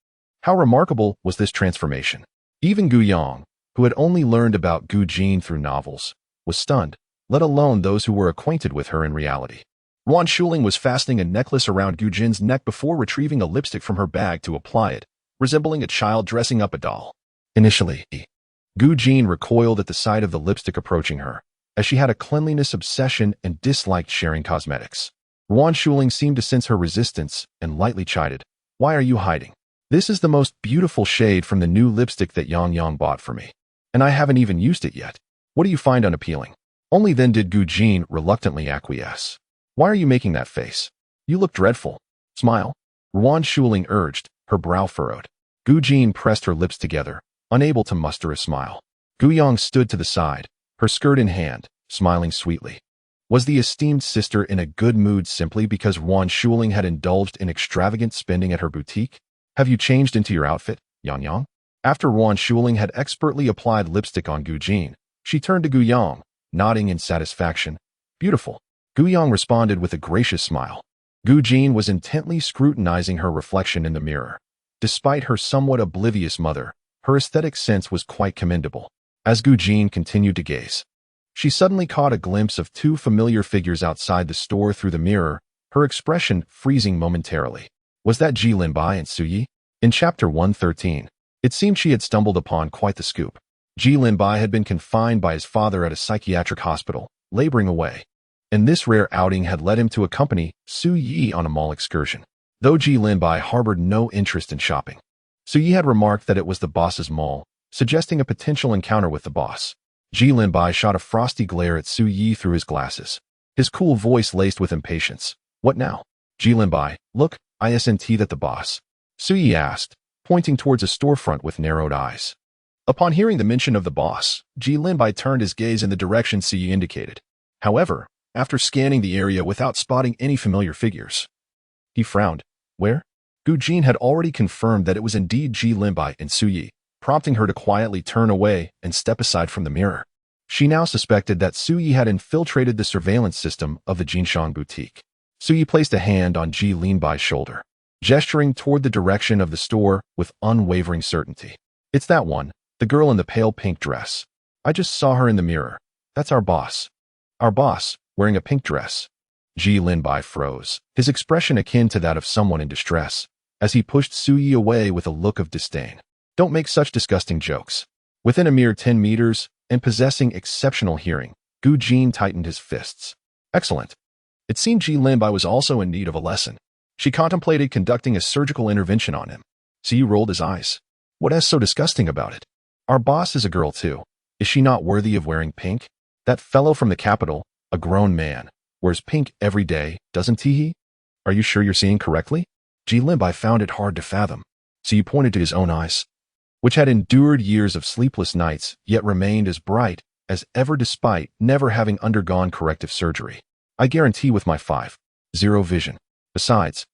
How remarkable was this transformation? Even Gu Yong, who had only learned about Gu Jin through novels, was stunned, let alone those who were acquainted with her in reality. Yuan Shuling was fastening a necklace around Gu Jin's neck before retrieving a lipstick from her bag to apply it, resembling a child dressing up a doll. Initially, Gu Jin recoiled at the sight of the lipstick approaching her, as she had a cleanliness obsession and disliked sharing cosmetics. Yuan Shuling seemed to sense her resistance and lightly chided, "Why are you hiding? This is the most beautiful shade from the new lipstick that Yang Yang bought for me, and I haven't even used it yet. What do you find unappealing?" Only then did Gu Jin reluctantly acquiesce. "Why are you making that face? You look dreadful. Smile." Yuan Shuling urged, her brow furrowed. Gu Jin pressed her lips together, unable to muster a smile. Gu Yong stood to the side, her skirt in hand, smiling sweetly. Was the esteemed sister in a good mood simply because Yuan Shuling had indulged in extravagant spending at her boutique? "Have you changed into your outfit, Yang Yang?" After Yuan Shuling had expertly applied lipstick on Gu Jin, she turned to Gu Yong, nodding in satisfaction. "Beautiful." Gu Yong responded with a gracious smile. Gu Jin was intently scrutinizing her reflection in the mirror. Despite her somewhat oblivious mother, her aesthetic sense was quite commendable. As Gu Jin continued to gaze, she suddenly caught a glimpse of two familiar figures outside the store through the mirror, her expression freezing momentarily. Was that Ji Linbai and Su Yi? In Chapter 113, it seemed she had stumbled upon quite the scoop. Ji Linbai had been confined by his father at a psychiatric hospital, laboring away, and this rare outing had led him to accompany Su Yi on a mall excursion. Though Ji Linbai harbored no interest in shopping, Su Yi had remarked that it was the boss's mall, suggesting a potential encounter with the boss. Ji Linbai shot a frosty glare at Su Yi through his glasses, his cool voice laced with impatience. "What now?" "Ji Linbai, look, isn't that the boss?" Su Yi asked, pointing towards a storefront with narrowed eyes. Upon hearing the mention of the boss, Ji Linbai turned his gaze in the direction Su Yi indicated. However, after scanning the area without spotting any familiar figures, he frowned. Where? Gu Jin had already confirmed that it was indeed Ji Linbai and Su Yi, prompting her to quietly turn away and step aside from the mirror. She now suspected that Su Yi had infiltrated the surveillance system of the Jinshan boutique. Su Yi placed a hand on Ji Linbai's shoulder, gesturing toward the direction of the store with unwavering certainty. "It's that one, the girl in the pale pink dress. I just saw her in the mirror. That's our boss." "Our boss, wearing a pink dress?" Ji Linbai froze, his expression akin to that of someone in distress, as he pushed Su Yi away with a look of disdain. "Don't make such disgusting jokes." Within a mere 10 meters, and possessing exceptional hearing, Gu Jin tightened his fists. Excellent. It seemed Ji Linbai was also in need of a lesson. She contemplated conducting a surgical intervention on him. Su Yi rolled his eyes. "What is so disgusting about it? Our boss is a girl too. Is she not worthy of wearing pink? That fellow from the capital, a grown man, wears pink every day, doesn't he? Are you sure you're seeing correctly?" Ji Linbai found it hard to fathom. Su Yi pointed to his own eyes, which had endured years of sleepless nights, yet remained as bright as ever despite never having undergone corrective surgery. "I guarantee with my 5.0 vision. Besides,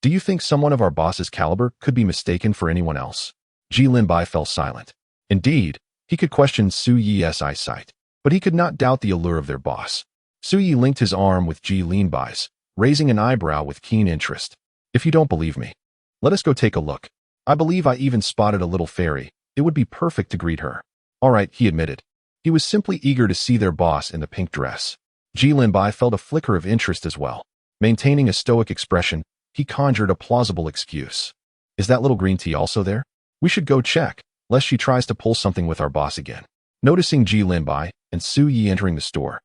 do you think someone of our boss's caliber could be mistaken for anyone else?" Ji Linbai fell silent. Indeed, he could question Su Yi's eyesight, but he could not doubt the allure of their boss. Su Yi linked his arm with Ji Linbai's, raising an eyebrow with keen interest. "If you don't believe me, let us go take a look. I believe I even spotted a little fairy. It would be perfect to greet her." "All right," he admitted. He was simply eager to see their boss in the pink dress. Ji Linbai felt a flicker of interest as well. Maintaining a stoic expression, he conjured a plausible excuse. "Is that little green tea also there? We should go check, lest she tries to pull something with our boss again." Noticing Ji Linbai and Su Yi entering the store,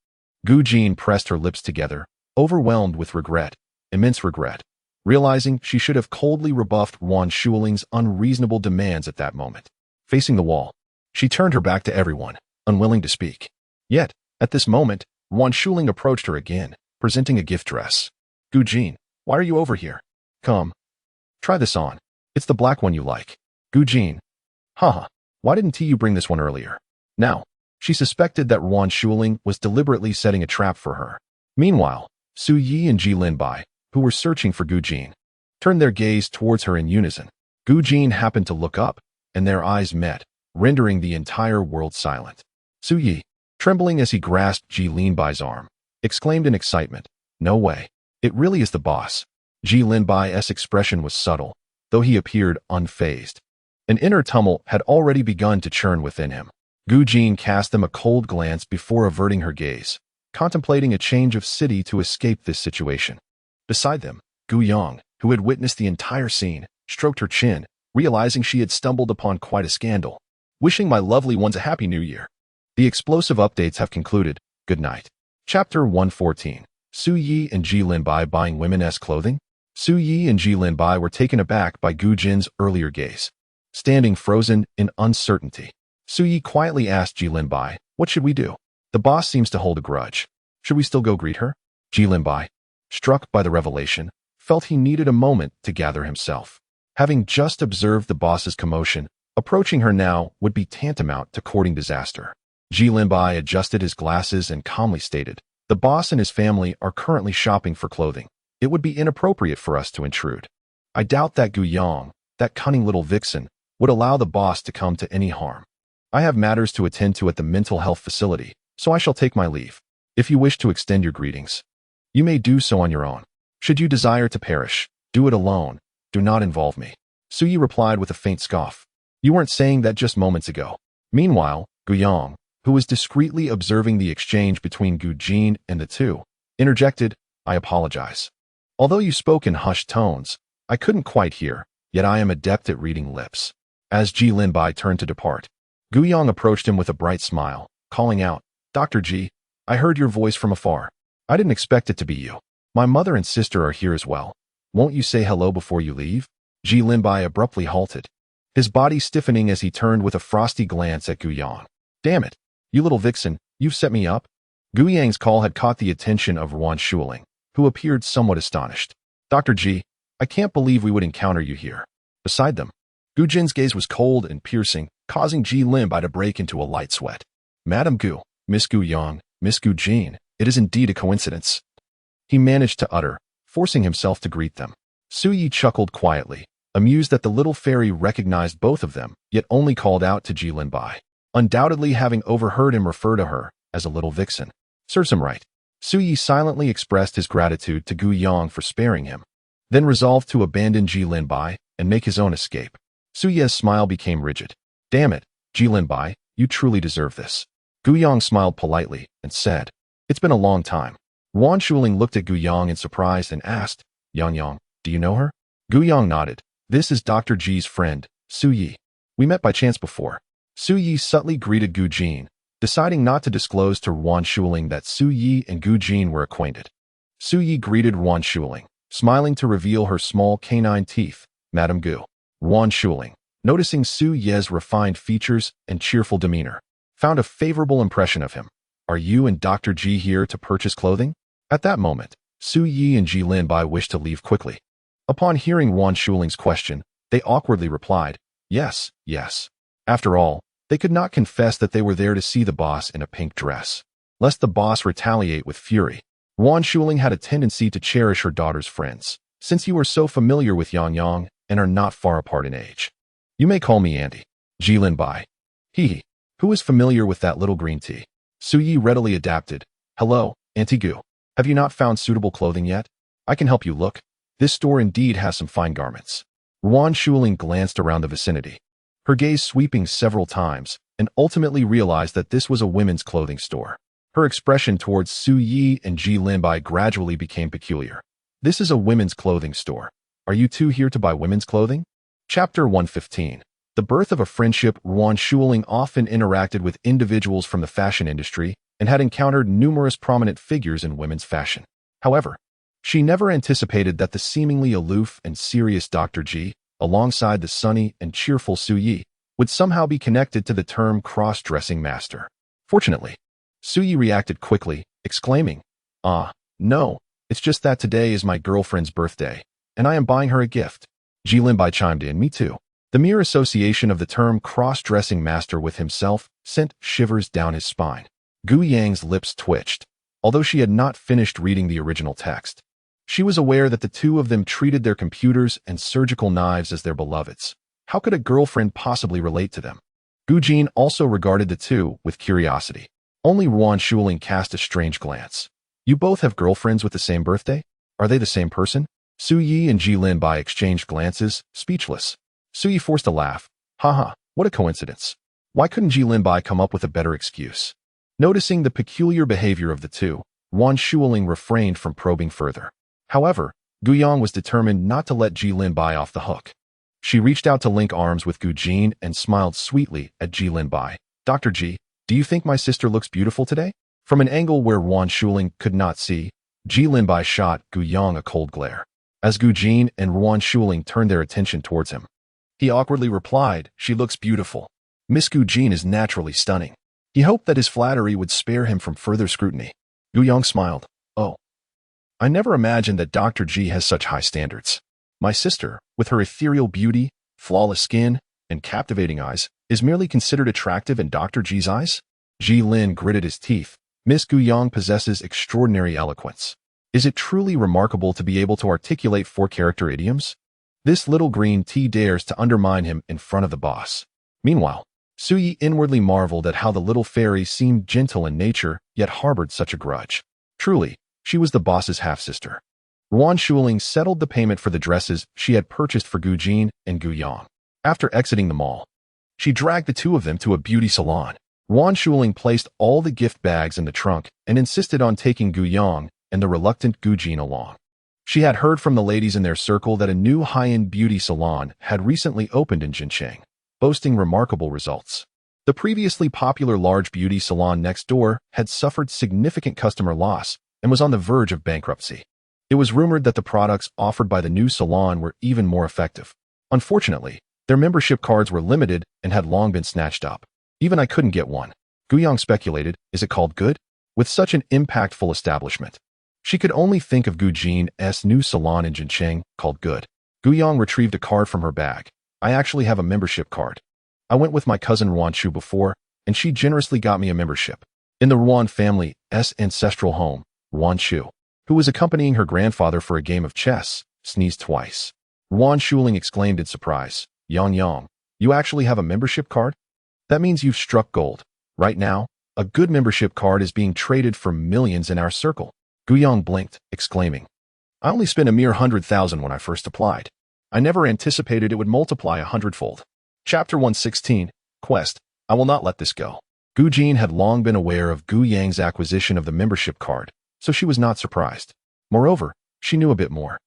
Gu Jin pressed her lips together, overwhelmed with regret, immense regret, realizing she should have coldly rebuffed Yuan Shuling's unreasonable demands at that moment. Facing the wall, she turned her back to everyone, unwilling to speak. Yet, at this moment, Yuan Shuling approached her again, presenting a gift dress. "Gu Jin, why are you over here? Come. Try this on. It's the black one you like." Gu Jin. Haha, why didn't you bring this one earlier? Now, she suspected that Yuan Shuling was deliberately setting a trap for her. Meanwhile, Su Yi and Ji Linbai, who were searching for Gu Jin, turned their gaze towards her in unison. Gu Jin happened to look up, and their eyes met, rendering the entire world silent. Su Yi, trembling as he grasped Ji Linbai's arm, exclaimed in excitement, "No way. It really is the boss." Ji Linbai's expression was subtle, though he appeared unfazed. An inner tumult had already begun to churn within him. Gu Jin cast them a cold glance before averting her gaze, contemplating a change of city to escape this situation. Beside them, Gu Yang, who had witnessed the entire scene, stroked her chin, realizing she had stumbled upon quite a scandal. Wishing my lovely ones a happy new year. The explosive updates have concluded. Good night. Chapter 114. Su Yi and Ji Linbai buying women's clothing? Su Yi and Ji Linbai were taken aback by Gu Jin's earlier gaze. Standing frozen in uncertainty, Su Yi quietly asked Ji Linbai, "What should we do? The boss seems to hold a grudge. Should we still go greet her?" Ji Linbai, struck by the revelation, felt he needed a moment to gather himself. Having just observed the boss's commotion, approaching her now would be tantamount to courting disaster. Ji Linbai adjusted his glasses and calmly stated, "The boss and his family are currently shopping for clothing. It would be inappropriate for us to intrude. I doubt that Gu Yang, that cunning little vixen, would allow the boss to come to any harm. I have matters to attend to at the mental health facility, so I shall take my leave. If you wish to extend your greetings, you may do so on your own. Should you desire to perish, do it alone. Do not involve me." Su Yi replied with a faint scoff. "You weren't saying that just moments ago." Meanwhile, Gu Yang, who was discreetly observing the exchange between Gu Jin and the two, interjected, "I apologize. Although you spoke in hushed tones, I couldn't quite hear, yet I am adept at reading lips." As Ji Linbai turned to depart, Gu Yang approached him with a bright smile, calling out, "Dr. Ji, I heard your voice from afar. I didn't expect it to be you. My mother and sister are here as well. Won't you say hello before you leave?" Ji Linbai abruptly halted, his body stiffening as he turned with a frosty glance at Gu Yang. "Damn it, you little vixen, you've set me up." Gu Yang's call had caught the attention of Ruan Shuling, who appeared somewhat astonished. "Dr. Ji, I can't believe we would encounter you here." Beside them, Gu Jin's gaze was cold and piercing, causing Ji Linbai to break into a light sweat. "Madam Gu, Miss Gu Yang, Miss Gu Jin, it is indeed a coincidence," he managed to utter, forcing himself to greet them. Su Yi chuckled quietly, amused that the little fairy recognized both of them, yet only called out to Ji Linbai, undoubtedly having overheard him refer to her as a little vixen. Serves him right. Su Yi silently expressed his gratitude to Gu Yang for sparing him, then resolved to abandon Ji Linbai and make his own escape. Su Yi's smile became rigid. "Damn it, Ji Linbai, you truly deserve this." Gu Yang smiled politely and said, "It's been a long time." Ruan Shuling looked at Gu Yang in surprise and asked, Yang, do you know her?" Gu Yang nodded. "This is Dr. Ji's friend, Su Yi. We met by chance before." Su Yi subtly greeted Gu Jin, deciding not to disclose to Ruan Shuling that Su Yi and Gu Jin were acquainted. Su Yi greeted Ruan Shuling, smiling to reveal her small canine teeth. "Madam Gu." Ruan Shuling, noticing Su Yi's refined features and cheerful demeanor, found a favorable impression of him. "Are you and Dr. Ji here to purchase clothing?" At that moment, Su Yi and Ji Linbai wished to leave quickly. Upon hearing Ruan Shuling's question, they awkwardly replied, Yes. After all, they could not confess that they were there to see the boss in a pink dress, lest the boss retaliate with fury. Ruan Shuling had a tendency to cherish her daughter's friends, since you are so familiar with Yang and are not far apart in age. "You may call me Andy." Ji Linbai. "He. Who is familiar with that little green tea?" Su Yi readily adapted. "Hello, Auntie Gu. Have you not found suitable clothing yet? I can help you look. This store indeed has some fine garments." Ruan Shuling glanced around the vicinity, her gaze sweeping several times, and ultimately realized that this was a women's clothing store. Her expression towards Su Yi and Ji Linbai gradually became peculiar. "This is a women's clothing store. Are you two here to buy women's clothing?" Chapter 115. The birth of a friendship. Ruan Shuling often interacted with individuals from the fashion industry and had encountered numerous prominent figures in women's fashion. However, she never anticipated that the seemingly aloof and serious Dr. Ji, alongside the sunny and cheerful Su Yi, would somehow be connected to the term cross-dressing master. Fortunately, Su Yi reacted quickly, exclaiming, No, it's just that today is my girlfriend's birthday, and I am buying her a gift." Ji Linbai chimed in, "Me too." The mere association of the term cross-dressing master with himself sent shivers down his spine. Gu Yang's lips twitched, although she had not finished reading the original text. She was aware that the two of them treated their computers and surgical knives as their beloveds. How could a girlfriend possibly relate to them? Gu Jin also regarded the two with curiosity. Only Ruan Shuling cast a strange glance. "You both have girlfriends with the same birthday? Are they the same person?" Su Yi and Ji Lin Bai exchanged glances, speechless. Su Yi forced a laugh. Haha, what a coincidence. Why couldn't Ji Lin Bai come up with a better excuse? Noticing the peculiar behavior of the two, Wan Shuling refrained from probing further. However, Gu Yang was determined not to let Ji Lin Bai off the hook. She reached out to link arms with Gu Jin and smiled sweetly at Ji Lin Bai. Dr. Ji, do you think my sister looks beautiful today? From an angle where Wan Shuling could not see, Ji Lin Bai shot Gu Yang a cold glare. As Gu Jin and Wan Shuling turned their attention towards him, he awkwardly replied, she looks beautiful. Miss Gu Jin is naturally stunning. He hoped that his flattery would spare him from further scrutiny. Gu Yang smiled. Oh. I never imagined that Dr. Ji has such high standards. My sister, with her ethereal beauty, flawless skin, and captivating eyes, is merely considered attractive in Dr. Ji's eyes? Ji Lin gritted his teeth. Miss Gu Yang possesses extraordinary eloquence. Is it truly remarkable to be able to articulate 4 character idioms? This little green tea dares to undermine him in front of the boss. Meanwhile, Su Yi inwardly marveled at how the little fairy seemed gentle in nature, yet harbored such a grudge. Truly, she was the boss's half-sister. Wan Shuling settled the payment for the dresses she had purchased for Gu Jin and Gu Yang. After exiting the mall, she dragged the two of them to a beauty salon. Wan Shuling placed all the gift bags in the trunk and insisted on taking Gu Yang and the reluctant Gu Jin along. She had heard from the ladies in their circle that a new high-end beauty salon had recently opened in Jincheng, boasting remarkable results. The previously popular large beauty salon next door had suffered significant customer loss and was on the verge of bankruptcy. It was rumored that the products offered by the new salon were even more effective. Unfortunately, their membership cards were limited and had long been snatched up. Even I couldn't get one. Gu Yang speculated, is it called good? With such an impactful establishment, she could only think of Gu Jin's new salon in Jincheng called Good. Gu Yang retrieved a card from her bag. I actually have a membership card. I went with my cousin Ruan Chu before, and she generously got me a membership. In the Ruan family's ancestral home, Ruan Chu, who was accompanying her grandfather for a game of chess, sneezed twice. Wan Shuling exclaimed in surprise, Yang, you actually have a membership card? That means you've struck gold. Right now, a good membership card is being traded for millions in our circle. Gu Yang blinked, exclaiming, I only spent a mere 100,000 when I first applied. I never anticipated it would multiply 100-fold. Chapter 116, Quest, I will not let this go. Gu Jin had long been aware of Gu Yang's acquisition of the membership card, so she was not surprised. Moreover, she knew a bit more.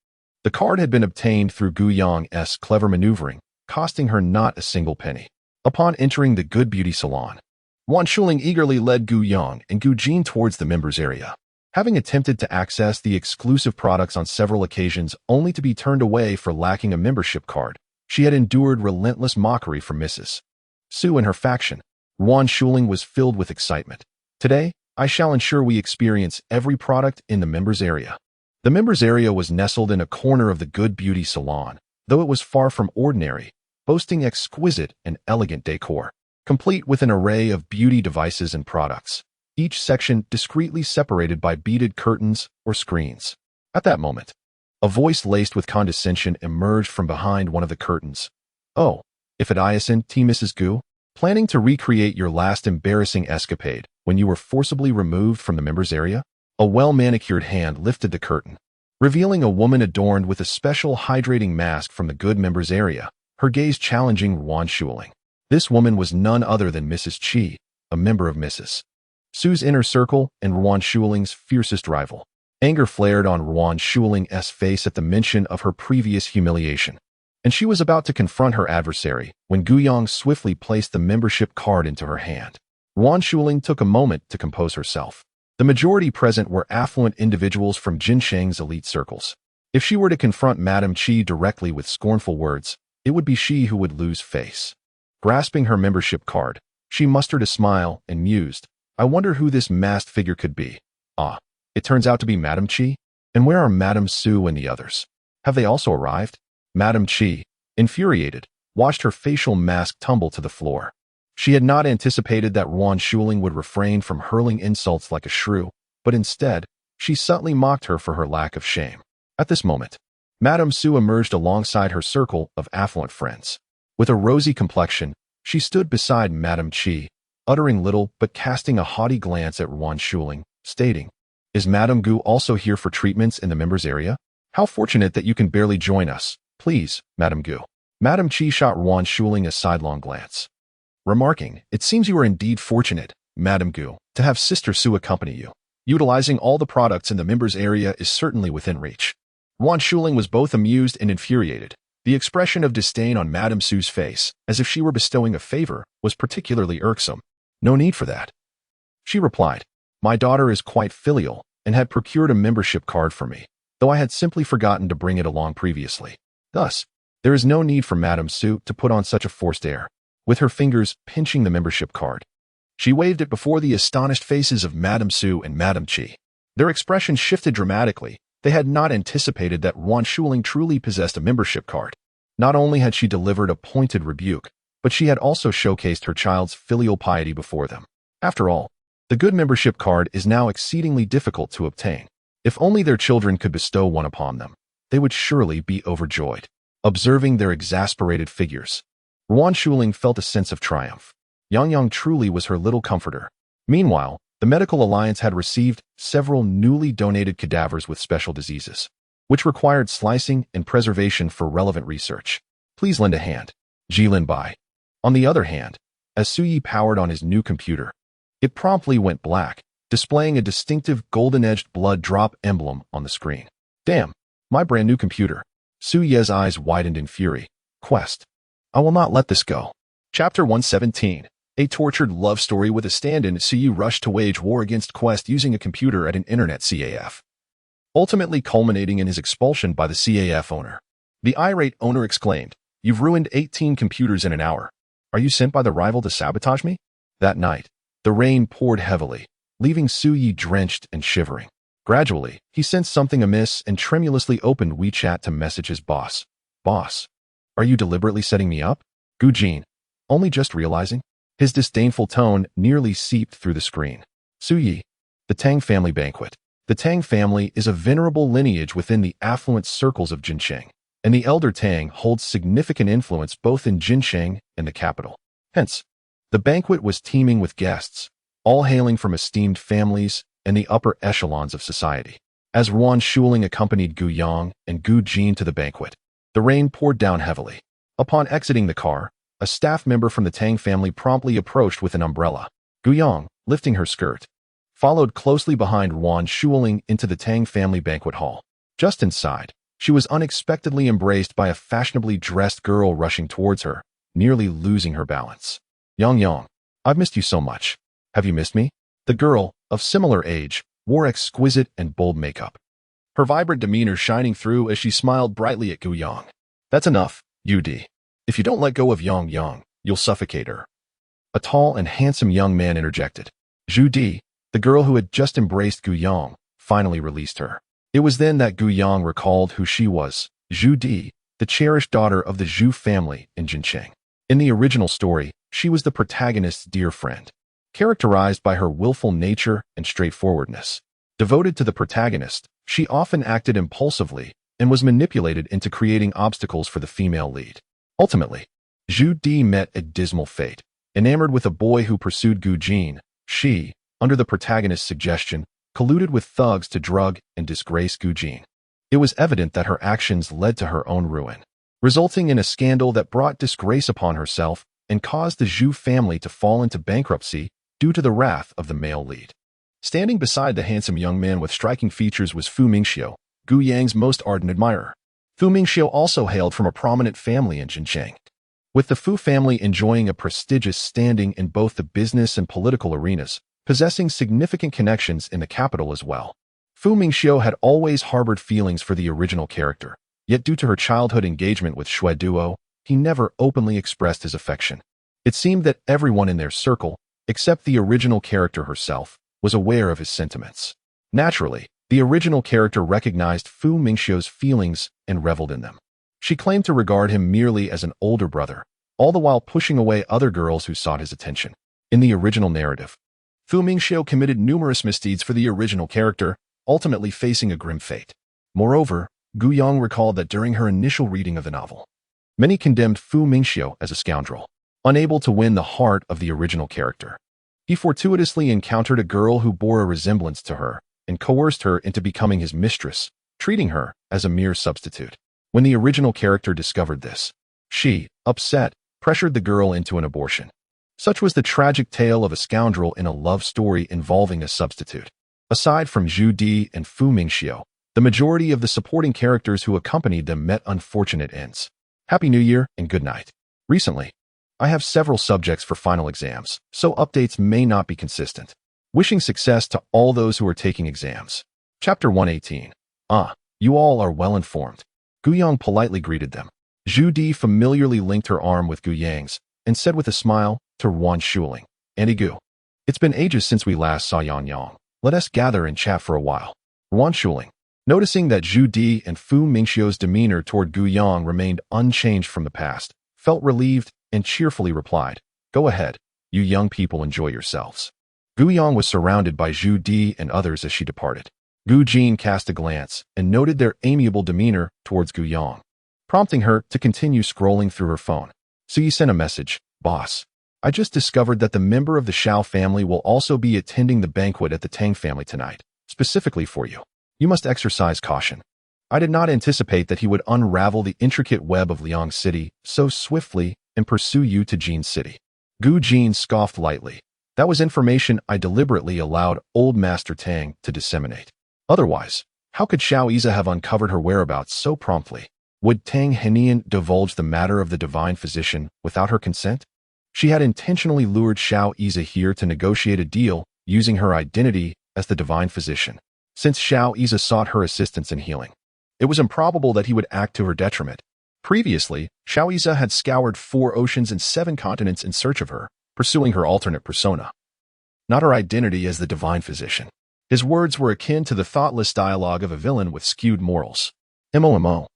The card had been obtained through Gu Yang's clever maneuvering, costing her not a single penny. Upon entering the Good Beauty Salon, Wan Shuling eagerly led Gu Yang and Gu Jin towards the members area. Having attempted to access the exclusive products on several occasions only to be turned away for lacking a membership card, she had endured relentless mockery from Mrs. Su and her faction. Wan Shuling was filled with excitement. Today, I shall ensure we experience every product in the members area. The members area was nestled in a corner of the Good Beauty Salon, though it was far from ordinary, boasting exquisite and elegant decor, complete with an array of beauty devices and products, each section discreetly separated by beaded curtains or screens. At that moment, a voice laced with condescension emerged from behind one of the curtains. Oh, if it isn't Mrs. Gu, planning to recreate your last embarrassing escapade when you were forcibly removed from the members area? A well-manicured hand lifted the curtain, revealing a woman adorned with a special hydrating mask from the Good members area, her gaze challenging Wan Shuling. This woman was none other than Mrs. Qi, a member of Mrs. Su's inner circle and Ruan Shuling's fiercest rival. Anger flared on Ruan Shuling's face at the mention of her previous humiliation, and she was about to confront her adversary when Gu Yang swiftly placed the membership card into her hand. Ruan Shuling took a moment to compose herself. The majority present were affluent individuals from Jincheng's elite circles. If she were to confront Madame Qi directly with scornful words, it would be she who would lose face. Grasping her membership card, she mustered a smile and mused, I wonder who this masked figure could be. Ah, it turns out to be Madame Qi. And where are Madame Su and the others? Have they also arrived? Madame Qi, infuriated, watched her facial mask tumble to the floor. She had not anticipated that Ruan Shuling would refrain from hurling insults like a shrew, but instead, she subtly mocked her for her lack of shame. At this moment, Madame Su emerged alongside her circle of affluent friends. With a rosy complexion, she stood beside Madame Qi, uttering little but casting a haughty glance at Ruan Shuling, stating, Is Madame Gu also here for treatments in the members area? How fortunate that you can barely join us. Please, Madame Gu. Madame Qi shot Yuan Shuling a sidelong glance, remarking, "It seems you are indeed fortunate, Madame Gu, to have Sister Su accompany you. Utilizing all the products in the members area is certainly within reach." Yuan Shuling was both amused and infuriated. The expression of disdain on Madame Su's face, as if she were bestowing a favor, was particularly irksome. "No need for that," she replied. "My daughter is quite filial and had procured a membership card for me, though I had simply forgotten to bring it along previously. Thus, there is no need for Madame Su to put on such a forced air." With her fingers pinching the membership card, she waved it before the astonished faces of Madame Su and Madame Qi. Their expressions shifted dramatically. They had not anticipated that Yuan Shuling truly possessed a membership card. Not only had she delivered a pointed rebuke, but she had also showcased her child's filial piety before them. After all, the good membership card is now exceedingly difficult to obtain. If only their children could bestow one upon them, they would surely be overjoyed. Observing their exasperated figures, Yuan Shuling felt a sense of triumph. Yang truly was her little comforter. Meanwhile, the Medical Alliance had received several newly donated cadavers with special diseases, which required slicing and preservation for relevant research. "Please lend a hand, Jilin Bai." On the other hand, as Suyi powered on his new computer, it promptly went black, displaying a distinctive golden-edged blood drop emblem on the screen. "Damn, my brand new computer." Suyi's eyes widened in fury. "Quest. I will not let this go." Chapter 117. A tortured love story with a stand-in. Suyi rushed to wage war against Quest using a computer at an internet CAF, ultimately culminating in his expulsion by the CAF owner. The irate owner exclaimed, "You've ruined 18 computers in an hour. Are you sent by the rival to sabotage me?" That night, the rain poured heavily, leaving Suyi drenched and shivering. Gradually, he sensed something amiss and tremulously opened WeChat to message his boss. "Boss, are you deliberately setting me up?" "Gu Jin, only just realizing." His disdainful tone nearly seeped through the screen. "Suyi, the Tang family banquet." The Tang family is a venerable lineage within the affluent circles of Jincheng, and the elder Tang holds significant influence both in Jincheng and the capital. Hence, the banquet was teeming with guests, all hailing from esteemed families and the upper echelons of society. As Yuan Shuling accompanied Gu Yang and Gu Jin to the banquet, the rain poured down heavily. Upon exiting the car, a staff member from the Tang family promptly approached with an umbrella. Gu Yang, lifting her skirt, followed closely behind Yuan Shuling into the Tang family banquet hall. Just inside, she was unexpectedly embraced by a fashionably dressed girl rushing towards her, nearly losing her balance. Yang, I've missed you so much. Have you missed me?" The girl, of similar age, wore exquisite and bold makeup, her vibrant demeanor shining through as she smiled brightly at Gu Yang. "That's enough, Ud. If you don't let go of Yang, you'll suffocate her." A tall and handsome young man interjected. Zhu Di, the girl who had just embraced Gu Yang, finally released her. It was then that Gu Yang recalled who she was, Zhu Di, the cherished daughter of the Zhu family in Jincheng. In the original story, she was the protagonist's dear friend, characterized by her willful nature and straightforwardness. Devoted to the protagonist, she often acted impulsively and was manipulated into creating obstacles for the female lead. Ultimately, Zhu Di met a dismal fate. Enamored with a boy who pursued Gu Jin, she, under the protagonist's suggestion, colluded with thugs to drug and disgrace Gu Jin. It was evident that her actions led to her own ruin, resulting in a scandal that brought disgrace upon herself and caused the Zhu family to fall into bankruptcy due to the wrath of the male lead. Standing beside the handsome young man with striking features was Fu Mingxiu, Gu Yang's most ardent admirer. Fu Mingxiu also hailed from a prominent family in Jincheng, with the Fu family enjoying a prestigious standing in both the business and political arenas, possessing significant connections in the capital as well. Fu Mingxiu had always harbored feelings for the original character, yet due to her childhood engagement with Shui Duo, he never openly expressed his affection. It seemed that everyone in their circle, except the original character herself, was aware of his sentiments. Naturally, the original character recognized Fu Mingxiu's feelings and reveled in them. She claimed to regard him merely as an older brother, all the while pushing away other girls who sought his attention. In the original narrative, Fu Mingxiu committed numerous misdeeds for the original character, ultimately facing a grim fate. Moreover, Gu Yang recalled that during her initial reading of the novel, many condemned Fu Mingxiu as a scoundrel, unable to win the heart of the original character. He fortuitously encountered a girl who bore a resemblance to her, and coerced her into becoming his mistress, treating her as a mere substitute. When the original character discovered this, she, upset, pressured the girl into an abortion. Such was the tragic tale of a scoundrel in a love story involving a substitute. Aside from Zhu Di and Fu Mingxiu, the majority of the supporting characters who accompanied them met unfortunate ends. Happy New Year and good night. Recently, I have several subjects for final exams, so updates may not be consistent. Wishing success to all those who are taking exams. Chapter 118. You all are well informed. Gu Yang politely greeted them. Zhu Di familiarly linked her arm with Gu Yang's and said with a smile to Wan Shuling, "Auntie Gu, it's been ages since we last saw Yang Yang. Let us gather and chat for a while." Wan Shuling, noticing that Zhu Di and Fu Mingxiu's demeanor toward Gu Yang remained unchanged from the past, felt relieved and cheerfully replied, "Go ahead, you young people enjoy yourselves." Gu Yang was surrounded by Zhu Di and others as she departed. Gu Jin cast a glance and noted their amiable demeanor towards Gu Yang, prompting her to continue scrolling through her phone. "So you sent a message, boss. I just discovered that the member of the Shao family will also be attending the banquet at the Tang family tonight, specifically for you. You must exercise caution. I did not anticipate that he would unravel the intricate web of Liang City so swiftly and pursue you to Jin City." Gu Jin scoffed lightly. "That was information I deliberately allowed old Master Tang to disseminate. Otherwise, how could Xiao Iza have uncovered her whereabouts so promptly? Would Tang Henian divulge the matter of the divine physician without her consent? She had intentionally lured Xiao Iza here to negotiate a deal using her identity as the divine physician. Since Xiao Iza sought her assistance in healing, it was improbable that he would act to her detriment. Previously, Xiao Iza had scoured 4 oceans and 7 continents in search of her, pursuing her alternate persona, not her identity as the divine physician. His words were akin to the thoughtless dialogue of a villain with skewed morals. MOMO.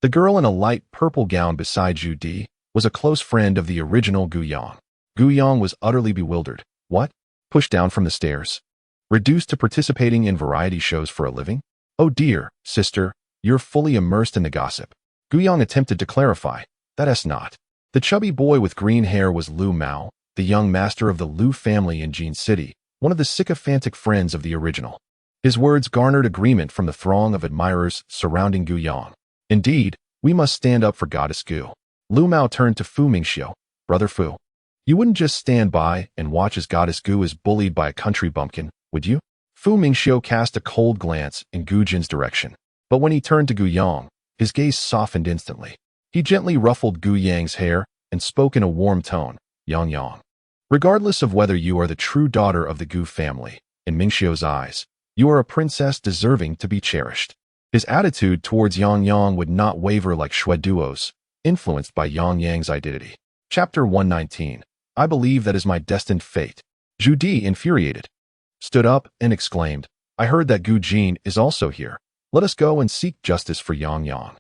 The girl in a light purple gown beside Zhu Di was a close friend of the original Gu Yang. Gu Yang was utterly bewildered. What? Pushed down from the stairs? Reduced to participating in variety shows for a living? Oh dear, sister, you're fully immersed in the gossip. Gu Yang attempted to clarify. That's not. The chubby boy with green hair was Lu Mao, the young master of the Lu family in Jin City, one of the sycophantic friends of the original. His words garnered agreement from the throng of admirers surrounding Gu Yang. Indeed, we must stand up for Goddess Gu. Lu Mao turned to Fu Mingxiu. Brother Fu, you wouldn't just stand by and watch as Goddess Gu is bullied by a country bumpkin, would you? Fu Mingxiu cast a cold glance in Gu Jin's direction, but when he turned to Gu Yang, his gaze softened instantly. He gently ruffled Gu Yang's hair and spoke in a warm tone. Yang Yang. Regardless of whether you are the true daughter of the Gu family, in Mingxiu's eyes, you are a princess deserving to be cherished. His attitude towards Yang Yang would not waver like Shui Duo's, influenced by Yang Yang's identity. Chapter 119. I believe that is my destined fate. Zhu Di, infuriated, stood up and exclaimed, I heard that Gu Jin is also here. Let us go and seek justice for Yang Yang.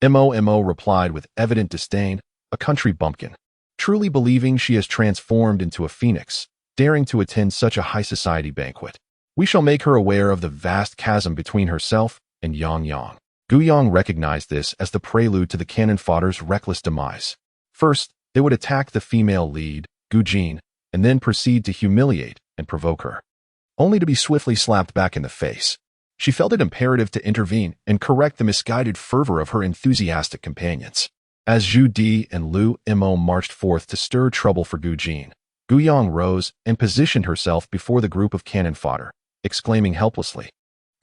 Mo replied with evident disdain, a country bumpkin. Truly believing she has transformed into a phoenix, daring to attend such a high society banquet. We shall make her aware of the vast chasm between herself and Yang Yang. Gu Yang recognized this as the prelude to the cannon fodder's reckless demise. First, they would attack the female lead, Gu Jin, and then proceed to humiliate and provoke her, only to be swiftly slapped back in the face. She felt it imperative to intervene and correct the misguided fervor of her enthusiastic companions. As Zhu Di and Lu Mo marched forth to stir trouble for Gu Jin, Gu Yang rose and positioned herself before the group of cannon fodder, exclaiming helplessly,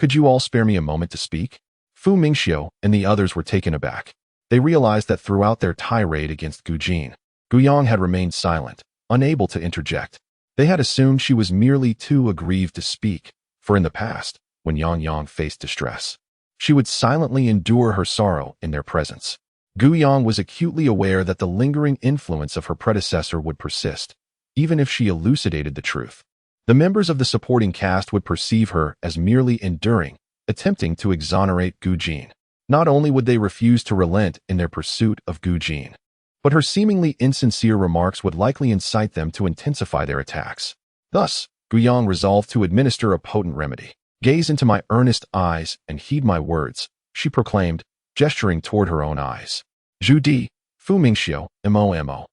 Could you all spare me a moment to speak? Fu Mingxiu and the others were taken aback. They realized that throughout their tirade against Gu Jin, Gu Yang had remained silent, unable to interject. They had assumed she was merely too aggrieved to speak, for in the past, when Yang Yang faced distress, she would silently endure her sorrow in their presence. Gu Yang was acutely aware that the lingering influence of her predecessor would persist, even if she elucidated the truth. The members of the supporting cast would perceive her as merely enduring, attempting to exonerate Gu Jin. Not only would they refuse to relent in their pursuit of Gu Jin, but her seemingly insincere remarks would likely incite them to intensify their attacks. Thus, Gu Yang resolved to administer a potent remedy. Gaze into my earnest eyes and heed my words, she proclaimed, gesturing toward her own eyes. Zhu Di, Fu Mingxiu, Mo,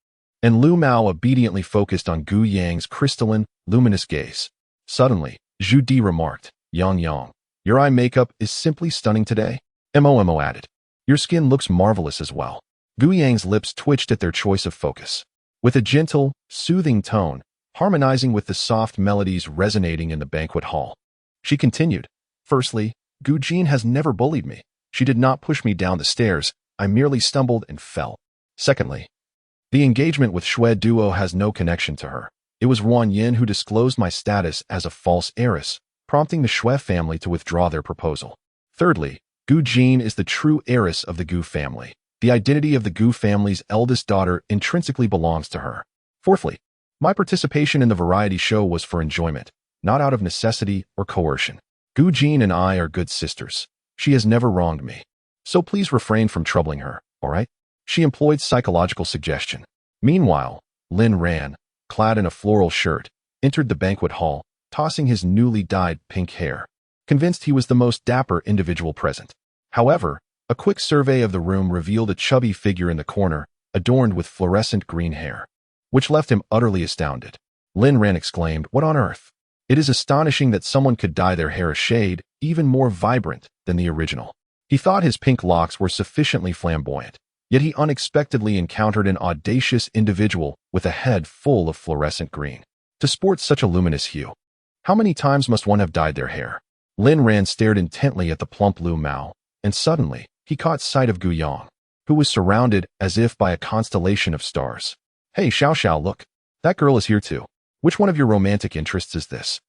and Lu Mao obediently focused on Gu Yang's crystalline, luminous gaze. Suddenly, Zhu Di remarked, Yang Yang, your eye makeup is simply stunning today. Mo added. Your skin looks marvelous as well. Gu Yang's lips twitched at their choice of focus. With a gentle, soothing tone, harmonizing with the soft melodies resonating in the banquet hall. She continued, Firstly, Gu Jin has never bullied me. She did not push me down the stairs, I merely stumbled and fell. Secondly, the engagement with Xue Duo has no connection to her. It was Wan Yin who disclosed my status as a false heiress, prompting the Xue family to withdraw their proposal. Thirdly, Gu Jin is the true heiress of the Gu family. The identity of the Gu family's eldest daughter intrinsically belongs to her. Fourthly, my participation in the variety show was for enjoyment, not out of necessity or coercion. Gu Jin and I are good sisters. She has never wronged me. So please refrain from troubling her, all right? She employed psychological suggestion. Meanwhile, Lin Ran, clad in a floral shirt, entered the banquet hall, tossing his newly dyed pink hair, convinced he was the most dapper individual present. However, a quick survey of the room revealed a chubby figure in the corner, adorned with fluorescent green hair, which left him utterly astounded. Lin Ran exclaimed, What on earth? It is astonishing that someone could dye their hair a shade even more vibrant than the original. He thought his pink locks were sufficiently flamboyant, yet he unexpectedly encountered an audacious individual with a head full of fluorescent green. To sport such a luminous hue, how many times must one have dyed their hair? Lin Ran stared intently at the plump Lu Mao, and suddenly, he caught sight of Gu Yang, who was surrounded as if by a constellation of stars. Hey, Xiao, look. That girl is here too. Which one of your romantic interests is this?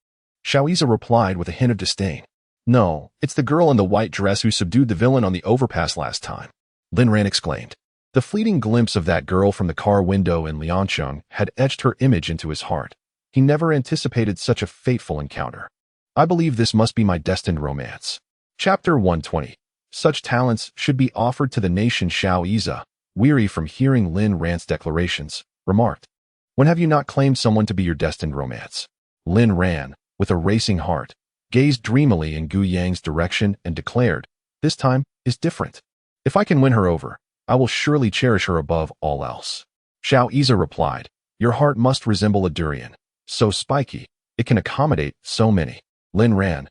Xiaoiza replied with a hint of disdain. No, it's the girl in the white dress who subdued the villain on the overpass last time. Lin Ran exclaimed. The fleeting glimpse of that girl from the car window in Liancheng had etched her image into his heart. He never anticipated such a fateful encounter. I believe this must be my destined romance. Chapter 120. Such talents should be offered to the nation. Xiaoiza, weary from hearing Lin Ran's declarations, remarked. When have you not claimed someone to be your destined romance? Lin Ran, with a racing heart, gazed dreamily in Gu Yang's direction and declared, This time is different. If I can win her over, I will surely cherish her above all else. Xiaoiza replied, Your heart must resemble a durian, so spiky, it can accommodate so many. Lin Ran.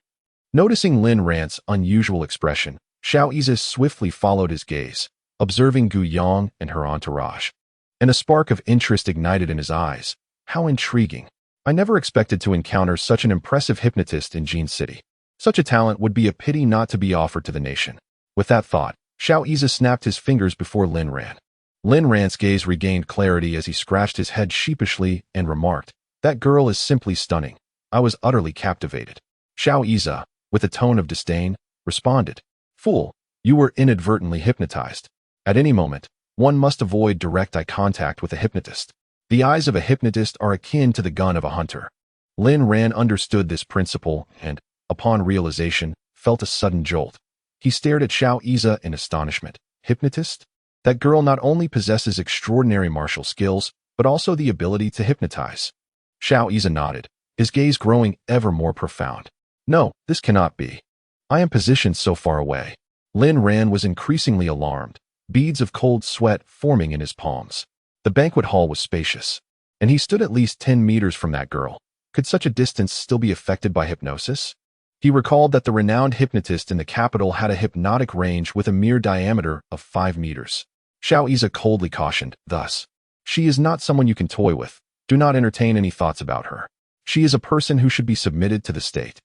Noticing Lin Ran's unusual expression, Xiaoiza swiftly followed his gaze, observing Gu Yang and her entourage. And a spark of interest ignited in his eyes. How intriguing. I never expected to encounter such an impressive hypnotist in Jin City. Such a talent would be a pity not to be offered to the nation. With that thought, Xiaoiza snapped his fingers before Lin Ran. Lin Ran's gaze regained clarity as he scratched his head sheepishly and remarked, That girl is simply stunning. I was utterly captivated. Xiaoiza, with a tone of disdain, responded, Fool, you were inadvertently hypnotized. At any moment, one must avoid direct eye contact with a hypnotist. The eyes of a hypnotist are akin to the gun of a hunter. Lin Ran understood this principle and, upon realization, felt a sudden jolt. He stared at Xiaoiza in astonishment. Hypnotist? That girl not only possesses extraordinary martial skills, but also the ability to hypnotize. Xiaoiza nodded, his gaze growing ever more profound. No, this cannot be. I am positioned so far away. Lin Ran was increasingly alarmed, beads of cold sweat forming in his palms. The banquet hall was spacious, and he stood at least 10 meters from that girl. Could such a distance still be affected by hypnosis? He recalled that the renowned hypnotist in the capital had a hypnotic range with a mere diameter of 5 meters. Xiaoiza coldly cautioned, thus, She is not someone you can toy with. Do not entertain any thoughts about her. She is a person who should be submitted to the state.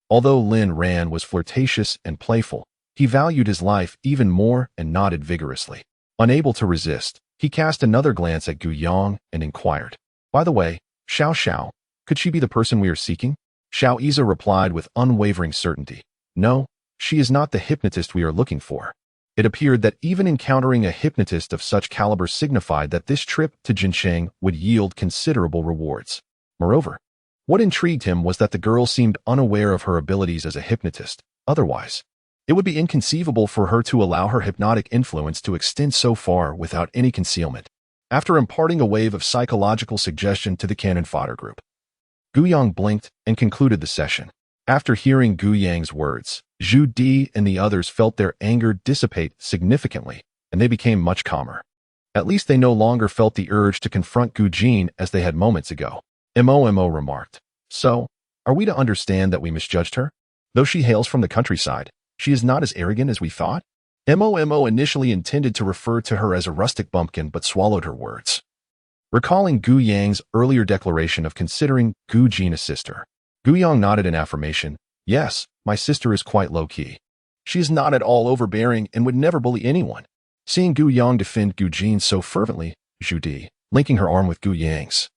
Although Lin Ran was flirtatious and playful, he valued his life even more and nodded vigorously. Unable to resist, he cast another glance at Gu Yang and inquired, By the way, Xiao, could she be the person we are seeking? Xiaoiza replied with unwavering certainty, No, she is not the hypnotist we are looking for. It appeared that even encountering a hypnotist of such caliber signified that this trip to Jincheng would yield considerable rewards. Moreover, what intrigued him was that the girl seemed unaware of her abilities as a hypnotist. Otherwise, it would be inconceivable for her to allow her hypnotic influence to extend so far without any concealment. After imparting a wave of psychological suggestion to the cannon fodder group, Gu Yang blinked and concluded the session. After hearing Gu Yang's words, Zhu Di and the others felt their anger dissipate significantly, and they became much calmer. At least they no longer felt the urge to confront Gu Jin as they had moments ago. Mo remarked, So, are we to understand that we misjudged her? Though she hails from the countryside, she is not as arrogant as we thought? Momo initially intended to refer to her as a rustic bumpkin but swallowed her words. Recalling Gu Yang's earlier declaration of considering Gu Jin a sister, Gu Yang nodded in affirmation. Yes, my sister is quite low-key. She is not at all overbearing and would never bully anyone. Seeing Gu Yang defend Gu Jin so fervently, Zhu Di, linking her arm with Gu Yang's,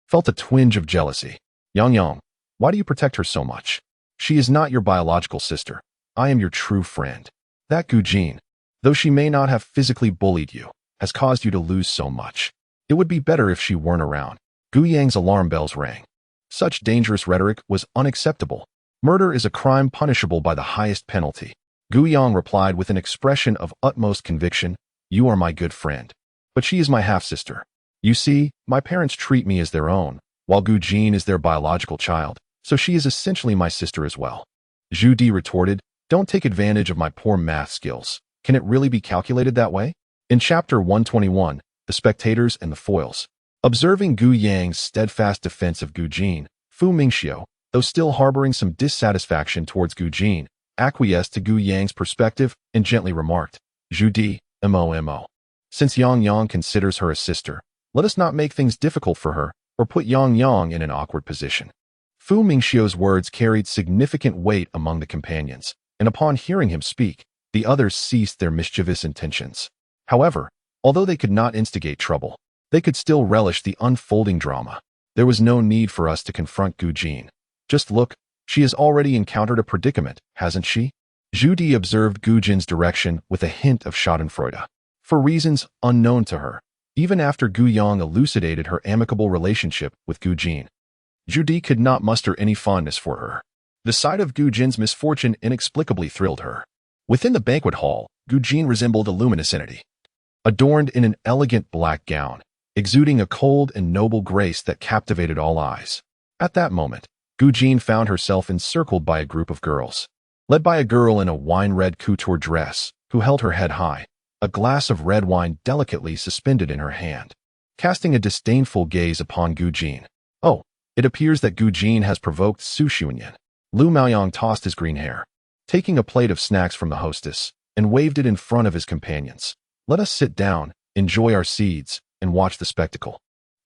felt a twinge of jealousy. Yang, why do you protect her so much? She is not your biological sister. I am your true friend. That Gu Jin, though she may not have physically bullied you, has caused you to lose so much. It would be better if she weren't around. Gu Yang's alarm bells rang. Such dangerous rhetoric was unacceptable. Murder is a crime punishable by the highest penalty. Gu Yang replied with an expression of utmost conviction. You are my good friend. But she is my half-sister. You see, my parents treat me as their own, while Gu Jin is their biological child, so she is essentially my sister as well. Zhu Di retorted, don't take advantage of my poor math skills. Can it really be calculated that way? In Chapter 121, The Spectators and the Foils. Observing Gu Yang's steadfast defense of Gu Jin, Fu Mingxiu, though still harboring some dissatisfaction towards Gu Jin, acquiesced to Gu Yang's perspective and gently remarked, Zhu Di, mo. Since Yang considers her a sister, let us not make things difficult for her or put Yang in an awkward position. Fu Mingxiu's words carried significant weight among the companions, and upon hearing him speak, the others ceased their mischievous intentions. However, although they could not instigate trouble, they could still relish the unfolding drama. There was no need for us to confront Gu Jin. Just look, she has already encountered a predicament, hasn't she? Zhu Di observed Gu Jin's direction with a hint of schadenfreude. For reasons unknown to her, even after Gu Yang elucidated her amicable relationship with Gu Jin, Zhu Di could not muster any fondness for her. The sight of Gu Jin's misfortune inexplicably thrilled her. Within the banquet hall, Gu Jin resembled a luminous entity, adorned in an elegant black gown, exuding a cold and noble grace that captivated all eyes. At that moment, Gu Jin found herself encircled by a group of girls, led by a girl in a wine-red couture dress, who held her head high, a glass of red wine delicately suspended in her hand, casting a disdainful gaze upon Gu Jin. Oh, it appears that Gu Jin has provoked Su Xuanyan. Lu Maoyang tossed his green hair, taking a plate of snacks from the hostess, and waved it in front of his companions. Let us sit down, enjoy our seeds, and watch the spectacle.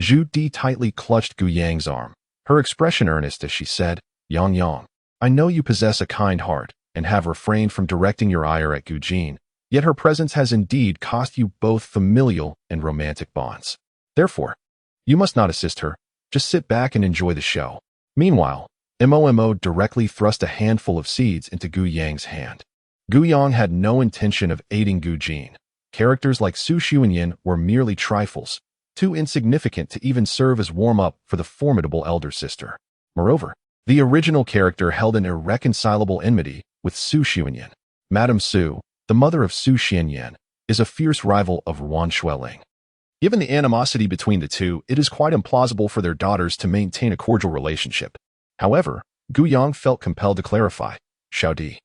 Zhu Di tightly clutched Gu Yang's arm, her expression earnest as she said, Yang, I know you possess a kind heart and have refrained from directing your ire at Gu Jin, yet her presence has indeed cost you both familial and romantic bonds. Therefore, you must not assist her, just sit back and enjoy the show. Meanwhile, Mo directly thrust a handful of seeds into Gu Yang's hand. Gu Yang had no intention of aiding Gu Jin. Characters like Su Xuanyan were merely trifles, too insignificant to even serve as warm-up for the formidable elder sister. Moreover, the original character held an irreconcilable enmity with Su Xuanyan. Madame Su, the mother of Su Xianyan, is a fierce rival of Ruan Xueling. Given the animosity between the two, it is quite implausible for their daughters to maintain a cordial relationship. However, Gu Yang felt compelled to clarify, Xiao Di,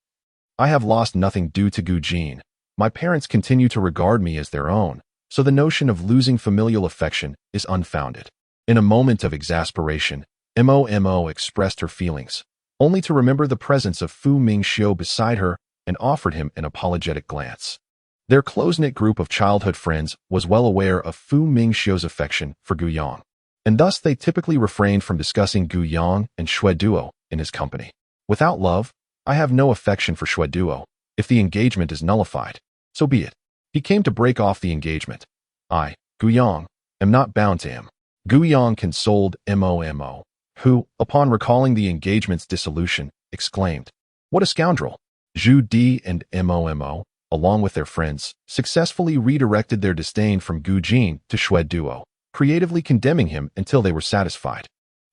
I have lost nothing due to Gu Jin. My parents continue to regard me as their own, so the notion of losing familial affection is unfounded. In a moment of exasperation, Mo expressed her feelings, only to remember the presence of Fu Mingxiu beside her and offered him an apologetic glance. Their close-knit group of childhood friends was well aware of Fu Mingxiu's affection for Gu Yang, and thus they typically refrained from discussing Gu Yang and Xue Duo in his company. Without love, I have no affection for Xue Duo. If the engagement is nullified, so be it. He came to break off the engagement. I, Gu Yang, am not bound to him. Gu Yang consoled Mo, who, upon recalling the engagement's dissolution, exclaimed, What a scoundrel! Zhu Di and Mo, along with their friends, successfully redirected their disdain from Gu Jin to Xue Duo, creatively condemning him until they were satisfied.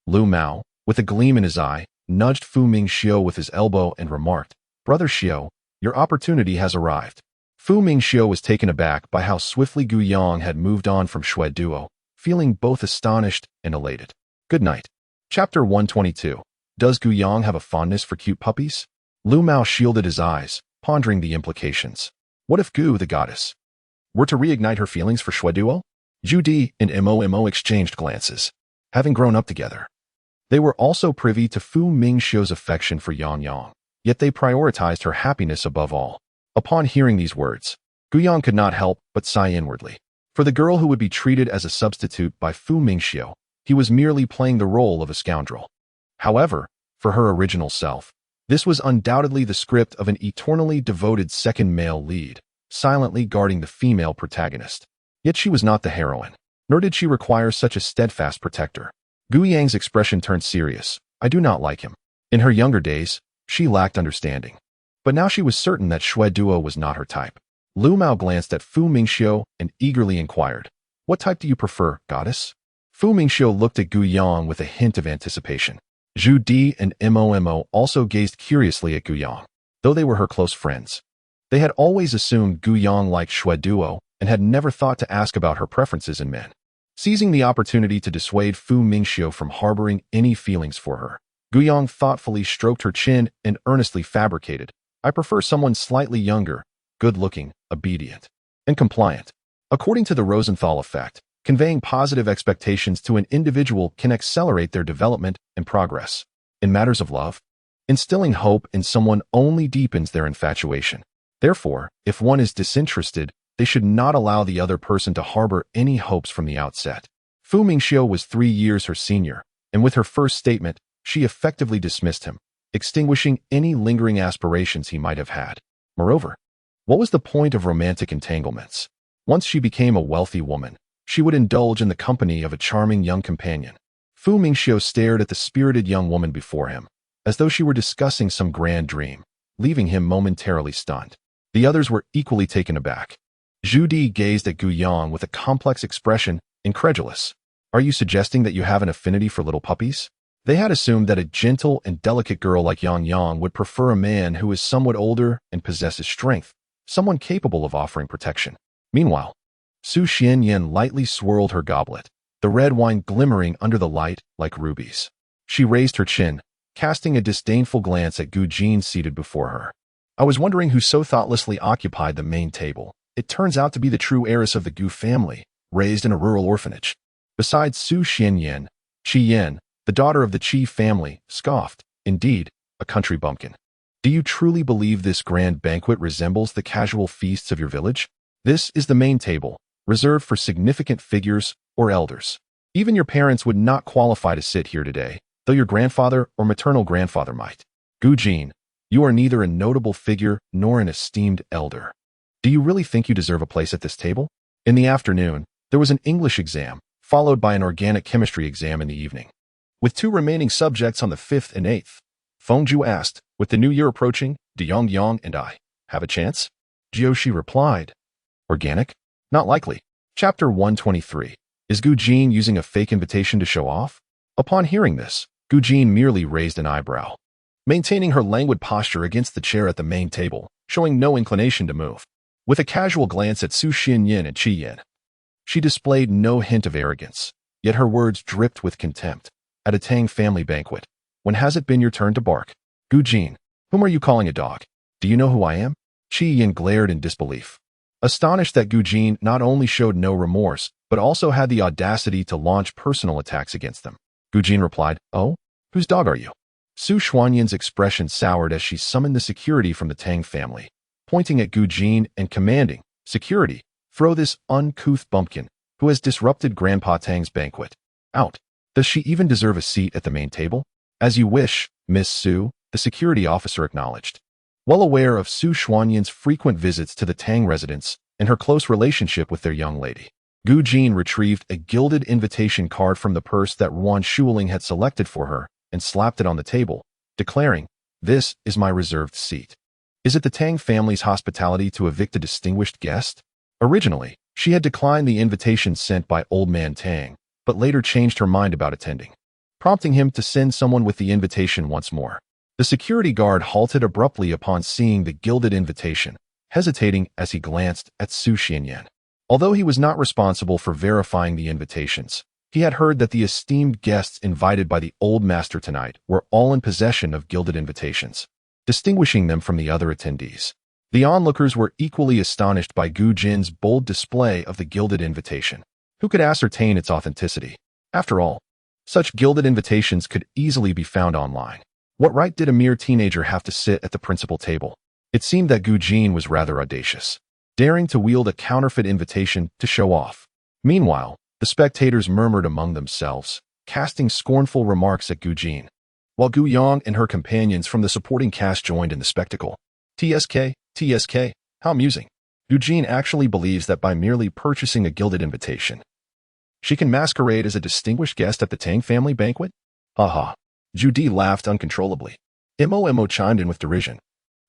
Lu Mao, with a gleam in his eye, nudged Fu Mingxiu with his elbow and remarked, Brother Xiu, your opportunity has arrived. Fu Mingxiu was taken aback by how swiftly Gu Yang had moved on from Xue Duo, feeling both astonished and elated. Good night. Chapter 122. Does Gu Yang have a fondness for cute puppies? Lu Mao shielded his eyes, pondering the implications. What if Gu, the goddess, were to reignite her feelings for Xue Duo? Zhu Di and Mo exchanged glances, having grown up together. They were also privy to Fu Mingxiu's affection for Yang, yet they prioritized her happiness above all. Upon hearing these words, Guiyang could not help but sigh inwardly. For the girl who would be treated as a substitute by Fu Mingxiu, he was merely playing the role of a scoundrel. However, for her original self, this was undoubtedly the script of an eternally devoted second male lead, silently guarding the female protagonist. Yet she was not the heroine, nor did she require such a steadfast protector. Guiyang's expression turned serious. I do not like him. In her younger days, she lacked understanding. But now she was certain that Xue Duo was not her type. Lu Mao glanced at Fu Mingxiu and eagerly inquired, "What type do you prefer, goddess?" Fu Mingxiu looked at Guiyang with a hint of anticipation. Zhu Di and Mo also gazed curiously at Guiyang, though they were her close friends. They had always assumed Guiyang liked Xue Duo and had never thought to ask about her preferences in men. Seizing the opportunity to dissuade Fu Mingxiu from harboring any feelings for her, Guiyang thoughtfully stroked her chin and earnestly fabricated, "I prefer someone slightly younger, good-looking, obedient, and compliant." According to the Rosenthal effect, conveying positive expectations to an individual can accelerate their development and progress. In matters of love, instilling hope in someone only deepens their infatuation. Therefore, if one is disinterested, they should not allow the other person to harbor any hopes from the outset. Fu Mingxiu was 3 years her senior, and with her first statement, she effectively dismissed him, extinguishing any lingering aspirations he might have had. Moreover, what was the point of romantic entanglements? Once she became a wealthy woman, she would indulge in the company of a charming young companion. Fu Mingxiu stared at the spirited young woman before him, as though she were discussing some grand dream, leaving him momentarily stunned. The others were equally taken aback. Zhu Di gazed at Guiyang with a complex expression, incredulous. "Are you suggesting that you have an affinity for little puppies?" They had assumed that a gentle and delicate girl like Yang would prefer a man who is somewhat older and possesses strength, someone capable of offering protection. Meanwhile, Su Xianyan lightly swirled her goblet, the red wine glimmering under the light like rubies. She raised her chin, casting a disdainful glance at Gu Jin seated before her. "I was wondering who so thoughtlessly occupied the main table. It turns out to be the true heiress of the Gu family, raised in a rural orphanage." Besides Su Xianyan, Qi Yan, the daughter of the Qi family, scoffed, "Indeed, a country bumpkin. Do you truly believe this grand banquet resembles the casual feasts of your village? This is the main table, reserved for significant figures or elders. Even your parents would not qualify to sit here today, though your grandfather or maternal grandfather might. Gu Jin, you are neither a notable figure nor an esteemed elder. Do you really think you deserve a place at this table?" In the afternoon, there was an English exam, followed by an organic chemistry exam in the evening. With 2 remaining subjects on the 5th and 8th, Fengzhu asked, "With the new year approaching, do Yang and I have a chance?" Jiushi replied, "Organic? Not likely." Chapter 123. Is Gu Jin using a fake invitation to show off? Upon hearing this, Gu Jin merely raised an eyebrow, maintaining her languid posture against the chair at the main table, showing no inclination to move. With a casual glance at Su Xianyan and Qi Yan, she displayed no hint of arrogance, yet her words dripped with contempt. At a Tang family banquet, when has it been your turn to bark? Gu Jin, whom are you calling a dog? Do you know who I am? Qi Yan glared in disbelief, astonished that Gu Jin not only showed no remorse, but also had the audacity to launch personal attacks against them. Gu Jin replied, "Oh, whose dog are you?" Su Xuanyan's expression soured as she summoned the security from the Tang family, pointing at Gu Jin and commanding, "Security, throw this uncouth bumpkin, who has disrupted Grandpa Tang's banquet, out. Does she even deserve a seat at the main table?" "As you wish, Miss Su," the security officer acknowledged. Well aware of Su Xuanyan's frequent visits to the Tang residence and her close relationship with their young lady, Gu Jin retrieved a gilded invitation card from the purse that Ruan Shuling had selected for her and slapped it on the table, declaring, "This is my reserved seat." Is it the Tang family's hospitality to evict a distinguished guest? Originally, she had declined the invitation sent by Old Man Tang, but later changed her mind about attending, prompting him to send someone with the invitation once more. The security guard halted abruptly upon seeing the gilded invitation, hesitating as he glanced at Su Xianyan. Although he was not responsible for verifying the invitations, he had heard that the esteemed guests invited by the old master tonight were all in possession of gilded invitations, distinguishing them from the other attendees. The onlookers were equally astonished by Gu Jin's bold display of the gilded invitation. Who could ascertain its authenticity? After all, such gilded invitations could easily be found online. What right did a mere teenager have to sit at the principal table? It seemed that Gu Jin was rather audacious, daring to wield a counterfeit invitation to show off. Meanwhile, the spectators murmured among themselves, casting scornful remarks at Gu Jin, while Gu Yang and her companions from the supporting cast joined in the spectacle. TSK, how amusing. Gu Jin actually believes that by merely purchasing a gilded invitation, she can masquerade as a distinguished guest at the Tang family banquet? Haha. Judy laughed uncontrollably. Mo chimed in with derision,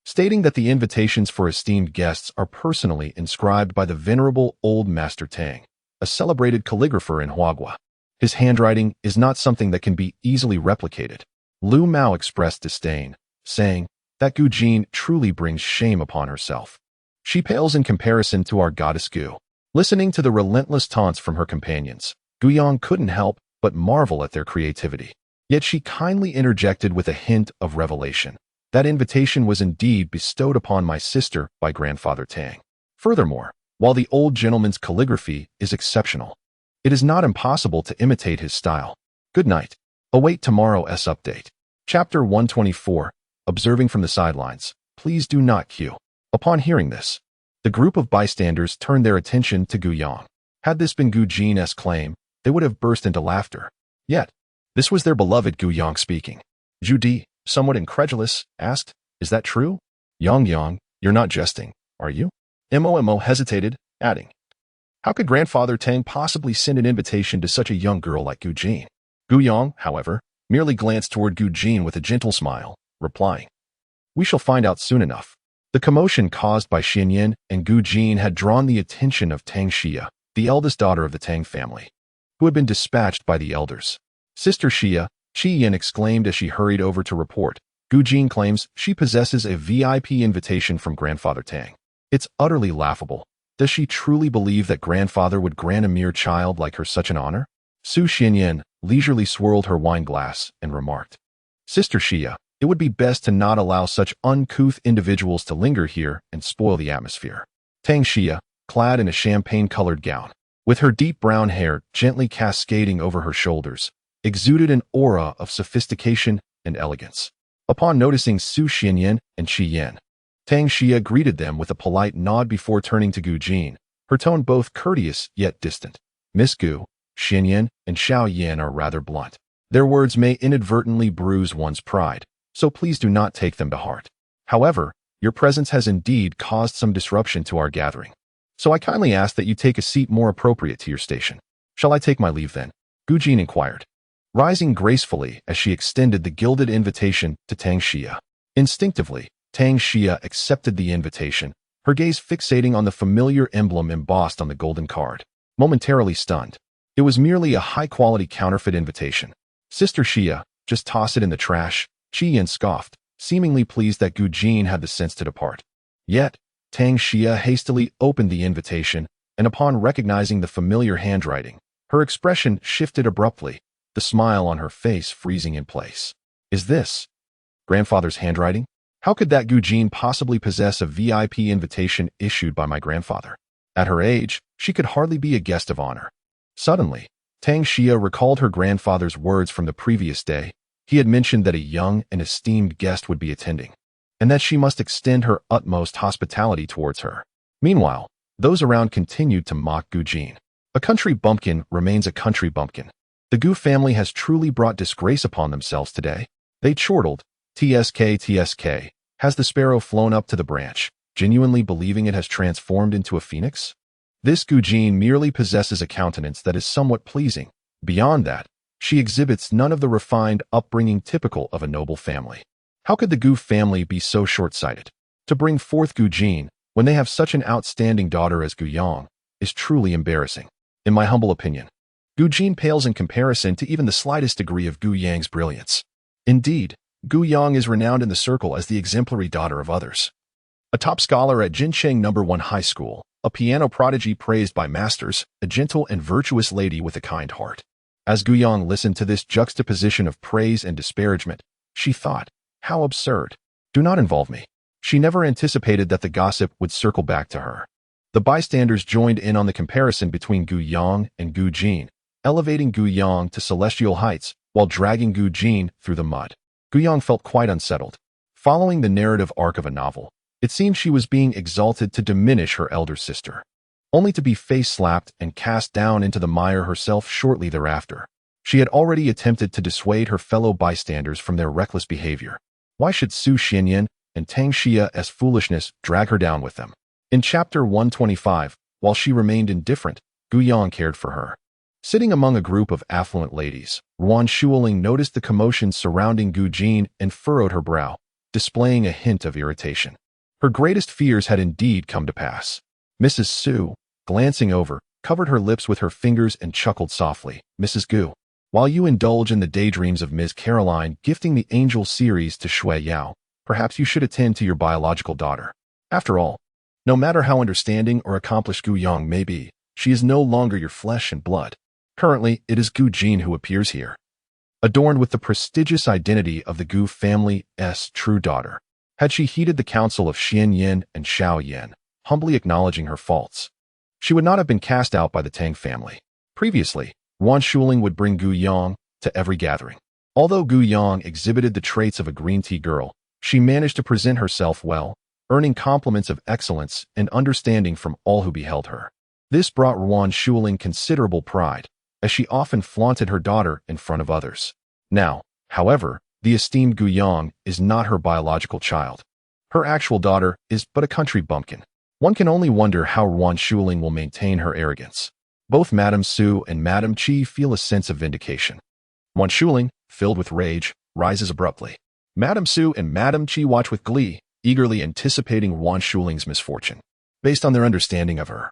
stating that the invitations for esteemed guests are personally inscribed by the venerable old Master Tang, a celebrated calligrapher in Huagua. His handwriting is not something that can be easily replicated. Lu Mao expressed disdain, saying that Gu Jin truly brings shame upon herself. She pales in comparison to our goddess Gu. Listening to the relentless taunts from her companions, Gu Yang couldn't help but marvel at their creativity. Yet she kindly interjected with a hint of revelation. That invitation was indeed bestowed upon my sister by Grandfather Tang. Furthermore, while the old gentleman's calligraphy is exceptional, it is not impossible to imitate his style. Good night. Await tomorrow's update. Chapter 124, Observing from the Sidelines. Please do not queue. Upon hearing this, the group of bystanders turned their attention to Gu Yang. Had this been Gu Jin's claim, they would have burst into laughter. Yet, this was their beloved Gu Yang speaking. Judy, somewhat incredulous, asked, "Is that true?" Yang, you're not jesting, are you? Mo hesitated, adding, "How could Grandfather Tang possibly send an invitation to such a young girl like Gu Jin?" Gu Yang, however, merely glanced toward Gu Jin with a gentle smile, replying, "We shall find out soon enough." The commotion caused by Xianyan and Gu Jin had drawn the attention of Tang Xia, the eldest daughter of the Tang family, who had been dispatched by the elders. Sister Xia, Xian exclaimed as she hurried over to report. Gu Jin claims she possesses a VIP invitation from Grandfather Tang. It's utterly laughable. Does she truly believe that Grandfather would grant a mere child like her such an honor? Su Xianyan leisurely swirled her wine glass and remarked, "Sister Xia, it would be best to not allow such uncouth individuals to linger here and spoil the atmosphere." Tang Xia, clad in a champagne-colored gown, with her deep brown hair gently cascading over her shoulders, exuded an aura of sophistication and elegance. Upon noticing Su Xianyan and Qi Yan, Tang Xia greeted them with a polite nod before turning to Gu Jin, her tone both courteous yet distant. "Miss Gu, Xianyan and Xiao Yan are rather blunt. Their words may inadvertently bruise one's pride, so please do not take them to heart. However, your presence has indeed caused some disruption to our gathering, so I kindly ask that you take a seat more appropriate to your station. Shall I take my leave then?" Gu Jin inquired, rising gracefully as she extended the gilded invitation to Tang Xia. Instinctively, Tang Xia accepted the invitation, her gaze fixating on the familiar emblem embossed on the golden card. Momentarily stunned, it was merely a high-quality counterfeit invitation. "Sister Xia, just toss it in the trash," Qi Yan scoffed, seemingly pleased that Gu Jin had the sense to depart. Yet, Tang Xia hastily opened the invitation, and upon recognizing the familiar handwriting, her expression shifted abruptly, the smile on her face freezing in place. "Is this Grandfather's handwriting? How could that Gu Jin possibly possess a VIP invitation issued by my grandfather? At her age, she could hardly be a guest of honor." Suddenly, Tang Xia recalled her grandfather's words from the previous day. He had mentioned that a young and esteemed guest would be attending, and that she must extend her utmost hospitality towards her. Meanwhile, those around continued to mock Gu Jin. A country bumpkin remains a country bumpkin. The Gu family has truly brought disgrace upon themselves today. They chortled, TSK, has the sparrow flown up to the branch, genuinely believing it has transformed into a phoenix? This Gu Jin merely possesses a countenance that is somewhat pleasing. Beyond that, she exhibits none of the refined upbringing typical of a noble family. How could the Gu family be so short-sighted? To bring forth Gu Jin, when they have such an outstanding daughter as Gu Yang, is truly embarrassing. In my humble opinion, Gu Jin pales in comparison to even the slightest degree of Gu Yang's brilliance. Indeed, Gu Yang is renowned in the circle as the exemplary daughter of others. A top scholar at Jincheng No. 1 High School, a piano prodigy praised by masters, a gentle and virtuous lady with a kind heart. As Gu Yang listened to this juxtaposition of praise and disparagement, she thought, how absurd. Do not involve me. She never anticipated that the gossip would circle back to her. The bystanders joined in on the comparison between Gu Yang and Gu Jin, elevating Gu Yang to celestial heights while dragging Gu Jin through the mud. Gu Yang felt quite unsettled. Following the narrative arc of a novel, It seemed she was being exalted to diminish her elder sister, only to be face-slapped and cast down into the mire herself shortly thereafter. She had already attempted to dissuade her fellow bystanders from their reckless behavior. Why should Su Xianyan and Tang Xia's foolishness drag her down with them? In Chapter 125, while she remained indifferent, Gu Yang cared for her. Sitting among a group of affluent ladies, Ruan Shuling noticed the commotion surrounding Gu Jin and furrowed her brow, displaying a hint of irritation. Her greatest fears had indeed come to pass. Mrs. Su, glancing over, covered her lips with her fingers and chuckled softly. Mrs. Gu, while you indulge in the daydreams of Ms. Caroline gifting the Angel series to Shui Yao, perhaps you should attend to your biological daughter. After all, no matter how understanding or accomplished Gu Yang may be, she is no longer your flesh and blood. Currently, it is Gu Jin who appears here, adorned with the prestigious identity of the Gu family's true daughter. Had she heeded the counsel of Xian Yin and Xiao Yan, humbly acknowledging her faults, she would not have been cast out by the Tang family. Previously, Ruan Shuling would bring Gu Yang to every gathering. Although Gu Yang exhibited the traits of a green tea girl, she managed to present herself well, earning compliments of excellence and understanding from all who beheld her. This brought Ruan Shuling considerable pride, as she often flaunted her daughter in front of others. Now, however, the esteemed Gu Yang is not her biological child. Her actual daughter is but a country bumpkin. One can only wonder how Ruan Shuling will maintain her arrogance. Both Madame Su and Madame Qi feel a sense of vindication. Ruan Shuling, filled with rage, rises abruptly. Madame Su and Madame Qi watch with glee, eagerly anticipating Ruan Shuling's misfortune. Based on their understanding of her,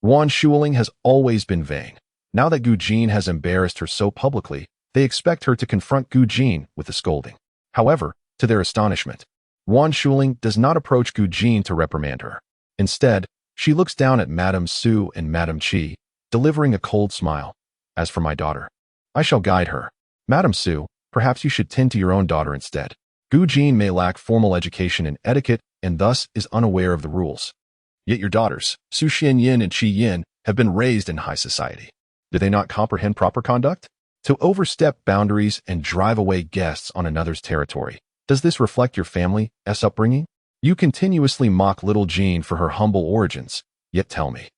Ruan Shuling has always been vain. Now that Gu Jin has embarrassed her so publicly, they expect her to confront Gu Jin with a scolding. However, to their astonishment, Ruan Shuling does not approach Gu Jin to reprimand her. Instead, she looks down at Madame Su and Madame Qi, delivering a cold smile. As for my daughter, I shall guide her. Madame Su, perhaps you should tend to your own daughter instead. Gu Jin may lack formal education in etiquette and thus is unaware of the rules. Yet your daughters, Su Xianyin and Qi Yin, have been raised in high society. Do they not comprehend proper conduct? To overstep boundaries and drive away guests on another's territory. Does this reflect your family's upbringing? You continuously mock little Jean for her humble origins, yet tell me,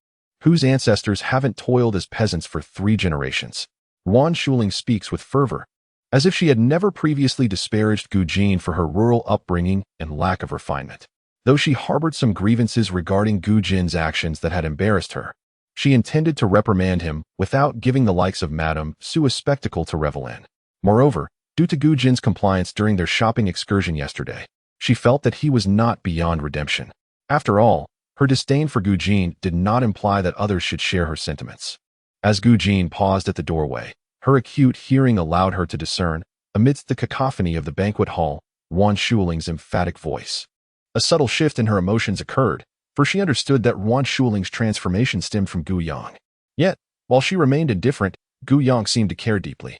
whose ancestors haven't toiled as peasants for 3 generations? Ruan Shuling speaks with fervor, as if she had never previously disparaged Gu Jin for her rural upbringing and lack of refinement. Though she harbored some grievances regarding Gu Jin's actions that had embarrassed her, she intended to reprimand him without giving the likes of Madame Su a spectacle to revel in. Moreover, due to Gu Jin's compliance during their shopping excursion yesterday, she felt that he was not beyond redemption. After all, her disdain for Gu Jin did not imply that others should share her sentiments. As Gu Jin paused at the doorway, her acute hearing allowed her to discern, amidst the cacophony of the banquet hall, Ruan Shuling's emphatic voice. A subtle shift in her emotions occurred, for she understood that Ruan Shuling's transformation stemmed from Gu Yang. Yet, while she remained indifferent, Gu Yang seemed to care deeply.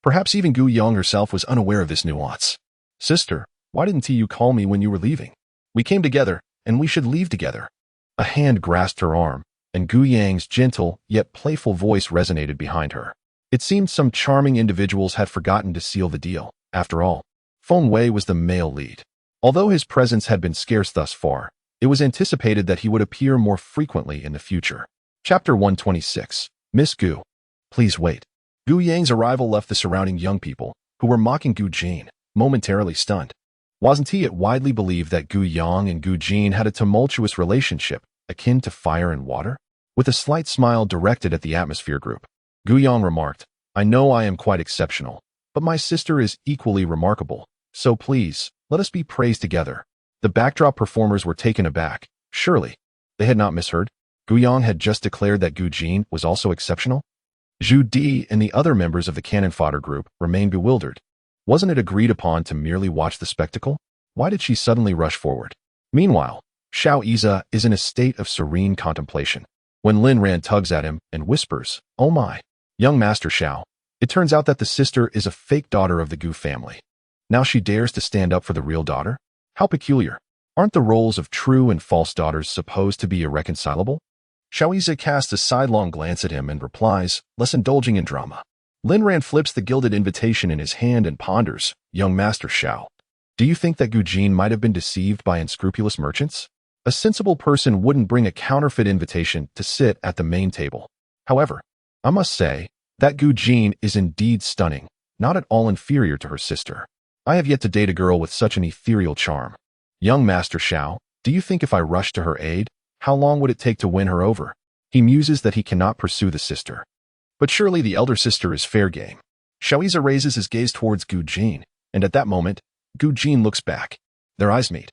Perhaps even Gu Yang herself was unaware of this nuance. Sister, why didn't you call me when you were leaving? We came together, and we should leave together. A hand grasped her arm, and Gu Yang's gentle yet playful voice resonated behind her. It seemed some charming individuals had forgotten to seal the deal. After all, Feng Wei was the male lead. Although his presence had been scarce thus far, it was anticipated that he would appear more frequently in the future. Chapter 126. Miss Gu. Please wait. Gu Yang's arrival left the surrounding young people, who were mocking Gu Jin, momentarily stunned. Wasn't it widely believed that Gu Yang and Gu Jin had a tumultuous relationship, akin to fire and water? With a slight smile directed at the atmosphere group, Gu Yang remarked, I know I am quite exceptional, but my sister is equally remarkable, so please, let us be praised together. The backdrop performers were taken aback. Surely, they had not misheard. Gu Yang had just declared that Gu Jin was also exceptional. Zhu Di and the other members of the cannon fodder group remained bewildered. Wasn't it agreed upon to merely watch the spectacle? Why did she suddenly rush forward? Meanwhile, Xiao Iza is in a state of serene contemplation. When Lin Ran tugs at him and whispers, Oh my, young Master Xiao, it turns out that the sister is a fake daughter of the Gu family. Now she dares to stand up for the real daughter? How peculiar. Aren't the roles of true and false daughters supposed to be irreconcilable? Xiaoiza casts a sidelong glance at him and replies, less indulging in drama. Lin Ran flips the gilded invitation in his hand and ponders, Young Master Xiao, Do you think that Gu Jin might have been deceived by unscrupulous merchants? A sensible person wouldn't bring a counterfeit invitation to sit at the main table. However, I must say that Gu Jin is indeed stunning, not at all inferior to her sister. I have yet to date a girl with such an ethereal charm. Young Master Xiao, do you think if I rushed to her aid, how long would it take to win her over? He muses that he cannot pursue the sister. But surely the elder sister is fair game. Xiaoiza raises his gaze towards Gu Jin, and at that moment, Gu Jin looks back. Their eyes meet,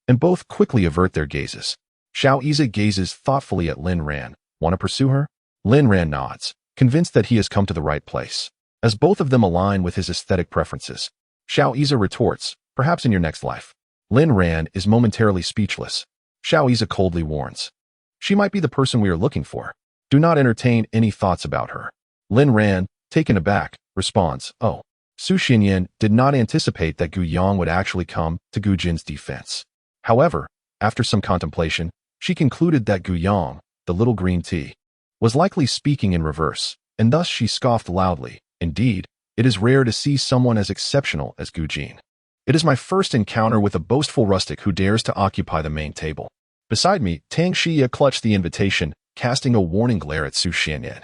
and both quickly avert their gazes. Xiaoiza gazes thoughtfully at Lin Ran. Want to pursue her? Lin Ran nods, convinced that he has come to the right place. As both of them align with his aesthetic preferences, Xiaoiza retorts, perhaps in your next life. Lin Ran is momentarily speechless. Xiaoiza coldly warns. She might be the person we are looking for. Do not entertain any thoughts about her. Lin Ran, taken aback, responds, oh. Su Xinyan did not anticipate that Gu Yang would actually come to Gu Jin's defense. However, after some contemplation, she concluded that Gu Yang, the little green tea, was likely speaking in reverse, and thus she scoffed loudly. Indeed, it is rare to see someone as exceptional as Gu Jin. It is my first encounter with a boastful rustic who dares to occupy the main table. Beside me, Tang Xia clutched the invitation, casting a warning glare at Su Xianyan,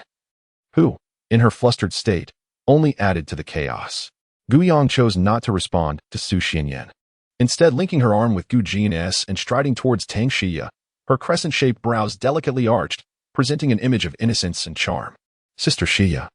who, in her flustered state, only added to the chaos. Gu Yang chose not to respond to Su Xianyan. Instead, linking her arm with Gu Jin's and striding towards Tang Xia, her crescent-shaped brows delicately arched, presenting an image of innocence and charm. Sister Xia,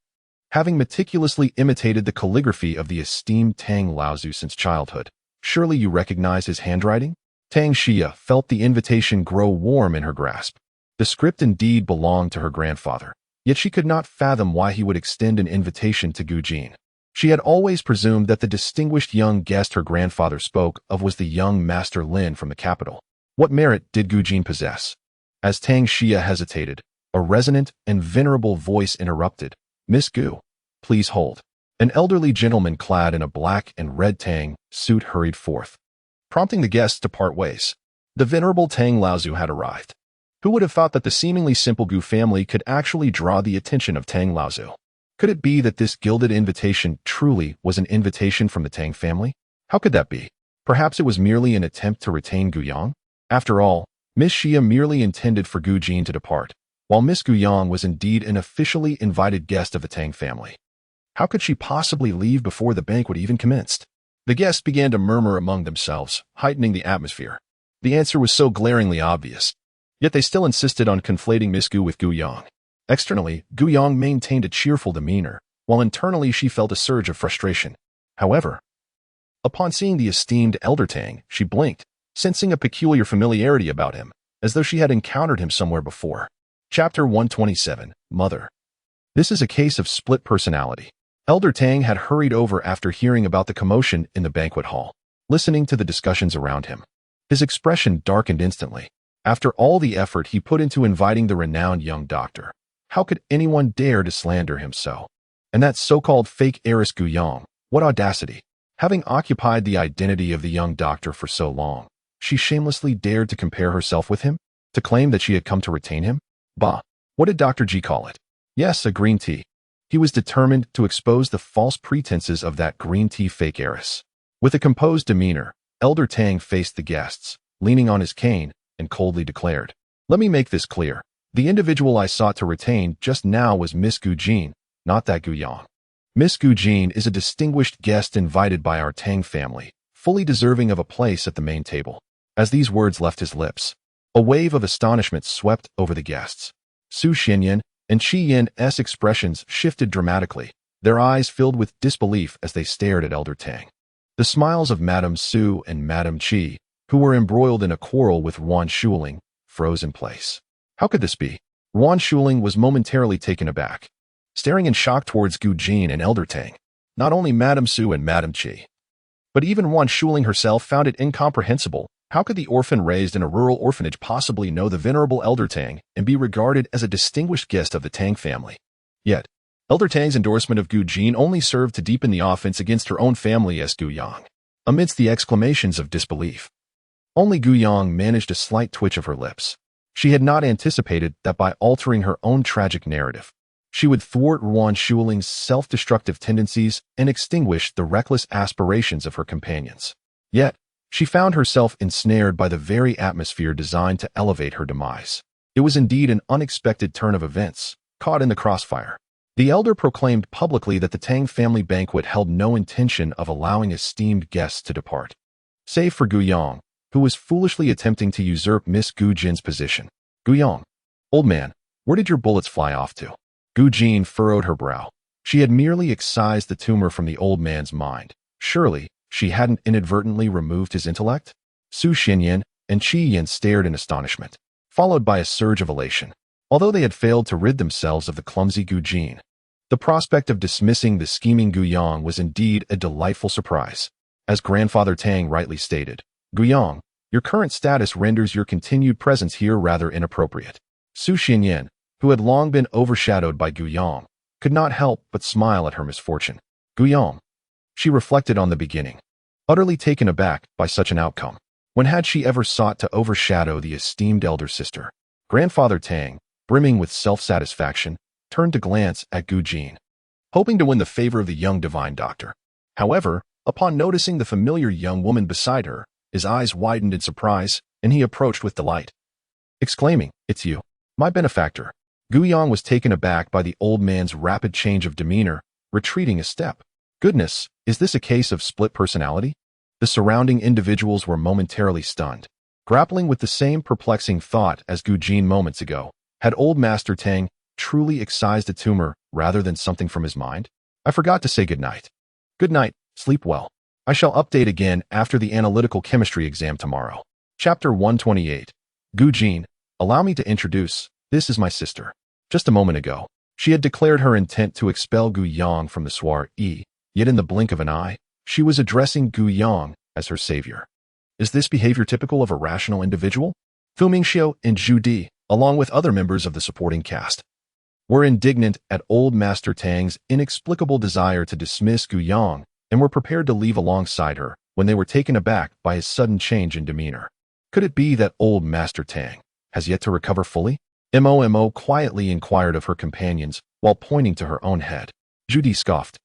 having meticulously imitated the calligraphy of the esteemed Tang Laozu since childhood, surely you recognize his handwriting? Tang Xia felt the invitation grow warm in her grasp. The script indeed belonged to her grandfather, yet she could not fathom why he would extend an invitation to Gu Jin. She had always presumed that the distinguished young guest her grandfather spoke of was the young Master Lin from the capital. What merit did Gu Jin possess? As Tang Xia hesitated, a resonant and venerable voice interrupted. Miss Gu, please hold. An elderly gentleman clad in a black and red Tang suit hurried forth, prompting the guests to part ways. The venerable Tang Laozu had arrived. Who would have thought that the seemingly simple Gu family could actually draw the attention of Tang Laozu? Could it be that this gilded invitation truly was an invitation from the Tang family? How could that be? Perhaps it was merely an attempt to retain Gu Yang? After all, Miss Xia merely intended for Gu Jin to depart, while Miss Gu Yang was indeed an officially invited guest of the Tang family. How could she possibly leave before the banquet even commenced? The guests began to murmur among themselves, heightening the atmosphere. The answer was so glaringly obvious. Yet they still insisted on conflating Miss Gu with Gu Yang. Externally, Gu Yang maintained a cheerful demeanor, while internally she felt a surge of frustration. However, upon seeing the esteemed Elder Tang, she blinked, sensing a peculiar familiarity about him, as though she had encountered him somewhere before. Chapter 127, Mother. This is a case of split personality. Elder Tang had hurried over after hearing about the commotion in the banquet hall, listening to the discussions around him. His expression darkened instantly. After all the effort he put into inviting the renowned young doctor, how could anyone dare to slander him so? And that so-called fake heiress Gu Yang, what audacity! Having occupied the identity of the young doctor for so long, she shamelessly dared to compare herself with him? To claim that she had come to retain him? Bah! What did Dr. G call it? Yes, a green tea. He was determined to expose the false pretenses of that green tea fake heiress. With a composed demeanor, Elder Tang faced the guests, leaning on his cane, and coldly declared, "Let me make this clear. The individual I sought to retain just now was Miss Gu Jin, not that Gu Yang. Miss Gu Jin is a distinguished guest invited by our Tang family, fully deserving of a place at the main table." As these words left his lips, a wave of astonishment swept over the guests. Su Xianyan and Qi Yin's expressions shifted dramatically, their eyes filled with disbelief as they stared at Elder Tang. The smiles of Madame Su and Madame Qi, who were embroiled in a quarrel with Wan Shuling, froze in place. How could this be? Wan Shuling was momentarily taken aback, staring in shock towards Gu Jin and Elder Tang. Not only Madame Su and Madame Qi, but even Wan Shuling herself found it incomprehensible. How could the orphan raised in a rural orphanage possibly know the venerable Elder Tang and be regarded as a distinguished guest of the Tang family? Yet, Elder Tang's endorsement of Gu Jin only served to deepen the offense against her own family as Gu Yang. Amidst the exclamations of disbelief, only Gu Yang managed a slight twitch of her lips. She had not anticipated that by altering her own tragic narrative, she would thwart Wan Shuling's self-destructive tendencies and extinguish the reckless aspirations of her companions. Yet, she found herself ensnared by the very atmosphere designed to elevate her demise. It was indeed an unexpected turn of events, caught in the crossfire. The elder proclaimed publicly that the Tang family banquet held no intention of allowing esteemed guests to depart, save for Gu Yong, who was foolishly attempting to usurp Miss Gu Jin's position. Gu Yong, old man, where did your bullets fly off to? Gu Jin furrowed her brow. She had merely excised the tumor from the old man's mind. Surely, she hadn't inadvertently removed his intellect? Su Xianyan and Qi Yin stared in astonishment, followed by a surge of elation. Although they had failed to rid themselves of the clumsy Gu Jin, the prospect of dismissing the scheming Gu Yong was indeed a delightful surprise. As Grandfather Tang rightly stated, Gu Yong, your current status renders your continued presence here rather inappropriate. Su Xianyan, who had long been overshadowed by Gu Yong, could not help but smile at her misfortune. Gu Yong, she reflected on the beginning, utterly taken aback by such an outcome. When had she ever sought to overshadow the esteemed elder sister? Grandfather Tang, brimming with self-satisfaction, turned to glance at Gu Jin, hoping to win the favor of the young divine doctor. However, upon noticing the familiar young woman beside her, his eyes widened in surprise, and he approached with delight, exclaiming, "It's you, my benefactor." Gu Yong was taken aback by the old man's rapid change of demeanor, retreating a step. Goodness, is this a case of split personality? The surrounding individuals were momentarily stunned, grappling with the same perplexing thought as Gu Jin moments ago. Had old Master Tang truly excised a tumor rather than something from his mind? I forgot to say good night. Good night, sleep well. I shall update again after the analytical chemistry exam tomorrow. Chapter 128. Gu Jin, allow me to introduce, this is my sister. Just a moment ago, she had declared her intent to expel Gu Yong from the soiree, yet in the blink of an eye, she was addressing Gu Yong as her savior. Is this behavior typical of a rational individual? Fu Mingxiu and Zhu Di, along with other members of the supporting cast, were indignant at old Master Tang's inexplicable desire to dismiss Gu Yong and were prepared to leave alongside her when they were taken aback by his sudden change in demeanor. Could it be that old Master Tang has yet to recover fully? Mo quietly inquired of her companions while pointing to her own head. Zhu Di scoffed.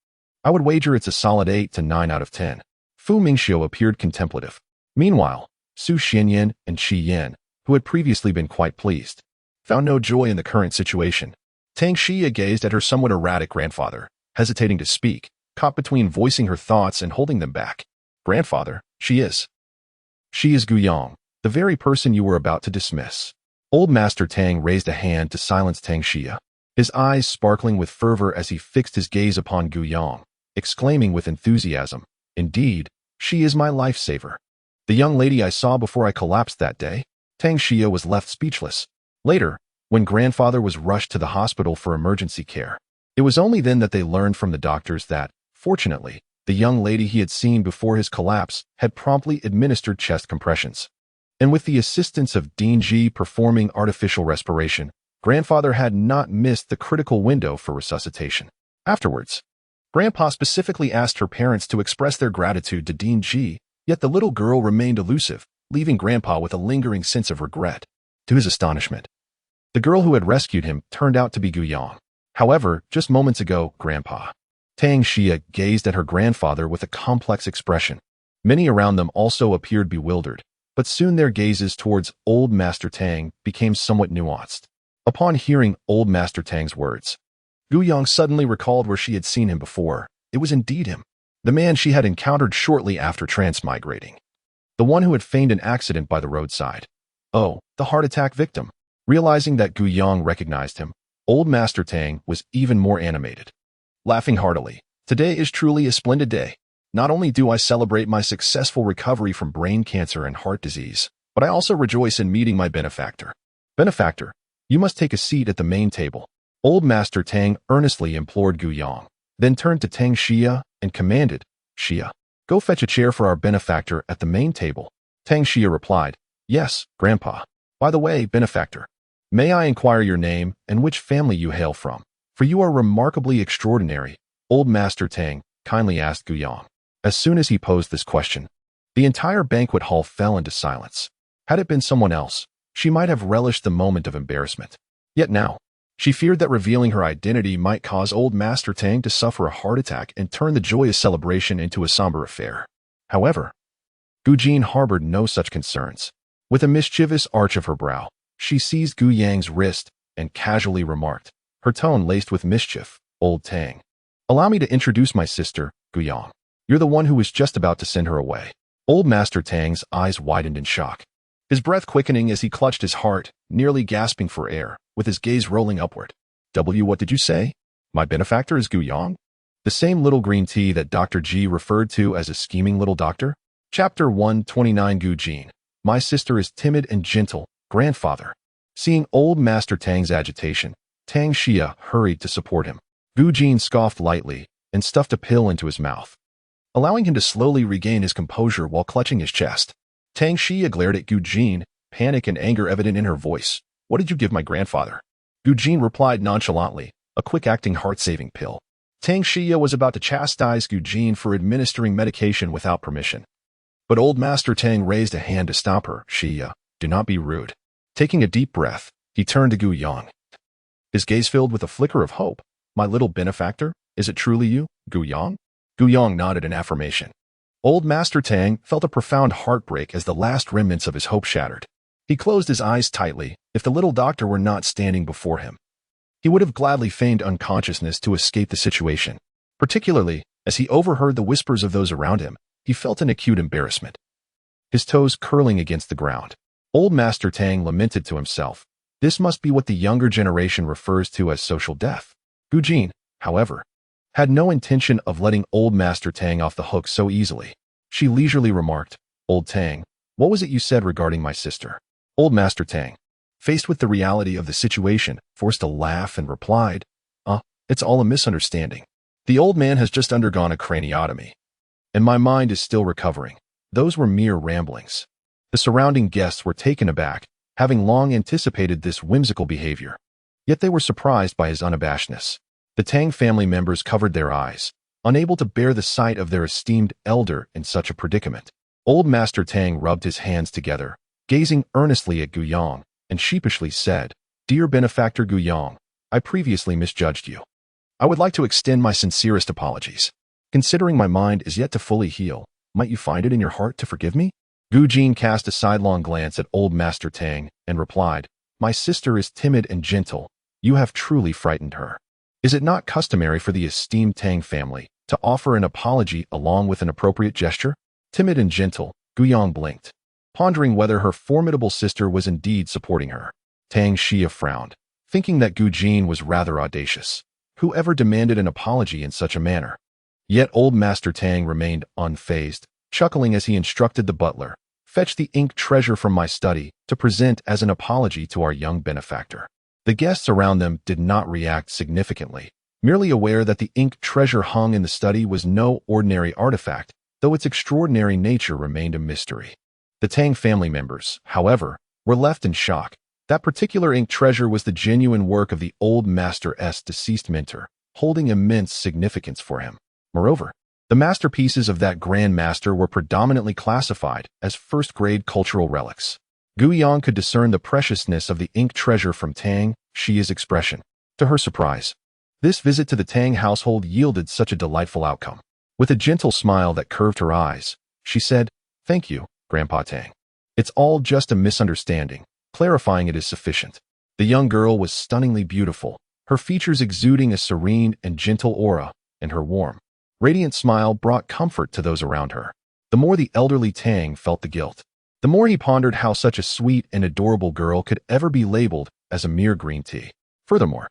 I would wager it's a solid 8 to 9 out of 10. Fu Mingxiu appeared contemplative. Meanwhile, Su Xianyan and Qi Yin, who had previously been quite pleased, found no joy in the current situation. Tang Xia gazed at her somewhat erratic grandfather, hesitating to speak, caught between voicing her thoughts and holding them back. Grandfather, she is Gu Yong, the very person you were about to dismiss. Old Master Tang raised a hand to silence Tang Xia, his eyes sparkling with fervor as he fixed his gaze upon Gu Yong, exclaiming with enthusiasm, Indeed, she is my lifesaver. The young lady I saw before I collapsed that day. Tang Xia was left speechless. Later, when grandfather was rushed to the hospital for emergency care, it was only then that they learned from the doctors that, fortunately, the young lady he had seen before his collapse had promptly administered chest compressions. And with the assistance of Dean Ji performing artificial respiration, grandfather had not missed the critical window for resuscitation. Afterwards, Grandpa specifically asked her parents to express their gratitude to Dean Ji, yet the little girl remained elusive, leaving Grandpa with a lingering sense of regret. To his astonishment, the girl who had rescued him turned out to be Gu Yong. However, just moments ago, Grandpa Tang Xia gazed at her grandfather with a complex expression. Many around them also appeared bewildered, but soon their gazes towards old Master Tang became somewhat nuanced. Upon hearing old Master Tang's words, Gu Yong suddenly recalled where she had seen him before. It was indeed him, the man she had encountered shortly after transmigrating. The one who had feigned an accident by the roadside. Oh, the heart attack victim. Realizing that Gu Yong recognized him, old Master Tang was even more animated. Laughing heartily, today is truly a splendid day. Not only do I celebrate my successful recovery from brain cancer and heart disease, but I also rejoice in meeting my benefactor. Benefactor, you must take a seat at the main table. Old Master Tang earnestly implored Gu Yong, then turned to Tang Xia and commanded, Xia, go fetch a chair for our benefactor at the main table. Tang Xia replied, Yes, Grandpa. By the way, benefactor, may I inquire your name and which family you hail from? For you are remarkably extraordinary, old Master Tang kindly asked Gu Yong. As soon as he posed this question, the entire banquet hall fell into silence. Had it been someone else, she might have relished the moment of embarrassment. Yet now, she feared that revealing her identity might cause old Master Tang to suffer a heart attack and turn the joyous celebration into a somber affair. However, Gu Jin harbored no such concerns. With a mischievous arch of her brow, she seized Gu Yang's wrist and casually remarked, her tone laced with mischief, "Old Tang. Allow me to introduce my sister, Gu Yang. You're the one who was just about to send her away." Old Master Tang's eyes widened in shock, his breath quickening as he clutched his heart, nearly gasping for air, with his gaze rolling upward. What did you say? My benefactor is Gu Yang? The same little green tea that Dr. G referred to as a scheming little doctor? Chapter 129. Gu Jin. My sister is timid and gentle, grandfather. Seeing old Master Tang's agitation, Tang Xia hurried to support him. Gu Jin scoffed lightly and stuffed a pill into his mouth, allowing him to slowly regain his composure while clutching his chest. Tang Xia glared at Gu Jin, panic and anger evident in her voice. What did you give my grandfather? Gu Jin replied nonchalantly, a quick-acting heart-saving pill. Tang Xia was about to chastise Gu Jin for administering medication without permission. But old Master Tang raised a hand to stop her. Xia, do not be rude. Taking a deep breath, he turned to Gu Yang. His gaze filled with a flicker of hope. My little benefactor, is it truly you, Gu Yang? Gu Yang nodded in affirmation. Old Master Tang felt a profound heartbreak as the last remnants of his hope shattered. He closed his eyes tightly. If the little doctor were not standing before him, he would have gladly feigned unconsciousness to escape the situation. Particularly, as he overheard the whispers of those around him, he felt an acute embarrassment, his toes curling against the ground. Old Master Tang lamented to himself. This must be what the younger generation refers to as social death. Gu Jin, however, had no intention of letting old Master Tang off the hook so easily. She leisurely remarked, Old Tang, what was it you said regarding my sister? Old Master Tang, faced with the reality of the situation, forced a laugh and replied, it's all a misunderstanding. The old man has just undergone a craniotomy, and my mind is still recovering. Those were mere ramblings. The surrounding guests were taken aback, having long anticipated this whimsical behavior. Yet they were surprised by his unabashedness. The Tang family members covered their eyes, unable to bear the sight of their esteemed elder in such a predicament. Old Master Tang rubbed his hands together, gazing earnestly at Gu Yang, and sheepishly said, Dear benefactor Gu Yang, I previously misjudged you. I would like to extend my sincerest apologies. Considering my mind is yet to fully heal, might you find it in your heart to forgive me? Gu Jin cast a sidelong glance at old Master Tang and replied, My sister is timid and gentle. You have truly frightened her. Is it not customary for the esteemed Tang family to offer an apology along with an appropriate gesture? Timid and gentle, Gu Yang blinked, pondering whether her formidable sister was indeed supporting her. Tang Xia frowned, thinking that Gu Jin was rather audacious. Whoever demanded an apology in such a manner? Yet old Master Tang remained unfazed, chuckling as he instructed the butler, Fetch the ink treasure from my study to present as an apology to our young benefactor. The guests around them did not react significantly, merely aware that the ink treasure hung in the study was no ordinary artifact, though its extraordinary nature remained a mystery. The Tang family members, however, were left in shock. That particular ink treasure was the genuine work of the old master's deceased mentor, holding immense significance for him. Moreover, the masterpieces of that grand master were predominantly classified as first-grade cultural relics. Gu Yang could discern the preciousness of the ink treasure from Tang Xia's expression. To her surprise, this visit to the Tang household yielded such a delightful outcome. With a gentle smile that curved her eyes, she said, Thank you, Grandpa Tang. It's all just a misunderstanding. Clarifying it is sufficient. The young girl was stunningly beautiful, her features exuding a serene and gentle aura, and her warm, radiant smile brought comfort to those around her. The more the elderly Tang felt the guilt, the more he pondered how such a sweet and adorable girl could ever be labeled as a mere green tea. Furthermore,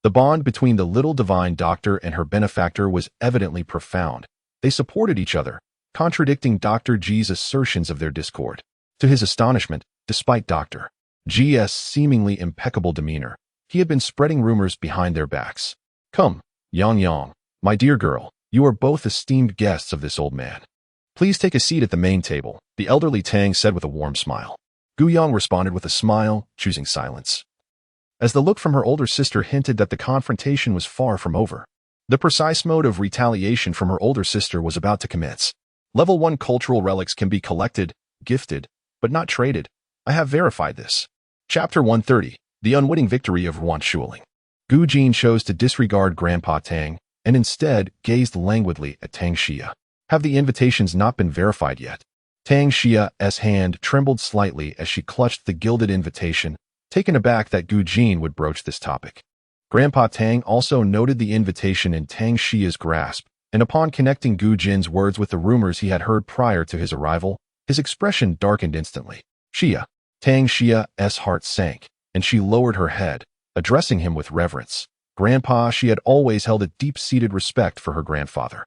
the bond between the little divine doctor and her benefactor was evidently profound. They supported each other, contradicting Dr. G's assertions of their discord. To his astonishment, despite Dr. G's seemingly impeccable demeanor, he had been spreading rumors behind their backs. Come, Yang, my dear girl, you are both esteemed guests of this old man. Please take a seat at the main table, the elderly Tang said with a warm smile. Gu Yang responded with a smile, choosing silence, as the look from her older sister hinted that the confrontation was far from over. The precise mode of retaliation from her older sister was about to commence. Level 1 cultural relics can be collected, gifted, but not traded. I have verified this. Chapter 130, The Unwitting Victory of Ruan Shuling. Gu Jin chose to disregard Grandpa Tang and instead gazed languidly at Tang Xia. Have the invitations not been verified yet? Tang Xia's hand trembled slightly as she clutched the gilded invitation, taken aback that Gu Jin would broach this topic. Grandpa Tang also noted the invitation in Tang Xia's grasp, and upon connecting Gu Jin's words with the rumors he had heard prior to his arrival, his expression darkened instantly. Xia. Tang Xia's heart sank, and she lowered her head, addressing him with reverence. Grandpa, she had always held a deep-seated respect for her grandfather.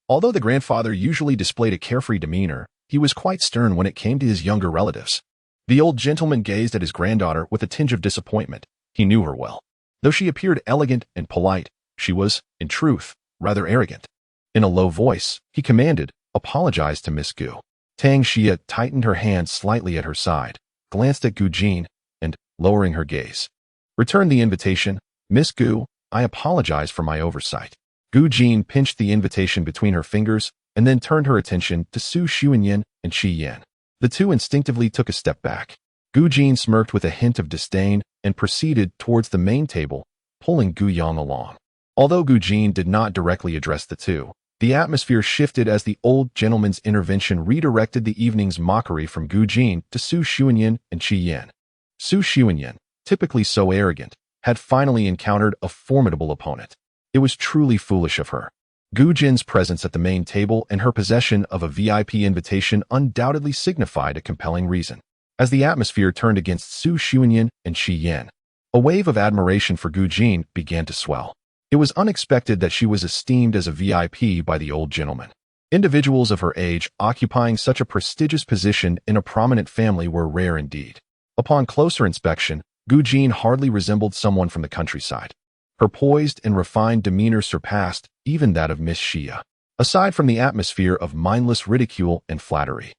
Although the grandfather usually displayed a carefree demeanor, he was quite stern when it came to his younger relatives. The old gentleman gazed at his granddaughter with a tinge of disappointment. He knew her well. Though she appeared elegant and polite, she was, in truth, rather arrogant. In a low voice, he commanded, "Apologize to Miss Gu." Tang Xia tightened her hand slightly at her side, glanced at Gu Jin, and, lowering her gaze, returned the invitation. "Miss Gu, I apologize for my oversight." Gu Jin pinched the invitation between her fingers and then turned her attention to Su Xuanyan and Qi Yan. The two instinctively took a step back. Gu Jin smirked with a hint of disdain and proceeded towards the main table, pulling Gu Yang along. Although Gu Jin did not directly address the two, the atmosphere shifted as the old gentleman's intervention redirected the evening's mockery from Gu Jin to Su Xuanyan and Qi Yan. Su Xuanyan, typically so arrogant, had finally encountered a formidable opponent. It was truly foolish of her. Gu Jin's presence at the main table and her possession of a VIP invitation undoubtedly signified a compelling reason. As the atmosphere turned against Su Xuanyan and Qi Yan, a wave of admiration for Gu Jin began to swell. It was unexpected that she was esteemed as a VIP by the old gentleman. Individuals of her age occupying such a prestigious position in a prominent family were rare indeed. Upon closer inspection, Gu Jin hardly resembled someone from the countryside. Her poised and refined demeanor surpassed even that of Miss Xia. Aside from the atmosphere of mindless ridicule and flattery,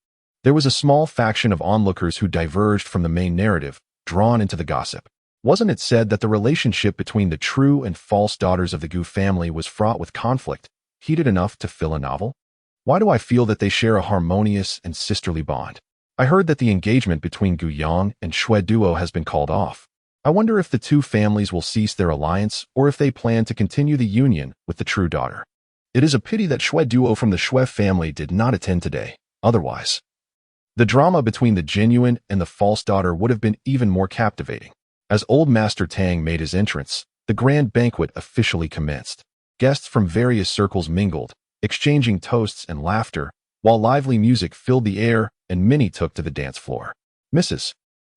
there was a small faction of onlookers who diverged from the main narrative, drawn into the gossip. Wasn't it said that the relationship between the true and false daughters of the Gu family was fraught with conflict, heated enough to fill a novel? Why do I feel that they share a harmonious and sisterly bond? I heard that the engagement between Gu Yang and Shui Duo has been called off. I wonder if the two families will cease their alliance or if they plan to continue the union with the true daughter. It is a pity that Shui Duo from the Shui family did not attend today. Otherwise, the drama between the genuine and the false daughter would have been even more captivating. As old Master Tang made his entrance, the grand banquet officially commenced. Guests from various circles mingled, exchanging toasts and laughter, while lively music filled the air and many took to the dance floor. Mrs.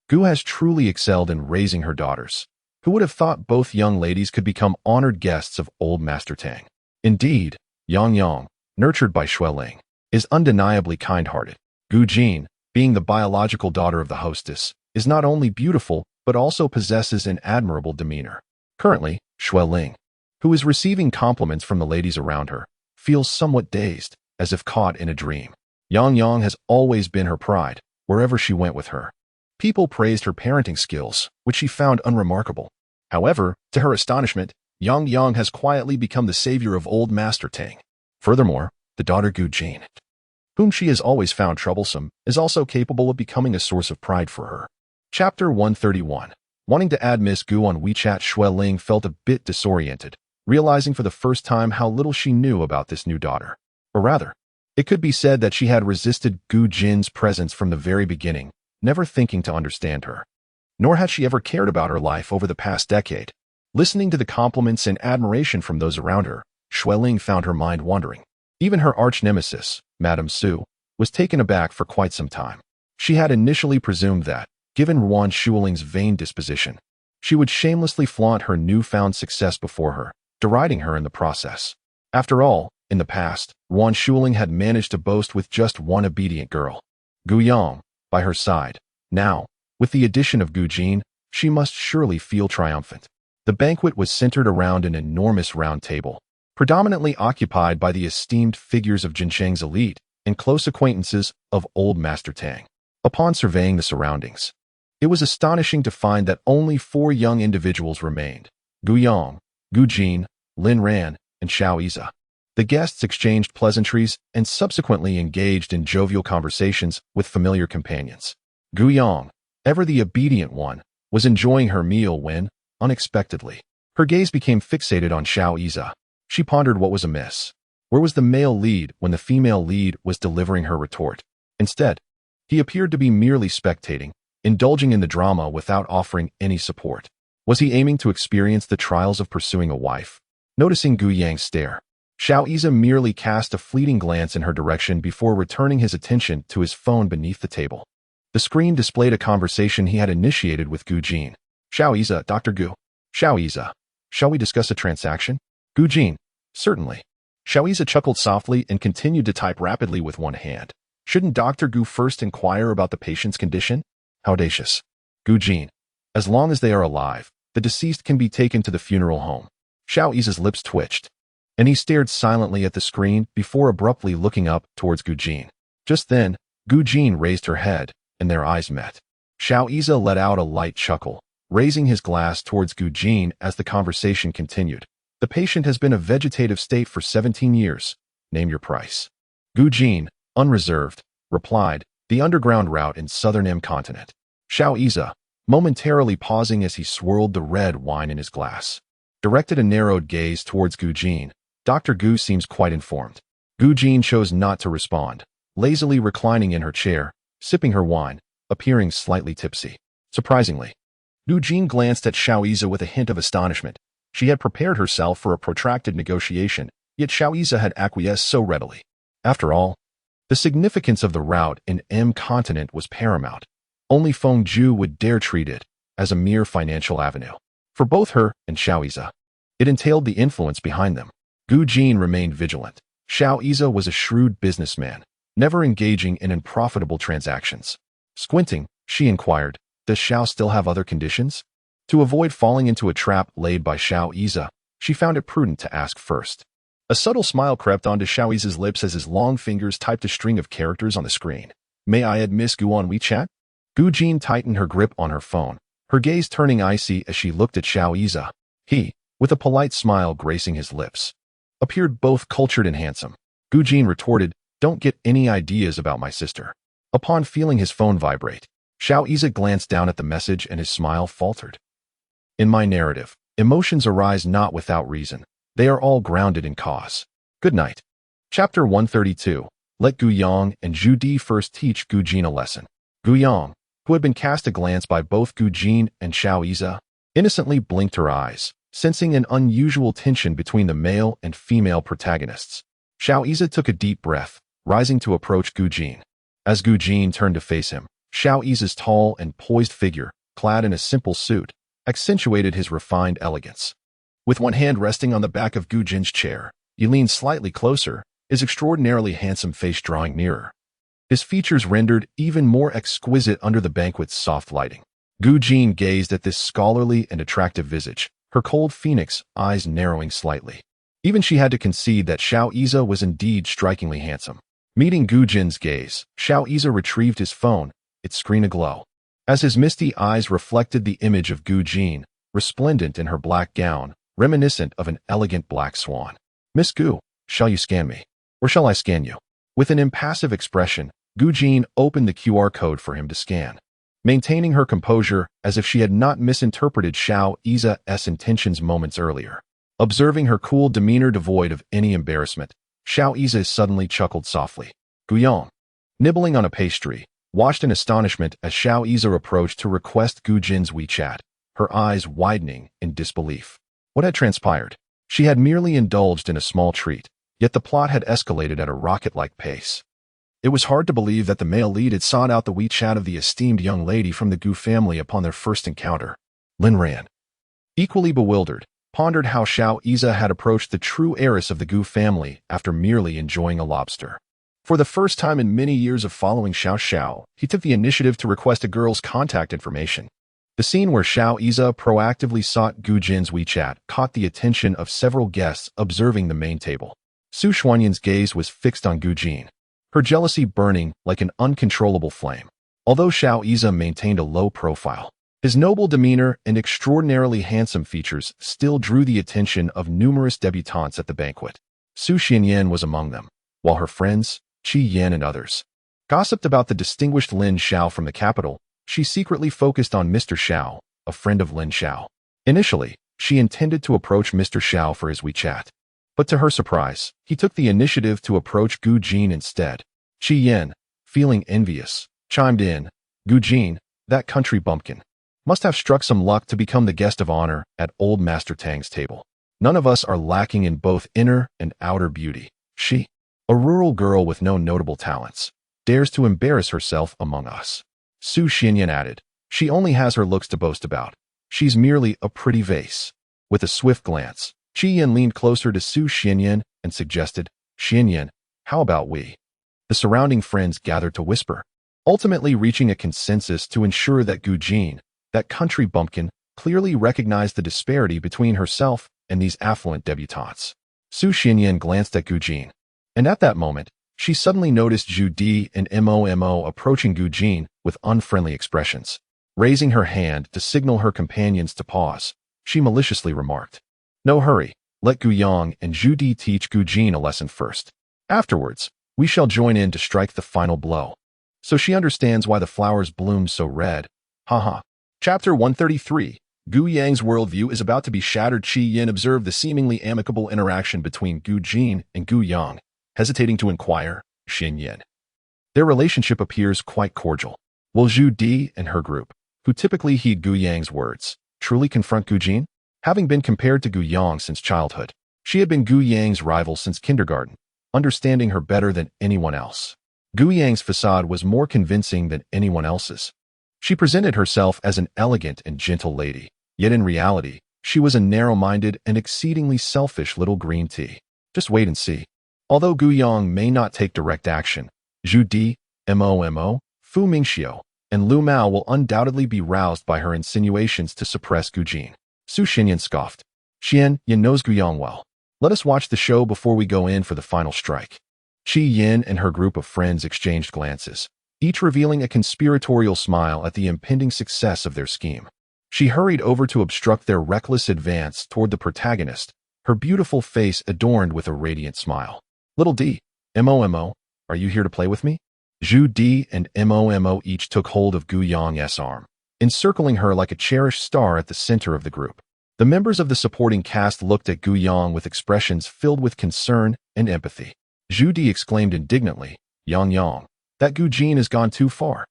Gu has truly excelled in raising her daughters. Who would have thought both young ladies could become honored guests of old Master Tang? Indeed, Yang, nurtured by Shui Ling, is undeniably kind-hearted. Gu Jin, being the biological daughter of the hostess, is not only beautiful, but also possesses an admirable demeanor. Currently, Shui Ling, who is receiving compliments from the ladies around her, feels somewhat dazed, as if caught in a dream. Yang has always been her pride, wherever she went with her. People praised her parenting skills, which she found unremarkable. However, to her astonishment, Yang has quietly become the savior of old Master Tang. Furthermore, the daughter Gu Jin, whom she has always found troublesome, is also capable of becoming a source of pride for her. Chapter 131. Wanting to add Miss Gu on WeChat, Shui Ling felt a bit disoriented, realizing for the first time how little she knew about this new daughter. Or rather, it could be said that she had resisted Gu Jin's presence from the very beginning, never thinking to understand her. Nor had she ever cared about her life over the past decade. Listening to the compliments and admiration from those around her, Shui Ling found her mind wandering. Even her arch-nemesis, Madame Su, was taken aback for quite some time. She had initially presumed that, given Yuan Shuiling's vain disposition, she would shamelessly flaunt her newfound success before her, deriding her in the process. After all, in the past, Yuan Shuiling had managed to boast with just one obedient girl, Gu Yang, by her side. Now, with the addition of Gu Jin, she must surely feel triumphant. The banquet was centered around an enormous round table, predominantly occupied by the esteemed figures of Jincheng's elite and close acquaintances of old Master Tang. Upon surveying the surroundings, it was astonishing to find that only 4 young individuals remained: Gu Yang, Gu Jin, Lin Ran, and Xiao Iza. The guests exchanged pleasantries and subsequently engaged in jovial conversations with familiar companions. Gu Yang, ever the obedient one, was enjoying her meal when, unexpectedly, her gaze became fixated on Xiao Iza. She pondered what was amiss. Where was the male lead when the female lead was delivering her retort? Instead, He appeared to be merely spectating, indulging in the drama without offering any support. Was he aiming to experience the trials of pursuing a wife? Noticing Gu Yang's stare, Xiao Iza merely cast a fleeting glance in her direction before returning his attention to his phone beneath the table. The screen displayed a conversation he had initiated with Gu Jin. Xiao Iza, Dr. Gu. Xiao Iza, shall we discuss a transaction? Gu Jin, certainly. Xiao Iza chuckled softly and continued to type rapidly with one hand. Shouldn't Dr. Gu first inquire about the patient's condition? How audacious. Gu Jin, as long as they are alive, the deceased can be taken to the funeral home. Xiao Iza's lips twitched, and he stared silently at the screen before abruptly looking up towards Gu Jin. Just then, Gu Jin raised her head, and their eyes met. Xiao Iza let out a light chuckle, raising his glass towards Gu Jin as the conversation continued. The patient has been in a vegetative state for 17 years. Name your price. Gu Jin, unreserved, replied, the underground route in southern M continent. Xiao Iza, momentarily pausing as he swirled the red wine in his glass, directed a narrowed gaze towards Gu Jin. Dr. Gu seems quite informed. Gu Jin chose not to respond, lazily reclining in her chair, sipping her wine, appearing slightly tipsy. Surprisingly, Gu Jin glanced at Xiao Iza with a hint of astonishment. She had prepared herself for a protracted negotiation, yet Xiao Iza had acquiesced so readily. After all, the significance of the route in M continent was paramount. Only Feng Zhu would dare treat it as a mere financial avenue. For both her and Xiao Iza, it entailed the influence behind them. Gu Jin remained vigilant. Xiao Iza was a shrewd businessman, never engaging in unprofitable transactions. Squinting, she inquired, does Xiao still have other conditions? To avoid falling into a trap laid by Xiao Iza, she found it prudent to ask first. A subtle smile crept onto Xiao Iza's lips as his long fingers typed a string of characters on the screen. May I add Miss Gu on WeChat? Gu Jin tightened her grip on her phone, her gaze turning icy as she looked at Xiao Iza. He, with a polite smile gracing his lips, appeared both cultured and handsome. Gu Jin retorted, don't get any ideas about my sister. Upon feeling his phone vibrate, Xiao Iza glanced down at the message and his smile faltered. In my narrative, emotions arise not without reason. They are all grounded in cause. Good night. Chapter 132. Let Gu Yang and Zhu Di first teach Gu Jin a lesson. Gu Yang, who had been cast a glance by both Gu Jin and Xiao Iza, innocently blinked her eyes, sensing an unusual tension between the male and female protagonists. Xiao Iza took a deep breath, rising to approach Gu Jin. As Gu Jin turned to face him, Xiao Iza's tall and poised figure, clad in a simple suit, accentuated his refined elegance. With one hand resting on the back of Gu Jin's chair, he leaned slightly closer, his extraordinarily handsome face drawing nearer. His features rendered even more exquisite under the banquet's soft lighting. Gu Jin gazed at this scholarly and attractive visage, her cold phoenix eyes narrowing slightly. Even she had to concede that Xiao Iza was indeed strikingly handsome. Meeting Gu Jin's gaze, Xiao Iza retrieved his phone, its screen aglow. As his misty eyes reflected the image of Gu Jin, resplendent in her black gown, reminiscent of an elegant black swan. Miss Gu, shall you scan me? Or shall I scan you? With an impassive expression, Gu Jin opened the QR code for him to scan. Maintaining her composure as if she had not misinterpreted Xiao Iza's intentions moments earlier. Observing her cool demeanor devoid of any embarrassment, Xiao Iza suddenly chuckled softly. Gu Yang, nibbling on a pastry, watched in astonishment as Xiao Iza approached to request Gu Jin's WeChat, her eyes widening in disbelief. What had transpired? She had merely indulged in a small treat, yet the plot had escalated at a rocket-like pace. It was hard to believe that the male lead had sought out the WeChat of the esteemed young lady from the Gu family upon their first encounter. Lin Ran, equally bewildered, pondered how Xiao Iza had approached the true heiress of the Gu family after merely enjoying a lobster. For the first time in many years of following Xiao Xiao, he took the initiative to request a girl's contact information. The scene where Xiao Iza proactively sought Gu Jin's WeChat caught the attention of several guests observing the main table. Su Xuanyan's gaze was fixed on Gu Jin, her jealousy burning like an uncontrollable flame. Although Xiao Iza maintained a low profile, his noble demeanor and extraordinarily handsome features still drew the attention of numerous debutantes at the banquet. Su Xianyan was among them, while her friends, Qi Yan and others, gossiped about the distinguished Lin Xiao from the capital. She secretly focused on Mr. Xiao, a friend of Lin Xiao. Initially, she intended to approach Mr. Xiao for his WeChat. But to her surprise, he took the initiative to approach Gu Jin instead. Qi Yan, feeling envious, chimed in Gu Jin, that country bumpkin. Must have struck some luck to become the guest of honor at old Master Tang's table. None of us are lacking in both inner and outer beauty. She, a rural girl with no notable talents, dares to embarrass herself among us. Su Xianyan added, she only has her looks to boast about. She's merely a pretty vase. With a swift glance, Qi Yin leaned closer to Su Xianyan and suggested, Xianyan, how about we? The surrounding friends gathered to whisper, ultimately reaching a consensus to ensure that Gu Jin, that country bumpkin, clearly recognized the disparity between herself and these affluent debutantes. Su Xianyan glanced at Gu Jin, and at that moment, she suddenly noticed Zhu Di and Mo approaching Gu Jin with unfriendly expressions. Raising her hand to signal her companions to pause, she maliciously remarked, no hurry, let Gu Yang and Zhu Di teach Gu Jin a lesson first. Afterwards, we shall join in to strike the final blow. So she understands why the flowers bloom so red. Haha. Chapter 133. Gu Yang's worldview is about to be shattered. Qi Yin observed the seemingly amicable interaction between Gu Jin and Gu Yang, hesitating to inquire, Xin Yin. Their relationship appears quite cordial. Will Zhu Di and her group, who typically heed Gu Yang's words, truly confront Gu Jin? Having been compared to Gu Yang since childhood, she had been Gu Yang's rival since kindergarten, understanding her better than anyone else. Gu Yang's facade was more convincing than anyone else's. She presented herself as an elegant and gentle lady, yet in reality, she was a narrow-minded and exceedingly selfish little green tea. Just wait and see. Although Gu Yang may not take direct action, Zhu Di, Mo, Fu Mingxiu, and Lu Mao will undoubtedly be roused by her insinuations to suppress Gu Jin. Su Xianyan scoffed. Xian Yin knows Gu Yang well. Let us watch the show before we go in for the final strike. Qi Yin and her group of friends exchanged glances, each revealing a conspiratorial smile at the impending success of their scheme. She hurried over to obstruct their reckless advance toward the protagonist, her beautiful face adorned with a radiant smile. Little D, Mo, are you here to play with me? Zhu Di and Mo each took hold of Gu Yang's arm, encircling her like a cherished star at the center of the group. The members of the supporting cast looked at Gu Yang with expressions filled with concern and empathy. Zhu Di exclaimed indignantly, Yang, that Gu Jin has gone too far.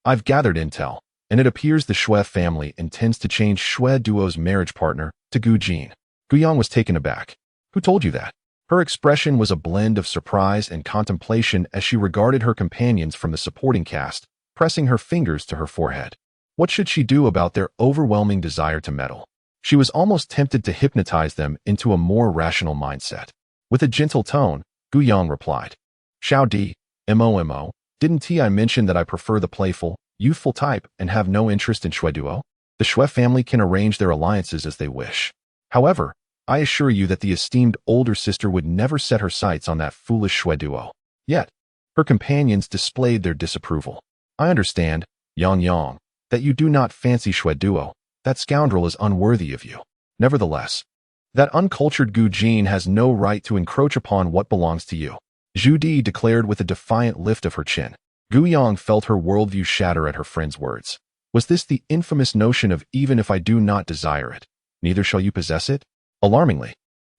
I've gathered intel, and it appears the Xue family intends to change Xue Duo's marriage partner to Gu Jin. Gu Yang was taken aback. Who told you that? Her expression was a blend of surprise and contemplation as she regarded her companions from the supporting cast, pressing her fingers to her forehead. What should she do about their overwhelming desire to meddle? She was almost tempted to hypnotize them into a more rational mindset. With a gentle tone, Gu Yang replied, Xiao Di, Mo, didn't I mention that I prefer the playful, youthful type and have no interest in Xue Duo? The Xue family can arrange their alliances as they wish. However, I assure you that the esteemed older sister would never set her sights on that foolish Xue Duo. Yet, her companions displayed their disapproval. I understand, Yang, that you do not fancy Xue Duo. That scoundrel is unworthy of you. Nevertheless, that uncultured Gu Jin has no right to encroach upon what belongs to you. Zhu Di declared with a defiant lift of her chin. Gu Yang felt her worldview shatter at her friend's words. Was this the infamous notion of even if I do not desire it, neither shall you possess it? Alarmingly,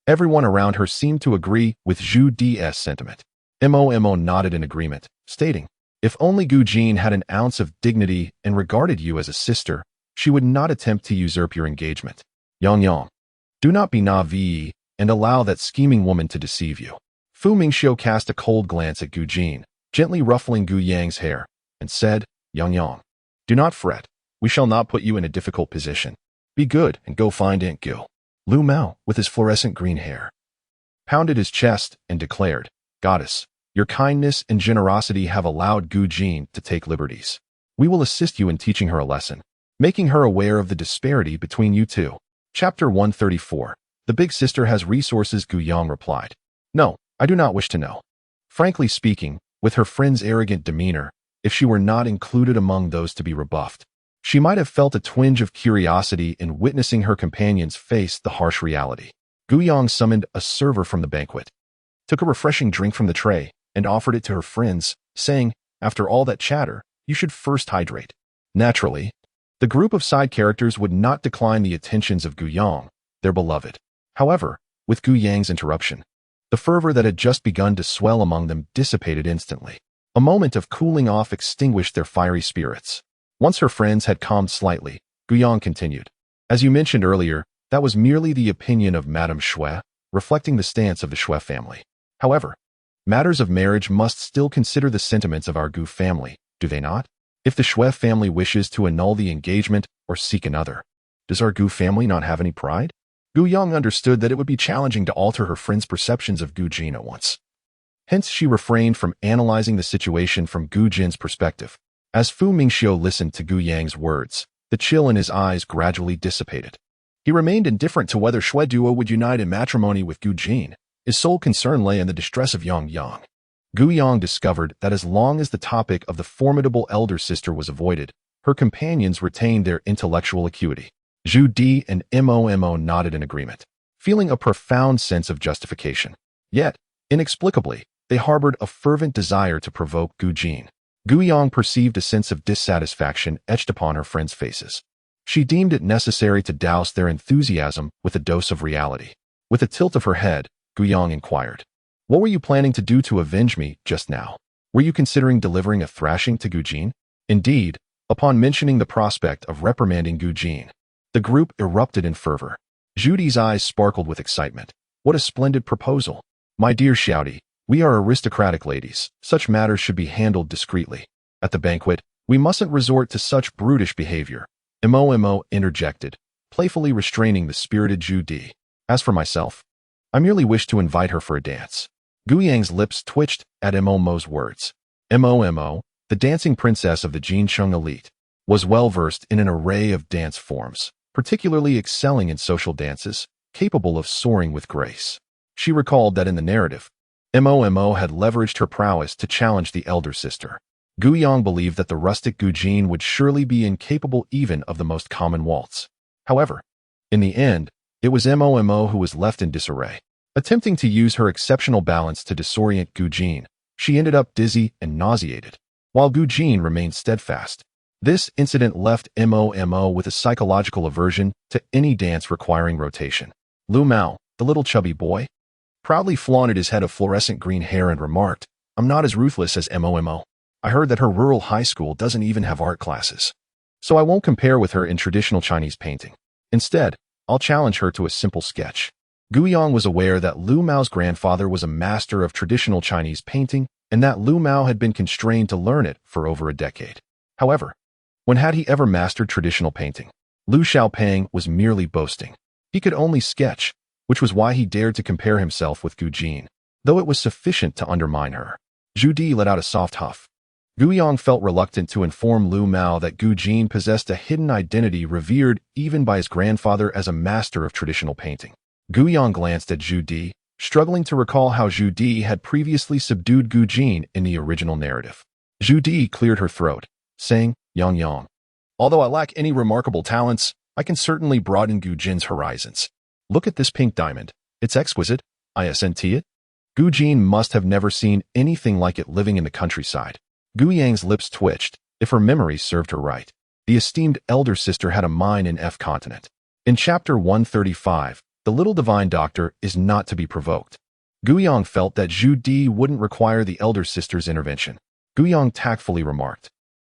everyone around her seemed to agree with Zhu Di's sentiment. Mo nodded in agreement, stating, if only Gu Jin had an ounce of dignity and regarded you as a sister, she would not attempt to usurp your engagement. Yang, do not be naive and allow that scheming woman to deceive you. Fu Mingxiu cast a cold glance at Gu Jin, gently ruffling Gu Yang's hair, and said, Yang, do not fret. We shall not put you in a difficult position. Be good and go find Aunt Gu. Lu Mao, with his fluorescent green hair, pounded his chest and declared, Goddess, your kindness and generosity have allowed Gu Jin to take liberties. We will assist you in teaching her a lesson, making her aware of the disparity between you two. Chapter 134. The big sister has resources. Gu Yang replied, No, I do not wish to know. Frankly speaking, with her friend's arrogant demeanor, if she were not included among those to be rebuffed, she might have felt a twinge of curiosity in witnessing her companions face the harsh reality. Gu Yang summoned a server from the banquet, took a refreshing drink from the tray, and offered it to her friends, saying, after all that chatter, you should first hydrate. Naturally, the group of side characters would not decline the attentions of Gu Yang, their beloved. However, with Gu Yang's interruption, the fervor that had just begun to swell among them dissipated instantly. A moment of cooling off extinguished their fiery spirits. Once her friends had calmed slightly, Gu continued. As you mentioned earlier, that was merely the opinion of Madame Shui, reflecting the stance of the Shui family. However, matters of marriage must still consider the sentiments of our Gu family, do they not? If the Shui family wishes to annul the engagement or seek another, does our Gu family not have any pride? Gu understood that it would be challenging to alter her friend's perceptions of Gu Jin at once. Hence, she refrained from analyzing the situation from Gu Jin's perspective. As Fu Mingxiu listened to Gu Yang's words, the chill in his eyes gradually dissipated. He remained indifferent to whether Shui duo would unite in matrimony with Gu Jin. His sole concern lay in the distress of Yang. Gu discovered that as long as the topic of the formidable elder sister was avoided, her companions retained their intellectual acuity. Zhu Di and Mo nodded in agreement, feeling a profound sense of justification. Yet, inexplicably, they harbored a fervent desire to provoke Gu Jin. Gu perceived a sense of dissatisfaction etched upon her friends' faces. She deemed it necessary to douse their enthusiasm with a dose of reality. With a tilt of her head, Gu inquired, "What were you planning to do to avenge me just now? Were you considering delivering a thrashing to Gu Jin?" Indeed, upon mentioning the prospect of reprimanding Gu Jin, the group erupted in fervor. Zhu Di's eyes sparkled with excitement. "What a splendid proposal! My dear Xiaodi, we are aristocratic ladies. Such matters should be handled discreetly. At the banquet, we mustn't resort to such brutish behavior." Mo interjected, playfully restraining the spirited Zhu Di. "As for myself, I merely wish to invite her for a dance." Gu Yang's lips twitched at Mo's words. Mo, the dancing princess of the Jincheng elite, was well versed in an array of dance forms, particularly excelling in social dances, capable of soaring with grace. She recalled that in the narrative, Mo had leveraged her prowess to challenge the elder sister. Gu believed that the rustic Gu Jin would surely be incapable even of the most common waltz. However, in the end, it was Mo who was left in disarray. Attempting to use her exceptional balance to disorient Gu Jin, she ended up dizzy and nauseated, while Gu Jin remained steadfast. This incident left Mo with a psychological aversion to any dance requiring rotation. Lu Mao, the little chubby boy, proudly flaunted his head of fluorescent green hair and remarked, "I'm not as ruthless as Mo. I heard that her rural high school doesn't even have art classes. So I won't compare with her in traditional Chinese painting. Instead, I'll challenge her to a simple sketch." Gu was aware that Lu Mao's grandfather was a master of traditional Chinese painting and that Lu Mao had been constrained to learn it for over a decade. However, when had he ever mastered traditional painting? Lu Xiaopeng was merely boasting. He could only sketch, which was why he dared to compare himself with Gu Jin, though it was sufficient to undermine her. Zhu Di let out a soft huff. Gu felt reluctant to inform Lu Mao that Gu Jin possessed a hidden identity revered even by his grandfather as a master of traditional painting. Gu glanced at Zhu Di, struggling to recall how Zhu Di had previously subdued Gu Jin in the original narrative. Zhu Di cleared her throat, saying, Yang, although I lack any remarkable talents, I can certainly broaden Gu Jin's horizons. Look at this pink diamond. It's exquisite. Isn't it? Gu Jin must have never seen anything like it living in the countryside. Gu Yang's lips twitched, if her memory served her right. The esteemed elder sister had a mine in F continent. In chapter 135, the little divine doctor is not to be provoked. Gu felt that Zhu Di wouldn't require the elder sister's intervention. Gu tactfully remarked,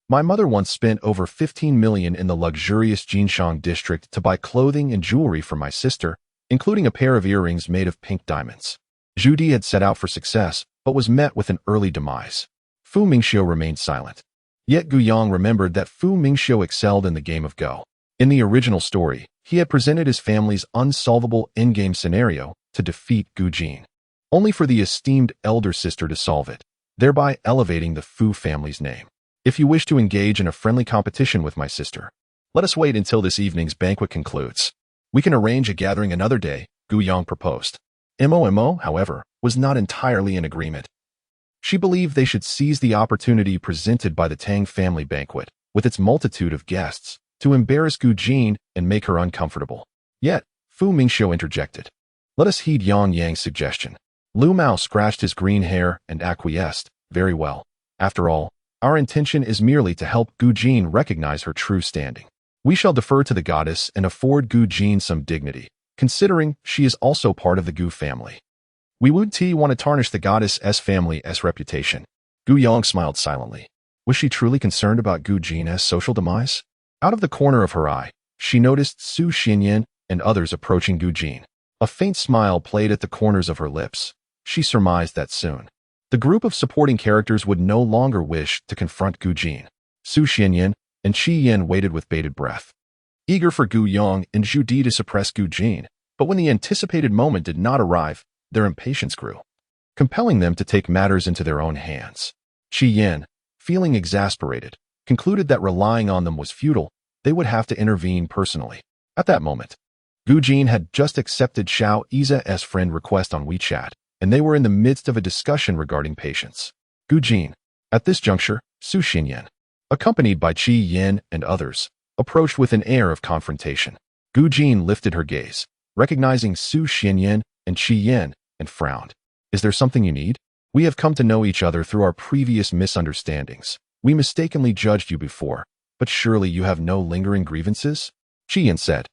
"My mother once spent over 15 million in the luxurious Jinshang district to buy clothing and jewelry for my sister, including a pair of earrings made of pink diamonds." Zhu Di had set out for success, but was met with an early demise. Fu Mingxiu remained silent. Yet Gu remembered that Fu Mingxiu excelled in the game of Go. In the original story, he had presented his family's unsolvable endgame scenario to defeat Gu Jin, only for the esteemed elder sister to solve it, thereby elevating the Fu family's name. "If you wish to engage in a friendly competition with my sister, let us wait until this evening's banquet concludes. We can arrange a gathering another day," Gu proposed. Mo, however, was not entirely in agreement. She believed they should seize the opportunity presented by the Tang family banquet, with its multitude of guests, to embarrass Gu Jin and make her uncomfortable. Yet, Fu Mingxiu interjected, "Let us heed Yang's suggestion." Lu Mao scratched his green hair and acquiesced, "Very well. After all, our intention is merely to help Gu Jin recognize her true standing. We shall defer to the goddess and afford Gu Jin some dignity, considering she is also part of the Gu family. We would want to tarnish the goddess's family's reputation." Gu Yong smiled silently. Was she truly concerned about Gu Jin's social demise? Out of the corner of her eye, she noticed Su Xinyan and others approaching Gu Jin. A faint smile played at the corners of her lips. She surmised that soon the group of supporting characters would no longer wish to confront Gu Jin. Su Xinyan and Qi Yin waited with bated breath, eager for Gu Yong and Zhu Di to suppress Gu Jin, but when the anticipated moment did not arrive, their impatience grew, compelling them to take matters into their own hands. Qi Yin, feeling exasperated, concluded that relying on them was futile. They would have to intervene personally. At that moment, Gu Jin had just accepted Xiao Yi's friend request on WeChat, and they were in the midst of a discussion regarding patience. Gu Jin. At this juncture, Su Xinyan, accompanied by Qi Yin and others, approached with an air of confrontation. Gu Jin lifted her gaze, recognizing Su Xinyan and Qi Yin, and frowned. Is there something you need? We have come to know each other through our previous misunderstandings. We mistakenly judged you before, but surely you have no lingering grievances? Qi Yin said,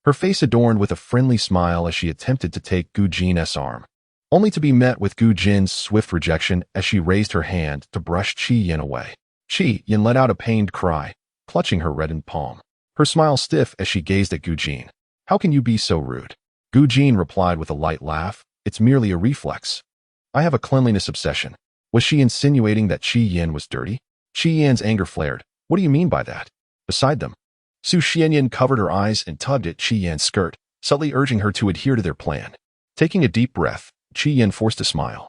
her face adorned with a friendly smile as she attempted to take Gu Jin's arm, only to be met with Gu Jin's swift rejection as she raised her hand to brush Qi Yin away. Qi Yin let out a pained cry, clutching her reddened palm, her smile stiff as she gazed at Gu Jin. How can you be so rude? Gu Jin replied with a light laugh. It's merely a reflex. I have a cleanliness obsession. Was she insinuating that Qi Yin was dirty? Qi Yin's anger flared. What do you mean by that? Beside them, Su Xianyan covered her eyes and tugged at Qi Yin's skirt, subtly urging her to adhere to their plan. Taking a deep breath, Qi Yin forced a smile.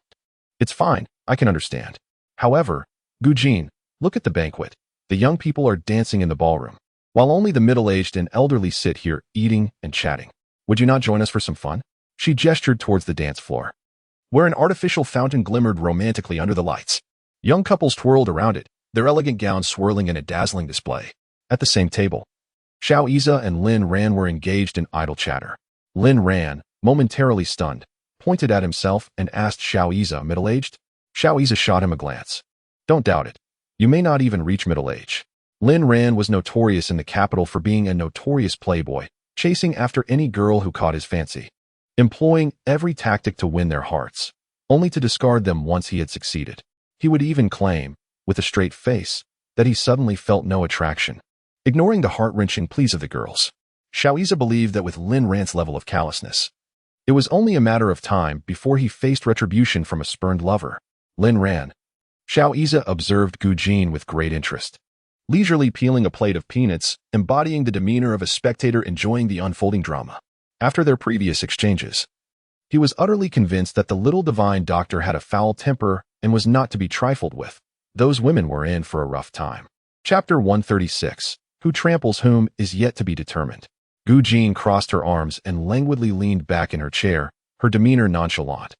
It's fine, I can understand. However, Gu Jin, look at the banquet. The young people are dancing in the ballroom, while only the middle-aged and elderly sit here eating and chatting. Would you not join us for some fun? She gestured towards the dance floor, where an artificial fountain glimmered romantically under the lights. Young couples twirled around it, their elegant gowns swirling in a dazzling display. At the same table, Xiao Yi's and Lin Ran were engaged in idle chatter. Lin Ran, momentarily stunned, pointed at himself and asked Xiao Yi's, middle-aged? Xiao Yi's shot him a glance. Don't doubt it. You may not even reach middle age. Lin Ran was notorious in the capital for being a notorious playboy, chasing after any girl who caught his fancy, employing every tactic to win their hearts, only to discard them once he had succeeded. He would even claim, with a straight face, that he suddenly felt no attraction, ignoring the heart-wrenching pleas of the girls. Xiao Yi's believed that with Lin Ran's level of callousness, it was only a matter of time before he faced retribution from a spurned lover. Lin Ran. Xiao Yi's observed Gu Jin with great interest, leisurely peeling a plate of peanuts, embodying the demeanor of a spectator enjoying the unfolding drama. After their previous exchanges, he was utterly convinced that the little divine doctor had a foul temper and was not to be trifled with. Those women were in for a rough time. Chapter 136. Who tramples whom is yet to be determined. Gu Jin crossed her arms and languidly leaned back in her chair, her demeanor nonchalant.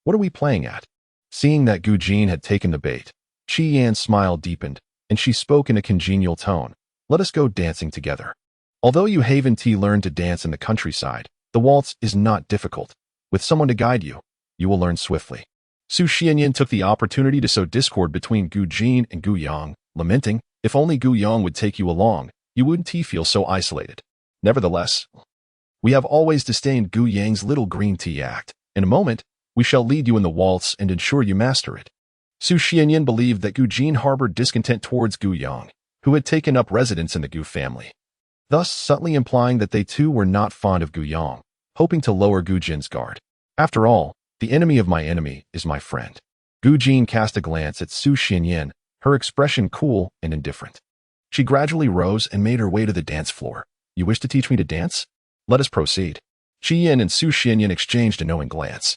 What are we playing at? Seeing that Gu Jin had taken the bait, Qi Yan's smile deepened, and she spoke in a congenial tone. Let us go dancing together. Although you haven't learned to dance in the countryside, the waltz is not difficult. With someone to guide you, you will learn swiftly. Su Xianyan took the opportunity to sow discord between Gu Jin and Gu Yong, lamenting, if only Gu Yong would take you along, you wouldn't feel so isolated. Nevertheless, we have always disdained Gu Yang's little green tea act. In a moment, we shall lead you in the waltz and ensure you master it. Su Xianyan believed that Gu Jin harbored discontent towards Gu Yong, who had taken up residence in the Gu family, thus subtly implying that they too were not fond of Gu Yong, hoping to lower Gu Jin's guard. After all, the enemy of my enemy is my friend. Gu Jin cast a glance at Su Xianyan, her expression cool and indifferent. She gradually rose and made her way to the dance floor. You wish to teach me to dance? Let us proceed. Qi Yin and Su Xianyan exchanged a knowing glance,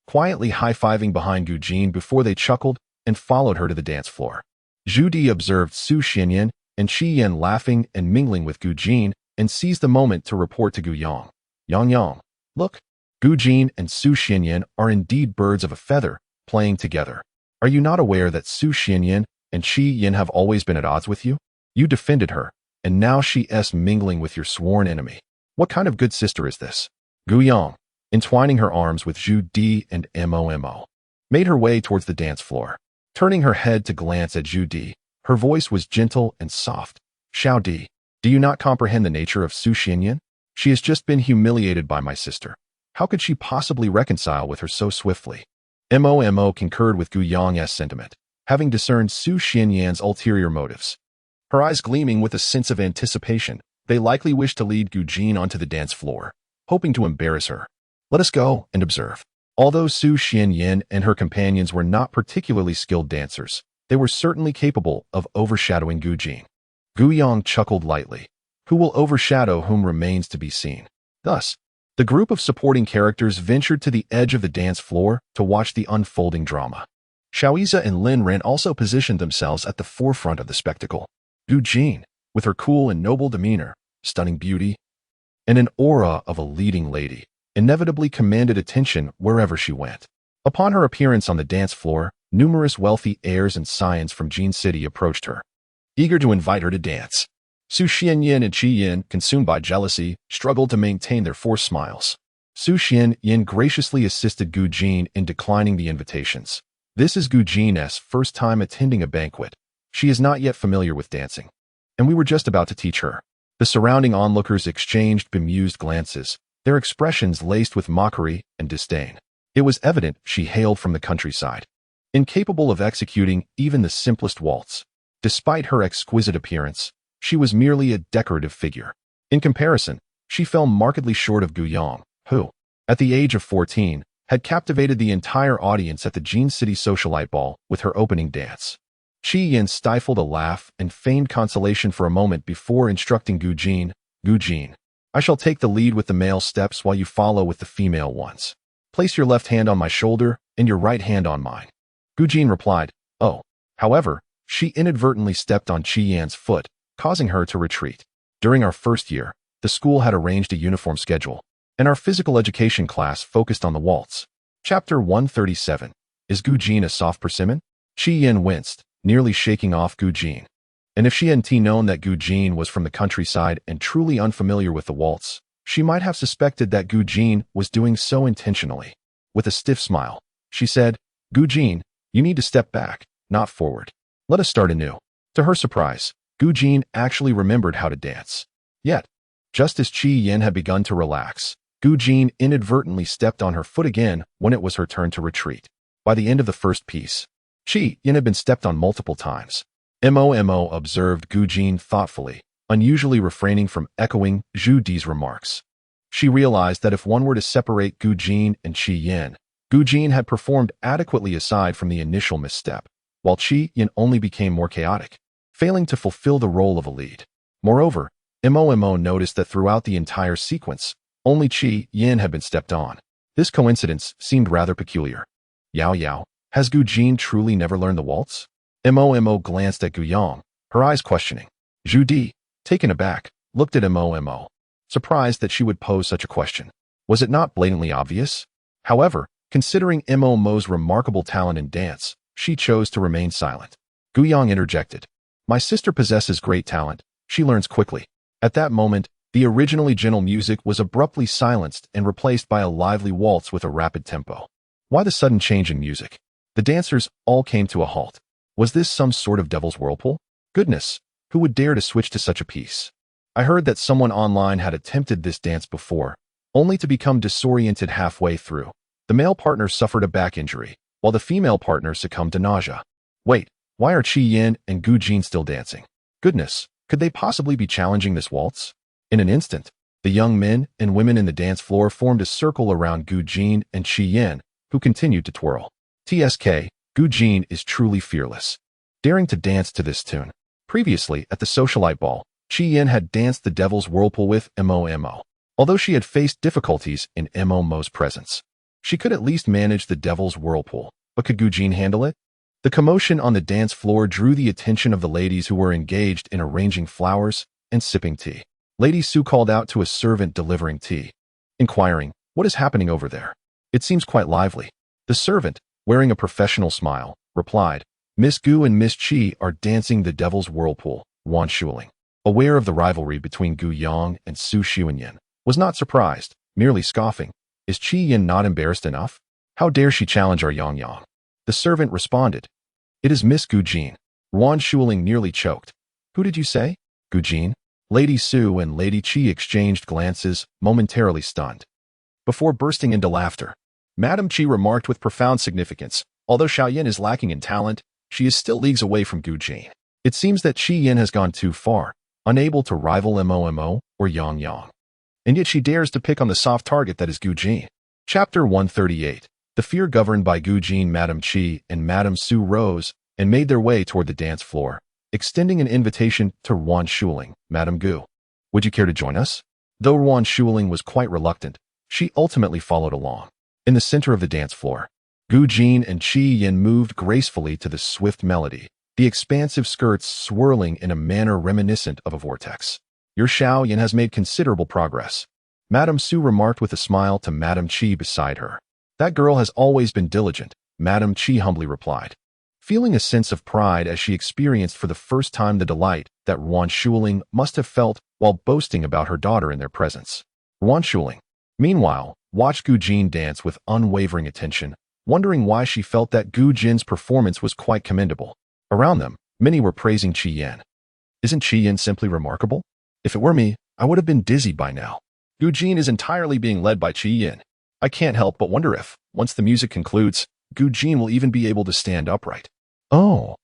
quietly high-fiving behind Gu Jin before they chuckled and followed her to the dance floor. Zhu Di observed Su Xianyan and Qi Yin laughing and mingling with Gu Jin and seized the moment to report to Gu Yong. Yang, look, Gu Jin and Su Xianyan are indeed birds of a feather, playing together. Are you not aware that Su Xianyan and Qi Yin have always been at odds with you? You defended her, and now she's mingling with your sworn enemy. What kind of good sister is this? Gu Yong, entwining her arms with Zhu Di and Mo, made her way towards the dance floor. Turning her head to glance at Zhu Di, her voice was gentle and soft. Xiao Di, do you not comprehend the nature of Su Xianyan? She has just been humiliated by my sister. How could she possibly reconcile with her so swiftly? Mo concurred with Gu Yong's sentiment. having discerned Su Xianyan's ulterior motives. Her eyes gleaming with a sense of anticipation, they likely wished to lead Gu Jin onto the dance floor, hoping to embarrass her. Let us go and observe. Although Su Xianyan and her companions were not particularly skilled dancers, they were certainly capable of overshadowing Gu Jin. Gu Yang chuckled lightly. Who will overshadow whom remains to be seen. Thus, the group of supporting characters ventured to the edge of the dance floor to watch the unfolding drama. Xiaoiza and Lin Ren also positioned themselves at the forefront of the spectacle. Gu Jin, with her cool and noble demeanor, stunning beauty, and an aura of a leading lady, inevitably commanded attention wherever she went. Upon her appearance on the dance floor, numerous wealthy heirs and scions from Jin City approached her, eager to invite her to dance. Su Xianyan and Qi Yin, consumed by jealousy, struggled to maintain their forced smiles. Su Xianyan graciously assisted Gu Jin in declining the invitations. This is Gu Jin's first time attending a banquet. She is not yet familiar with dancing, and we were just about to teach her. The surrounding onlookers exchanged bemused glances, their expressions laced with mockery and disdain. It was evident she hailed from the countryside, incapable of executing even the simplest waltz. Despite her exquisite appearance, she was merely a decorative figure. In comparison, she fell markedly short of Gu Yang, who, at the age of 14, had captivated the entire audience at the Jin City socialite ball with her opening dance. Qi Yin stifled a laugh and feigned consolation for a moment before instructing Gu Jin, Gu Jin, I shall take the lead with the male steps while you follow with the female ones. Place your left hand on my shoulder and your right hand on mine. Gu Jin replied, oh. However, she inadvertently stepped on Qi Yan's foot, causing her to retreat. During our first year, the school had arranged a uniform schedule, and our physical education class focused on the waltz. Chapter 137. Is Gu Jin a soft persimmon? Qi Yin winced, nearly shaking off Gu Jin. And if she hadn't known that Gu Jin was from the countryside and truly unfamiliar with the waltz, she might have suspected that Gu Jin was doing so intentionally. With a stiff smile, she said, Gu Jin, you need to step back, not forward. Let us start anew. To her surprise, Gu Jin actually remembered how to dance. Yet, just as Qi Yin had begun to relax, Gu Jin inadvertently stepped on her foot again when it was her turn to retreat. By the end of the first piece, Qi Yin had been stepped on multiple times. Mo observed Gu Jin thoughtfully, unusually refraining from echoing Zhu Di's remarks. She realized that if one were to separate Gu Jin and Qi Yin, Gu Jin had performed adequately aside from the initial misstep, while Qi Yin only became more chaotic, failing to fulfill the role of a lead. Moreover, Mo noticed that throughout the entire sequence, only Qi Yin had been stepped on. This coincidence seemed rather peculiar. Yao, has Gu Jin truly never learned the waltz? Mo glanced at Gu Yang, her eyes questioning. Zhu Di, taken aback, looked at Mo, surprised that she would pose such a question. Was it not blatantly obvious? However, considering Mo's remarkable talent in dance, she chose to remain silent. Gu Yang interjected. My sister possesses great talent. She learns quickly. At that moment, the originally gentle music was abruptly silenced and replaced by a lively waltz with a rapid tempo. Why the sudden change in music? The dancers all came to a halt. Was this some sort of devil's whirlpool? Goodness, who would dare to switch to such a piece? I heard that someone online had attempted this dance before, only to become disoriented halfway through. The male partner suffered a back injury, while the female partner succumbed to nausea. Wait, why are Qi Yin and Gu Jin still dancing? Goodness, could they possibly be challenging this waltz? In an instant, the young men and women in the dance floor formed a circle around Gu Jin and Qi Yin, who continued to twirl. TSK, Gu Jin is truly fearless, daring to dance to this tune. Previously, at the socialite ball, Qi Yin had danced the devil's whirlpool with Mo. Although she had faced difficulties in Mo's presence, she could at least manage the devil's whirlpool. But could Gu Jin handle it? The commotion on the dance floor drew the attention of the ladies who were engaged in arranging flowers and sipping tea. Lady Su called out to a servant delivering tea, inquiring, what is happening over there? It seems quite lively. The servant, wearing a professional smile, replied, Miss Gu and Miss Qi are dancing the devil's whirlpool. Wan Shuling, aware of the rivalry between Gu Yang and Su Xianyan, was not surprised, merely scoffing. Is Qi Yin not embarrassed enough? How dare she challenge our Yang? The servant responded, it is Miss Gu Jin. Wan Shuling nearly choked. Who did you say? Gu Jin? Lady Su and Lady Qi exchanged glances, momentarily stunned, before bursting into laughter. Madame Qi remarked with profound significance, although Xiaoyan is lacking in talent, she is still leagues away from Gu Jin. It seems that Qi Yin has gone too far, unable to rival Momo or Yang Yang. And yet she dares to pick on the soft target that is Gu Jin. Chapter 138. The fear governed by Gu Jin. Madame Qi and Madame Su rose and made their way toward the dance floor, extending an invitation to Yuan Shuling. Madame Gu, would you care to join us? Though Yuan Shuling was quite reluctant, she ultimately followed along. In the center of the dance floor, Gu Jin and Qi Yin moved gracefully to the swift melody, the expansive skirts swirling in a manner reminiscent of a vortex. Your Xiao Yin has made considerable progress, Madame Su remarked with a smile to Madame Qi beside her. That girl has always been diligent, Madame Qi humbly replied, feeling a sense of pride as she experienced for the first time the delight that Yuan Shuling must have felt while boasting about her daughter in their presence. Yuan Shuling, meanwhile, watched Gu Jin dance with unwavering attention, wondering why she felt that Gu Jin's performance was quite commendable. Around them, many were praising Qi Yin. Isn't Qi Yin simply remarkable? If it were me, I would have been dizzy by now. Gu Jin is entirely being led by Qi Yin. I can't help but wonder if, once the music concludes, Gu Jin will even be able to stand upright. Oh,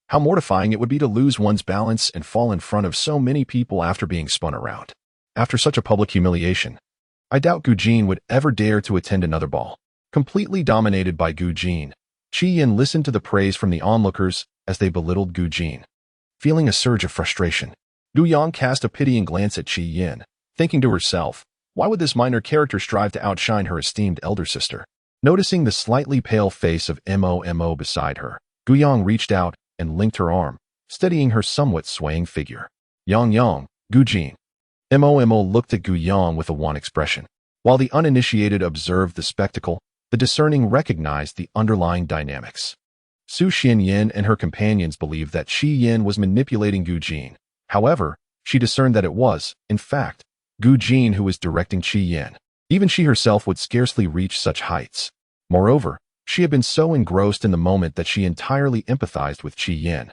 how mortifying it would be to lose one's balance and fall in front of so many people after being spun around. After such a public humiliation, I doubt Gu Jin would ever dare to attend another ball. Completely dominated by Gu Jin, Qi Yin listened to the praise from the onlookers as they belittled Gu Jin. Feeling a surge of frustration, Gu Yang cast a pitying glance at Qi Yin, thinking to herself, why would this minor character strive to outshine her esteemed elder sister? Noticing the slightly pale face of Momo beside her, Gu Yang reached out and linked her arm, steadying her somewhat swaying figure. Yang, Gu Jin. Momo looked at Gu Yang with a wan expression. While the uninitiated observed the spectacle, the discerning recognized the underlying dynamics. Su Xianyin and her companions believed that Qi Yin was manipulating Gu Jin. However, she discerned that it was, in fact, Gu Jin who was directing Qi Yin. Even she herself would scarcely reach such heights. Moreover, she had been so engrossed in the moment that she entirely empathized with Qi Yin.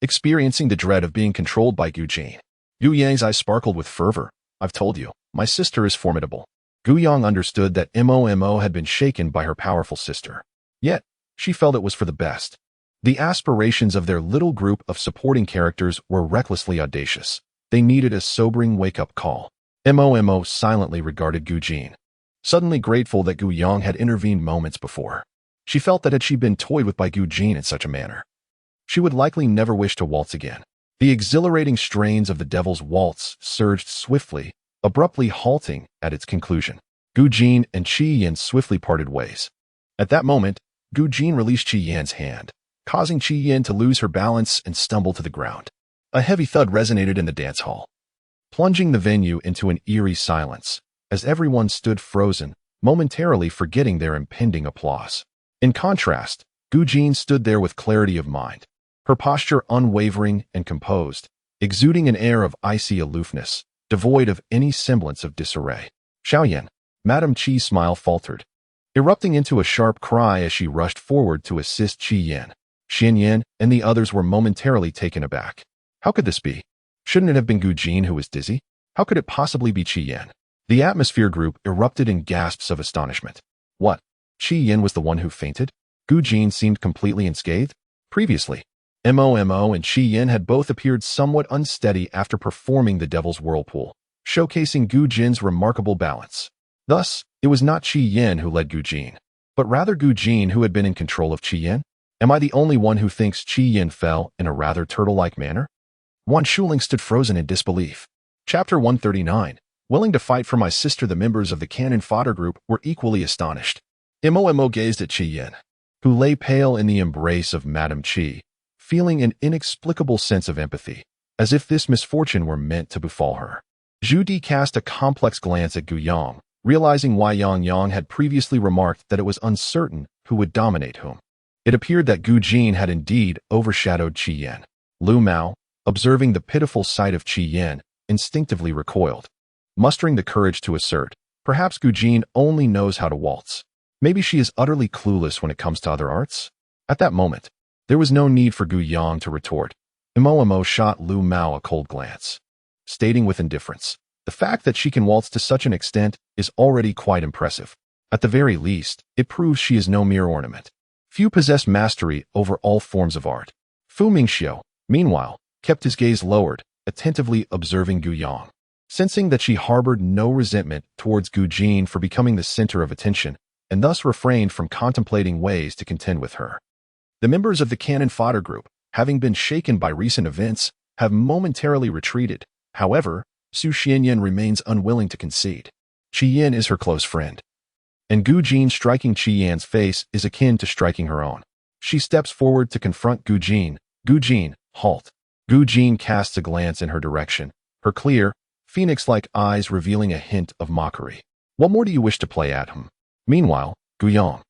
Experiencing the dread of being controlled by Gu Jin, Gu Yang's eyes sparkled with fervor. I've told you, my sister is formidable. Gu Yang understood that Momo had been shaken by her powerful sister. Yet, she felt it was for the best. The aspirations of their little group of supporting characters were recklessly audacious. They needed a sobering wake-up call. Momo silently regarded Gu Jin, suddenly grateful that Gu Yang had intervened moments before. She felt that had she been toyed with by Gu Jin in such a manner, she would likely never wish to waltz again. The exhilarating strains of the Devil's Waltz surged swiftly, abruptly halting at its conclusion. Gu Jin and Qi Yin swiftly parted ways. At that moment, Gu Jin released Qi Yin's hand, causing Qi Yin to lose her balance and stumble to the ground. A heavy thud resonated in the dance hall, plunging the venue into an eerie silence, as everyone stood frozen, momentarily forgetting their impending applause. In contrast, Gu Jin stood there with clarity of mind, her posture unwavering and composed, exuding an air of icy aloofness, devoid of any semblance of disarray. Xiaoyan, Madame Qi's smile faltered, erupting into a sharp cry as she rushed forward to assist Qi Yin. Xianyin and the others were momentarily taken aback. How could this be? Shouldn't it have been Gu Jin who was dizzy? How could it possibly be Qi Yin? The atmosphere group erupted in gasps of astonishment. What? Qi Yin was the one who fainted? Gu Jin seemed completely unscathed? Previously, Momo and Qi Yin had both appeared somewhat unsteady after performing the Devil's Whirlpool, showcasing Gu Jin's remarkable balance. Thus, it was not Qi Yin who led Gu Jin, but rather Gu Jin who had been in control of Qi Yin? Am I the only one who thinks Qi Yin fell in a rather turtle-like manner? Yuan Shuling stood frozen in disbelief. Chapter 139. Willing to fight for my sister. The members of the cannon fodder group were equally astonished. Momo gazed at Qi Yin, who lay pale in the embrace of Madame Qi, feeling an inexplicable sense of empathy, as if this misfortune were meant to befall her. Zhu Di cast a complex glance at Gu Yang, realizing why Yang had previously remarked that it was uncertain who would dominate whom. It appeared that Gu Jin had indeed overshadowed Qi Yin. Lu Mao, observing the pitiful sight of Qi Yin, instinctively recoiled, mustering the courage to assert, perhaps Gu Jin only knows how to waltz. Maybe she is utterly clueless when it comes to other arts? At that moment, there was no need for Gu Yang to retort. Momo shot Lu Mao a cold glance, stating with indifference, the fact that she can waltz to such an extent is already quite impressive. At the very least, it proves she is no mere ornament. Few possess mastery over all forms of art. Fu Mingxiu, meanwhile, kept his gaze lowered, attentively observing Gu Yang. Sensing that she harbored no resentment towards Gu Jin for becoming the center of attention, and thus refrained from contemplating ways to contend with her. The members of the cannon fodder group, having been shaken by recent events, have momentarily retreated. However, Su Xianyan remains unwilling to concede. Qi Yan is her close friend, and Gu Jin striking Qi Yan's face is akin to striking her own. She steps forward to confront Gu Jin. Gu Jin, halt. Gu Jin casts a glance in her direction, her clear, phoenix-like eyes revealing a hint of mockery. What more do you wish to play at him? Meanwhile, Gu Yang,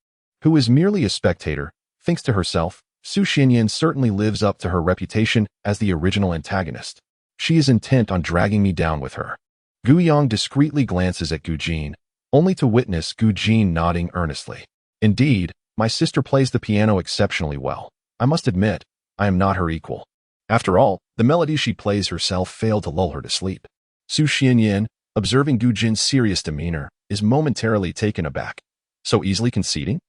who is merely a spectator, thinks to herself, Su Xianyan certainly lives up to her reputation as the original antagonist. She is intent on dragging me down with her. Gu Yang discreetly glances at Gu Jin, only to witness Gu Jin nodding earnestly. Indeed, my sister plays the piano exceptionally well. I must admit, I am not her equal. After all, the melodies she plays herself fail to lull her to sleep. Su Xianyan, observing Gu Jin's serious demeanor, is momentarily taken aback. So easily conceding?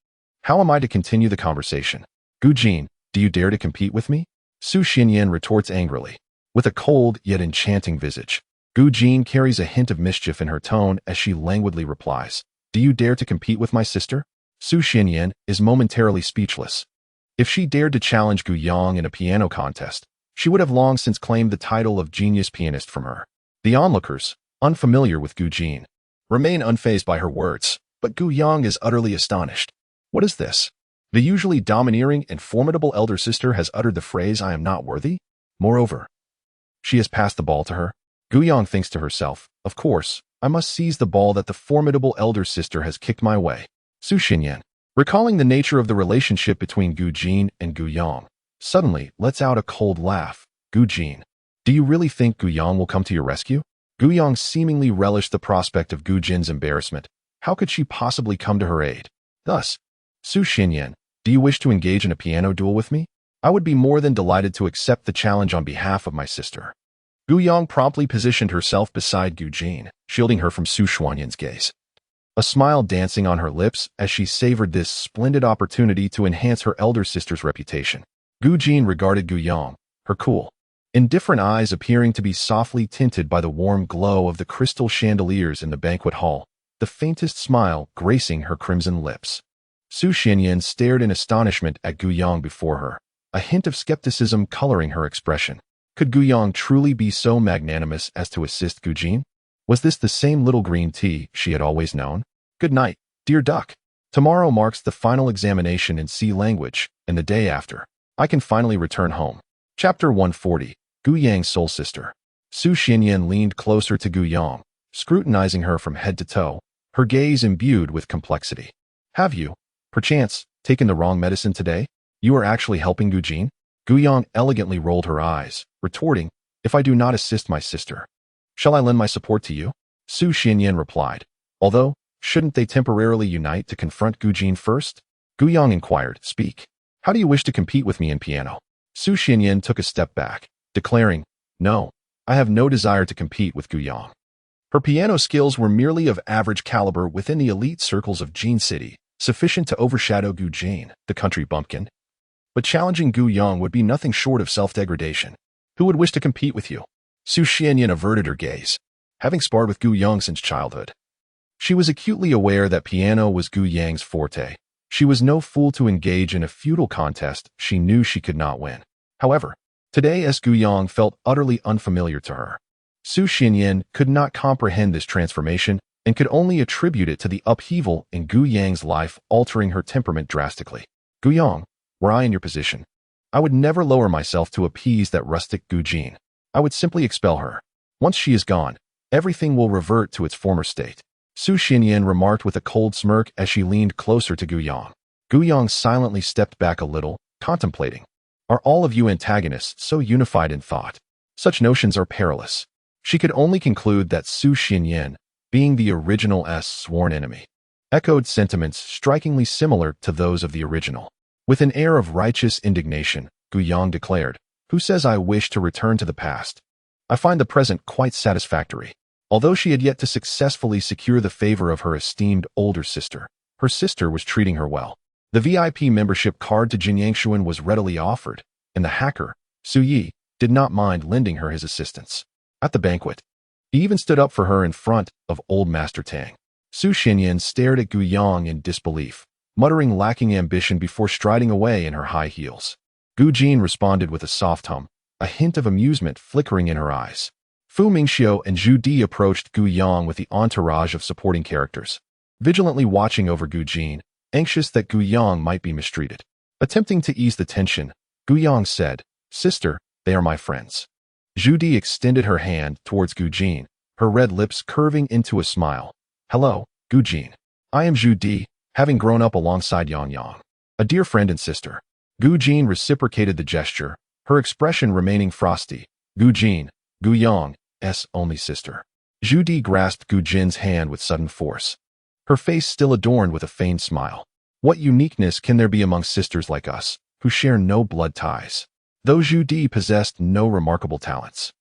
How am I to continue the conversation? Gu Jin, do you dare to compete with me? Su Xianyan retorts angrily, with a cold yet enchanting visage. Gu Jin carries a hint of mischief in her tone as she languidly replies, do you dare to compete with my sister? Su Xianyan is momentarily speechless. If she dared to challenge Gu Yang in a piano contest, she would have long since claimed the title of genius pianist from her. The onlookers, unfamiliar with Gu Jin, remain unfazed by her words, but Gu Yang is utterly astonished. What is this? The usually domineering and formidable elder sister has uttered the phrase, I am not worthy? Moreover, she has passed the ball to her. Gu Yang thinks to herself, of course, I must seize the ball that the formidable elder sister has kicked my way. Su Xianyan, recalling the nature of the relationship between Gu Jin and Gu Yang, suddenly lets out a cold laugh. Gu Jin, do you really think Gu Yang will come to your rescue? Gu Yang seemingly relished the prospect of Gu Jin's embarrassment. How could she possibly come to her aid? Thus, Su Xianyan, do you wish to engage in a piano duel with me? I would be more than delighted to accept the challenge on behalf of my sister. Gu Yang promptly positioned herself beside Gu Jin, shielding her from Su Xianyan's gaze. A smile dancing on her lips as she savored this splendid opportunity to enhance her elder sister's reputation. Gu Jin regarded Gu Yang, her cool, indifferent eyes appearing to be softly tinted by the warm glow of the crystal chandeliers in the banquet hall, the faintest smile gracing her crimson lips. Su Xianyan stared in astonishment at Gu Yang before her, a hint of skepticism coloring her expression. Could Gu Yang truly be so magnanimous as to assist Gu Jin? Was this the same little green tea she had always known? Good night, dear duck. Tomorrow marks the final examination in C language, and the day after, I can finally return home. Chapter 140, Gu Yang's Soul Sister. Su Xianyan leaned closer to Gu Yang, scrutinizing her from head to toe, her gaze imbued with complexity. Have you, perchance, taken the wrong medicine today? You are actually helping Gu Jin? Gu Yang elegantly rolled her eyes, retorting, if I do not assist my sister, shall I lend my support to you? Su Xianyan replied, although, shouldn't they temporarily unite to confront Gu Jin first? Gu Yang inquired, speak. How do you wish to compete with me in piano? Su Xianyan took a step back, declaring, no, I have no desire to compete with Gu Yang. Her piano skills were merely of average caliber within the elite circles of Jin City, sufficient to overshadow Gu Jin, the country bumpkin. But challenging Gu Yang would be nothing short of self-degradation. Who would wish to compete with you? Su Xianyan averted her gaze, having sparred with Gu Yang since childhood. She was acutely aware that piano was Gu Yang's forte. She was no fool to engage in a futile contest she knew she could not win. However, today as Gu Yang felt utterly unfamiliar to her, Su Xianyan could not comprehend this transformation and could only attribute it to the upheaval in Gu Yang's life altering her temperament drastically. Gu Yang, were I in your position, I would never lower myself to appease that rustic Gu Jin. I would simply expel her. Once she is gone, everything will revert to its former state. Su Xianyan remarked with a cold smirk as she leaned closer to Gu Yang. Gu Yang silently stepped back a little, contemplating. Are all of you antagonists so unified in thought? Such notions are perilous. She could only conclude that Su Xianyan, being the original sworn enemy, echoed sentiments strikingly similar to those of the original. With an air of righteous indignation, Gu Yang declared, who says I wish to return to the past? I find the present quite satisfactory. Although she had yet to successfully secure the favor of her esteemed older sister, her sister was treating her well. The VIP membership card to Jin Yangshuan was readily offered, and the hacker, Su Yi, did not mind lending her his assistance. At the banquet, he even stood up for her in front of old Master Tang. Su Xinyan stared at Gu Yang in disbelief, muttering lacking ambition before striding away in her high heels. Gu Jin responded with a soft hum, a hint of amusement flickering in her eyes. Fu Mingxiu and Zhu Di approached Gu Yang with the entourage of supporting characters, vigilantly watching over Gu Jin, anxious that Gu Yang might be mistreated. Attempting to ease the tension, Gu Yang said, "Sister, they are my friends." Zhu Di extended her hand towards Gu Jin, her red lips curving into a smile. "Hello, Gu Jin. I am Zhu Di, having grown up alongside Yang Yang, a dear friend and sister." Gu Jin reciprocated the gesture, her expression remaining frosty. Gu Jin, Gu Yang's only sister. Zhu Di grasped Gu Jin's hand with sudden force, her face still adorned with a feigned smile. What uniqueness can there be among sisters like us, who share no blood ties? Though Zhu Di possessed no remarkable talents,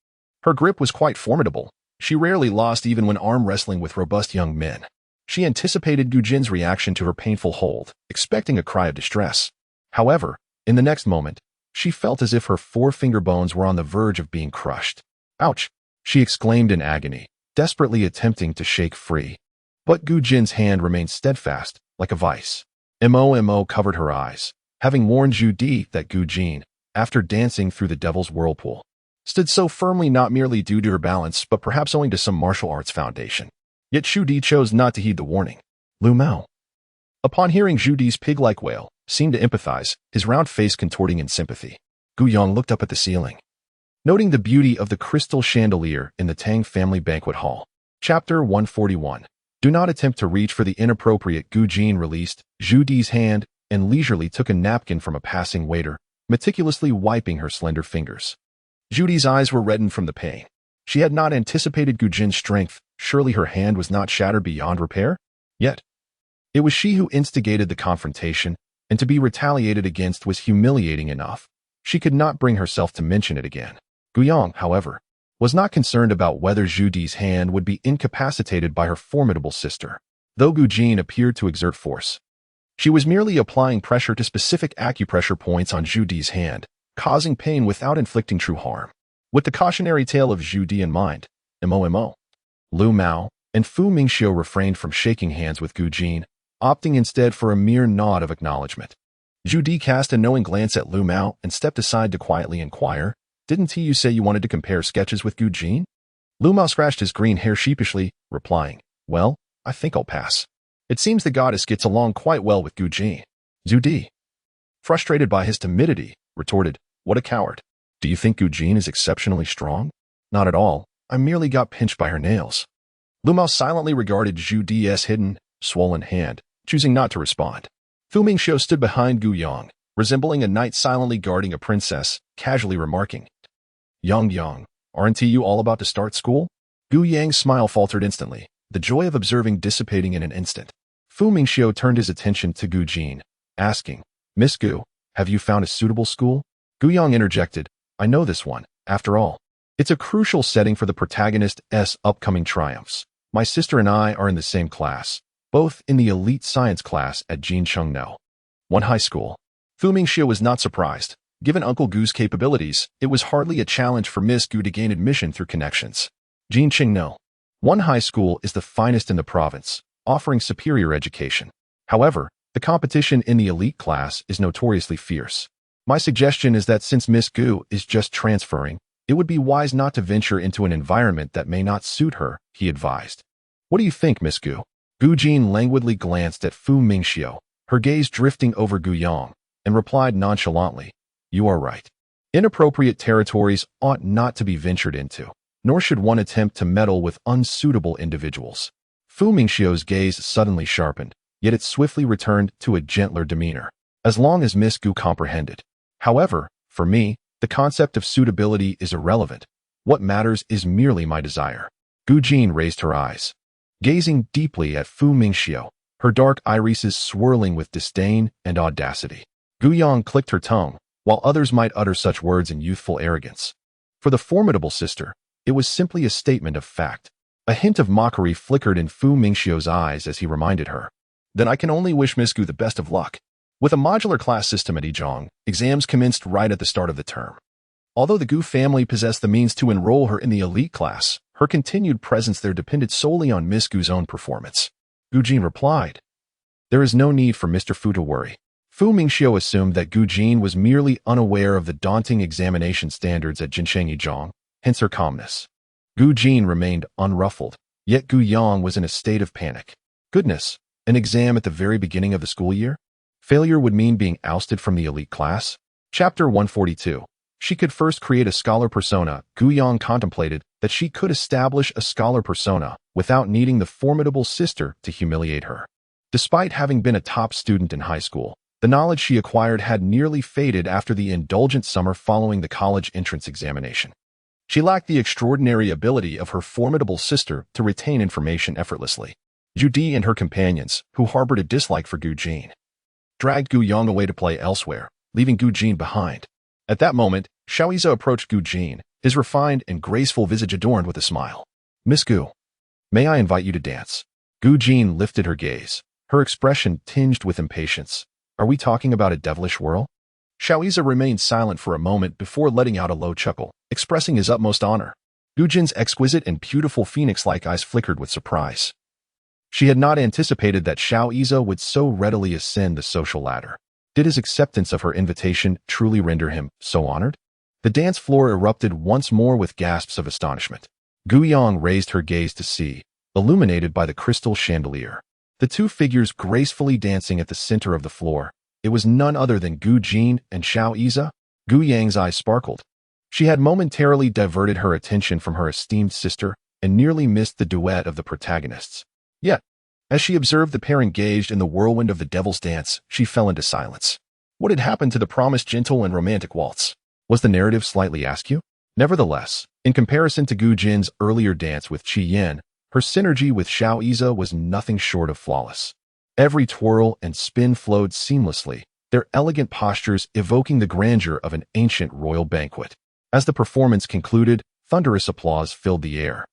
her grip was quite formidable. She rarely lost even when arm wrestling with robust young men. She anticipated Gu Jin's reaction to her painful hold, expecting a cry of distress. However, in the next moment, she felt as if her four-finger bones were on the verge of being crushed. "Ouch!" she exclaimed in agony, desperately attempting to shake free. But Gu Jin's hand remained steadfast, like a vice. Mo covered her eyes, having warned Zhu Di that Gu Jin, after dancing through the devil's whirlpool, stood so firmly not merely due to her balance but perhaps owing to some martial arts foundation. Yet Zhu Di chose not to heed the warning. Lu Mao, upon hearing Zhu Di's pig-like wail, seemed to empathize, his round face contorting in sympathy. Gu Yang looked up at the ceiling, noting the beauty of the crystal chandelier in the Tang family banquet hall. Chapter 141. Do not attempt to reach for the inappropriate. Gu Jin released Zhu Di's hand and leisurely took a napkin from a passing waiter, meticulously wiping her slender fingers. Zhu Di's eyes were reddened from the pain. She had not anticipated Gu Jin's strength. Surely her hand was not shattered beyond repair? Yet, it was she who instigated the confrontation, and to be retaliated against was humiliating enough. She could not bring herself to mention it again. Gu Yang, however, was not concerned about whether Zhu Di's hand would be incapacitated by her formidable sister. Though Gu Jin appeared to exert force, she was merely applying pressure to specific acupressure points on Zhu Di's hand, causing pain without inflicting true harm. With the cautionary tale of Zhu Di in mind, Mo, Lu Mao, and Fu Mingxiu refrained from shaking hands with Gu Jin, opting instead for a mere nod of acknowledgement. Zhu Di cast a knowing glance at Lu Mao and stepped aside to quietly inquire, "Didn't you say you wanted to compare sketches with Gu Jin?" Lu Mao scratched his green hair sheepishly, replying, "Well, I think I'll pass. It seems the goddess gets along quite well with Gu Jin." Zhu Di, frustrated by his timidity, retorted, "What a coward. Do you think Gu Jin is exceptionally strong?" "Not at all. I merely got pinched by her nails." Lu Mao silently regarded Zhu Di's hidden, swollen hand, choosing not to respond. Fu Mingxiu stood behind Gu Yang, resembling a knight silently guarding a princess, casually remarking, Yang, aren't you all about to start school?" Gu Yang's smile faltered instantly, the joy of observing dissipating in an instant. Fu Mingxiu turned his attention to Gu Jin, asking, "Miss Gu, have you found a suitable school?" Gu Yang interjected, "I know this one, after all. It's a crucial setting for the protagonist's upcoming triumphs. My sister and I are in the same class, both in the elite science class at Jinchengno, one high school." Fu Mingxiu was not surprised. Given Uncle Gu's capabilities, it was hardly a challenge for Miss Gu to gain admission through connections. Jinchengno, one high school, is the finest in the province, offering superior education. However, the competition in the elite class is notoriously fierce. My suggestion is that since Miss Gu is just transferring, it would be wise not to venture into an environment that may not suit her, he advised. "What do you think, Miss Gu?" Gu Jin languidly glanced at Fu Mingxiu, her gaze drifting over Gu Yang, and replied nonchalantly, "You are right. Inappropriate territories ought not to be ventured into, nor should one attempt to meddle with unsuitable individuals." Fu Mingxiu's gaze suddenly sharpened, yet it swiftly returned to a gentler demeanor, as long as Miss Gu comprehended. "However, for me, the concept of suitability is irrelevant. What matters is merely my desire." Gu Jin raised her eyes, gazing deeply at Fu Mingxiu, her dark irises swirling with disdain and audacity. Gu Yang clicked her tongue, while others might utter such words in youthful arrogance. For the formidable sister, it was simply a statement of fact. A hint of mockery flickered in Fu Mingxiu's eyes as he reminded her, "Then I can only wish Miss Gu the best of luck." With a modular class system at Yizhong, exams commenced right at the start of the term. Although the Gu family possessed the means to enroll her in the elite class, her continued presence there depended solely on Miss Gu's own performance. Gu Jin replied, "There is no need for Mr. Fu to worry." Fu Mingxiu assumed that Gu Jin was merely unaware of the daunting examination standards at Jinsheng Yizhong, hence her calmness. Gu Jin remained unruffled, yet Gu Yang was in a state of panic. Goodness, an exam at the very beginning of the school year? Failure would mean being ousted from the elite class? Chapter 142. She could first create a scholar persona. Gu Yang contemplated that she could establish a scholar persona without needing the formidable sister to humiliate her. Despite having been a top student in high school, the knowledge she acquired had nearly faded after the indulgent summer following the college entrance examination. She lacked the extraordinary ability of her formidable sister to retain information effortlessly. Zhu Di and her companions, who harbored a dislike for Gu Jin, dragged Gu Yang away to play elsewhere, leaving Gu Jin behind. At that moment, Xiaoiza approached Gu Jin, his refined and graceful visage adorned with a smile. "Miss Gu, may I invite you to dance?" Gu Jin lifted her gaze, her expression tinged with impatience. "Are we talking about a devilish whirl?" Xiaoiza remained silent for a moment before letting out a low chuckle, expressing his utmost honor. Gu Jin's exquisite and beautiful phoenix-like eyes flickered with surprise. She had not anticipated that Xiaoiza would so readily ascend the social ladder. Did his acceptance of her invitation truly render him so honored? The dance floor erupted once more with gasps of astonishment. Gu Yang raised her gaze to see, illuminated by the crystal chandelier, the two figures gracefully dancing at the center of the floor. It was none other than Gu Jin and Xiaoiza. Gu Yang's eyes sparkled. She had momentarily diverted her attention from her esteemed sister and nearly missed the duet of the protagonists. Yet, as she observed the pair engaged in the whirlwind of the devil's dance, she fell into silence. What had happened to the promised gentle and romantic waltz? Was the narrative slightly askew? Nevertheless, in comparison to Gu Jin's earlier dance with Qi Yan, her synergy with Xiaoiza was nothing short of flawless. Every twirl and spin flowed seamlessly, their elegant postures evoking the grandeur of an ancient royal banquet. As the performance concluded, thunderous applause filled the air.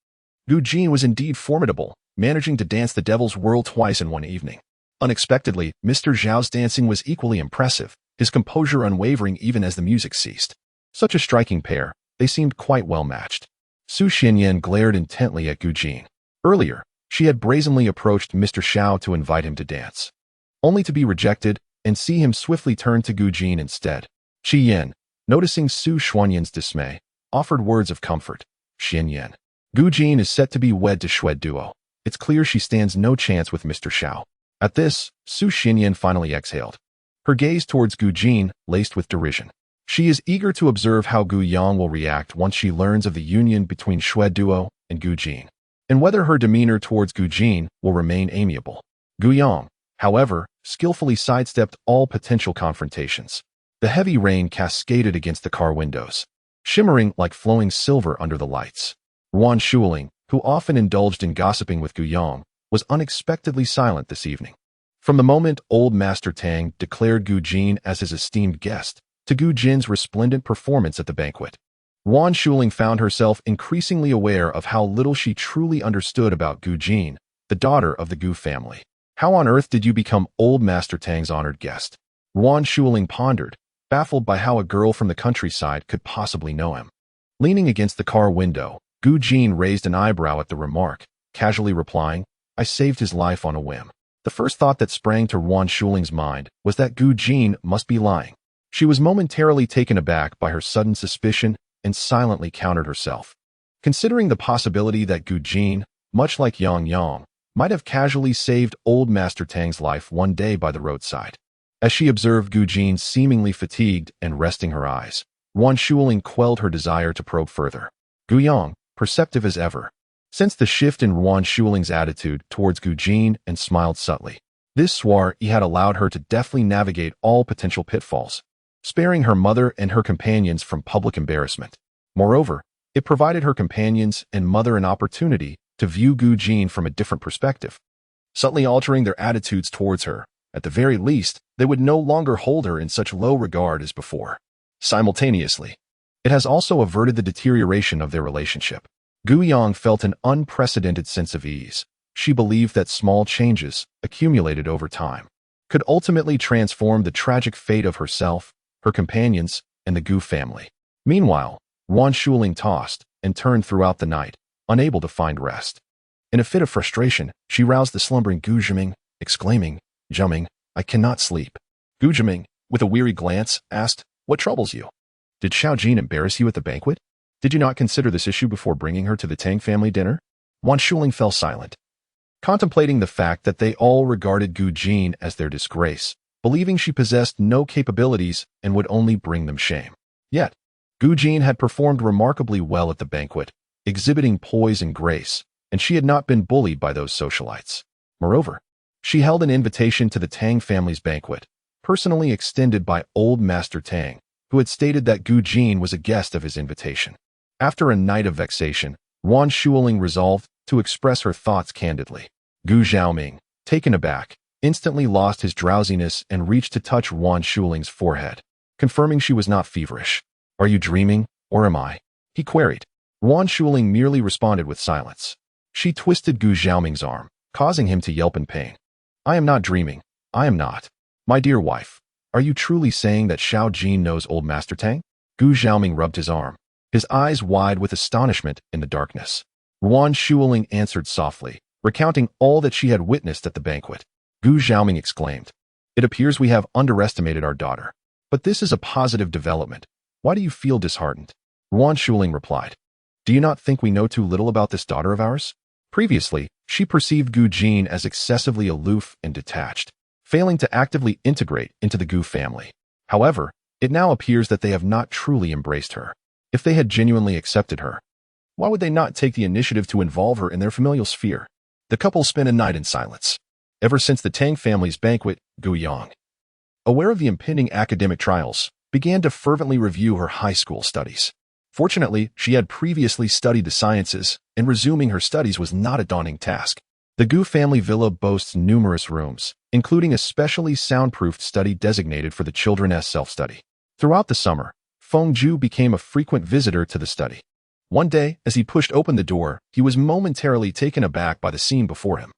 Gu Jin was indeed formidable, managing to dance the devil's whirl twice in one evening. Unexpectedly, Mr. Zhao's dancing was equally impressive, his composure unwavering even as the music ceased. Such a striking pair, they seemed quite well matched. Su Xianyan glared intently at Gu Jin. Earlier, she had brazenly approached Mr. Xiao to invite him to dance, only to be rejected and see him swiftly turn to Gu Jin instead. Qi Yan, noticing Su Xuanyan's dismay, offered words of comfort. "Xianyan, Gu Jin is set to be wed to Xue Duo. It's clear she stands no chance with Mr. Xiao." At this, Su Xianyan finally exhaled, her gaze towards Gu Jin laced with derision. She is eager to observe how Gu Yang will react once she learns of the union between Xue Duo and Gu Jin, and whether her demeanor towards Gu Jin will remain amiable. Gu Yang, however, skillfully sidestepped all potential confrontations. The heavy rain cascaded against the car windows, shimmering like flowing silver under the lights. Ruan Shuling, who often indulged in gossiping with Gu Yang, was unexpectedly silent this evening. From the moment old Master Tang declared Gu Jin as his esteemed guest, to Gu Jin's resplendent performance at the banquet, Ruan Shuling found herself increasingly aware of how little she truly understood about Gu Jin, the daughter of the Gu family. How on earth did you become old Master Tang's honored guest? Ruan Shuling pondered, baffled by how a girl from the countryside could possibly know him. Leaning against the car window, Gu Jin raised an eyebrow at the remark, casually replying, "I saved his life on a whim." The first thought that sprang to Ruan Shuling's mind was that Gu Jin must be lying. She was momentarily taken aback by her sudden suspicion and silently countered herself, considering the possibility that Gu Jin, much like Yang Yang, might have casually saved old Master Tang's life one day by the roadside. As she observed Gu Jin seemingly fatigued and resting her eyes, Ruan Shuling quelled her desire to probe further. Gu Yang, perceptive as ever, sensed the shift in Ruan Shuling's attitude towards Gu Jin and smiled subtly. This soiree had allowed her to deftly navigate all potential pitfalls, sparing her mother and her companions from public embarrassment. Moreover, it provided her companions and mother an opportunity to view Gu Jin from a different perspective, subtly altering their attitudes towards her. At the very least, they would no longer hold her in such low regard as before. Simultaneously, it has also averted the deterioration of their relationship. Gu Yang felt an unprecedented sense of ease. She believed that small changes, accumulated over time, could ultimately transform the tragic fate of herself, her companions, and the Gu family. Meanwhile, Wan Shuling tossed and turned throughout the night, unable to find rest. In a fit of frustration, she roused the slumbering Gu Zhiming, exclaiming, "Zhiming, I cannot sleep." Gu Zhiming, with a weary glance, asked, "What troubles you? Did Xiao Jin embarrass you at the banquet? Did you not consider this issue before bringing her to the Tang family dinner?" Wan Shuling fell silent, contemplating the fact that they all regarded Gu Jin as their disgrace, believing she possessed no capabilities and would only bring them shame. Yet, Gu Jin had performed remarkably well at the banquet, exhibiting poise and grace, and she had not been bullied by those socialites. Moreover, she held an invitation to the Tang family's banquet, personally extended by old Master Tang, who had stated that Gu Jin was a guest of his invitation. After a night of vexation, Wan Shuling resolved to express her thoughts candidly. Gu Xiaoming, taken aback, instantly lost his drowsiness and reached to touch Wan Shuling's forehead, confirming she was not feverish. "Are you dreaming, or am I?" he queried. Wan Shuling merely responded with silence. She twisted Gu Xiaoming's arm, causing him to yelp in pain. "I am not dreaming. I am not. My dear wife, are you truly saying that Xiao Jin knows old Master Tang?" Gu Xiaoming rubbed his arm, his eyes wide with astonishment in the darkness. Wan Shuling answered softly, recounting all that she had witnessed at the banquet. Gu Xiaoming exclaimed, "It appears we have underestimated our daughter. But this is a positive development. Why do you feel disheartened?" Wan Shuling replied, "Do you not think we know too little about this daughter of ours?" Previously, she perceived Gu Jin as excessively aloof and detached, failing to actively integrate into the Gu family. However, it now appears that they have not truly embraced her. If they had genuinely accepted her, why would they not take the initiative to involve her in their familial sphere? The couple spent a night in silence. Ever since the Tang family's banquet, Gu Yang, aware of the impending academic trials, began to fervently review her high school studies. Fortunately, she had previously studied the sciences, and resuming her studies was not a daunting task. The Gu family villa boasts numerous rooms, including a specially soundproofed study designated for the children's self-study. Throughout the summer, Feng Zhu became a frequent visitor to the study. One day, as he pushed open the door, he was momentarily taken aback by the scene before him.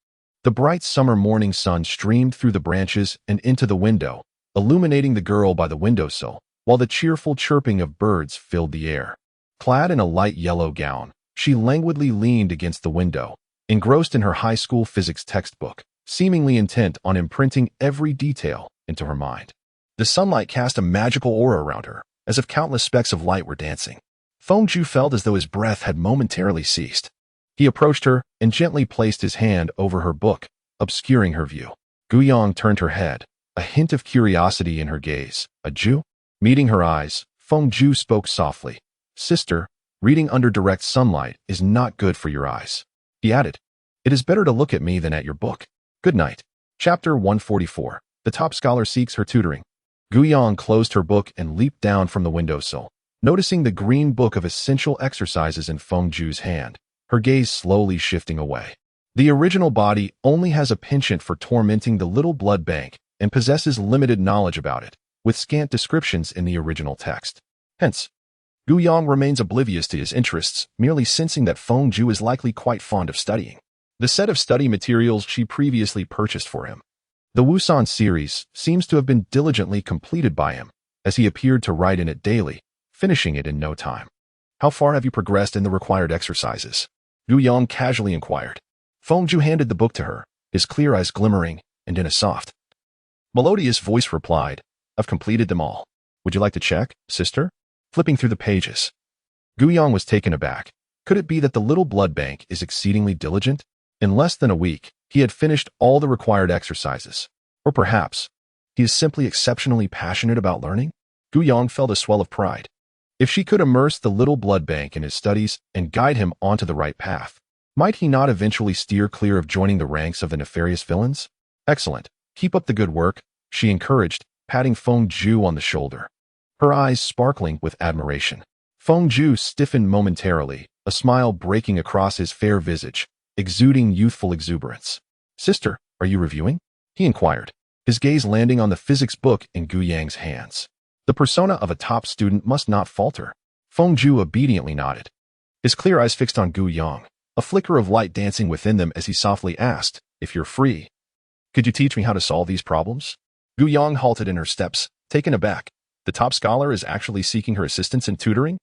The bright summer morning sun streamed through the branches and into the window, illuminating the girl by the windowsill, while the cheerful chirping of birds filled the air. Clad in a light yellow gown, she languidly leaned against the window, engrossed in her high school physics textbook, seemingly intent on imprinting every detail into her mind. The sunlight cast a magical aura around her, as if countless specks of light were dancing. Feng Zhu felt as though his breath had momentarily ceased. He approached her and gently placed his hand over her book, obscuring her view. Gu Yang turned her head, a hint of curiosity in her gaze. "A Jew?" Meeting her eyes, Feng Zhu spoke softly. "Sister, reading under direct sunlight is not good for your eyes." He added, "It is better to look at me than at your book. Good night." Chapter 144. The top scholar seeks her tutoring. Gu Yang closed her book and leaped down from the windowsill. Noticing the green book of essential exercises in Feng Zhu's hand, her gaze slowly shifting away. The original body only has a penchant for tormenting the little blood bank and possesses limited knowledge about it, with scant descriptions in the original text. Hence, Gu Yang remains oblivious to his interests, merely sensing that Feng Zhu is likely quite fond of studying. The set of study materials she previously purchased for him, the Wusan series, seems to have been diligently completed by him, as he appeared to write in it daily, finishing it in no time. "How far have you progressed in the required exercises?" Gu Yang casually inquired. Feng Zhu handed the book to her, his clear eyes glimmering, and in a soft, melodious voice replied, "I've completed them all. Would you like to check, sister?" Flipping through the pages, Gu Yang was taken aback. Could it be that the little blood bank is exceedingly diligent? In less than a week, he had finished all the required exercises. Or perhaps, he is simply exceptionally passionate about learning? Gu Yang felt a swell of pride. If she could immerse the little blood bank in his studies and guide him onto the right path, might he not eventually steer clear of joining the ranks of the nefarious villains? "Excellent. Keep up the good work," she encouraged, patting Feng Zhu on the shoulder, her eyes sparkling with admiration. Feng Zhu stiffened momentarily, a smile breaking across his fair visage, exuding youthful exuberance. "Sister, are you reviewing?" he inquired, his gaze landing on the physics book in Gu Yang's hands. The persona of a top student must not falter. Feng Zhu obediently nodded, his clear eyes fixed on Gu Yang, a flicker of light dancing within them as he softly asked, "If you're free, Could you teach me how to solve these problems? Gu Yang halted in her steps, taken aback. The top scholar is actually seeking her assistance in tutoring?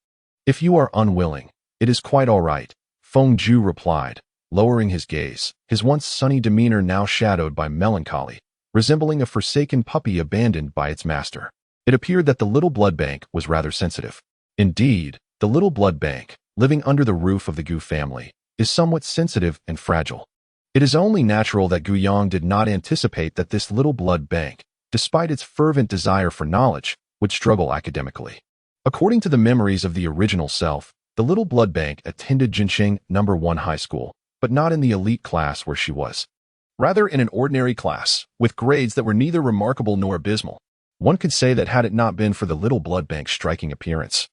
If you are unwilling, it is quite all right, Feng Ju replied, lowering his gaze, his once sunny demeanor now shadowed by melancholy, resembling a forsaken puppy abandoned by its master. It appeared that the little blood bank was rather sensitive. Indeed, the little blood bank, living under the roof of the Gu family, is somewhat sensitive and fragile. It is only natural that Gu Yang did not anticipate that this little blood bank, despite its fervent desire for knowledge, would struggle academically. According to the memories of the original self, the little blood bank attended Jinxing No. 1 high school, but not in the elite class where she was. Rather in an ordinary class, with grades that were neither remarkable nor abysmal. One could say that had it not been for the little blood bank's striking appearance,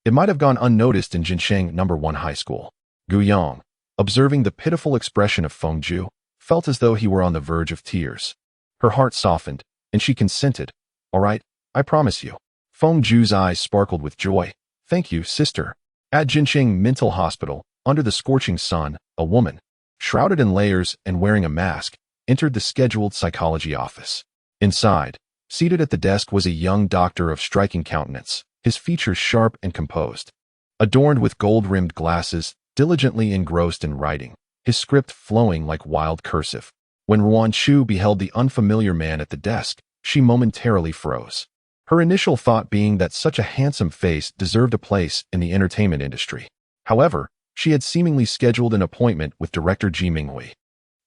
it might have gone unnoticed in Jinxing No. 1 high school. Gu Yang, observing the pitiful expression of Feng Ju, felt as though he were on the verge of tears. Her heart softened, and she consented. All right, I promise you. Feng Ju's eyes sparkled with joy. Thank you, sister. At Jinxing Mental Hospital, under the scorching sun, a woman, shrouded in layers and wearing a mask, entered the scheduled psychology office. Inside, seated at the desk was a young doctor of striking countenance, his features sharp and composed. Adorned with gold-rimmed glasses, diligently engrossed in writing, his script flowing like wild cursive. When Ruan Chu beheld the unfamiliar man at the desk, she momentarily froze. Her initial thought being that such a handsome face deserved a place in the entertainment industry. However, she had seemingly scheduled an appointment with director Ji Minghui.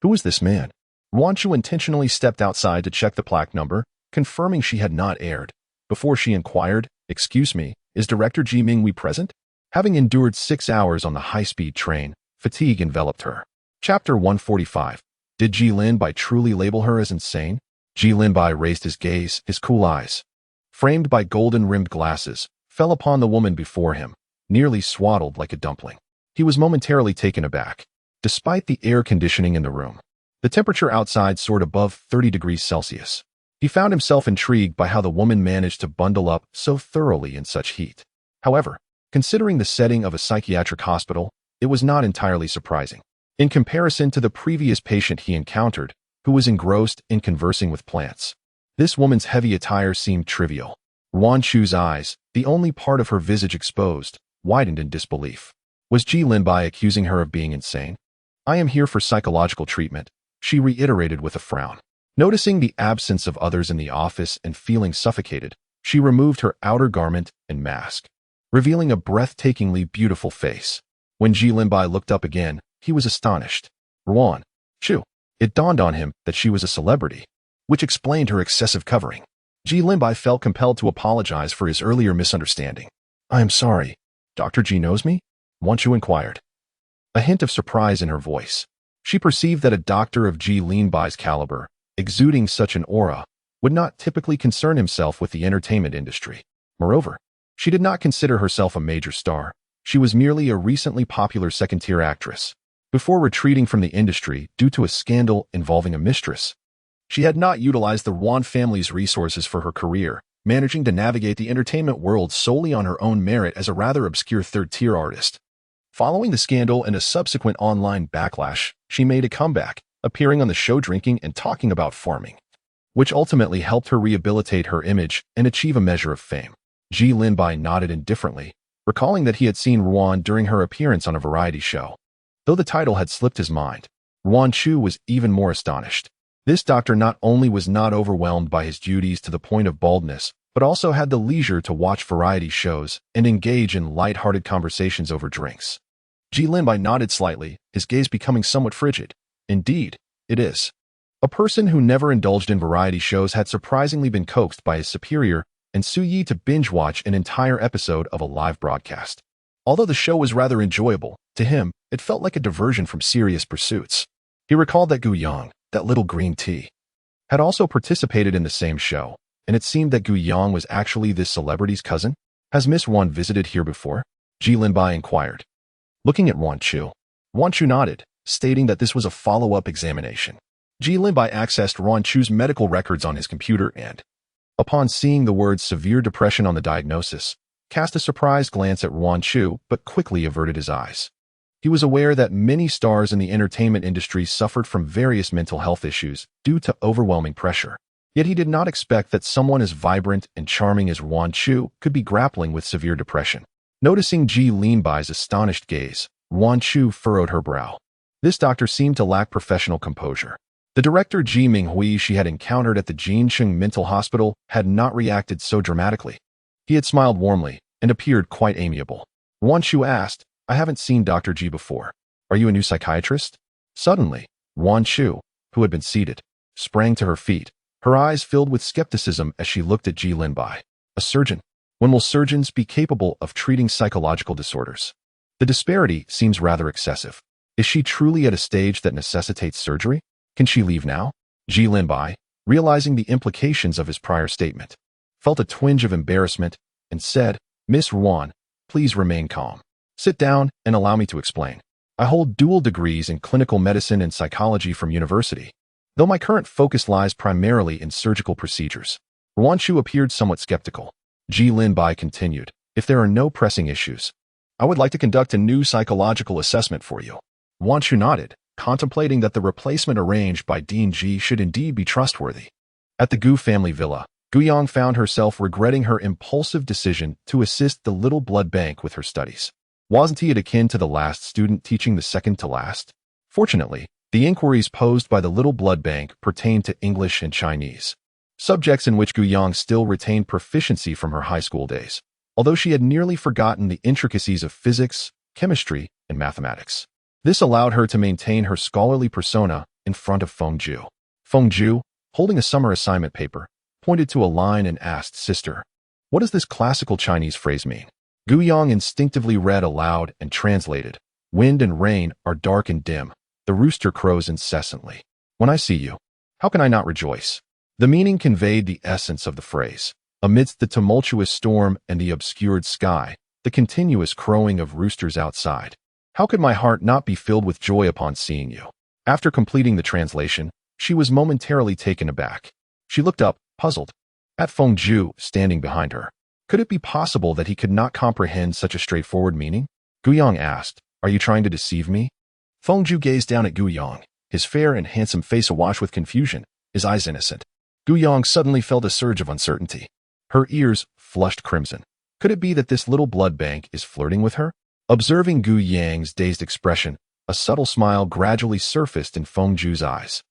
Who was this man? Ruan Chu intentionally stepped outside to check the plaque number, confirming she had not erred. Before she inquired, "Excuse me, is director Ji Minghui present?" Having endured 6 hours on the high-speed train, fatigue enveloped her. Chapter 145. Did Ji Linbai truly label her as insane? Ji Linbai raised his gaze, his cool eyes, framed by golden-rimmed glasses, fell upon the woman before him, nearly swaddled like a dumpling. He was momentarily taken aback. Despite the air conditioning in the room, the temperature outside soared above 30 degrees Celsius. He found himself intrigued by how the woman managed to bundle up so thoroughly in such heat. However, considering the setting of a psychiatric hospital, it was not entirely surprising. In comparison to the previous patient he encountered, who was engrossed in conversing with plants, this woman's heavy attire seemed trivial. Ruan Chu's eyes, the only part of her visage exposed, widened in disbelief. Was Ji Linbai accusing her of being insane? I am here for psychological treatment, she reiterated with a frown. Noticing the absence of others in the office and feeling suffocated, she removed her outer garment and mask, revealing a breathtakingly beautiful face. When Ji Linbai looked up again, he was astonished. Ruan Chu. It dawned on him that she was a celebrity, which explained her excessive covering. Ji Linbai felt compelled to apologize for his earlier misunderstanding. I am sorry. Dr. Ji knows me? Ruan Chu inquired, a hint of surprise in her voice. She perceived that a doctor of Ji Linbai's caliber, exuding such an aura, would not typically concern himself with the entertainment industry. Moreover, she did not consider herself a major star. She was merely a recently popular second-tier actress. Before retreating from the industry due to a scandal involving a mistress, she had not utilized the Ruan family's resources for her career, managing to navigate the entertainment world solely on her own merit as a rather obscure third-tier artist. Following the scandal and a subsequent online backlash, she made a comeback, appearing on the show drinking and talking about farming, which ultimately helped her rehabilitate her image and achieve a measure of fame. Ji Linbai nodded indifferently, recalling that he had seen Ruan during her appearance on a variety show. Though the title had slipped his mind, Ruan Chu was even more astonished. This doctor not only was not overwhelmed by his duties to the point of baldness, but also had the leisure to watch variety shows and engage in light-hearted conversations over drinks. Ji Linbai nodded slightly, his gaze becoming somewhat frigid. Indeed, it is. A person who never indulged in variety shows had surprisingly been coaxed by his superior and Su Yi to binge-watch an entire episode of a live broadcast. Although the show was rather enjoyable, to him, it felt like a diversion from serious pursuits. He recalled that Gu Yang, that little green tea, had also participated in the same show, and it seemed that Gu Yang was actually this celebrity's cousin. Has Miss Ruan visited here before? Ji Linbai inquired. Looking at Ruan Chu nodded, stating that this was a follow-up examination. Ji Linbai accessed Ruan Chu's medical records on his computer and, upon seeing the words severe depression on the diagnosis, cast a surprised glance at Ruan Chu but quickly averted his eyes. He was aware that many stars in the entertainment industry suffered from various mental health issues due to overwhelming pressure. Yet he did not expect that someone as vibrant and charming as Wan Chu could be grappling with severe depression. Noticing Ji Linbai's astonished gaze, Wan Chu furrowed her brow. This doctor seemed to lack professional composure. The director Ji Minghui she had encountered at the Jincheng Mental Hospital had not reacted so dramatically. He had smiled warmly and appeared quite amiable. Wan Chu asked, "I haven't seen Dr. Ji before. Are you a new psychiatrist?" Suddenly, Wan Chu, who had been seated, sprang to her feet, her eyes filled with skepticism as she looked at Ji Linbai. "A surgeon? When will surgeons be capable of treating psychological disorders? The disparity seems rather excessive. Is she truly at a stage that necessitates surgery? Can she leave now?" Ji Linbai, realizing the implications of his prior statement, felt a twinge of embarrassment and said, "Miss Wan, please remain calm. Sit down and allow me to explain. I hold dual degrees in clinical medicine and psychology from university, though my current focus lies primarily in surgical procedures." Wan Chu appeared somewhat skeptical. Ji Linbai continued, "If there are no pressing issues, I would like to conduct a new psychological assessment for you." Wan Chu nodded, contemplating that the replacement arranged by Dean Ji should indeed be trustworthy. At the Gu family villa, Guyang found herself regretting her impulsive decision to assist the little blood bank with her studies. Wasn't he akin to the last student teaching the second to last? Fortunately, the inquiries posed by the little blood bank pertained to English and Chinese, subjects in which Guyang still retained proficiency from her high school days, although she had nearly forgotten the intricacies of physics, chemistry, and mathematics. This allowed her to maintain her scholarly persona in front of Feng Ju. Feng Ju, holding a summer assignment paper, pointed to a line and asked, "Sister, what does this classical Chinese phrase mean?" Guyang instinctively read aloud and translated, "Wind and rain are dark and dim. The rooster crows incessantly. When I see you, how can I not rejoice?" The meaning conveyed the essence of the phrase. Amidst the tumultuous storm and the obscured sky, the continuous crowing of roosters outside, how could my heart not be filled with joy upon seeing you? After completing the translation, she was momentarily taken aback. She looked up, puzzled, at Feng Ju standing behind her. Could it be possible that he could not comprehend such a straightforward meaning? Guyang asked, "Are you trying to deceive me?" Feng Ju gazed down at Guyang, his fair and handsome face awash with confusion, his eyes innocent. Guyang suddenly felt a surge of uncertainty. Her ears flushed crimson. Could it be that this little blood bank is flirting with her? Observing Guyang's dazed expression, a subtle smile gradually surfaced in Feng Ju's eyes.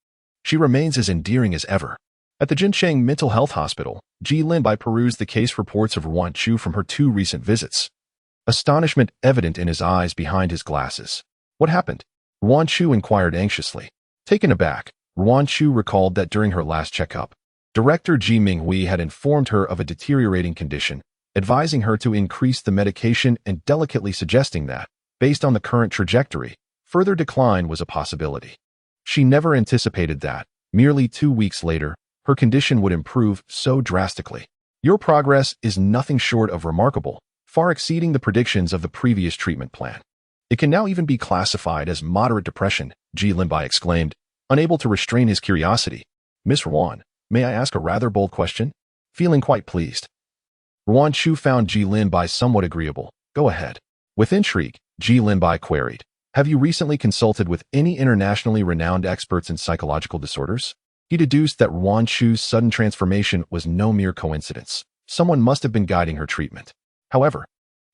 She remains as endearing as ever. At the Jincheng Mental Health Hospital, Ji Linbai perused the case reports of Wan Chu from her 2 recent visits. Astonishment evident in his eyes behind his glasses. "What happened?" Wan Chu inquired anxiously. Taken aback, Wan Chu recalled that during her last checkup, Director Ji Minghui had informed her of a deteriorating condition, advising her to increase the medication and delicately suggesting that, based on the current trajectory, further decline was a possibility. She never anticipated that, merely 2 weeks later, her condition would improve so drastically. "Your progress is nothing short of remarkable, far exceeding the predictions of the previous treatment plan. It can now even be classified as moderate depression," Ji Linbai exclaimed, unable to restrain his curiosity. "Miss Wan, may I ask a rather bold question?" Feeling quite pleased, Wan Chu found Ji Linbai somewhat agreeable. "Go ahead." With intrigue, Ji Linbai queried, "Have you recently consulted with any internationally renowned experts in psychological disorders?" He deduced that Wan Chu's sudden transformation was no mere coincidence. Someone must have been guiding her treatment. However,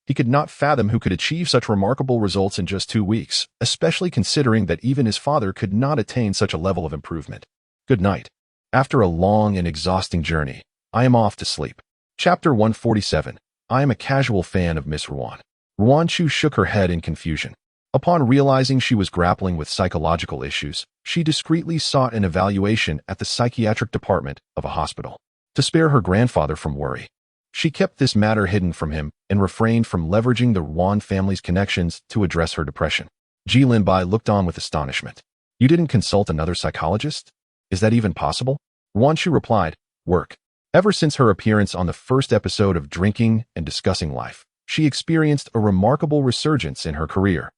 he could not fathom who could achieve such remarkable results in just 2 weeks, especially considering that even his father could not attain such a level of improvement. "Good night. After a long and exhausting journey, I am off to sleep." Chapter 147. I am a casual fan of Miss Wan. Wan Chu shook her head in confusion. Upon realizing she was grappling with psychological issues, she discreetly sought an evaluation at the psychiatric department of a hospital. To spare her grandfather from worry, she kept this matter hidden from him and refrained from leveraging the Wan family's connections to address her depression. Ji Linbai looked on with astonishment. "You didn't consult another psychologist? Is that even possible?" Wan Chu replied, "Work." Ever since her appearance on the first episode of Drinking and Discussing Life, she experienced a remarkable resurgence in her career.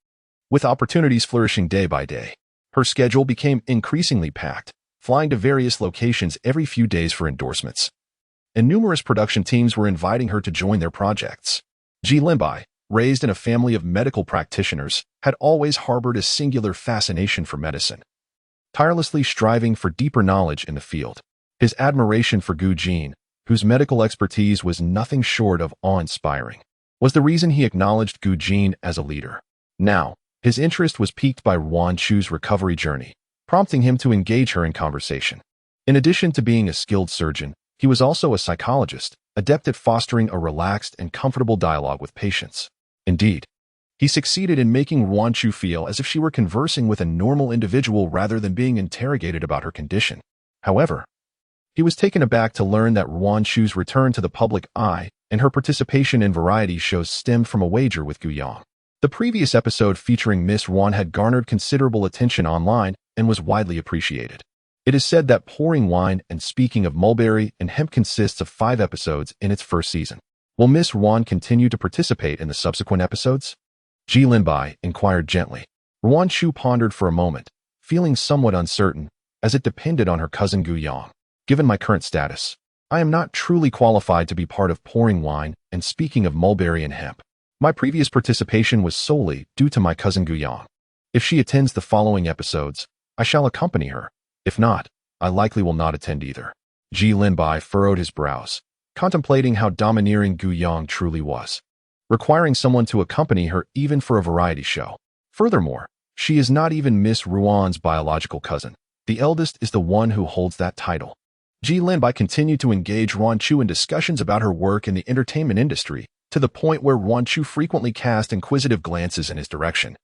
With opportunities flourishing day by day, her schedule became increasingly packed, flying to various locations every few days for endorsements. And numerous production teams were inviting her to join their projects. Ji Linbai, raised in a family of medical practitioners, had always harbored a singular fascination for medicine, tirelessly striving for deeper knowledge in the field. His admiration for Gu Jin, whose medical expertise was nothing short of awe-inspiring, was the reason he acknowledged Gu Jin as a leader. Now, his interest was piqued by Ruan Chu's recovery journey, prompting him to engage her in conversation. In addition to being a skilled surgeon, he was also a psychologist, adept at fostering a relaxed and comfortable dialogue with patients. Indeed, he succeeded in making Ruan Chu feel as if she were conversing with a normal individual rather than being interrogated about her condition. However, he was taken aback to learn that Ruan Chu's return to the public eye and her participation in variety shows stemmed from a wager with Gu Yang. The previous episode featuring Miss Ruan had garnered considerable attention online and was widely appreciated. It is said that Pouring Wine and Speaking of Mulberry and Hemp consists of 5 episodes in its first season. Will Miss Ruan continue to participate in the subsequent episodes? Ji Linbai inquired gently. Ruan Chu pondered for a moment, feeling somewhat uncertain, as it depended on her cousin Gu Yang. Given my current status, I am not truly qualified to be part of Pouring Wine and Speaking of Mulberry and Hemp. My previous participation was solely due to my cousin Gu Yang. If she attends the following episodes, I shall accompany her. If not, I likely will not attend either. Ji Linbai furrowed his brows, contemplating how domineering Gu Yang truly was, requiring someone to accompany her even for a variety show. Furthermore, she is not even Miss Ruan's biological cousin. The eldest is the one who holds that title. Ji Linbai continued to engage Ruan Chu in discussions about her work in the entertainment industry, to the point where Ruan Chu frequently cast inquisitive glances in his direction.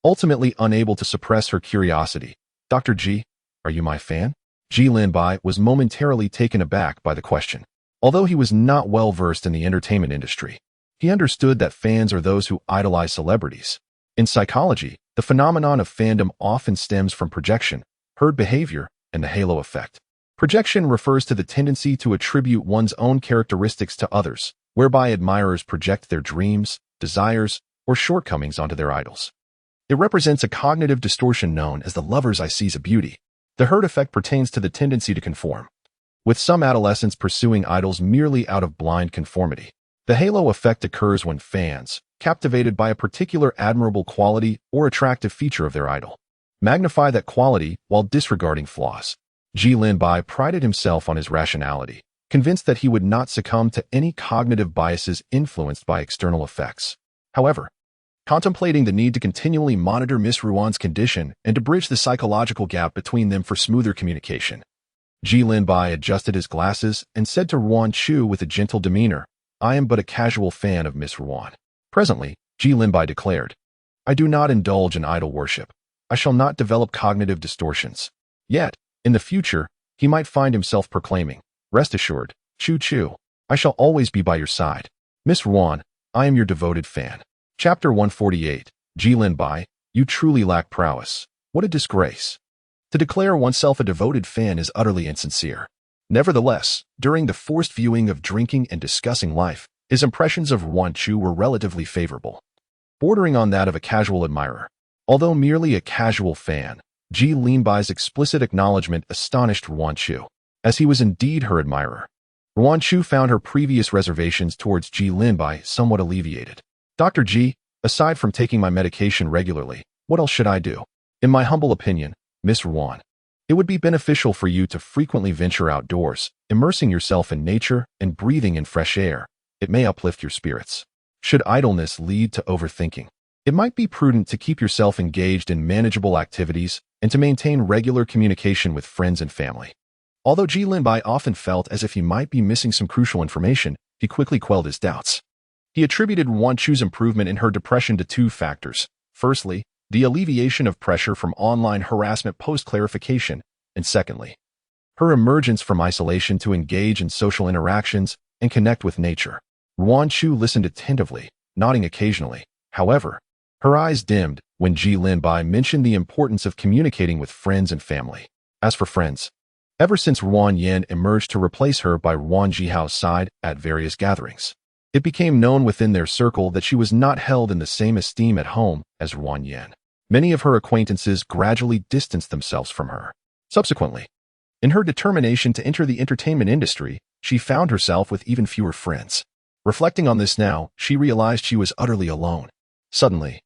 Ultimately unable to suppress her curiosity, Dr. Ji, are you my fan? Ji Linbai was momentarily taken aback by the question. Although he was not well versed in the entertainment industry, he understood that fans are those who idolize celebrities. In psychology, the phenomenon of fandom often stems from projection, herd behavior, and the halo effect. Projection refers to the tendency to attribute one's own characteristics to others, whereby admirers project their dreams, desires, or shortcomings onto their idols. It represents a cognitive distortion known as the lover's eye sees a beauty. The herd effect pertains to the tendency to conform, with some adolescents pursuing idols merely out of blind conformity. The halo effect occurs when fans, captivated by a particular admirable quality or attractive feature of their idol, magnify that quality while disregarding flaws. Ji Linbai prided himself on his rationality, convinced that he would not succumb to any cognitive biases influenced by external effects. However, contemplating the need to continually monitor Miss Ruan's condition and to bridge the psychological gap between them for smoother communication, Ji Linbai adjusted his glasses and said to Ruan Chu with a gentle demeanor, I am but a casual fan of Miss Ruan. Presently, Ji Linbai declared, I do not indulge in idol worship. I shall not develop cognitive distortions. Yet, in the future, he might find himself proclaiming, rest assured, Chu Chu, I shall always be by your side. Miss Ruan, I am your devoted fan. Chapter 148, Ji Linbai, you truly lack prowess. What a disgrace. To declare oneself a devoted fan is utterly insincere. Nevertheless, during the forced viewing of Drinking and Discussing Life, his impressions of Ruan Chu were relatively favorable, bordering on that of a casual admirer. Although merely a casual fan, Ji Linbai's explicit acknowledgement astonished Ruan Chu, as he was indeed her admirer. Ruan Chu found her previous reservations towards Ji Linbai somewhat alleviated. Dr. Ji, aside from taking my medication regularly, what else should I do? In my humble opinion, Miss Ruan, it would be beneficial for you to frequently venture outdoors, immersing yourself in nature and breathing in fresh air. It may uplift your spirits. Should idleness lead to overthinking, it might be prudent to keep yourself engaged in manageable activities and to maintain regular communication with friends and family. Although Ji Linbai often felt as if he might be missing some crucial information, he quickly quelled his doubts. He attributed Ruan Chu's improvement in her depression to 2 factors. Firstly, the alleviation of pressure from online harassment post-clarification, and secondly, her emergence from isolation to engage in social interactions and connect with nature. Ruan Chu listened attentively, nodding occasionally. However, her eyes dimmed when Ji Linbai mentioned the importance of communicating with friends and family. As for friends, ever since Ruan Yan emerged to replace her by Ruan Jihao's side at various gatherings, it became known within their circle that she was not held in the same esteem at home as Ruan Yan. Many of her acquaintances gradually distanced themselves from her. Subsequently, in her determination to enter the entertainment industry, she found herself with even fewer friends. Reflecting on this now, she realized she was utterly alone. Suddenly,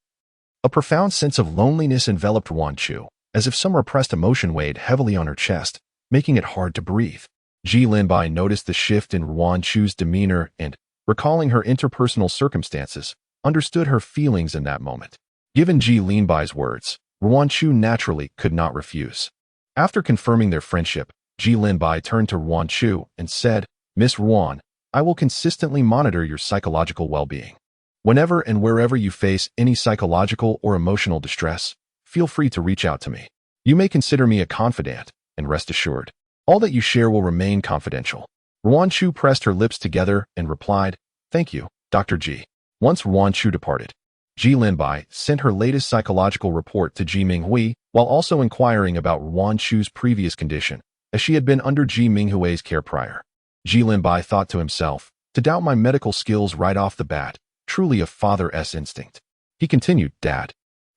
a profound sense of loneliness enveloped Yuan Chu, as if some repressed emotion weighed heavily on her chest, making it hard to breathe. Ji Linbai noticed the shift in Yuan Chu's demeanor and, recalling her interpersonal circumstances, understood her feelings in that moment. Given Ji Linbai's words, Yuan Chu naturally could not refuse. After confirming their friendship, Ji Linbai turned to Yuan Chu and said, "Miss Yuan, I will consistently monitor your psychological well-being. Whenever and wherever you face any psychological or emotional distress, feel free to reach out to me. You may consider me a confidant, and rest assured, all that you share will remain confidential." Yuan Chu pressed her lips together and replied, "Thank you, Dr. Ji." Once Yuan Chu departed, Ji Linbai sent her latest psychological report to Ji Minghui while also inquiring about Yuan Chu's previous condition, as she had been under Ji Minghui's care prior. Ji Linbai thought to himself, "To doubt my medical skills right off the bat, truly a father's instinct." He continued, "Dad,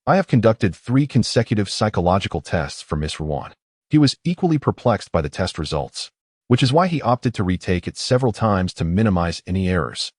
I have conducted 3 consecutive psychological tests for Miss Yuan." He was equally perplexed by the test results, which is why he opted to retake it several times to minimize any errors.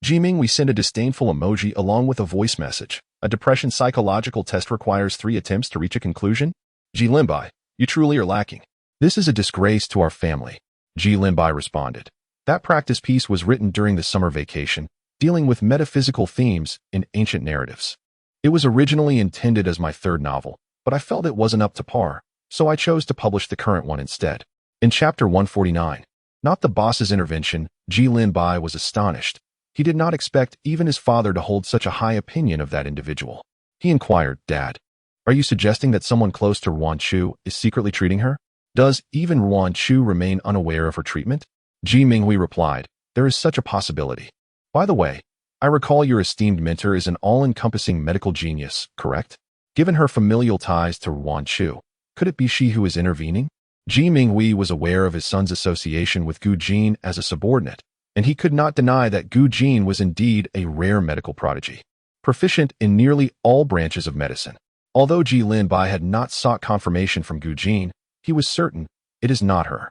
Ji Minghui sent a disdainful emoji along with a voice message. "A depression psychological test requires 3 attempts to reach a conclusion? Ji Linbai, you truly are lacking. This is a disgrace to our family." Ji Linbai responded. That practice piece was written during the summer vacation, dealing with metaphysical themes in ancient narratives. It was originally intended as my 3rd novel, but I felt it wasn't up to par, so I chose to publish the current one instead. In chapter 149, Not the Boss's Intervention, Ji Linbai was astonished. He did not expect even his father to hold such a high opinion of that individual. He inquired, "Dad, are you suggesting that someone close to Yuan Chu is secretly treating her? Does even Yuan Chu remain unaware of her treatment?" Ji Minghui replied, "There is such a possibility. By the way, I recall your esteemed mentor is an all-encompassing medical genius, correct? Given her familial ties to Yuan Chu, could it be she who is intervening?" Ji Minghui was aware of his son's association with Gu Jin as a subordinate, and he could not deny that Gu Jin was indeed a rare medical prodigy, proficient in nearly all branches of medicine. Although Ji Linbai had not sought confirmation from Gu Jin, he was certain it is not her.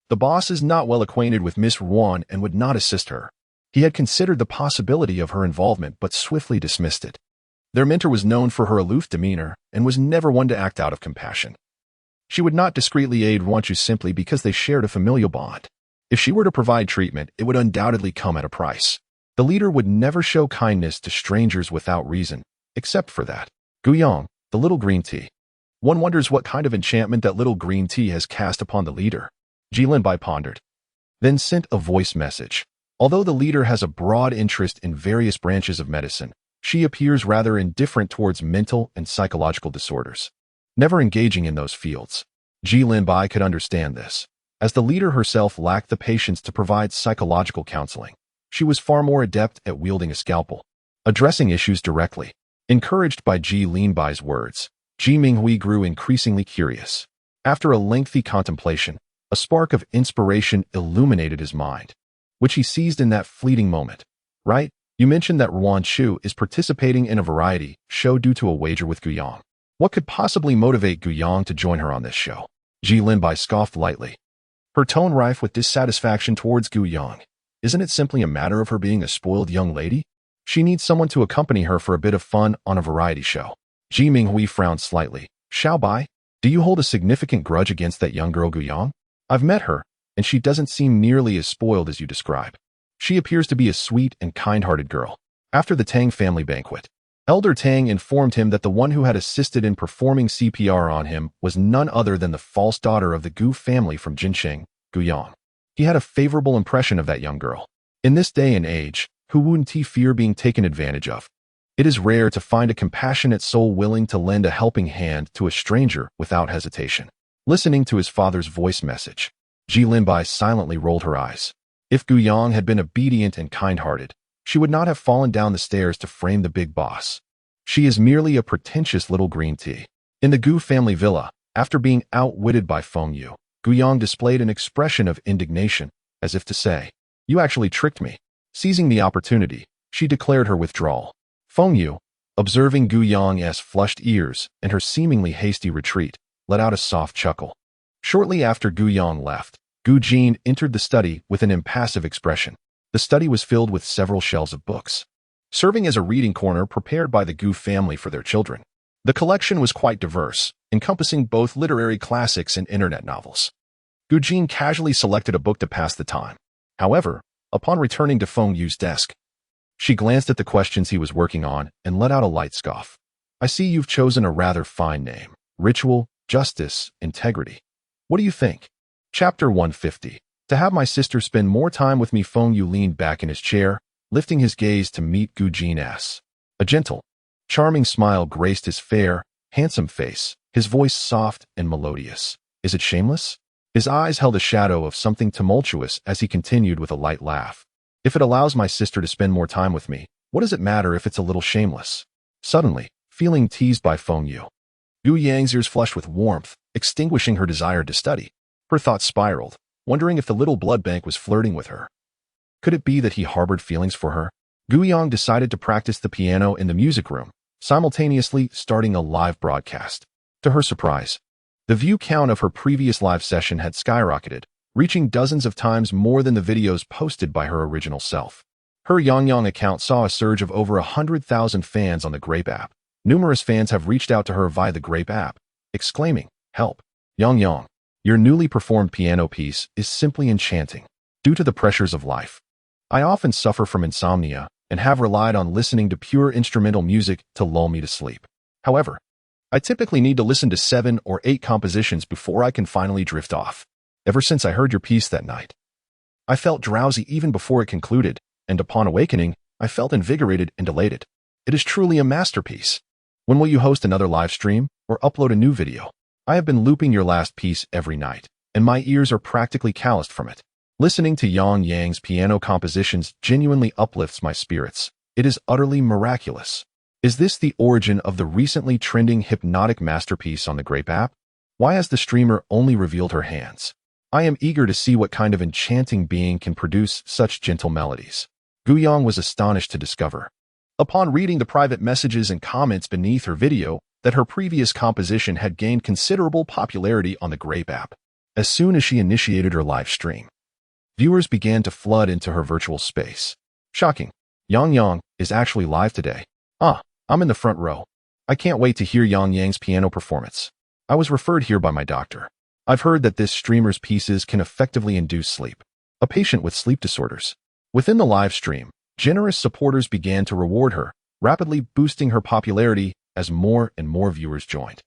The boss is not well acquainted with Miss Yuan and would not assist her. He had considered the possibility of her involvement but swiftly dismissed it. Their mentor was known for her aloof demeanor and was never one to act out of compassion. She would not discreetly aid Yuan Chu simply because they shared a familial bond. If she were to provide treatment, it would undoubtedly come at a price. The leader would never show kindness to strangers without reason, except for that. Guyong, the little green tea. One wonders what kind of enchantment that little green tea has cast upon the leader. Ji Linbai pondered, then sent a voice message. Although the leader has a broad interest in various branches of medicine, she appears rather indifferent towards mental and psychological disorders, never engaging in those fields. Ji Linbai could understand this, as the leader herself lacked the patience to provide psychological counseling. She was far more adept at wielding a scalpel, addressing issues directly. Encouraged by Ji Linbai's words, Ji Minghui grew increasingly curious. After a lengthy contemplation, a spark of inspiration illuminated his mind, which he seized in that fleeting moment. "Right, you mentioned that Yuan Chu is participating in a variety show due to a wager with Guyong. What could possibly motivate Guyong to join her on this show?" Ji Linbai scoffed lightly, her tone rife with dissatisfaction towards Guyong. "Isn't it simply a matter of her being a spoiled young lady? She needs someone to accompany her for a bit of fun on a variety show." Ji Minghui frowned slightly. "Xiao Bai, do you hold a significant grudge against that young girl Guyong? I've met her, and she doesn't seem nearly as spoiled as you describe. She appears to be a sweet and kind-hearted girl." After the Tang family banquet, Elder Tang informed him that the one who had assisted in performing CPR on him was none other than the false daughter of the Gu family from Jinsheng, Guyong. He had a favorable impression of that young girl. In this day and age, who wouldn't he fear being taken advantage of? It is rare to find a compassionate soul willing to lend a helping hand to a stranger without hesitation. Listening to his father's voice message, Ji Linbai silently rolled her eyes. If Guyong had been obedient and kind-hearted, she would not have fallen down the stairs to frame the big boss. She is merely a pretentious little green tea. In the Gu family villa, after being outwitted by Feng Yu, Guyong displayed an expression of indignation, as if to say, "You actually tricked me." Seizing the opportunity, she declared her withdrawal. Feng Yu, observing Guyong's flushed ears and her seemingly hasty retreat, let out a soft chuckle. Shortly after Guyong left, Gu Jin entered the study with an impassive expression. The The study was filled with several shelves of books, serving as a reading corner prepared by the Gu family for their children. The collection was quite diverse, encompassing both literary classics and internet novels. Gu Jin casually selected a book to pass the time. However, upon returning to Feng Yu's desk, she glanced at the questions he was working on and let out a light scoff. I see you've chosen a rather fine name. Ritual, justice, integrity. What do you think? Chapter 150. To have my sister spend more time with me. Feng Yu leaned back in his chair, lifting his gaze to meet Gu Jin's. A gentle, charming smile graced his fair, handsome face, his voice soft and melodious. Is it shameless? His eyes held a shadow of something tumultuous as he continued with a light laugh. If it allows my sister to spend more time with me, what does it matter if it's a little shameless? Suddenly, feeling teased by Feng Yu, Gu Yang's ears flushed with warmth, extinguishing her desire to study. Her thoughts spiraled, wondering if the little blood bank was flirting with her. Could it be that he harbored feelings for her? Gu Yang decided to practice the piano in the music room, simultaneously starting a live broadcast. To her surprise, the view count of her previous live session had skyrocketed, reaching dozens of times more than the videos posted by her original self. Her Yang account saw a surge of over 100,000 fans on the Grape app. Numerous fans have reached out to her via the Grape app, exclaiming, "Help! Yang, your newly performed piano piece is simply enchanting." Due to the pressures of life, I often suffer from insomnia and have relied on listening to pure instrumental music to lull me to sleep. However, I typically need to listen to 7 or 8 compositions before I can finally drift off. Ever since I heard your piece that night, I felt drowsy even before it concluded, and upon awakening, I felt invigorated and elated. It is truly a masterpiece. When will you host another live stream or upload a new video? I have been looping your last piece every night, and my ears are practically calloused from it. Listening to Yang's piano compositions genuinely uplifts my spirits. It is utterly miraculous. Is this the origin of the recently trending hypnotic masterpiece on the Grape app? Why has the streamer only revealed her hands? I am eager to see what kind of enchanting being can produce such gentle melodies. Gu Yang was astonished to discover, upon reading the private messages and comments beneath her video, that her previous composition had gained considerable popularity on the Grape app. As soon as she initiated her live stream, viewers began to flood into her virtual space. Shocking. Yang is actually live today. I'm in the front row. I can't wait to hear Yang's piano performance. I was referred here by my doctor. I've heard that this streamer's pieces can effectively induce sleep. A patient with sleep disorders. Within the live stream, generous supporters began to reward her, rapidly boosting her popularity as more and more viewers joined.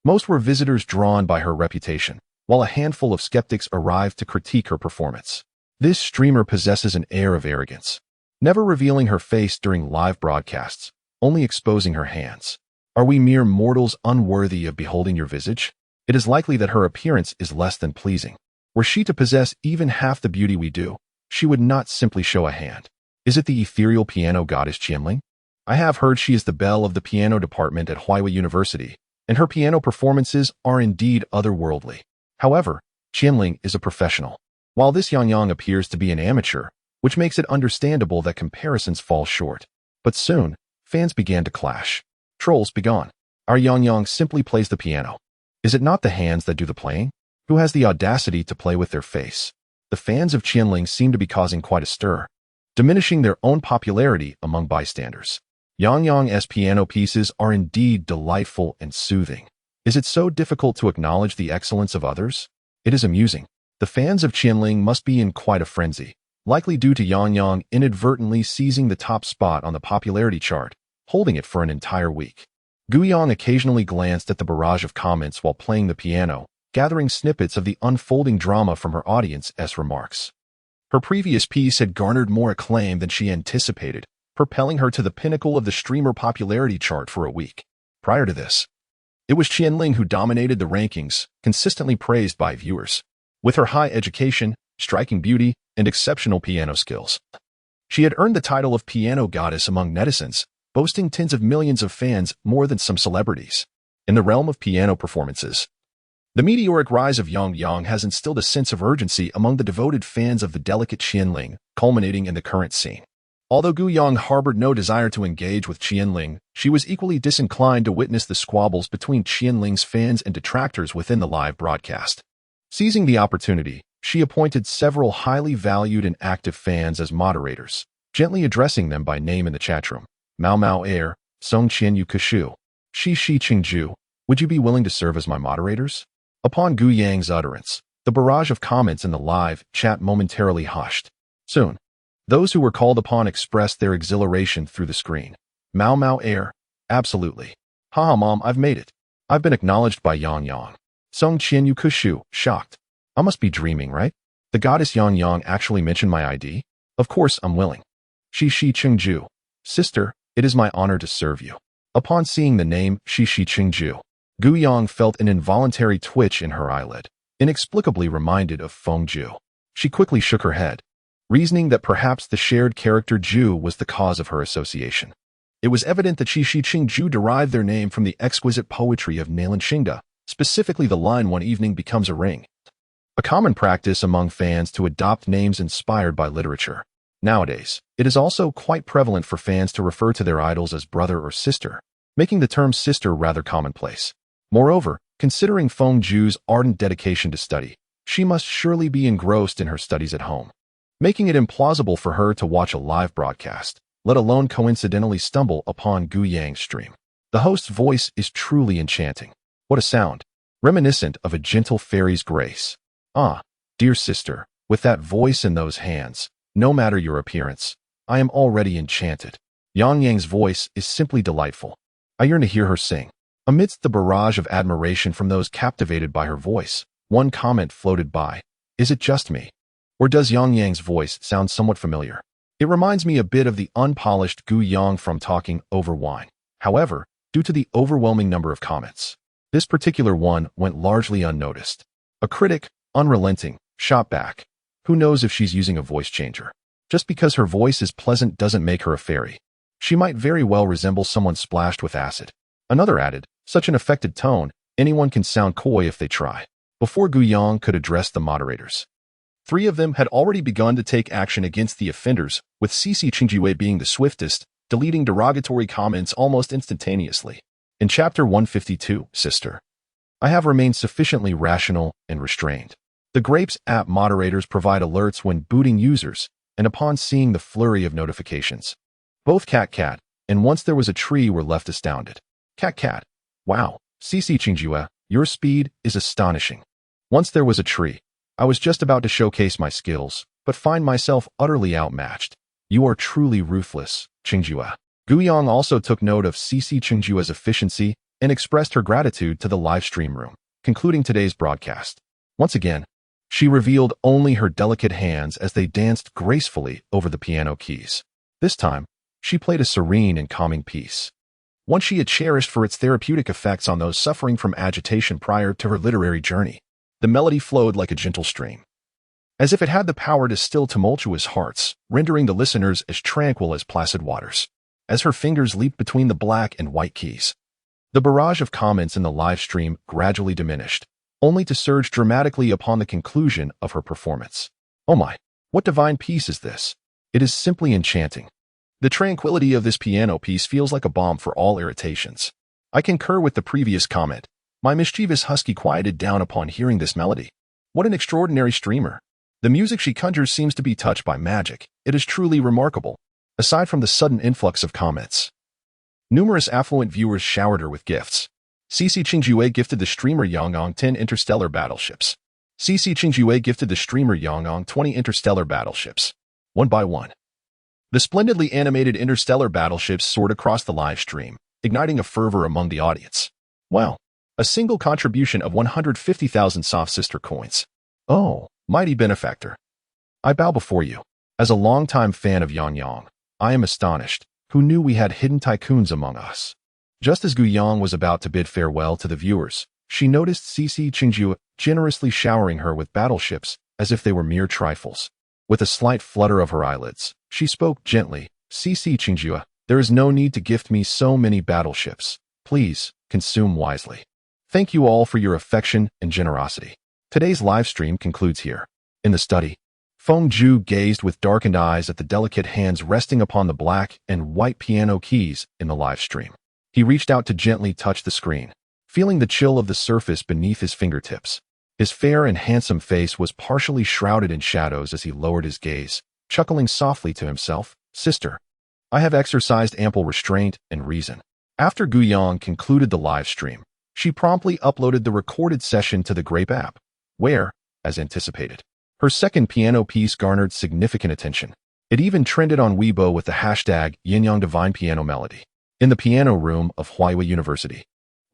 Most were visitors drawn by her reputation, while a handful of skeptics arrived to critique her performance. This streamer possesses an air of arrogance, never revealing her face during live broadcasts, only exposing her hands. Are we mere mortals unworthy of beholding your visage? It is likely that her appearance is less than pleasing. Were she to possess even half the beauty we do, she would not simply show a hand. Is it the ethereal piano goddess Qianling? I have heard she is the belle of the piano department at Huawei University, and her piano performances are indeed otherworldly. However, Qianling is a professional, while this Yang appears to be an amateur, which makes it understandable that comparisons fall short. But soon, fans began to clash. Trolls begone. Our Yang simply plays the piano. Is it not the hands that do the playing? Who has the audacity to play with their face? The fans of Qianling seem to be causing quite a stir, diminishing their own popularity among bystanders. Yang's piano pieces are indeed delightful and soothing. Is it so difficult to acknowledge the excellence of others? It is amusing. The fans of Qianling must be in quite a frenzy, likely due to Yang inadvertently seizing the top spot on the popularity chart, holding it for an entire week. Gu Yang occasionally glanced at the barrage of comments while playing the piano, gathering snippets of the unfolding drama from her audience's remarks. Her previous piece had garnered more acclaim than she anticipated, propelling her to the pinnacle of the streamer popularity chart for a week. Prior to this, it was Qianling who dominated the rankings, consistently praised by viewers. With her high education, striking beauty, and exceptional piano skills, she had earned the title of piano goddess among netizens, boasting tens of millions of fans more than some celebrities. In the realm of piano performances, the meteoric rise of Yang has instilled a sense of urgency among the devoted fans of the delicate Qianling, culminating in the current scene. Although Gu Yang harbored no desire to engage with Qianling, she was equally disinclined to witness the squabbles between Qianling's fans and detractors within the live broadcast. Seizing the opportunity, She appointed several highly valued and active fans as moderators, gently addressing them by name in the chat room. Mao Mao Air, Song Qian Yu Kashu, Shi Shi Qingju, would you be willing to serve as my moderators? Upon Gu Yang's utterance, the barrage of comments in the live chat momentarily hushed. Soon, those who were called upon expressed their exhilaration through the screen. Mao Mao Air, absolutely. Haha mom, I've made it. I've been acknowledged by Yang Yang. Song Qian Yu Kashu, shocked. I must be dreaming, right? The goddess Yang Yang actually mentioned my ID? Of course, I'm willing. Shi Shi Qingju, sister, it is my honor to serve you. Upon seeing the name Shi Shi Qingju, Gu Yang felt an involuntary twitch in her eyelid, inexplicably reminded of Feng Ju. She quickly shook her head, reasoning that perhaps the shared character Ju was the cause of her association. It was evident that Shi Shi Qingju derived their name from the exquisite poetry of Nailan Xingda, specifically the line "one evening becomes a ring," a common practice among fans to adopt names inspired by literature. Nowadays, it is also quite prevalent for fans to refer to their idols as brother or sister, making the term sister rather commonplace. Moreover, considering Feng Ju's ardent dedication to study, she must surely be engrossed in her studies at home, making it implausible for her to watch a live broadcast, let alone coincidentally stumble upon Gu Yang's stream. The host's voice is truly enchanting. What a sound, reminiscent of a gentle fairy's grace. Ah, dear sister, with that voice and those hands, no matter your appearance, I am already enchanted. Yang Yang's voice is simply delightful. I yearn to hear her sing. Amidst the barrage of admiration from those captivated by her voice, one comment floated by. Is it just me? Or does Yang Yang's voice sound somewhat familiar? It reminds me a bit of the unpolished Gu Yang from Talking Over Wine. However, due to the overwhelming number of comments, this particular one went largely unnoticed. A critic, unrelenting, shot back. Who knows if she's using a voice changer? Just because her voice is pleasant doesn't make her a fairy. She might very well resemble someone splashed with acid. Another added, such an affected tone, anyone can sound coy if they try. Before Gu Yang could address the moderators, 3 of them had already begun to take action against the offenders, with Cici Qingjue being the swiftest, deleting derogatory comments almost instantaneously. In Chapter 152, Sister, I have remained sufficiently rational and restrained. The Grapes app moderators provide alerts when booting users, and upon seeing the flurry of notifications, both Cat and Once There Was a Tree were left astounded. Cat, wow, Cici Qingjue, your speed is astonishing. Once There Was a Tree, I was just about to showcase my skills, but find myself utterly outmatched. You are truly ruthless, Qingjue. Gu Yang also took note of Cici Qingjue's efficiency and expressed her gratitude to the live stream room, concluding today's broadcast. Once again, she revealed only her delicate hands as they danced gracefully over the piano keys. This time, she played a serene and calming piece, one she had cherished for its therapeutic effects on those suffering from agitation prior to her literary journey. The melody flowed like a gentle stream, as if it had the power to still tumultuous hearts, rendering the listeners as tranquil as placid waters. As her fingers leaped between the black and white keys, the barrage of comments in the live stream gradually diminished, only to surge dramatically upon the conclusion of her performance. Oh my, what divine piece is this? It is simply enchanting. The tranquility of this piano piece feels like a balm for all irritations. I concur with the previous comment. My mischievous husky quieted down upon hearing this melody. What an extraordinary streamer. The music she conjures seems to be touched by magic. It is truly remarkable. Aside from the sudden influx of comments, numerous affluent viewers showered her with gifts. Cici Qingjue gifted the streamer Yang Yang 10 interstellar battleships. Cici Qingjue gifted the streamer Yang Yang 20 interstellar battleships. One by one, the splendidly animated interstellar battleships soared across the live stream, igniting a fervor among the audience. Wow, a single contribution of 150,000 soft sister coins. Oh, mighty benefactor. I bow before you. As a longtime fan of Yang Yang, I am astonished. Who knew we had hidden tycoons among us? Just as Gu Yang was about to bid farewell to the viewers, she noticed Cici Qingjue generously showering her with battleships as if they were mere trifles. With a slight flutter of her eyelids, she spoke gently. Cici Qingjue, there is no need to gift me so many battleships. Please, consume wisely. Thank you all for your affection and generosity. Today's live stream concludes here. In the study, Feng Ju gazed with darkened eyes at the delicate hands resting upon the black and white piano keys in the live stream. He reached out to gently touch the screen, feeling the chill of the surface beneath his fingertips. His fair and handsome face was partially shrouded in shadows as he lowered his gaze, chuckling softly to himself, "Sister, I have exercised ample restraint and reason." After Gu Yang concluded the live stream, she promptly uploaded the recorded session to the Grape app, where, as anticipated, her second piano piece garnered significant attention. It even trended on Weibo with the hashtag #Yinyang Divine Piano Melody. In the piano room of Huaihua University,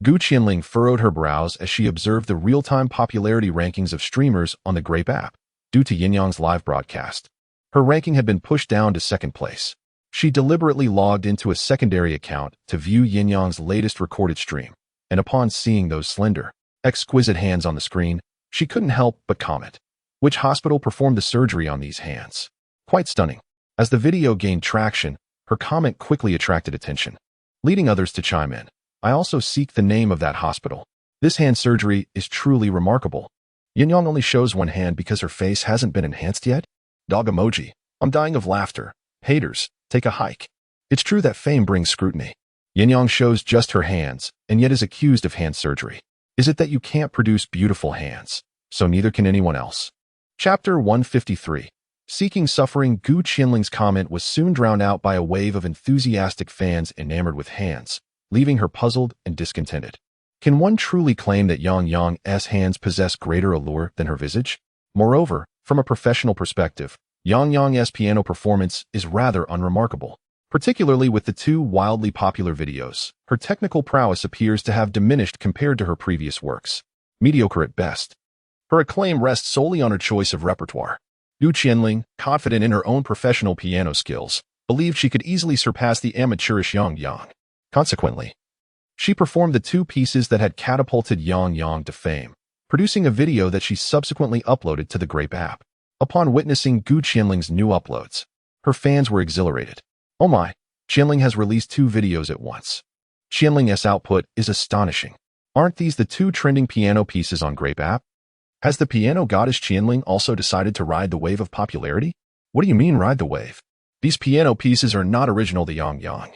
Gu Qianling furrowed her brows as she observed the real-time popularity rankings of streamers on the Grape app. Due to Yinyang's live broadcast, her ranking had been pushed down to second place. She deliberately logged into a secondary account to view Yinyang's latest recorded stream, and upon seeing those slender, exquisite hands on the screen, she couldn't help but comment, "Which hospital performed the surgery on these hands?" Quite stunning. As the video gained traction, her comment quickly attracted attention, leading others to chime in. "I also seek the name of that hospital. This hand surgery is truly remarkable. Yinyang only shows one hand because her face hasn't been enhanced yet?" Dog emoji. "I'm dying of laughter. Haters, take a hike." It's true that fame brings scrutiny. Yinyang shows just her hands, and yet is accused of hand surgery. Is it that you can't produce beautiful hands, so neither can anyone else? Chapter 153. Seeking suffering. Gu Qianling's comment was soon drowned out by a wave of enthusiastic fans enamored with hands, leaving her puzzled and discontented. Can one truly claim that Yang Yang's hands possess greater allure than her visage? Moreover, from a professional perspective, Yang Yang's piano performance is rather unremarkable. Particularly with the two wildly popular videos, her technical prowess appears to have diminished compared to her previous works. Mediocre at best. Her acclaim rests solely on her choice of repertoire. Gu Qianling, confident in her own professional piano skills, believed she could easily surpass the amateurish Yang Yang. Consequently, she performed the two pieces that had catapulted Yang Yang to fame, producing a video that she subsequently uploaded to the Grape app. Upon witnessing Gu Qianling's new uploads, her fans were exhilarated. "Oh my, Qianling has released two videos at once. Qianling's output is astonishing. Aren't these the two trending piano pieces on Grape app? Has the piano goddess Qianling also decided to ride the wave of popularity?" What do you mean ride the wave? These piano pieces are not original to Yang Yang.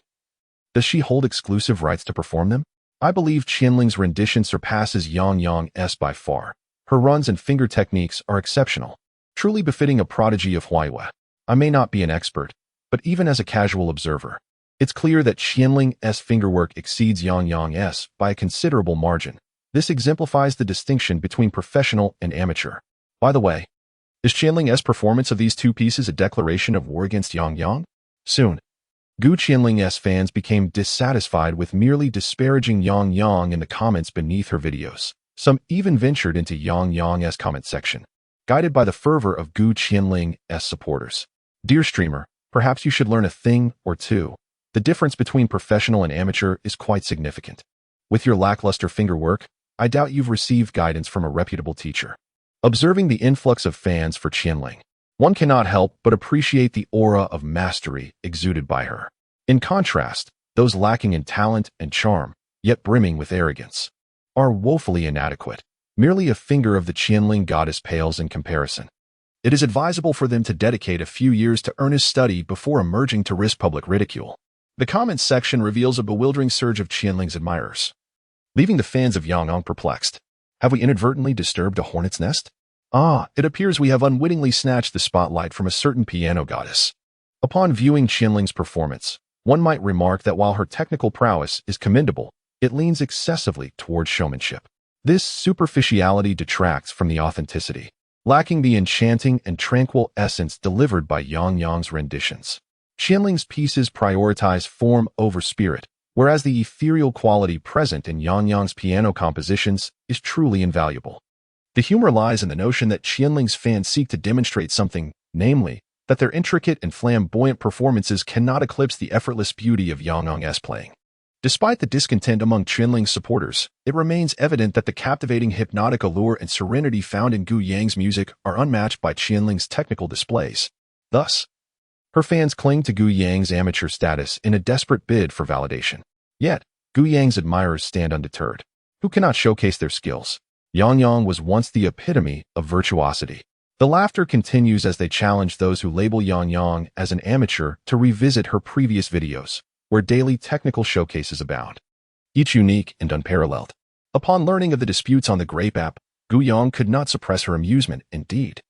Does she hold exclusive rights to perform them? I believe Qianling's rendition surpasses Yang Yang's by far. Her runs and finger techniques are exceptional, truly befitting a prodigy of Huaihua. I may not be an expert, but even as a casual observer, it's clear that Qianling's fingerwork exceeds Yang Yang's by a considerable margin. This exemplifies the distinction between professional and amateur. By the way, is Qianling's performance of these two pieces a declaration of war against Yang Yang? Soon, Gu Qianling's fans became dissatisfied with merely disparaging Yang Yang in the comments beneath her videos. Some even ventured into Yang Yang's comment section, guided by the fervor of Gu Qianling's supporters. "Dear streamer, perhaps you should learn a thing or two. The difference between professional and amateur is quite significant. With your lackluster fingerwork, I doubt you've received guidance from a reputable teacher." Observing the influx of fans for Qianling, one cannot help but appreciate the aura of mastery exuded by her. In contrast, those lacking in talent and charm, yet brimming with arrogance, are woefully inadequate. Merely a finger of the Qianling goddess pales in comparison. It is advisable for them to dedicate a few years to earnest study before emerging to risk public ridicule. The comments section reveals a bewildering surge of Qianling's admirers, leaving the fans of Yang Yang perplexed. Have we inadvertently disturbed a hornet's nest? It appears we have unwittingly snatched the spotlight from a certain piano goddess. Upon viewing Qianling's performance, one might remark that while her technical prowess is commendable, it leans excessively towards showmanship. This superficiality detracts from the authenticity, lacking the enchanting and tranquil essence delivered by Yang Yang's renditions. Qianling's pieces prioritize form over spirit, whereas the ethereal quality present in Yang Yang's piano compositions is truly invaluable. The humor lies in the notion that Qianling's fans seek to demonstrate something, namely, that their intricate and flamboyant performances cannot eclipse the effortless beauty of Yang Yang's playing. Despite the discontent among Qianling's supporters, it remains evident that the captivating hypnotic allure and serenity found in Gu Yang's music are unmatched by Qianling's technical displays. Thus, her fans cling to Gu Yang's amateur status in a desperate bid for validation. Yet, Gu Yang's admirers stand undeterred. Who cannot showcase their skills? Yang Yang was once the epitome of virtuosity. The laughter continues as they challenge those who label Yang Yang as an amateur to revisit her previous videos, where daily technical showcases abound, each unique and unparalleled. Upon learning of the disputes on the Grape app, Gu Yong could not suppress her amusement, indeed.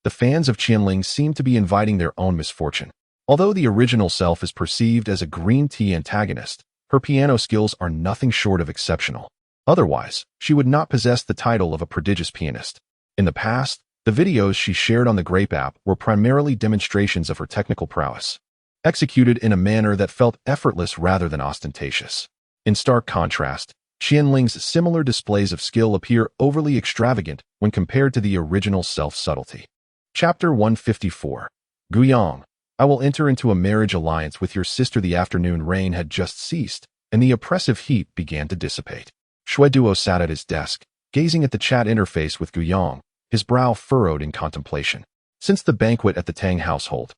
The fans of Qianling seem to be inviting their own misfortune. Although the original self is perceived as a green tea antagonist, her piano skills are nothing short of exceptional. Otherwise, she would not possess the title of a prodigious pianist. In the past, the videos she shared on the Grape app were primarily demonstrations of her technical prowess, executed in a manner that felt effortless rather than ostentatious. In stark contrast, Qianling's similar displays of skill appear overly extravagant when compared to the original self-subtlety. Chapter 154. Gu Yong, I will enter into a marriage alliance with your sister. The afternoon rain had just ceased, and the oppressive heat began to dissipate. Shueduo sat at his desk, gazing at the chat interface with Gu Yong, his brow furrowed in contemplation. Since the banquet at the Tang household,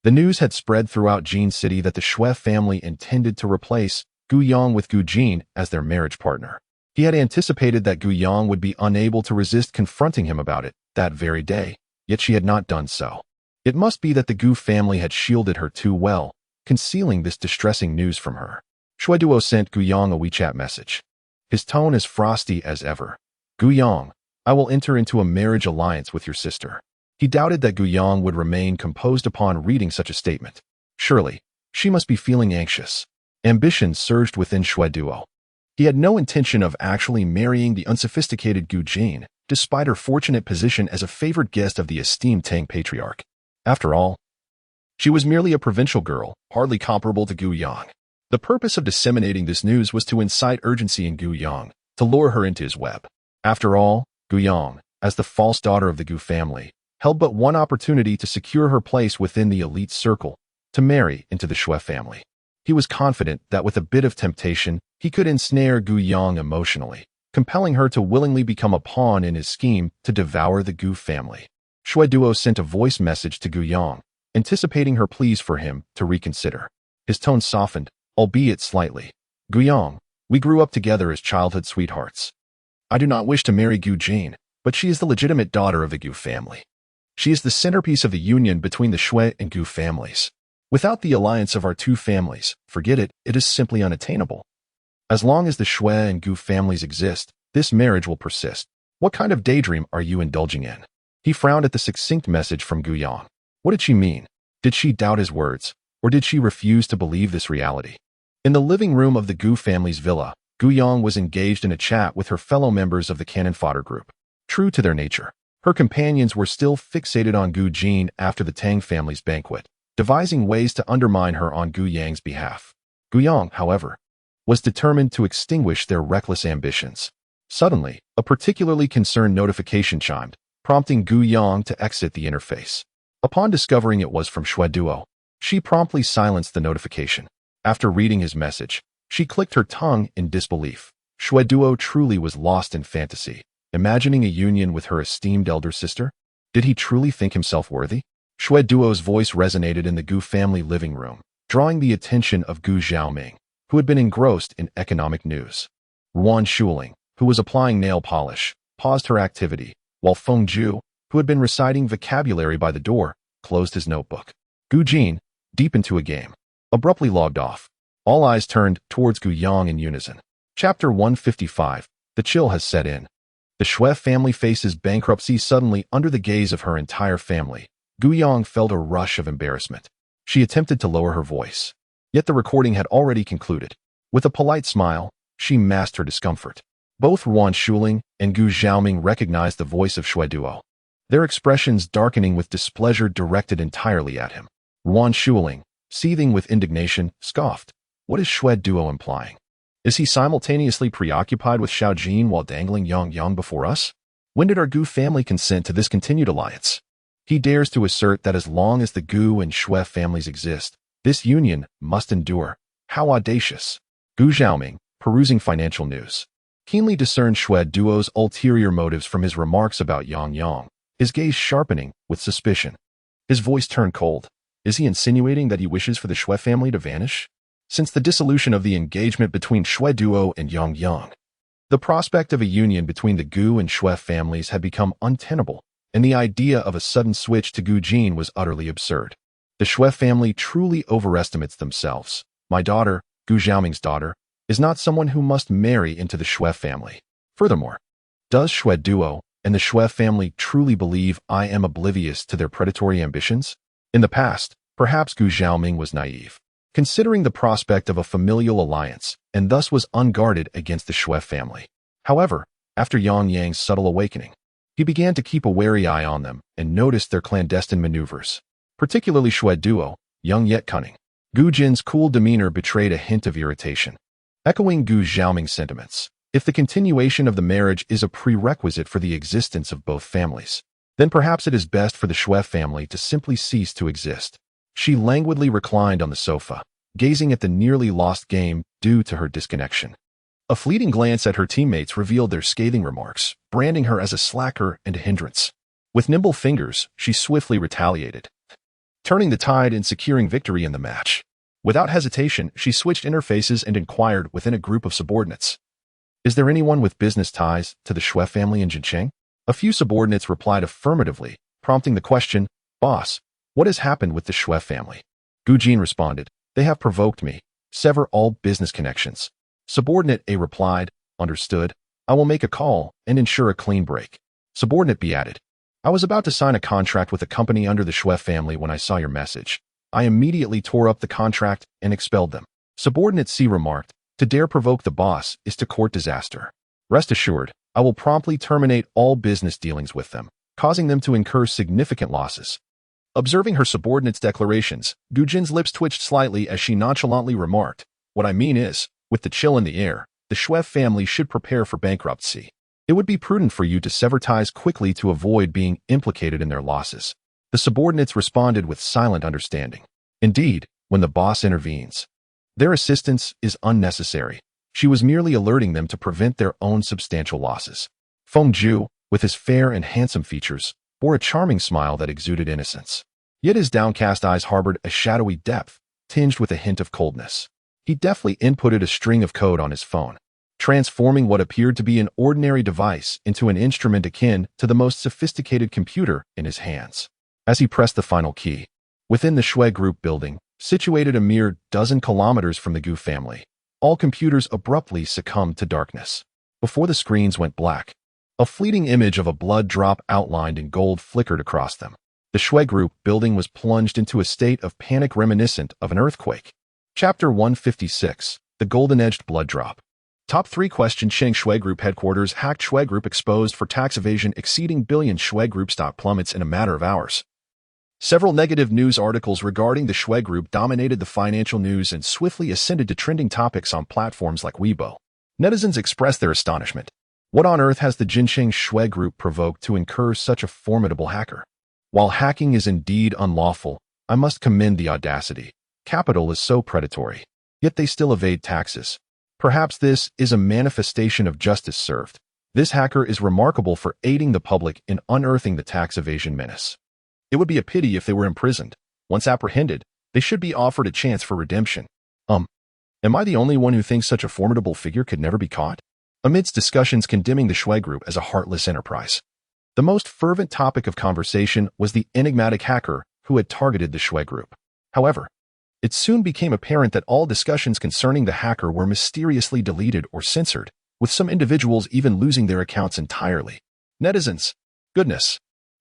the news had spread throughout Jin City that the Shui family intended to replace Gu Yong with Gu Jin as their marriage partner. He had anticipated that Gu Yong would be unable to resist confronting him about it that very day, yet she had not done so. It must be that the Gu family had shielded her too well, concealing this distressing news from her. Shueduo sent Gu Yong a WeChat message. His tone as frosty as ever. Gu Yong, I will enter into a marriage alliance with your sister. He doubted that Gu Yong would remain composed upon reading such a statement. Surely, she must be feeling anxious. Ambition surged within Shueduo. He had no intention of actually marrying the unsophisticated Gu Jin, despite her fortunate position as a favored guest of the esteemed Tang patriarch. After all, she was merely a provincial girl, hardly comparable to Gu Yong. The purpose of disseminating this news was to incite urgency in Gu Yong, to lure her into his web. After all, Gu Yong, as the false daughter of the Gu family, held but one opportunity to secure her place within the elite circle, to marry into the Shui family. He was confident that with a bit of temptation, he could ensnare Gu Yong emotionally, compelling her to willingly become a pawn in his scheme to devour the Gu family. Shueduo sent a voice message to Gu Yong, anticipating her pleas for him to reconsider. His tone softened, albeit slightly. Gu Yong, we grew up together as childhood sweethearts. I do not wish to marry Gu Jin, but she is the legitimate daughter of the Gu family. She is the centerpiece of the union between the Shui and Gu families. Without the alliance of our two families, forget it, it is simply unattainable. As long as the Shui and Gu families exist, this marriage will persist. What kind of daydream are you indulging in? He frowned at the succinct message from Gu Yong. What did she mean? Did she doubt his words, or did she refuse to believe this reality? In the living room of the Gu family's villa, Gu Yong was engaged in a chat with her fellow members of the cannon fodder group. True to their nature, her companions were still fixated on Gu Jin after the Tang family's banquet, devising ways to undermine her on Gu Yang's behalf. Gu Yong, however, was determined to extinguish their reckless ambitions. Suddenly, a particularly concerned notification chimed, prompting Gu Yong to exit the interface. Upon discovering it was from Shueduo, she promptly silenced the notification. After reading his message, she clicked her tongue in disbelief. Shueduo truly was lost in fantasy, imagining a union with her esteemed elder sister. Did he truly think himself worthy? Shueduo's voice resonated in the Gu family living room, drawing the attention of Gu Xiaoming, who had been engrossed in economic news. Ruan Shuling, who was applying nail polish, paused her activity, while Feng Ju, who had been reciting vocabulary by the door, closed his notebook. Gu Jin, deep into a game, abruptly logged off. All eyes turned towards Gu Yong in unison. Chapter 155. The chill has set in. The Shui family faces bankruptcy suddenly under the gaze of her entire family. Gu Yong felt a rush of embarrassment. She attempted to lower her voice. Yet the recording had already concluded. With a polite smile, she masked her discomfort. Both Ruan Shuling and Gu Xiaoming recognized the voice of Shueduo, their expressions darkening with displeasure directed entirely at him. Ruan Shuling, seething with indignation, scoffed. What is Shueduo implying? Is he simultaneously preoccupied with Xiao Jin while dangling Yang Yang before us? When did our Gu family consent to this continued alliance? He dares to assert that as long as the Gu and Shui families exist, this union must endure. How audacious! Gu Xiaoming, perusing financial news, keenly discerned Shueduo's ulterior motives from his remarks about Yang Yang, his gaze sharpening with suspicion. His voice turned cold. Is he insinuating that he wishes for the Shui family to vanish? Since the dissolution of the engagement between Shueduo and Yang Yang, the prospect of a union between the Gu and Shui families had become untenable, and the idea of a sudden switch to Gu Jin was utterly absurd. The Shui family truly overestimates themselves. My daughter, Gu Xiaoming's daughter, is not someone who must marry into the Shui family. Furthermore, does Shueduo and the Shui family truly believe I am oblivious to their predatory ambitions? In the past, perhaps Gu Xiaoming was naive, considering the prospect of a familial alliance, and thus was unguarded against the Shui family. However, after Yang Yang's subtle awakening, he began to keep a wary eye on them and noticed their clandestine maneuvers, particularly Shui duo, young yet cunning. Gu Jin's cool demeanor betrayed a hint of irritation. Echoing Gu Xiaoming's sentiments, if the continuation of the marriage is a prerequisite for the existence of both families, then perhaps it is best for the Shui family to simply cease to exist. She languidly reclined on the sofa, gazing at the nearly lost game due to her disconnection. A fleeting glance at her teammates revealed their scathing remarks, branding her as a slacker and a hindrance. With nimble fingers, she swiftly retaliated, turning the tide and securing victory in the match. Without hesitation, she switched interfaces and inquired within a group of subordinates. Is there anyone with business ties to the Shui family in Jincheng? A few subordinates replied affirmatively, prompting the question, Boss, what has happened with the Shui family? Gu Jin responded, They have provoked me. Sever all business connections. Subordinate A replied, Understood. I will make a call and ensure a clean break. Subordinate B added, I was about to sign a contract with a company under the Shui family when I saw your message. I immediately tore up the contract and expelled them. Subordinate C remarked, To dare provoke the boss is to court disaster. Rest assured, I will promptly terminate all business dealings with them, causing them to incur significant losses. Observing her subordinate's declarations, Gu Jin's lips twitched slightly as she nonchalantly remarked, What I mean is, with the chill in the air, the Shui family should prepare for bankruptcy. It would be prudent for you to sever ties quickly to avoid being implicated in their losses. The subordinates responded with silent understanding. Indeed, when the boss intervenes, their assistance is unnecessary. She was merely alerting them to prevent their own substantial losses. Feng Zhu, with his fair and handsome features, bore a charming smile that exuded innocence. Yet his downcast eyes harbored a shadowy depth, tinged with a hint of coldness. He deftly inputted a string of code on his phone, transforming what appeared to be an ordinary device into an instrument akin to the most sophisticated computer in his hands. As he pressed the final key, within the Shui Group building, situated a mere dozen kilometers from the Gu family, all computers abruptly succumbed to darkness. Before the screens went black, a fleeting image of a blood drop outlined in gold flickered across them. The Shui Group building was plunged into a state of panic reminiscent of an earthquake. Chapter 156, The Golden-Edged Blood Drop. Top 3 question: Sheng Shui Group headquarters hacked. Shui Group exposed for tax evasion exceeding billion. Shui Group stock plummets in a matter of hours. Several negative news articles regarding the Shui Group dominated the financial news and swiftly ascended to trending topics on platforms like Weibo. Netizens expressed their astonishment. What on earth has the Jincheng Shui Group provoked to incur such a formidable hacker? While hacking is indeed unlawful, I must commend the audacity. Capital is so predatory, yet they still evade taxes. Perhaps this is a manifestation of justice served. This hacker is remarkable for aiding the public in unearthing the tax evasion menace. It would be a pity if they were imprisoned. Once apprehended, they should be offered a chance for redemption. Am I the only one who thinks such a formidable figure could never be caught? Amidst discussions condemning the Shui Group as a heartless enterprise, the most fervent topic of conversation was the enigmatic hacker who had targeted the Shui Group. However, it soon became apparent that all discussions concerning the hacker were mysteriously deleted or censored, with some individuals even losing their accounts entirely. Netizens, goodness.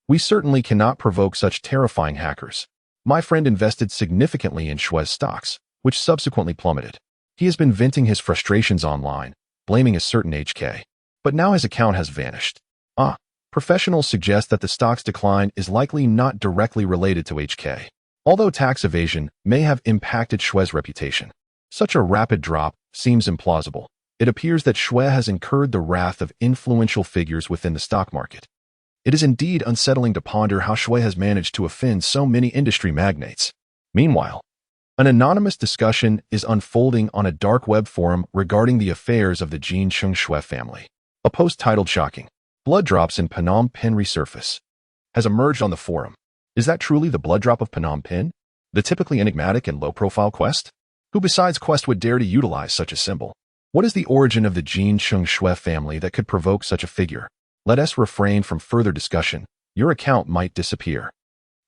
We certainly cannot provoke such terrifying hackers. My friend invested significantly in Shui's stocks, which subsequently plummeted. He has been venting his frustrations online, blaming a certain HK. But now his account has vanished. Professionals suggest that the stock's decline is likely not directly related to HK. Although tax evasion may have impacted Shui's reputation, such a rapid drop seems implausible. It appears that Shui has incurred the wrath of influential figures within the stock market. It is indeed unsettling to ponder how Shui has managed to offend so many industry magnates. Meanwhile, an anonymous discussion is unfolding on a dark web forum regarding the affairs of the Jincheng Shui family. A post titled Shocking, Blood Drops in Phnom Penh Resurface has emerged on the forum. Is that truly the blood drop of Phnom Penh? The typically enigmatic and low-profile Quest? Who besides Quest would dare to utilize such a symbol? What is the origin of the Jincheng Shui family that could provoke such a figure? Let us refrain from further discussion. Your account might disappear.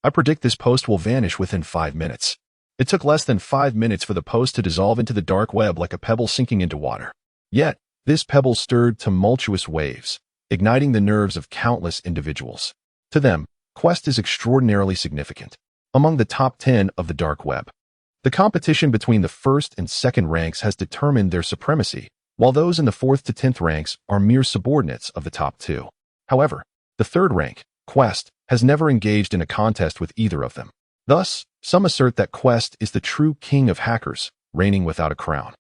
I predict this post will vanish within 5 minutes. It took less than 5 minutes for the post to dissolve into the dark web like a pebble sinking into water. Yet, this pebble stirred tumultuous waves, igniting the nerves of countless individuals. To them, Quest is extraordinarily significant. Among the top 10 of the dark web, the competition between the first and second ranks has determined their supremacy, while those in the 4th to 10th ranks are mere subordinates of the top 2. However, the third rank, Quest, has never engaged in a contest with either of them. Thus, some assert that Quest is the true king of hackers, reigning without a crown.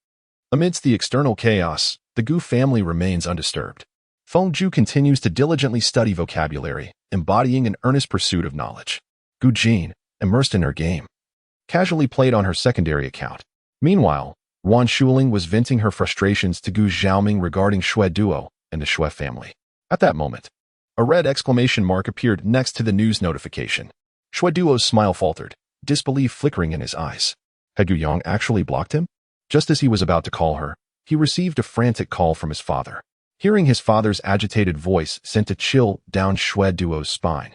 Amidst the external chaos, the Gu family remains undisturbed. Fengju continues to diligently study vocabulary, embodying an earnest pursuit of knowledge. Gu Jin, immersed in her game, casually played on her secondary account. Meanwhile, Wan Shuling was venting her frustrations to Gu Xiaoming regarding Shui Duo and the Shui family. At that moment, a red exclamation mark appeared next to the news notification. Shui Duo's smile faltered, disbelief flickering in his eyes. Had Gu Yang actually blocked him? Just as he was about to call her, he received a frantic call from his father. Hearing his father's agitated voice sent a chill down Shui Duo's spine.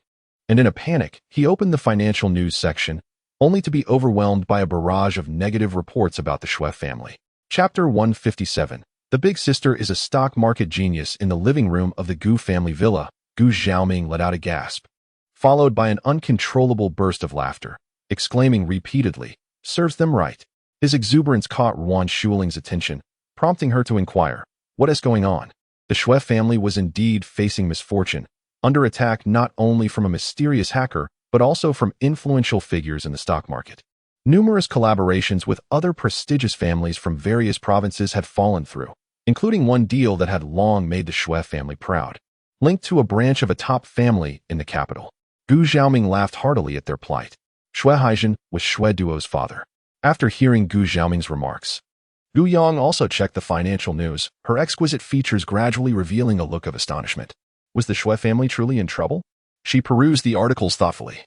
And in a panic, he opened the financial news section, only to be overwhelmed by a barrage of negative reports about the Shui family. Chapter 157. The big sister is a stock market genius. In the living room of the Gu family villa, Gu Xiaoming let out a gasp, followed by an uncontrollable burst of laughter, exclaiming repeatedly, "Serves them right." His exuberance caught Wan Shuling's attention, prompting her to inquire, "What is going on?" The Shui family was indeed facing misfortune, under attack not only from a mysterious hacker, but also from influential figures in the stock market. Numerous collaborations with other prestigious families from various provinces had fallen through, including one deal that had long made the Shui family proud, linked to a branch of a top family in the capital. Gu Xiaoming laughed heartily at their plight. Shui Haijin was Shui Duo's father. After hearing Gu Xiaoming's remarks, Gu Yang also checked the financial news, her exquisite features gradually revealing a look of astonishment. Was the Shui family truly in trouble? She perused the articles thoughtfully,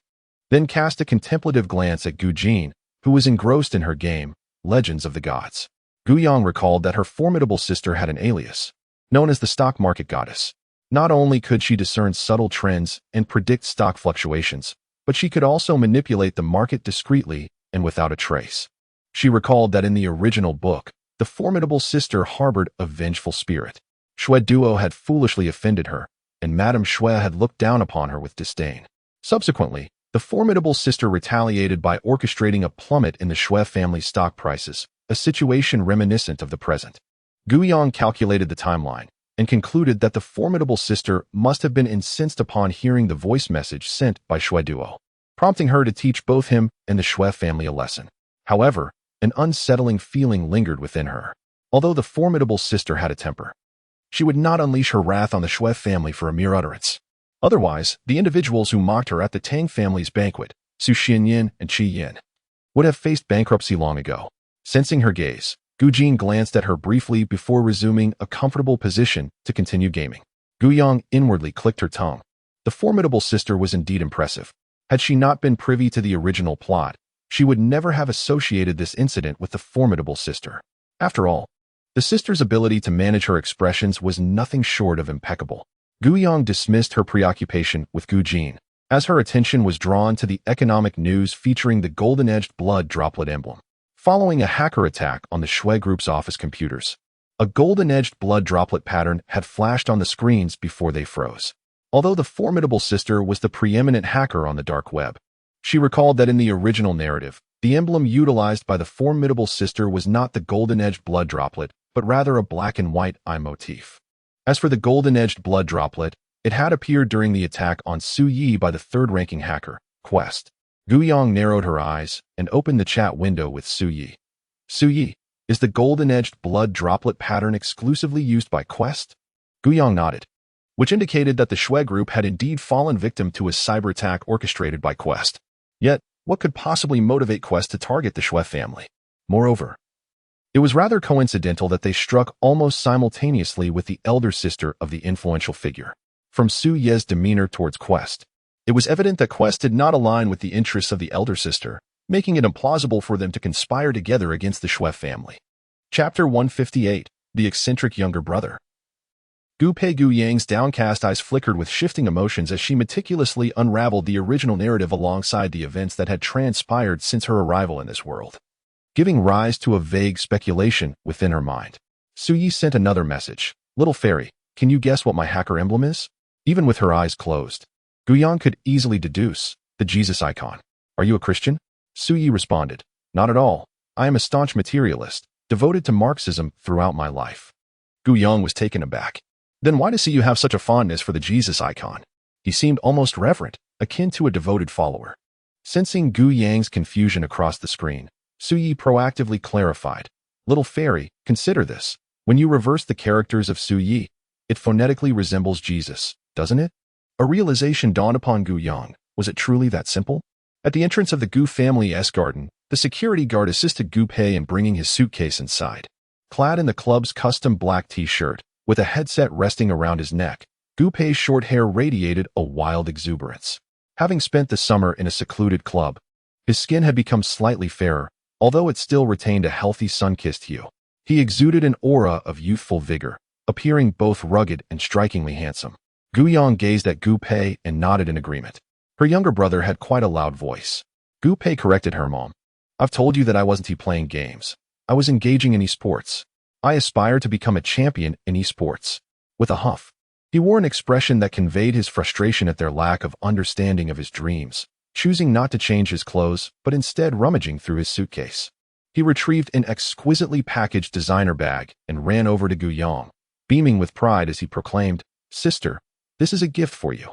then cast a contemplative glance at Gu Jin, who was engrossed in her game, Legends of the Gods. Gu Yang recalled that her formidable sister had an alias, known as the stock market goddess. Not only could she discern subtle trends and predict stock fluctuations, but she could also manipulate the market discreetly and without a trace. She recalled that in the original book, the formidable sister harbored a vengeful spirit. Shui Duo had foolishly offended her, and Madame Shui had looked down upon her with disdain. Subsequently, the formidable sister retaliated by orchestrating a plummet in the Shui family's stock prices, a situation reminiscent of the present. Gu Yang calculated the timeline and concluded that the formidable sister must have been incensed upon hearing the voice message sent by Shui Duo, prompting her to teach both him and the Shui family a lesson. However, an unsettling feeling lingered within her. Although the formidable sister had a temper, she would not unleash her wrath on the Shui family for a mere utterance. Otherwise, the individuals who mocked her at the Tang family's banquet, Su Xianyin and Qi Yin, would have faced bankruptcy long ago. Sensing her gaze, Gu Jin glanced at her briefly before resuming a comfortable position to continue gaming. Gu Yang inwardly clicked her tongue. The formidable sister was indeed impressive. Had she not been privy to the original plot, she would never have associated this incident with the formidable sister. After all, the sister's ability to manage her expressions was nothing short of impeccable. Gu Yang dismissed her preoccupation with Gu Jin, as her attention was drawn to the economic news featuring the golden-edged blood droplet emblem. Following a hacker attack on the Shui Group's office computers, a golden-edged blood droplet pattern had flashed on the screens before they froze. Although the formidable sister was the preeminent hacker on the dark web, she recalled that in the original narrative, the emblem utilized by the formidable sister was not the golden-edged blood droplet, but rather a black and white eye motif. As for the golden-edged blood droplet, it had appeared during the attack on Su Yi by the third-ranking hacker, Quest. Gu Yang narrowed her eyes and opened the chat window with Su Yi. Su Yi, is the golden-edged blood droplet pattern exclusively used by Quest? Gu Yang nodded, which indicated that the Shui Group had indeed fallen victim to a cyber attack orchestrated by Quest. Yet, what could possibly motivate Quest to target the Shui family? Moreover, it was rather coincidental that they struck almost simultaneously with the elder sister of the influential figure. From Su Ye's demeanor towards Quest, it was evident that Quest did not align with the interests of the elder sister, making it implausible for them to conspire together against the Shui family. Chapter 158. The Eccentric Younger Brother. Gu Pei Gu Yang's downcast eyes flickered with shifting emotions as she meticulously unraveled the original narrative alongside the events that had transpired since her arrival in this world, giving rise to a vague speculation within her mind. Su Yi sent another message. Little fairy, Can you guess what my hacker emblem is? Even with her eyes closed, Guiyang could easily deduce the Jesus icon. Are you a Christian? Su Yi responded. Not at all. I am a staunch materialist, devoted to Marxism throughout my life. Guiyang was taken aback. Then why does you have such a fondness for the Jesus icon? He seemed almost reverent, akin to a devoted follower. Sensing Gu Yang's confusion across the screen, Su Yi proactively clarified. Little fairy, consider this. When you reverse the characters of Su Yi, it phonetically resembles Jesus, doesn't it? A realization dawned upon Guiyang. Was it truly that simple? At the entrance of the Gu family's garden, the security guard assisted Gu Pei in bringing his suitcase inside. Clad in the club's custom black t-shirt, with a headset resting around his neck, Gu Pei's short hair radiated a wild exuberance. Having spent the summer in a secluded club, his skin had become slightly fairer, although it still retained a healthy sun-kissed hue. He exuded an aura of youthful vigor, appearing both rugged and strikingly handsome. Guiyang gazed at Gu Pei and nodded in agreement. Her younger brother had quite a loud voice. Gu Pei corrected her mom. I've told you that I wasn't playing games. I was engaging in esports. I aspire to become a champion in esports. With a huff, he wore an expression that conveyed his frustration at their lack of understanding of his dreams, choosing not to change his clothes, but instead rummaging through his suitcase. He retrieved an exquisitely packaged designer bag and ran over to Guiyang, beaming with pride as he proclaimed, Sister, this is a gift for you.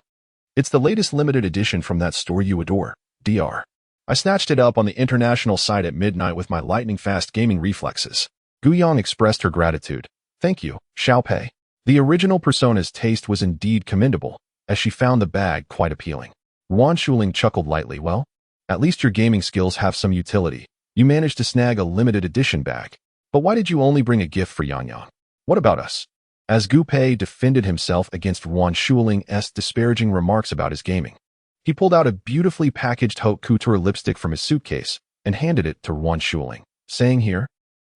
It's the latest limited edition from that store you adore, Dr. I snatched it up on the international site at midnight with my lightning-fast gaming reflexes. Guiyang expressed her gratitude. Thank you, Xiao Pei. The original persona's taste was indeed commendable, as she found the bag quite appealing. Wan Shuling chuckled lightly. Well, at least your gaming skills have some utility. You managed to snag a limited edition bag. But why did you only bring a gift for Yang Yang? What about us? As Gu Pei defended himself against Wan Shuling's disparaging remarks about his gaming, he pulled out a beautifully packaged haute couture lipstick from his suitcase and handed it to Wan Shuling, saying, Here,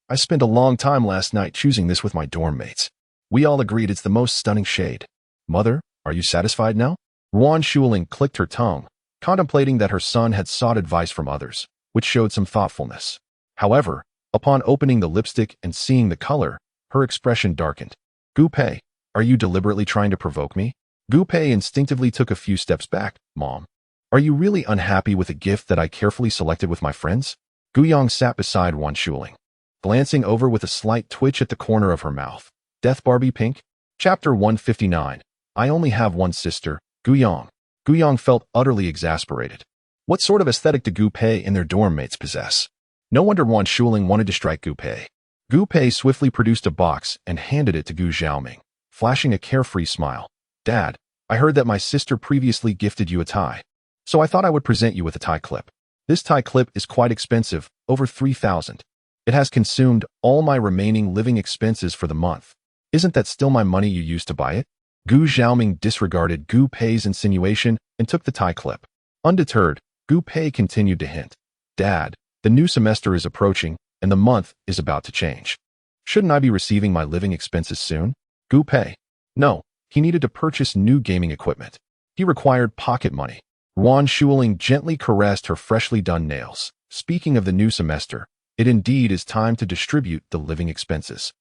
I spent a long time last night choosing this with my dorm mates. We all agreed it's the most stunning shade. Mother, are you satisfied now? Wan Shuling clicked her tongue, contemplating that her son had sought advice from others, which showed some thoughtfulness. However, upon opening the lipstick and seeing the color, her expression darkened. Gu Pei, are you deliberately trying to provoke me? Gu Pei instinctively took a few steps back. Mom, are you really unhappy with a gift that I carefully selected with my friends? Guiyang sat beside Wan Shuling, glancing over with a slight twitch at the corner of her mouth. Death Barbie Pink? Chapter 159. I only have one sister, Guiyang. Guiyang felt utterly exasperated. What sort of aesthetic do Gu Pei and their dorm mates possess? No wonder Wan Shuling wanted to strike Gu Pei. Gu Pei swiftly produced a box and handed it to Gu Xiaoming, flashing a carefree smile. Dad, I heard that my sister previously gifted you a tie, so I thought I would present you with a tie clip. This tie clip is quite expensive, over 3,000. It has consumed all my remaining living expenses for the month. Isn't that still my money you used to buy it? Gu Xiaoming disregarded Gu Pei's insinuation and took the tie clip. Undeterred, Gu Pei continued to hint. Dad, the new semester is approaching, and the month is about to change. Shouldn't I be receiving my living expenses soon? Gu Pei. No, he needed to purchase new gaming equipment. He required pocket money. Wan Shuling gently caressed her freshly done nails. Speaking of the new semester, it indeed is time to distribute the living expenses.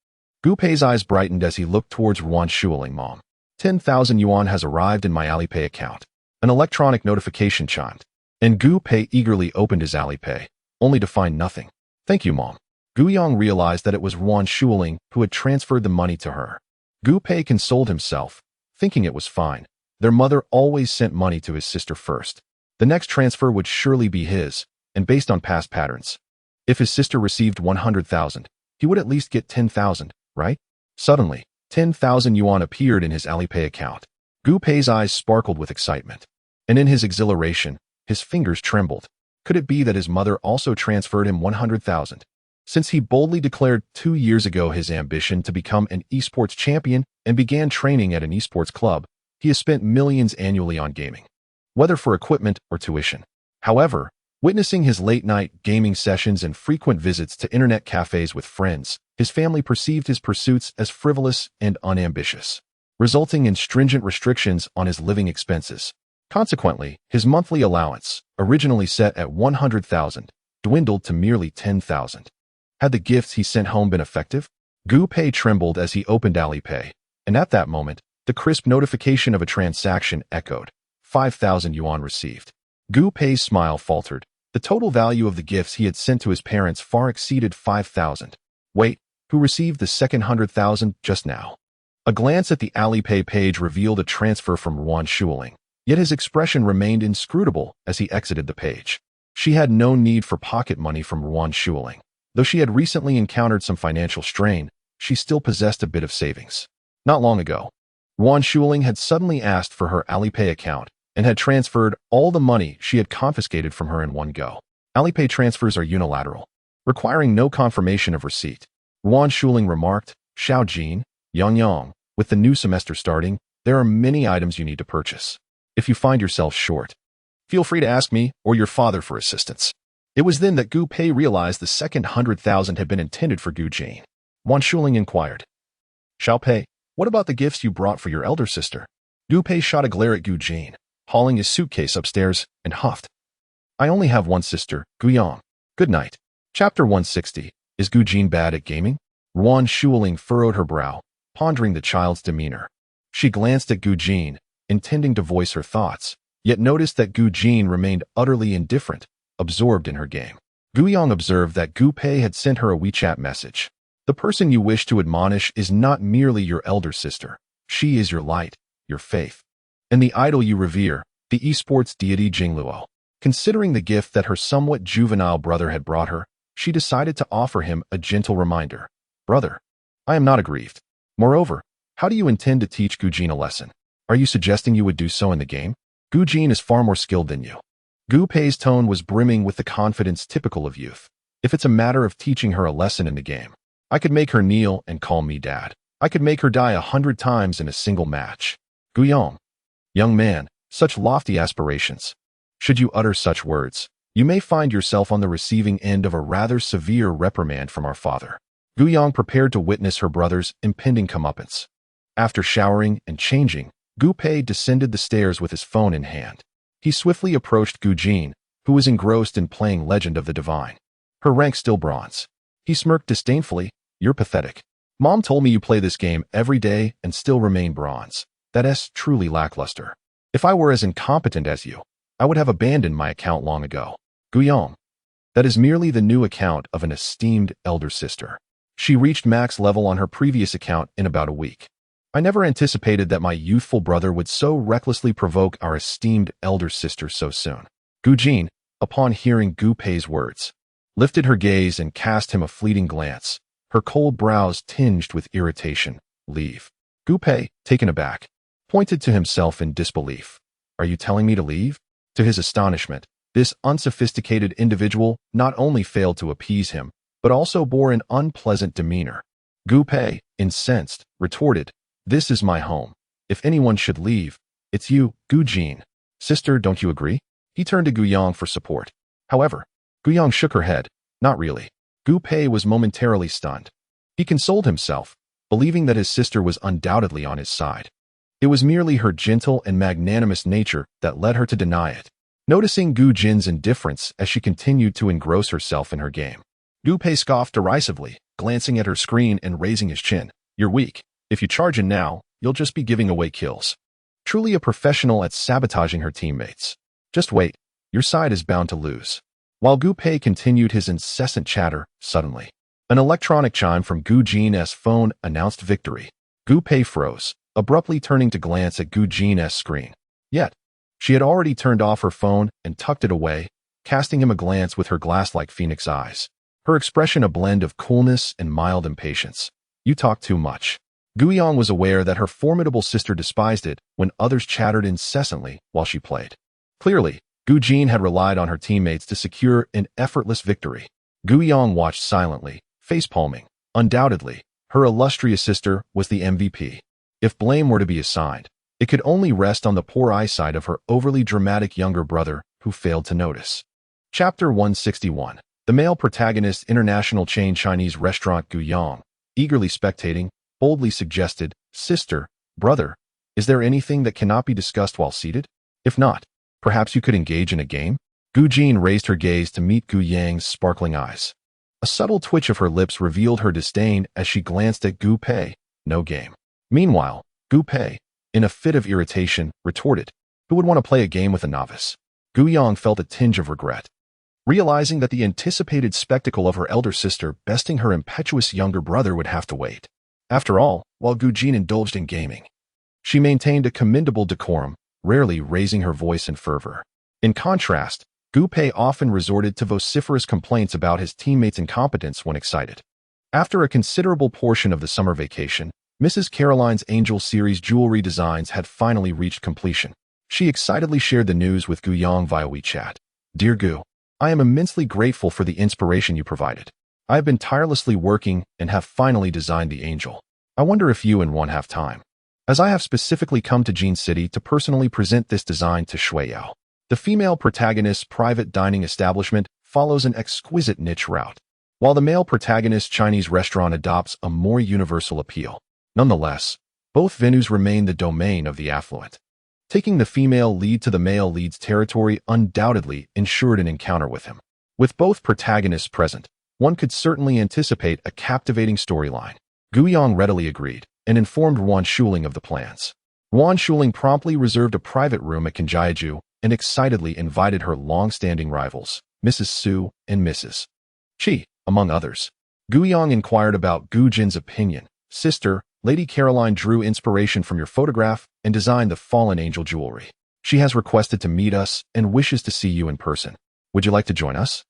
Gu Pei's eyes brightened as he looked towards Wan Shuling. Mom, 10,000 yuan has arrived in my Alipay account. An electronic notification chimed, and Gu Pei eagerly opened his Alipay, only to find nothing. Thank you, Mom. Guiyang realized that it was Wan Shuling who had transferred the money to her. Gu Pei consoled himself, thinking it was fine. Their mother always sent money to his sister first. The next transfer would surely be his, and based on past patterns. If his sister received 100,000, he would at least get 10,000, right? Suddenly, 10,000 yuan appeared in his Alipay account. Gu Pei's eyes sparkled with excitement, and in his exhilaration, his fingers trembled. Could it be that his mother also transferred him 100,000? Since he boldly declared 2 years ago his ambition to become an esports champion and began training at an esports club, he has spent millions annually on gaming, whether for equipment or tuition. However, witnessing his late-night gaming sessions and frequent visits to internet cafes with friends, his family perceived his pursuits as frivolous and unambitious, resulting in stringent restrictions on his living expenses. Consequently, his monthly allowance, originally set at 100,000, dwindled to merely 10,000. Had the gifts he sent home been effective? Gu Pei trembled as he opened Alipay, And at that moment, the crisp notification of a transaction echoed. 5,000 yuan received. Gu Pei's smile faltered. The total value of the gifts he had sent to his parents far exceeded 5,000. Wait, who received the second 100,000 just now? A glance at the Alipay page revealed a transfer from Yuan Shuling, yet his expression remained inscrutable as he exited the page. She had no need for pocket money from Yuan Shuling. Though she had recently encountered some financial strain, she still possessed a bit of savings. Not long ago, Yuan Shuling had suddenly asked for her Alipay account and had transferred all the money she had confiscated from her in one go. Alipay transfers are unilateral, requiring no confirmation of receipt. Yuan Shuling remarked, Xiao Jin, Yang, with the new semester starting, there are many items you need to purchase. If you find yourself short, feel free to ask me or your father for assistance. It was then that Gu Pei realized the second 100,000 had been intended for Gu Jin. Yuan Shuling inquired, Xiao Pei, what about the gifts you brought for your elder sister? Gu Pei shot a glare at Gu Jin, hauling his suitcase upstairs, and huffed. I only have one sister, Gu Yang. Good night. Chapter 160. Is Gu Jin bad at gaming? Yuan Shuling furrowed her brow, pondering the child's demeanor. She glanced at Gu Jin, intending to voice her thoughts, yet noticed that Gu Jin remained utterly indifferent, absorbed in her game. Gu Yang observed that Gu Pei had sent her a WeChat message. The person you wish to admonish is not merely your elder sister. She is your light, your faith, and the idol you revere, the esports deity Jingluo. Considering the gift that her somewhat juvenile brother had brought her, she decided to offer him a gentle reminder. Brother, I am not aggrieved. Moreover, how do you intend to teach Gu Jin a lesson? Are you suggesting you would do so in the game? Gu Jin is far more skilled than you. Gu Pei's tone was brimming with the confidence typical of youth. If it's a matter of teaching her a lesson in the game, I could make her kneel and call me dad. I could make her die 100 times in a single match. Gu Yang. Young man, such lofty aspirations. Should you utter such words, you may find yourself on the receiving end of a rather severe reprimand from our father. Gu Yang prepared to witness her brother's impending comeuppance. After showering and changing, Gu Pei descended the stairs with his phone in hand. He swiftly approached Gu Jin, who was engrossed in playing Legend of the Divine. Her rank still bronze. He smirked disdainfully. You're pathetic. Mom told me you play this game every day and still remain bronze. That's truly lackluster. If I were as incompetent as you, I would have abandoned my account long ago. Gu Yang. That is merely the new account of an esteemed elder sister. She reached max level on her previous account in about a week. I never anticipated that my youthful brother would so recklessly provoke our esteemed elder sister so soon. Gu Jin, upon hearing Gu Pei's words, lifted her gaze and cast him a fleeting glance, her cold brows tinged with irritation. Leave. Gu Pei, taken aback, pointed to himself in disbelief. Are you telling me to leave? To his astonishment, this unsophisticated individual not only failed to appease him, but also bore an unpleasant demeanor. Gu Pei, incensed, retorted, This is my home. If anyone should leave, it's you, Gu Jin. Sister, don't you agree? He turned to Gu Yang for support. However, Gu Yang shook her head. Not really. Gu Pei was momentarily stunned. He consoled himself, believing that his sister was undoubtedly on his side. It was merely her gentle and magnanimous nature that led her to deny it. Noticing Gu Jin's indifference as she continued to engross herself in her game, Gu Pei scoffed derisively, glancing at her screen and raising his chin. You're weak. If you charge in now, you'll just be giving away kills. Truly a professional at sabotaging her teammates. Just wait. Your side is bound to lose. While Gu Pei continued his incessant chatter, suddenly, an electronic chime from Gu Jin's phone announced victory. Gu Pei froze, abruptly turning to glance at Gu Jin's screen. Yet, she had already turned off her phone and tucked it away, casting him a glance with her glass-like phoenix eyes. Her expression a blend of coolness and mild impatience. You talk too much. Gu Yang was aware that her formidable sister despised it when others chattered incessantly while she played. Clearly, Gu Jin had relied on her teammates to secure an effortless victory. Gu Yang watched silently, face-palming. Undoubtedly, her illustrious sister was the MVP. If blame were to be assigned, it could only rest on the poor eyesight of her overly dramatic younger brother who failed to notice. Chapter 161. The male protagonist international chain Chinese restaurant Gu Yang, eagerly spectating, boldly suggested, Sister, brother, is there anything that cannot be discussed while seated? If not, perhaps you could engage in a game? Gu Jin raised her gaze to meet Gu Yang's sparkling eyes. A subtle twitch of her lips revealed her disdain as she glanced at Gu Pei. No game. Meanwhile, Gu Pei, in a fit of irritation, retorted, "Who would want to play a game with a novice?" Gu Yong felt a tinge of regret, realizing that the anticipated spectacle of her elder sister besting her impetuous younger brother would have to wait. After all, while Gu Jin indulged in gaming, she maintained a commendable decorum, rarely raising her voice in fervor. In contrast, Gu Pei often resorted to vociferous complaints about his teammates' incompetence when excited. After a considerable portion of the summer vacation, Mrs. Caroline's Angel series jewelry designs had finally reached completion. She excitedly shared the news with Gu Yong via WeChat. "Dear Gu, I am immensely grateful for the inspiration you provided. I have been tirelessly working and have finally designed the angel. I wonder if you and one have time, as I have specifically come to Jin City to personally present this design to Shuiyao." The female protagonist's private dining establishment follows an exquisite niche route, while the male protagonist's Chinese restaurant adopts a more universal appeal. Nonetheless, both venues remain the domain of the affluent. Taking the female lead to the male lead's territory undoubtedly ensured an encounter with him. With both protagonists present, one could certainly anticipate a captivating storyline. Gu Yong readily agreed and informed Wan Shuling of the plans. Wan Shuling promptly reserved a private room at Kanjiaju and excitedly invited her long-standing rivals, Mrs. Su and Mrs. Qi, among others. Gu Yong inquired about Gu Jin's opinion. "Sister, Lady Caroline drew inspiration from your photograph and designed the fallen angel jewelry. She has requested to meet us and wishes to see you in person. Would you like to join us?"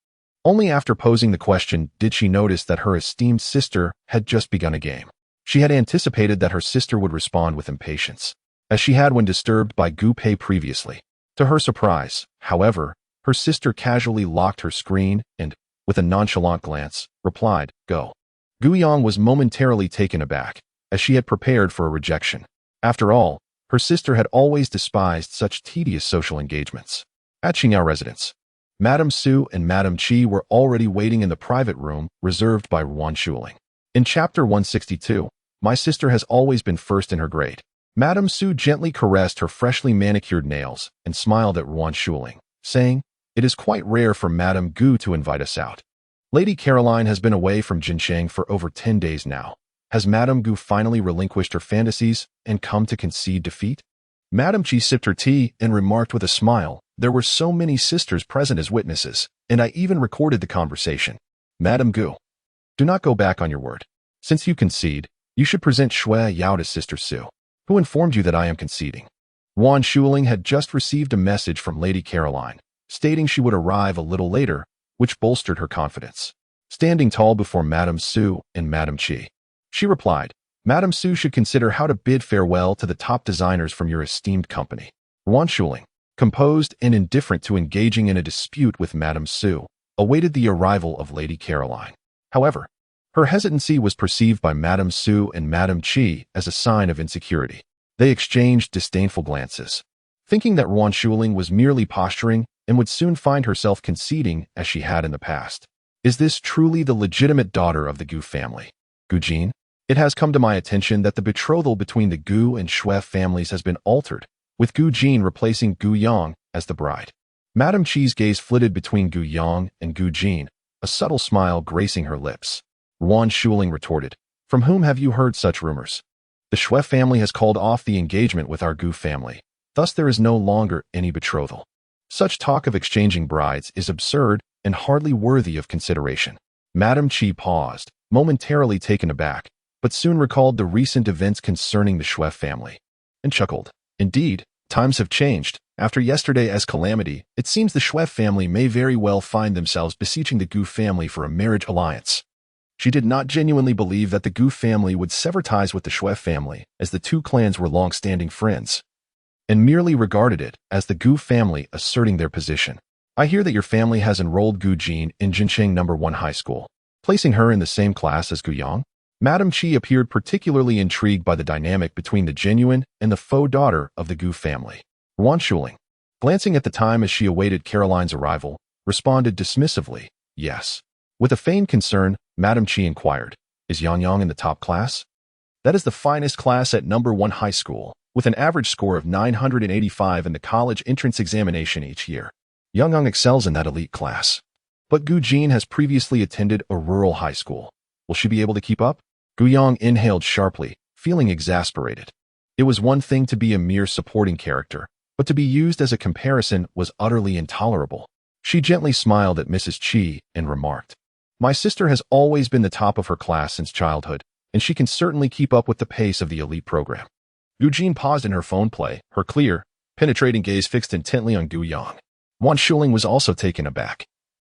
Only after posing the question did she notice that her esteemed sister had just begun a game. She had anticipated that her sister would respond with impatience, as she had when disturbed by Gu Pei previously. To her surprise, however, her sister casually locked her screen and, with a nonchalant glance, replied, "Go." Gu Yong was momentarily taken aback, as she had prepared for a rejection. After all, her sister had always despised such tedious social engagements. At Qingyao residence, Madame Su and Madame Qi were already waiting in the private room reserved by Wan Shuling. In Chapter 162, "My sister has always been first in her grade." Madame Su gently caressed her freshly manicured nails and smiled at Wan Shuling, saying, "It is quite rare for Madame Gu to invite us out. Lady Caroline has been away from Jincheng for over 10 days now. Has Madame Gu finally relinquished her fantasies and come to concede defeat?" Madame Qi sipped her tea and remarked with a smile, "There were so many sisters present as witnesses, and I even recorded the conversation. Madame Gu, do not go back on your word. Since you concede, you should present Shui Yao to Sister Su. Who informed you that I am conceding?" Wan Shuling had just received a message from Lady Caroline, stating she would arrive a little later, which bolstered her confidence. Standing tall before Madame Su and Madame Qi, she replied, "Madame Su should consider how to bid farewell to the top designers from your esteemed company." Wan Shuling, composed and indifferent to engaging in a dispute with Madame Su, awaited the arrival of Lady Caroline. However, her hesitancy was perceived by Madame Su and Madame Qi as a sign of insecurity. They exchanged disdainful glances, thinking that Wan Shuling was merely posturing and would soon find herself conceding as she had in the past. Is this truly the legitimate daughter of the Gu family? Gu Jin? It has come to my attention that the betrothal between the Gu and Shui families has been altered, with Gu Jin replacing Gu Yong as the bride. Madame Qi's gaze flitted between Gu Yong and Gu Jin, a subtle smile gracing her lips. Wan Shuling retorted, "From whom have you heard such rumors? The Shui family has called off the engagement with our Gu family. Thus there is no longer any betrothal. Such talk of exchanging brides is absurd and hardly worthy of consideration." Madame Qi paused, momentarily taken aback, but soon recalled the recent events concerning the Shui family, and chuckled. "Indeed, times have changed. After yesterday's calamity, it seems the Shui family may very well find themselves beseeching the Gu family for a marriage alliance." She did not genuinely believe that the Gu family would sever ties with the Shui family, as the two clans were long-standing friends, and merely regarded it as the Gu family asserting their position. "I hear that your family has enrolled Gu Jin in Jincheng No. 1 High School, placing her in the same class as Gu Yong." Madame Qi appeared particularly intrigued by the dynamic between the genuine and the faux daughter of the Gu family. Wan Shuling, glancing at the time as she awaited Caroline's arrival, responded dismissively, "Yes." With a feigned concern, Madame Qi inquired, "Is Yang Yang in the top class?" "That is the finest class at No. 1 High School, with an average score of 985 in the college entrance examination each year. Yang Yang excels in that elite class. But Gu Jin has previously attended a rural high school. Will she be able to keep up?" Gu Yang inhaled sharply, feeling exasperated. It was one thing to be a mere supporting character, but to be used as a comparison was utterly intolerable. She gently smiled at Mrs. Chi and remarked, "My sister has always been the top of her class since childhood, and she can certainly keep up with the pace of the elite program." Gu Jin paused in her phone play, her clear, penetrating gaze fixed intently on Gu Yang. Wan Shuling was also taken aback.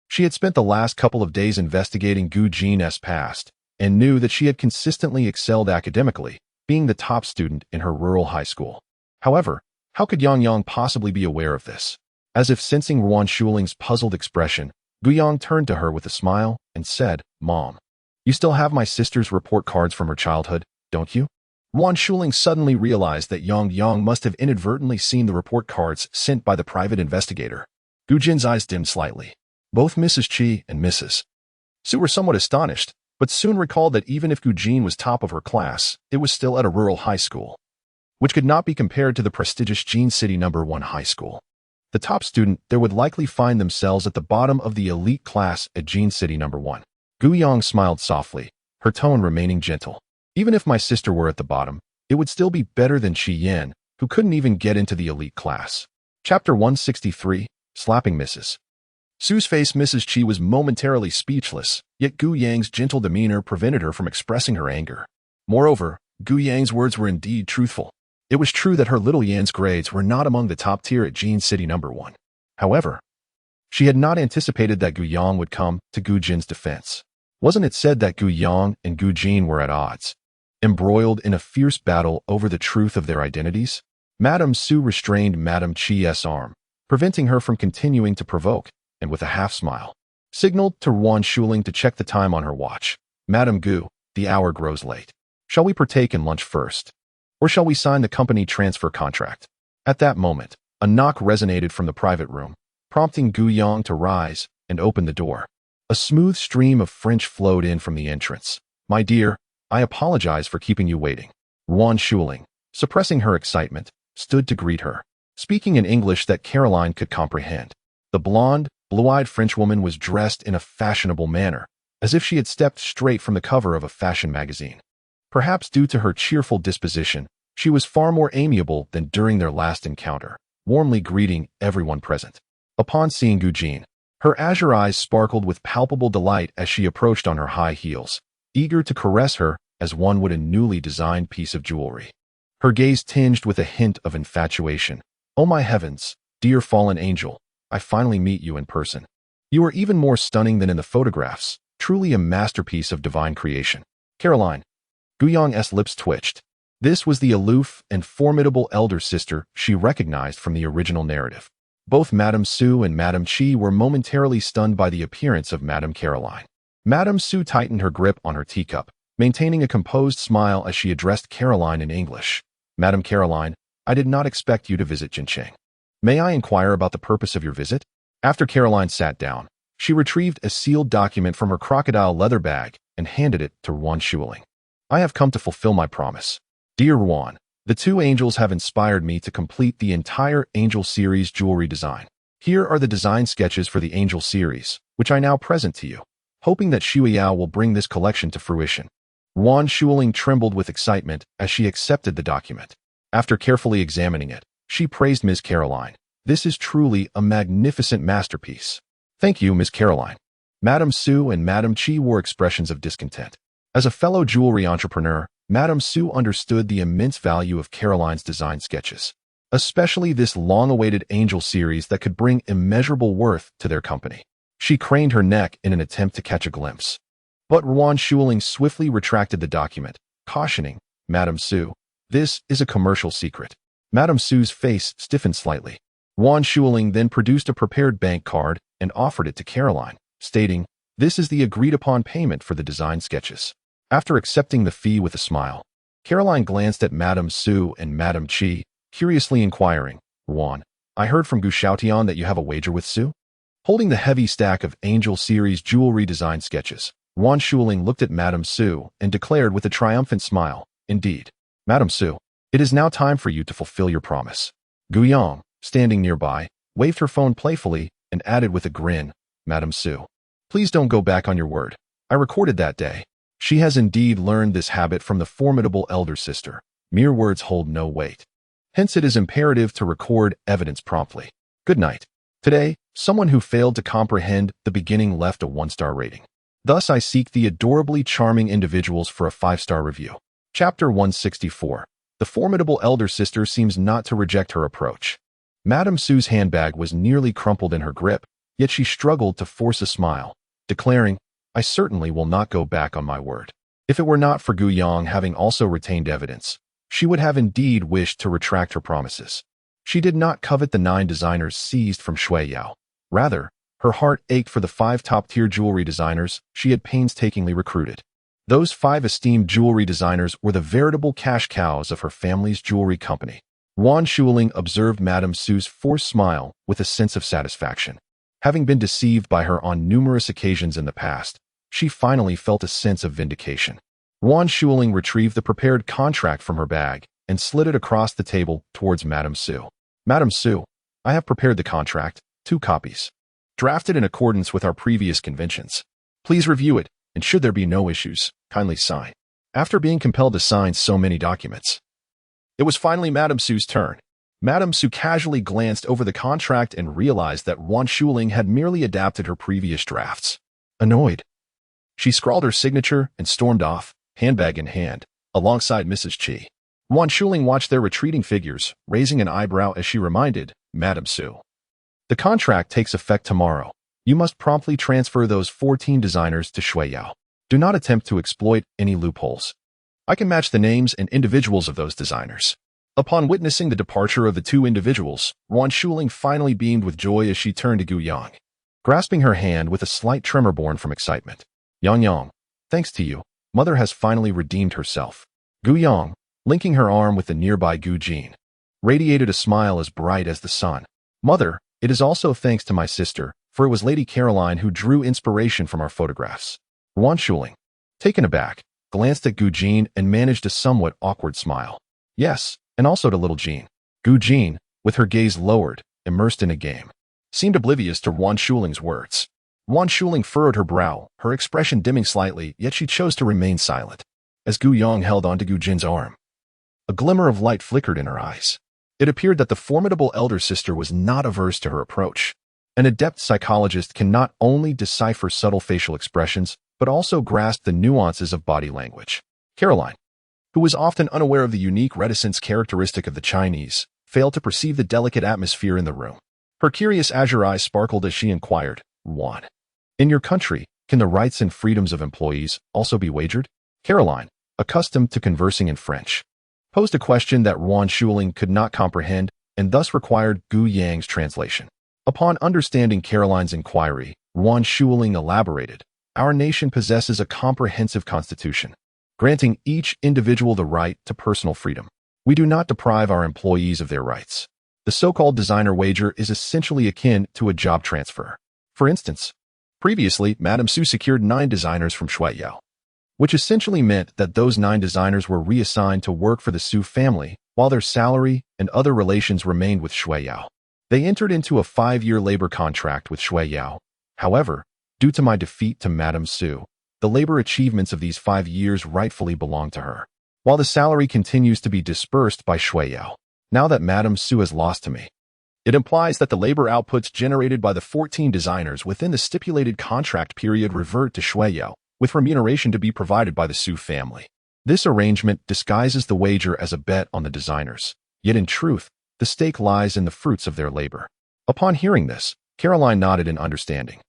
She had spent the last couple of days investigating Gu Jin's past, and knew that she had consistently excelled academically, being the top student in her rural high school. However, how could Yang Yang possibly be aware of this? As if sensing Wan Shuling's puzzled expression, Gu Yang turned to her with a smile and said, "Mom, you still have my sister's report cards from her childhood, don't you?" Wan Shuling suddenly realized that Yang Yang must have inadvertently seen the report cards sent by the private investigator. Gu Jin's eyes dimmed slightly. Both Mrs. Chi and Mrs. Su were somewhat astonished, but soon recalled that even if Gu Jin was top of her class, it was still at a rural high school, which could not be compared to the prestigious Jin City No. 1 high school. The top student there would likely find themselves at the bottom of the elite class at Jin City No. 1. Gu Yang smiled softly, her tone remaining gentle. "Even if my sister were at the bottom, it would still be better than Qi Yan, who couldn't even get into the elite class." Chapter 163, Slapping Mrs. Su's face. Mrs. Chi was momentarily speechless, yet Gu Yang's gentle demeanor prevented her from expressing her anger. Moreover, Gu Yang's words were indeed truthful. It was true that her little Yan's grades were not among the top tier at Jin City No. 1. However, she had not anticipated that Gu Yang would come to Gu Jin's defense. Wasn't it said that Gu Yang and Gu Jin were at odds, embroiled in a fierce battle over the truth of their identities? Madame Su restrained Madame Chi's arm, preventing her from continuing to provoke, and with a half-smile, signaled to Wan Shuling to check the time on her watch. "Madame Gu, the hour grows late. Shall we partake in lunch first? Or shall we sign the company transfer contract?" At that moment, a knock resonated from the private room, prompting Gu Yang to rise and open the door. A smooth stream of French flowed in from the entrance. "My dear, I apologize for keeping you waiting." Wan Shuling, suppressing her excitement, stood to greet her, speaking in English that Caroline could comprehend. The blonde, blue-eyed Frenchwoman was dressed in a fashionable manner, as if she had stepped straight from the cover of a fashion magazine. Perhaps due to her cheerful disposition, she was far more amiable than during their last encounter, warmly greeting everyone present. Upon seeing Gu Jin, her azure eyes sparkled with palpable delight as she approached on her high heels, eager to caress her as one would a newly designed piece of jewelry. Her gaze tinged with a hint of infatuation. "Oh my heavens, dear fallen angel, I finally meet you in person. You are even more stunning than in the photographs, truly a masterpiece of divine creation." Caroline. Gu Yang's lips twitched. This was the aloof and formidable elder sister she recognized from the original narrative. Both Madame Su and Madame Chi were momentarily stunned by the appearance of Madame Caroline. Madame Su tightened her grip on her teacup, maintaining a composed smile as she addressed Caroline in English. "Madame Caroline, I did not expect you to visit Jincheng. May I inquire about the purpose of your visit?" After Caroline sat down, she retrieved a sealed document from her crocodile leather bag and handed it to Wan Shuling. "I have come to fulfill my promise. Dear Wan, the two angels have inspired me to complete the entire Angel Series jewelry design. Here are the design sketches for the Angel Series, which I now present to you, hoping that Shuiyao will bring this collection to fruition." Wan Shuling trembled with excitement as she accepted the document. After carefully examining it, she praised Ms. Caroline. "This is truly a magnificent masterpiece." "Thank you, Ms. Caroline." Madame Su and Madame Chi wore expressions of discontent. As a fellow jewelry entrepreneur, Madame Su understood the immense value of Caroline's design sketches, especially this long-awaited Angel Series that could bring immeasurable worth to their company. She craned her neck in an attempt to catch a glimpse. But Wan Shuling swiftly retracted the document, cautioning, "Madame Su, this is a commercial secret." Madame Su's face stiffened slightly. Wan Shuling then produced a prepared bank card and offered it to Caroline, stating, "This is the agreed-upon payment for the design sketches." After accepting the fee with a smile, Caroline glanced at Madame Su and Madame Chi, curiously inquiring, "Wan, I heard from Gu Xiaotian that you have a wager with Su?" Holding the heavy stack of Angel Series jewelry design sketches, Wan Shuling looked at Madame Su and declared with a triumphant smile, "Indeed, Madame Su, it is now time for you to fulfill your promise." Gu Yang, standing nearby, waved her phone playfully and added with a grin, "Madame Su, please don't go back on your word. I recorded that day. She has indeed learned this habit from the formidable elder sister. Mere words hold no weight. Hence, it is imperative to record evidence promptly. Good night. Today, someone who failed to comprehend the beginning left a 1-star rating. Thus, I seek the adorably charming individuals for a 5-star review. Chapter 164. The formidable elder sister seems not to reject her approach. Madame Su's handbag was nearly crumpled in her grip, yet she struggled to force a smile, declaring, "I certainly will not go back on my word." If it were not for Gu Yang having also retained evidence, she would have indeed wished to retract her promises. She did not covet the 9 designers seized from Shui Yao. Rather, her heart ached for the 5 top-tier jewelry designers she had painstakingly recruited. Those 5 esteemed jewelry designers were the veritable cash cows of her family's jewelry company. Wan Shuling observed Madame Su's forced smile with a sense of satisfaction. Having been deceived by her on numerous occasions in the past, she finally felt a sense of vindication. Wan Shuling retrieved the prepared contract from her bag and slid it across the table towards Madame Su. "Madame Su, I have prepared the contract, 2 copies. Drafted in accordance with our previous conventions. Please review it, and should there be no issues, kindly sign." After being compelled to sign so many documents, it was finally Madame Su's turn. Madame Su casually glanced over the contract and realized that Wan Shuling had merely adapted her previous drafts. Annoyed, she scrawled her signature and stormed off, handbag in hand, alongside Mrs. Qi. Wan Shuling watched their retreating figures, raising an eyebrow as she reminded Madame Su, "The contract takes effect tomorrow. You must promptly transfer those 14 designers to Shui Yao. Do not attempt to exploit any loopholes. I can match the names and individuals of those designers." Upon witnessing the departure of the 2 individuals, Wan Shuling finally beamed with joy as she turned to Gu Yang, grasping her hand with a slight tremor born from excitement. "Yang Yang, thanks to you, Mother has finally redeemed herself." Gu Yang, linking her arm with the nearby Gu Jin, radiated a smile as bright as the sun. "Mother, it is also thanks to my sister, for it was Lady Caroline who drew inspiration from our photographs." Wan Shuling, taken aback, glanced at Gu Jin and managed a somewhat awkward smile. "Yes, and also to little Jean." Gu Jin, with her gaze lowered, immersed in a game, seemed oblivious to Wan Shuling's words. Wan Shuling furrowed her brow, her expression dimming slightly, yet she chose to remain silent. As Gu Yang held onto Gu Jin's arm, a glimmer of light flickered in her eyes. It appeared that the formidable elder sister was not averse to her approach. An adept psychologist can not only decipher subtle facial expressions, but also grasp the nuances of body language. Caroline, who was often unaware of the unique reticence characteristic of the Chinese, failed to perceive the delicate atmosphere in the room. Her curious azure eyes sparkled as she inquired, "Wan, in your country, can the rights and freedoms of employees also be wagered?" Caroline, accustomed to conversing in French, posed a question that Wan Shuling could not comprehend and thus required Gu Yang's translation. Upon understanding Caroline's inquiry, Wan Shuling elaborated, "Our nation possesses a comprehensive constitution, granting each individual the right to personal freedom. We do not deprive our employees of their rights. The so-called designer wager is essentially akin to a job transfer. For instance, previously, Madame Su secured 9 designers from Shui Yao, which essentially meant that those 9 designers were reassigned to work for the Su family, while their salary and other relations remained with Shui Yao. They entered into a 5-year labor contract with Shui Yao. However, due to my defeat to Madame Su, the labor achievements of these 5 years rightfully belong to her, while the salary continues to be dispersed by Shui Yao. Now that Madame Su has lost to me, it implies that the labor outputs generated by the 14 designers within the stipulated contract period revert to Shui Yao, with remuneration to be provided by the Su family. This arrangement disguises the wager as a bet on the designers, yet in truth, the stake lies in the fruits of their labor." Upon hearing this, Caroline nodded in understanding.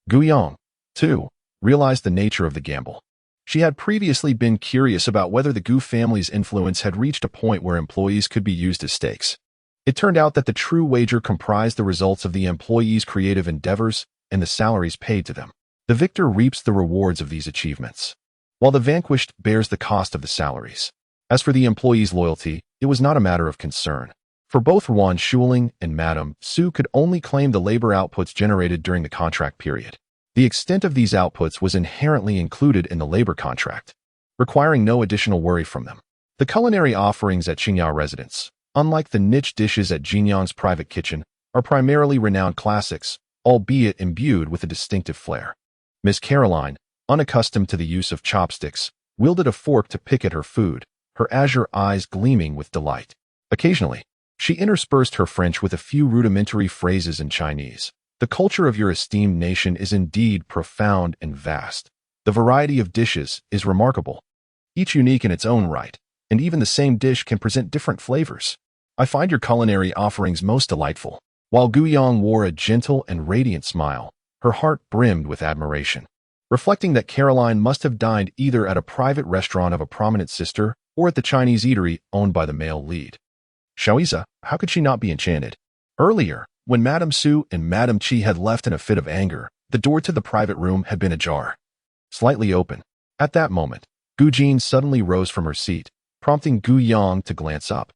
Gu Yang, too, realized the nature of the gamble. She had previously been curious about whether the Gu family's influence had reached a point where employees could be used as stakes. It turned out that the true wager comprised the results of the employees' creative endeavors and the salaries paid to them. The victor reaps the rewards of these achievements, while the vanquished bears the cost of the salaries. As for the employees' loyalty, it was not a matter of concern, for both Wan Shuling and Madame Su could only claim the labor outputs generated during the contract period. The extent of these outputs was inherently included in the labor contract, requiring no additional worry from them. The culinary offerings at Qingyao residence, unlike the niche dishes at Jinyang's private kitchen, are primarily renowned classics, albeit imbued with a distinctive flair. Miss Caroline, unaccustomed to the use of chopsticks, wielded a fork to pick at her food, her azure eyes gleaming with delight. Occasionally, she interspersed her French with a few rudimentary phrases in Chinese. The culture of your esteemed nation is indeed profound and vast. The variety of dishes is remarkable, each unique in its own right, and even the same dish can present different flavors. I find your culinary offerings most delightful. While Gu Yong wore a gentle and radiant smile, her heart brimmed with admiration, reflecting that Caroline must have dined either at a private restaurant of a prominent sister or at the Chinese eatery owned by the male lead. Xiaoiza, how could she not be enchanted? Earlier, when Madame Su and Madame Qi had left in a fit of anger, the door to the private room had been ajar, slightly open. At that moment, Gu Jin suddenly rose from her seat, prompting Gu Yong to glance up,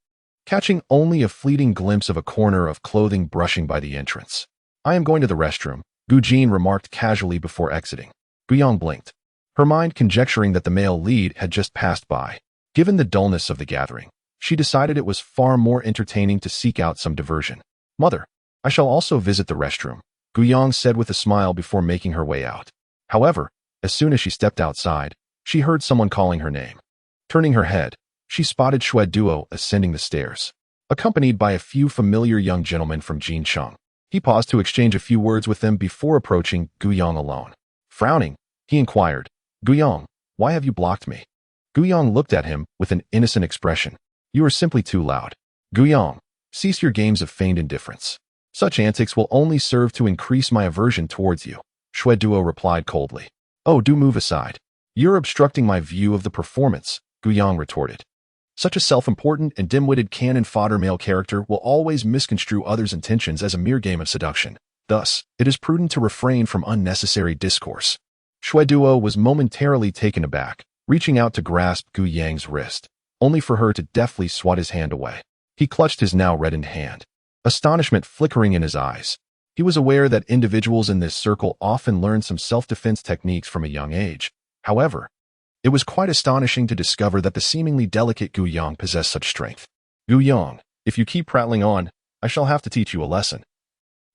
catching only a fleeting glimpse of a corner of clothing brushing by the entrance. I am going to the restroom, Gu Jin remarked casually before exiting. Gu Yong blinked, her mind conjecturing that the male lead had just passed by. Given the dullness of the gathering, she decided it was far more entertaining to seek out some diversion. Mother, I shall also visit the restroom, Gu Yong said with a smile before making her way out. However, as soon as she stepped outside, she heard someone calling her name. Turning her head, she spotted Xue Duo ascending the stairs, accompanied by a few familiar young gentlemen from Jincheng. He paused to exchange a few words with them before approaching Gu Yong alone. Frowning, he inquired, Gu Yong, why have you blocked me? Gu Yong looked at him with an innocent expression. You are simply too loud. Gu Yong, cease your games of feigned indifference. Such antics will only serve to increase my aversion towards you, Xue Duo replied coldly. Oh, do move aside. You're obstructing my view of the performance, Gu Yong retorted. Such a self-important and dim-witted cannon fodder male character will always misconstrue others' intentions as a mere game of seduction. Thus, it is prudent to refrain from unnecessary discourse. Xue Duo was momentarily taken aback, reaching out to grasp Gu Yang's wrist, only for her to deftly swat his hand away. He clutched his now reddened hand, astonishment flickering in his eyes. He was aware that individuals in this circle often learn some self-defense techniques from a young age. However, it was quite astonishing to discover that the seemingly delicate Gu Yong possessed such strength. Gu Yong, if you keep prattling on, I shall have to teach you a lesson,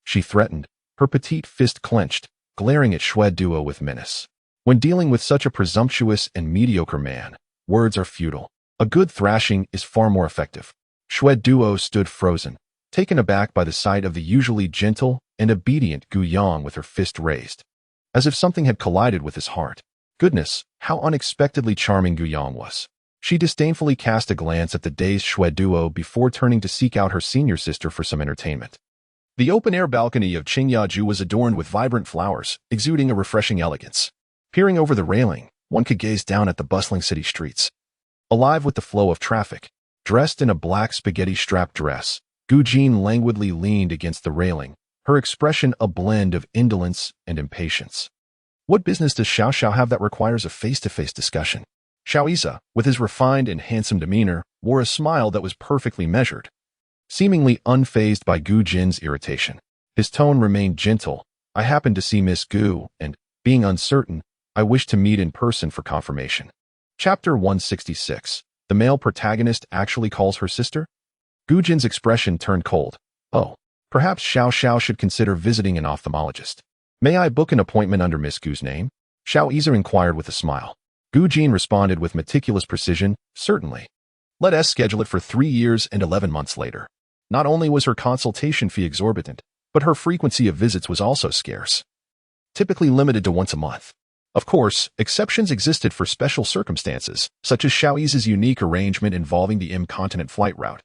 she threatened, her petite fist clenched, glaring at Xue Duo with menace. When dealing with such a presumptuous and mediocre man, words are futile. A good thrashing is far more effective. Xue Duo stood frozen, taken aback by the sight of the usually gentle and obedient Gu Yong with her fist raised, as if something had collided with his heart. Goodness, how unexpectedly charming Gu Yong was. She disdainfully cast a glance at the dazed Xue Duo before turning to seek out her senior sister for some entertainment. The open-air balcony of Qingyaju was adorned with vibrant flowers, exuding a refreshing elegance. Peering over the railing, one could gaze down at the bustling city streets, alive with the flow of traffic. Dressed in a black spaghetti-strap dress, Gu Jin languidly leaned against the railing, her expression a blend of indolence and impatience. What business does Xiao Xiao have that requires a face-to-face discussion? Xiaoiza, with his refined and handsome demeanor, wore a smile that was perfectly measured, seemingly unfazed by Gu Jin's irritation. His tone remained gentle. I happened to see Miss Gu, and, being uncertain, I wish to meet in person for confirmation. Chapter 166. The male protagonist actually calls her sister? Gu Jin's expression turned cold. Oh, perhaps Xiao Xiao should consider visiting an ophthalmologist. May I book an appointment under Miss Gu's name? Xiaoiza inquired with a smile. Gu Jin responded with meticulous precision, certainly. Let us schedule it for 3 years and 11 months later. Not only was her consultation fee exorbitant, but her frequency of visits was also scarce, typically limited to once a month. Of course, exceptions existed for special circumstances, such as Xiaoiza's unique arrangement involving the M-continent flight route,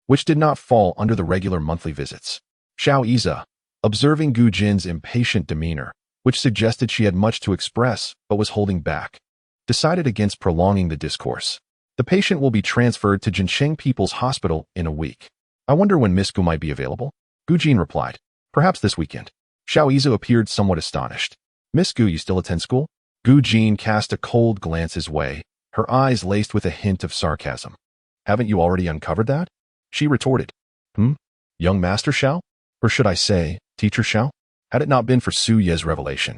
which did not fall under the regular monthly visits. Xiaoiza, observing Gu Jin's impatient demeanor, which suggested she had much to express but was holding back, decided against prolonging the discourse. The patient will be transferred to Jincheng People's Hospital in a week. I wonder when Miss Gu might be available? Gu Jin replied. Perhaps this weekend. Xiaoiza appeared somewhat astonished. Miss Gu, you still attend school? Gu Jin cast a cold glance his way, her eyes laced with a hint of sarcasm. Haven't you already uncovered that? She retorted. Young Master Xiao? Or should I say, Teacher Xiao? Had it not been for Su Ye's revelation,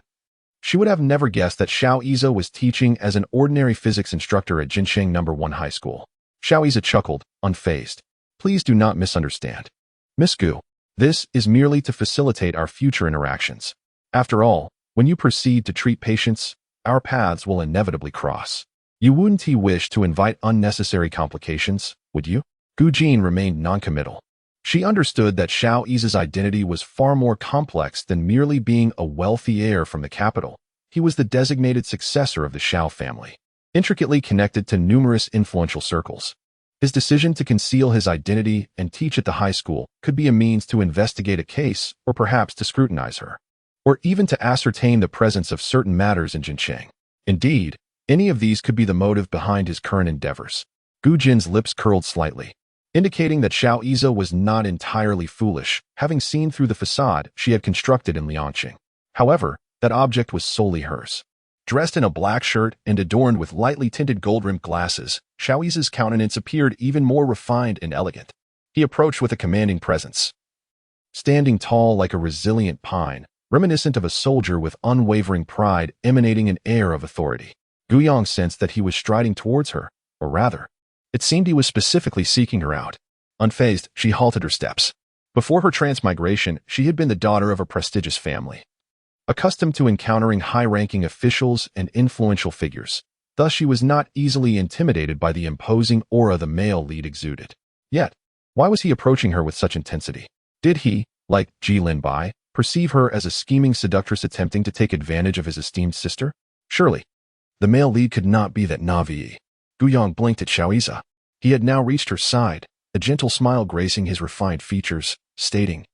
she would have never guessed that Xiaoiza was teaching as an ordinary physics instructor at Jincheng No. 1 High School. Xiaoiza chuckled, unfazed. Please do not misunderstand. Miss Gu, this is merely to facilitate our future interactions. After all, when you proceed to treat patients, our paths will inevitably cross. You wouldn't wish to invite unnecessary complications, would you? Gu Jin remained noncommittal. She understood that Xiao Yi's identity was far more complex than merely being a wealthy heir from the capital. He was the designated successor of the Xiao family, intricately connected to numerous influential circles. His decision to conceal his identity and teach at the high school could be a means to investigate a case or perhaps to scrutinize her, or even to ascertain the presence of certain matters in Jincheng. Indeed, any of these could be the motive behind his current endeavors. Gu Jin's lips curled slightly, indicating that Xiao Yi was not entirely foolish, having seen through the facade she had constructed in Liangqing. However, that object was solely hers. Dressed in a black shirt and adorned with lightly tinted gold-rimmed glasses, Xiao Yi's countenance appeared even more refined and elegant. He approached with a commanding presence. Standing tall like a resilient pine, reminiscent of a soldier with unwavering pride emanating an air of authority. Guyang sensed that he was striding towards her, or rather, it seemed he was specifically seeking her out. Unfazed, she halted her steps. Before her transmigration, she had been the daughter of a prestigious family, accustomed to encountering high-ranking officials and influential figures. Thus, she was not easily intimidated by the imposing aura the male lead exuded. Yet, why was he approaching her with such intensity? Did he, like Ji Linbai, perceive her as a scheming seductress attempting to take advantage of his esteemed sister? Surely, the male lead could not be that Navi. Guyang blinked at Xiao Yi. He had now reached her side, a gentle smile gracing his refined features, stating,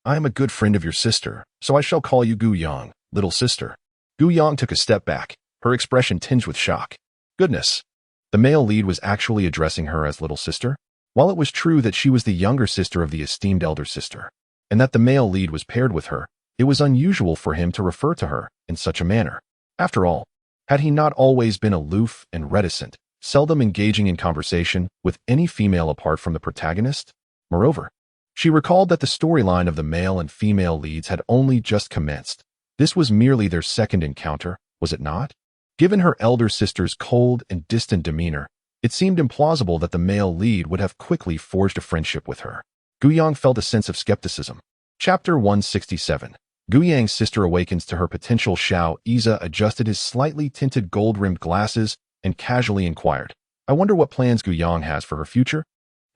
"I am a good friend of your sister, so I shall call you Guyang, little sister." Guyang took a step back, her expression tinged with shock. Goodness! The male lead was actually addressing her as little sister? While it was true that she was the younger sister of the esteemed elder sister, and that the male lead was paired with her, it was unusual for him to refer to her in such a manner. After all, had he not always been aloof and reticent, seldom engaging in conversation with any female apart from the protagonist? Moreover, she recalled that the storyline of the male and female leads had only just commenced. This was merely their second encounter, was it not? Given her elder sister's cold and distant demeanor, it seemed implausible that the male lead would have quickly forged a friendship with her. Guyang felt a sense of skepticism. Chapter 167. Guyang's sister awakens to her potential. Xiao Yi adjusted his slightly tinted gold-rimmed glasses and casually inquired, "I wonder what plans Guyang has for her future?"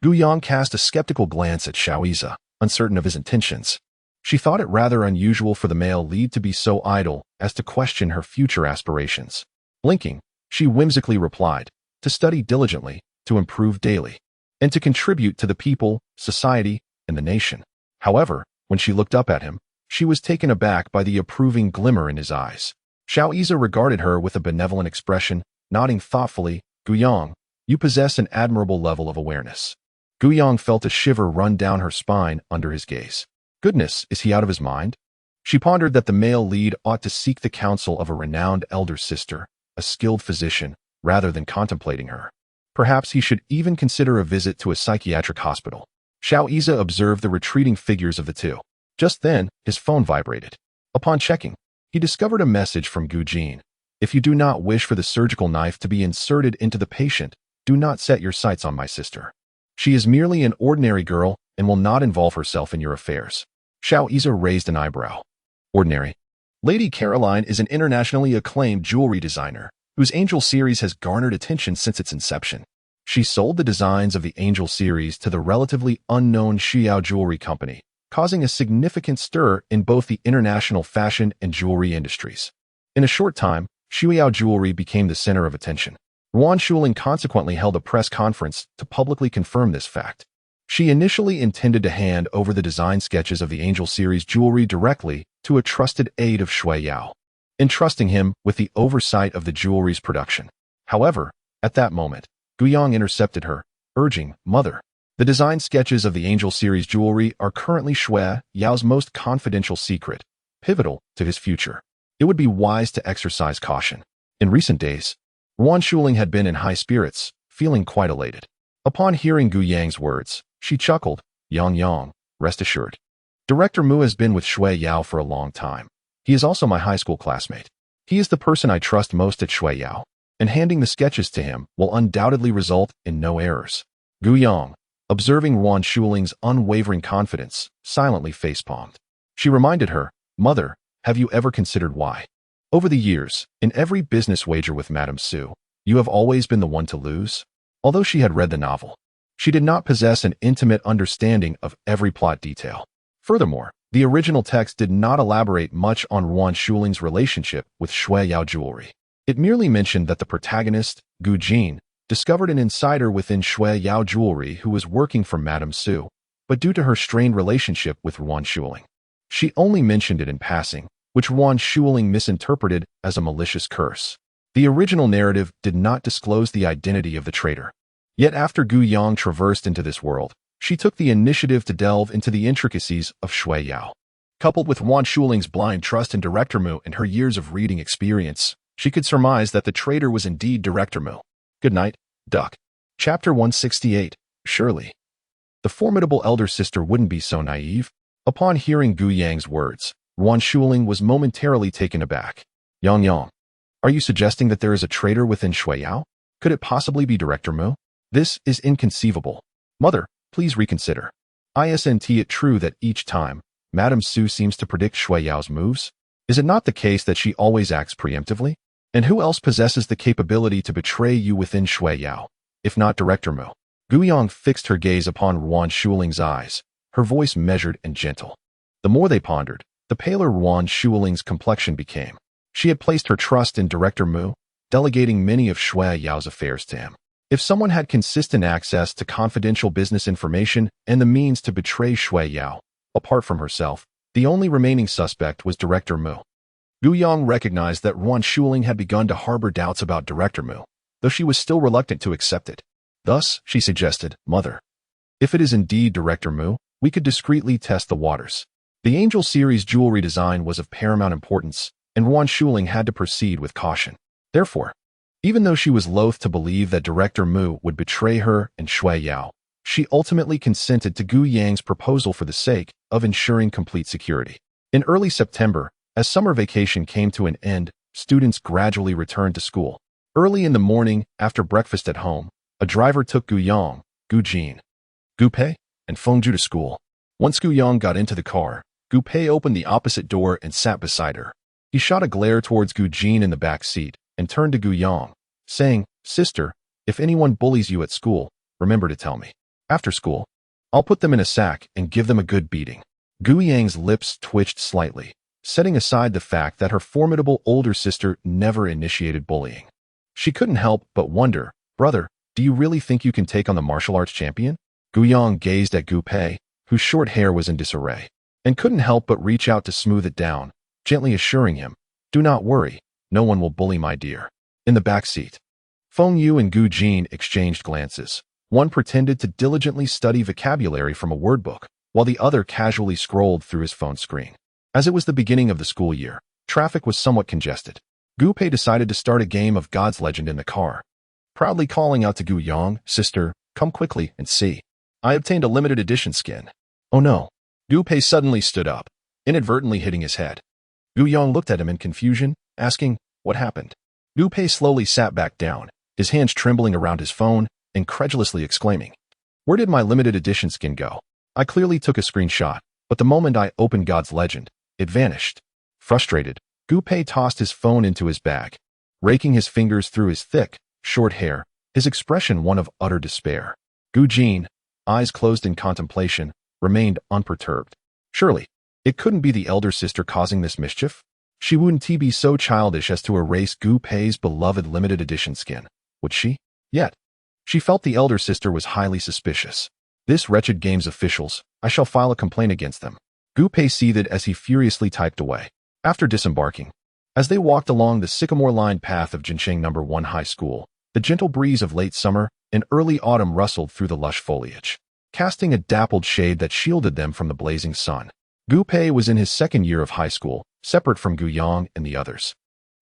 Guyang cast a skeptical glance at Xiao Yi, uncertain of his intentions. She thought it rather unusual for the male lead to be so idle as to question her future aspirations. Blinking, she whimsically replied, "To study diligently, to improve daily, and to contribute to the people, society, and the nation." However, when she looked up at him, she was taken aback by the approving glimmer in his eyes. Xiao Yi regarded her with a benevolent expression, nodding thoughtfully. "Guyang, you possess an admirable level of awareness." Guyang felt a shiver run down her spine under his gaze. Goodness, is he out of his mind? She pondered that the male lead ought to seek the counsel of a renowned elder sister, a skilled physician, rather than contemplating her. Perhaps he should even consider a visit to a psychiatric hospital. Xiao Yi observed the retreating figures of the two. Just then, his phone vibrated. Upon checking, he discovered a message from Gu Jin. "If you do not wish for the surgical knife to be inserted into the patient, do not set your sights on my sister. She is merely an ordinary girl and will not involve herself in your affairs." Xiao Yi raised an eyebrow. "Ordinary?" Lady Caroline is an internationally acclaimed jewelry designer, whose Angel series has garnered attention since its inception. She sold the designs of the Angel series to the relatively unknown Xiao Jewelry Company, causing a significant stir in both the international fashion and jewelry industries. In a short time, Xiao Jewelry became the center of attention. Ruan Shuling consequently held a press conference to publicly confirm this fact. She initially intended to hand over the design sketches of the Angel series jewelry directly to a trusted aide of Shui Yao, entrusting him with the oversight of the jewelry's production. However, at that moment, Guyang intercepted her, urging, "Mother, the design sketches of the Angel series jewelry are currently Shui Yao's most confidential secret, pivotal to his future. It would be wise to exercise caution." In recent days, Ruan Shuling had been in high spirits, feeling quite elated. Upon hearing Guyang's words, she chuckled, Yang, rest assured. Director Mu has been with Shui Yao for a long time. He is also my high school classmate. He is the person I trust most at Shui Yao, and handing the sketches to him will undoubtedly result in no errors." Guyang, observing Ruan Shuling's unwavering confidence, silently facepalmed. She reminded her, "Mother, have you ever considered why?" Over the years, in every business wager with Madame Su, you have always been the one to lose. Although she had read the novel, she did not possess an intimate understanding of every plot detail. Furthermore, the original text did not elaborate much on Ruan Shuling's relationship with Shui Yao jewelry. It merely mentioned that the protagonist, Gu Jin, discovered an insider within Shui Yao jewelry who was working for Madame Su, but due to her strained relationship with Ruan Shuling, she only mentioned it in passing, which Ruan Shuling misinterpreted as a malicious curse. The original narrative did not disclose the identity of the traitor. Yet after Gu Yang traversed into this world, she took the initiative to delve into the intricacies of Shui Yao. Coupled with Ruan Shuling's blind trust in Director Mu and her years of reading experience, she could surmise that the traitor was indeed Director Mu. Good night, Duck. Chapter 168. Surely the formidable elder sister wouldn't be so naive. Upon hearing Gu Yang's words, Ruan Shuling was momentarily taken aback. Yang, are you suggesting that there is a traitor within Shui Yao? Could it possibly be Director Mu? This is inconceivable. Mother, please reconsider. Isn't it true that each time, Madame Su seems to predict Shui Yao's moves? Is it not the case that she always acts preemptively? And who else possesses the capability to betray you within Shui Yao, if not Director Mu? Gu Yang fixed her gaze upon Ruan Shuling's eyes, her voice measured and gentle. The more they pondered, the paler Ruan Shuling's complexion became. She had placed her trust in Director Mu, delegating many of Shui Yao's affairs to him. If someone had consistent access to confidential business information and the means to betray Shui Yao, apart from herself, the only remaining suspect was Director Mu. Gu Yang recognized that Ruan Shuling had begun to harbor doubts about Director Mu, though she was still reluctant to accept it. Thus, she suggested, Mother, if it is indeed Director Mu, we could discreetly test the waters. The Angel series jewelry design was of paramount importance, and Ruan Shuling had to proceed with caution. Therefore, even though she was loath to believe that Director Mu would betray her and Shui Yao, she ultimately consented to Gu Yang's proposal for the sake of ensuring complete security. In early September, as summer vacation came to an end, students gradually returned to school. Early in the morning, after breakfast at home, a driver took Gu Yang, Gu Jin, Gu Pei, and Feng Ju to school. Once Gu Yang got into the car, Gu Pei opened the opposite door and sat beside her. He shot a glare towards Gu Jin in the back seat and turned to Gu Yang, saying, Sister, if anyone bullies you at school, remember to tell me. After school, I'll put them in a sack and give them a good beating. Gu Yang's lips twitched slightly, setting aside the fact that her formidable older sister never initiated bullying. She couldn't help but wonder, Brother, do you really think you can take on the martial arts champion? Gu Yang gazed at Gu Pei, whose short hair was in disarray, and couldn't help but reach out to smooth it down, gently assuring him, Do not worry, no one will bully my dear. In the back seat, Feng Yu and Gu Jin exchanged glances. One pretended to diligently study vocabulary from a word book, while the other casually scrolled through his phone screen. As it was the beginning of the school year, traffic was somewhat congested. Gu Pei decided to start a game of God's Legend in the car, proudly calling out to Gu Yang, Sister, come quickly and see. I obtained a limited edition skin. Oh no. Gu Pei suddenly stood up, inadvertently hitting his head. Gu Yang looked at him in confusion, asking, What happened? Gu Pei slowly sat back down, his hands trembling around his phone, incredulously exclaiming, Where did my limited edition skin go? I clearly took a screenshot, but the moment I opened God's Legend, it vanished. Frustrated, Gu Pei tossed his phone into his bag, raking his fingers through his thick, short hair, his expression one of utter despair. Gu Jin, eyes closed in contemplation, remained unperturbed. Surely, it couldn't be the elder sister causing this mischief? She wouldn't be so childish as to erase Gu Pei's beloved limited edition skin, would she? Yet, she felt the elder sister was highly suspicious. This wretched game's officials, I shall file a complaint against them. Gu Pei seethed as he furiously typed away. After disembarking, as they walked along the sycamore-lined path of Jincheng No. 1 High School, the gentle breeze of late summer and early autumn rustled through the lush foliage, casting a dappled shade that shielded them from the blazing sun. Gu Pei was in his second year of high school, separate from Gu Yang and the others,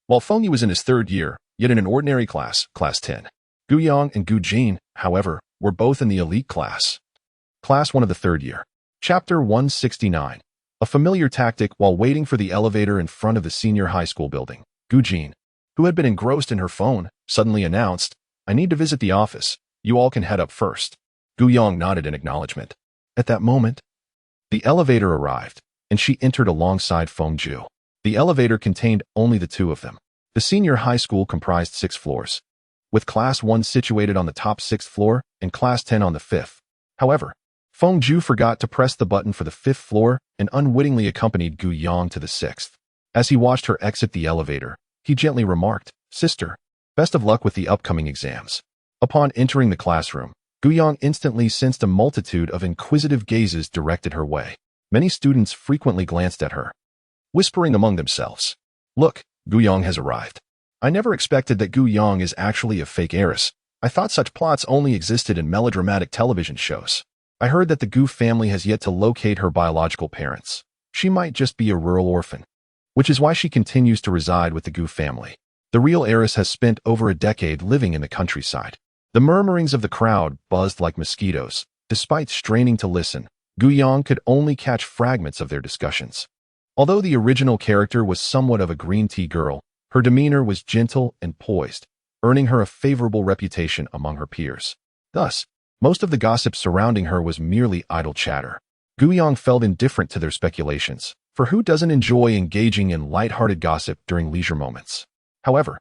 while Feng Yu was in his third year, yet in an ordinary class, Class 10. Gu Yang and Gu Jin, however, were both in the elite class. Class 1 of the third year. Chapter 169. A familiar tactic while waiting for the elevator in front of the senior high school building. Gu Jin, who had been engrossed in her phone, suddenly announced, I need to visit the office. You all can head up first. Gu Yang nodded in acknowledgement. At that moment, the elevator arrived, and she entered alongside Feng Ju. The elevator contained only the two of them. The senior high school comprised 6 floors, with Class 1 situated on the top 6th floor and Class 10 on the 5th. However, Feng Ju forgot to press the button for the 5th floor and unwittingly accompanied Gu Yang to the 6th. As he watched her exit the elevator, he gently remarked, "Sister, best of luck with the upcoming exams." Upon entering the classroom, Gu Yang instantly sensed a multitude of inquisitive gazes directed her way. Many students frequently glanced at her, whispering among themselves, "Look, Gu Yang has arrived." I never expected that Gu Yang is actually a fake heiress. I thought such plots only existed in melodramatic television shows. I heard that the Gu family has yet to locate her biological parents. She might just be a rural orphan, which is why she continues to reside with the Gu family. The real heiress has spent over a decade living in the countryside. The murmurings of the crowd buzzed like mosquitoes. Despite straining to listen, Gu Yang could only catch fragments of their discussions. Although the original character was somewhat of a green tea girl, her demeanor was gentle and poised, earning her a favorable reputation among her peers. Thus, most of the gossip surrounding her was merely idle chatter. Gu Yang felt indifferent to their speculations, for who doesn't enjoy engaging in light-hearted gossip during leisure moments? However,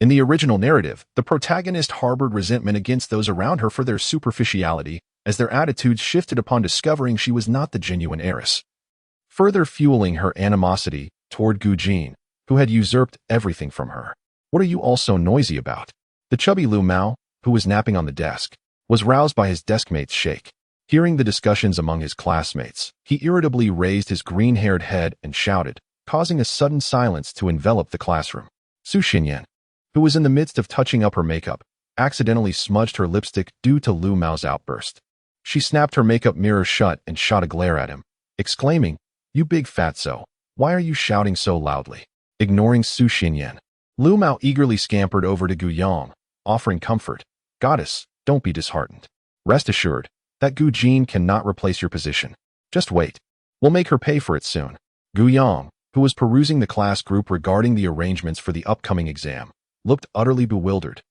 in the original narrative, the protagonist harbored resentment against those around her for their superficiality, as their attitudes shifted upon discovering she was not the genuine heiress, further fueling her animosity toward Gu Jin, who had usurped everything from her. "What are you all so noisy about?" The chubby Lu Mao, who was napping on the desk, was roused by his deskmate's shake. Hearing the discussions among his classmates, he irritably raised his green-haired head and shouted, causing a sudden silence to envelop the classroom. Su Xinyan, who was in the midst of touching up her makeup, accidentally smudged her lipstick due to Lu Mao's outburst. She snapped her makeup mirror shut and shot a glare at him, exclaiming, "You big fatso, why are you shouting so loudly?" Ignoring Su Xinyan, Lu Mao eagerly scampered over to Gu Yang, offering comfort. "Goddess, don't be disheartened. Rest assured that Gu Jin cannot replace your position. Just wait. We'll make her pay for it soon." Gu Yang, who was perusing the class group regarding the arrangements for the upcoming exam, looked utterly bewildered.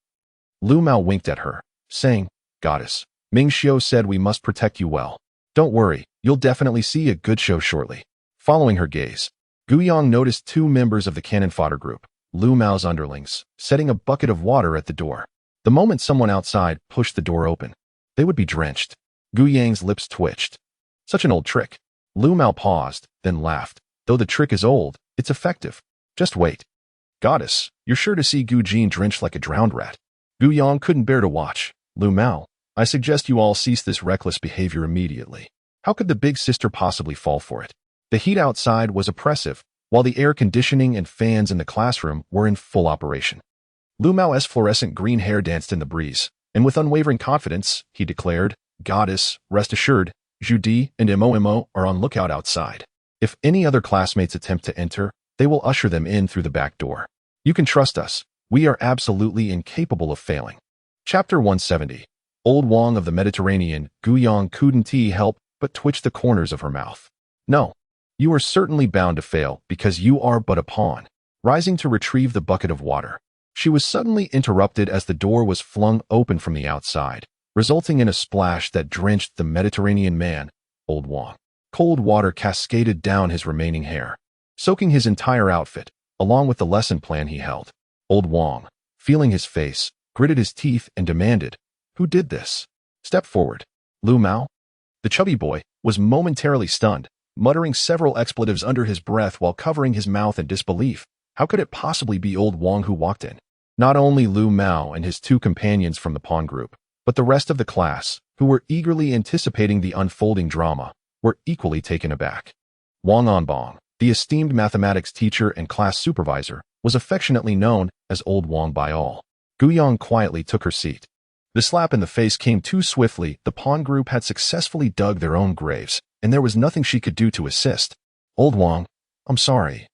Lu Mao winked at her, saying, "Goddess, Ming Xiu said we must protect you well. Don't worry, you'll definitely see a good show shortly." Following her gaze, Gu Yang noticed 2 members of the cannon fodder group, Lu Mao's underlings, setting a bucket of water at the door. The moment someone outside pushed the door open, they would be drenched. Gu Yang's lips twitched. Such an old trick. Lu Mao paused, then laughed. "Though the trick is old, it's effective. Just wait." "Goddess, you're sure to see Gu Jin drenched like a drowned rat." Gu Yang couldn't bear to watch. "Lu Mao, I suggest you all cease this reckless behavior immediately. How could the big sister possibly fall for it?" The heat outside was oppressive, while the air conditioning and fans in the classroom were in full operation. Lu Mao's fluorescent green hair danced in the breeze, and with unwavering confidence, he declared, "Goddess, rest assured, Zhu Di and Mo are on lookout outside. If any other classmates attempt to enter, they will usher them in through the back door. You can trust us. We are absolutely incapable of failing." Chapter 170. Old Wang of the Mediterranean. Gu Yang couldn't help but twitch the corners of her mouth. "No. You are certainly bound to fail because you are but a pawn." Rising to retrieve the bucket of water, she was suddenly interrupted as the door was flung open from the outside, resulting in a splash that drenched the Mediterranean man, Old Wang. Cold water cascaded down his remaining hair, soaking his entire outfit, along with the lesson plan he held. Old Wang, feeling his face, gritted his teeth and demanded, "Who did this? Step forward." Lu Mao? The chubby boy was momentarily stunned, muttering several expletives under his breath while covering his mouth in disbelief. How could it possibly be Old Wang who walked in? Not only Lu Mao and his 2 companions from the pawn group, but the rest of the class, who were eagerly anticipating the unfolding drama, were equally taken aback. Wang Anbong, the esteemed mathematics teacher and class supervisor, was affectionately known as Old Wang by all. Gu Yang quietly took her seat. The slap in the face came too swiftly. The pawn group had successfully dug their own graves, and there was nothing she could do to assist. "Old Wang, I'm sorry."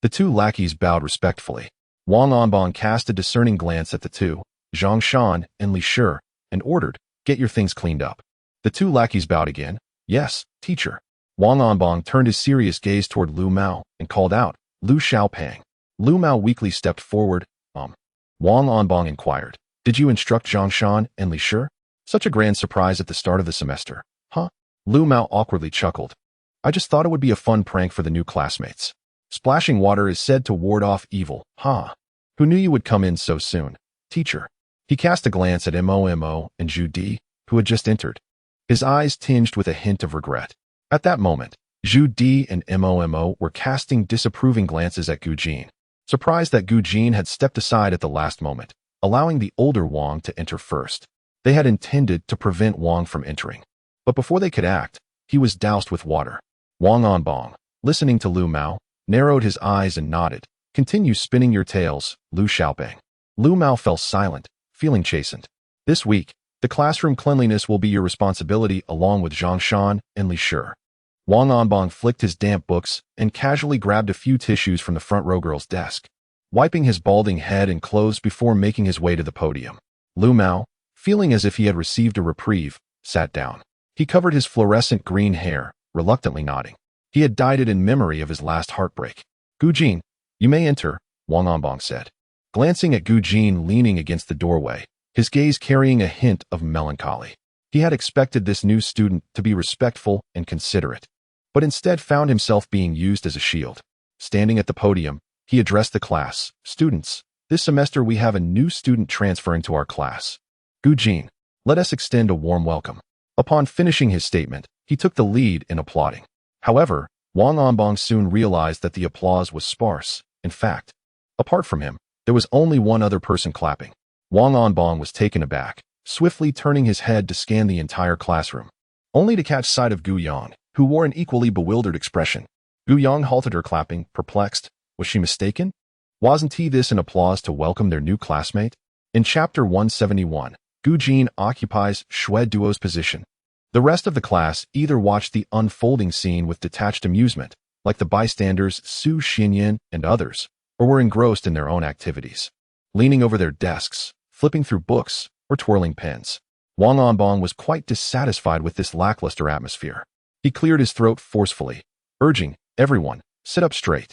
The 2 lackeys bowed respectfully. Wang Anbong cast a discerning glance at the 2, Zhang Shan and Li Shi, and ordered, "Get your things cleaned up." The 2 lackeys bowed again. "Yes, teacher." Wang Anbong turned his serious gaze toward Lu Mao and called out, "Lu Xiaopeng." Lu Mao weakly stepped forward. Wang Anbong inquired, "Did you instruct Zhang Shan and Li Shi? Such a grand surprise at the start of the semester, huh?" Lu Mao awkwardly chuckled. "I just thought it would be a fun prank for the new classmates." Splashing water is said to ward off evil. Huh. Who knew you would come in so soon? Teacher. He cast a glance at Momo and Zhu Di, who had just entered. His eyes tinged with a hint of regret. At that moment, Zhu Di and Momo were casting disapproving glances at Gu Jin, surprised that Gu Jin had stepped aside at the last moment, allowing the older Wang to enter first. They had intended to prevent Wang from entering. But before they could act, he was doused with water. Wang Onbong, listening to Lu Mao, narrowed his eyes and nodded. Continue spinning your tales, Lu Xiaobang. Lu Mao fell silent, feeling chastened. This week, the classroom cleanliness will be your responsibility along with Zhang Shan and Li Shi. Wang Onbong flicked his damp books and casually grabbed a few tissues from the front row girl's desk, wiping his balding head and clothes before making his way to the podium. Lu Mao, feeling as if he had received a reprieve, sat down. He covered his fluorescent green hair, reluctantly nodding. He had dyed it in memory of his last heartbreak. Gu Jin, you may enter, Wang Onbong said. Glancing at Gu Jin leaning against the doorway, his gaze carrying a hint of melancholy. He had expected this new student to be respectful and considerate, but instead found himself being used as a shield. Standing at the podium, he addressed the class. Students, this semester we have a new student transferring to our class. Gu Jin, let us extend a warm welcome. Upon finishing his statement, he took the lead in applauding. However, Wang Onbong soon realized that the applause was sparse. In fact, apart from him, there was only one other person clapping. Wang Onbong was taken aback, swiftly turning his head to scan the entire classroom, only to catch sight of Gu Yang, who wore an equally bewildered expression. Gu Yang halted her clapping, perplexed. Was she mistaken? Wasn't he this an applause to welcome their new classmate? In Chapter 171, Gu Jin occupies Xue Duo's position. The rest of the class either watched the unfolding scene with detached amusement, like the bystanders Su Xinyan and others, or were engrossed in their own activities, leaning over their desks, flipping through books, or twirling pens. Wang Onbong was quite dissatisfied with this lackluster atmosphere. He cleared his throat forcefully, urging, everyone, sit up straight.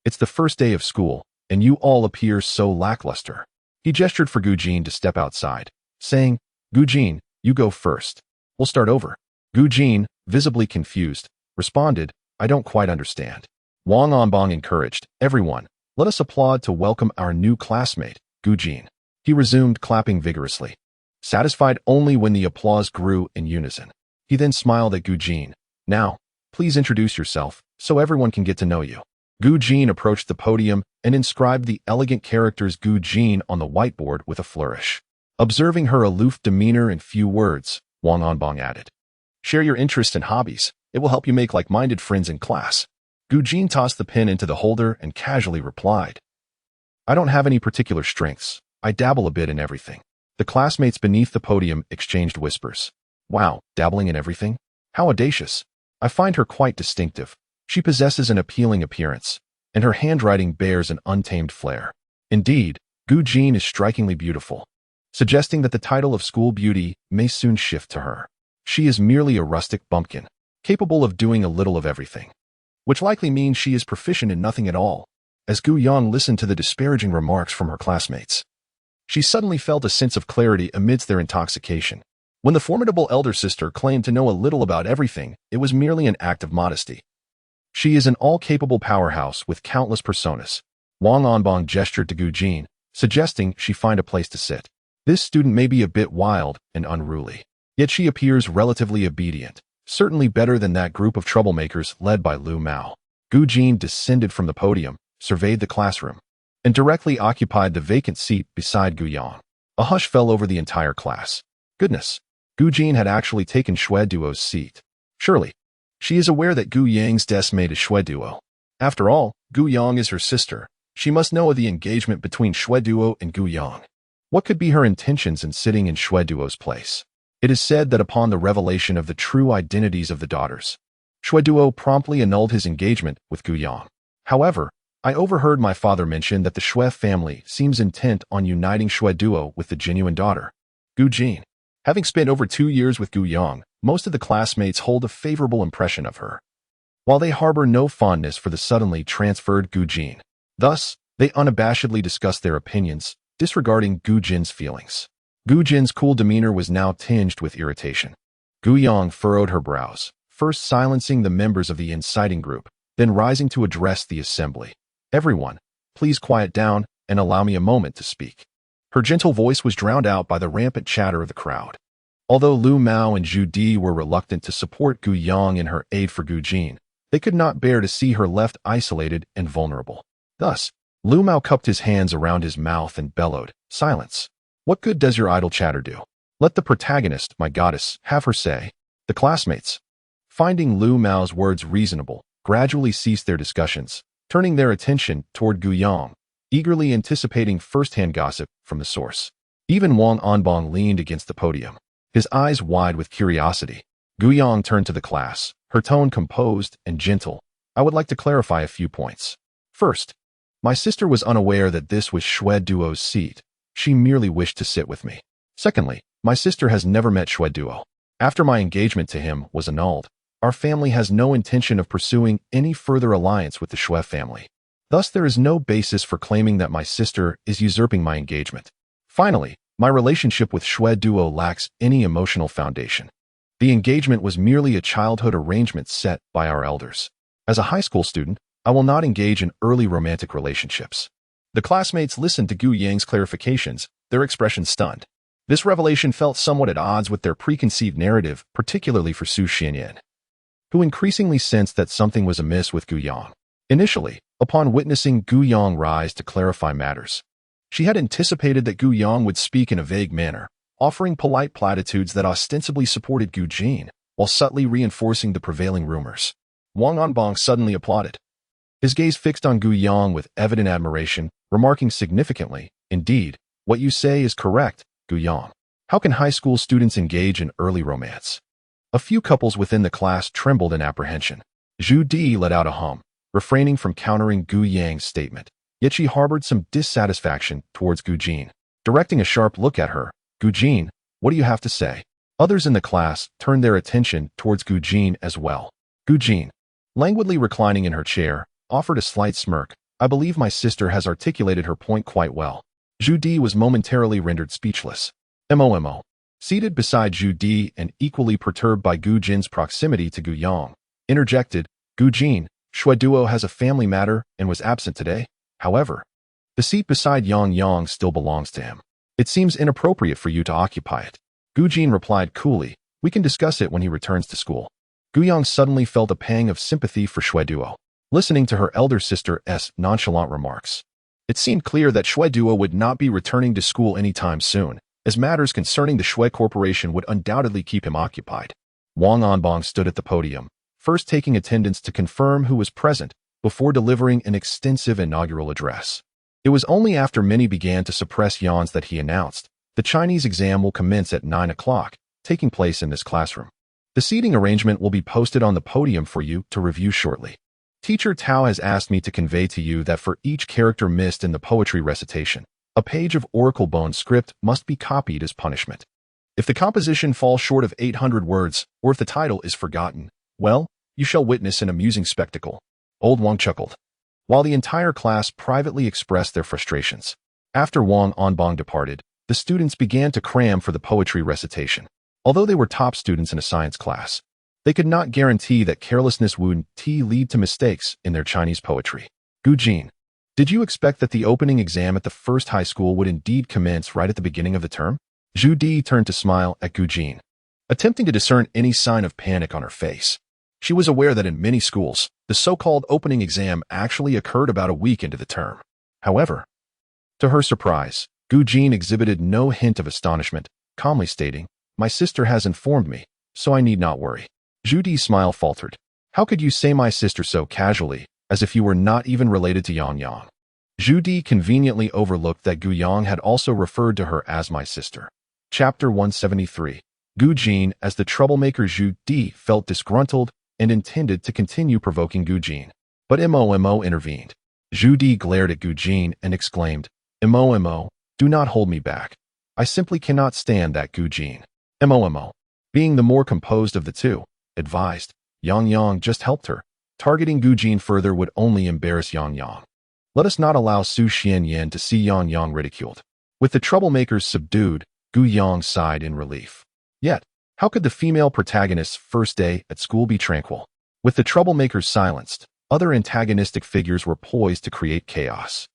It's the first day of school, and you all appear so lackluster. He gestured for Gu Jin to step outside, saying, Gu Jin, you go first. We'll start over. Gu Jin, visibly confused, responded, I don't quite understand. Wang Onbong encouraged, everyone, let us applaud to welcome our new classmate, Gu Jin. He resumed clapping vigorously, satisfied only when the applause grew in unison. He then smiled at Gu Jin. Now, please introduce yourself, so everyone can get to know you. Gu Jin approached the podium and inscribed the elegant characters Gu Jin on the whiteboard with a flourish. Observing her aloof demeanor and few words, Wang Onbong added, share your interests and hobbies. It will help you make like-minded friends in class. Gu Jin tossed the pen into the holder and casually replied, I don't have any particular strengths. I dabble a bit in everything. The classmates beneath the podium exchanged whispers. Wow, dabbling in everything? How audacious. I find her quite distinctive. She possesses an appealing appearance, and her handwriting bears an untamed flair. Indeed, Gu Jin is strikingly beautiful, suggesting that the title of school beauty may soon shift to her. She is merely a rustic bumpkin, capable of doing a little of everything, which likely means she is proficient in nothing at all. As Gu Yang listened to the disparaging remarks from her classmates, she suddenly felt a sense of clarity amidst their intoxication. When the formidable elder sister claimed to know a little about everything, it was merely an act of modesty. She is an all-capable powerhouse with countless personas. Wang Onbong gestured to Gu Jin, suggesting she find a place to sit. This student may be a bit wild and unruly, yet she appears relatively obedient, certainly better than that group of troublemakers led by Lu Mao. Gu Jin descended from the podium, surveyed the classroom, and directly occupied the vacant seat beside Gu Yang. A hush fell over the entire class. Goodness, Gu Jin had actually taken Xue Duo's seat. Surely, she is aware that Gu Yang's deskmate is Xue Duo. After all, Gu Yang is her sister. She must know of the engagement between Xue Duo and Gu Yang. What could be her intentions in sitting in Xue Duo's place? It is said that upon the revelation of the true identities of the daughters, Xue Duo promptly annulled his engagement with Gu Yang. However, I overheard my father mention that the Xue family seems intent on uniting Xue Duo with the genuine daughter, Gu Jin. Having spent over 2 years with Gu Yang, most of the classmates hold a favorable impression of her, while they harbor no fondness for the suddenly transferred Gu Jin. Thus, they unabashedly discuss their opinions, disregarding Gu Jin's feelings. Gu Jin's cool demeanor was now tinged with irritation. Gu Yang furrowed her brows, first silencing the members of the inciting group, then rising to address the assembly. "Everyone, please quiet down and allow me a moment to speak." Her gentle voice was drowned out by the rampant chatter of the crowd. Although Lu Mao and Zhu Di were reluctant to support Gu Yang in her aid for Gu Jin, they could not bear to see her left isolated and vulnerable. Thus, Lu Mao cupped his hands around his mouth and bellowed, "Silence! What good does your idle chatter do? Let the protagonist, my goddess, have her say." The classmates, finding Lu Mao's words reasonable, gradually ceased their discussions, turning their attention toward Gu Yang, eagerly anticipating first-hand gossip from the source. Even Wang Anbong leaned against the podium, his eyes wide with curiosity. Gu Yang turned to the class, her tone composed and gentle. "I would like to clarify a few points. First, my sister was unaware that this was Xue Duo's seat. She merely wished to sit with me. Secondly, my sister has never met Xue Duo. After my engagement to him was annulled, our family has no intention of pursuing any further alliance with the Xue family. Thus, there is no basis for claiming that my sister is usurping my engagement. Finally, my relationship with Xue Duo lacks any emotional foundation. The engagement was merely a childhood arrangement set by our elders. As a high school student, I will not engage in early romantic relationships." The classmates listened to Gu Yang's clarifications, their expressions stunned. This revelation felt somewhat at odds with their preconceived narrative, particularly for Su Xianyan, who increasingly sensed that something was amiss with Gu Yang. Initially, upon witnessing Gu Yang rise to clarify matters, she had anticipated that Gu Yang would speak in a vague manner, offering polite platitudes that ostensibly supported Gu Jin, while subtly reinforcing the prevailing rumors. Wang Anbong suddenly applauded, his gaze fixed on Gu Yang with evident admiration, remarking significantly, "Indeed, what you say is correct, Gu Yang. How can high school students engage in early romance?" A few couples within the class trembled in apprehension. Zhu Di let out a hum, refraining from countering Gu Yang's statement. Yet she harbored some dissatisfaction towards Gu Jin. Directing a sharp look at her, "Gu Jin, what do you have to say?" Others in the class turned their attention towards Gu Jin as well. Gu Jin, languidly reclining in her chair, offered a slight smirk. "I believe my sister has articulated her point quite well." Zhu Di was momentarily rendered speechless. Mo. Seated beside Zhu Di and equally perturbed by Gu Jin's proximity to Gu Yang, interjected, "Gu Jin, Xue Duo has a family matter and was absent today. However, the seat beside Yang Yang still belongs to him. It seems inappropriate for you to occupy it." Gu Jin replied coolly, "We can discuss it when he returns to school." Gu Yang suddenly felt a pang of sympathy for Xue Duo, listening to her elder sister's nonchalant remarks. It seemed clear that Xue Duo would not be returning to school anytime soon, as matters concerning the Xue Corporation would undoubtedly keep him occupied. Wang Anbong stood at the podium, first taking attendance to confirm who was present, before delivering an extensive inaugural address. It was only after many began to suppress yawns that he announced, "The Chinese exam will commence at 9 o'clock, taking place in this classroom. The seating arrangement will be posted on the podium for you to review shortly. Teacher Tao has asked me to convey to you that for each character missed in the poetry recitation, a page of oracle bone script must be copied as punishment. If the composition falls short of 800 words, or if the title is forgotten, well, you shall witness an amusing spectacle." Old Wang chuckled, while the entire class privately expressed their frustrations. After Wang Anbong departed, the students began to cram for the poetry recitation. Although they were top students in a science class, they could not guarantee that carelessness would lead to mistakes in their Chinese poetry. "Gu Jin, did you expect that the opening exam at the first high school would indeed commence right at the beginning of the term?" Zhu Di turned to smile at Gu Jin, attempting to discern any sign of panic on her face. She was aware that in many schools, the so-called opening exam actually occurred about a week into the term. However, to her surprise, Gu Jin exhibited no hint of astonishment, calmly stating, "My sister has informed me, so I need not worry." Zhu Di's smile faltered. "How could you say my sister so casually, as if you were not even related to Yang Yang?" Zhu Di conveniently overlooked that Gu Yang had also referred to her as my sister. Chapter 173. Gu Jin. As the troublemaker, Zhu Di felt disgruntled and intended to continue provoking Gu Jin. But Mo intervened. Zhu Di glared at Gu Jin and exclaimed, Mo, do not hold me back. I simply cannot stand that Gu Jin." Mo, being the more composed of the two, advised, "Yang Yang just helped her. Targeting Gu Jin further would only embarrass Yang Yang. Let us not allow Su Xianyan to see Yang Yang ridiculed." With the troublemakers subdued, Gu Yang sighed in relief. Yet, how could the female protagonist's first day at school be tranquil? With the troublemakers silenced, Other antagonistic figures were poised to create chaos.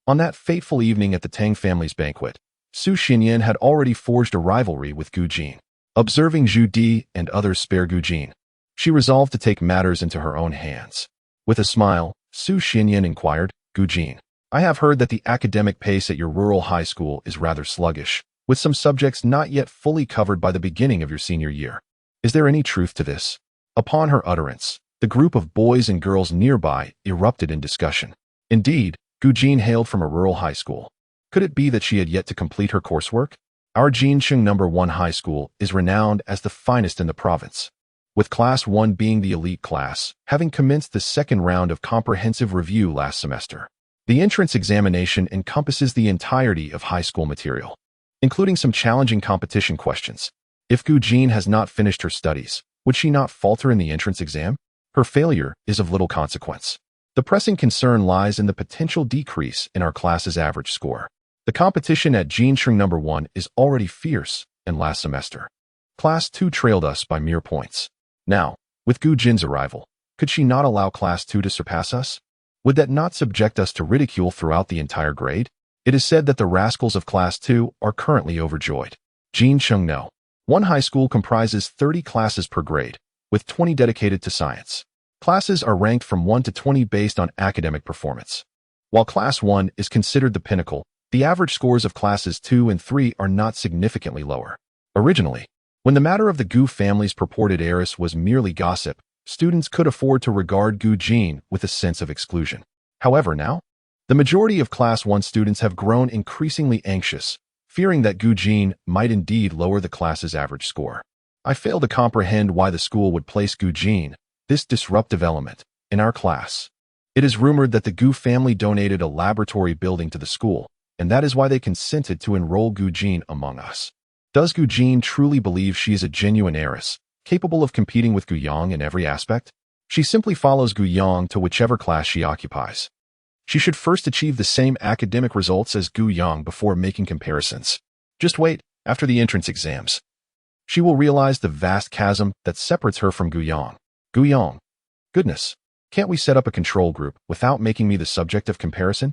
On that fateful evening at the Tang family's banquet, Su Xinyan had already forged a rivalry with Gu Jin. Observing Zhu Di and others spare Gu Jin, she resolved to take matters into her own hands. With a smile, Su Xinyan inquired, Gu Jin, I have heard that the academic pace at your rural high school is rather sluggish, with some subjects not yet fully covered by the beginning of your senior year. Is there any truth to this? Upon her utterance, the group of boys and girls nearby erupted in discussion. Indeed, Gu Jin hailed from a rural high school. Could it be that she had yet to complete her coursework? Our Jincheng No. 1 high school is renowned as the finest in the province, with Class 1 being the elite class, having commenced the second round of comprehensive review last semester. The entrance examination encompasses the entirety of high school material, including some challenging competition questions. If Gu Jin has not finished her studies, would she not falter in the entrance exam? Her failure is of little consequence. The pressing concern lies in the potential decrease in our class's average score. The competition at Jincheng No. 1 is already fierce, and last semester, Class 2 trailed us by mere points. Now, with Gu Jin's arrival, could she not allow Class 2 to surpass us? Would that not subject us to ridicule throughout the entire grade? It is said that the rascals of Class 2 are currently overjoyed. Jincheng No. 1 high school comprises 30 classes per grade, with 20 dedicated to science. Classes are ranked from 1 to 20 based on academic performance. While Class 1 is considered the pinnacle, the average scores of Classes 2 and 3 are not significantly lower. Originally, when the matter of the Gu family's purported heiress was merely gossip, students could afford to regard Gu Jin with a sense of exclusion. However, now, the majority of Class 1 students have grown increasingly anxious, fearing that Gu Jin might indeed lower the class's average score. I fail to comprehend why the school would place Gu Jin, this disruptive element, in our class. It is rumored that the Gu family donated a laboratory building to the school, and that is why they consented to enroll Gu Jin among us. Does Gu Jin truly believe she is a genuine heiress, capable of competing with Gu Yang in every aspect? She simply follows Gu Yang to whichever class she occupies. She should first achieve the same academic results as Gu Yang before making comparisons. Just wait, after the entrance exams, she will realize the vast chasm that separates her from Gu Yang. Gu Yang, goodness, can't we set up a control group without making me the subject of comparison?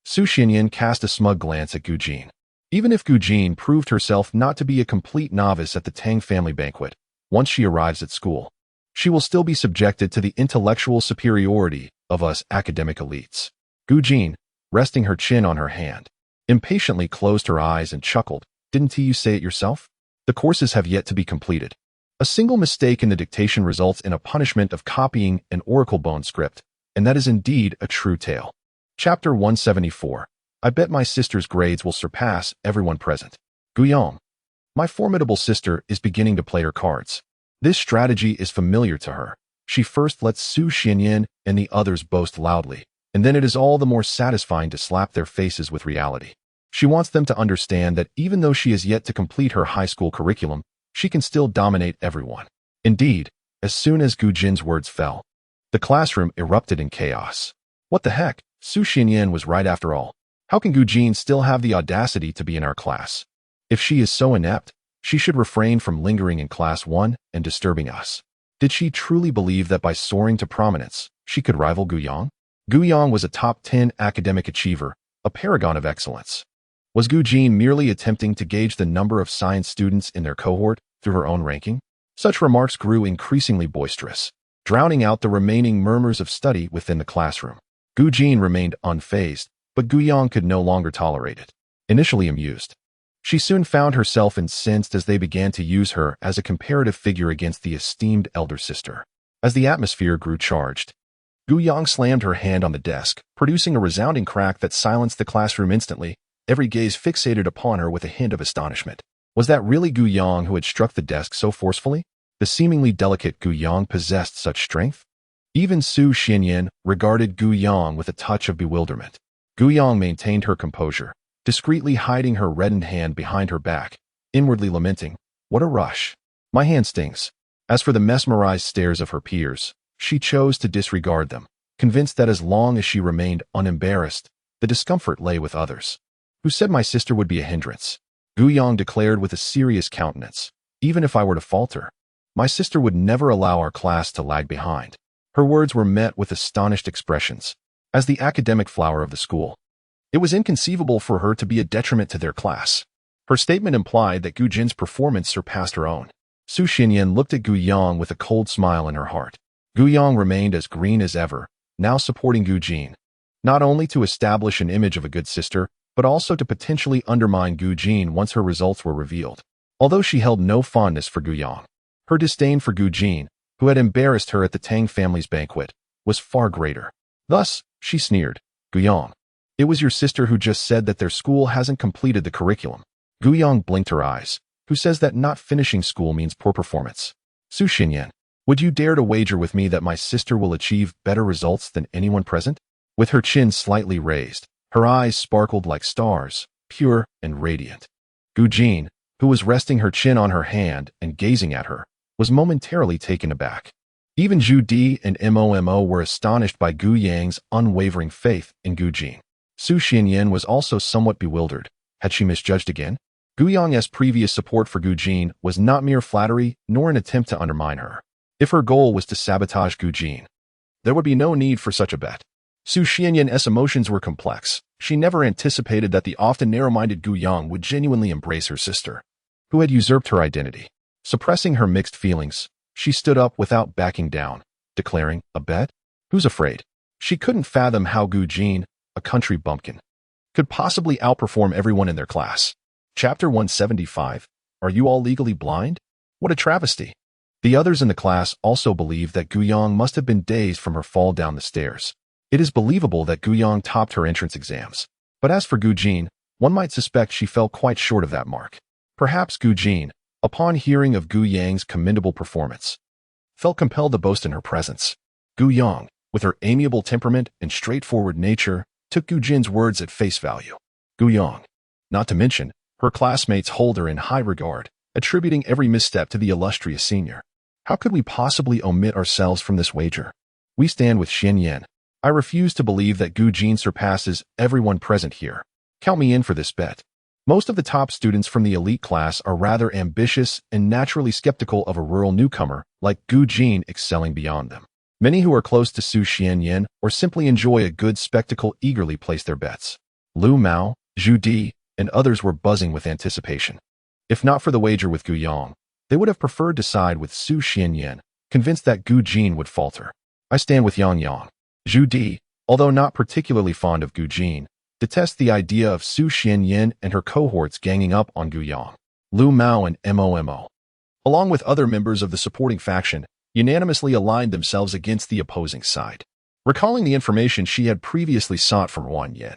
Su Xinyan cast a smug glance at Gu Jin. Even if Gu Jin proved herself not to be a complete novice at the Tang family banquet, once she arrives at school, she will still be subjected to the intellectual superiority of us academic elites. Gu Jin, resting her chin on her hand, impatiently closed her eyes and chuckled. Didn't you say it yourself? The courses have yet to be completed. A single mistake in the dictation results in a punishment of copying an oracle bone script, and that is indeed a true tale. Chapter 174. I bet my sister's grades will surpass everyone present. Gu Yang. My formidable sister is beginning to play her cards. This strategy is familiar to her. She first lets Su Xinyan and the others boast loudly, and then it is all the more satisfying to slap their faces with reality. She wants them to understand that even though she is yet to complete her high school curriculum, she can still dominate everyone. Indeed, as soon as Gu Jin's words fell, the classroom erupted in chaos. What the heck? Su Xinyan was right after all. How can Gu Jin still have the audacity to be in our class? If she is so inept, she should refrain from lingering in Class 1 and disturbing us. Did she truly believe that by soaring to prominence, she could rival Gu Yang? Gu Yang was a top 10 academic achiever, a paragon of excellence. Was Gu Jin merely attempting to gauge the number of science students in their cohort through her own ranking? Such remarks grew increasingly boisterous, drowning out the remaining murmurs of study within the classroom. Gu Jin remained unfazed, but Gu Yang could no longer tolerate it. Initially amused, she soon found herself incensed as they began to use her as a comparative figure against the esteemed elder sister. As the atmosphere grew charged, Gu Yang slammed her hand on the desk, producing a resounding crack that silenced the classroom instantly, every gaze fixated upon her with a hint of astonishment. Was that really Gu Yang who had struck the desk so forcefully? The seemingly delicate Gu Yang possessed such strength? Even Su Xinyan regarded Gu Yang with a touch of bewilderment. Gu Yang maintained her composure, discreetly hiding her reddened hand behind her back, inwardly lamenting, "What a rush! My hand stings." As for the mesmerized stares of her peers, she chose to disregard them, convinced that as long as she remained unembarrassed, the discomfort lay with others. Who said my sister would be a hindrance? Gu Yang declared with a serious countenance. Even if I were to falter, my sister would never allow our class to lag behind. Her words were met with astonished expressions. As the academic flower of the school, it was inconceivable for her to be a detriment to their class. Her statement implied that Gu Jin's performance surpassed her own. Su Xinyan looked at Gu Yang with a cold smile in her heart. Gu Yang remained as green as ever, now supporting Gu Jin, not only to establish an image of a good sister, but also to potentially undermine Gu Jin once her results were revealed. Although she held no fondness for Gu Yang, her disdain for Gu Jin, who had embarrassed her at the Tang family's banquet, was far greater. Thus, she sneered, "Gu Yang, it was your sister who just said that their school hasn't completed the curriculum." Gu Yang blinked her eyes. "Who says that not finishing school means poor performance?" "Su Xinyan, would you dare to wager with me that my sister will achieve better results than anyone present?" With her chin slightly raised, her eyes sparkled like stars, pure and radiant. Gu Jin, who was resting her chin on her hand and gazing at her, was momentarily taken aback. Even Zhu Di and Momo were astonished by Gu Yang's unwavering faith in Gu Jin. Su Xinyan was also somewhat bewildered. Had she misjudged again? Gu Yang's previous support for Gu Jin was not mere flattery nor an attempt to undermine her. If her goal was to sabotage Gu Jin, there would be no need for such a bet. Su Xinyan's emotions were complex. She never anticipated that the often narrow-minded Gu Yang would genuinely embrace her sister, who had usurped her identity. Suppressing her mixed feelings, she stood up without backing down, declaring, "A bet? Who's afraid?" She couldn't fathom how Gu Jin, a country bumpkin, could possibly outperform everyone in their class. Chapter 175. Are you all legally blind? What a travesty. The others in the class also believed that Gu Yang must have been dazed from her fall down the stairs. It is believable that Gu Yang topped her entrance exams. But as for Gu Jin, one might suspect she fell quite short of that mark. Perhaps Gu Jin, upon hearing of Gu Yang's commendable performance, felt compelled to boast in her presence. Gu Yang, with her amiable temperament and straightforward nature, took Gu Jin's words at face value. Gu Yang, not to mention, her classmates hold her in high regard, attributing every misstep to the illustrious senior. How could we possibly omit ourselves from this wager? We stand with Xinyan. I refuse to believe that Gu Jin surpasses everyone present here. Count me in for this bet. Most of the top students from the elite class are rather ambitious and naturally skeptical of a rural newcomer like Gu Jin excelling beyond them. Many who are close to Su Xianyan or simply enjoy a good spectacle eagerly place their bets. Lu Mao, Zhu Di, and others were buzzing with anticipation. If not for the wager with Gu Yang, they would have preferred to side with Su Xianyan, convinced that Gu Jin would falter. I stand with Yang. Zhu Di, although not particularly fond of Gu Jin, detests the idea of Su Xianyan and her cohorts ganging up on Gu Yang. Lu Mao and Momo, along with other members of the supporting faction, unanimously aligned themselves against the opposing side. Recalling the information she had previously sought from Wang Yan,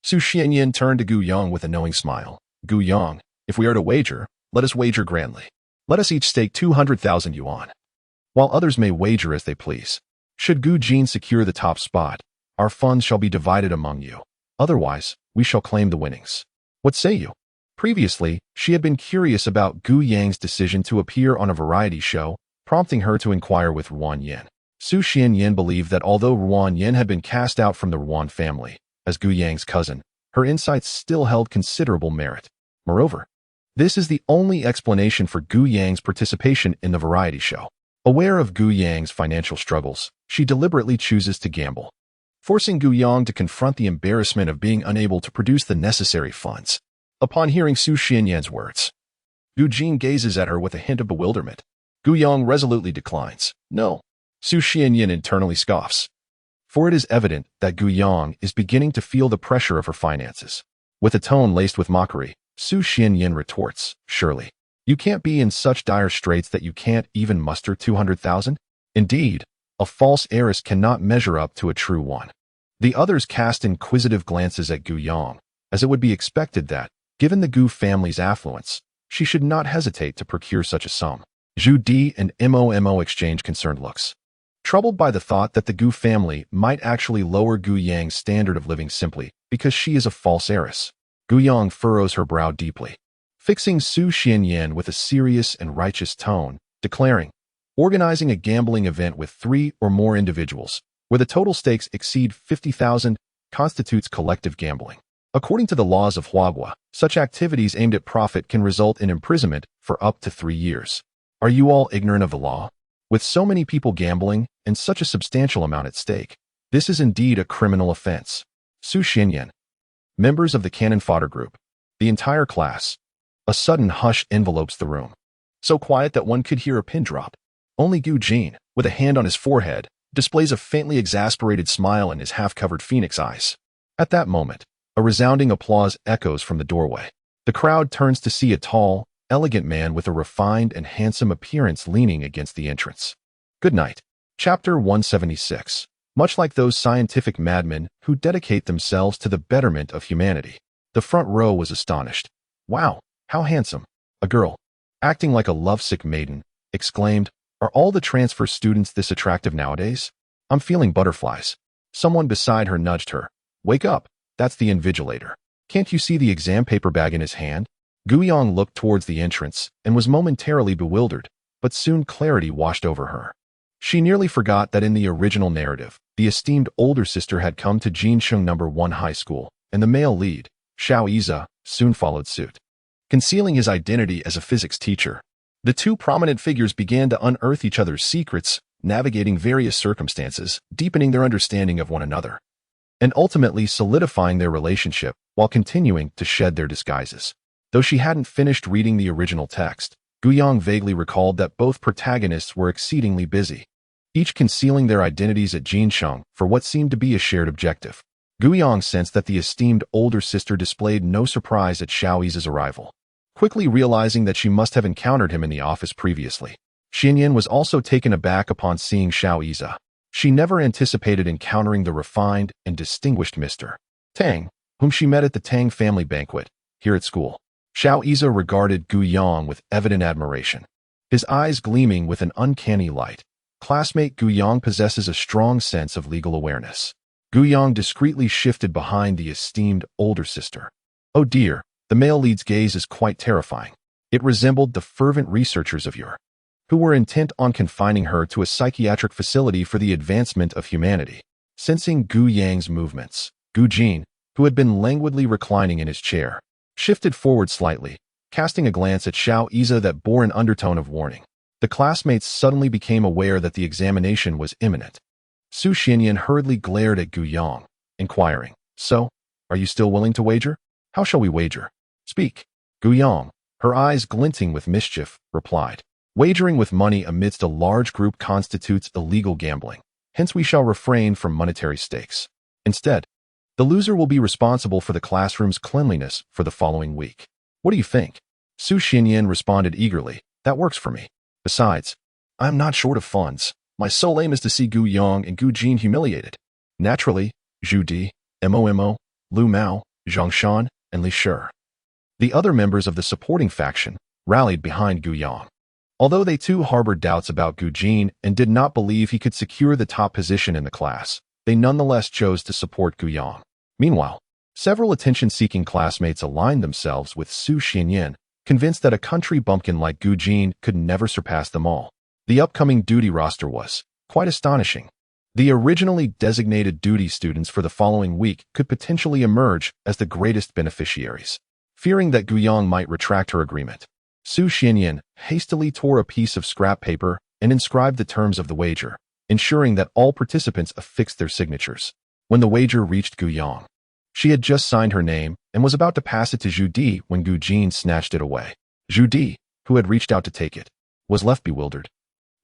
Su Xianyan turned to Gu Yang with a knowing smile. "Gu Yang, if we are to wager, let us wager grandly. Let us each stake 200,000 yuan, while others may wager as they please. Should Gu Jin secure the top spot, our funds shall be divided among you. Otherwise, we shall claim the winnings. What say you?" Previously, she had been curious about Gu Yang's decision to appear on a variety show, prompting her to inquire with Ruan Yin. Su Xianyan believed that although Ruan Yin had been cast out from the Ruan family, as Gu Yang's cousin, her insights still held considerable merit. Moreover, this is the only explanation for Gu Yang's participation in the variety show. Aware of Gu Yang's financial struggles, she deliberately chooses to gamble, forcing Gu Yang to confront the embarrassment of being unable to produce the necessary funds. Upon hearing Su Xianyan's words, Gu Jin gazes at her with a hint of bewilderment. Gu Yang resolutely declines. "No." Su Xianyan internally scoffs, for it is evident that Gu Yang is beginning to feel the pressure of her finances. With a tone laced with mockery, Su Xianyan retorts, "Surely, you can't be in such dire straits that you can't even muster 200,000? Indeed, a false heiress cannot measure up to a true one." The others cast inquisitive glances at Gu Yang, as it would be expected that, given the Gu family's affluence, she should not hesitate to procure such a sum. Zhu Di and Momo exchange concerned looks, troubled by the thought that the Gu family might actually lower Gu Yang's standard of living simply because she is a false heiress. Gu Yang furrows her brow deeply, fixing Su Xianyan with a serious and righteous tone, declaring, "Organizing a gambling event with 3 or more individuals, where the total stakes exceed 50,000, constitutes collective gambling. According to the laws of Huagua, such activities aimed at profit can result in imprisonment for up to 3 years. Are you all ignorant of the law?" With so many people gambling and such a substantial amount at stake, this is indeed a criminal offense. Su Xinyan. Members of the cannon fodder group. The entire class. A sudden hush envelopes the room. So quiet that one could hear a pin drop. Only Gu Jin, with a hand on his forehead, displays a faintly exasperated smile in his half-covered phoenix eyes. At that moment, a resounding applause echoes from the doorway. The crowd turns to see a tall, elegant man with a refined and handsome appearance leaning against the entrance. Good night. Chapter 176. Much like those scientific madmen who dedicate themselves to the betterment of humanity. The front row was astonished. Wow, how handsome. A girl, acting like a lovesick maiden, exclaimed, "Are all the transfer students this attractive nowadays? I'm feeling butterflies." Someone beside her nudged her. "Wake up, that's the invigilator. Can't you see the exam paper bag in his hand?" Guiyang looked towards the entrance and was momentarily bewildered, but soon clarity washed over her. She nearly forgot that in the original narrative, the esteemed older sister had come to Jinsheng No. 1 High School, and the male lead, Xiao Yize, soon followed suit. Concealing his identity as a physics teacher, the two prominent figures began to unearth each other's secrets, navigating various circumstances, deepening their understanding of one another, and ultimately solidifying their relationship while continuing to shed their disguises. Though she hadn't finished reading the original text, Guiyang vaguely recalled that both protagonists were exceedingly busy, each concealing their identities at Jinsheng for what seemed to be a shared objective. Guiyang sensed that the esteemed older sister displayed no surprise at Xiao Yize's arrival. Quickly realizing that she must have encountered him in the office previously, Xinyan was also taken aback upon seeing Xiao Yize. She never anticipated encountering the refined and distinguished Mr. Tang, whom she met at the Tang family banquet, here at school. Xiao Yize regarded Guiyang with evident admiration, his eyes gleaming with an uncanny light. Classmate Guiyang possesses a strong sense of legal awareness. Guiyang discreetly shifted behind the esteemed older sister. Oh dear, the male lead's gaze is quite terrifying. It resembled the fervent researchers of yore, who were intent on confining her to a psychiatric facility for the advancement of humanity. Sensing Guiyang's movements, Gu Jin, who had been languidly reclining in his chair, shifted forward slightly, casting a glance at Xiao Yize that bore an undertone of warning. The classmates suddenly became aware that the examination was imminent. Su Xinyan hurriedly glared at Guiyang, inquiring, "So, are you still willing to wager? How shall we wager? Speak." Guiyang, her eyes glinting with mischief, replied, "Wagering with money amidst a large group constitutes illegal gambling. Hence we shall refrain from monetary stakes. Instead, the loser will be responsible for the classroom's cleanliness for the following week. What do you think?" Su Xinyan responded eagerly, "That works for me. Besides, I am not short of funds. My sole aim is to see Guiyang and Gu Jin humiliated." Naturally, Zhu Di, Momo, Lu Mao, Zhang Shan, and Li Shi, the other members of the supporting faction, rallied behind Guiyang. Although they too harbored doubts about Gu Jin and did not believe he could secure the top position in the class, they nonetheless chose to support Guiyang. Meanwhile, several attention-seeking classmates aligned themselves with Su Xinyan, convinced that a country bumpkin like Gu Jin could never surpass them all. The upcoming duty roster was quite astonishing. The originally designated duty students for the following week could potentially emerge as the greatest beneficiaries. Fearing that Guiyang might retract her agreement, Su Xinyan hastily tore a piece of scrap paper and inscribed the terms of the wager, ensuring that all participants affixed their signatures. When the wager reached Guiyang, she had just signed her name and was about to pass it to Zhu Di when Gu Jin snatched it away. Zhu Di, who had reached out to take it, was left bewildered.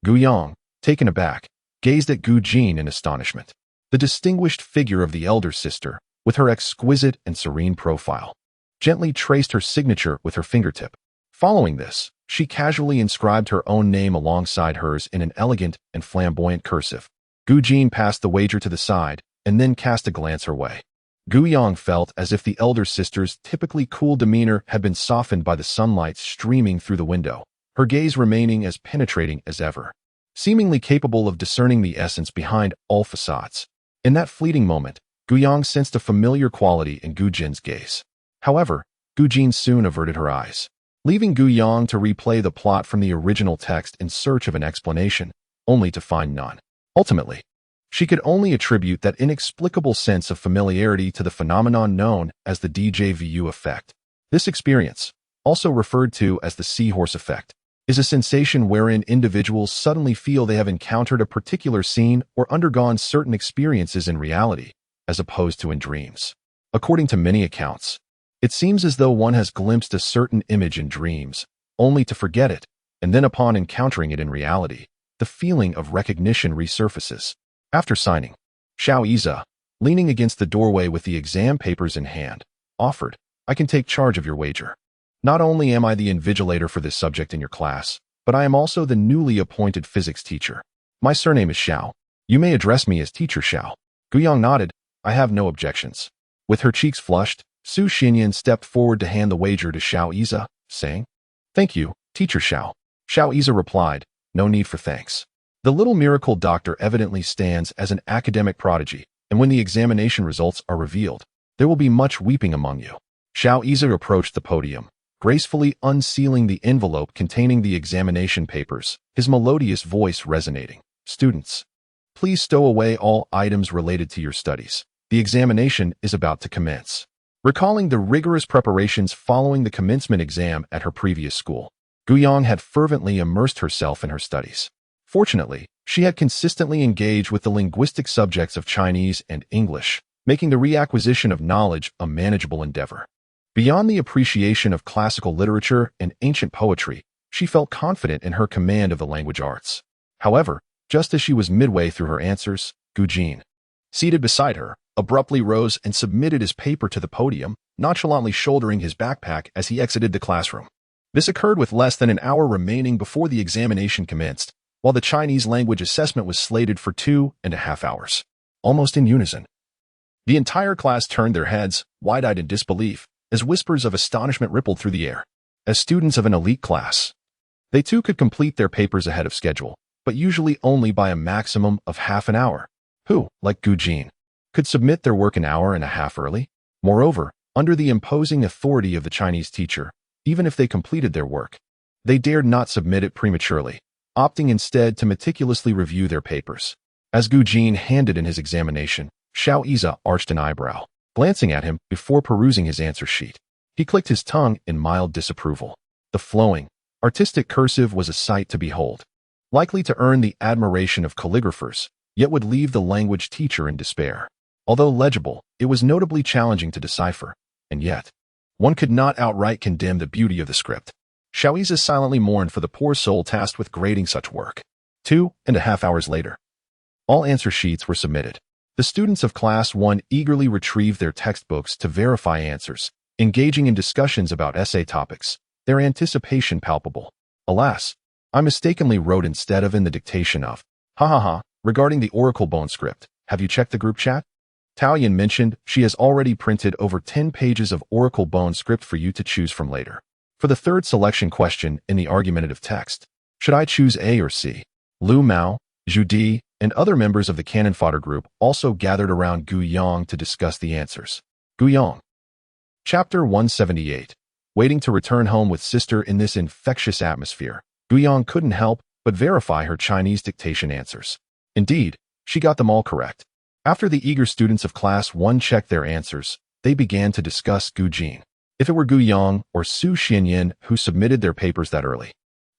Guiyang, taken aback, gazed at Gu Jin in astonishment. The distinguished figure of the elder sister, with her exquisite and serene profile, gently traced her signature with her fingertip. Following this, she casually inscribed her own name alongside hers in an elegant and flamboyant cursive. Gu Jin passed the wager to the side and then cast a glance her way. Guiyang felt as if the elder sister's typically cool demeanor had been softened by the sunlight streaming through the window, her gaze remaining as penetrating as ever, seemingly capable of discerning the essence behind all facades. In that fleeting moment, Guiyang sensed a familiar quality in Gu Jin's gaze. However, Gu Jin soon averted her eyes, leaving Guiyang to replay the plot from the original text in search of an explanation, only to find none. Ultimately, she could only attribute that inexplicable sense of familiarity to the phenomenon known as the DJVU effect. This experience, also referred to as the seahorse effect, is a sensation wherein individuals suddenly feel they have encountered a particular scene or undergone certain experiences in reality, as opposed to in dreams. According to many accounts, it seems as though one has glimpsed a certain image in dreams, only to forget it, and then upon encountering it in reality, the feeling of recognition resurfaces. After signing, Xiao Iza, leaning against the doorway with the exam papers in hand, offered, "I can take charge of your wager. Not only am I the invigilator for this subject in your class, but I am also the newly appointed physics teacher. My surname is Xiao. You may address me as Teacher Xiao." Gu Yang nodded. "I have no objections." With her cheeks flushed, Su Xinyan stepped forward to hand the wager to Xiao Iza, saying, "Thank you, Teacher Xiao." Xiao Iza replied, "No need for thanks. The little miracle doctor evidently stands as an academic prodigy, and when the examination results are revealed, there will be much weeping among you." Xiao Iza approached the podium, gracefully unsealing the envelope containing the examination papers, his melodious voice resonating. "Students, please stow away all items related to your studies. The examination is about to commence." Recalling the rigorous preparations following the commencement exam at her previous school, Gu Yang had fervently immersed herself in her studies. Fortunately, she had consistently engaged with the linguistic subjects of Chinese and English, making the reacquisition of knowledge a manageable endeavor. Beyond the appreciation of classical literature and ancient poetry, she felt confident in her command of the language arts. However, just as she was midway through her answers, Gu Jin, seated beside her, abruptly rose and submitted his paper to the podium, nonchalantly shouldering his backpack as he exited the classroom. This occurred with less than an hour remaining before the examination commenced, while the Chinese language assessment was slated for 2.5 hours. Almost in unison, the entire class turned their heads, wide-eyed in disbelief, as whispers of astonishment rippled through the air. As students of an elite class, they too could complete their papers ahead of schedule, but usually only by a maximum of half an hour. Who, like Gu Jin, could submit their work an hour and a half early? Moreover, under the imposing authority of the Chinese teacher, even if they completed their work, they dared not submit it prematurely, opting instead to meticulously review their papers. As Gu Jin handed in his examination, Xiao Iza arched an eyebrow, glancing at him before perusing his answer sheet. He clicked his tongue in mild disapproval. The flowing, artistic cursive was a sight to behold, likely to earn the admiration of calligraphers, yet would leave the language teacher in despair. Although legible, it was notably challenging to decipher, and yet, one could not outright condemn the beauty of the script. Xiao Iza silently mourned for the poor soul tasked with grading such work. 2.5 hours later, all answer sheets were submitted. The students of Class 1 eagerly retrieved their textbooks to verify answers, engaging in discussions about essay topics, their anticipation palpable. Alas, I mistakenly wrote instead of in the dictation of, "Ha ha ha," regarding the Oracle Bone script. Have you checked the group chat? Tao Yin mentioned she has already printed over 10 pages of Oracle Bone script for you to choose from later. For the third selection question in the argumentative text, should I choose A or C? Lu Mao, Zhu Di, and other members of the cannon fodder group also gathered around Gu Yang to discuss the answers. Gu Yang. Chapter 178. Waiting to return home with sister in this infectious atmosphere, Gu Yang couldn't help but verify her Chinese dictation answers. Indeed, she got them all correct. After the eager students of Class 1 checked their answers, they began to discuss Gu Jin. If it were Gu Yang or Su Xinyan who submitted their papers that early,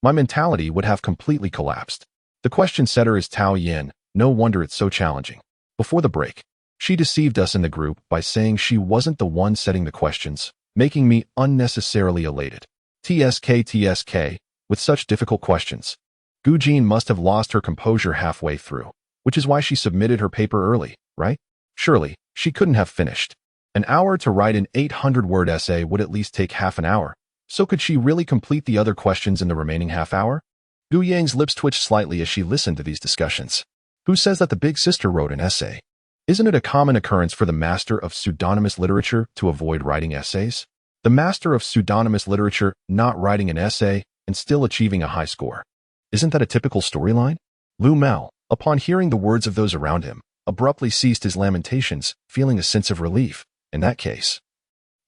my mentality would have completely collapsed. The question setter is Tao Yin, no wonder it's so challenging. Before the break, she deceived us in the group by saying she wasn't the one setting the questions, making me unnecessarily elated. TSK, with such difficult questions. Gu Jin must have lost her composure halfway through, which is why she submitted her paper early, right? Surely, she couldn't have finished. An hour to write an 800-word essay would at least take half an hour, so could she really complete the other questions in the remaining half hour? Gu Yang's lips twitched slightly as she listened to these discussions. Who says that the big sister wrote an essay? Isn't it a common occurrence for the master of pseudonymous literature to avoid writing essays? The master of pseudonymous literature not writing an essay and still achieving a high score. Isn't that a typical storyline? Lu Mao, upon hearing the words of those around him, abruptly ceased his lamentations, feeling a sense of relief. In that case,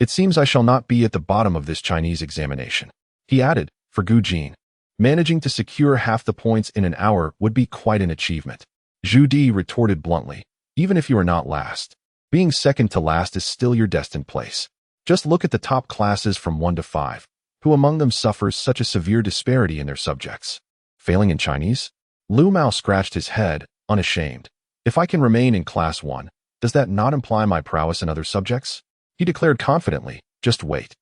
it seems I shall not be at the bottom of this Chinese examination. He added, for Gu Jin, managing to secure half the points in an hour would be quite an achievement. Zhu Di retorted bluntly, even if you are not last, being second to last is still your destined place. Just look at the top classes from 1 to 5. Who among them suffers such a severe disparity in their subjects? Failing in Chinese? Lu Mao scratched his head, unashamed. If I can remain in class 1, does that not imply my prowess in other subjects? He declared confidently, just wait.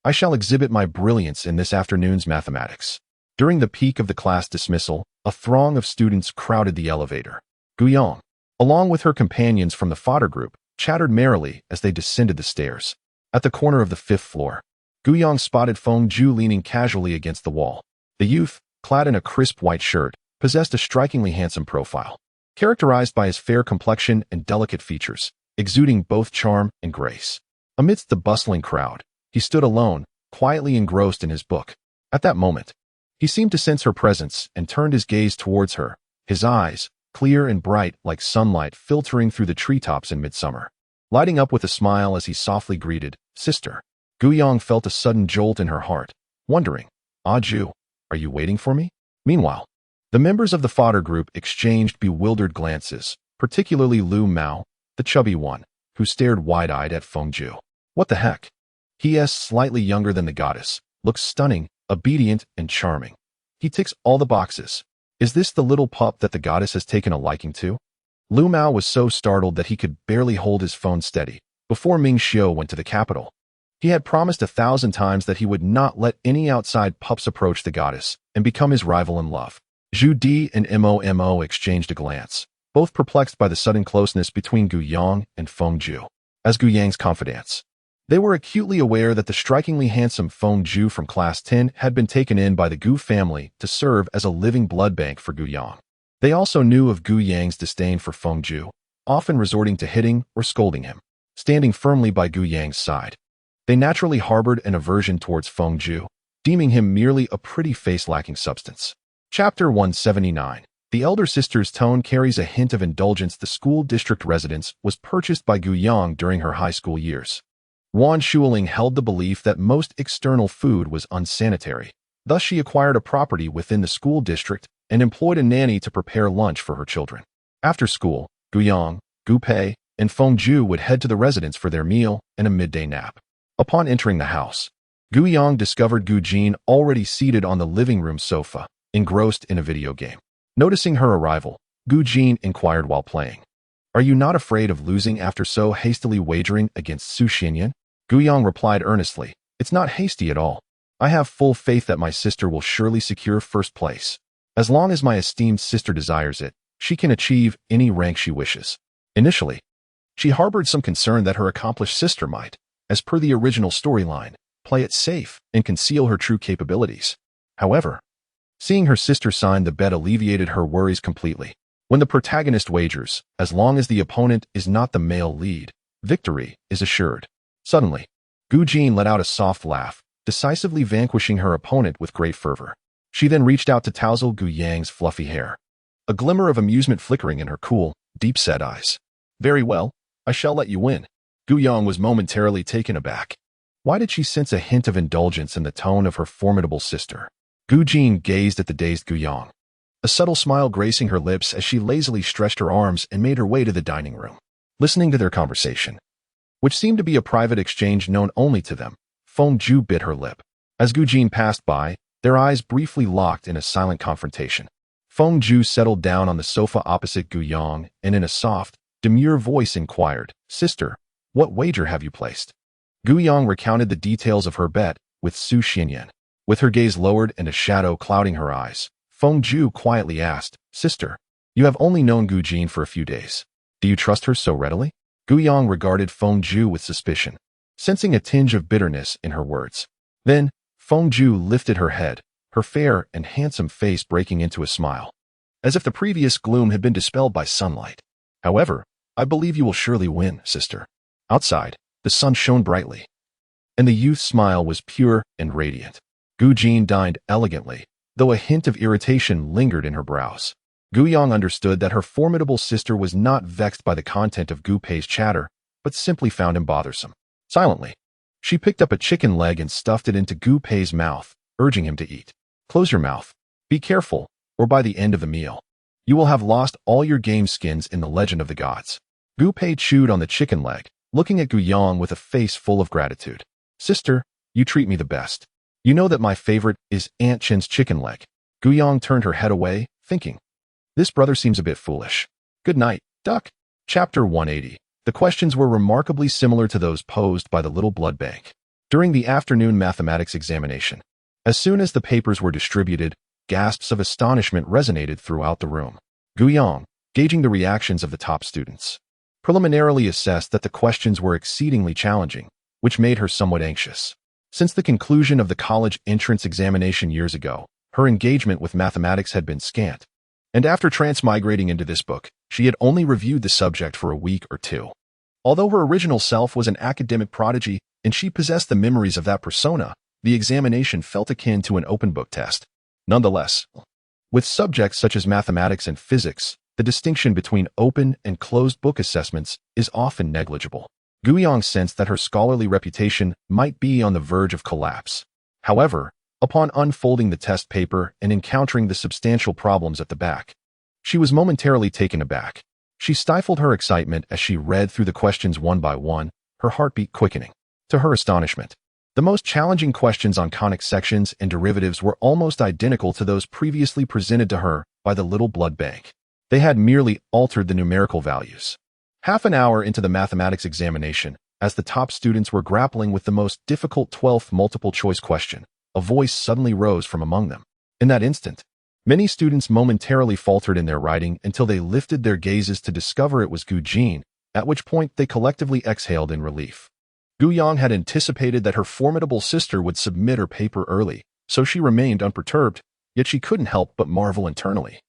I shall exhibit my brilliance in this afternoon's mathematics. During the peak of the class dismissal, a throng of students crowded the elevator. Guiyang, along with her companions from the fodder group, chattered merrily as they descended the stairs. At the corner of the 5th floor, Guiyang spotted Feng Zhu leaning casually against the wall. The youth, clad in a crisp white shirt, possessed a strikingly handsome profile, characterized by his fair complexion and delicate features, exuding both charm and grace. Amidst the bustling crowd, he stood alone, quietly engrossed in his book. At that moment, he seemed to sense her presence and turned his gaze towards her, his eyes, clear and bright like sunlight filtering through the treetops in midsummer, lighting up with a smile as he softly greeted, "Sister." Guiyang felt a sudden jolt in her heart, wondering, "Ah Ju, are you waiting for me?" Meanwhile, the members of the fodder group exchanged bewildered glances, particularly Lu Mao, the chubby one, who stared wide-eyed at Feng Zhu. What the heck? He is slightly younger than the goddess, looks stunning, obedient, and charming. He ticks all the boxes. Is this the little pup that the goddess has taken a liking to? Lu Mao was so startled that he could barely hold his phone steady before Ming Xiu went to the capital. He had promised 1,000 times that he would not let any outside pups approach the goddess and become his rival in love. Zhu Di and Mo exchanged a glance, both perplexed by the sudden closeness between Guiyang and Feng Zhu. As Guiyang's confidants, they were acutely aware that the strikingly handsome Feng Zhu from Class 10 had been taken in by the Gu family to serve as a living blood bank for Guiyang. They also knew of Guiyang's disdain for Feng Zhu, often resorting to hitting or scolding him. Standing firmly by Guiyang's side, they naturally harbored an aversion towards Feng Zhu, deeming him merely a pretty face lacking substance. Chapter 179. The elder sister's tone carries a hint of indulgence. The school district residence was purchased by Guiyang during her high school years. Wan Shuling held the belief that most external food was unsanitary. Thus she acquired a property within the school district and employed a nanny to prepare lunch for her children. After school, Guiyang, Gu Pei, and Feng Zhu would head to the residence for their meal and a midday nap. Upon entering the house, Guiyang discovered Gu Jin already seated on the living room sofa, engrossed in a video game. Noticing her arrival, Gu Jin inquired while playing, "Are you not afraid of losing after so hastily wagering against Su Xianyan?" Guiyang replied earnestly, "It's not hasty at all. I have full faith that my sister will surely secure first place. As long as my esteemed sister desires it, she can achieve any rank she wishes." Initially, she harbored some concern that her accomplished sister might, as per the original storyline, play it safe and conceal her true capabilities. However, seeing her sister sign the bet alleviated her worries completely. When the protagonist wagers, as long as the opponent is not the male lead, victory is assured. Suddenly, Gu Jin let out a soft laugh, decisively vanquishing her opponent with great fervor. She then reached out to touzle Guiyang's fluffy hair, a glimmer of amusement flickering in her cool, deep-set eyes. "Very well, I shall let you win." Guiyang was momentarily taken aback. Why did she sense a hint of indulgence in the tone of her formidable sister? Gu Jin gazed at the dazed Guiyang, a subtle smile gracing her lips as she lazily stretched her arms and made her way to the dining room. Listening to their conversation, which seemed to be a private exchange known only to them, Feng Zhu bit her lip. As Gu Jin passed by, their eyes briefly locked in a silent confrontation. Feng Zhu settled down on the sofa opposite Guiyang and in a soft, demure voice inquired, "Sister, what wager have you placed?" Guiyang recounted the details of her bet with Su Xianyan. With her gaze lowered and a shadow clouding her eyes, Feng Zhu quietly asked, "Sister, you have only known Gu Jin for a few days. Do you trust her so readily?" Guiyang regarded Feng Zhu with suspicion, sensing a tinge of bitterness in her words. Then, Feng Zhu lifted her head, her fair and handsome face breaking into a smile, as if the previous gloom had been dispelled by sunlight. "However, I believe you will surely win, sister." Outside, the sun shone brightly, and the youth's smile was pure and radiant. Gu Jin dined elegantly, though a hint of irritation lingered in her brows. Guiyang understood that her formidable sister was not vexed by the content of Gu Pei's chatter, but simply found him bothersome. Silently, she picked up a chicken leg and stuffed it into Gu Pei's mouth, urging him to eat. "Close your mouth. Be careful, or by the end of the meal, you will have lost all your game skins in the Legend of the Gods." Gu Pei chewed on the chicken leg, looking at Guiyang with a face full of gratitude. "Sister, you treat me the best. You know that my favorite is Aunt Chin's chicken leg. Gu Yang turned her head away, thinking, this brother seems a bit foolish. Good night, duck. Chapter 180. The questions were remarkably similar to those posed by the little blood bank during the afternoon mathematics examination. As soon as the papers were distributed, gasps of astonishment resonated throughout the room. Gu Yang, gauging the reactions of the top students, preliminarily assessed that the questions were exceedingly challenging, which made her somewhat anxious. Since the conclusion of the college entrance examination years ago, her engagement with mathematics had been scant, and after transmigrating into this book, she had only reviewed the subject for a week or two. Although her original self was an academic prodigy and she possessed the memories of that persona, the examination felt akin to an open book test. Nonetheless, with subjects such as mathematics and physics, the distinction between open and closed book assessments is often negligible. Gu Yang sensed that her scholarly reputation might be on the verge of collapse. However, upon unfolding the test paper and encountering the substantial problems at the back, she was momentarily taken aback. She stifled her excitement as she read through the questions one by one, her heartbeat quickening. To her astonishment, the most challenging questions on conic sections and derivatives were almost identical to those previously presented to her by the little blood bank. They had merely altered the numerical values. Half an hour into the mathematics examination, as the top students were grappling with the most difficult 12th multiple-choice question, a voice suddenly rose from among them. In that instant, many students momentarily faltered in their writing until they lifted their gazes to discover it was Gu Jin, at which point they collectively exhaled in relief. Gu Yang had anticipated that her formidable sister would submit her paper early, so she remained unperturbed, yet she couldn't help but marvel internally.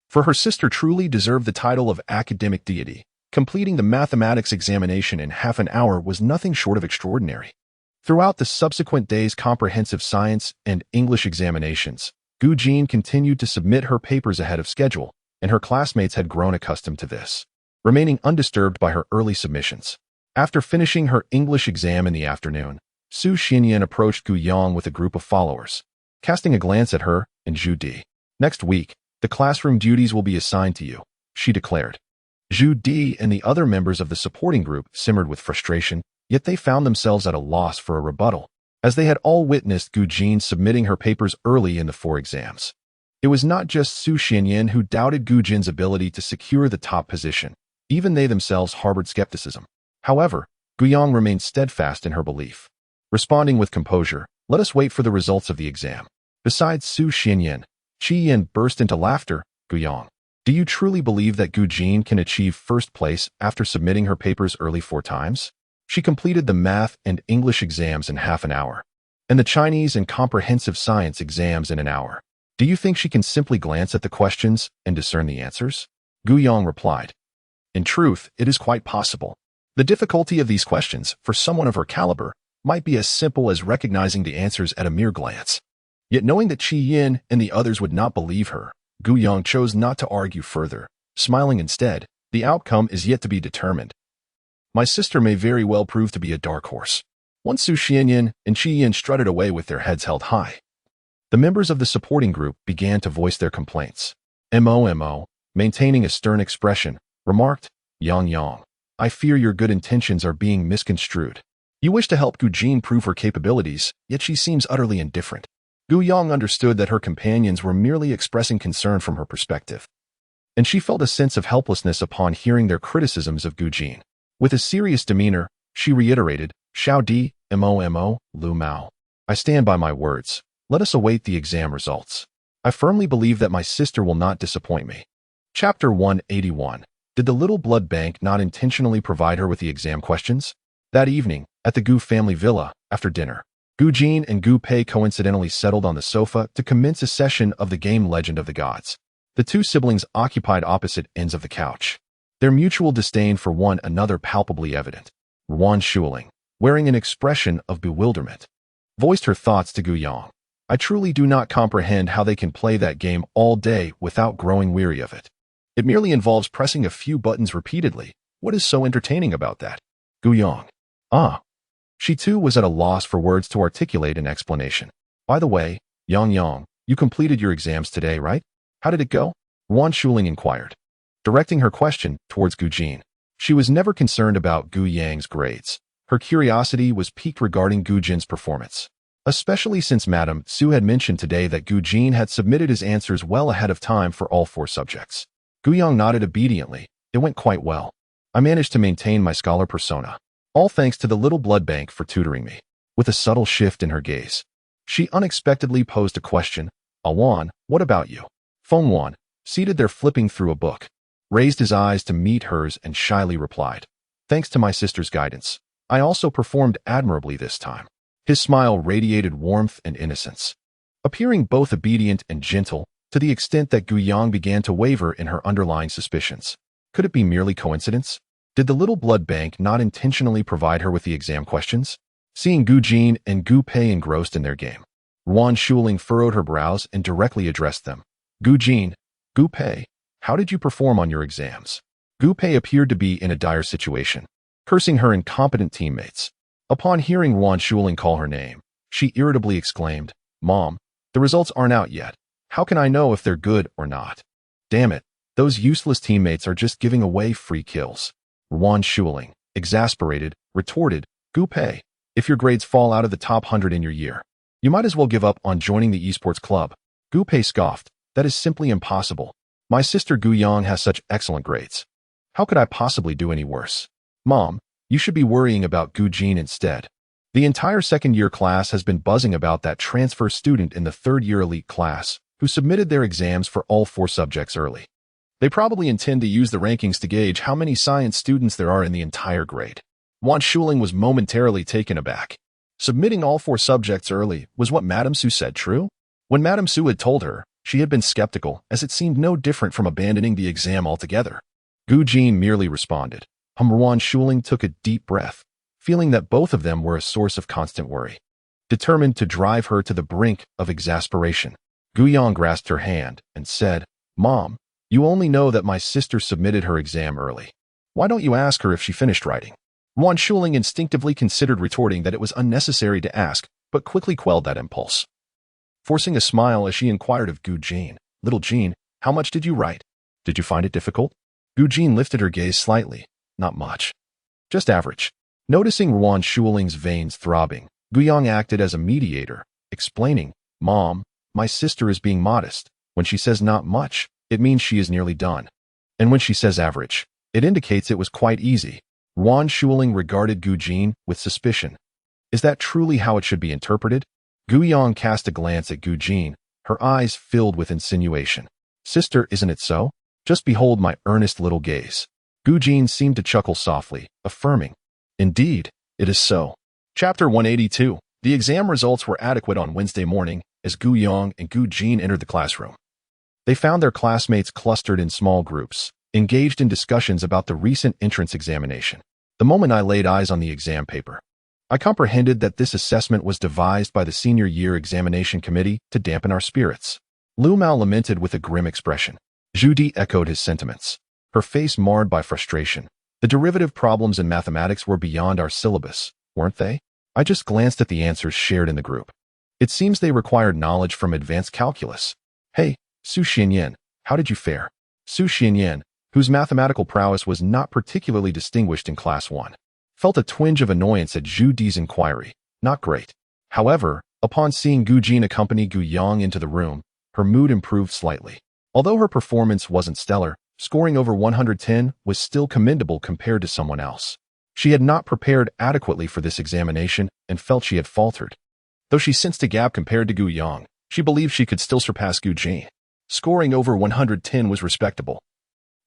For her sister truly deserved the title of academic deity. Completing the mathematics examination in half an hour was nothing short of extraordinary. Throughout the subsequent day's comprehensive science and English examinations, Gu Jin continued to submit her papers ahead of schedule, and her classmates had grown accustomed to this, remaining undisturbed by her early submissions. After finishing her English exam in the afternoon, Su Xianyan approached Gu Yang with a group of followers. Casting a glance at her and Zhu Di, next week, the classroom duties will be assigned to you, she declared. Zhu Di and the other members of the supporting group simmered with frustration, yet they found themselves at a loss for a rebuttal, as they had all witnessed Gu Jin submitting her papers early in the 4 exams. It was not just Su Xianyan who doubted Gu Jin's ability to secure the top position. Even they themselves harbored skepticism. However, Gu Yang remained steadfast in her belief. Responding with composure, let us wait for the results of the exam. Besides Su Xianyan, Qi Yin burst into laughter. Gu Yang, do you truly believe that Gu Jin can achieve first place after submitting her papers early 4 times? She completed the math and English exams in half an hour, and the Chinese and comprehensive science exams in an hour. Do you think she can simply glance at the questions and discern the answers? Gu Yang replied, in truth, it is quite possible. The difficulty of these questions, for someone of her caliber, might be as simple as recognizing the answers at a mere glance. Yet knowing that Qi Yin and the others would not believe her, Gu Yang chose not to argue further, smiling instead. The outcome is yet to be determined. My sister may very well prove to be a dark horse. Once Su Xianyan and Qi Yin strutted away with their heads held high, the members of the supporting group began to voice their complaints. Mo, maintaining a stern expression, remarked, Yang, I fear your good intentions are being misconstrued. You wish to help Gu Jin prove her capabilities, yet she seems utterly indifferent. Gu Yang understood that her companions were merely expressing concern from her perspective, and she felt a sense of helplessness upon hearing their criticisms of Gu Jin. With a serious demeanor, she reiterated, Xiao Di, Mo, Lu Mao. I stand by my words. Let us await the exam results. I firmly believe that my sister will not disappoint me. Chapter 181. Did the little blood bank not intentionally provide her with the exam questions? That evening, at the Gu family villa, after dinner, Gu Jin and Gu Pei coincidentally settled on the sofa to commence a session of the game Legend of the Gods. The two siblings occupied opposite ends of the couch, their mutual disdain for one another palpably evident. Wan Shuling, wearing an expression of bewilderment, voiced her thoughts to Gu Yang. I truly do not comprehend how they can play that game all day without growing weary of it. It merely involves pressing a few buttons repeatedly. What is so entertaining about that? Gu Yang. She too was at a loss for words to articulate an explanation. By the way, Yang, you completed your exams today, right? How did it go? Wan Shuling inquired, directing her question towards Gu Jin. She was never concerned about Gu Yang's grades. Her curiosity was piqued regarding Gu Jin's performance. especially since Madame Su had mentioned today that Gu Jin had submitted his answers well ahead of time for all 4 subjects. Gu Yong nodded obediently. It went quite well. I managed to maintain my scholar persona. All thanks to the little blood bank for tutoring me. With a subtle shift in her gaze, she unexpectedly posed a question. Awan, what about you? Feng Wan, seated there flipping through a book, raised his eyes to meet hers and shyly replied, thanks to my sister's guidance, I also performed admirably this time. His smile radiated warmth and innocence, appearing both obedient and gentle, to the extent that Gu Yang began to waver in her underlying suspicions. Could it be merely coincidence? Did the little blood bank not intentionally provide her with the exam questions? Seeing Gu Jin and Gu Pei engrossed in their game, Ruan Shuling furrowed her brows and directly addressed them. Gu Jin, Gu Pei, how did you perform on your exams? Gu Pei appeared to be in a dire situation, cursing her incompetent teammates. Upon hearing Ruan Shuling call her name, she irritably exclaimed, Mom, the results aren't out yet. How can I know if they're good or not? Damn it, those useless teammates are just giving away free kills. Ruan Shuling, exasperated, retorted, Gu Pei, if your grades fall out of the top 100 in your year, you might as well give up on joining the esports club. Gu Pei scoffed, that is simply impossible. My sister Gu Yang has such excellent grades. How could I possibly do any worse? Mom, you should be worrying about Gu Jin instead. The entire second-year class has been buzzing about that transfer student in the third-year elite class who submitted their exams for all 4 subjects early. They probably intend to use the rankings to gauge how many science students there are in the entire grade. Ruan Shuling was momentarily taken aback. Submitting all 4 subjects early was what Madame Su said true? When Madame Su had told her, she had been skeptical, as it seemed no different from abandoning the exam altogether. Gu Jin merely responded. Ruan Shuling took a deep breath, feeling that both of them were a source of constant worry. Determined to drive her to the brink of exasperation, Gu Yang grasped her hand and said, Mom, you only know that my sister submitted her exam early. Why don't you ask her if she finished writing? Ruan Shuling instinctively considered retorting that it was unnecessary to ask, but quickly quelled that impulse, forcing a smile as she inquired of Gu Jin. Little Jin, how much did you write? Did you find it difficult? Gu Jin lifted her gaze slightly. Not much. Just average. Noticing Ruan Shuling's veins throbbing, Gu Yang acted as a mediator, explaining, Mom, my sister is being modest. When she says not much, it means she is nearly done. And when she says average, it indicates it was quite easy. Ruan Shuling regarded Gu Jin with suspicion. Is that truly how it should be interpreted? Gu Yang cast a glance at Gu Jin, her eyes filled with insinuation. Sister, isn't it so? Just behold my earnest little gaze. Gu Jin seemed to chuckle softly, affirming, Indeed, it is so. Chapter 182. The exam results were adequate on Wednesday morning as Gu Yang and Gu Jin entered the classroom. They found their classmates clustered in small groups, engaged in discussions about the recent entrance examination. The moment I laid eyes on the exam paper, I comprehended that this assessment was devised by the senior year examination committee to dampen our spirits. Lu Mao lamented with a grim expression. Zhu Di echoed his sentiments, her face marred by frustration. The derivative problems in mathematics were beyond our syllabus, weren't they? I just glanced at the answers shared in the group. It seems they required knowledge from advanced calculus. Hey, Su Xianyan, how did you fare? Su Xianyan, whose mathematical prowess was not particularly distinguished in Class 1, felt a twinge of annoyance at Zhu Di's inquiry. Not great. However, upon seeing Gu Jin accompany Gu Yang into the room, her mood improved slightly. Although her performance wasn't stellar, scoring over 110 was still commendable compared to someone else. She had not prepared adequately for this examination and felt she had faltered. Though she sensed a gap compared to Gu Yang, she believed she could still surpass Gu Jin. Scoring over 110 was respectable.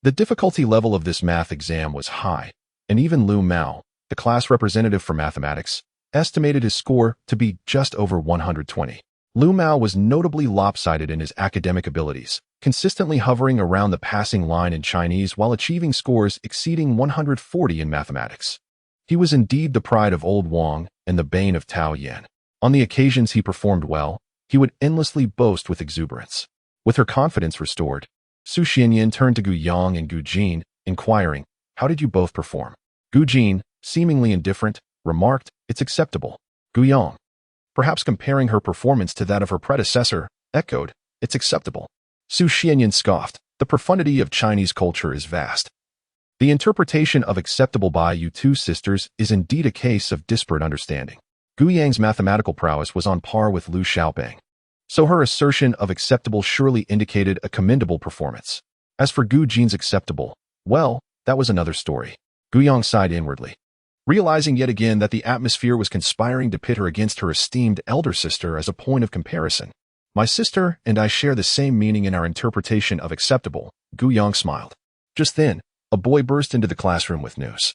The difficulty level of this math exam was high, and even Lu Mao, the class representative for mathematics, estimated his score to be just over 120. Lu Mao was notably lopsided in his academic abilities, consistently hovering around the passing line in Chinese while achieving scores exceeding 140 in mathematics. He was indeed the pride of Old Wang and the bane of Tao Yan. On the occasions he performed well, he would endlessly boast with exuberance. With her confidence restored, Su Xianyan turned to Gu Yang and Gu Jin, inquiring, how did you both perform? Gu Jin, seemingly indifferent, remarked, it's acceptable. Gu Yang, perhaps comparing her performance to that of her predecessor, echoed, it's acceptable. Su Xianyan scoffed, the profundity of Chinese culture is vast. The interpretation of acceptable by you two sisters is indeed a case of disparate understanding. Gu Yang's mathematical prowess was on par with Liu Xiaobang, so her assertion of acceptable surely indicated a commendable performance. As for Gu Jin's acceptable, well, that was another story. Gu Yang sighed inwardly, realizing yet again that the atmosphere was conspiring to pit her against her esteemed elder sister as a point of comparison. My sister and I share the same meaning in our interpretation of acceptable, Gu Yang smiled. Just then, a boy burst into the classroom with news.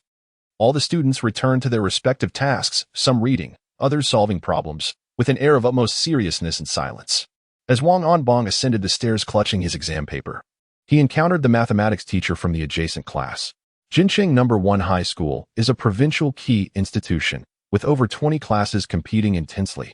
All the students returned to their respective tasks, some reading, others solving problems, with an air of utmost seriousness and silence. As Wang Anbong ascended the stairs clutching his exam paper, he encountered the mathematics teacher from the adjacent class. Jincheng No. 1 High School is a provincial key institution, with over 20 classes competing intensely,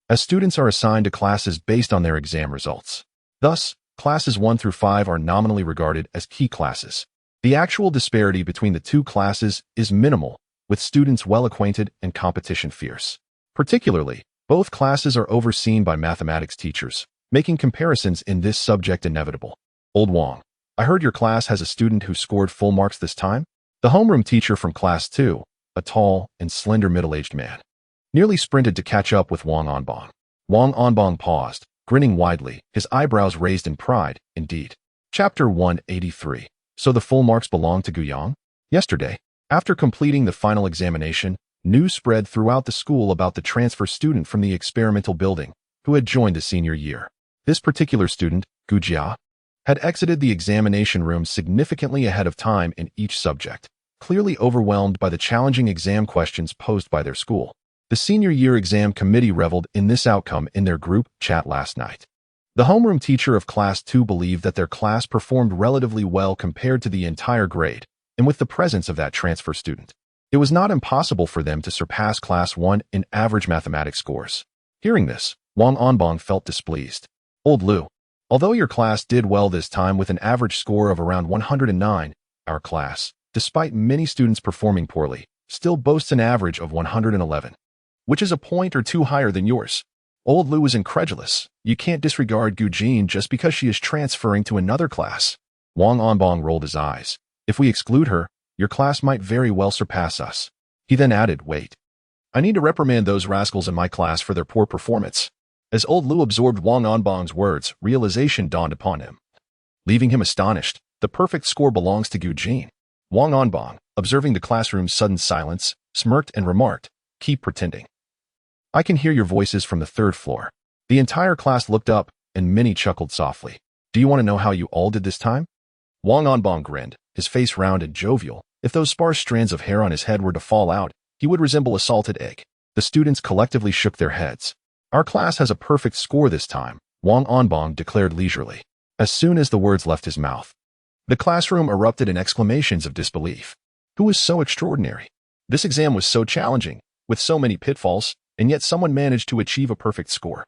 as students are assigned to classes based on their exam results. Thus, classes 1 through 5 are nominally regarded as key classes. The actual disparity between the two classes is minimal, with students well acquainted and competition fierce. Particularly, both classes are overseen by mathematics teachers, making comparisons in this subject inevitable. Old Wang, I heard your class has a student who scored full marks this time? The homeroom teacher from class 2, a tall and slender middle-aged man, nearly sprinted to catch up with Wang Anbong. Wang Anbong paused, grinning widely, his eyebrows raised in pride, indeed. Chapter 183. So the full marks belong to Gu Yang? Yesterday, after completing the final examination, news spread throughout the school about the transfer student from the experimental building, who had joined the senior year. This particular student, Gu Jia, had exited the examination room significantly ahead of time in each subject, clearly overwhelmed by the challenging exam questions posed by their school. The senior year exam committee reveled in this outcome in their group chat last night. The homeroom teacher of class 2 believed that their class performed relatively well compared to the entire grade, and with the presence of that transfer student, it was not impossible for them to surpass class 1 in average mathematics scores. Hearing this, Wang Anbong felt displeased. Old Liu, although your class did well this time with an average score of around 109, our class, despite many students performing poorly, still boasts an average of 111, which is a point or two higher than yours. Old Liu was incredulous. You can't disregard Gu Jin just because she is transferring to another class. Wang Anbong rolled his eyes. If we exclude her, your class might very well surpass us. He then added, wait. I need to reprimand those rascals in my class for their poor performance. As old Liu absorbed Wang Anbong's words, realization dawned upon him, leaving him astonished. The perfect score belongs to Gu Jin. Wang Anbong, observing the classroom's sudden silence, smirked and remarked, keep pretending. I can hear your voices from the 3rd floor. The entire class looked up, and many chuckled softly. Do you want to know how you all did this time? Wang Anbong grinned, his face round and jovial. If those sparse strands of hair on his head were to fall out, he would resemble a salted egg. The students collectively shook their heads. Our class has a perfect score this time, Wang Anbong declared leisurely. As soon as the words left his mouth, the classroom erupted in exclamations of disbelief. Who was so extraordinary? This exam was so challenging, with so many pitfalls, and yet someone managed to achieve a perfect score.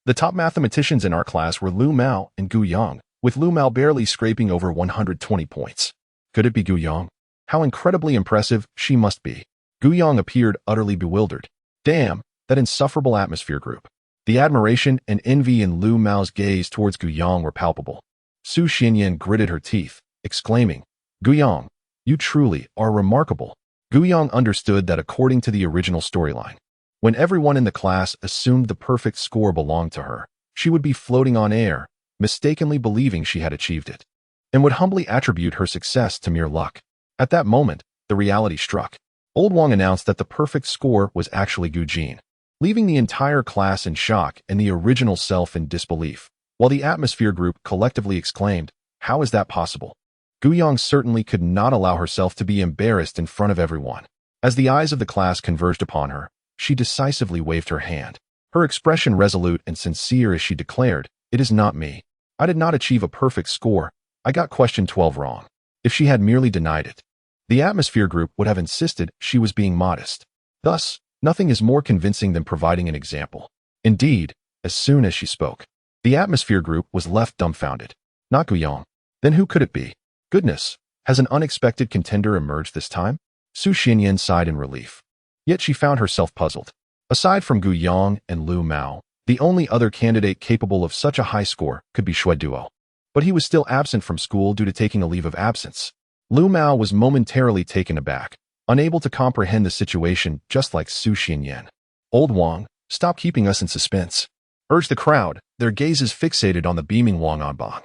The top mathematicians in our class were Liu Mao and Gu Yang, with Liu Mao barely scraping over 120 points. Could it be Gu Yang? How incredibly impressive she must be. Gu Yang appeared utterly bewildered. Damn, that insufferable atmosphere group. The admiration and envy in Liu Mao's gaze towards Gu Yang were palpable. Su Xianyan gritted her teeth, exclaiming, Gu Yang, you truly are remarkable. Gu Yang understood that according to the original storyline, when everyone in the class assumed the perfect score belonged to her, she would be floating on air, mistakenly believing she had achieved it, and would humbly attribute her success to mere luck. At that moment, the reality struck. Old Wang announced that the perfect score was actually Gu Jin, leaving the entire class in shock and the original self in disbelief, while the atmosphere group collectively exclaimed, how is that possible? Gu Yang certainly could not allow herself to be embarrassed in front of everyone. As the eyes of the class converged upon her, she decisively waved her hand, her expression resolute and sincere as she declared, it is not me. I did not achieve a perfect score. I got question 12 wrong. If she had merely denied it, the atmosphere group would have insisted she was being modest. Thus, nothing is more convincing than providing an example. Indeed, as soon as she spoke, the atmosphere group was left dumbfounded. Not Gu Yang. Then who could it be? Goodness, has an unexpected contender emerged this time? Su Xianyan sighed in relief. Yet she found herself puzzled. Aside from Gu Yang and Liu Mao, the only other candidate capable of such a high score could be Shui Duo. But he was still absent from school due to taking a leave of absence. Liu Mao was momentarily taken aback, unable to comprehend the situation just like Su Xianyan. Old Wang, stop keeping us in suspense, urged the crowd, their gazes fixated on the beaming Wang Anbang.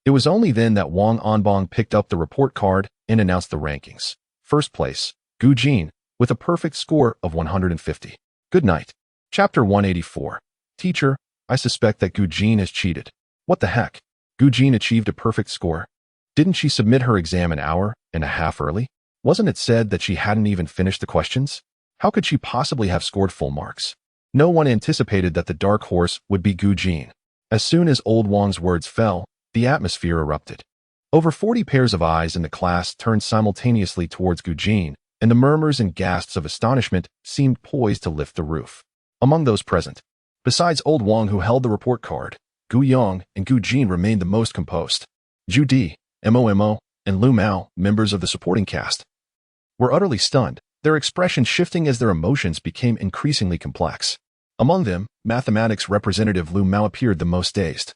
It was only then that Wang Anbang picked up the report card and announced the rankings. First place, Gu Jin, with a perfect score of 150. Good night. Chapter 184. Teacher, I suspect that Gu Jin has cheated. What the heck? Gu Jin achieved a perfect score. Didn't she submit her exam an hour and a half early? Wasn't it said that she hadn't even finished the questions? How could she possibly have scored full marks? No one anticipated that the dark horse would be Gu Jin. As soon as Old Wang's words fell, the atmosphere erupted. Over 40 pairs of eyes in the class turned simultaneously towards Gu Jin, and the murmurs and gasps of astonishment seemed poised to lift the roof. Among those present, besides Old Wang who held the report card, Gu Yong and Gu Jin remained the most composed. Zhu Di, Mo, and Lu Mao, members of the supporting cast, were utterly stunned, their expressions shifting as their emotions became increasingly complex. Among them, mathematics representative Lu Mao appeared the most dazed.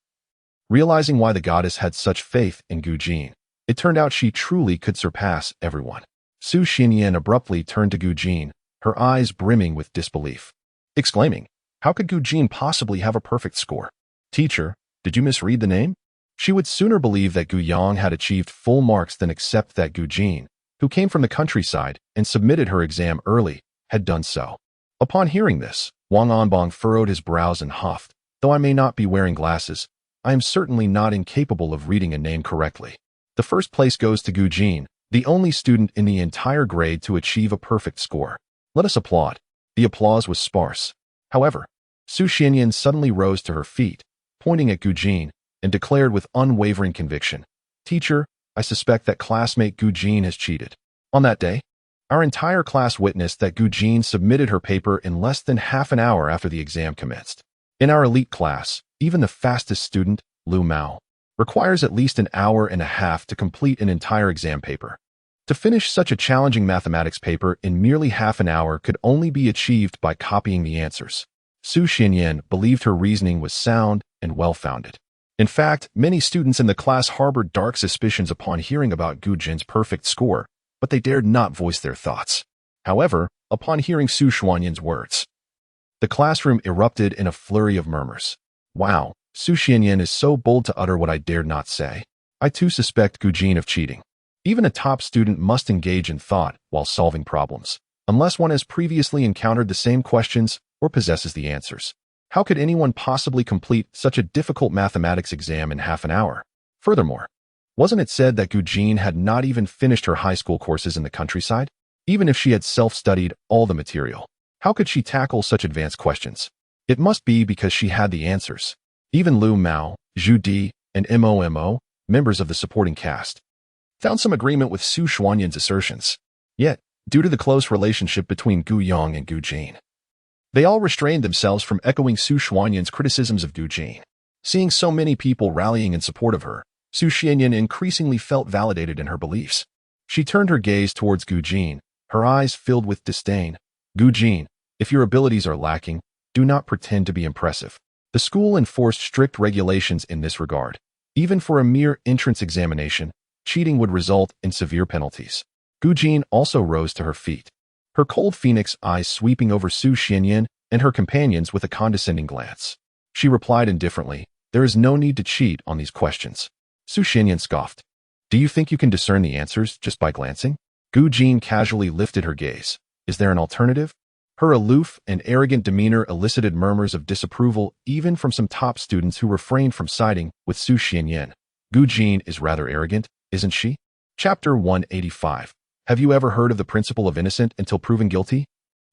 Realizing why the goddess had such faith in Gu Jin, it turned out she truly could surpass everyone. Su Xinyan abruptly turned to Gu Jin, her eyes brimming with disbelief, exclaiming, "How could Gu Jin possibly have a perfect score? Teacher, did you misread the name?" She would sooner believe that Gu Yang had achieved full marks than accept that Gu Jin, who came from the countryside and submitted her exam early, had done so. Upon hearing this, Wang Anbang furrowed his brows and huffed, "Though I may not be wearing glasses, I am certainly not incapable of reading a name correctly." The first place goes to Gu Jin, the only student in the entire grade to achieve a perfect score. Let us applaud. The applause was sparse. However, Su Xinyan suddenly rose to her feet, pointing at Gu Jin, and declared with unwavering conviction, "Teacher, I suspect that classmate Gu Jin has cheated." On that day, our entire class witnessed that Gu Jin submitted her paper in less than half an hour after the exam commenced. In our elite class, even the fastest student, Lu Mao, requires at least an hour and a half to complete an entire exam paper. To finish such a challenging mathematics paper in merely half an hour could only be achieved by copying the answers. Su Xinyan believed her reasoning was sound and well-founded. In fact, many students in the class harbored dark suspicions upon hearing about Gu Jin's perfect score, but they dared not voice their thoughts. However, upon hearing Su Xuanyan's words, the classroom erupted in a flurry of murmurs. "Wow, Su Xinyan is so bold to utter what I dared not say. I too suspect Gu Jin of cheating." Even a top student must engage in thought while solving problems, unless one has previously encountered the same questions or possesses the answers. How could anyone possibly complete such a difficult mathematics exam in half an hour? Furthermore, wasn't it said that Gu Jin had not even finished her high school courses in the countryside? Even if she had self-studied all the material, how could she tackle such advanced questions? It must be because she had the answers. Even Lu Mao, Zhu Di, and Mo, members of the supporting cast, found some agreement with Su Xuanyan's assertions. Yet, due to the close relationship between Gu Yong and Gu Jin, they all restrained themselves from echoing Su Xuanyan's criticisms of Gu Jin. Seeing so many people rallying in support of her, Su Xinyan increasingly felt validated in her beliefs. She turned her gaze towards Gu Jin, her eyes filled with disdain. "Gu Jin, if your abilities are lacking, do not pretend to be impressive." The school enforced strict regulations in this regard. Even for a mere entrance examination, cheating would result in severe penalties. Gu Jin also rose to her feet, her cold phoenix eyes sweeping over Su Xinyan and her companions with a condescending glance. She replied indifferently, "There is no need to cheat on these questions." Su Xinyan scoffed, "Do you think you can discern the answers just by glancing?" Gu Jin casually lifted her gaze. "Is there an alternative?" Her aloof and arrogant demeanor elicited murmurs of disapproval even from some top students who refrained from siding with Su Xinyan. "Gu Jin is rather arrogant, isn't she?" Chapter 185. Have you ever heard of the principle of innocent until proven guilty?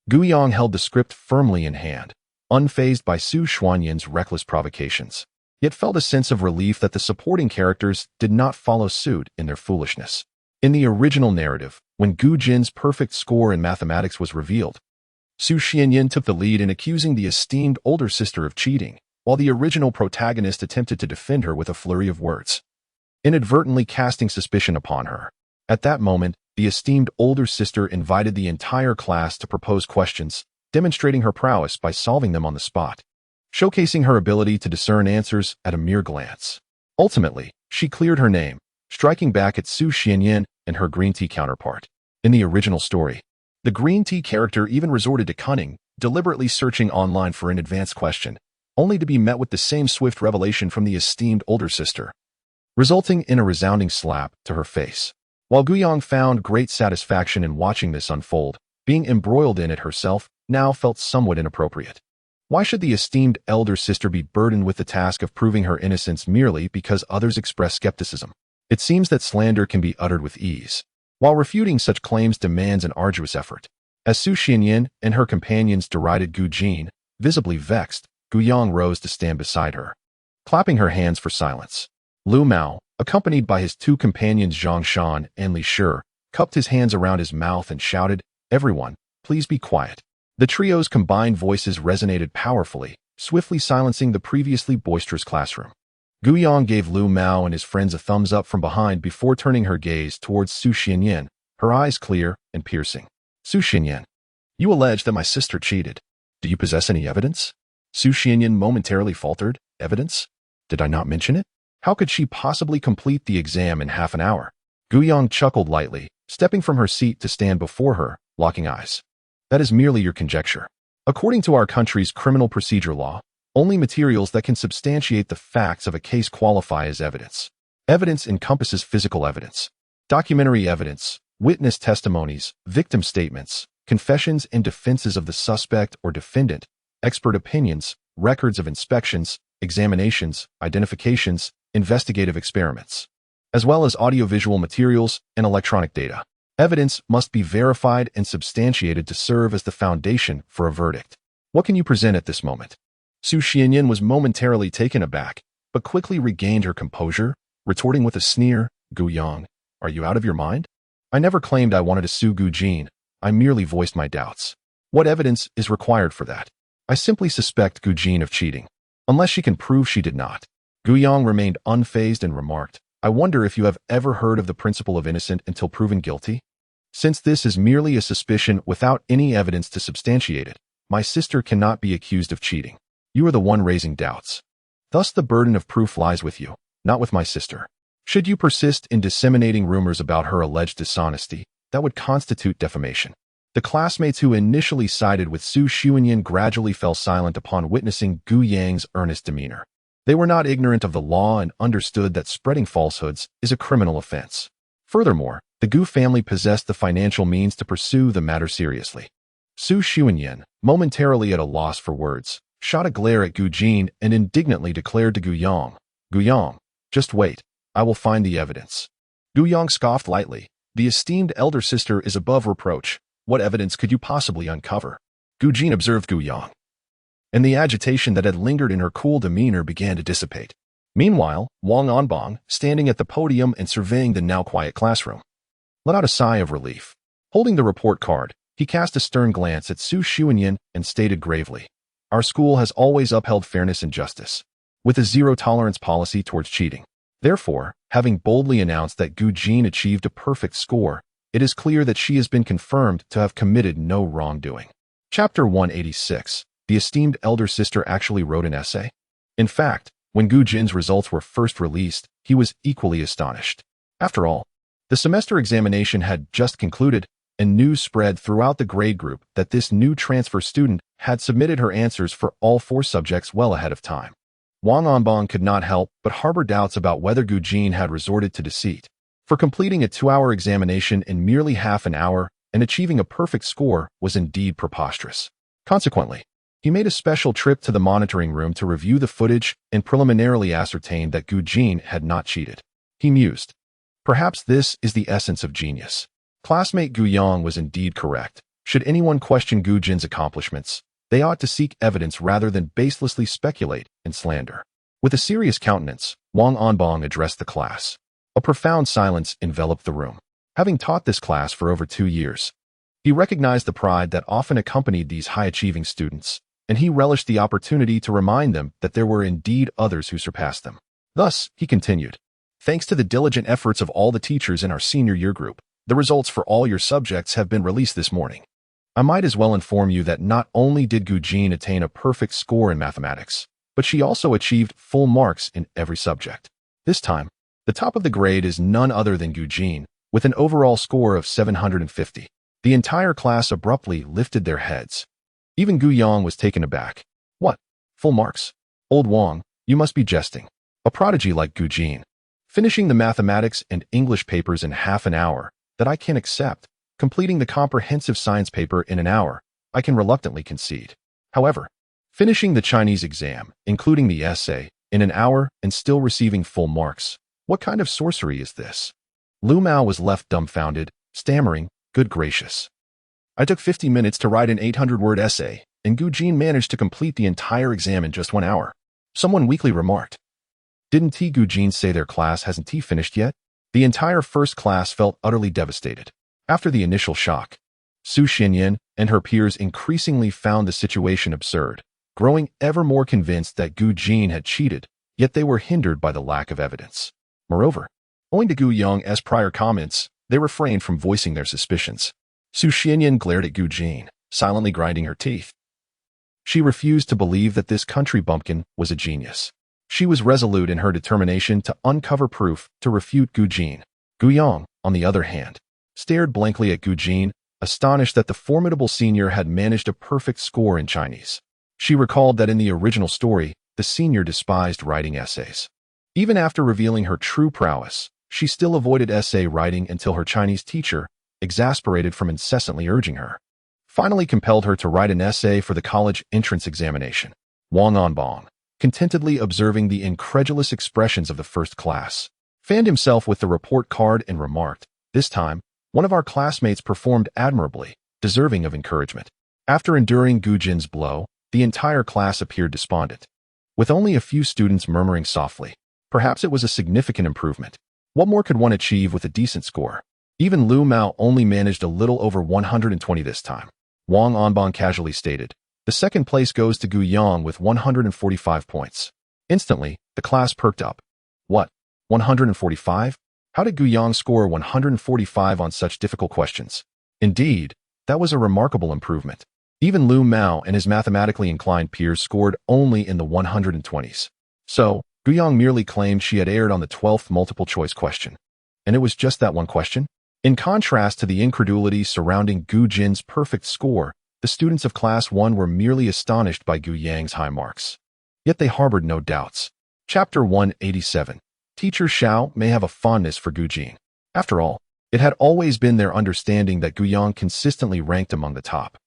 Gu Yong held the script firmly in hand, unfazed by Su Xuanyan's reckless provocations, yet felt a sense of relief that the supporting characters did not follow suit in their foolishness. In the original narrative, when Gu Jin's perfect score in mathematics was revealed, Su Xinyan took the lead in accusing the esteemed older sister of cheating, while the original protagonist attempted to defend her with a flurry of words, inadvertently casting suspicion upon her. At that moment, the esteemed older sister invited the entire class to propose questions, demonstrating her prowess by solving them on the spot, showcasing her ability to discern answers at a mere glance. Ultimately, she cleared her name, striking back at Su Xinyan and her green tea counterpart. In the original story, the green tea character even resorted to cunning, deliberately searching online for an advanced question, only to be met with the same swift revelation from the esteemed older sister, resulting in a resounding slap to her face. While Gu found great satisfaction in watching this unfold, being embroiled in it herself now felt somewhat inappropriate. Why should the esteemed elder sister be burdened with the task of proving her innocence merely because others express skepticism? It seems that slander can be uttered with ease, while refuting such claims demands an arduous effort. As Su Xianyan and her companions derided Gu Jin, visibly vexed, Gu Yang rose to stand beside her, clapping her hands for silence. Lu Mao, accompanied by his two companions Zhang Shan and Li Shi, cupped his hands around his mouth and shouted, "Everyone, please be quiet." The trio's combined voices resonated powerfully, swiftly silencing the previously boisterous classroom. Gu Yang gave Lu Mao and his friends a thumbs up from behind before turning her gaze towards Su Xianyan, her eyes clear and piercing. "Su Xianyan, you allege that my sister cheated. Do you possess any evidence?" Su Xianyan momentarily faltered. "Evidence? Did I not mention it? How could she possibly complete the exam in half an hour?" Gu Yang chuckled lightly, stepping from her seat to stand before her, locking eyes. "That is merely your conjecture. According to our country's criminal procedure law, only materials that can substantiate the facts of a case qualify as evidence. Evidence encompasses physical evidence, documentary evidence, witness testimonies, victim statements, confessions and defenses of the suspect or defendant, expert opinions, records of inspections, examinations, identifications, investigative experiments, as well as audiovisual materials and electronic data. Evidence must be verified and substantiated to serve as the foundation for a verdict. What can you present at this moment?" Su Xianyan was momentarily taken aback, but quickly regained her composure, retorting with a sneer, "Gu Yang, are you out of your mind? I never claimed I wanted to sue Gu Jin. I merely voiced my doubts. What evidence is required for that? I simply suspect Gu Jin of cheating, unless she can prove she did not." Gu Yang remained unfazed and remarked, "I wonder if you have ever heard of the principle of innocent until proven guilty? Since this is merely a suspicion without any evidence to substantiate it, my sister cannot be accused of cheating. You are the one raising doubts. Thus the burden of proof lies with you, not with my sister. Should you persist in disseminating rumors about her alleged dishonesty, that would constitute defamation." The classmates who initially sided with Su Xianyan gradually fell silent upon witnessing Gu Yang's earnest demeanor. They were not ignorant of the law and understood that spreading falsehoods is a criminal offense. Furthermore, the Gu family possessed the financial means to pursue the matter seriously. Su Xianyan, momentarily at a loss for words, shot a glare at Gu Jin and indignantly declared to Gu Yang, "Gu Yang, just wait, I will find the evidence." Gu Yang scoffed lightly. "The esteemed elder sister is above reproach. What evidence could you possibly uncover?" Gu Jin observed Gu Yang, and the agitation that had lingered in her cool demeanor began to dissipate. Meanwhile, Wang Anbang, standing at the podium and surveying the now quiet classroom, let out a sigh of relief. Holding the report card, he cast a stern glance at Su Xianyan and stated gravely, "Our school has always upheld fairness and justice, with a zero-tolerance policy towards cheating. Therefore, having boldly announced that Gu Jin achieved a perfect score, it is clear that she has been confirmed to have committed no wrongdoing." Chapter 186. The esteemed elder sister actually wrote an essay? In fact, when Gu Jin's results were first released, he was equally astonished. After all, the semester examination had just concluded, and news spread throughout the grade group that this new transfer student had submitted her answers for all 4 subjects well ahead of time. Wang Anbang could not help but harbor doubts about whether Gu Jin had resorted to deceit. For completing a 2-hour examination in merely half an hour and achieving a perfect score was indeed preposterous. Consequently, he made a special trip to the monitoring room to review the footage and preliminarily ascertain that Gu Jin had not cheated. He mused, "Perhaps this is the essence of genius." Classmate Gu Yang was indeed correct. Should anyone question Gu Jin's accomplishments, they ought to seek evidence rather than baselessly speculate and slander. With a serious countenance, Wang Anbang addressed the class. A profound silence enveloped the room. Having taught this class for over 2 years, he recognized the pride that often accompanied these high-achieving students, and he relished the opportunity to remind them that there were indeed others who surpassed them. Thus, he continued, "Thanks to the diligent efforts of all the teachers in our senior year group, the results for all your subjects have been released this morning. I might as well inform you that not only did Gu Jin attain a perfect score in mathematics, but she also achieved full marks in every subject. This time, the top of the grade is none other than Gu Jin, with an overall score of 750. The entire class abruptly lifted their heads. Even Gu Yang was taken aback. What? Full marks? Old Wang, you must be jesting. A prodigy like Gu Jin, finishing the mathematics and English papers in half an hour, that I can accept. Completing the comprehensive science paper in an hour, I can reluctantly concede. However, finishing the Chinese exam, including the essay, in an hour and still receiving full marks, what kind of sorcery is this? Lu Mao was left dumbfounded, stammering, good gracious. I took 50 minutes to write an 800-word essay, and Gu Jin managed to complete the entire exam in just 1 hour. Someone weakly remarked. Didn't Gu Jin say their class hasn't finished yet? The entire first class felt utterly devastated. After the initial shock, Su Xinyan and her peers increasingly found the situation absurd, growing ever more convinced that Gu Jin had cheated, yet they were hindered by the lack of evidence. Moreover, owing to Gu Yang's prior comments, they refrained from voicing their suspicions. Su Xinyan glared at Gu Jin, silently grinding her teeth. She refused to believe that this country bumpkin was a genius. She was resolute in her determination to uncover proof to refute Gu Jin. Gu Yang, on the other hand, stared blankly at Gu Jin, astonished that the formidable senior had managed a perfect score in Chinese. She recalled that in the original story, the senior despised writing essays. Even after revealing her true prowess, she still avoided essay writing until her Chinese teacher, exasperated from incessantly urging her, finally compelled her to write an essay for the college entrance examination. Wang Anbong, contentedly observing the incredulous expressions of the first class, fanned himself with the report card and remarked, this time, one of our classmates performed admirably, deserving of encouragement. After enduring Gu Jin's blow, the entire class appeared despondent, with only a few students murmuring softly. Perhaps it was a significant improvement. What more could one achieve with a decent score? Even Lu Mao only managed a little over 120 this time. Wang Anbong casually stated, the second place goes to Gu Yang with 145 points. Instantly, the class perked up. What? 145? How did Gu Yang score 145 on such difficult questions? Indeed, that was a remarkable improvement. Even Lu Mao and his mathematically inclined peers scored only in the 120s. So, Gu Yang merely claimed she had erred on the 12th multiple-choice question. And it was just that one question? In contrast to the incredulity surrounding Gu Jin's perfect score, the students of Class 1 were merely astonished by Gu Yang's high marks. Yet they harbored no doubts. Chapter 187. Teacher Xiao may have a fondness for Gu Jin. After all, it had always been their understanding that Gu Yang consistently ranked among the top.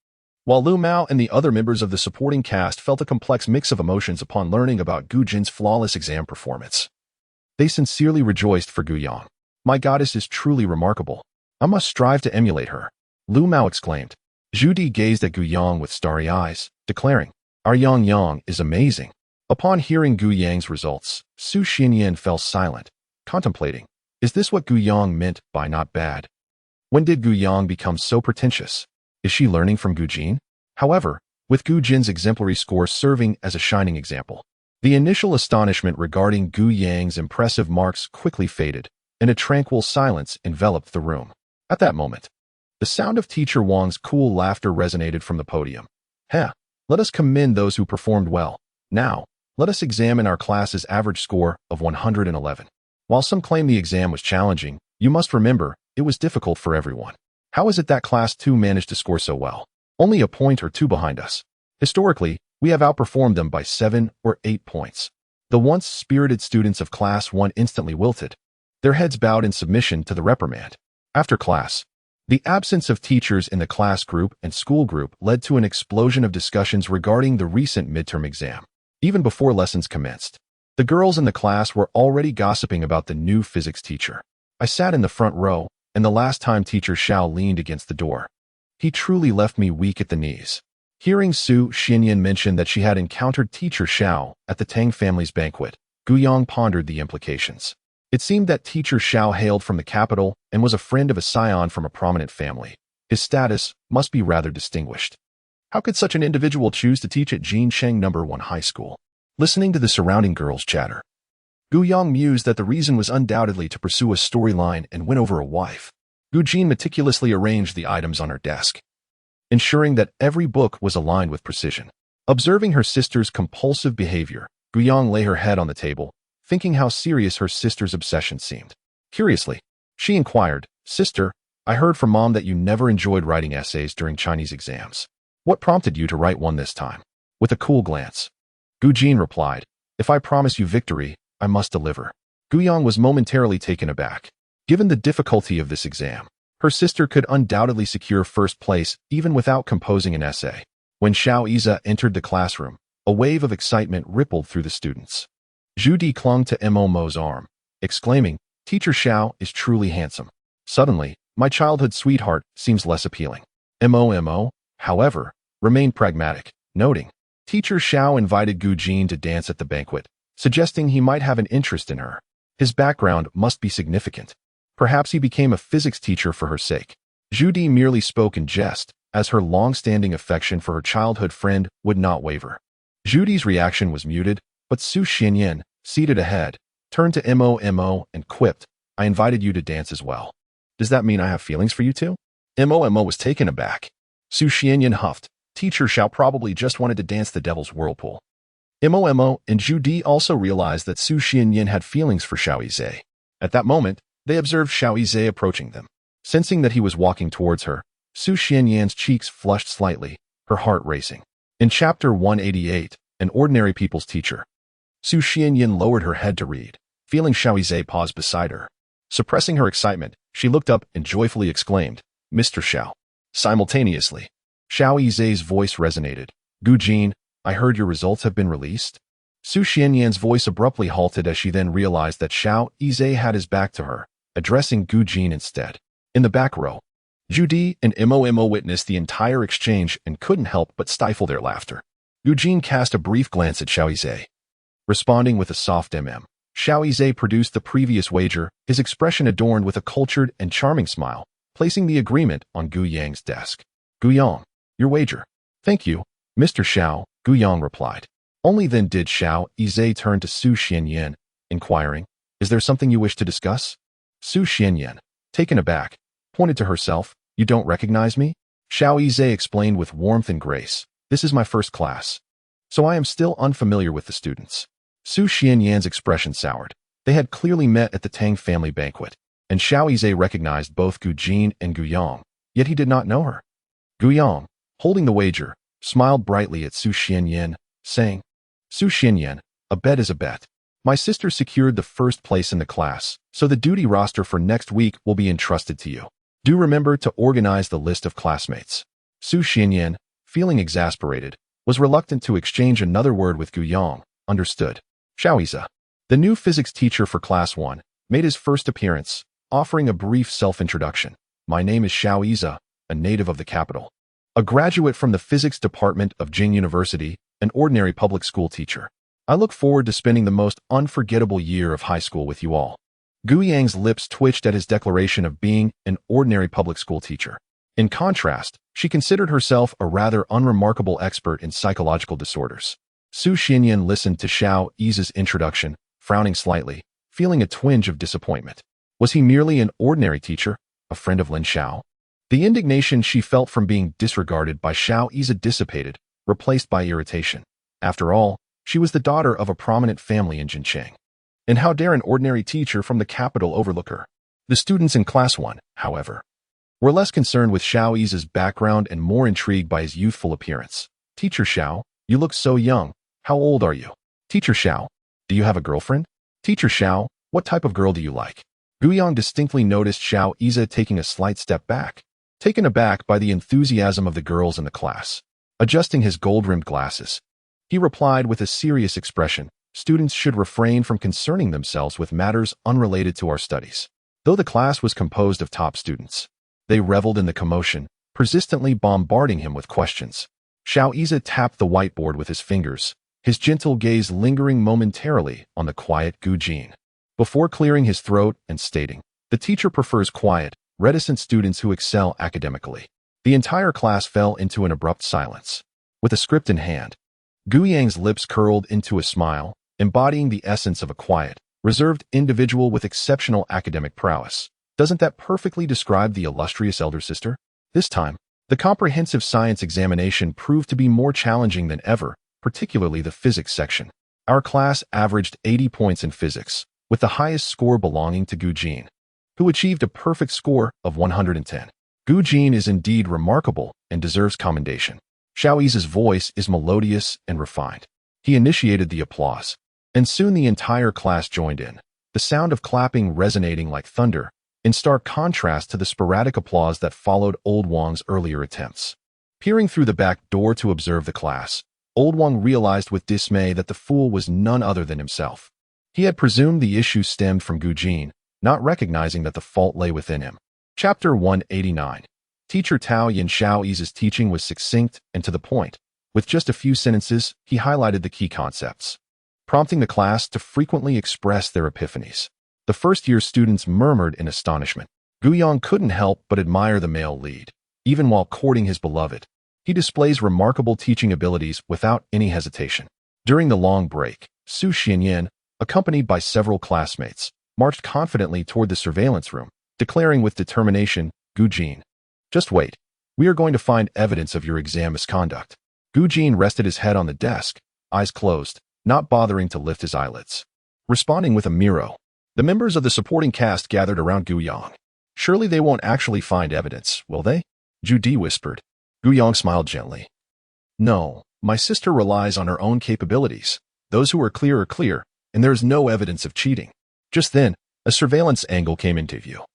While Lu Mao and the other members of the supporting cast felt a complex mix of emotions upon learning about Gu Jin's flawless exam performance. They sincerely rejoiced for Gu Yang. My goddess is truly remarkable. I must strive to emulate her. Lu Mao exclaimed. Zhu Di gazed at Gu Yang with starry eyes, declaring, our Yang is amazing. Upon hearing Gu Yang's results, Su Xinyan fell silent, contemplating, is this what Gu Yang meant by not bad? When did Gu Yang become so pretentious? Is she learning from Gu Jin? However, with Gu Jin's exemplary score serving as a shining example, the initial astonishment regarding Gu Yang's impressive marks quickly faded, and a tranquil silence enveloped the room. At that moment, the sound of Teacher Wang's cool laughter resonated from the podium. Let us commend those who performed well. Now, let us examine our class's average score of 111. While some claim the exam was challenging, you must remember, it was difficult for everyone. How is it that Class 2 managed to score so well? Only a point or two behind us. Historically, we have outperformed them by 7 or 8 points. The once spirited students of Class 1 instantly wilted, their heads bowed in submission to the reprimand. After class, the absence of teachers in the class group and school group led to an explosion of discussions regarding the recent midterm exam. Even before lessons commenced, the girls in the class were already gossiping about the new physics teacher. I sat in the front row, and the last time Teacher Xiao leaned against the door, he truly left me weak at the knees. Hearing Su Xinyan mention that she had encountered Teacher Xiao at the Tang family's banquet, Gu Yang pondered the implications. It seemed that Teacher Xiao hailed from the capital and was a friend of a scion from a prominent family. His status must be rather distinguished. How could such an individual choose to teach at Jincheng No. 1 High School? Listening to the surrounding girls' chatter, Gu Yang mused that the reason was undoubtedly to pursue a storyline and win over a wife. Gu Jin meticulously arranged the items on her desk, ensuring that every book was aligned with precision. Observing her sister's compulsive behavior, Gu Yang lay her head on the table, thinking how serious her sister's obsession seemed. Curiously, she inquired, Sister, I heard from Mom that you never enjoyed writing essays during Chinese exams. What prompted you to write one this time? With a cool glance, Gu Jin replied, if I promise you victory, I must deliver. Gu Yang was momentarily taken aback. Given the difficulty of this exam, her sister could undoubtedly secure first place even without composing an essay. When Xiao Iza entered the classroom, a wave of excitement rippled through the students. Zhu Di clung to Mo's arm, exclaiming, Teacher Xiao is truly handsome. Suddenly, my childhood sweetheart seems less appealing. Mo, however, remained pragmatic, noting, Teacher Xiao invited Gu Jin to dance at the banquet, suggesting he might have an interest in her. His background must be significant. Perhaps he became a physics teacher for her sake. Zhu Di merely spoke in jest, as her long-standing affection for her childhood friend would not waver. Zhu Di's reaction was muted, but Su Xianyan, seated ahead, turned to Mo and quipped, I invited you to dance as well. Does that mean I have feelings for you too? Mo was taken aback. Su Xianyan huffed, Teacher Xiao probably just wanted to dance the devil's whirlpool. Mo and Zhu Di also realized that Su Xianyan had feelings for Xiao Yizhe. At that moment, they observed Xiao Yizhe approaching them. Sensing that he was walking towards her, Su Xianyan's cheeks flushed slightly, her heart racing. In Chapter 188, An Ordinary People's Teacher, Su Xianyan lowered her head to read, feeling Xiao Yizhe pause beside her. Suppressing her excitement, she looked up and joyfully exclaimed, Mr. Xiao. Simultaneously, Xiao Yizhe's voice resonated. Gu Jin, I heard your results have been released? Su Xianyan's voice abruptly halted as she then realized that Xiao Yizhe had his back to her, addressing Gu Jin instead. In the back row, Zhu Di and Mo witnessed the entire exchange and couldn't help but stifle their laughter. Gu Jin cast a brief glance at Xiao Yizhe. Responding with a soft Xiao Yizhe produced the previous wager, his expression adorned with a cultured and charming smile, placing the agreement on Gu Yang's desk. Gu Yang, your wager. Thank you, Mr. Xiao, Gu Yang replied. Only then did Xiao Yizhe turn to Su Xianyan, inquiring, is there something you wish to discuss? Su Xianyan, taken aback, pointed to herself, you don't recognize me? Xiao Yizhe explained with warmth and grace, this is my first class, so I am still unfamiliar with the students. Su Xianyan's expression soured. They had clearly met at the Tang family banquet, and Xiao Yizhe recognized both Gu Jin and Gu Yang, yet he did not know her. Gu Yang, holding the wager, smiled brightly at Su Xianyan, saying, Su Xianyan, a bet is a bet. My sister secured the first place in the class, so the duty roster for next week will be entrusted to you. Do remember to organize the list of classmates. Su Xianyan, feeling exasperated, was reluctant to exchange another word with Gu Yang, understood. Xiao Yizhe, the new physics teacher for Class 1, made his first appearance, offering a brief self-introduction. My name is Xiao Yizhe, a native of the capital. A graduate from the physics department of Jing University, an ordinary public school teacher. I look forward to spending the most unforgettable year of high school with you all. Gu Yang's lips twitched at his declaration of being an ordinary public school teacher. In contrast, she considered herself a rather unremarkable expert in psychological disorders. Su Xianyan listened to Xiao Yizhe's introduction, frowning slightly, feeling a twinge of disappointment. Was he merely an ordinary teacher, a friend of Lin Xiao? The indignation she felt from being disregarded by Xiao Yizhe dissipated, replaced by irritation. After all, she was the daughter of a prominent family in Jincheng. And how dare an ordinary teacher from the capital overlook her? The students in Class 1, however, were less concerned with Xiao Yizhe's background and more intrigued by his youthful appearance. Teacher Xiao, you look so young. How old are you? Teacher Xiao, do you have a girlfriend? Teacher Xiao, what type of girl do you like? Gu Yang distinctly noticed Xiao Yizhe taking a slight step back, taken aback by the enthusiasm of the girls in the class. Adjusting his gold-rimmed glasses, he replied with a serious expression, students should refrain from concerning themselves with matters unrelated to our studies. Though the class was composed of top students, they reveled in the commotion, persistently bombarding him with questions. Xiao Yizhe tapped the whiteboard with his fingers, his gentle gaze lingering momentarily on the quiet Gu Jin, before clearing his throat and stating, the teacher prefers quiet, reticent students who excel academically. The entire class fell into an abrupt silence. With a script in hand, Gu Yang's lips curled into a smile, embodying the essence of a quiet, reserved individual with exceptional academic prowess. Doesn't that perfectly describe the illustrious elder sister? This time, the comprehensive science examination proved to be more challenging than ever, particularly the physics section. Our class averaged 80 points in physics, with the highest score belonging to Gu Jin, who achieved a perfect score of 110. Gu Jin is indeed remarkable and deserves commendation. Xiao Yi's voice is melodious and refined. He initiated the applause, and soon the entire class joined in, the sound of clapping resonating like thunder, in stark contrast to the sporadic applause that followed Old Wang's earlier attempts. Peering through the back door to observe the class, Old Wang realized with dismay that the fool was none other than himself. He had presumed the issue stemmed from Gu Jin, not recognizing that the fault lay within him. Chapter 189. Teacher Tao Yin Xiao Yi's teaching was succinct and to the point. With just a few sentences, he highlighted the key concepts, prompting the class to frequently express their epiphanies. The first-year students murmured in astonishment. Gu Yang couldn't help but admire the male lead. Even while courting his beloved, he displays remarkable teaching abilities without any hesitation. During the long break, Su Xianyan, accompanied by several classmates, marched confidently toward the surveillance room, declaring with determination, "Gu Jin, just wait. We are going to find evidence of your exam misconduct." Gu Jin rested his head on the desk, eyes closed, not bothering to lift his eyelids. Responding with a miro, the members of the supporting cast gathered around Gu Yang. "Surely they won't actually find evidence, will they?" Zhu Di whispered. Gu Yang smiled gently. "No, my sister relies on her own capabilities. Those who are clear, and there is no evidence of cheating." Just then, a surveillance angle came into view,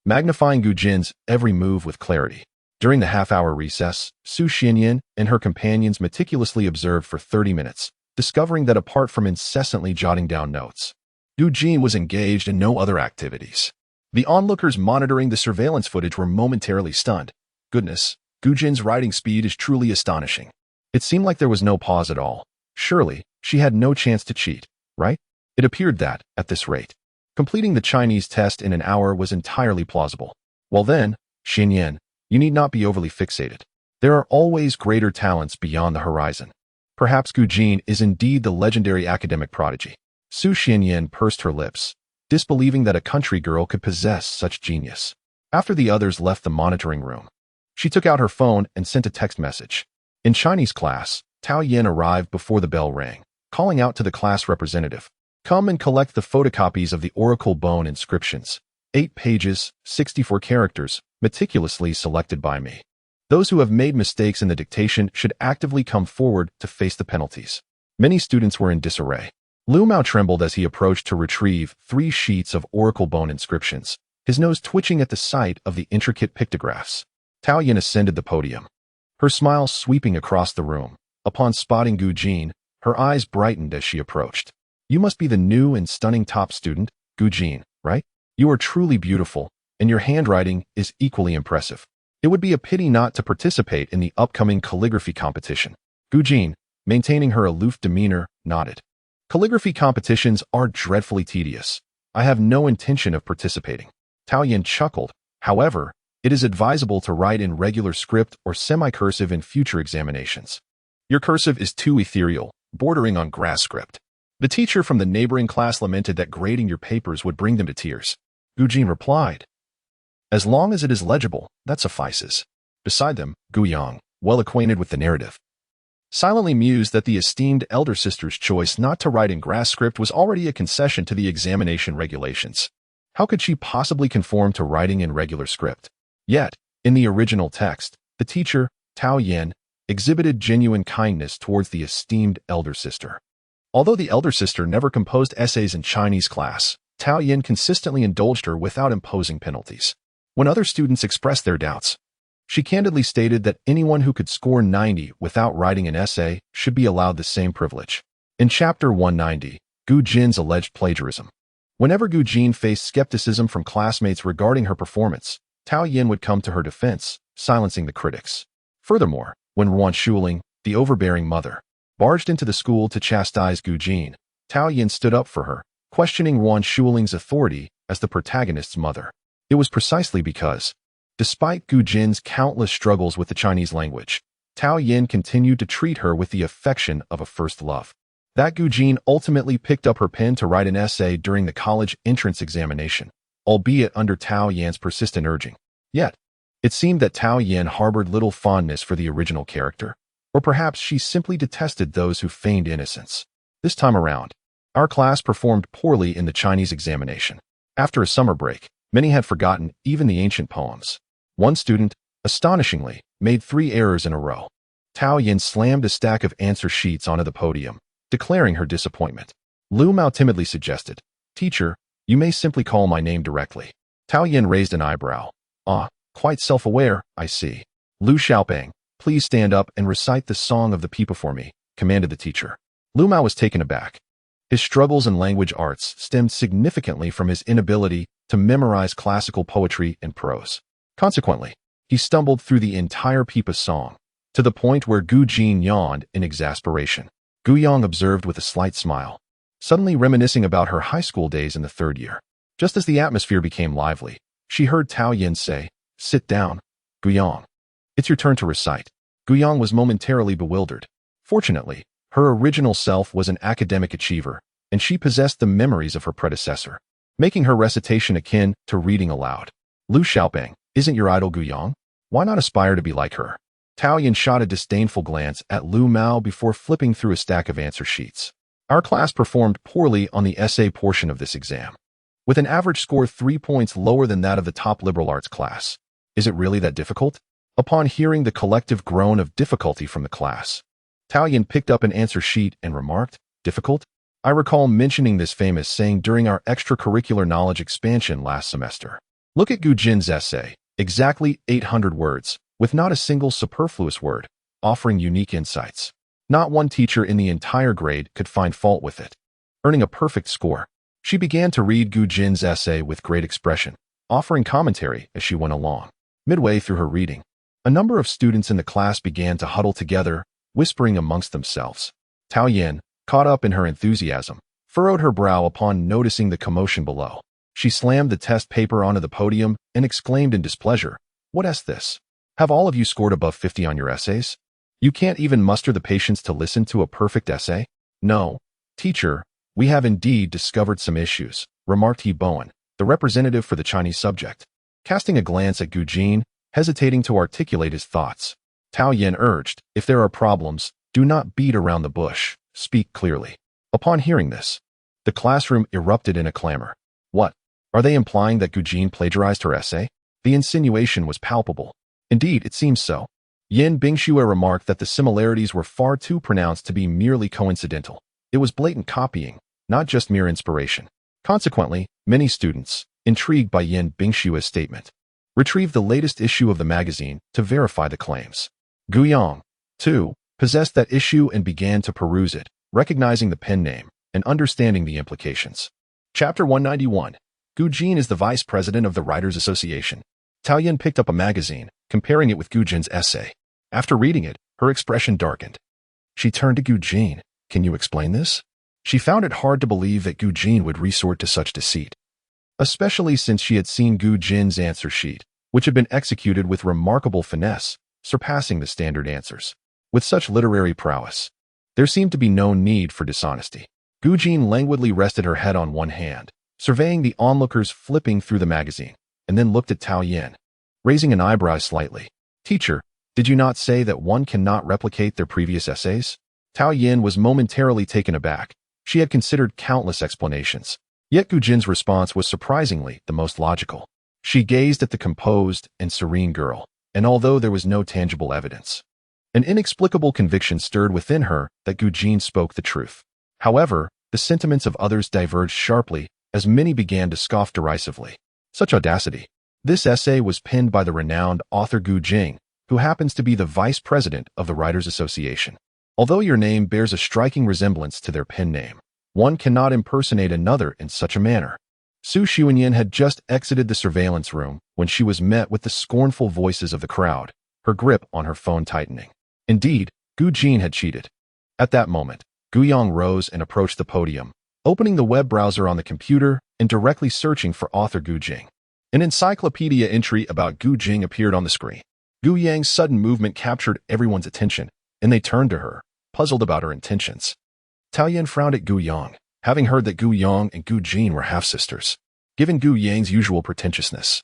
magnifying Gu Jin's every move with clarity. During the half-hour recess, Su Xianyan and her companions meticulously observed for 30 minutes, discovering that apart from incessantly jotting down notes, Gu Jin was engaged in no other activities. The onlookers monitoring the surveillance footage were momentarily stunned. Goodness, Gu Jin's writing speed is truly astonishing. It seemed like there was no pause at all. Surely, she had no chance to cheat, right? It appeared that, at this rate, completing the Chinese test in an hour was entirely plausible. Well then, Xianyan, you need not be overly fixated. There are always greater talents beyond the horizon. Perhaps Gu Jin is indeed the legendary academic prodigy. Su Xianyan pursed her lips, disbelieving that a country girl could possess such genius. After the others left the monitoring room, she took out her phone and sent a text message. In Chinese class, Tao Yin arrived before the bell rang, calling out to the class representative, "Come and collect the photocopies of the oracle bone inscriptions. 8 pages, 64 characters, meticulously selected by me. Those who have made mistakes in the dictation should actively come forward to face the penalties." Many students were in disarray. Lu Mao trembled as he approached to retrieve 3 sheets of oracle bone inscriptions, his nose twitching at the sight of the intricate pictographs. Tao Yin ascended the podium, her smile sweeping across the room. Upon spotting Gu Jin, her eyes brightened as she approached. "You must be the new and stunning top student, Gu Jin, right? You are truly beautiful, and your handwriting is equally impressive. It would be a pity not to participate in the upcoming calligraphy competition." Gu Jin, maintaining her aloof demeanor, nodded. "Calligraphy competitions are dreadfully tedious. I have no intention of participating." Tao Yin chuckled. "However, it is advisable to write in regular script or semi-cursive in future examinations. Your cursive is too ethereal, bordering on grass script." The teacher from the neighboring class lamented that grading your papers would bring them to tears. Gu Jin replied, "As long as it is legible, that suffices." Beside them, Gu Yang, well acquainted with the narrative, silently mused that the esteemed elder sister's choice not to write in grass script was already a concession to the examination regulations. How could she possibly conform to writing in regular script? Yet, in the original text, the teacher, Tao Yin, exhibited genuine kindness towards the esteemed elder sister. Although the elder sister never composed essays in Chinese class, Tao Yin consistently indulged her without imposing penalties. When other students expressed their doubts, she candidly stated that anyone who could score 90 without writing an essay should be allowed the same privilege. In Chapter 190, Gu Jin's alleged plagiarism. Whenever Gu Jin faced skepticism from classmates regarding her performance, Tao Yin would come to her defense, silencing the critics. Furthermore, when Ruan Shuling, the overbearing mother, barged into the school to chastise Gu Jin, Tao Yin stood up for her, questioning Ruan Shuling's authority as the protagonist's mother. It was precisely because, despite Gu Jin's countless struggles with the Chinese language, Tao Yin continued to treat her with the affection of a first love, that Gu Jin ultimately picked up her pen to write an essay during the college entrance examination, albeit under Tao Yan's persistent urging. Yet, it seemed that Tao Yin harbored little fondness for the original character, or perhaps she simply detested those who feigned innocence. This time around, our class performed poorly in the Chinese examination. After a summer break, many had forgotten even the ancient poems. One student, astonishingly, made 3 errors in a row. Tao Yin slammed a stack of answer sheets onto the podium, declaring her disappointment. Lu Mao timidly suggested, "Teacher, you may simply call my name directly." Tao Yin raised an eyebrow. "Ah, quite self-aware, I see. Lu Xiaoping, please stand up and recite the Song of the People for me," commanded the teacher. Lu Mao was taken aback. His struggles in language arts stemmed significantly from his inability to memorize classical poetry and prose. Consequently, he stumbled through the entire Pipa song, to the point where Gu Jin yawned in exasperation. Gu Yang observed with a slight smile, suddenly reminiscing about her high school days in the third year. Just as the atmosphere became lively, she heard Tao Yin say, "Sit down, Gu Yang. It's your turn to recite." Gu Yang was momentarily bewildered. Fortunately, her original self was an academic achiever, and she possessed the memories of her predecessor, making her recitation akin to reading aloud. "Lu Xiaoping, isn't your idol Gu Yang? Why not aspire to be like her?" Tao Yin shot a disdainful glance at Lu Mao before flipping through a stack of answer sheets. "Our class performed poorly on the essay portion of this exam, with an average score 3 points lower than that of the top liberal arts class. Is it really that difficult?" Upon hearing the collective groan of difficulty from the class, Tao Yin picked up an answer sheet and remarked, "Difficult? I recall mentioning this famous saying during our extracurricular knowledge expansion last semester. Look at Gu Jin's essay, exactly 800 words, with not a single superfluous word, offering unique insights. Not one teacher in the entire grade could find fault with it, earning a perfect score." She began to read Gu Jin's essay with great expression, offering commentary as she went along. Midway through her reading, a number of students in the class began to huddle together, whispering amongst themselves. Tao Yin, caught up in her enthusiasm, furrowed her brow upon noticing the commotion below. She slammed the test paper onto the podium and exclaimed in displeasure, "What's this? Have all of you scored above 50 on your essays? You can't even muster the patience to listen to a perfect essay?" "No, teacher, we have indeed discovered some issues," remarked He Bowen, the representative for the Chinese subject. Casting a glance at Gu Jin, hesitating to articulate his thoughts, Tao Yin urged, "If there are problems, do not beat around the bush, speak clearly." Upon hearing this, the classroom erupted in a clamor. What? Are they implying that Gu Jin plagiarized her essay? The insinuation was palpable. Indeed, it seems so. Yin Bingxue remarked that the similarities were far too pronounced to be merely coincidental. It was blatant copying, not just mere inspiration. Consequently, many students, intrigued by Yin Bingshue's statement, retrieved the latest issue of the magazine to verify the claims. Gu Yang, too, possessed that issue and began to peruse it, recognizing the pen name and understanding the implications. Chapter 191. Gu Jin is the vice president of the Writers Association. Tao Yin picked up a magazine, comparing it with Gu Jin's essay. After reading it, her expression darkened. She turned to Gu Jin. "Can you explain this?" She found it hard to believe that Gu Jin would resort to such deceit, especially since she had seen Gu Jin's answer sheet, which had been executed with remarkable finesse, surpassing the standard answers. With such literary prowess, there seemed to be no need for dishonesty. Gu Jin languidly rested her head on one hand, surveying the onlookers flipping through the magazine, and then looked at Tao Yin, raising an eyebrow slightly. "Teacher, did you not say that one cannot replicate their previous essays?" Tao Yin was momentarily taken aback. She had considered countless explanations, yet Gu Jin's response was surprisingly the most logical. She gazed at the composed and serene girl, and although there was no tangible evidence, an inexplicable conviction stirred within her that Gu Jin spoke the truth. However, the sentiments of others diverged sharply as many began to scoff derisively. Such audacity! This essay was penned by the renowned author Gu Jing, who happens to be the vice president of the Writers Association. Although your name bears a striking resemblance to their pen name, one cannot impersonate another in such a manner. Su Xuanyan had just exited the surveillance room when she was met with the scornful voices of the crowd, her grip on her phone tightening. Indeed, Gu Jin had cheated. At that moment, Gu Yang rose and approached the podium, opening the web browser on the computer and directly searching for author Gu Jing. An encyclopedia entry about Gu Jing appeared on the screen. Gu Yang's sudden movement captured everyone's attention, and they turned to her, puzzled about her intentions. Tao Yin frowned at Gu Yang, having heard that Gu Yang and Gu Jin were half-sisters. Given Gu Yang's usual pretentiousness,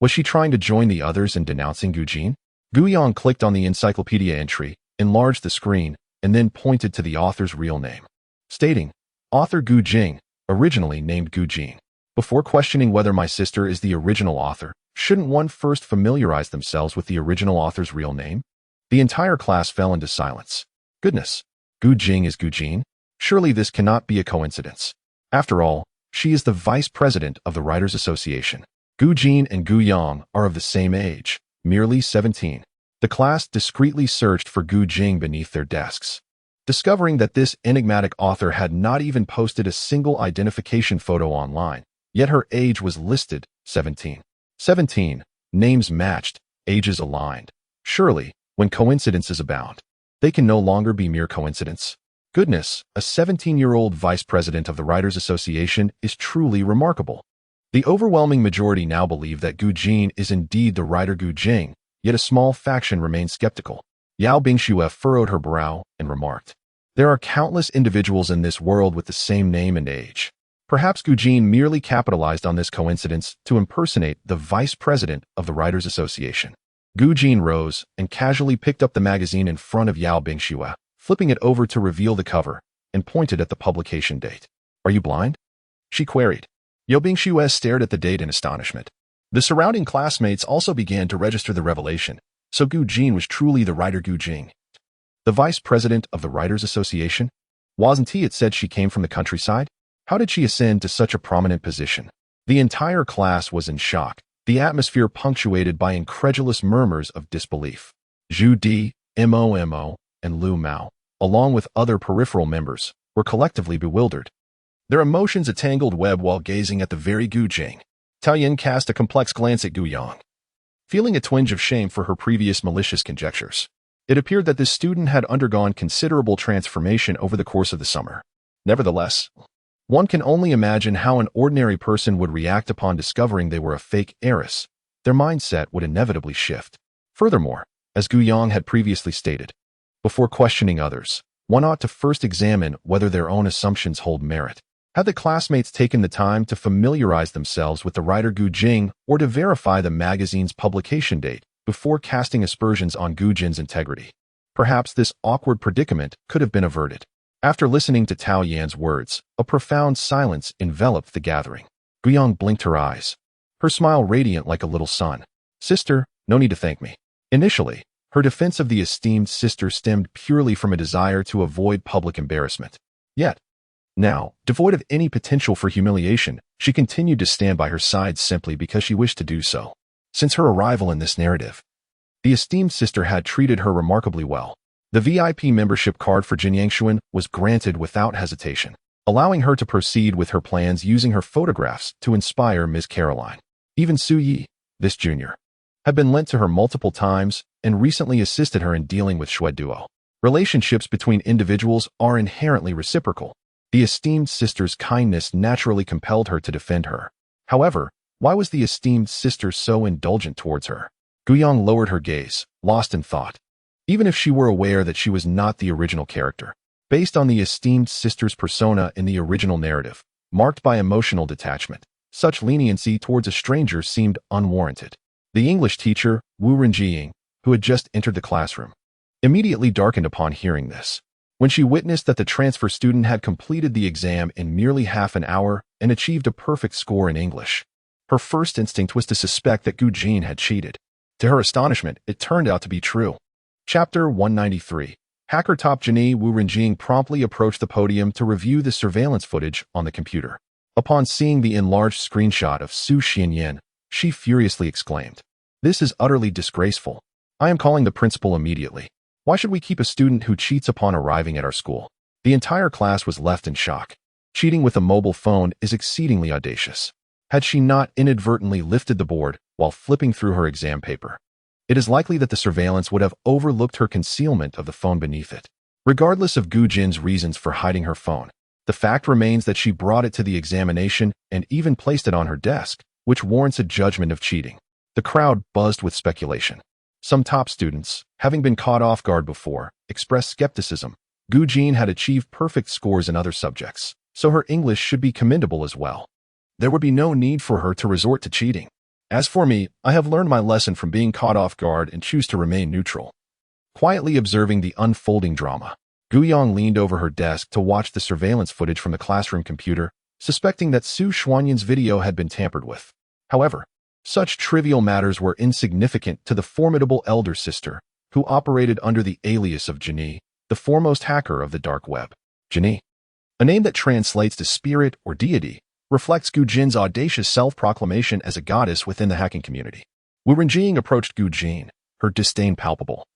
was she trying to join the others in denouncing Gu Jin? Gu Yang clicked on the encyclopedia entry, enlarged the screen, and then pointed to the author's real name, stating, "Author Gu Jing, originally named Gu Jin." Before questioning whether my sister is the original author, shouldn't one first familiarize themselves with the original author's real name? The entire class fell into silence. Goodness, Gu Jing is Gu Jin? Surely this cannot be a coincidence. After all, she is the vice president of the Writers' Association. Gu Jin and Gu Yang are of the same age, merely 17. The class discreetly searched for Gu Jing beneath their desks. Discovering that this enigmatic author had not even posted a single identification photo online, yet her age was listed 17. 17, names matched, ages aligned. Surely, when coincidences abound, they can no longer be mere coincidence. Goodness, a 17-year-old vice president of the Writers' Association is truly remarkable. The overwhelming majority now believe that Gu Jin is indeed the writer Gu Jing, yet a small faction remains skeptical. Yao Bingxue furrowed her brow and remarked, "There are countless individuals in this world with the same name and age. Perhaps Gu Jin merely capitalized on this coincidence to impersonate the vice president of the Writers' Association." Gu Jin rose and casually picked up the magazine in front of Yao Bingxue, flipping it over to reveal the cover, and pointed at the publication date. "Are you blind?" she queried. Yao Bingxue stared at the date in astonishment. The surrounding classmates also began to register the revelation, so Gu Jin was truly the writer Gu Jing. The vice president of the Writers' Association? Wasn't it said she came from the countryside? How did she ascend to such a prominent position? The entire class was in shock, the atmosphere punctuated by incredulous murmurs of disbelief. Zhu Di, Mo, and Lu Mao, along with other peripheral members, were collectively bewildered. Their emotions a tangled web while gazing at the very Gu Jing. Tao Yin cast a complex glance at Gu Yang, feeling a twinge of shame for her previous malicious conjectures. It appeared that this student had undergone considerable transformation over the course of the summer. Nevertheless, one can only imagine how an ordinary person would react upon discovering they were a fake heiress. Their mindset would inevitably shift. Furthermore, as Gu Yang had previously stated, before questioning others, one ought to first examine whether their own assumptions hold merit. Had the classmates taken the time to familiarize themselves with the writer Gu Jing or to verify the magazine's publication date before casting aspersions on Gu Jin's integrity? Perhaps this awkward predicament could have been averted. After listening to Tao Yan's words, a profound silence enveloped the gathering. Gu Yang blinked her eyes, her smile radiant like a little sun. "Sister, no need to thank me." Initially, her defense of the esteemed sister stemmed purely from a desire to avoid public embarrassment. Yet, now, devoid of any potential for humiliation, she continued to stand by her side simply because she wished to do so. Since her arrival in this narrative, the esteemed sister had treated her remarkably well. The VIP membership card for Jin Yangshuan was granted without hesitation, allowing her to proceed with her plans using her photographs to inspire Ms. Caroline. Even Su Yi, this junior, had been lent to her multiple times and recently assisted her in dealing with Shui Duo. Relationships between individuals are inherently reciprocal. The esteemed sister's kindness naturally compelled her to defend her. However, why was the esteemed sister so indulgent towards her? Gu Yang lowered her gaze, lost in thought. Even if she were aware that she was not the original character, based on the esteemed sister's persona in the original narrative, marked by emotional detachment, such leniency towards a stranger seemed unwarranted. The English teacher, Wu Renjiying, who had just entered the classroom, immediately darkened upon hearing this. When she witnessed that the transfer student had completed the exam in merely half an hour and achieved a perfect score in English, her first instinct was to suspect that Gu Jin had cheated. To her astonishment, it turned out to be true. Chapter 193. Hacker top Jini Wu Renjing promptly approached the podium to review the surveillance footage on the computer. Upon seeing the enlarged screenshot of Su Xianyan, she furiously exclaimed, "This is utterly disgraceful. I am calling the principal immediately. Why should we keep a student who cheats upon arriving at our school?" The entire class was left in shock. Cheating with a mobile phone is exceedingly audacious. Had she not inadvertently lifted the board while flipping through her exam paper, it is likely that the surveillance would have overlooked her concealment of the phone beneath it. Regardless of Gu Jin's reasons for hiding her phone, the fact remains that she brought it to the examination and even placed it on her desk, which warrants a judgment of cheating. The crowd buzzed with speculation. Some top students, having been caught off guard before, expressed skepticism. Gu Jin had achieved perfect scores in other subjects, so her English should be commendable as well. There would be no need for her to resort to cheating. As for me, I have learned my lesson from being caught off guard and choose to remain neutral. Quietly observing the unfolding drama, Gu Yang leaned over her desk to watch the surveillance footage from the classroom computer, suspecting that Su Xuanyan's video had been tampered with. However, such trivial matters were insignificant to the formidable elder sister, who operated under the alias of Genie, the foremost hacker of the dark web. Genie, a name that translates to spirit or deity, reflects Gu Jin's audacious self-proclamation as a goddess within the hacking community. Wu Renjing approached Gu Jin, her disdain palpable,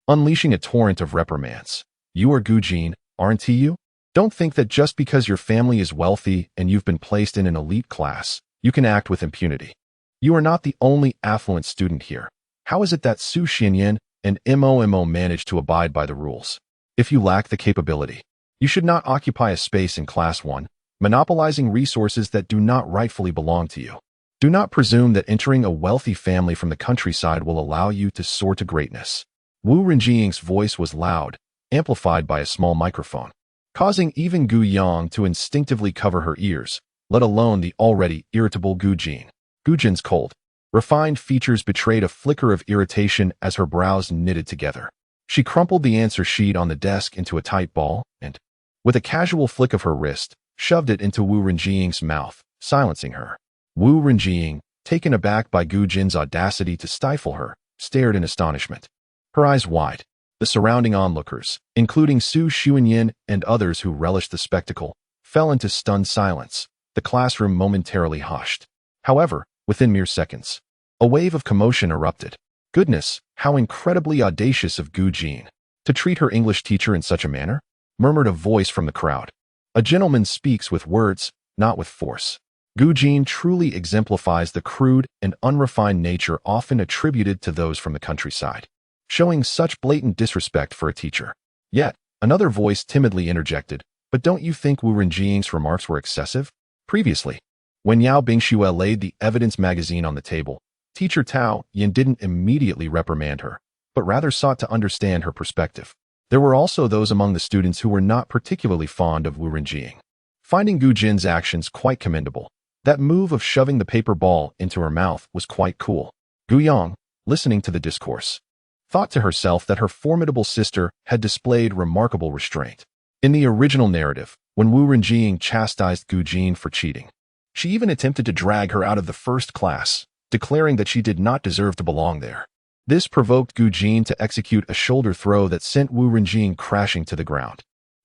unleashing a torrent of reprimands. You are Gu Jin, aren't you? Don't think that just because your family is wealthy and you've been placed in an elite class, you can act with impunity. You are not the only affluent student here. How is it that Su Xianyan and Mo manage to abide by the rules? If you lack the capability, you should not occupy a space in Class 1, monopolizing resources that do not rightfully belong to you. Do not presume that entering a wealthy family from the countryside will allow you to soar to greatness. Wu Renjing's voice was loud, amplified by a small microphone, causing even Gu Yang to instinctively cover her ears, let alone the already irritable Gu Jin. Gu Jin's cold, refined features betrayed a flicker of irritation as her brows knitted together. She crumpled the answer sheet on the desk into a tight ball and, with a casual flick of her wrist, shoved it into Wu Renjing's mouth, silencing her. Wu Renjing, taken aback by Gu Jin's audacity to stifle her, stared in astonishment, her eyes wide. The surrounding onlookers, including Su Xuanyin and others who relished the spectacle, fell into stunned silence. The classroom momentarily hushed. However, within mere seconds, a wave of commotion erupted. Goodness, how incredibly audacious of Gu Jin to treat her English teacher in such a manner, murmured a voice from the crowd. A gentleman speaks with words, not with force. Gu Jin truly exemplifies the crude and unrefined nature often attributed to those from the countryside, showing such blatant disrespect for a teacher. Yet, another voice timidly interjected, but don't you think Wu Renjing's remarks were excessive? Previously, when Yao Bingxue laid the evidence magazine on the table, teacher Tao Yin didn't immediately reprimand her, but rather sought to understand her perspective. There were also those among the students who were not particularly fond of Wu Renjing, finding Gu Jin's actions quite commendable. That move of shoving the paper ball into her mouth was quite cool. Gu Yang, listening to the discourse, thought to herself that her formidable sister had displayed remarkable restraint. In the original narrative, when Wu Renjing chastised Gu Jin for cheating, she even attempted to drag her out of the first class, declaring that she did not deserve to belong there. This provoked Gu Jin to execute a shoulder throw that sent Wu Renjing crashing to the ground.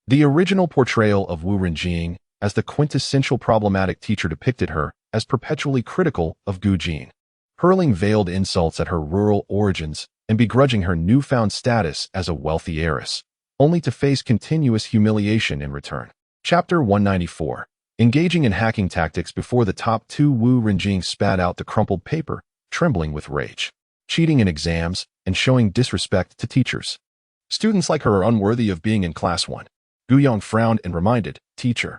The original portrayal of Wu Renjing as the quintessential problematic teacher depicted her as perpetually critical of Gu Jin, hurling veiled insults at her rural origins and begrudging her newfound status as a wealthy heiress, only to face continuous humiliation in return. Chapter 194. Engaging in hacking tactics before the top two, Wu Renjing spat out the crumpled paper, trembling with rage. Cheating in exams and showing disrespect to teachers. Students like her are unworthy of being in Class 1. Gu Yang frowned and reminded, Teacher,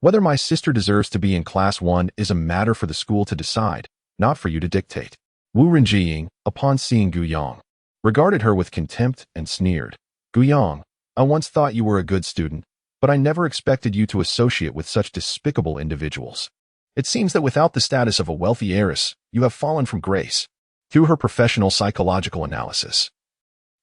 whether my sister deserves to be in Class 1 is a matter for the school to decide, not for you to dictate. Wu Renjing, upon seeing Gu Yang, regarded her with contempt and sneered. Gu Yang, I once thought you were a good student, but I never expected you to associate with such despicable individuals. It seems that without the status of a wealthy heiress, you have fallen from grace. Through her professional psychological analysis,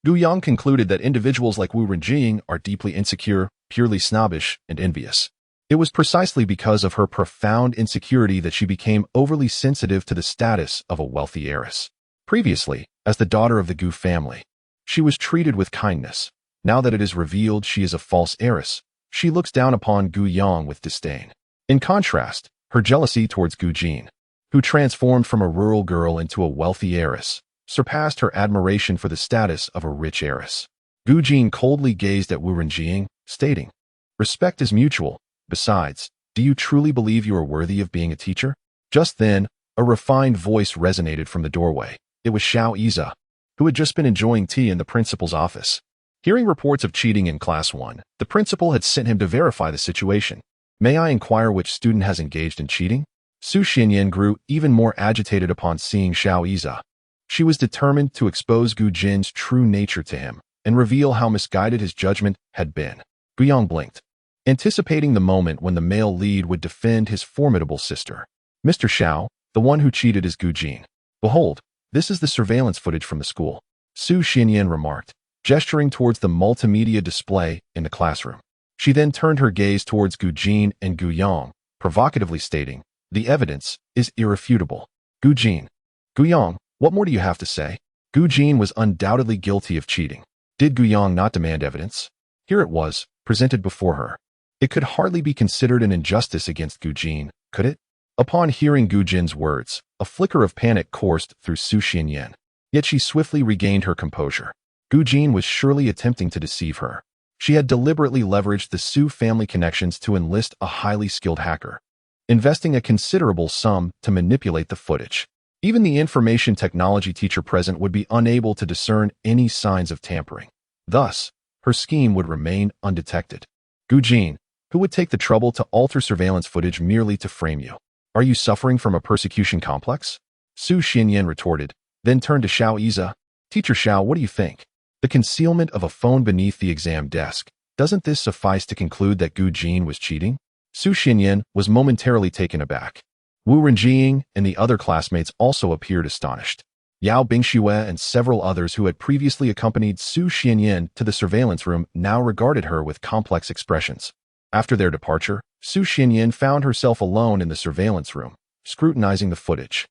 Gu Yang concluded that individuals like Wu Renjing are deeply insecure, purely snobbish, and envious. It was precisely because of her profound insecurity that she became overly sensitive to the status of a wealthy heiress. Previously, as the daughter of the Gu family, she was treated with kindness. Now that it is revealed she is a false heiress, she looks down upon Gu Yang with disdain. In contrast, her jealousy towards Gu Jin, who transformed from a rural girl into a wealthy heiress, surpassed her admiration for the status of a rich heiress. Gu Jin coldly gazed at Wu Renjing, stating, Respect is mutual. Besides, do you truly believe you are worthy of being a teacher? Just then, a refined voice resonated from the doorway. It was Xiao Iza, who had just been enjoying tea in the principal's office. Hearing reports of cheating in Class 1, the principal had sent him to verify the situation. May I inquire which student has engaged in cheating? Su Xianyan grew even more agitated upon seeing Xiao Iza. She was determined to expose Gu Jin's true nature to him and reveal how misguided his judgment had been. Gu Yang blinked, anticipating the moment when the male lead would defend his formidable sister. Mr. Xiao, the one who cheated is Gu Jin. Behold, this is the surveillance footage from the school, Su Xianyan remarked, gesturing towards the multimedia display in the classroom. She then turned her gaze towards Gu Jin and Gu Yang, provocatively stating, The evidence is irrefutable. Gu Jin. Gu Yang, what more do you have to say? Gu Jin was undoubtedly guilty of cheating. Did Gu Yang not demand evidence? Here it was, presented before her. It could hardly be considered an injustice against Gu Jin, could it? Upon hearing Gu Jin's words, a flicker of panic coursed through Su Xianyan. Yet she swiftly regained her composure. Gu Jin was surely attempting to deceive her. She had deliberately leveraged the Su family connections to enlist a highly skilled hacker, investing a considerable sum to manipulate the footage. Even the information technology teacher present would be unable to discern any signs of tampering. Thus, her scheme would remain undetected. Gu Jin, who would take the trouble to alter surveillance footage merely to frame you? Are you suffering from a persecution complex? Su Xianyan retorted, then turned to Xiao Iza. Teacher Xiao, what do you think? The concealment of a phone beneath the exam desk. Doesn't this suffice to conclude that Gu Jin was cheating? Su Xianyan was momentarily taken aback. Wu Renjing and the other classmates also appeared astonished. Yao Bingxue and several others who had previously accompanied Su Xianyan to the surveillance room now regarded her with complex expressions. After their departure, Su Xianyan found herself alone in the surveillance room, scrutinizing the footage.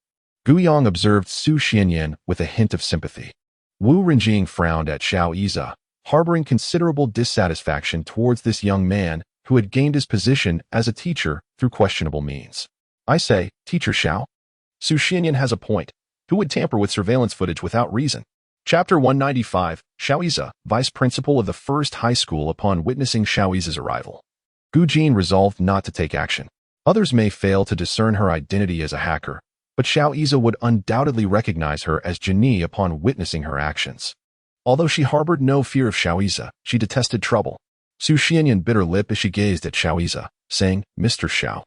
Gu Yang observed Su Xianyan with a hint of sympathy. Wu Renjing frowned at Xiao Iza, harboring considerable dissatisfaction towards this young man who had gained his position as a teacher through questionable means. I say, Teacher Xiao. Su Xianyan has a point. Who would tamper with surveillance footage without reason? Chapter 195, Xiao Iza, Vice Principal of the First High School upon witnessing Xiao Iza's arrival. Gu Jin resolved not to take action. Others may fail to discern her identity as a hacker, but Xiao Iza would undoubtedly recognize her as Jinni upon witnessing her actions. Although she harbored no fear of Xiao Iza, she detested trouble. Su Xianyan bit her lip as she gazed at Xiao Iza, saying, Mr. Xiao,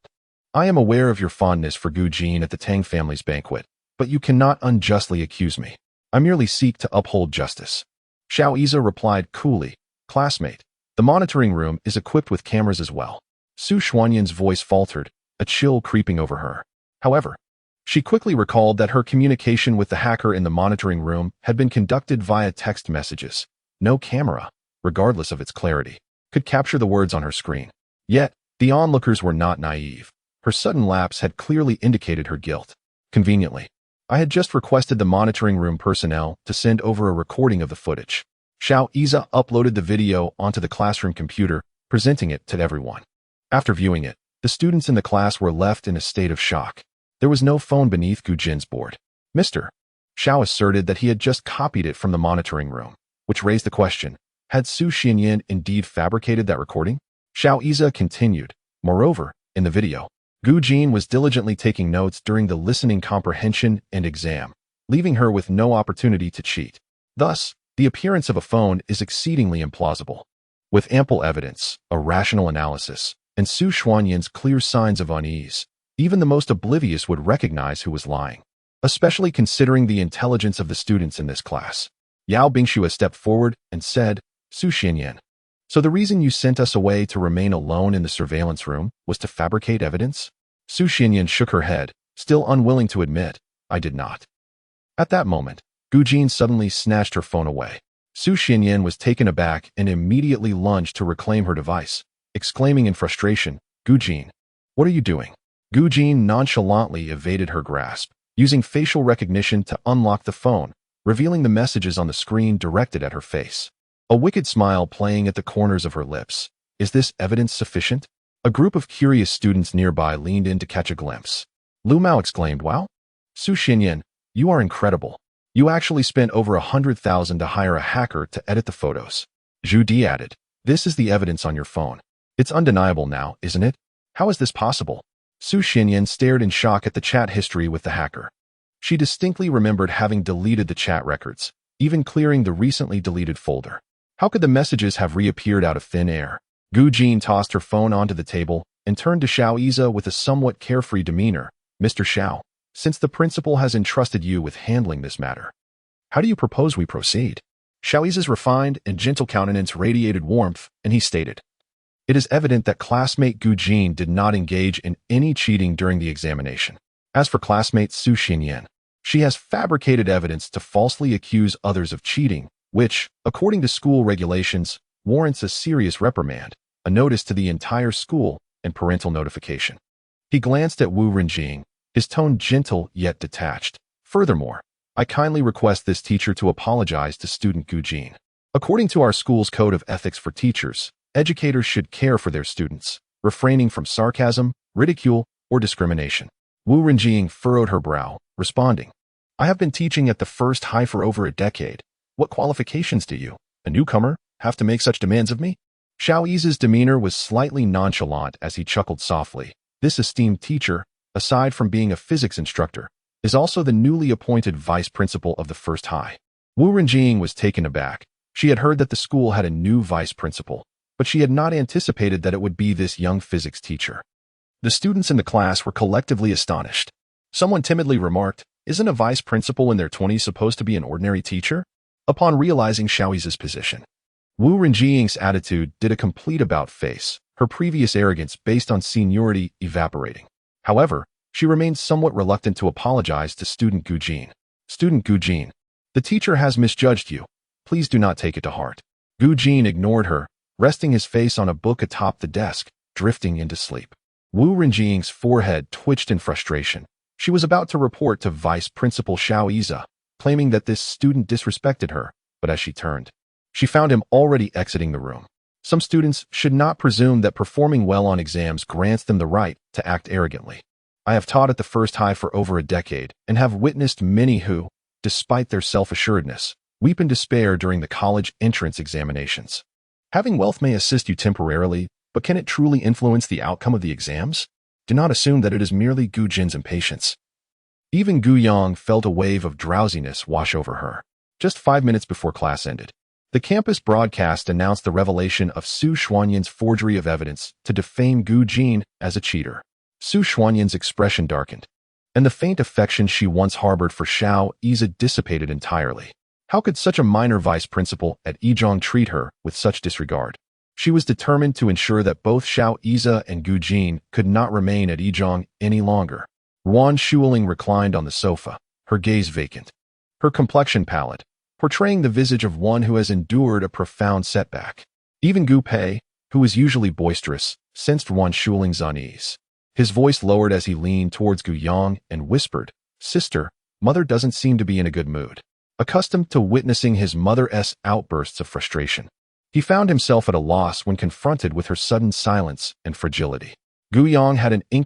I am aware of your fondness for Gu Jin at the Tang family's banquet, but you cannot unjustly accuse me. I merely seek to uphold justice. Xiao Iza replied coolly, Classmate, the monitoring room is equipped with cameras as well. Su Xuanyan's voice faltered, a chill creeping over her. However, she quickly recalled that her communication with the hacker in the monitoring room had been conducted via text messages. No camera, regardless of its clarity, could capture the words on her screen. Yet, the onlookers were not naive. Her sudden lapse had clearly indicated her guilt. Conveniently, I had just requested the monitoring room personnel to send over a recording of the footage. Xiao Iza uploaded the video onto the classroom computer, presenting it to everyone. After viewing it, the students in the class were left in a state of shock. There was no phone beneath Gu Jin's board. Mr. Xiao asserted that he had just copied it from the monitoring room, which raised the question, had Su Xianyan indeed fabricated that recording? Xiao Iza continued, moreover, in the video, Gu Jin was diligently taking notes during the listening comprehension and exam, leaving her with no opportunity to cheat. Thus, the appearance of a phone is exceedingly implausible. With ample evidence, a rational analysis, and Su Xuanyan's clear signs of unease, even the most oblivious would recognize who was lying, especially considering the intelligence of the students in this class. Yao Bingxue stepped forward and said, Su Xianyan, so the reason you sent us away to remain alone in the surveillance room was to fabricate evidence? Su Xianyan shook her head, still unwilling to admit, I did not. At that moment, Gu Jin suddenly snatched her phone away. Su Xianyan was taken aback and immediately lunged to reclaim her device, exclaiming in frustration, Gu Jin, what are you doing? Gu Jin nonchalantly evaded her grasp, using facial recognition to unlock the phone, revealing the messages on the screen directed at her face. A wicked smile playing at the corners of her lips. Is this evidence sufficient? A group of curious students nearby leaned in to catch a glimpse. Lu Mao exclaimed, Wow! Su Xianyan, you are incredible. You actually spent over 100,000 to hire a hacker to edit the photos. Zhu Di added, this is the evidence on your phone. It's undeniable now, isn't it? How is this possible? Su Xianyan stared in shock at the chat history with the hacker. She distinctly remembered having deleted the chat records, even clearing the recently deleted folder. How could the messages have reappeared out of thin air? Gu Jin tossed her phone onto the table and turned to Xiao Iza with a somewhat carefree demeanor. Mr. Xiao, since the principal has entrusted you with handling this matter, how do you propose we proceed? Xiao Iza's refined and gentle countenance radiated warmth, and he stated, It is evident that classmate Gu Jin did not engage in any cheating during the examination. As for classmate Su Xianyan, she has fabricated evidence to falsely accuse others of cheating, which, according to school regulations, warrants a serious reprimand, a notice to the entire school, and parental notification. He glanced at Wu Renjing, his tone gentle yet detached. Furthermore, I kindly request this teacher to apologize to student Gu Jin. According to our school's code of ethics for teachers, educators should care for their students, refraining from sarcasm, ridicule, or discrimination. Wu Renjing furrowed her brow, responding, I have been teaching at the first high for over a decade. What qualifications do you, a newcomer, have to make such demands of me? Xiao Yi's demeanor was slightly nonchalant as he chuckled softly. This esteemed teacher, aside from being a physics instructor, is also the newly appointed vice principal of the first high. Wu Renjing was taken aback. She had heard that the school had a new vice principal, but she had not anticipated that it would be this young physics teacher. The students in the class were collectively astonished. Someone timidly remarked, Isn't a vice principal in their 20s supposed to be an ordinary teacher? Upon realizing Xiao Yi's position, Wu Renjing's attitude did a complete about-face, her previous arrogance based on seniority evaporating. However, she remained somewhat reluctant to apologize to student Gu Jin. Student Gu Jin, the teacher has misjudged you. Please do not take it to heart. Gu Jin ignored her, resting his face on a book atop the desk, drifting into sleep. Wu Renjing's forehead twitched in frustration. She was about to report to Vice Principal Xiao Yi, claiming that this student disrespected her, but as she turned, she found him already exiting the room. Some students should not presume that performing well on exams grants them the right to act arrogantly. I have taught at the first high for over a decade and have witnessed many who, despite their self-assuredness, weep in despair during the college entrance examinations. Having wealth may assist you temporarily, but can it truly influence the outcome of the exams? Do not assume that it is merely Gu Jin's impatience. Even Gu Yang felt a wave of drowsiness wash over her. Just 5 minutes before class ended, the campus broadcast announced the revelation of Su Xuanyan's forgery of evidence to defame Gu Jin as a cheater. Su Xuanyan's expression darkened, and the faint affection she once harbored for Xiao Yi dissipated entirely. How could such a minor vice principal at Yizhong treat her with such disregard? She was determined to ensure that both Xiao Yi and Gu Jin could not remain at Yizhong any longer. Wan Shuling reclined on the sofa, her gaze vacant, her complexion pallid, portraying the visage of one who has endured a profound setback. Even Gu Pei, who was usually boisterous, sensed Wan Shuling's unease. His voice lowered as he leaned towards Gu Yang and whispered, Sister, Mother doesn't seem to be in a good mood. Accustomed to witnessing his mother's outbursts of frustration, he found himself at a loss when confronted with her sudden silence and fragility. Gu Yang had an inkling